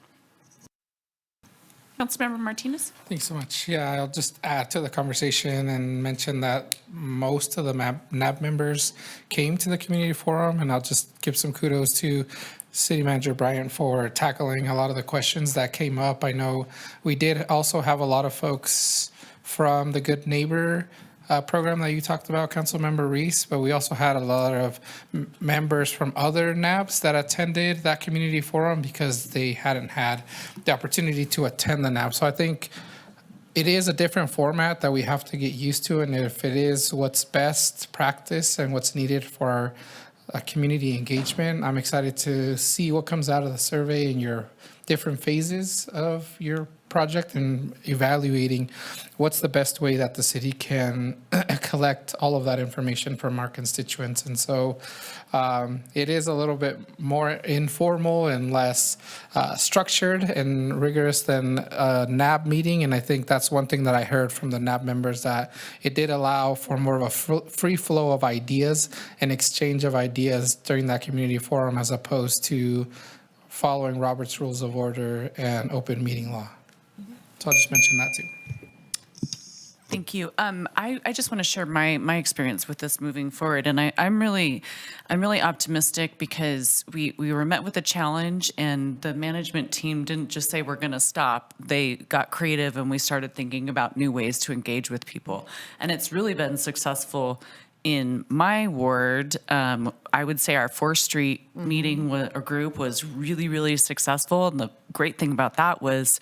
Councilmember Martinez? Thanks so much. Yeah, I'll just add to the conversation and mention that most of the NAB members came to the community forum, and I'll just give some kudos to City Manager Bryant for tackling a lot of the questions that came up. I know we did also have a lot of folks from the Good Neighbor program that you talked about, Councilmember Reese, but we also had a lot of members from other NABs that attended that community forum because they hadn't had the opportunity to attend the NAB. So I think it is a different format that we have to get used to, and if it is what's best practice and what's needed for our community engagement, I'm excited to see what comes out of the survey in your different phases of your project and evaluating what's the best way that the city can collect all of that information from our constituents. And so it is a little bit more informal and less structured and rigorous than a NAB meeting. And I think that's one thing that I heard from the NAB members, that it did allow for more of a free flow of ideas and exchange of ideas during that community forum, as opposed to following Robert's Rules of Order and open meeting law. So I'll just mention that too. Thank you. I just want to share my experience with this moving forward, and I'm really optimistic because we were met with a challenge, and the management team didn't just say we're going to stop. They got creative, and we started thinking about new ways to engage with people, and it's really been successful. In my ward, I would say our 4th Street meeting or group was really, really successful, and the great thing about that was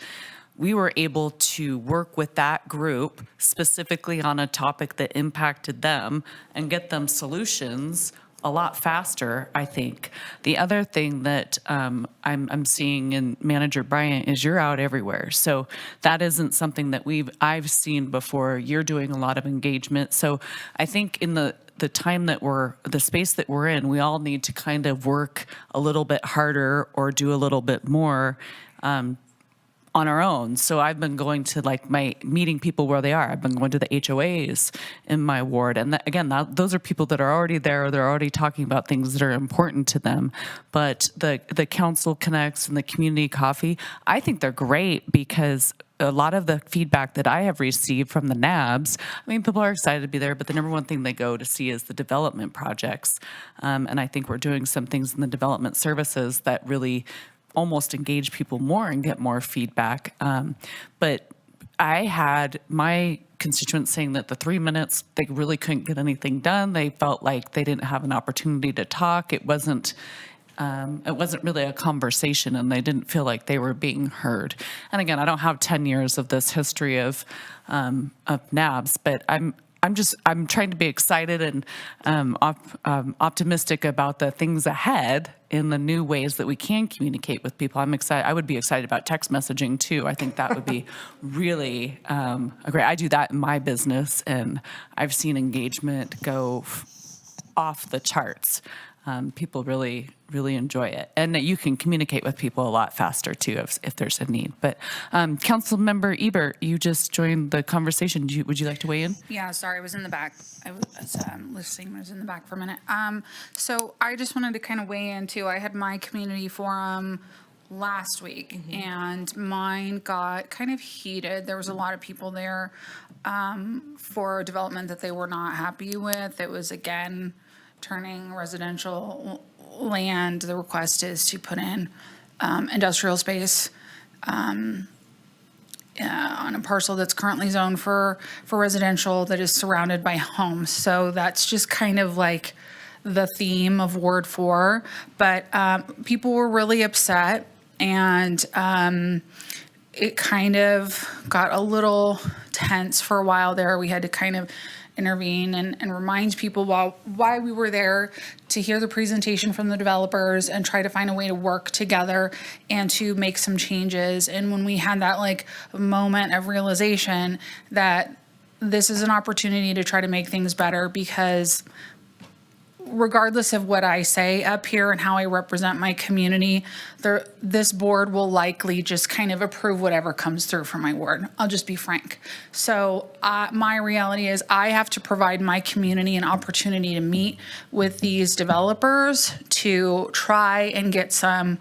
we were able to work with that group specifically on a topic that impacted them and get them solutions a lot faster, I think. The other thing that I'm seeing in Manager Bryant is you're out everywhere. So that isn't something that I've seen before. You're doing a lot of engagement. So I think in the time that the space that we're in, we all need to kind of work a little bit harder or do a little bit more on our own. So I've been going to meeting people where they are. I've been going to the HOAs in my ward. And those are people that are already there. They're already talking about things that are important to them. But the council connects and the community coffee, I think they're great because a lot of the feedback that I have received from the NABs, I mean, people are excited to be there, but the number one thing they go to see is the development projects. And I think we're doing some things in the development services that really almost engage people more and get more feedback. But I had my constituents saying that the 3 minutes, they really couldn't get anything done. They felt like they didn't have an opportunity to talk. It wasn't really a conversation, and they didn't feel like they were being heard. And again, I don't have 10 years of this history of NABs, but I'm trying to be excited and optimistic about the things ahead in the new ways that we can communicate with people. I'm excited. I would be excited about text messaging too. I think that would be really great. I do that in my business, and I've seen engagement go off the charts. People really, really enjoy it. And that you can communicate with people a lot faster too if there's a need. But Councilmember Ebert, you just joined the conversation. Would you like to weigh in? Yeah, sorry, I was in the back. I was listening. I was in the back for a minute. So I just wanted to kind of weigh in too. I had my community forum last week, and mine got kind of heated. There was a lot of people there for development that they were not happy with. It was, again, turning residential land. The request is to put in industrial space on a parcel that's currently zoned for residential that is surrounded by homes. So that's just kind of like the theme of Ward 4. But people were really upset, and it kind of got a little tense for a while there. We had to kind of intervene and remind people why we were there, to hear the presentation from the developers and try to find a way to work together and to make some changes. And when we had that moment of realization that this is an opportunity to try to make things better, because regardless of what I say up here and how I represent my community, this board will likely just kind of approve whatever comes through from my ward. I'll just be frank. So my reality is I have to provide my community an opportunity to meet with these developers to try and get some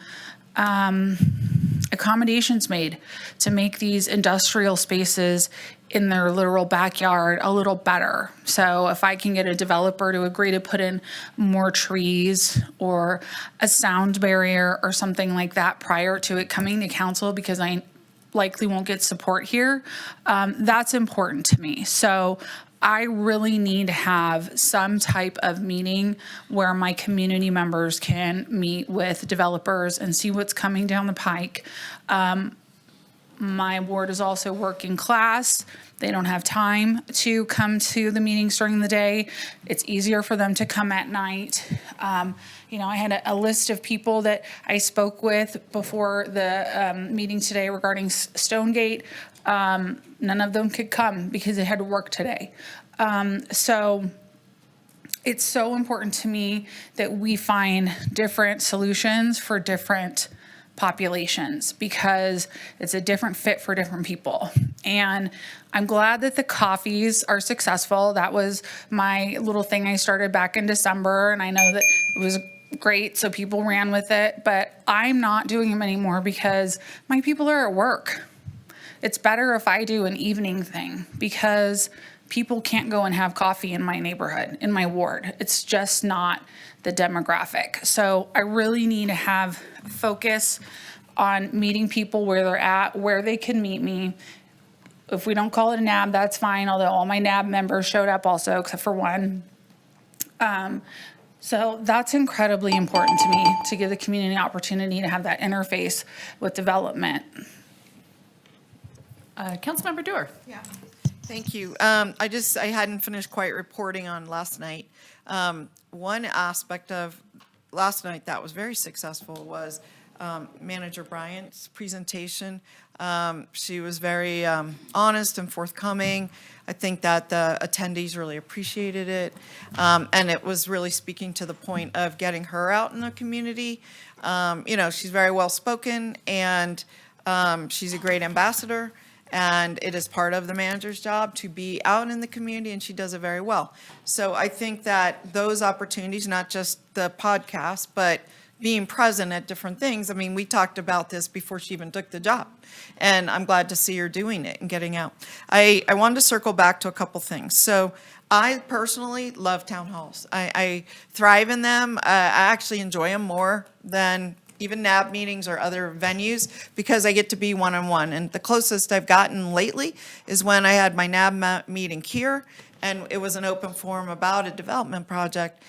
accommodations made to make these industrial spaces in their literal backyard a little better. So if I can get a developer to agree to put in more trees or a sound barrier or something like that prior to it coming to council, because I likely won't get support here, that's important to me. So I really need to have some type of meeting where my community members can meet with developers and see what's coming down the pike. My ward is also working class. They don't have time to come to the meetings during the day. It's easier for them to come at night. I had a list of people that I spoke with before the meeting today regarding Stonegate. None of them could come because they had to work today. So it's so important to me that we find different solutions for different populations because it's a different fit for different people. And I'm glad that the coffees are successful. That was my little thing I started back in December, and I know that it was great, so people ran with it, but I'm not doing them anymore because my people are at work. It's better if I do an evening thing because people can't go and have coffee in my neighborhood, in my ward. It's just not the demographic. So I really need to have focus on meeting people where they're at, where they can meet me. If we don't call it a NAB, that's fine, although all my NAB members showed up also, except for one. So that's incredibly important to me, to give the community an opportunity to have that interface with development. Councilmember Dewar. Yeah. Thank you. I hadn't finished quite reporting on last night. One aspect of last night that was very successful was Manager Bryant's presentation. She was very honest and forthcoming. I think that the attendees really appreciated it. And it was really speaking to the point of getting her out in the community. She's very well spoken and she's a great ambassador. And it is part of the manager's job to be out in the community, and she does it very well. So I think that those opportunities, not just the podcast, but being present at different things. I mean, we talked about this before she even took the job, and I'm glad to see her doing it and getting out. I wanted to circle back to a couple things. So I personally love town halls. I thrive in them. I actually enjoy them more than even NAB meetings or other venues, because I get to be one-on-one. And the closest I've gotten lately is when I had my NAB meeting here, and it was an open forum about a development project,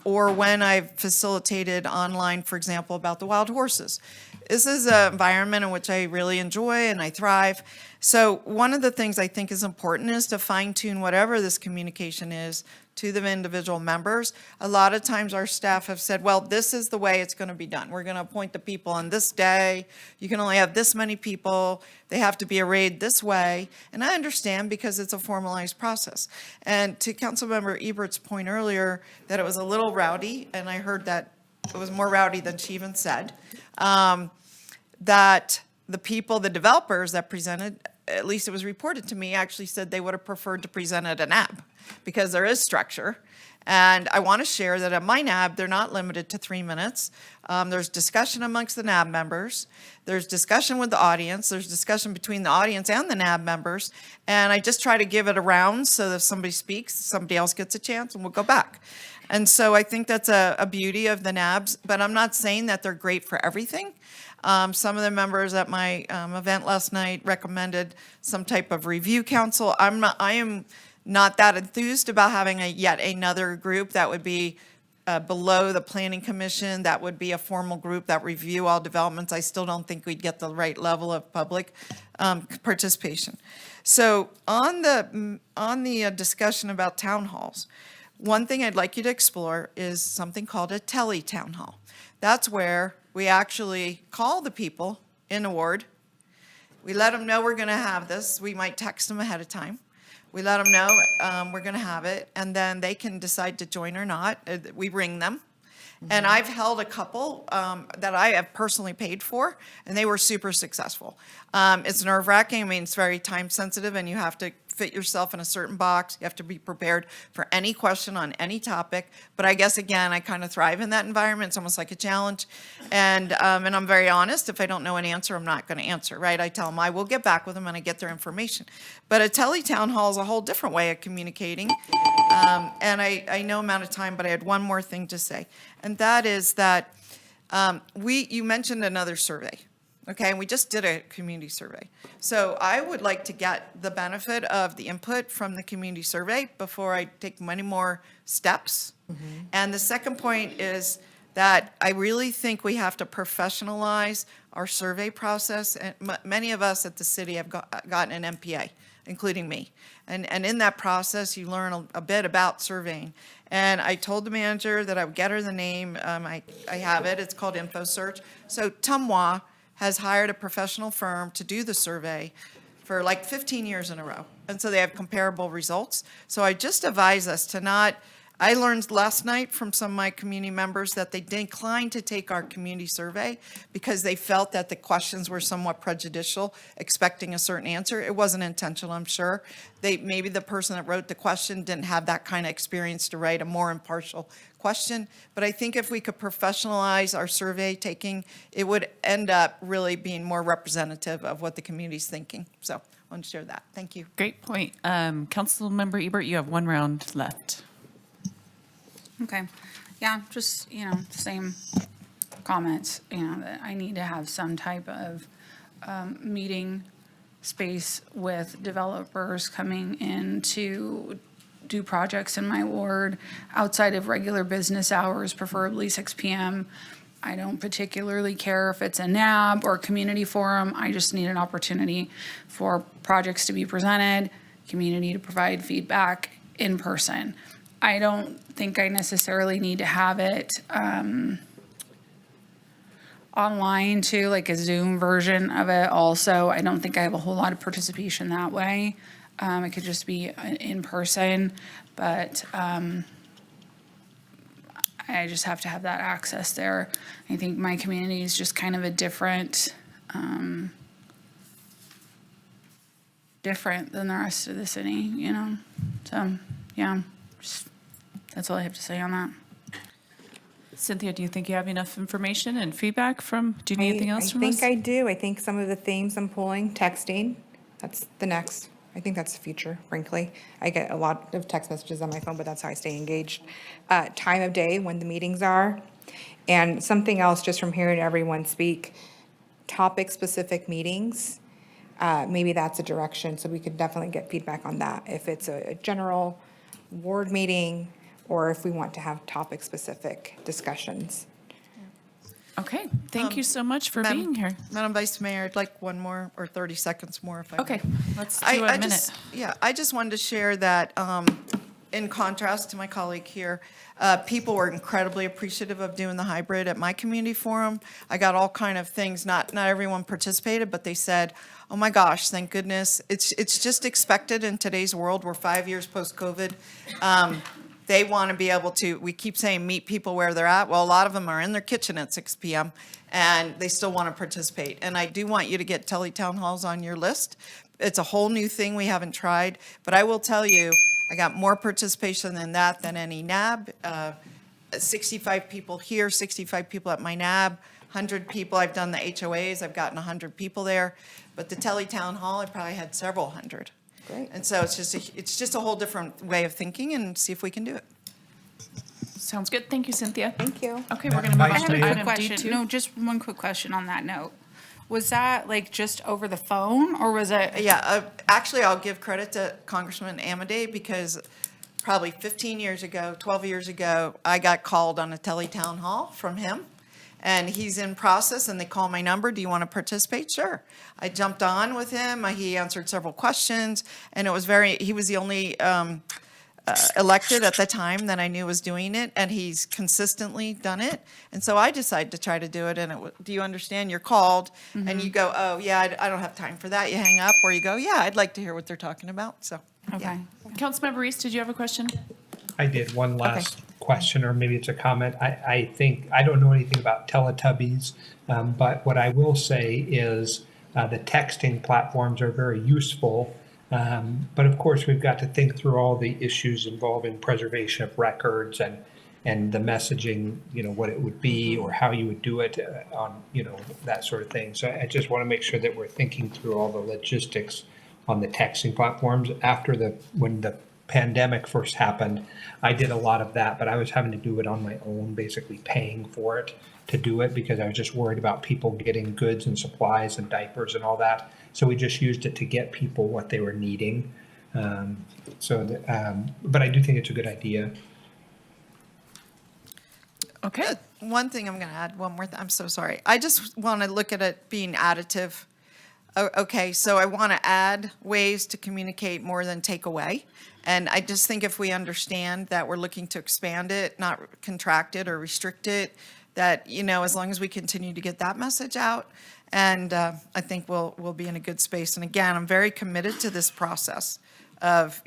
or when I've facilitated online, for example, about the wild horses. This is an environment in which I really enjoy and I thrive. So one of the things I think is important is to fine-tune whatever this communication is to the individual members. A lot of times our staff have said, well, this is the way it's going to be done. We're going to appoint the people on this day. You can only have this many people. They have to be arrayed this way. And I understand because it's a formalized process. And to Councilmember Ebert's point earlier that it was a little rowdy, and I heard that it was more rowdy than she even said, that the people, the developers that presented, at least it was reported to me, actually said they would have preferred to present at a NAB because there is structure. And I want to share that at my NAB, they're not limited to 3 minutes. There's discussion amongst the NAB members. There's discussion with the audience. There's discussion between the audience and the NAB members. And I just try to give it a round so that if somebody speaks, somebody else gets a chance and we'll go back. And so I think that's a beauty of the NABs, but I'm not saying that they're great for everything. Some of the members at my event last night recommended some type of review council. I am not that enthused about having yet another group that would be below the planning commission. That would be a formal group that review all developments. I still don't think we'd get the right level of public participation. So on the discussion about town halls, one thing I'd like you to explore is something called a tele-town hall. That's where we actually call the people in a ward. We let them know we're going to have this. We might text them ahead of time. We let them know we're going to have it, and then they can decide to join or not. We ring them. And I've held a couple that I have personally paid for, and they were super successful. It's nerve-wracking. I mean, it's very time-sensitive, and you have to fit yourself in a certain box. You have to be prepared for any question on any topic. But I guess, again, I kind of thrive in that environment. It's almost like a challenge. And I'm very honest. If I don't know an answer, I'm not going to answer, right? I tell them I will get back with them, and I get their information. But a tele-town hall is a whole different way of communicating. And I know I'm out of time, but I had one more thing to say. And that is that you mentioned another survey. Okay, and we just did a community survey. So I would like to get the benefit of the input from the community survey before I take many more steps. And the second point is that I really think we have to professionalize our survey process. And many of us at the city have gotten an MPA, including me. And in that process, you learn a bit about surveying. And I told the manager that I would get her the name. I have it. It's called InfoSearch. So Tumwa has hired a professional firm to do the survey for like 15 years in a row. And so they have comparable results. So I just advise us to not, I learned last night from some of my community members that they declined to take our community survey because they felt that the questions were somewhat prejudicial, expecting a certain answer. It wasn't intentional, I'm sure. Maybe the person that wrote the question didn't have that kind of experience to write a more impartial question. But I think if we could professionalize our survey taking, it would end up really being more representative of what the community's thinking. So I want to share that. Thank you. Great point. Councilmember Ebert, you have one round left. Okay. Yeah, just, same comments, that I need to have some type of meeting space with developers coming in to do projects in my ward outside of regular business hours, preferably 6 p.m. I don't particularly care if it's a NAB or community forum. I just need an opportunity for projects to be presented, community to provide feedback in person. I don't think I necessarily need to have it online too, like a Zoom version of it also. I don't think I have a whole lot of participation that way. It could just be in person, but I just have to have that access there. I think my community is just kind of a different than the rest of the city, So, yeah, that's all I have to say on that. Cynthia, do you think you have enough information and feedback from, do you need anything else from us? I think I do. I think some of the themes I'm pulling, texting, that's the next. I think that's the future, frankly. I get a lot of text messages on my phone, but that's how I stay engaged. Time of day, when the meetings are. And something else, just from hearing everyone speak, topic-specific meetings. Maybe that's a direction, so we could definitely get feedback on that. If it's a general ward meeting, or if we want to have topic-specific discussions. Okay, thank you so much for being here. Madam Vice Mayor, I'd like one more or 30 seconds more if I may. Okay, let's do a minute. I just wanted to share that in contrast to my colleague here, people were incredibly appreciative of doing the hybrid at my community forum. I got all kind of things, not everyone participated, but they said, oh my gosh, thank goodness. It's just expected in today's world. We're 5 years post-COVID. They want to be able to, we keep saying meet people where they're at. Well, a lot of them are in their kitchen at 6 p.m. and they still want to participate. And I do want you to get tele-town halls on your list. It's a whole new thing we haven't tried, but I will tell you, I got more participation than that than any NAB. 65 people here, 65 people at my NAB, 100 people. I've done the HOAs. I've gotten 100 people there. But the tele-town hall, I probably had several hundred. Great. And so it's just a whole different way of thinking, and see if we can do it. Sounds good. Thank you, Cynthia. Thank you. Okay, we're going to move on I have to a quick item question. D2. No, just one quick question on that note. Was that like just over the phone, or was it? Yeah, actually, I'll give credit to Congressman Amadei, because probably 15 years ago, 12 years ago, I got called on a tele-town hall from him. And he's in process, and they call my number. Do you want to participate? Sure. I jumped on with him. He answered several questions, and it was he was the only elected at the time that I knew was doing it, and he's consistently done it. And so I decided to try to do it, and do you understand? You're called, and you go, oh, yeah, I don't have time for that. You hang up, or you go, yeah, I'd like to hear what they're talking about. So Okay. Councilmember Reese, did you have a question? I did. One last question, or maybe it's a comment. I think, I don't know anything about Teletubbies, but what I will say is the texting platforms are very useful. But of course, we've got to think through all the issues involving preservation of records and the messaging, what it would be or how you would do it on, that sort of thing. So I just want to make sure that we're thinking through all the logistics on the texting platforms. When the pandemic first happened, I did a lot of that, but I was having to do it on my own, basically paying for it to do it because I was just worried about people getting goods and supplies and diapers and all that. So we just used it to get people what they were needing. But I do think it's a good idea. Okay. One thing I'm going to add, one more, I'm so sorry. I just want to look at it being additive. Okay, so I want to add ways to communicate more than take away. And I just think if we understand that we're looking to expand it, not contract it or restrict it, that, as long as we continue to get that message out, and I think we'll be in a good space. And again, I'm very committed to this process of,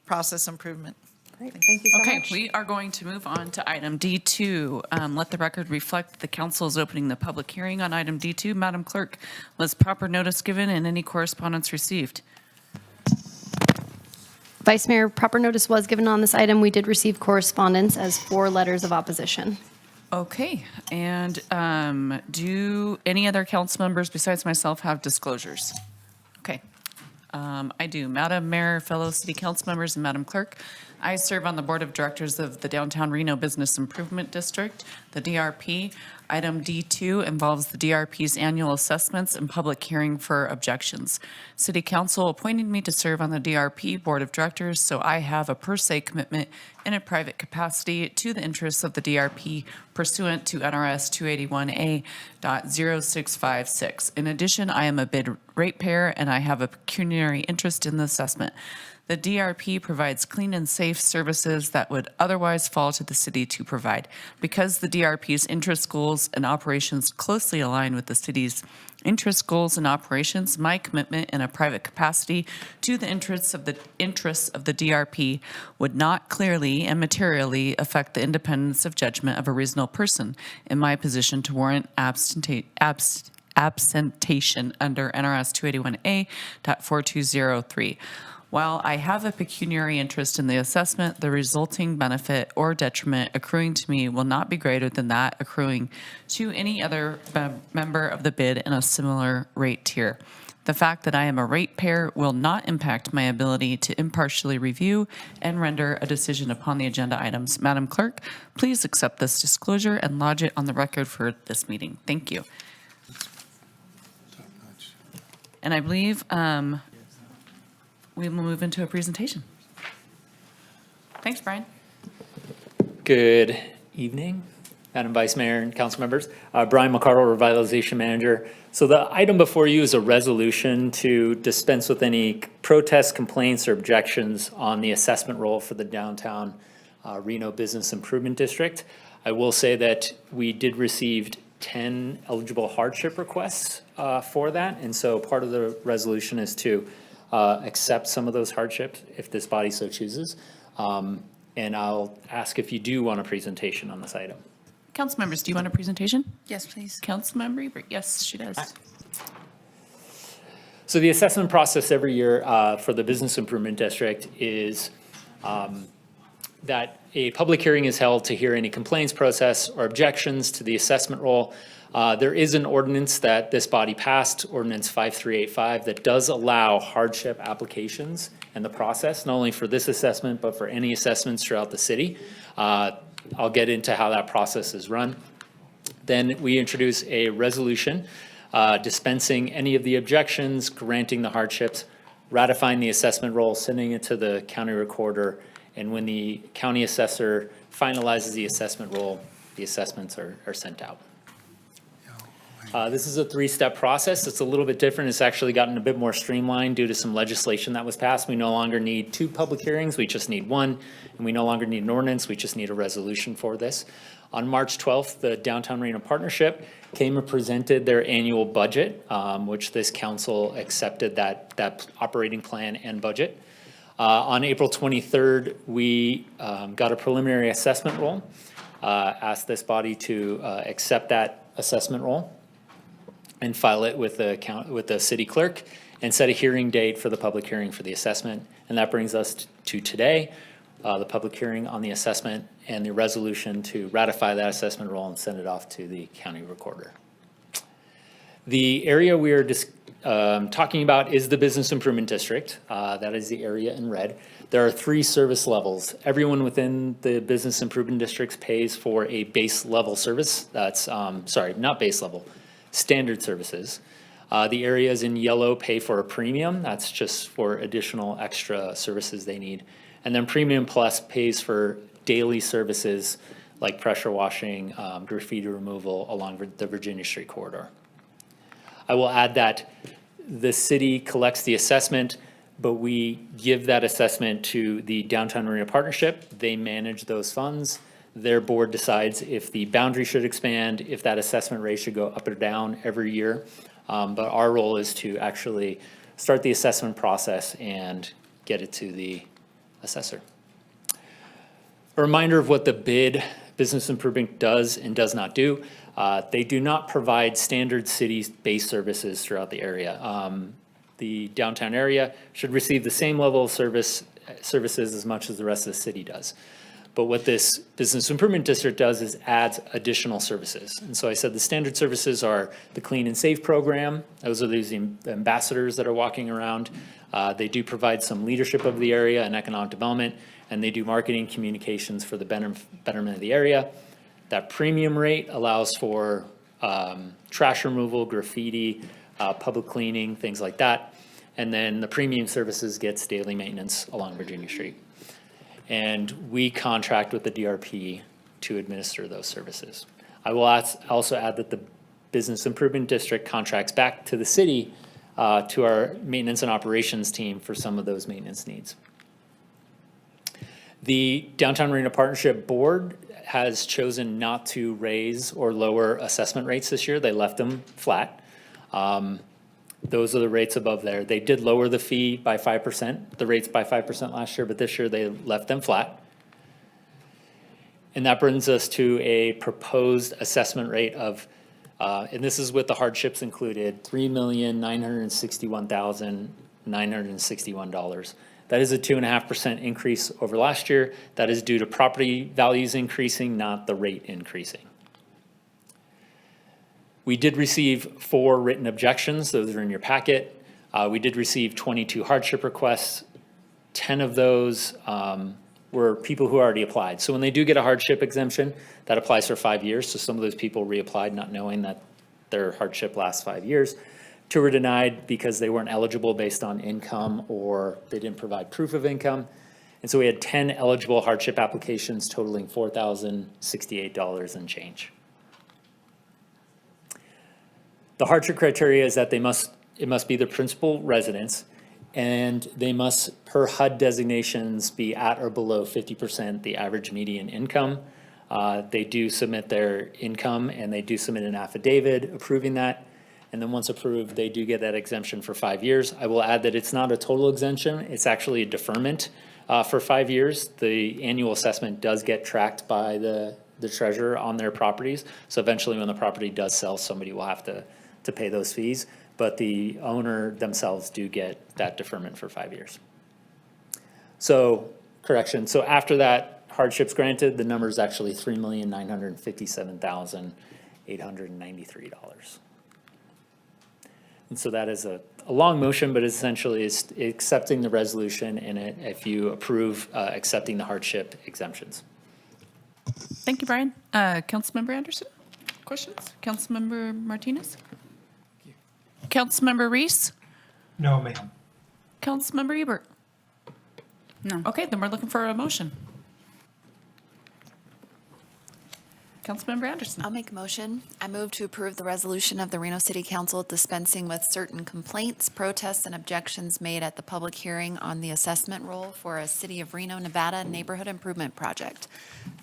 process improvement. Great, thank you so Okay, much. we are going to move on to item D2. Let the record reflect that the council is opening the public hearing on item D2. Madam Clerk, was proper notice given and any correspondence received? Vice Mayor, proper notice was given on this item. We did receive correspondence as 4 letters of opposition. Okay, and do any other council members besides myself have disclosures? Okay, I do. Madam Mayor, fellow city council members, and Madam Clerk, I serve on the board of directors of the Downtown Reno Business Improvement District, the DRP. Item D2 involves the DRP's annual assessments and public hearing for objections. City Council appointed me to serve on the DRP Board of Directors, so I have a per se commitment in a private capacity to the interests of the DRP pursuant to NRS 281A.0656. In addition, I am a bid ratepayer and I have a pecuniary interest in the assessment. The DRP provides clean and safe services that would otherwise fall to the city to provide. Because the DRP's interest goals and operations closely align with the city's interest goals and operations, my commitment in a private capacity to the interests of the DRP would not clearly and materially affect the independence of judgment of a reasonable person in my position to warrant absentation under NRS 281A.4203. While I have a pecuniary interest in the assessment, the resulting benefit or detriment accruing to me will not be greater than that accruing to any other member of the bid in a similar rate tier. The fact that I am a ratepayer will not impact my ability to impartially review and render a decision upon the agenda items. Madam Clerk, please accept this disclosure and lodge it on the record for this meeting. Thank you. And I believe we will move into a presentation. Thanks, Brian. Good evening, Madam Vice Mayor and council members. Brian McCardle, Revitalization Manager. So the item before you is a resolution to dispense with any protests, complaints, or objections on the assessment roll for the downtown Reno Business Improvement District. I will say that we did receive 10 eligible hardship requests for that. And so part of the resolution is to accept some of those hardships if this body so chooses. And I'll ask if you do want a presentation on this item. Council members, do you want a presentation? Yes, please. Councilmember Ebert, yes, she does. So the assessment process every year for the Business Improvement District is that a public hearing is held to hear any complaints, protests, or objections to the assessment roll. There is an ordinance that this body passed, Ordinance 5385, that does allow hardship applications and the process, not only for this assessment, but for any assessments throughout the city. I'll get into how that process is run. Then we introduce a resolution dispensing any of the objections, granting the hardships, ratifying the assessment roll, sending it to the county recorder, and when the county assessor finalizes the assessment roll, the assessments are sent out. This is a 3-step process. It's a little bit different. It's actually gotten a bit more streamlined due to some legislation that was passed. We no longer need 2 public hearings. We just need 1. And we no longer need an ordinance. We just need a resolution for this. On March 12th, the Downtown Reno Partnership came and presented their annual budget, which this council accepted that operating plan and budget. On April 23rd, we got a preliminary assessment roll. Asked this body to accept that assessment roll and file it with the city clerk and set a hearing date for the public hearing for the assessment. And that brings us to today, the public hearing on the assessment and the resolution to ratify that assessment roll and send it off to the county recorder. The area we are talking about is the Business Improvement District. That is the area in red. There are 3 service levels. Everyone within the Business Improvement Districts pays for a base level service. That's, sorry, not base level, standard services. The areas in yellow pay for a premium. That's just for additional extra services they need. And then Premium Plus pays for daily services like pressure washing, graffiti removal along the Virginia Street corridor. I will add that the city collects the assessment, but we give that assessment to the Downtown Reno Partnership. They manage those funds. Their board decides if the boundary should expand, if that assessment rate should go up or down every year. But our role is to actually start the assessment process and get it to the assessor. A reminder of what the bid business improvement does and does not do. They do not provide standard city-based services throughout the area. The downtown area should receive the same level of services as much as the rest of the city does. But what this business improvement district does is adds additional services. And so I said the standard services are the Clean and Safe program. Those are these ambassadors that are walking around. They do provide some leadership of the area and economic development, and they do marketing communications for the betterment of the area. That premium rate allows for trash removal, graffiti, public cleaning, things like that. And then the premium services gets daily maintenance along Virginia Street. And we contract with the DRP to administer those services. I will also add that the Business Improvement District contracts back to the city to our maintenance and operations team for some of those maintenance needs. The Downtown Reno Partnership Board has chosen not to raise or lower assessment rates this year. They left them flat. Those are the rates above there. They did lower the fee by 5%, the rates by 5% last year, but this year they left them flat. And that brings us to a proposed assessment rate of, and this is with the hardships included, $3,961,961. That is a 2.5% increase over last year. That is due to property values increasing, not the rate increasing. We did receive 4 written objections. Those are in your packet. We did receive 22 hardship requests. 10 of those were people who already applied. So when they do get a hardship exemption, that applies for 5 years. So some of those people reapplied not knowing that their hardship lasts 5 years. 2 were denied because they weren't eligible based on income or they didn't provide proof of income. And so we had 10 eligible hardship applications totaling $4,068 and change. The hardship criteria is that it must be the principal residence, and they must, per HUD designations, be at or below 50% the average median income. They do submit their income, and they do submit an affidavit approving that. And then once approved, they do get that exemption for 5 years. I will add that it's not a total exemption. It's actually a deferment for 5 years. The annual assessment does get tracked by the treasurer on their properties. So eventually when the property does sell, somebody will have to pay those fees. But the owner themselves do get that deferment for 5 years. So, correction, so after that hardship's granted, the number is actually $3,957,893. And so that is a long motion, but essentially it's accepting the resolution and if you approve, accepting the hardship exemptions. Thank you, Brian. Councilmember Anderson, questions? Councilmember Martinez? Councilmember Reese? No, ma'am. Councilmember Ebert? No. Okay, then we're looking for a motion. Councilmember Anderson. I'll make a motion. I move to approve the resolution of the Reno City Council dispensing with certain complaints, protests, and objections made at the public hearing on the assessment roll for a City of Reno, Nevada neighborhood improvement project,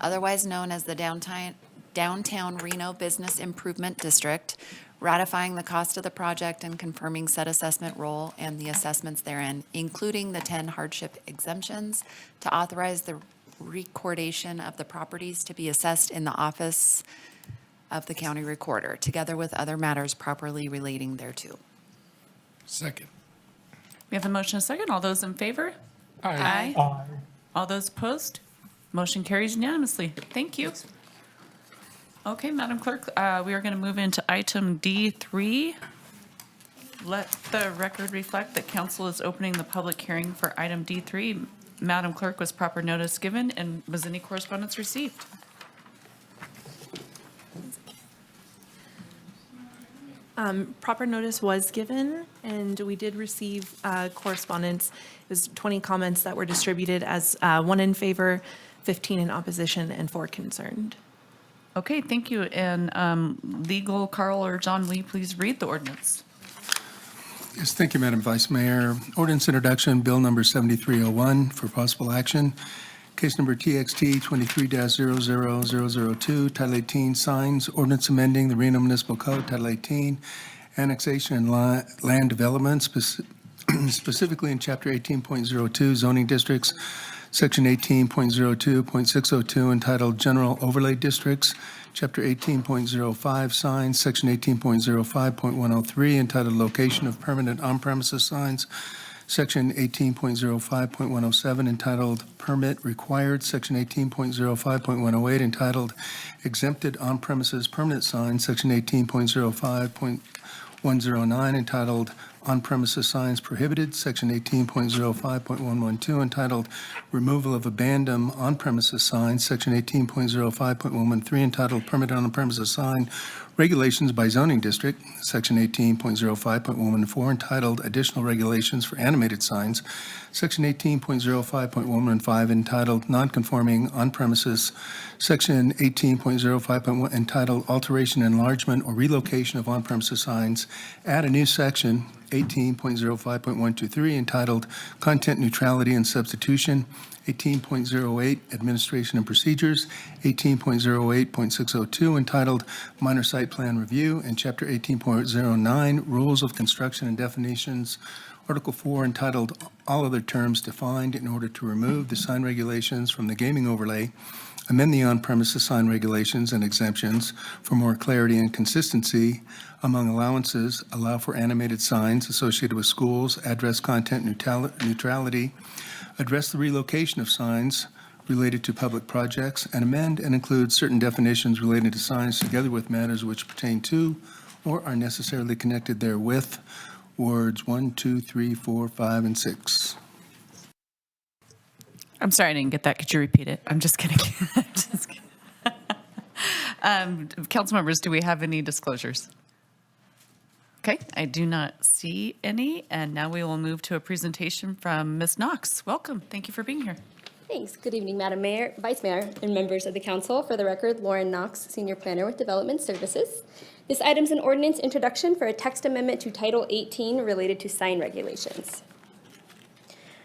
otherwise known as the Downtown Reno Business Improvement District, ratifying the cost of the project and confirming said assessment role and the assessments therein, including the 10 hardship exemptions, to authorize the recordation of the properties to be assessed in the office of the county recorder, together with other matters properly relating thereto. Second. We have a motion and a second. All those in favor? Aye. Aye. All those opposed? Motion carries unanimously. Thank you. Okay, Madam Clerk, we are going to move into item D3. Let the record reflect that council is opening the public hearing for item D3. Madam Clerk, was proper notice given and was any correspondence received? Proper notice was given, and we did receive correspondence. It was 20 comments that were distributed as 1 in favor, 15 in opposition, and 4 concerned. Okay, thank you. And legal, Carl or John, will you please read the ordinance? Yes, thank you, Madam Vice Mayor. Ordinance introduction, Bill number 7301 for possible action. Case number TXT 23-00002, Title 18, signs, ordinance amending the Reno Municipal Code, Title 18, annexation and land development, specifically in Chapter 18.02, zoning districts, Section 18.02.602, entitled General Overlay Districts, Chapter 18.05, signs, Section 18.05.103, entitled Location of Permanent On-Premises Signs, Section 18.05.107, entitled Permit Required, Section 18.05.108, entitled Exempted On-Premises Permanent Signs, Section 18.05.109, entitled On-Premises Signs Prohibited, Section 18.05.112, entitled Removal of Abandoned On-Premises Signs, Section 18.05.113, entitled Permit On-Premises Sign Regulations by Zoning District, Section 18.05.114, entitled Additional Regulations for Animated Signs, Section 18.05.115, entitled Nonconforming On-Premises, Section 18.05.1, entitled Alteration, Enlargement, or Relocation of On-Premises Signs, add a new section, 18.05.123, entitled Content Neutrality and Substitution, 18.08 Administration and Procedures, 18.08.602, entitled Minor Site Plan Review, and Chapter 18.09 Rules of Construction and Definitions, Article 4, entitled All Other Terms Defined, in order to remove the sign regulations from the gaming overlay, amend the on-premises sign regulations and exemptions for more clarity and consistency among allowances, allow for animated signs associated with schools, address content neutrality, address the relocation of signs related to public projects, and amend and include certain definitions related to signs together with matters which pertain to or are necessarily connected therewith, words 1, 2, 3, 4, 5, and 6. I'm sorry, I didn't get that. Could you repeat it? I'm just kidding. I'm just kidding. Council members, do we have any disclosures? Okay, I do not see any, and now we will move to a presentation from Ms. Knox. Welcome. Thank you for being here. Thanks. Good evening, Madam Mayor, Vice Mayor, and members of the council. For the record, Lauren Knox, Senior Planner with Development Services. This item is an ordinance introduction for a text amendment to Title 18 related to sign regulations.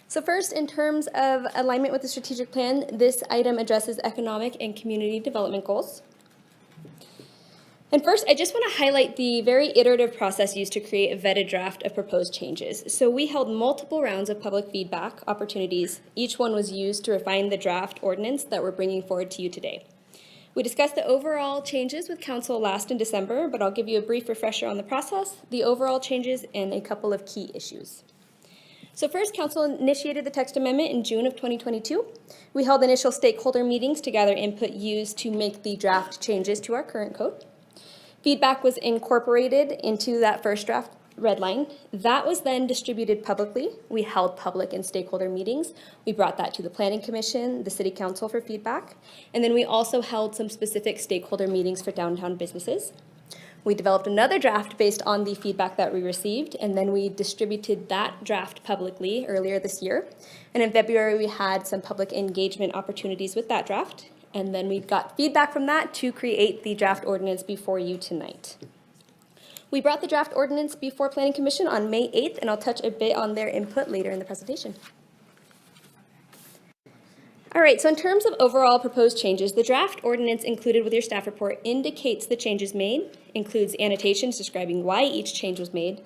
So first, in terms of alignment with the strategic plan, this item addresses economic and community development goals. And first, I just want to highlight the very iterative process used to create a vetted draft of proposed changes. So we held multiple rounds of public feedback opportunities. Each one was used to refine the draft ordinance that we're bringing forward to you today. We discussed the overall changes with council last in December, but I'll give you a brief refresher on the process, the overall changes, and a couple of key issues. So first, council initiated the text amendment in June of 2022. We held initial stakeholder meetings to gather input used to make the draft changes to our current code. Feedback was incorporated into that first draft red line. That was then distributed publicly. We held public and stakeholder meetings. We brought that to the Planning Commission, the City Council for feedback. And then we also held some specific stakeholder meetings for downtown businesses. We developed another draft based on the feedback that we received, and then we distributed that draft publicly earlier this year. And in February, we had some public engagement opportunities with that draft. And then we got feedback from that to create the draft ordinance before you tonight. We brought the draft ordinance before Planning Commission on May 8th, and I'll touch a bit on their input later in the presentation. All right, so in terms of overall proposed changes, the draft ordinance included with your staff report indicates the changes made, includes annotations describing why each change was made,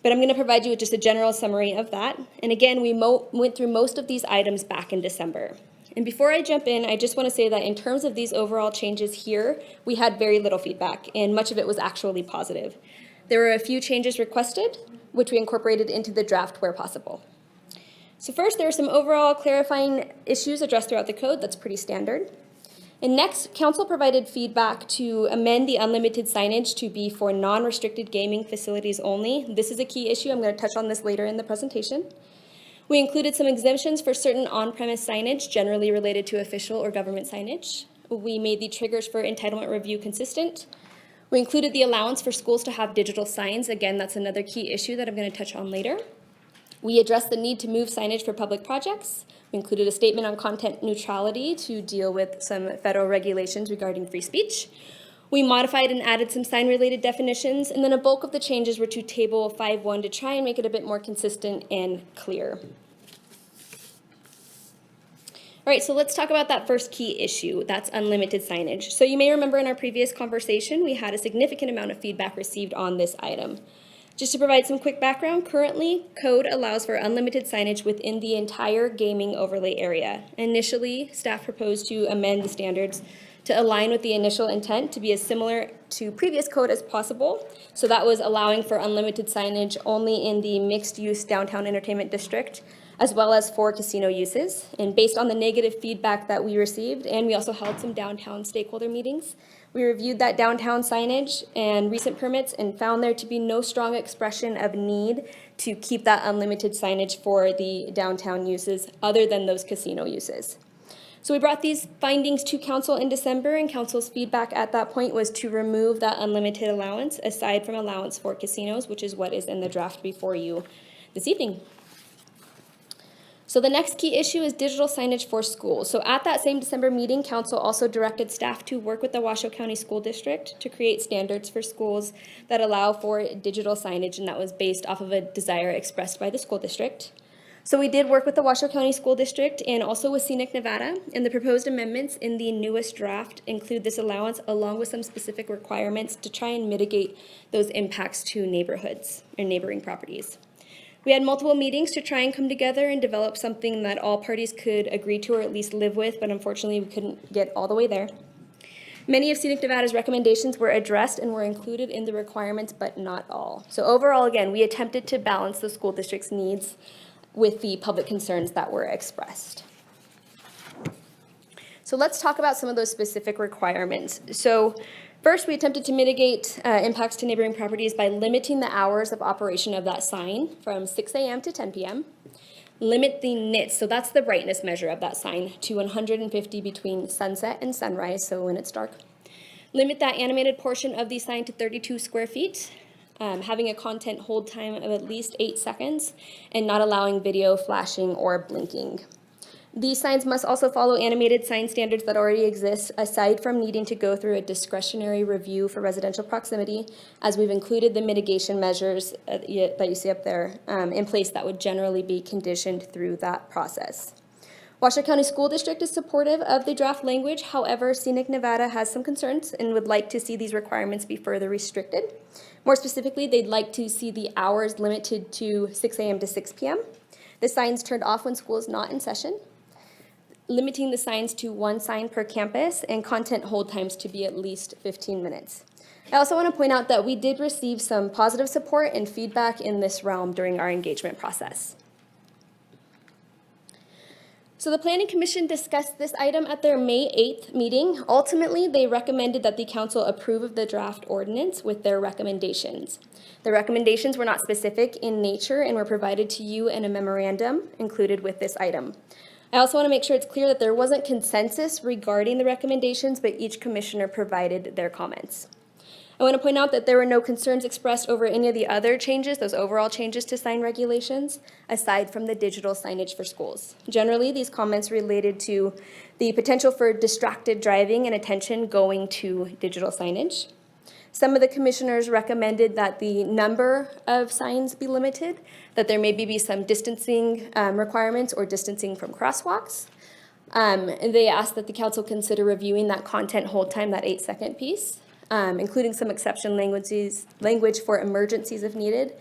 but I'm going to provide you with just a general summary of that. And again, we went through most of these items back in December. And before I jump in, I just want to say that in terms of these overall changes here, we had very little feedback, and much of it was actually positive. There were a few changes requested, which we incorporated into the draft where possible. So first, there are some overall clarifying issues addressed throughout the code. That's pretty standard. And next, council provided feedback to amend the unlimited signage to be for non-restricted gaming facilities only. This is a key issue. I'm going to touch on this later in the presentation. We included some exemptions for certain on-premise signage, generally related to official or government signage. We made the triggers for entitlement review consistent. We included the allowance for schools to have digital signs. Again, that's another key issue that I'm going to touch on later. We addressed the need to move signage for public projects. We included a statement on content neutrality to deal with some federal regulations regarding free speech. We modified and added some sign-related definitions, and then a bulk of the changes were to Table 5.1 to try and make it a bit more consistent and clear. All right, so let's talk about that first key issue, that's unlimited signage. So you may remember in our previous conversation, we had a significant amount of feedback received on this item. Just to provide some quick background, currently, code allows for unlimited signage within the entire gaming overlay area. Initially, staff proposed to amend the standards to align with the initial intent to be as similar to previous code as possible. So that was allowing for unlimited signage only in the mixed-use downtown entertainment district, as well as for casino uses. And based on the negative feedback that we received, and we also held some downtown stakeholder meetings, we reviewed that downtown signage and recent permits and found there to be no strong expression of need to keep that unlimited signage for the downtown uses other than those casino uses. So we brought these findings to council in December, and council's feedback at that point was to remove that unlimited allowance aside from allowance for casinos, which is what is in the draft before you this evening. So the next key issue is digital signage for schools. So at that same December meeting, council also directed staff to work with the Washoe County School District to create standards for schools that allow for digital signage, and that was based off of a desire expressed by the school district. So we did work with the Washoe County School District and also with Scenic Nevada, and the proposed amendments in the newest draft include this allowance along with some specific requirements to try and mitigate those impacts to neighborhoods or neighboring properties. We had multiple meetings to try and come together and develop something that all parties could agree to or at least live with, but unfortunately we couldn't get all the way there. Many of Scenic Nevada's recommendations were addressed and were included in the requirements, but not all. So overall, again, we attempted to balance the school district's needs with the public concerns that were expressed. So let's talk about some of those specific requirements. So first, we attempted to mitigate impacts to neighboring properties by limiting the hours of operation of that sign from 6 a.m. to 10 p.m. Limit the nits, so that's the brightness measure of that sign, to 150 between sunset and sunrise, so when it's dark. Limit that animated portion of the sign to 32 square feet, having a content hold time of at least 8 seconds, and not allowing video flashing or blinking. These signs must also follow animated sign standards that already exist, aside from needing to go through a discretionary review for residential proximity, as we've included the mitigation measures that you see up there in place that would generally be conditioned through that process. Washoe County School District is supportive of the draft language. However, Scenic Nevada has some concerns and would like to see these requirements be further restricted. More specifically, they'd like to see the hours limited to 6 a.m. to 6 p.m. The signs turned off when school is not in session, limiting the signs to 1 sign per campus, and content hold times to be at least 15 minutes. I also want to point out that we did receive some positive support and feedback in this realm during our engagement process. So the Planning Commission discussed this item at their May 8th meeting. Ultimately, they recommended that the council approve of the draft ordinance with their recommendations. The recommendations were not specific in nature and were provided to you in a memorandum included with this item. I also want to make sure it's clear that there wasn't consensus regarding the recommendations, but each commissioner provided their comments. I want to point out that there were no concerns expressed over any of the other changes, those overall changes to sign regulations, aside from the digital signage for schools. Generally, these comments related to the potential for distracted driving and attention going to digital signage. Some of the commissioners recommended that the number of signs be limited, that there maybe be some distancing requirements or distancing from crosswalks. And they asked that the council consider reviewing that content hold time, that 8-second piece, including some exception language for emergencies if needed,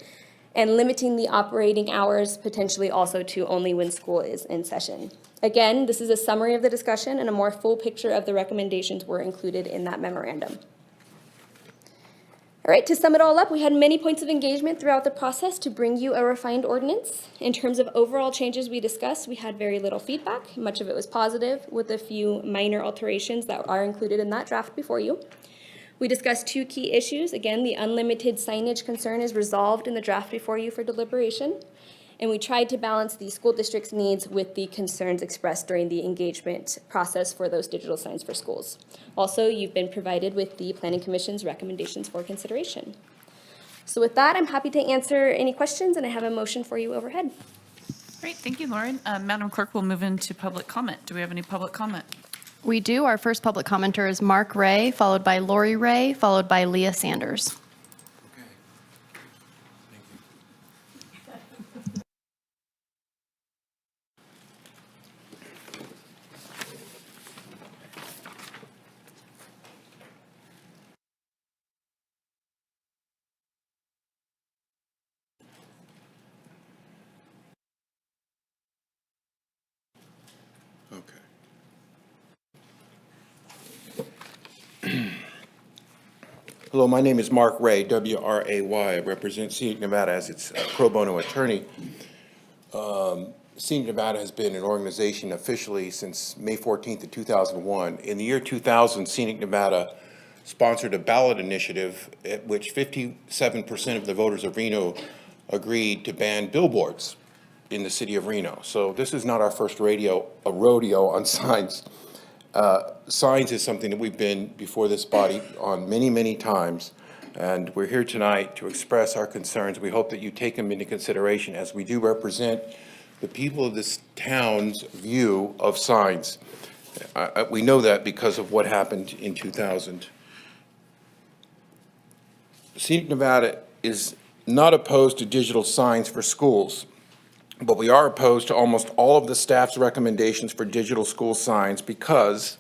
and limiting the operating hours potentially also to only when school is in session. Again, this is a summary of the discussion, and a more full picture of the recommendations were included in that memorandum. All right, to sum it all up, we had many points of engagement throughout the process to bring you a refined ordinance. In terms of overall changes we discussed, we had very little feedback. Much of it was positive, with a few minor alterations that are included in that draft before you. We discussed 2 key issues. Again, the unlimited signage concern is resolved in the draft before you for deliberation. And we tried to balance the school district's needs with the concerns expressed during the engagement process for those digital signs for schools. Also, you've been provided with the Planning Commission's recommendations for consideration. So with that, I'm happy to answer any questions, and I have a motion for you overhead. Great, thank you, Lauren. Madam Clerk, we'll move into public comment. Do we have any public comment? We do. Our first public commenter is Mark Ray, followed by Lori Ray, followed by Leah Sanders. Hello, my name is Mark Ray, W-R-A-Y. I represent Scenic Nevada as its pro bono attorney. Scenic Nevada has been an organization officially since May 14th of 2001. In the year 2000, Scenic Nevada sponsored a ballot initiative at which 57% of the voters of Reno agreed to ban billboards in the city of Reno. So this is not our first rodeo on signs. Signs is something that we've been before this body on many, many times, and we're here tonight to express our concerns. We hope that you take them into consideration, as we do represent the people of this town's view of signs. We know that because of what happened in 2000. Scenic Nevada is not opposed to digital signs for schools, but we are opposed to almost all of the staff's recommendations for digital school signs because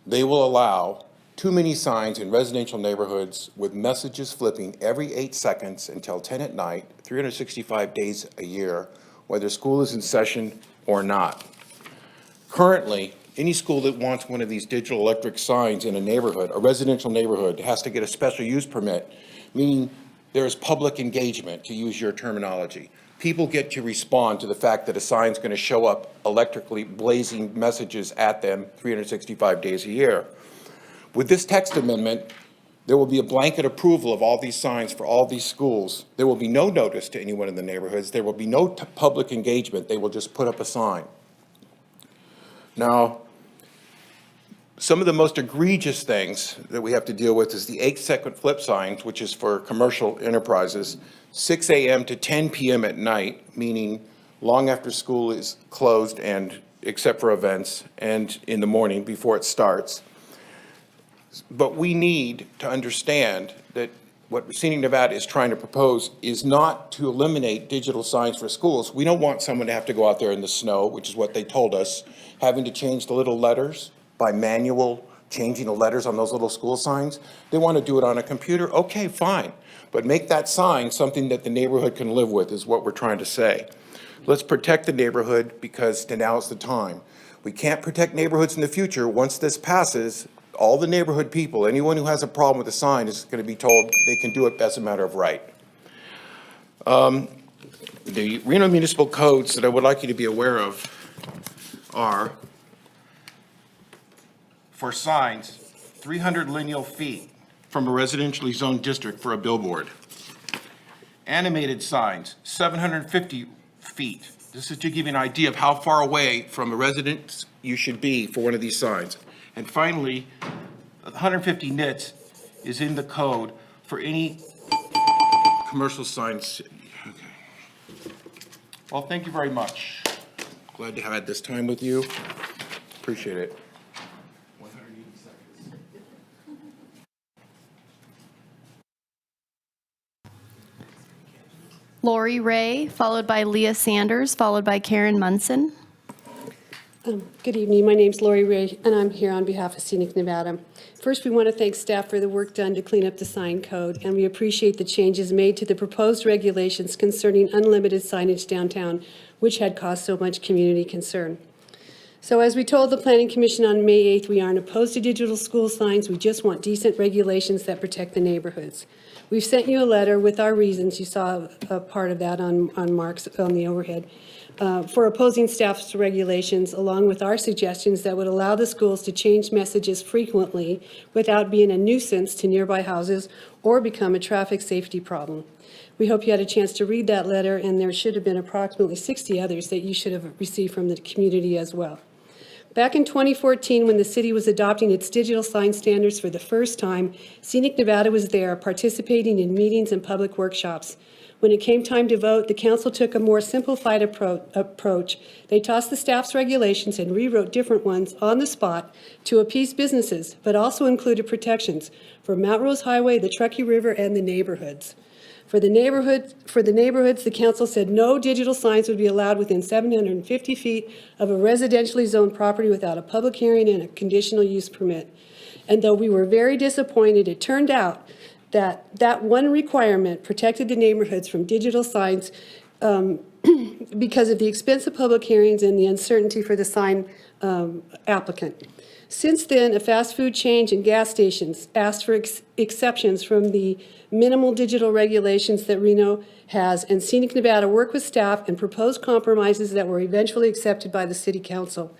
they will allow too many signs in residential neighborhoods with messages flipping every 8 seconds until 10 at night, 365 days a year, whether school is in session or not. Currently, any school that wants one of these digital electric signs in a neighborhood, a residential neighborhood, has to get a special use permit, meaning there is public engagement, to use your terminology. People get to respond to the fact that a sign's going to show up electrically blazing messages at them 365 days a year. With this text amendment, there will be a blanket approval of all these signs for all these schools. There will be no notice to anyone in the neighborhoods. There will be no public engagement. They will just put up a sign. Now, some of the most egregious things that we have to deal with is the 8-second flip signs, which is for commercial enterprises, 6 a.m. to 10 p.m. at night, meaning long after school is closed and except for events, and in the morning before it starts. But we need to understand that what Scenic Nevada is trying to propose is not to eliminate digital signs for schools. We don't want someone to have to go out there in the snow, which is what they told us, having to change the little letters by manual changing the letters on those little school signs. They want to do it on a computer. Okay, fine. But make that sign something that the neighborhood can live with is what we're trying to say. Let's protect the neighborhood because now is the time. We can't protect neighborhoods in the future. Once this passes, all the neighborhood people, anyone who has a problem with a sign is going to be told they can do it as a matter of right. The Reno municipal codes that I would like you to be aware of are, for signs, 300 lineal feet from a residentially zoned district for a billboard. Animated signs, 750 feet. This is to give you an idea of how far away from a residence you should be for one of these signs. And finally, 150 nits is in the code for any commercial signs. Okay. Well, thank you very much. Glad to have had this time with you. Appreciate it. Lori Ray, followed by Leah Sanders, followed by Karen Munson. Good evening. My name's Lori Ray, and I'm here on behalf of Scenic Nevada. First, we want to thank staff for the work done to clean up the sign code, and we appreciate the changes made to the proposed regulations concerning unlimited signage downtown, which had caused so much community concern. So as we told the Planning Commission on May 8th, we aren't opposed to digital school signs. We just want decent regulations that protect the neighborhoods. We've sent you a letter with our reasons. You saw a part of that on Mark's, on the overhead. For opposing staff's regulations, along with our suggestions that would allow the schools to change messages frequently without being a nuisance to nearby houses or become a traffic safety problem. We hope you had a chance to read that letter, and there should have been approximately 60 others that you should have received from the community as well. Back in 2014, when the city was adopting its digital sign standards for the first time, Scenic Nevada was there participating in meetings and public workshops. When it came time to vote, the council took a more simplified approach. They tossed the staff's regulations and rewrote different ones on the spot to appease businesses, but also included protections for Mount Rose Highway, the Truckee River, and the neighborhoods. For the neighborhoods, the council said no digital signs would be allowed within 750 feet of a residentially zoned property without a public hearing and a conditional use permit. And though we were very disappointed, it turned out that one requirement protected the neighborhoods from digital signs because of the expense of public hearings and the uncertainty for the sign applicant. Since then, a fast food chain and gas stations asked for exceptions from the minimal digital regulations that Reno has, and Scenic Nevada worked with staff and proposed compromises that were eventually accepted by the City Council.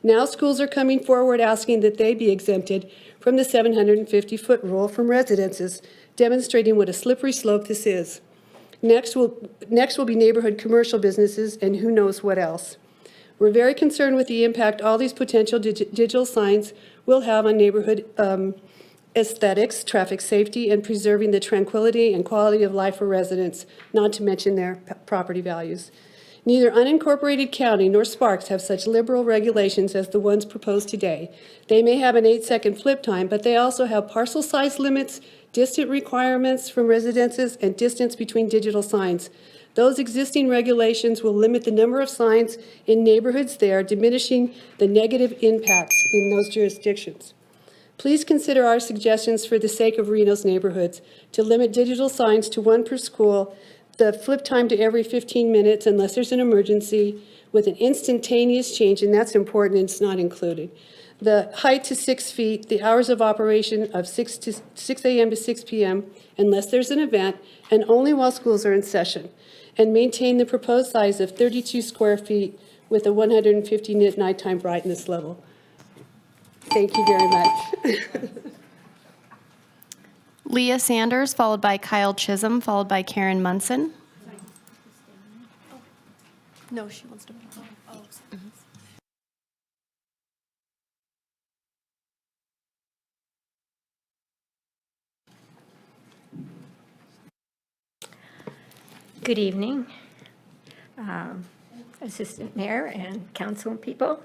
Now schools are coming forward asking that they be exempted from the 750-foot rule from residences, demonstrating what a slippery slope this is. Next will be neighborhood commercial businesses and who knows what else. We're very concerned with the impact all these potential digital signs will have on neighborhood aesthetics, traffic safety, and preserving the tranquility and quality of life for residents, not to mention their property values. Neither unincorporated county nor Sparks have such liberal regulations as the ones proposed today. They may have an 8-second flip time, but they also have parcel size limits, distance requirements from residences, and distance between digital signs. Those existing regulations will limit the number of signs in neighborhoods there, diminishing the negative impacts in those jurisdictions. Please consider our suggestions for the sake of Reno's neighborhoods to limit digital signs to 1 per school, the flip time to every 15 minutes unless there's an emergency, with an instantaneous change, and that's important, and it's not included. The height to 6 feet, the hours of operation of 6 a.m. to 6 p.m. unless there's an event, and only while schools are in session. And maintain the proposed size of 32 square feet with a 150 nit nighttime brightness level. Thank you very much. Leah Sanders, followed by Kyle Chisholm, followed by Karen Munson. No, she wants to. Good evening, Assistant Mayor and council people.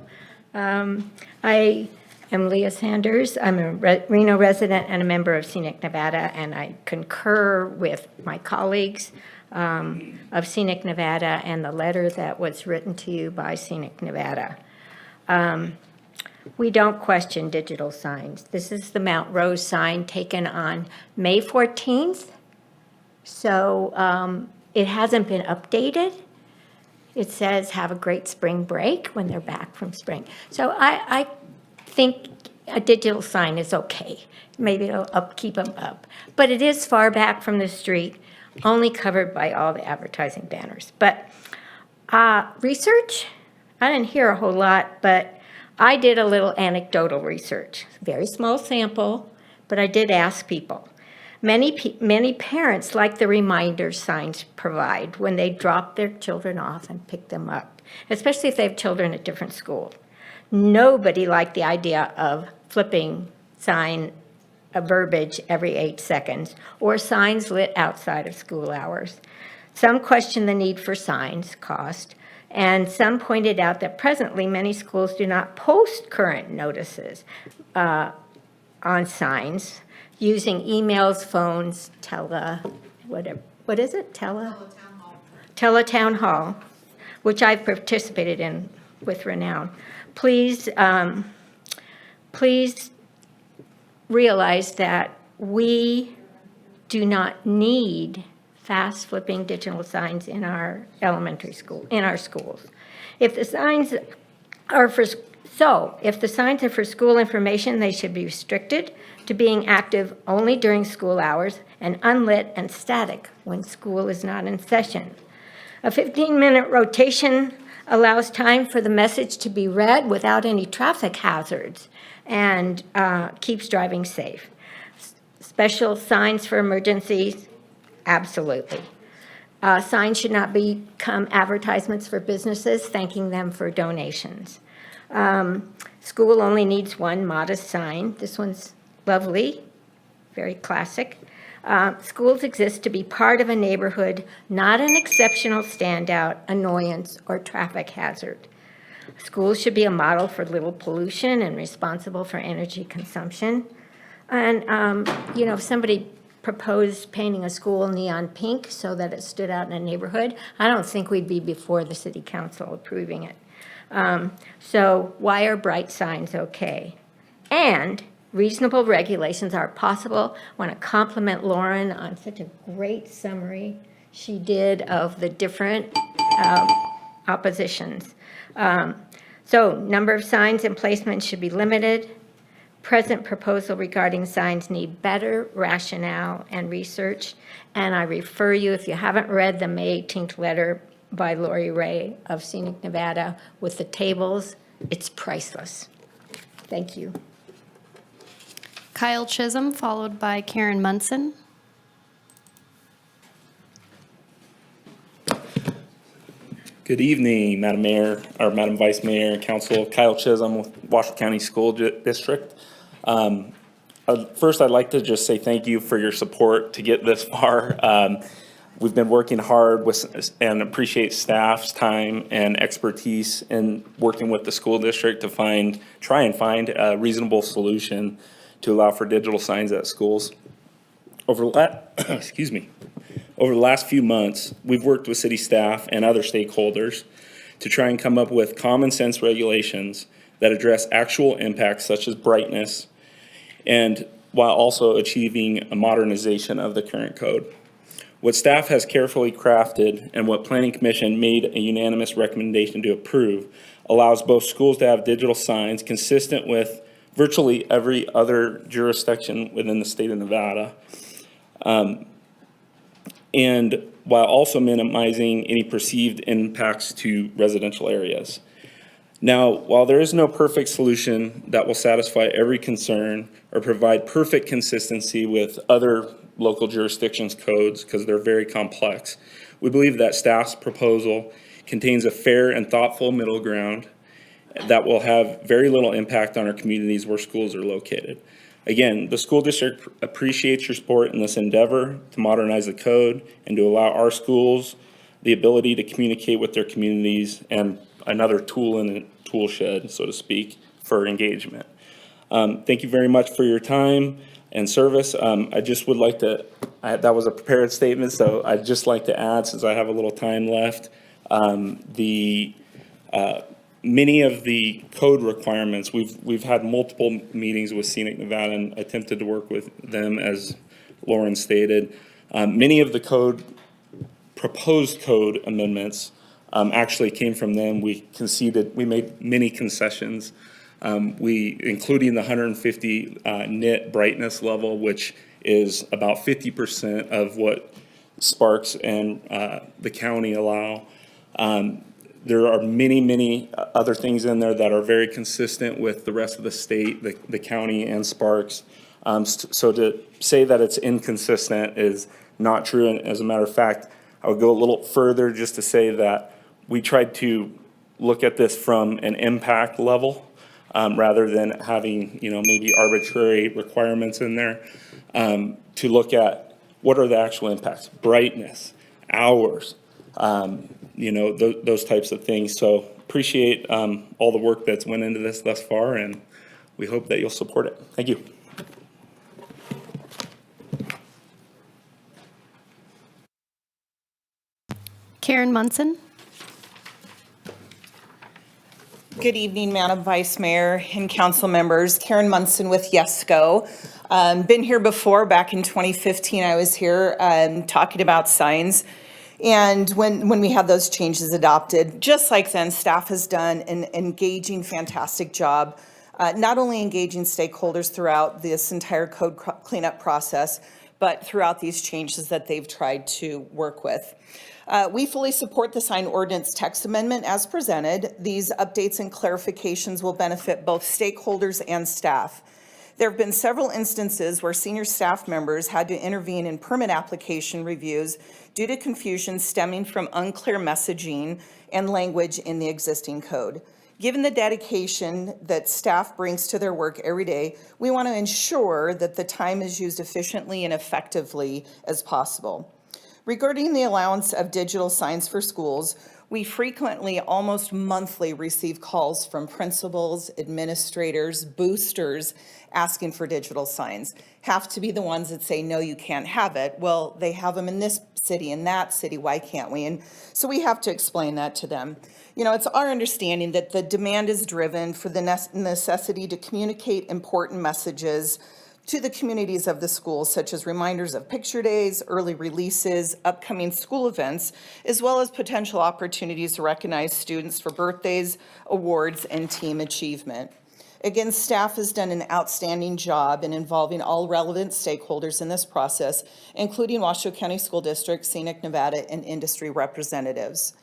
I am Leah Sanders. I'm a Reno resident and a member of Scenic Nevada, and I concur with my colleagues of Scenic Nevada and the letter that was written to you by Scenic Nevada. We don't question digital signs. This is the Mount Rose sign taken on May 14th. So it hasn't been updated. It says, have a great spring break when they're back from spring. So I think a digital sign is okay. Maybe it'll keep them up. But it is far back from the street, only covered by all the advertising banners. But research, I didn't hear a whole lot, but I did a little anecdotal research. Very small sample, but I did ask people. Many parents like the reminder signs provide when they drop their children off and pick them up, especially if they have children at different schools. Nobody liked the idea of flipping sign verbiage every 8 seconds or signs lit outside of school hours. Some question the need for signs, cost, and some pointed out that presently many schools do not post current notices on signs, using emails, phones, Teletown Hall, which I've participated in with renown. Please, please realize that we do not need fast flipping digital signs in our elementary school, in our schools. If the signs are for school information, they should be restricted to being active only during school hours and unlit and static when school is not in session. A 15-minute rotation allows time for the message to be read without any traffic hazards and keeps driving safe. Special signs for emergencies, absolutely. Signs should not become advertisements for businesses thanking them for donations. School only needs one modest sign. This one's lovely, very classic. Schools exist to be part of a neighborhood, not an exceptional standout, annoyance, or traffic hazard. Schools should be a model for little pollution and responsible for energy consumption. And, if somebody proposed painting a school neon pink so that it stood out in a neighborhood, I don't think we'd be before the city council approving it. So why are bright signs okay? And reasonable regulations are possible. I want to compliment Lauren on such a great summary she did of the different oppositions. So number of signs and placement should be limited. Present proposal regarding signs need better rationale and research. And I refer you, if you haven't read the May 18th letter by Lori Ray of Scenic Nevada with the tables, it's priceless. Thank you. Kyle Chisholm, followed by Karen Munson. Good evening, Madam Mayor, or Madam Vice Mayor, Council. Kyle Chisholm with Washoe County School District. First, I'd like to just say thank you for your support to get this far. We've been working hard with and appreciate staff's time and expertise in working with the school district to try and find a reasonable solution to allow for digital signs at schools. Over the last few months, we've worked with city staff and other stakeholders to try and come up with common sense regulations that address actual impacts such as brightness, and while also achieving a modernization of the current code. What staff has carefully crafted and what Planning Commission made a unanimous recommendation to approve allows both schools to have digital signs consistent with virtually every other jurisdiction within the state of Nevada. And while also minimizing any perceived impacts to residential areas. Now, while there is no perfect solution that will satisfy every concern or provide perfect consistency with other local jurisdictions' codes, because they're very complex, we believe that staff's proposal contains a fair and thoughtful middle ground that will have very little impact on our communities where schools are located. Again, the school district appreciates your support in this endeavor to modernize the code and to allow our schools the ability to communicate with their communities and another tool in the tool shed, so to speak, for engagement. Thank you very much for your time and service. I just would like to, that was a prepared statement, so I'd just like to add, since I have a little time left, many of the code requirements, we've had multiple meetings with Scenic Nevada and attempted to work with them, as Lauren stated. Many of the proposed code amendments actually came from them. We made many concessions. Including the 150 nit brightness level, which is about 50% of what Sparks and the county allow. There are many other things in there that are very consistent with the rest of the state, the county and Sparks. So to say that it's inconsistent is not true. And as a matter of fact, I would go a little further just to say that we tried to look at this from an impact level rather than having, maybe arbitrary requirements in there, to look at what are the actual impacts, brightness, hours, those types of things. So appreciate all the work that's went into this thus far, and we hope that you'll support it. Thank you. Karen Munson. Good evening, Madam Vice Mayor and council members. Karen Munson with YESCO. Been here before, back in 2015, I was here talking about signs. And when we had those changes adopted, just like then, staff has done an engaging, fantastic job, not only engaging stakeholders throughout this entire code cleanup process, but throughout these changes that they've tried to work with. We fully support the sign ordinance text amendment as presented. These updates and clarifications will benefit both stakeholders and staff. There have been several instances where senior staff members had to intervene in permit application reviews due to confusion stemming from unclear messaging and language in the existing code. Given the dedication that staff brings to their work every day, we want to ensure that the time is used efficiently and effectively as possible. Regarding the allowance of digital signs for schools, we frequently, almost monthly, receive calls from principals, administrators, boosters asking for digital signs. Have to be the ones that say, no, you can't have it. Well, they have them in this city and that city, why can't we? And so we have to explain that to them. You know, it's our understanding that the demand is driven for the necessity to communicate important messages to the communities of the schools, such as reminders of picture days, early releases, upcoming school events, as well as potential opportunities to recognize students for birthdays, awards, and team achievement. Again, staff has done an outstanding job in involving all relevant stakeholders in this process, including Washoe County School District, Scenic Nevada, and industry representatives.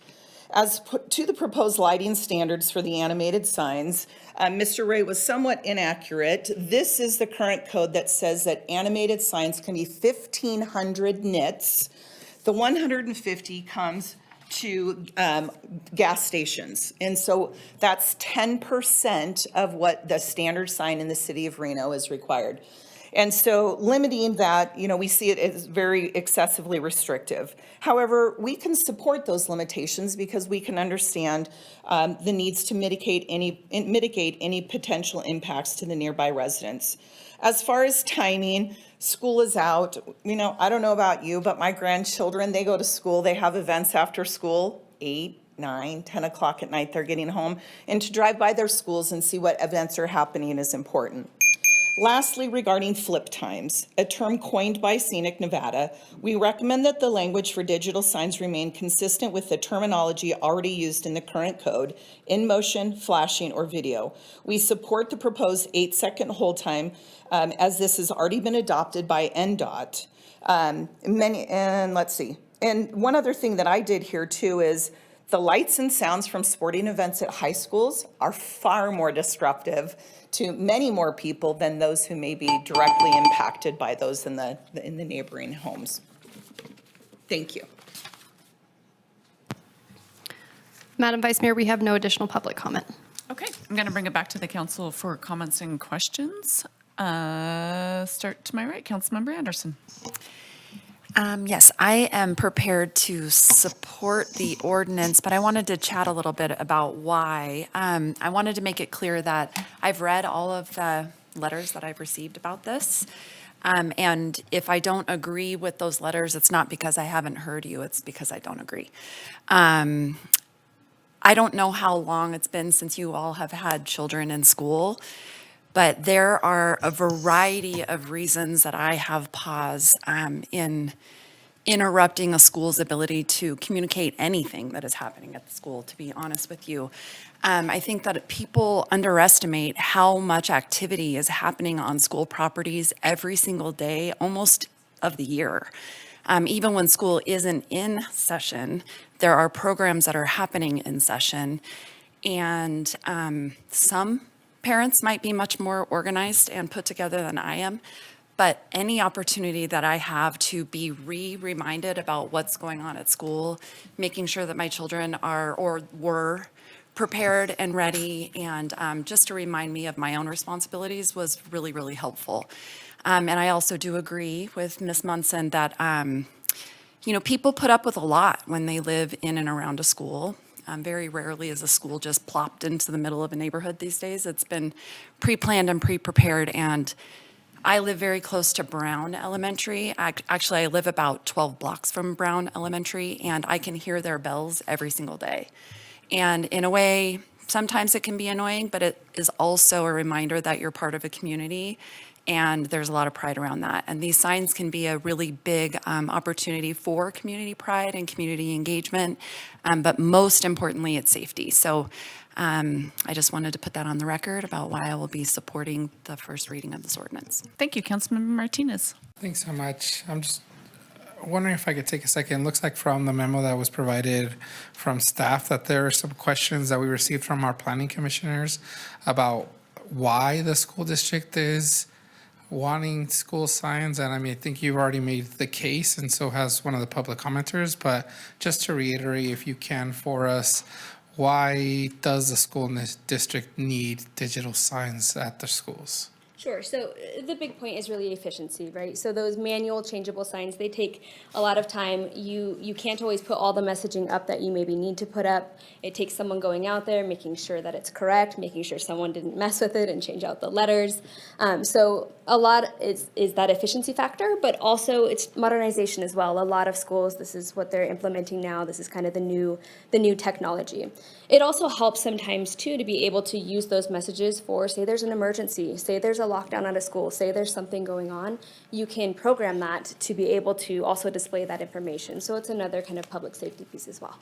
As to the proposed lighting standards for the animated signs, Mr. Ray was somewhat inaccurate. This is the current code that says that animated signs can be 1,500 nits. The 150 comes to gas stations. And so that's 10% of what the standard sign in the city of Reno is required. And so limiting that, you know, we see it as very excessively restrictive. However, we can support those limitations because we can understand the needs to mitigate any potential impacts to the nearby residents. As far as timing, school is out. You know, I don't know about you, but my grandchildren, they go to school, they have events after school, 8, 9, 10 o'clock at night, they're getting home. And to drive by their schools and see what events are happening is important. Lastly, regarding flip times, a term coined by Scenic Nevada, we recommend that the language for digital signs remain consistent with the terminology already used in the current code, in motion, flashing, or video. We support the proposed 8-second hold time as this has already been adopted by NDOT. And one other thing that I did here too is the lights and sounds from sporting events at high schools are far more disruptive to many more people than those who may be directly impacted by those in the neighboring homes. Thank you. Madam Vice Mayor, we have no additional public comment. Okay, I'm going to bring it back to the council for comments and questions. Start to my right, Councilmember Anderson. Yes, I am prepared to support the ordinance, but I wanted to chat a little bit about why. I wanted to make it clear that I've read all of the letters that I've received about this. And if I don't agree with those letters, it's not because I haven't heard you, it's because I don't agree. I don't know how long it's been since you all have had children in school, but there are a variety of reasons that I have pause in interrupting a school's ability to communicate anything that is happening at the school, to be honest with you. I think that people underestimate how much activity is happening on school properties every single day, almost of the year. Even when school isn't in session, there are programs that are happening in session. And some parents might be much more organized and put together than I am, but any opportunity that I have to be reminded about what's going on at school, making sure that my children are or were prepared and ready, and just to remind me of my own responsibilities was really, really helpful. And I also do agree with Ms. Munson that, you know, people put up with a lot when they live in and around a school. Very rarely is a school just plopped into the middle of a neighborhood these days. It's been pre-planned and pre-prepared, and I live very close to Brown Elementary. Actually, I live about 12 blocks from Brown Elementary, and I can hear their bells every single day. And in a way, sometimes it can be annoying, but it is also a reminder that you're part of a community, and there's a lot of pride around that. And these signs can be a really big opportunity for community pride and community engagement, but most importantly, it's safety. So I just wanted to put that on the record about why I will be supporting the first reading of this ordinance. Thank you, Councilmember Martinez. Thanks so much. I'm just wondering if I could take a second. Looks like from the memo that was provided from staff that there are some questions that we received from our planning commissioners about why the school district is wanting school signs. And I mean, I think you've already made the case, and so has one of the public commenters. But just to reiterate, if you can for us, why does the school district need digital signs at their schools? Sure. So the big point is really efficiency, right? So those manual changeable signs, they take a lot of time. You can't always put all the messaging up that you maybe need to put up. It takes someone going out there, making sure that it's correct, making sure someone didn't mess with it and change out the letters. So a lot is that efficiency factor, but also it's modernization as well. A lot of schools, this is what they're implementing now. This is kind of the new technology. It also helps sometimes too to be able to use those messages for, say there's an emergency, say there's a lockdown at a school, say there's something going on. You can program that to be able to also display that information. So it's another kind of public safety piece as well.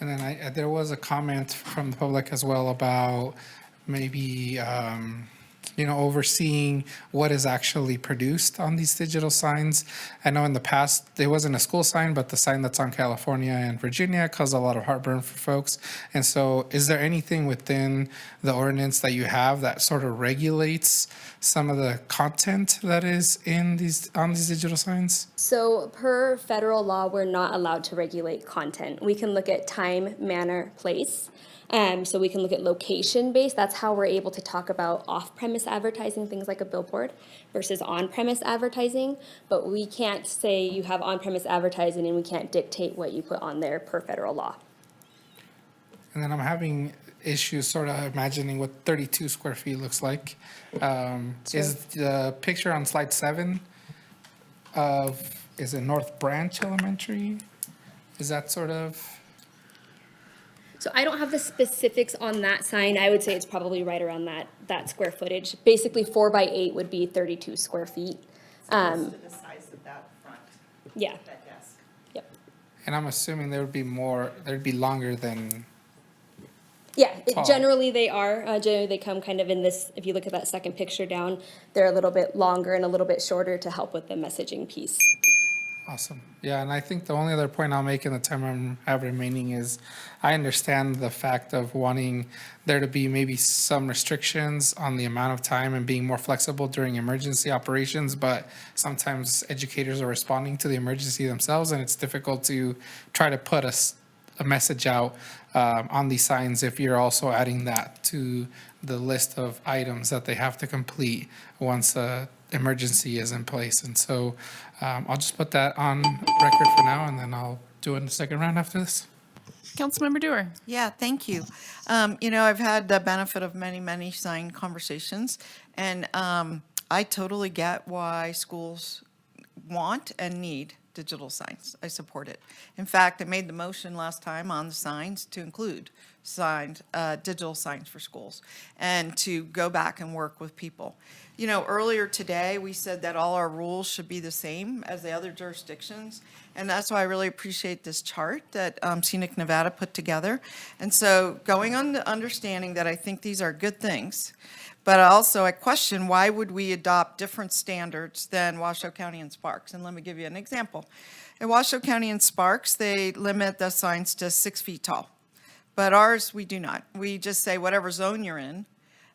And then there was a comment from the public as well about maybe, overseeing what is actually produced on these digital signs. I know in the past, there wasn't a school sign, but the sign that's on California and Virginia caused a lot of heartburn for folks. And so is there anything within the ordinance that you have that sort of regulates some of the content that is on these digital signs? So per federal law, we're not allowed to regulate content. We can look at time, manner, place. So we can look at location-based. That's how we're able to talk about off-premise advertising, things like a billboard, versus on-premise advertising. But we can't say you have on-premise advertising and we can't dictate what you put on there per federal law. And then I'm having issues sort of imagining what 32 square feet looks like. Is the picture on slide 7 is it North Branch Elementary? Is that sort of... So I don't have the specifics on that sign. I would say it's probably right around that square footage. Basically 4 by 8 would be 32 square feet. Close to the size of that front. Yeah. That desk. Yep. And I'm assuming there'd be longer than... Yeah, Tall. generally they are. Generally they come kind of in this, if you look at that second picture down, they're a little bit longer and a little bit shorter to help with the messaging piece. Awesome. Yeah, and I think the only other point I'll make in the time I have remaining is I understand the fact of wanting there to be maybe some restrictions on the amount of time and being more flexible during emergency operations, but sometimes educators are responding to the emergency themselves, and it's difficult to try to put a message out on these signs if you're also adding that to the list of items that they have to complete once a emergency is in place. And so I'll just put that on record for now, and then I'll do it in the second round after this. Councilmember Dewar. Yeah, thank you. I've had the benefit of many sign conversations, and I totally get why schools want and need digital signs. I support it. In fact, I made the motion last time on the signs to include digital signs for schools and to go back and work with people. Earlier today, we said that all our rules should be the same as the other jurisdictions. And that's why I really appreciate this chart that Scenic Nevada put together. And so going on to understanding that I think these are good things, but also I question why would we adopt different standards than Washoe County and Sparks? And let me give you an example. In Washoe County and Sparks, they limit the signs to 6 feet tall. But ours, we do not. We just say whatever zone you're in.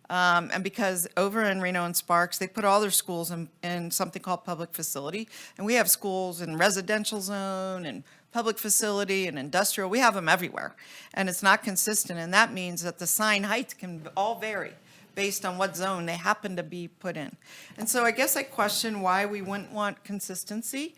And because over in Reno and Sparks, they put all their schools in something called public facility. And we have schools in residential zone and public facility and industrial. We have them everywhere. And it's not consistent. And that means that the sign height can all vary based on what zone they happen to be put in. And so I guess I question why we wouldn't want consistency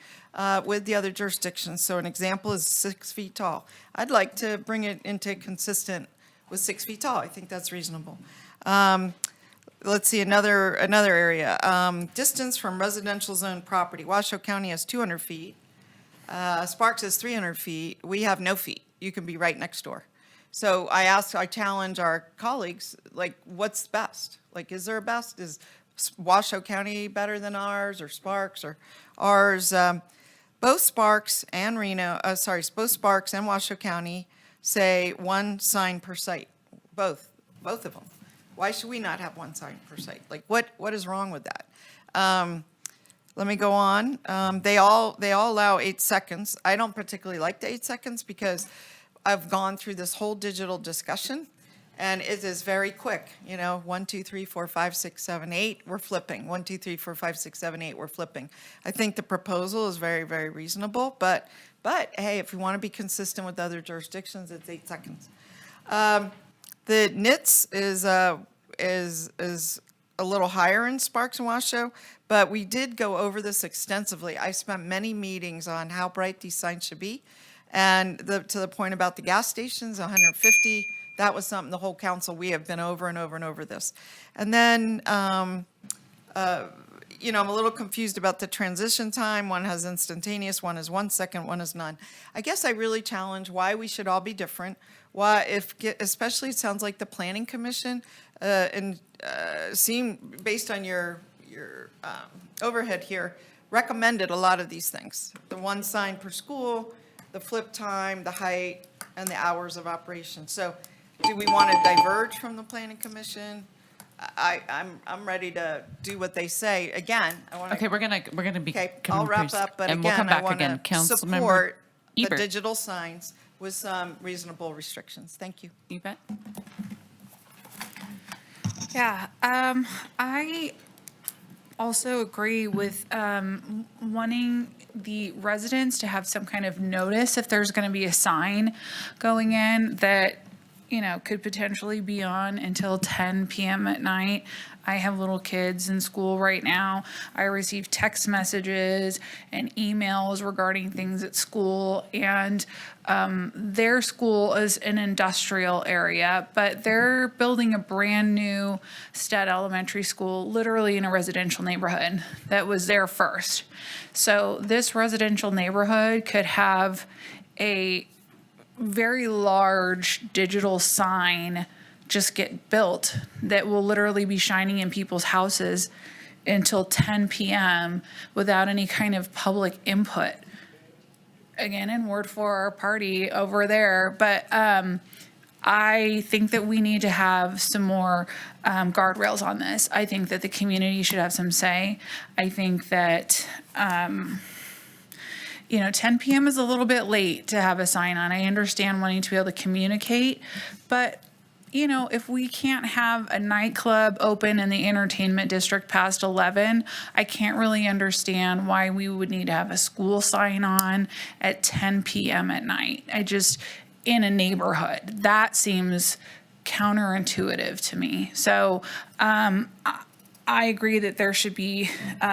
with the other jurisdictions. So an example is 6 feet tall. I'd like to bring it into consistent with 6 feet tall. I think that's reasonable. Let's see, another area. Distance from residential zone property. Washoe County has 200 feet. Sparks has 300 feet. We have no feet. You can be right next door. So I challenge our colleagues, like, what's best? Like, is there a best? Is Washoe County better than ours, or Sparks, or ours? Both Sparks and both Sparks and Washoe County say one sign per site, both of them. Why should we not have one sign per site? Like, what is wrong with that? Let me go on. They all allow 8 seconds. I don't particularly like the 8 seconds because I've gone through this whole digital discussion, and it is very quick. 1, 2, 3, 4, 5, 6, 7, 8, we're flipping. 1, 2, 3, 4, 5, 6, 7, 8, we're flipping. I think the proposal is very, very reasonable, but hey, if we want to be consistent with other jurisdictions, it's 8 seconds. The NITS is a little higher in Sparks and Washoe, but we did go over this extensively. I spent many meetings on how bright these signs should be. And to the point about the gas stations, 150, that was something the whole council, we have been over and over and over this. And then, I'm a little confused about the transition time. One has instantaneous, one is 1 second, one is none. I guess I really challenge why we should all be different. Why, especially it sounds like the Planning Commission, based on your overhead here, recommended a lot of these things. The one sign per school, the flip time, the height, and the hours of operation. So do we want to diverge from the Planning Commission? I'm ready to do what they say. Again, I want to. Okay, we're gonna be. Okay, I'll wrap up, but and we'll come again, I back want again. to Councilmember support the Ebert. digital signs with some reasonable restrictions. Thank you. You bet. Yeah, I also agree with wanting the residents to have some kind of notice if there's going to be a sign going in that, could potentially be on until 10 p.m. at night. I have little kids in school right now. I receive text messages and emails regarding things at school, and their school is an industrial area, but they're building a brand new Stead Elementary School, literally in a residential neighborhood that was there first. So this residential neighborhood could have a very large digital sign just get built that will literally be shining in people's houses until 10 p.m. without any kind of public input. Again, in word for our party over there, but I think that we need to have some more guardrails on this. I think that the community should have some say. I think that 10 p.m. is a little bit late to have a sign on. I understand wanting to be able to communicate, but if we can't have a nightclub open in the entertainment district past 11, I can't really understand why we would need to have a school sign on at 10 p.m. at night. In a neighborhood, that seems counterintuitive to me. So, I agree that there should be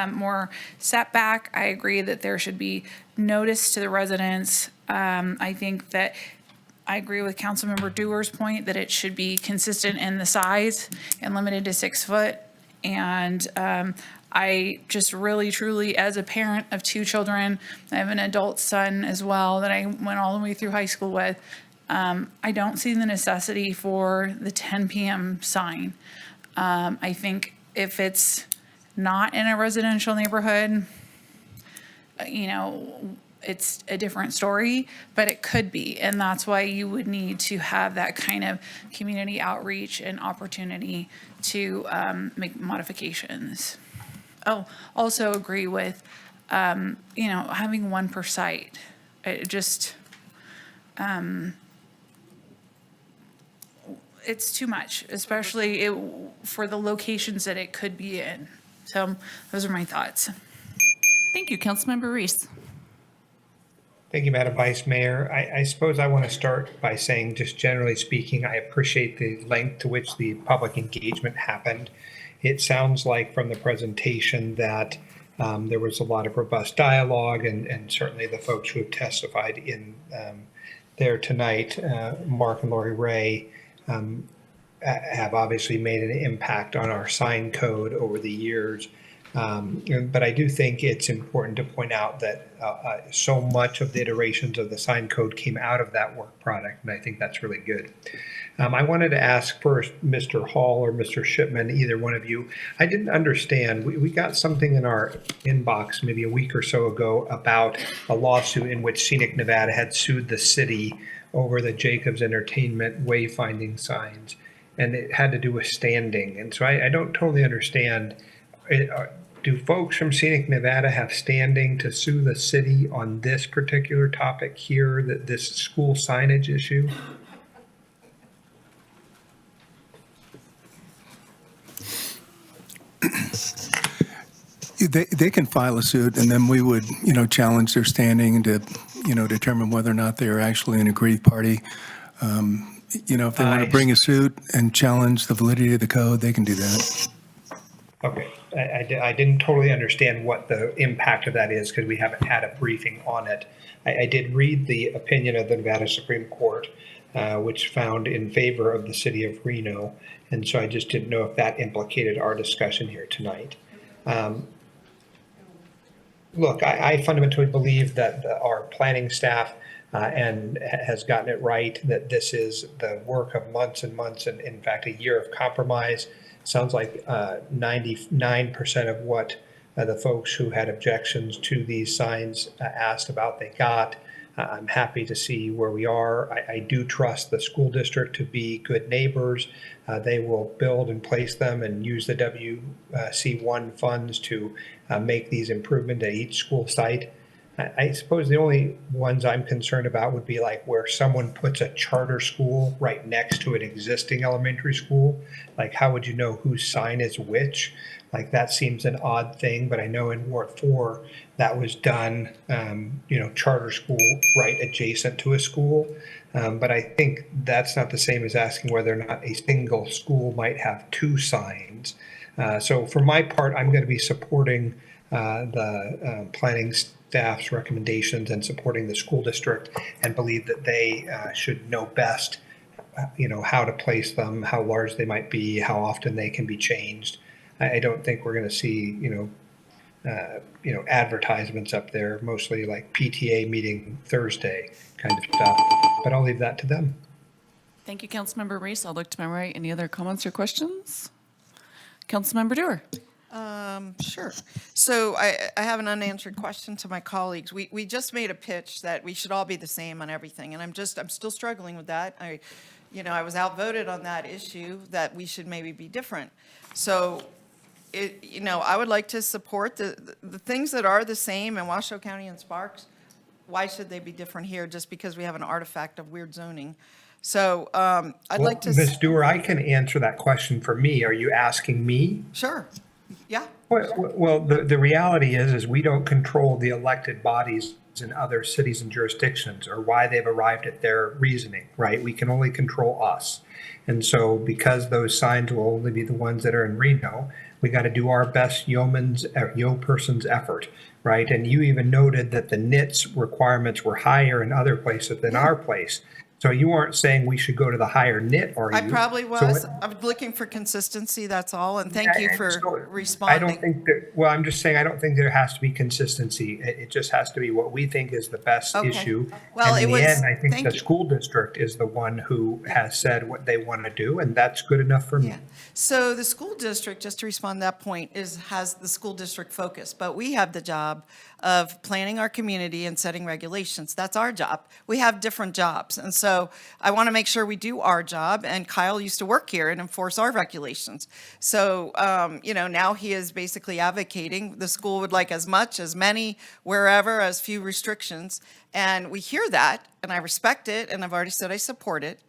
more setback. I agree that there should be notice to the residents. I think that I agree with Councilmember Dewar's point that it should be consistent in the size and limited to 6 foot. And I just really, truly, as a parent of 2 children, I have an adult son as well that I went all the way through high school with. I don't see the necessity for the 10 p.m. sign. I think if it's not in a residential neighborhood, it's a different story, but it could be. And that's why you would need to have that kind of community outreach and opportunity to make modifications. Oh, also agree with, having one per site. It's too much, especially for the locations that it could be in. So those are my thoughts. Thank you, Councilmember Reese. Thank you, Madam Vice Mayor. I suppose I want to start by saying, just generally speaking, I appreciate the length to which the public engagement happened. It sounds like from the presentation that there was a lot of robust dialogue, and certainly the folks who have testified in there tonight, Mark and Lori Ray, have obviously made an impact on our sign code over the years. But I do think it's important to point out that so much of the iterations of the sign code came out of that work product, and I think that's really good. I wanted to ask first, Mr. Hall or Mr. Shipman, either one of you, I didn't understand, we got something in our inbox maybe a week or so ago about a lawsuit in which Scenic Nevada had sued the city over the Jacobs Entertainment wayfinding signs, and it had to do with standing. And so I don't totally understand. Do folks from Scenic Nevada have standing to sue the city on this particular topic here, that this school signage issue? They can file a suit, and then we would, challenge their standing to, determine whether or not they are actually an aggrieved party. If they want to bring a suit and challenge the validity of the code, they can do that. Okay, I didn't totally understand what the impact of that is because we haven't had a briefing on it. I did read the opinion of the Nevada Supreme Court, which found in favor of the city of Reno, and so I just didn't know if that implicated our discussion here tonight. Look, I fundamentally believe that our planning staff and has gotten it right, that this is the work of months and months, and in fact, a year of compromise. Sounds like 99% of what the folks who had objections to these signs asked about, they got. I'm happy to see where we are. I do trust the school district to be good neighbors. They will build and place them and use the WC1 funds to make these improvements at each school site. I suppose the only ones I'm concerned about would be like where someone puts a charter school right next to an existing elementary school. Like, how would you know whose sign is which? Like, that seems an odd thing, but I know in Ward 4 that was done, charter school right adjacent to a school. But I think that's not the same as asking whether or not a single school might have two signs. So for my part, I'm going to be supporting the planning staff's recommendations and supporting the school district, and believe that they should know best, how to place them, how large they might be, how often they can be changed. I don't think we're going to see, advertisements up there, mostly like PTA meeting Thursday kind of stuff, but I'll leave that to them. Thank you, Councilmember Reese. I'll look to my right. Any other comments or questions? Councilmember Dewar. Sure. So I have an unanswered question to my colleagues. We just made a pitch that we should all be the same on everything, and I'm still struggling with that. I was outvoted on that issue that we should maybe be different. So, I would like to support the things that are the same in Washoe County and Sparks. Why should they be different here just because we have an artifact of weird zoning? So I'd like to. Ms. Dewar, I can answer that question for me. Are you asking me? Sure. Yeah. Well, the reality is we don't control the elected bodies in other cities and jurisdictions or why they've arrived at their reasoning, right? We can only control us. And so because those signs will only be the ones that are in Reno, we got to do our best yo person's effort, right? And you even noted that the NITS requirements were higher in other places than our place. So you aren't saying we should go to the higher NIT, are you? I probably was. I'm looking for consistency, that's all, and thank you for responding. I don't think that, well, I'm just saying, I don't think there has to be consistency. It just has to be what we think is the best issue. Well, and in the end, I think the school district is the one who has said what they want to do, and that's good enough for me. So the school district, just to respond to that point, has the school district focus, but we have the job of planning our community and setting regulations. That's our job. We have different jobs. And so I want to make sure we do our job. And Kyle used to work here and enforce our regulations. So, now he is basically advocating the school would like as much, as many, wherever, as few restrictions. And we hear that, and I respect it, and I've already said I support it.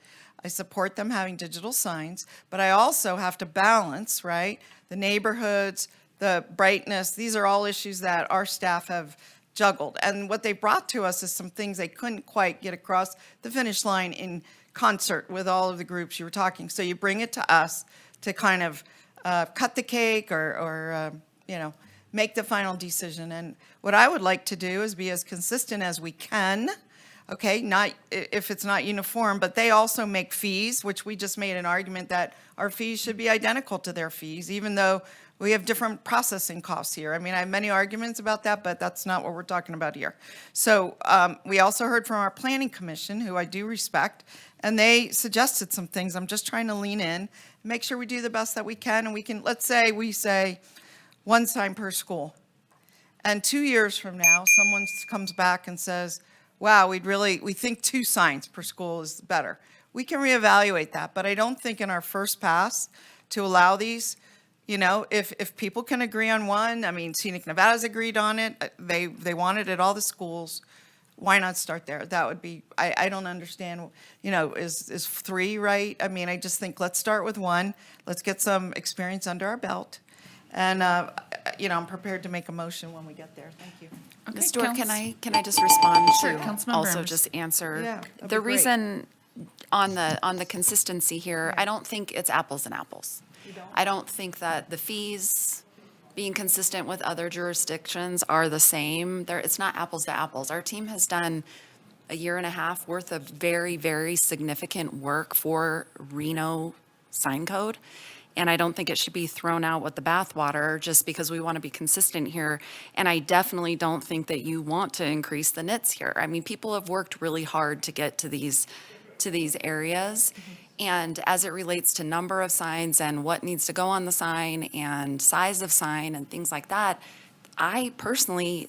I support them having digital signs, but I also have to balance, right, the neighborhoods, the brightness. These are all issues that our staff have juggled. And what they brought to us is some things they couldn't quite get across the finish line in concert with all of the groups you were talking. So you bring it to us to kind of cut the cake or make the final decision. And what I would like to do is be as consistent as we can. Okay, not if it's not uniform, but they also make fees, which we just made an argument that our fees should be identical to their fees, even though We have different processing costs here. I mean, I have many arguments about that, but that's not what we're talking about here. So we also heard from our planning commission, who I do respect, and they suggested some things. I'm just trying to lean in, make sure we do the best that we can, and we can, let's say, we say 1 sign per school. And 2 years from now, someone comes back and says, wow, we think 2 signs per school is better. We can reevaluate that, but I don't think in our first pass to allow these, you know, if people can agree on one, I mean, Scenic Nevada's agreed on it, they want it at all the schools, why not start there? That would be, I don't understand, you know, is 3 right? I mean, I just think let's start with 1, let's get some experience under our belt, and, you know, I'm prepared to make a motion when we get there, thank you. Ms. Stewart, can I just respond Sure, to Councilmember also Amherst. just answer? Yeah, that'd be The great. reason on the consistency here, I don't think it's apples and apples. I don't think that the fees being consistent with other jurisdictions are the same. It's not apples to apples. Our team has done a 1.5 years worth of very, very significant work for Reno sign code. And I don't think it should be thrown out with the bathwater just because we want to be consistent here. And I definitely don't think that you want to increase the nits here. I mean, people have worked really hard to get to these areas. And as it relates to number of signs and what needs to go on the sign and size of sign and things like that, I personally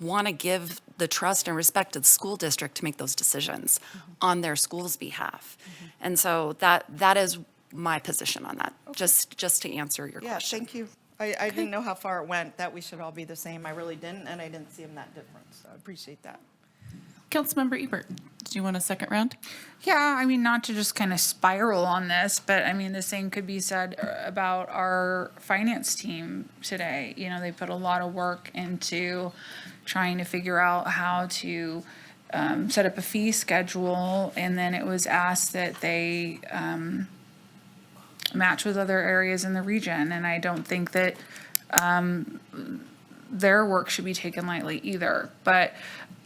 want to give the trust and respect to the school district to make those decisions on their school's behalf. And so that is my position on that, just to answer your Yeah, question. thank you. I didn't know how far it went, that we should all be the same. I really didn't, and I didn't see them that different, so I appreciate that. Councilmember Ebert, do you want a second round? Yeah, I mean, not to just kind of spiral on this, but I mean, the same could be said about our finance team today. You know, they put a lot of work into trying to figure out how to set up a fee schedule, and then it was asked that they match with other areas in the region, and I don't think that their work should be taken lightly either. But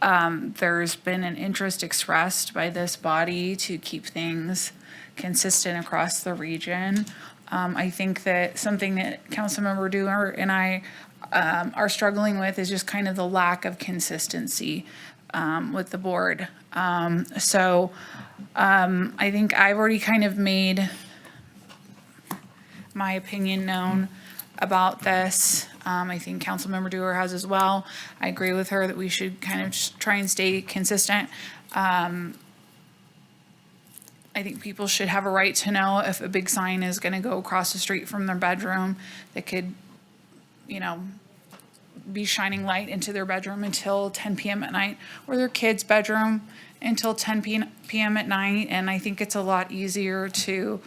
there's been an interest expressed by this body to keep things consistent across the region. I think that something that Councilmember Dewar and I are struggling with is just kind of the lack of consistency with the board. So I think I've already kind of made my opinion known about this. I think Councilmember Dewar has as well. I agree with her that we should kind of just try and stay consistent. I think people should have a right to know if a big sign is going to go across the street from their bedroom that could, you know, be shining light into their bedroom until 10 p.m. at night, or their kid's bedroom until 10 p.m. at night. And I think it's a lot easier to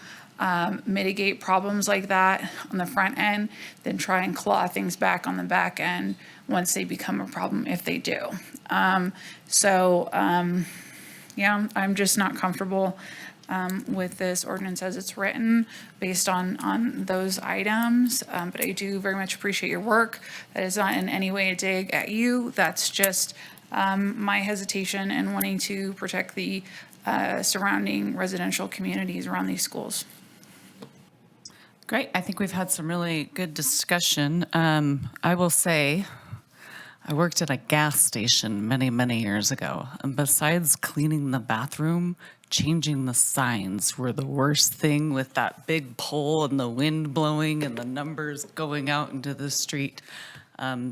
mitigate problems like that on the front end than try and claw things back on the back end once they become a problem, if they do. Yeah, I'm just not comfortable with this ordinance as it's written based on those items. But I do very much appreciate your work. That is not in any way a dig at you. That's just my hesitation and wanting to protect the surrounding residential communities around these schools. Great. I think we've had some really good discussion. I will say, I worked at a gas station many, many years ago. And besides cleaning the bathroom, changing the signs were the worst thing with that big pole and the wind blowing and the numbers going out into the street.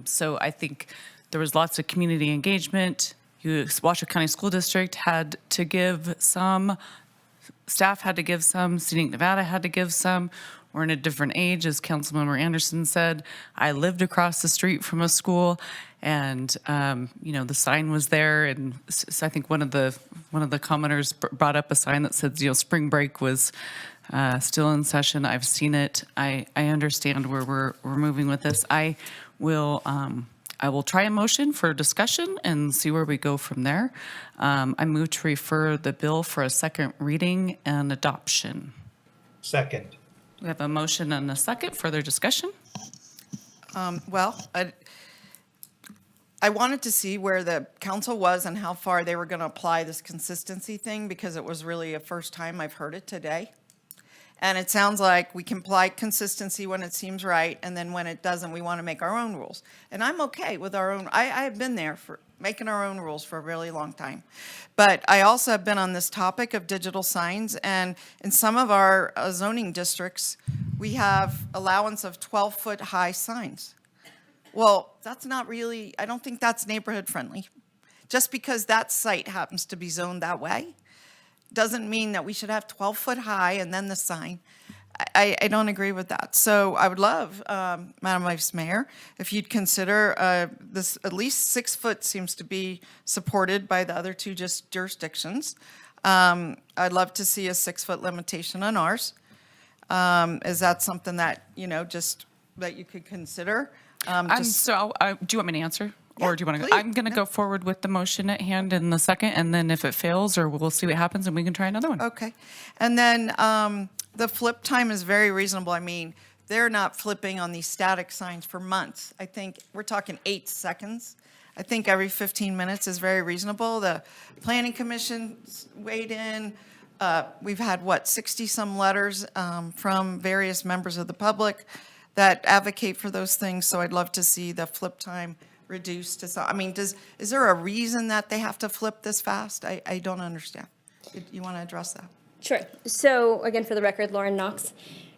So I think there was lots of community engagement. Washoe County School District had to give some, staff had to give some, Scenic Nevada had to give some. We're in a different age, as Councilmember Anderson said. I lived across the street from a school, and you know, the sign was there, and so I think one of the commenters brought up a sign that said, you know, spring break was still in session. I've seen it. I understand where we're moving with this. I will try a motion for discussion and see where we go from there. I move to refer the bill for a second reading and adoption. Second. We have a motion and a second. Further discussion? Well, I wanted to see where the council was and how far they were going to apply this consistency thing, because it was really a first time I've heard it today. And it sounds like we can apply consistency when it seems right, and then when it doesn't, we want to make our own rules. And I'm okay with our own, I have been there for making our own rules for a really long time. But I also have been on this topic of digital signs, and in some of our zoning districts, we have allowance of 12-foot high signs. Well, that's not really, I don't think that's neighborhood friendly. Just because that site happens to be zoned that way, doesn't mean that we should have 12-foot high and then the sign. I don't agree with that. So I would love, Madam Vice Mayor, if you'd consider this, at least 6 foot seems to be supported by the other two jurisdictions. I'd love to see a 6 foot limitation on ours. Is that something that, just that you could consider? Do you want me to answer? Or do you want to go? I'm going to go forward with the motion at hand in the second, and then if it fails, or we'll see what happens, and we can try another one. Okay. And then the flip time is very reasonable. I mean, they're not flipping on these static signs for months. I think we're talking 8 seconds. I think every 15 minutes is very reasonable. The Planning Commission weighed in. We've had, 60-some letters from various members of the public that advocate for those things, so I'd love to see the flip time reduced to some. I mean, is there a reason that they have to flip this fast? I don't understand. You want to address that? Sure. So again, for the record, Lauren Knox.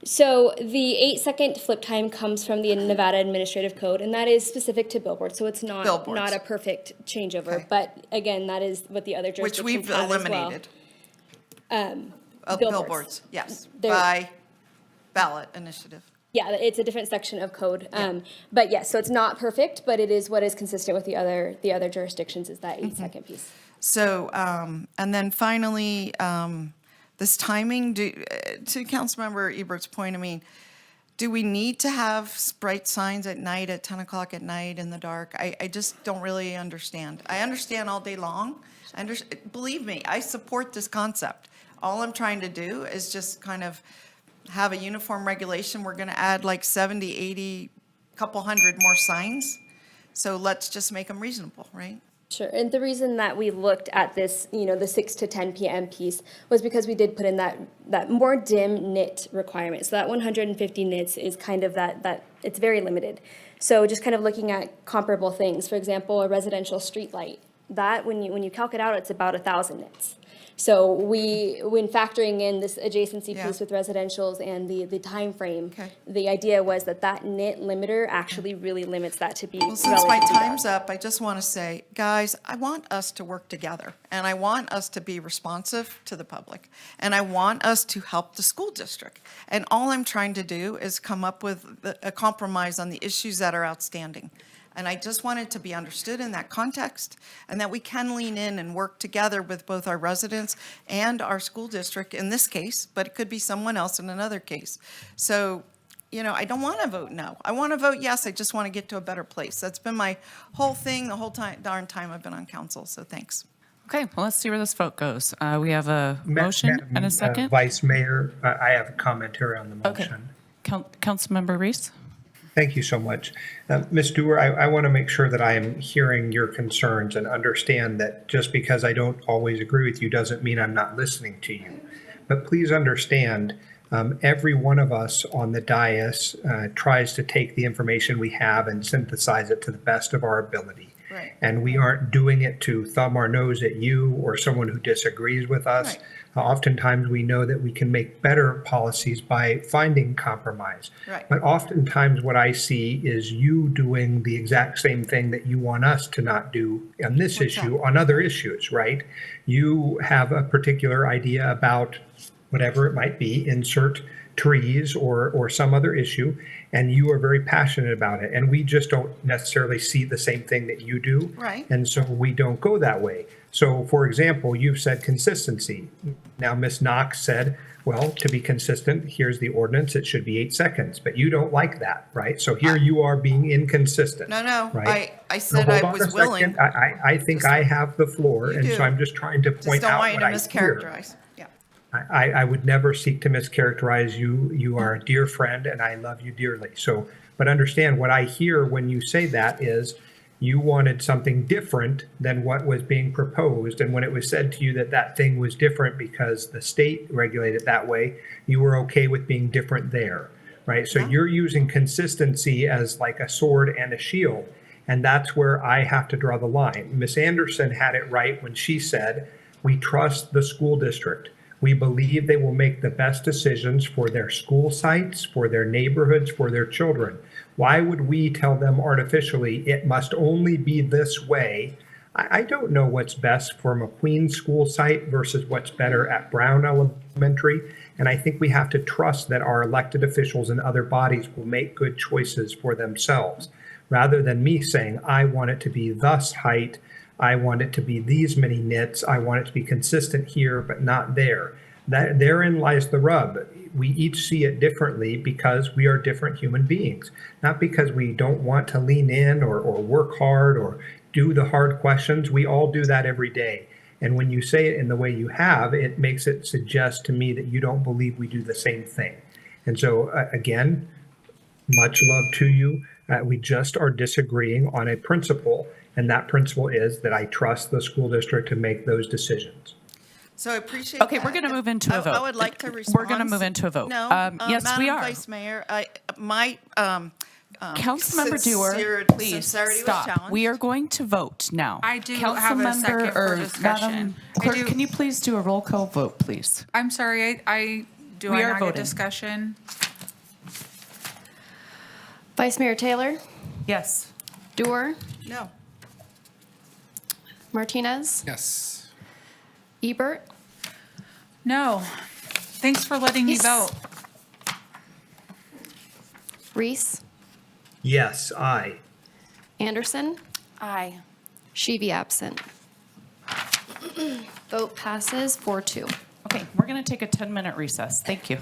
So the 8-second flip time comes from the Nevada Administrative Code, and that is specific to billboards. So it's not a perfect changeover. Okay. But again, that is what the other jurisdictions which we've have eliminated. As well. Billboards, yes, by ballot initiative. Yeah, it's a different section of code. But yes, so it's not perfect, but it is what is consistent with the other jurisdictions is that 8-second piece. So, and then finally, this timing, to Councilmember Ebert's point, I mean, do we need to have bright signs at night at 10 o'clock at night in the dark? I just don't really understand. I understand all day long. Believe me, I support this concept. All I'm trying to do is just kind of have a uniform regulation. We're going to add like 70, 80, couple hundred more signs. So let's just make them reasonable, right? Sure. And the reason that we looked at this, the 6 to 10 p.m. piece was because we did put in that more dim nit requirement. So that 150 nits is kind of that it's very limited. So just kind of looking at comparable things. For example, a residential street light. That when you calc it out, it's about 1,000 nits. So when factoring in this adjacency piece with residentials and the time frame, the idea was that nit limiter actually really limits that to be. Well, since my time's up, I just want to say, guys, I want us to work together, and I want us to be responsive to the public, and I want us to help the school district. And all I'm trying to do is come up with a compromise on the issues that are outstanding. And I just want it to be understood in that context, and that we can lean in and work together with both our residents and our school district in this case, but it could be someone else in another case. So, I don't want to vote no. I want to vote yes. I just want to get to a better place. That's been my whole thing the whole darn time I've been on council, so thanks. Okay, well, let's see where this vote goes. We have a motion and a second. Vice Mayor, I have a commentary on the motion. Okay. Councilmember Reese? Thank you so much. Ms. Dewar, I want to make sure that I am hearing your concerns and understand that just because I don't always agree with you doesn't mean I'm not listening to you. But please understand, every one of us on the dais tries to take the information we have and synthesize it to the best of our ability. Right. And we aren't doing it to thumb our nose at you or someone who disagrees with us. Right. Oftentimes, we know that we can make better policies by finding compromise. Right. But oftentimes, what I see is you doing the exact same thing that you want us to not do on this issue, on other issues, right? You have a particular idea about whatever it might be, insert trees or some other issue, and you are very passionate about it. And we just don't necessarily see the same thing that you do. Right. And so we don't go that way. So, for example, you've said consistency. Now, Ms. Knox said, well, to be consistent, here's the ordinance, it should be 8 seconds. But you don't like that, right? So here you are being inconsistent. No, right? I said I was willing. I think I have the floor, and so I'm just trying to point out what I just don't want you to hear. mischaracterize. Yeah. I would never seek to mischaracterize you. You are a dear friend, and I love you dearly. So, but understand what I hear when you say that is You wanted something different than what was being proposed. And when it was said to you that that thing was different because the state regulated it that way, you were okay with being different there, right? So you're using consistency as like a sword and a shield. And that's where I have to draw the line. Ms. Anderson had it right when she said, we trust the school district. We believe they will make the best decisions for their school sites, for their neighborhoods, for their children. Why would we tell them artificially it must only be this way? I don't know what's best for McQueen school site versus what's better at Brown Elementary. And I think we have to trust that our elected officials and other bodies will make good choices for themselves, rather than me saying, I want it to be thus height, I want it to be these many nits, I want it to be consistent here, but not there. Therein lies the rub. We each see it differently because we are different human beings, not because we don't want to lean in or work hard or do the hard questions. We all do that every day. And when you say it in the way you have, it makes it suggest to me that you don't believe we do the same thing. And so, again, much love to you. We just are disagreeing on a principle, and that principle is that I trust the school district to make those decisions. So I appreciate Okay, we're going to move into a vote. I would like to respond. We're going to move into a vote. No, yes, we Madam are. Vice Mayor, my Councilmember Dewar, please stop. We are going to vote now. I do have a second for discussion. Madam Clerk, can you please do a roll call vote, please? I'm sorry, do We I are not voting. get discussion? Vice Mayor Taylor, Yes. Dewar, No. Martinez, Yes. Ebert? No. Thanks for letting me vote. Reese, Yes, I. Anderson, Aye. Sheevy absent. Vote passes 4-2. Okay, we're going to take a 10-minute recess. Thank you.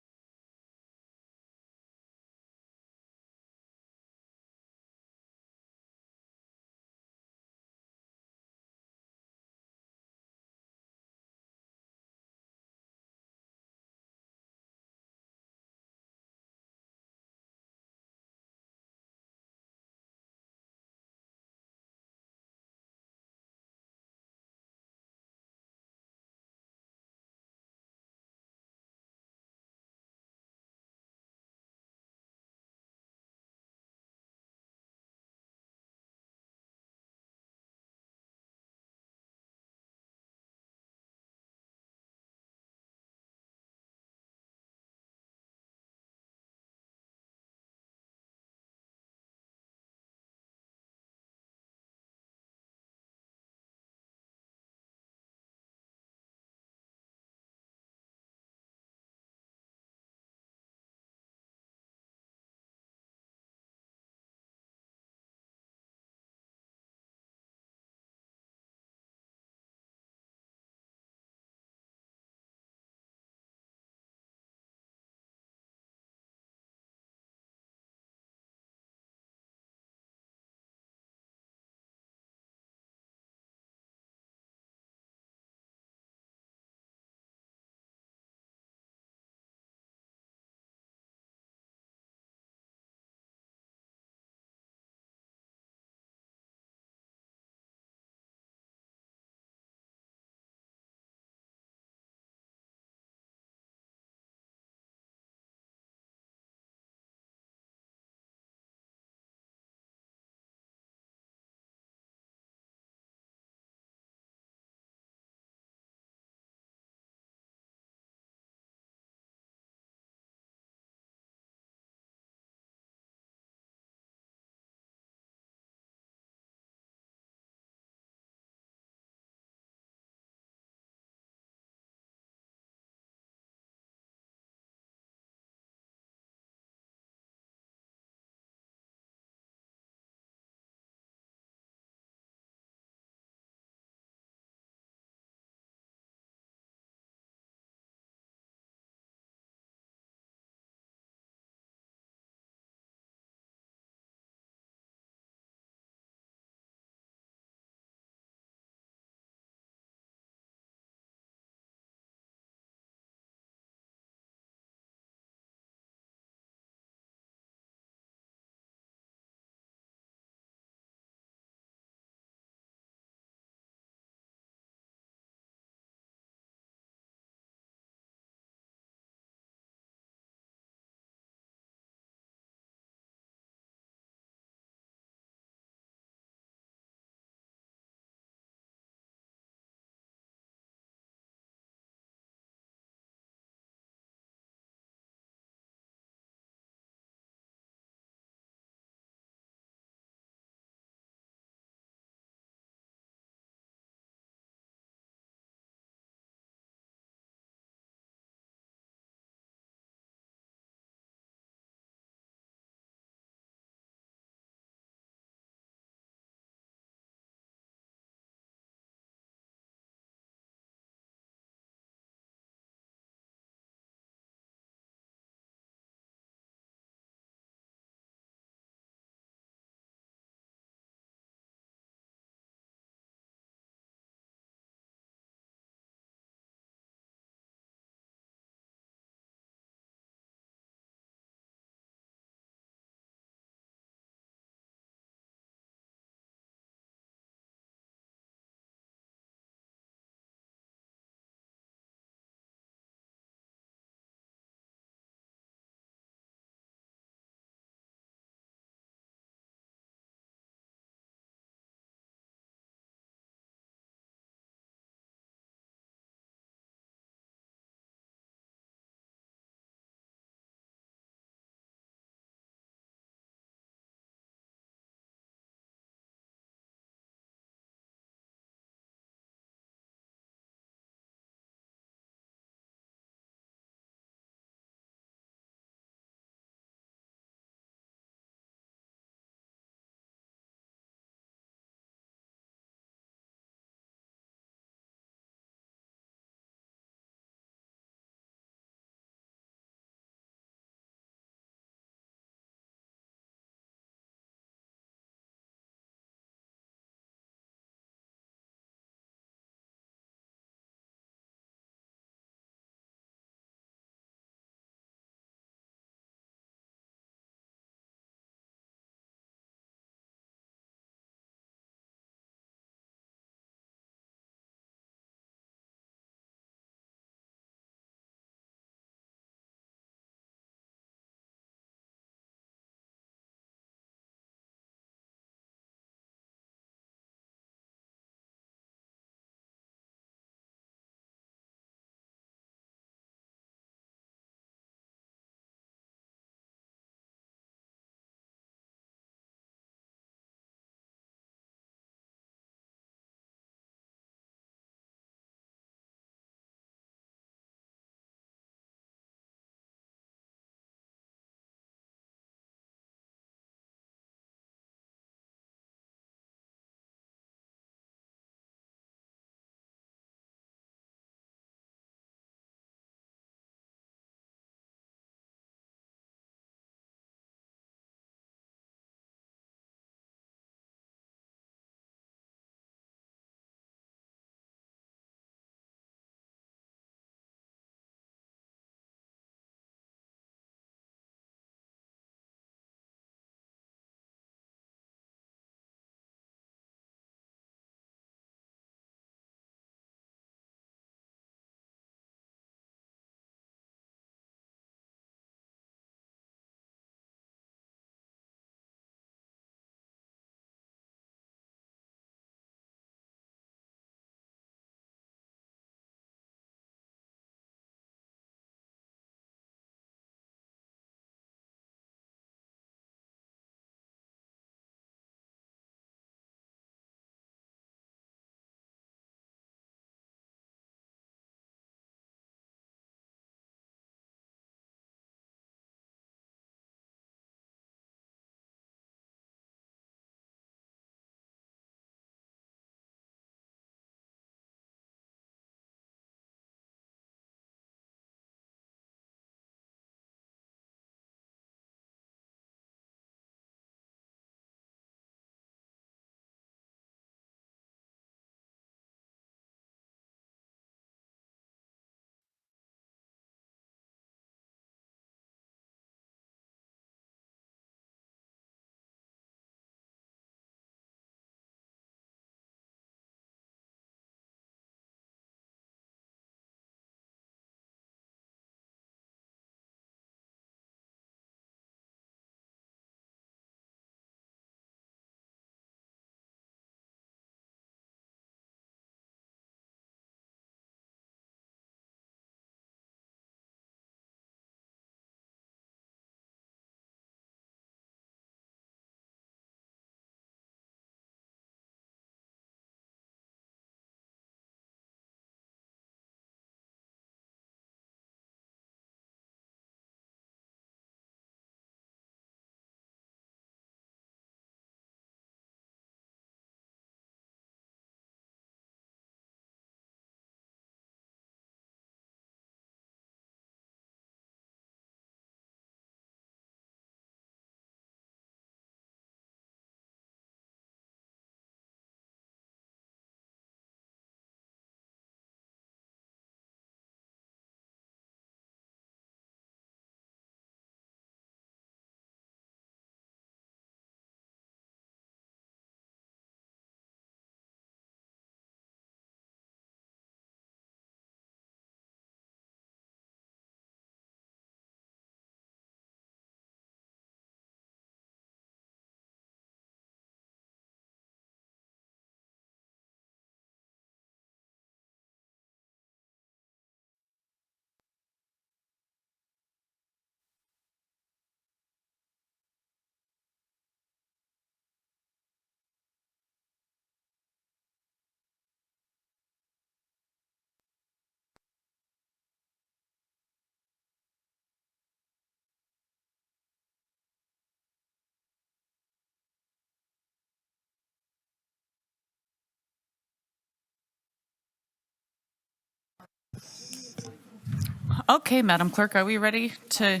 Okay, Madam Clerk, are we ready to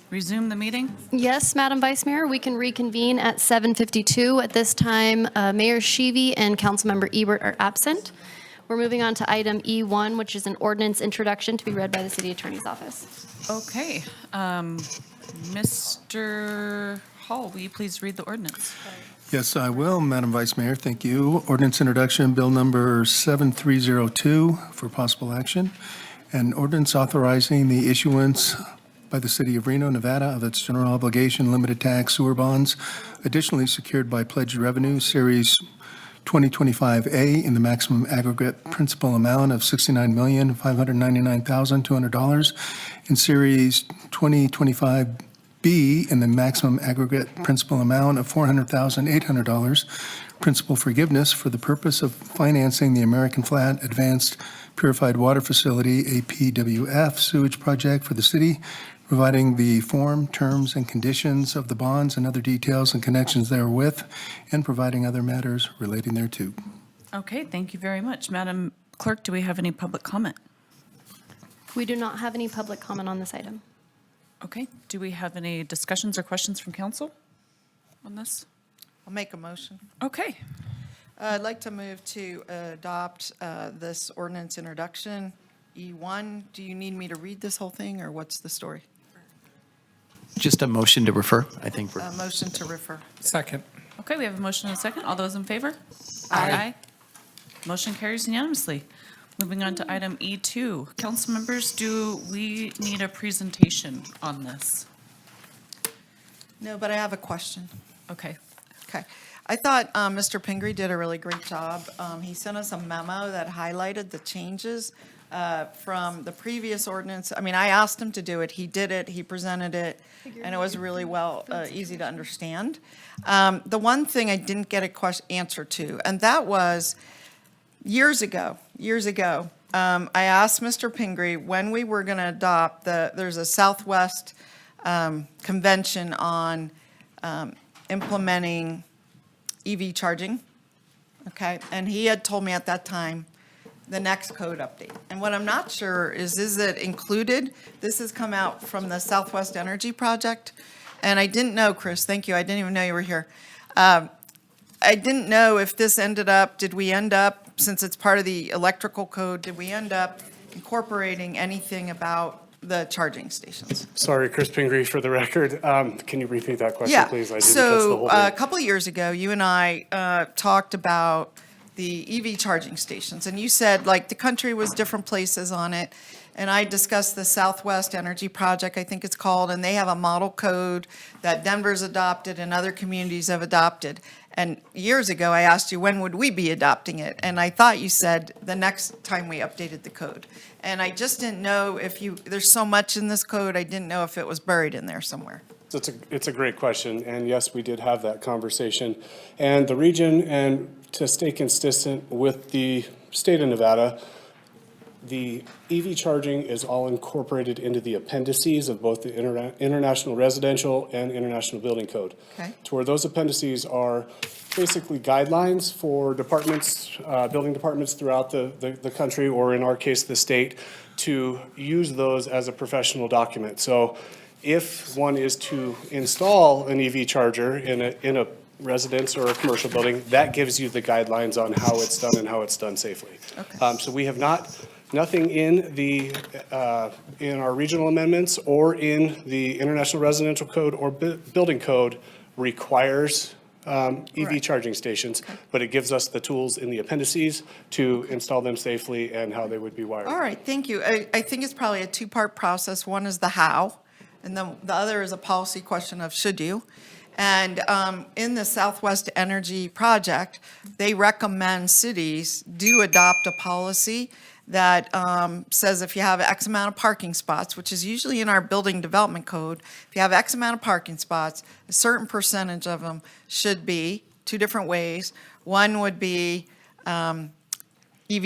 resume the meeting? Yes, Madam Vice Mayor, we can reconvene at 7:52. At this time, Mayor Sheevy and Councilmember Ebert are absent. We're moving on to item E1, which is an ordinance introduction to be read by the City Attorney's Office. Okay. Mr. Hall, will you please read the ordinance? Yes, I will, Madam Vice Mayor, thank you. Ordinance introduction, bill number 7302 for possible action. An ordinance authorizing the issuance by the City of Reno, Nevada of its general obligation limited tax sewer bonds, additionally secured by pledged revenue, Series 2025A, in the maximum aggregate principal amount of $69,599,200, and Series 2025B in the maximum aggregate principal amount of $400,800, principal forgiveness for the purpose of financing the American Flat Advanced Purified Water Facility, APWF, sewage project for the city, providing the form, terms, and conditions of the bonds and other details and connections therewith, and providing other matters relating thereto. Okay, thank you very much. Madam Clerk, do we have any public comment? We do not have any public comment on this item. Okay, do we have any discussions or questions from council on this? I'll make a motion. Okay. I'd like to move to adopt this ordinance introduction, E1. Do you need me to read this whole thing, or what's the story? Just a motion to refer, I think. A motion to refer. Second. Okay, we have a motion and a second. All those in favor? Aye. Motion carries unanimously. Moving on to item E2. Council members, do we need a presentation on this? No, but I have a question. Okay. Okay. I thought Mr. Pingree did a really great job. He sent us a memo that highlighted the changes from the previous ordinance. I mean, I asked him to do it. He did it. He presented it, and it was really easy to understand. The one thing I didn't get a answer to, and that was years ago, I asked Mr. Pingree when we were going to adopt there's a Southwest Convention on implementing EV charging, okay? And he had told me at that time the next code update. And what I'm not sure is it included? This has come out from the Southwest Energy Project. And I didn't know, Chris, thank you, I didn't even know you were here. I didn't know if this did we end up, since it's part of the electrical code, did we end up incorporating anything about the charging stations? Sorry, Chris Pingree for the record. Can you repeat that question, Yeah. please? I didn't catch the So whole a thing. couple of years ago, you and I talked about the EV charging stations, and you said like the country was different places on it. And I discussed the Southwest Energy Project, I think it's called, and they have a model code that Denver's adopted and other communities have adopted. And years ago, I asked you, when would we be adopting it? And I thought you said the next time we updated the code. And I just didn't know if there's so much in this code, I didn't know if it was buried in there somewhere. So it's a great question, and yes, we did have that conversation. And the region, and to stay consistent with the state of Nevada, the EV charging is all incorporated into the appendices of both the International Residential and International Building Code. Okay. To where those appendices are basically guidelines for departments, building departments throughout the country, or in our case, the state, to use those as a professional document. So if one is to install an EV charger in a residence or a commercial building, that gives you the guidelines on how it's done and how it's done safely. Okay. So we have nothing in in our regional amendments or in the International Residential Code or Building Code requires EV charging stations, but it gives us the tools in the appendices to install them safely and how they would be wired. All right, thank you. I think it's probably a two-part process. One is the how, and then the other is a policy question of should you. And in the Southwest Energy Project, they recommend cities do adopt a policy that says if you have X amount of parking spots, which is usually in our building development code, if you have X amount of parking spots, a certain percentage of them should be two different ways. One would be EV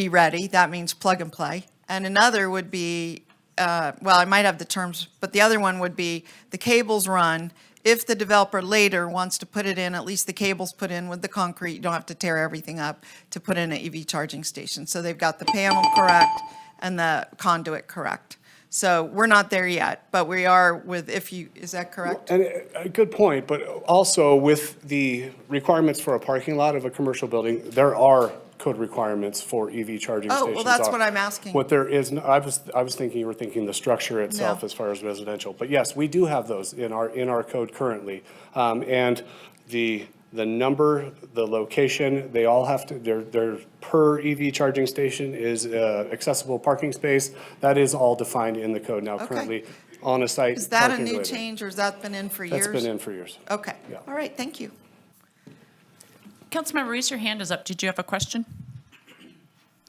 ready, that means plug and play. And another would be, well, I might have the terms, but the other one would be the cables run. If the developer later wants to put it in, at least the cable's put in with the concrete, you don't have to tear everything up to put in an EV charging station. So they've got the panel correct and the conduit correct. So we're not there yet, but we are with, is that correct? And a good point, but also with the requirements for a parking lot of a commercial building, there are code requirements for EV charging stations. Oh, well, that's what I'm asking. What there is, I was thinking you were thinking the structure itself No. as far as residential. But yes, we do have those in our code currently. And the number, the location, they all have to, their per EV charging station is accessible parking space. That is all defined in the code now Okay. currently on a site. Is that a parking new related. change, or has that been in for years? That's been in for years. Okay, Yeah. all right, thank you. Councilmember Reese, your hand is up. Did you have a question?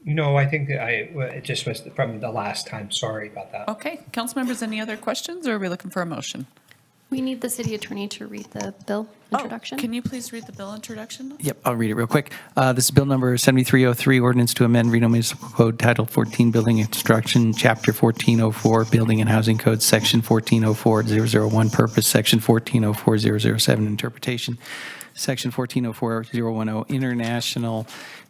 No, I think that it just was from the last time. Sorry about that. Okay. Council members, any other questions, or are we looking for a motion? We need the city attorney to read the bill introduction. Can you please read the bill introduction? Yep, I'll read it real quick. This is Bill number 7303, ordinance to amend Reno Municipal Code Title 14, Building Construction, Chapter 1404, Building and Housing Code, Section 1404001, Purpose, Section 1404007, Interpretation, Section 1404010, International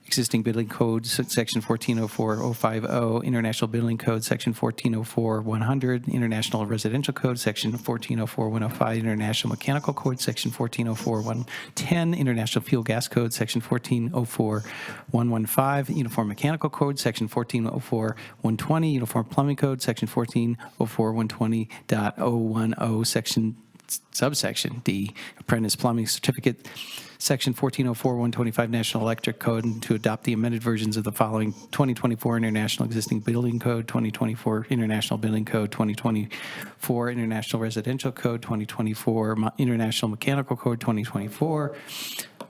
Existing Building Code, Section 1404050, International Building Code, Section 1404100, International Residential Code, Section 1404105, International Mechanical Code, Section 1404110, International Fuel Gas Code, Section 1404115, Uniform Mechanical Code, Section 1404120, Uniform Plumbing Code, Section 1404120.010, Section subsection D, Apprentice Plumbing Certificate, Section 1404125 National Electric Code, and to adopt the amended versions of the following: 2024 International Existing Building Code, 2024 International Building Code, 2024 International Residential Code, 2024 International Mechanical Code, 2024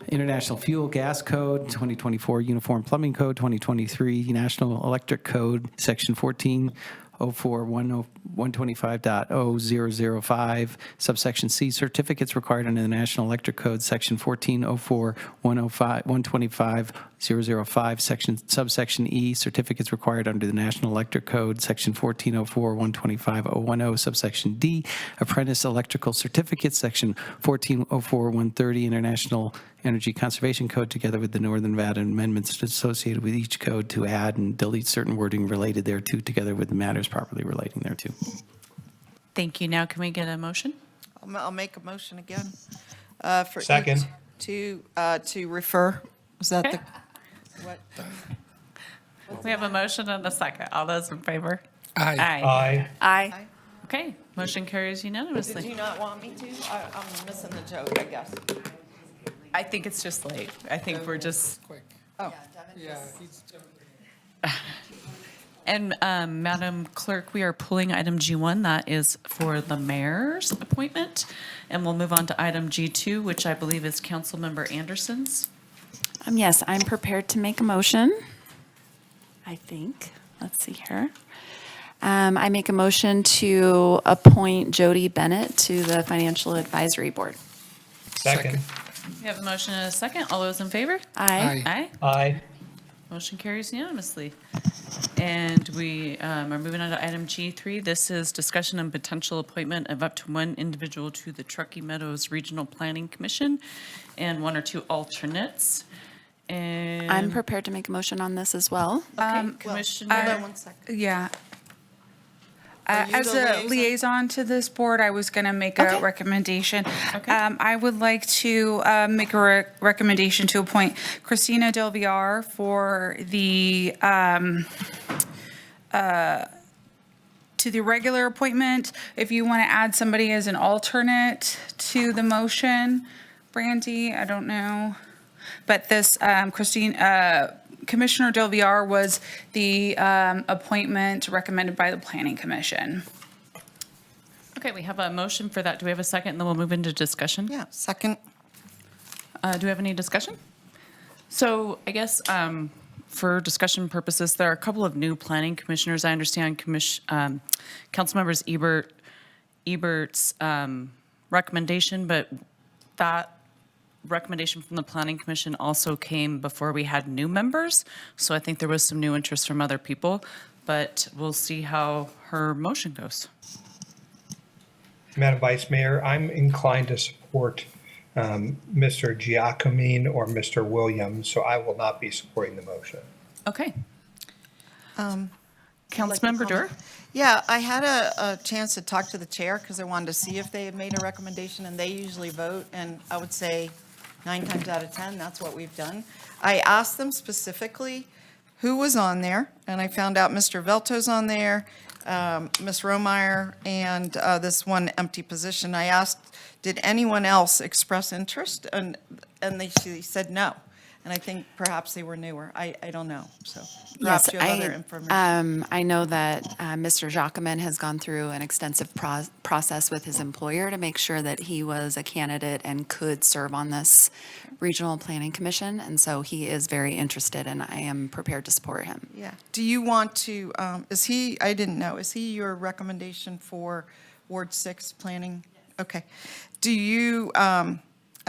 International Fuel Gas Code, 2024 Uniform Plumbing Code, 2023 National Electric Code, Section 1404125.0005, subsection C, certificates required under the National Electric Code, Section 1404125.005, subsection E, certificates required under the National Electric Code, Section 1404125.010, subsection D, apprentice electrical certificates, Section 1404130, International Energy Conservation Code, together with the Northern Nevada amendments associated with each code to add and delete certain wording related thereto, together with the matters properly relating thereto. Thank you. Now, can we get a motion? I'll make a motion again. For Second. To refer. Is that Okay. the, what? We have a motion and a second. All those in favor? Aye. Aye. Aye. Okay, motion carries Did you unanimously. not want me to? I'm missing the joke, I guess. I think it's just late. I think we're just, Quick. Oh. Yeah, he's and Madam Clerk, we are pulling item G1. That is for the mayor's appointment. And we'll move on to item G2, which I believe is Councilmember Anderson's. Yes, I'm prepared to make a motion, I think. Let's see here. I make a motion to appoint Jody Bennett to the Financial Advisory Board. Second. We have a motion and a second. All those in favor? Aye. Aye. Aye. Motion carries unanimously. And we are moving on to item G3. This is discussion and potential appointment of up to one individual to the Truckee Meadows Regional Planning Commission and one or two alternates. And I'm prepared to make a motion on this as well. okay, Commissioner. Hold on one second. Yeah. Are you As the a liaison? liaison to this board, I was going to make a recommendation. Okay. I would like to make a recommendation to appoint Christina Del Villar for the, to the regular appointment. If you want to add somebody as an alternate to the motion, Brandy, I don't know. But this, Commissioner Del Villar was the appointment recommended by the Planning Commission. Okay, we have a motion for that. Do we have a second? And then we'll move into discussion. Yeah, second. Do we have any discussion? So I guess for discussion purposes, there are a couple of new planning commissioners. I understand Councilmembers Ebert's recommendation, but that recommendation from the Planning Commission also came before we had new members. So I think there was some new interest from other people, but we'll see how her motion goes. Madam Vice Mayor, I'm inclined to support Mr. Giacomine or Mr. Williams, so I will not be supporting the motion. Okay. Councilmember Dewar? Yeah, I had a chance to talk to the chair because I wanted to see if they had made a recommendation, and they usually vote, and I would say 9 times out of 10, that's what we've done. I asked them specifically who was on there, and I found out Mr. Velto's on there, Ms. Romeyer, and this one empty position. I asked, did anyone else express interest? And she said no. And I think perhaps they were newer. I don't know, so perhaps Yes, you have other information. I know that Mr. Jacquemin has gone through an extensive process with his employer to make sure that he was a candidate and could serve on this regional planning commission, and so he is very interested, and I am prepared to support him. Yeah. Do you want to, is he, I didn't know, is he your recommendation for Ward 6 planning? Okay. Do you, I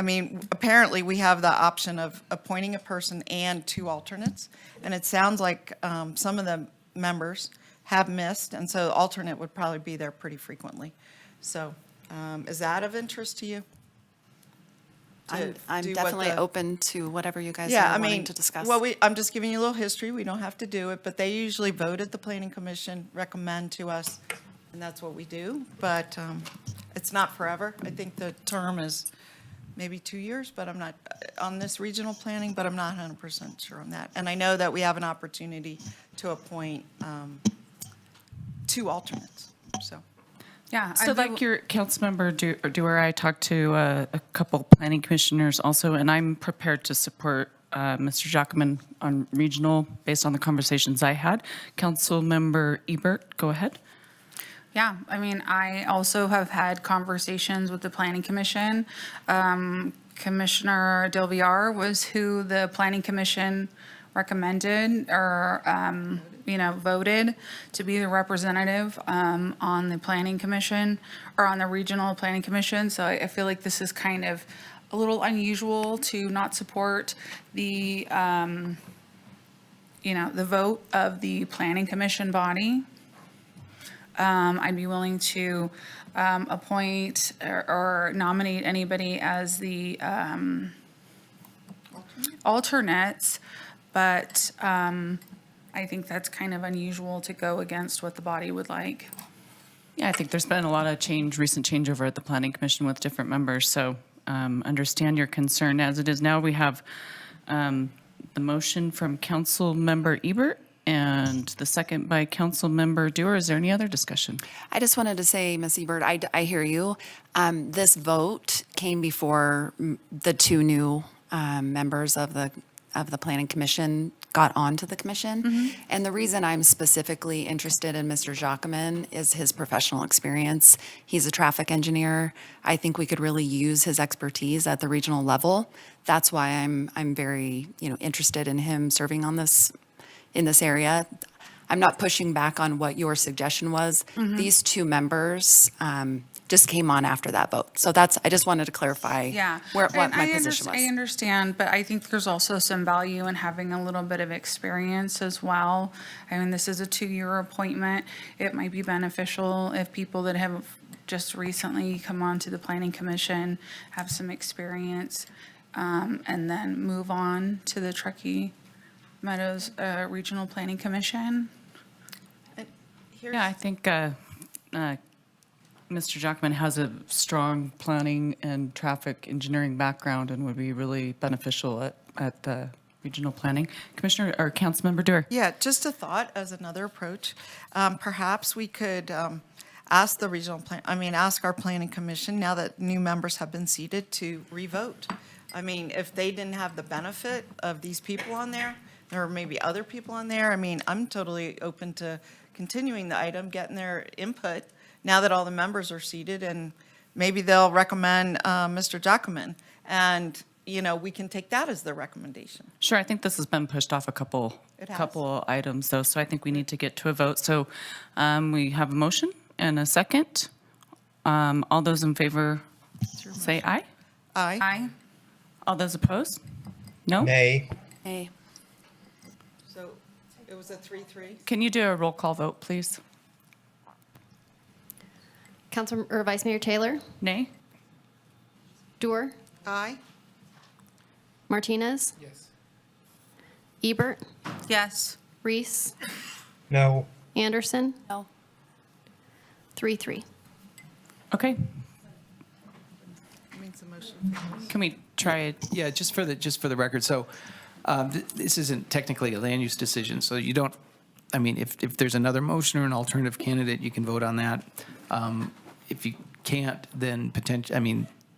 mean, apparently we have the option of appointing a person and 2 alternates, and it sounds like some of the members have missed, and so the alternate would probably be there pretty frequently. So is that of interest to you? I'm definitely open to whatever you guys Yeah, are I wanting mean, to discuss. well, I'm just giving you a little history. We don't have to do it, but they usually vote at the planning commission, recommend to us, and that's what we do. But it's not forever. I think the term is maybe 2 years, but I'm not, on this regional planning, but I'm not 100% sure on that. And I know that we have an opportunity to appoint 2 alternates, so. Yeah. So like your Councilmember Dewar, I talked to a couple planning commissioners also, and I'm prepared to support Mr. Jacquemin on regional based on the conversations I had. Councilmember Ebert, go ahead. Yeah, I mean, I also have had conversations with the Planning Commission. Commissioner Del Villar was who the Planning Commission recommended or, voted to be the representative on the Planning Commission or on the Regional Planning Commission. So I feel like this is kind of a little unusual to not support the, the vote of the Planning Commission body. I'd be willing to appoint or nominate anybody as the alternates, but I think that's kind of unusual to go against what the body would like. Yeah, I think there's been a lot of recent change over at the Planning Commission with different members, so understand your concern. As it is now, we have the motion from Councilmember Ebert and the second by Councilmember Dewar. Is there any other discussion? I just wanted to say, Ms. Ebert, I hear you. This vote came before the 2 new members of the Planning Commission got onto the commission. And the reason I'm specifically interested in Mr. Jacquemin is his professional experience. He's a traffic engineer. I think we could really use his expertise at the regional level. That's why I'm very, interested in him serving on in this area. I'm not pushing back on what your suggestion was. These 2 members just came on after that vote. So I just wanted to clarify what my position was. I understand, but I think there's also some value in having a little bit of experience as well. I mean, this is a 2-year appointment. It might be beneficial if people that have just recently come on to the Planning Commission have some experience and then move on to the Truckee Meadows Regional Planning Commission. Yeah, I think Mr. Jacquemin has a strong planning and traffic engineering background and would be really beneficial at the regional planning. Commissioner or Councilmember Dewar. Yeah, just a thought as another approach. Perhaps we could ask the ask our planning commission, now that new members have been seated, to revote. I mean, if they didn't have the benefit of these people on there, there may be other people on there. I mean, I'm totally open to continuing the item, getting their input now that all the members are seated, and maybe they'll recommend Mr. Jacquemin. And, we can take that as the recommendation. Sure, I think this has been pushed off a couple items though, so I think we need to get to a vote. So we have a motion and a second. All those in favor say aye. Aye. Aye. All those opposed? No? Nay. Nay. So it was a 3-3? Can you do a roll call vote, please? Council or Vice Mayor Taylor? Nay? Dewar? Aye. Martinez? Yes. Ebert? Yes. Reese? No. Anderson? No. 3-3. Okay. Can we try it? Yeah, just for the record, so this isn't technically a land use decision, so you don't, I mean, if there's another motion or an alternative candidate, you can vote on that. If you can't, then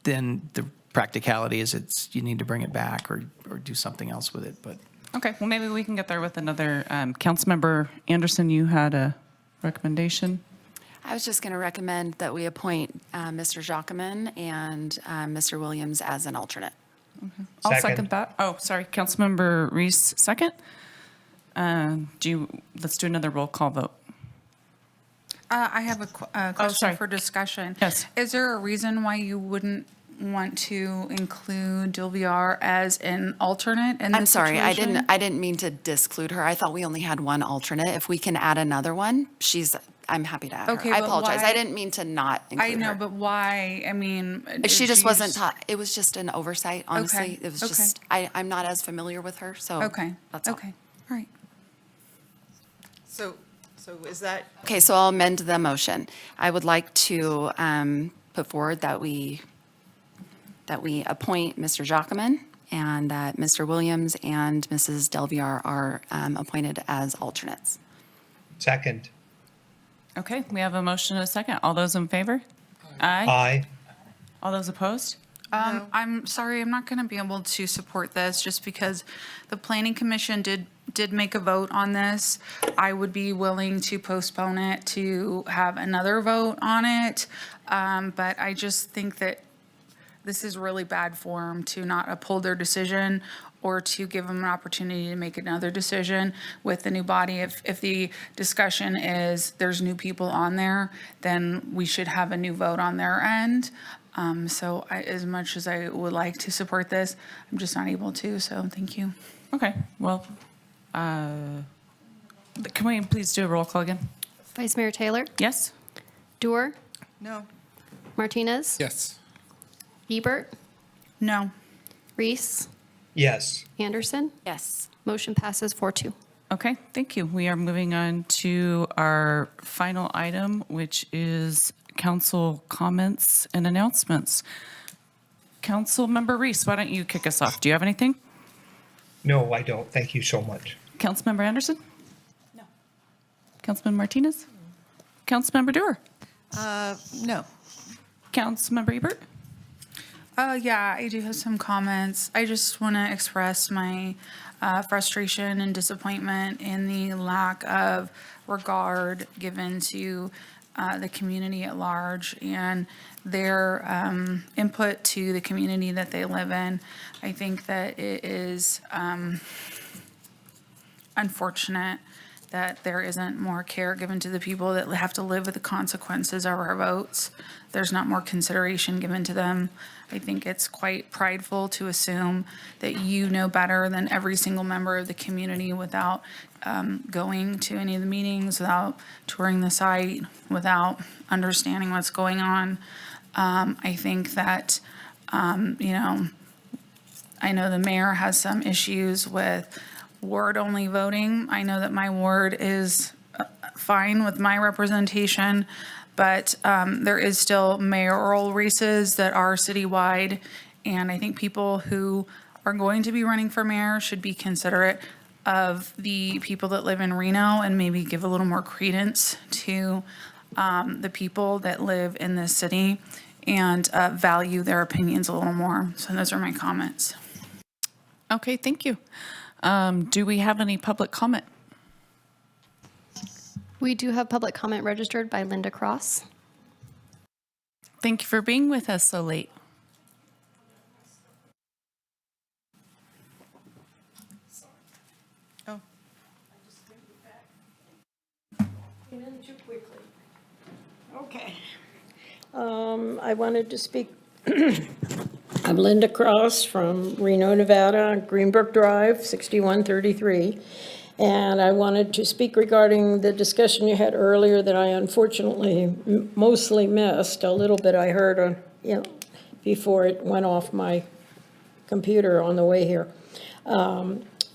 then the practicality is you need to bring it back or do something else with it, but. Okay, well, maybe we can get there with another. Councilmember Anderson, you had a recommendation? I was just going to recommend that we appoint Mr. Jacquemin and Mr. Williams as an alternate. I'll second that. Oh, sorry, Councilmember Reese, second. Let's do another roll call vote. I have a question sorry. for discussion. Yes. Is there a reason why you wouldn't want to include Dilviar as an alternate in this I'm sorry, situation? I didn't mean to disclude her. I thought we only had one alternate. If we can add another one, I'm happy to add Okay, her. I but apologize. why- I didn't mean to not include her. I know, but why? I mean, She did just you wasn't taught. It was just an oversight, honestly. Okay, It was okay. just, I'm not as familiar with her, so. Okay, That's all. okay, all right. So is that, Okay, so I'll amend the motion. I would like to put forward that we appoint Mr. Jacquemin and that Mr. Williams and Mrs. Delviar are appointed as alternates. Second. Okay, we have a motion and a second. All those in favor? Aye. Aye. All those opposed? I'm sorry, I'm not going to be able to support this just because the planning commission did make a vote on this. I would be willing to postpone it to have another vote on it. But I just think that this is really bad form to not uphold their decision or to give them an opportunity to make another decision with the new body. If the discussion is there's new people on there, then we should have a new vote on their end. So as much as I would like to support this, I'm just not able to, so thank you. Okay, well, can we please do a roll call again? Vice Mayor Taylor? Yes? Dewar? no? Martinez? Yes. Hebert? No. Reese? Yes. Anderson? Yes. Motion passes 4-2. Okay, thank you. We are moving on to our final item, which is council comments and announcements. Councilmember Reese, why don't you kick us off? Do you have anything? No, I don't. Thank you so much. Councilmember Anderson? No. Councilman Martinez? Councilmember Dewar? No. Councilmember Ebert? Yeah, I do have some comments. I just want to express my frustration and disappointment in the lack of regard given to the community at large and their input to the community that they live in. I think that it is unfortunate that there isn't more care given to the people that have to live with the consequences of our votes. There's not more consideration given to them. I think it's quite prideful to assume that you know better than every single member of the community without going to any of the meetings, without touring the site, without understanding what's going on. I think that, I know the mayor has some issues with ward-only voting. I know that my ward is fine with my representation, but there is still mayoral races that are citywide, and I think people who are going to be running for mayor should be considerate of the people that live in Reno and maybe give a little more credence to the people that live in this city and value their opinions a little more. So those are my comments. Okay, thank you. Do we have any public comment? We do have public comment registered by Linda Cross. Thank you for being with us so late. Oh. Okay. I wanted to speak. I'm Linda Cross from Reno, Nevada, Greenbrook Drive, 6133. And I wanted to speak regarding the discussion you had earlier that I unfortunately mostly missed. A little bit I heard before it went off my computer on the way here.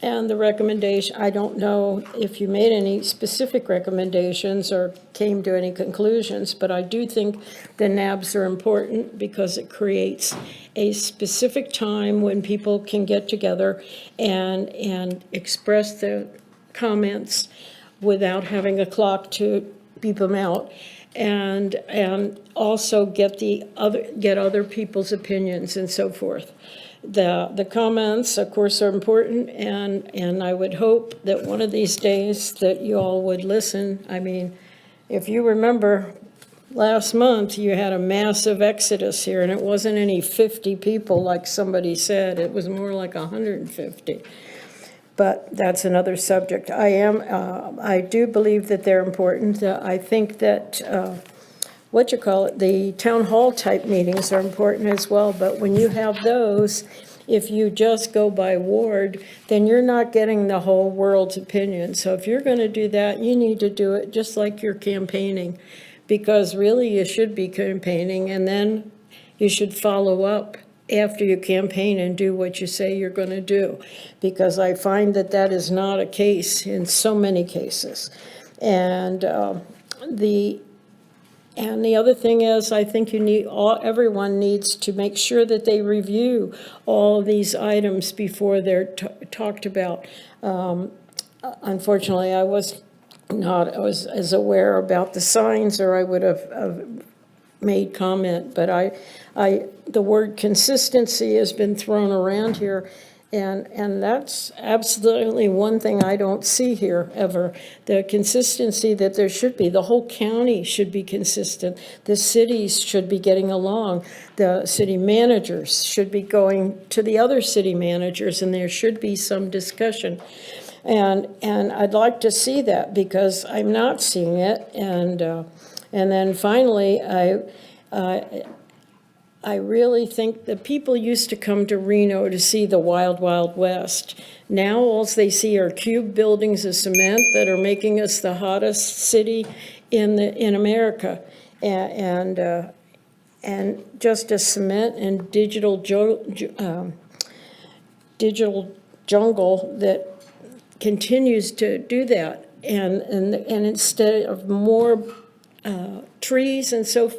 And the recommendation, I don't know if you made any specific recommendations or came to any conclusions, but I do think the NABs are important because it creates a specific time when people can get together and express their comments without having a clock to beep them out. And also get other people's opinions and so forth. The comments, of course, are important, and I would hope that one of these days that you all would listen. I mean, if you remember, last month, you had a massive exodus here, and it wasn't any 50 people like somebody said. It was more like 150. But that's another subject. I do believe that they're important. I think that the town hall type meetings are important as well, but when you have those, if you just go by ward, then you're not getting the whole world's opinion. So if you're gonna do that, you need to do it just like you're campaigning, because really you should be campaigning, and then you should follow up after you campaign and do what you say you're gonna do, because I find that that is not a case in so many cases. And the other thing is, I think everyone needs to make sure that they review all of these items before they're talked about. Unfortunately, I was as aware about the signs, or I would have made comment, but the word consistency has been thrown around here. And that's absolutely one thing I don't see here ever. The consistency that there should be. The whole county should be consistent. The cities should be getting along. The city managers should be going to the other city managers, and there should be some discussion. And I'd like to see that, because I'm not seeing it. And then finally, I really think that people used to come to Reno to see the wild, wild west. Now all they see are cube buildings of cement that are making us the hottest city in America. And just a cement and digital jungle that continues to do that. And instead of more trees and so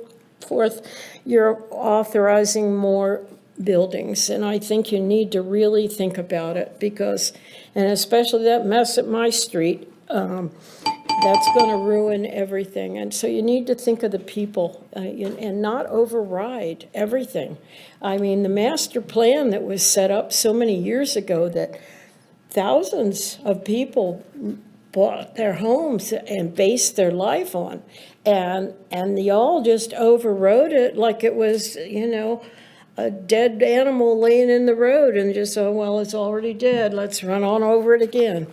forth, you're authorizing more buildings. And I think you need to really think about it, because, and especially that mess at my street, that's going to ruin everything. And so you need to think of the people and not override everything. I mean, the master plan that was set up so many years ago that thousands of people bought their homes and based their life on. And y'all just overrode it like it was, a dead animal laying in the road, and just, oh, well, it's already dead, let's run on over it again.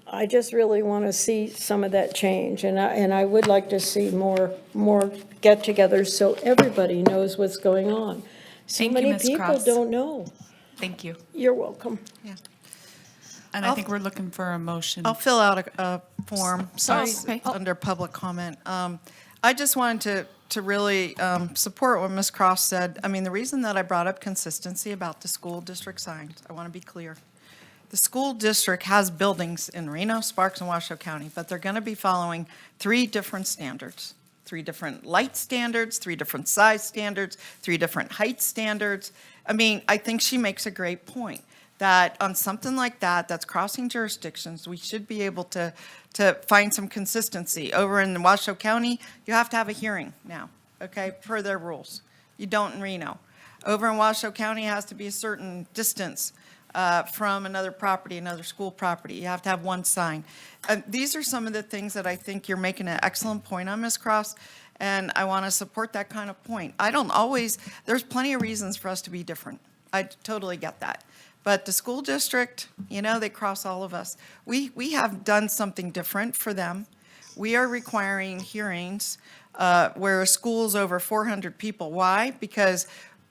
I just really want to see some of that change, and I would like to see more get-togethers so everybody knows what's going on. So Thank you, many Ms. people Cross. don't know. Thank you. You're welcome. Yeah. And I think we're looking for a motion. I'll fill out a form, sorry, okay. under public comment. I just wanted to really support what Ms. Cross said. I mean, the reason that I brought up consistency about the school district signs, I want to be clear. The school district has buildings in Reno, Sparks, and Washoe County, but they're going to be following 3 different standards, 3 different light standards, 3 different size standards, 3 different height standards. I mean, I think she makes a great point, that on something like that, that's crossing jurisdictions, we should be able to find some consistency. Over in Washoe County, you have to have a hearing now, okay, per their rules. You don't in Reno. Over in Washoe County, it has to be a certain distance from another property, another school property. You have to have one sign. These are some of the things that I think you're making an excellent point on, Ms. Cross, and I want to support that kind of point. There's plenty of reasons for us to be different. I totally get that. But the school district, they cross all of us. We have done something different for them. We are requiring hearings where a school's over 400 people. Why? Because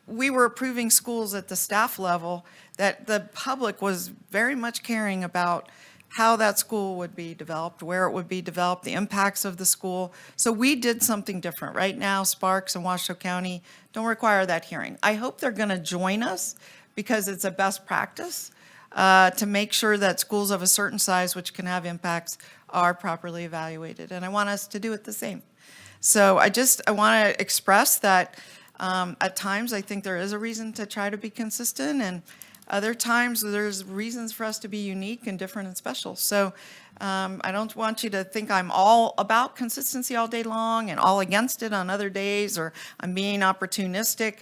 we were approving schools at the staff level that the public was very much caring about how that school would be developed, where it would be developed, the impacts of the school. So we did something different. Right now, Sparks and Washoe County don't require that hearing. I hope they're going to join us because it's a best practice. to make sure that schools of a certain size, which can have impacts, are properly evaluated. And I want us to do it the same. So I want to express that at times I think there is a reason to try to be consistent, and other times there's reasons for us to be unique and different and special. So I don't want you to think I'm all about consistency all day long and all against it on other days, or I'm being opportunistic.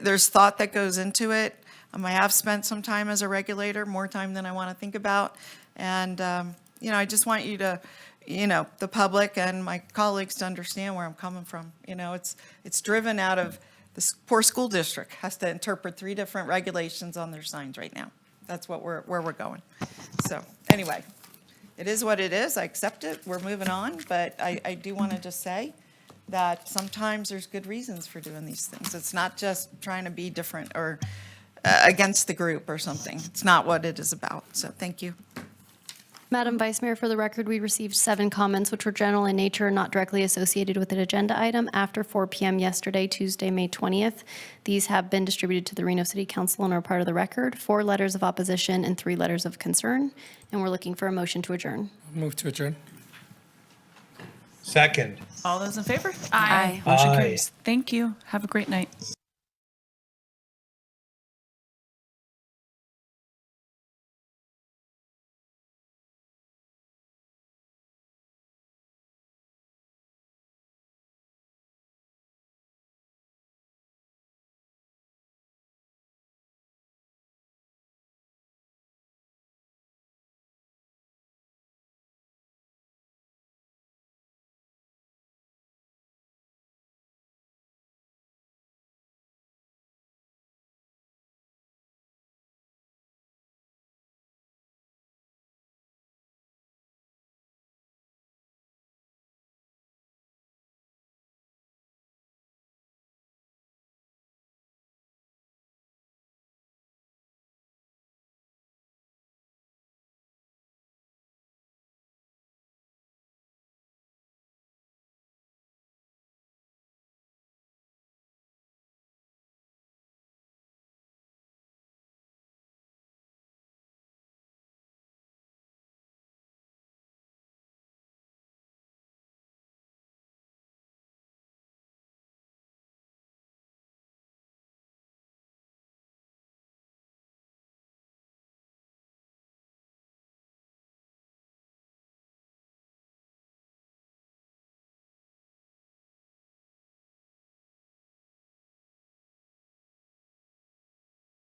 There's thought that goes into it. I have spent some time as a regulator, more time than I want to think about. And, I just want you to, the public and my colleagues to understand where I'm coming from. It's driven out of this poor school district has to interpret 3 different regulations on their signs right now. That's where we're going. So anyway, it is what it is. I accept it. We're moving on. But I do want to just say that sometimes there's good reasons for doing these things. It's not just trying to be different or against the group or something. It's not what it is about. So thank you. Madam Vice Mayor, for the record, we received 7 comments which were general in nature, not directly associated with an agenda item after 4 p.m. yesterday, Tuesday, May 20th. These have been distributed to the Reno City Council and are part of the record. 4 letters of opposition and 3 letters of concern. And we're looking for a motion to adjourn. Move to adjourn. Second. All those in favor? Aye. Motion Aye. carries. Thank you. Have a great night.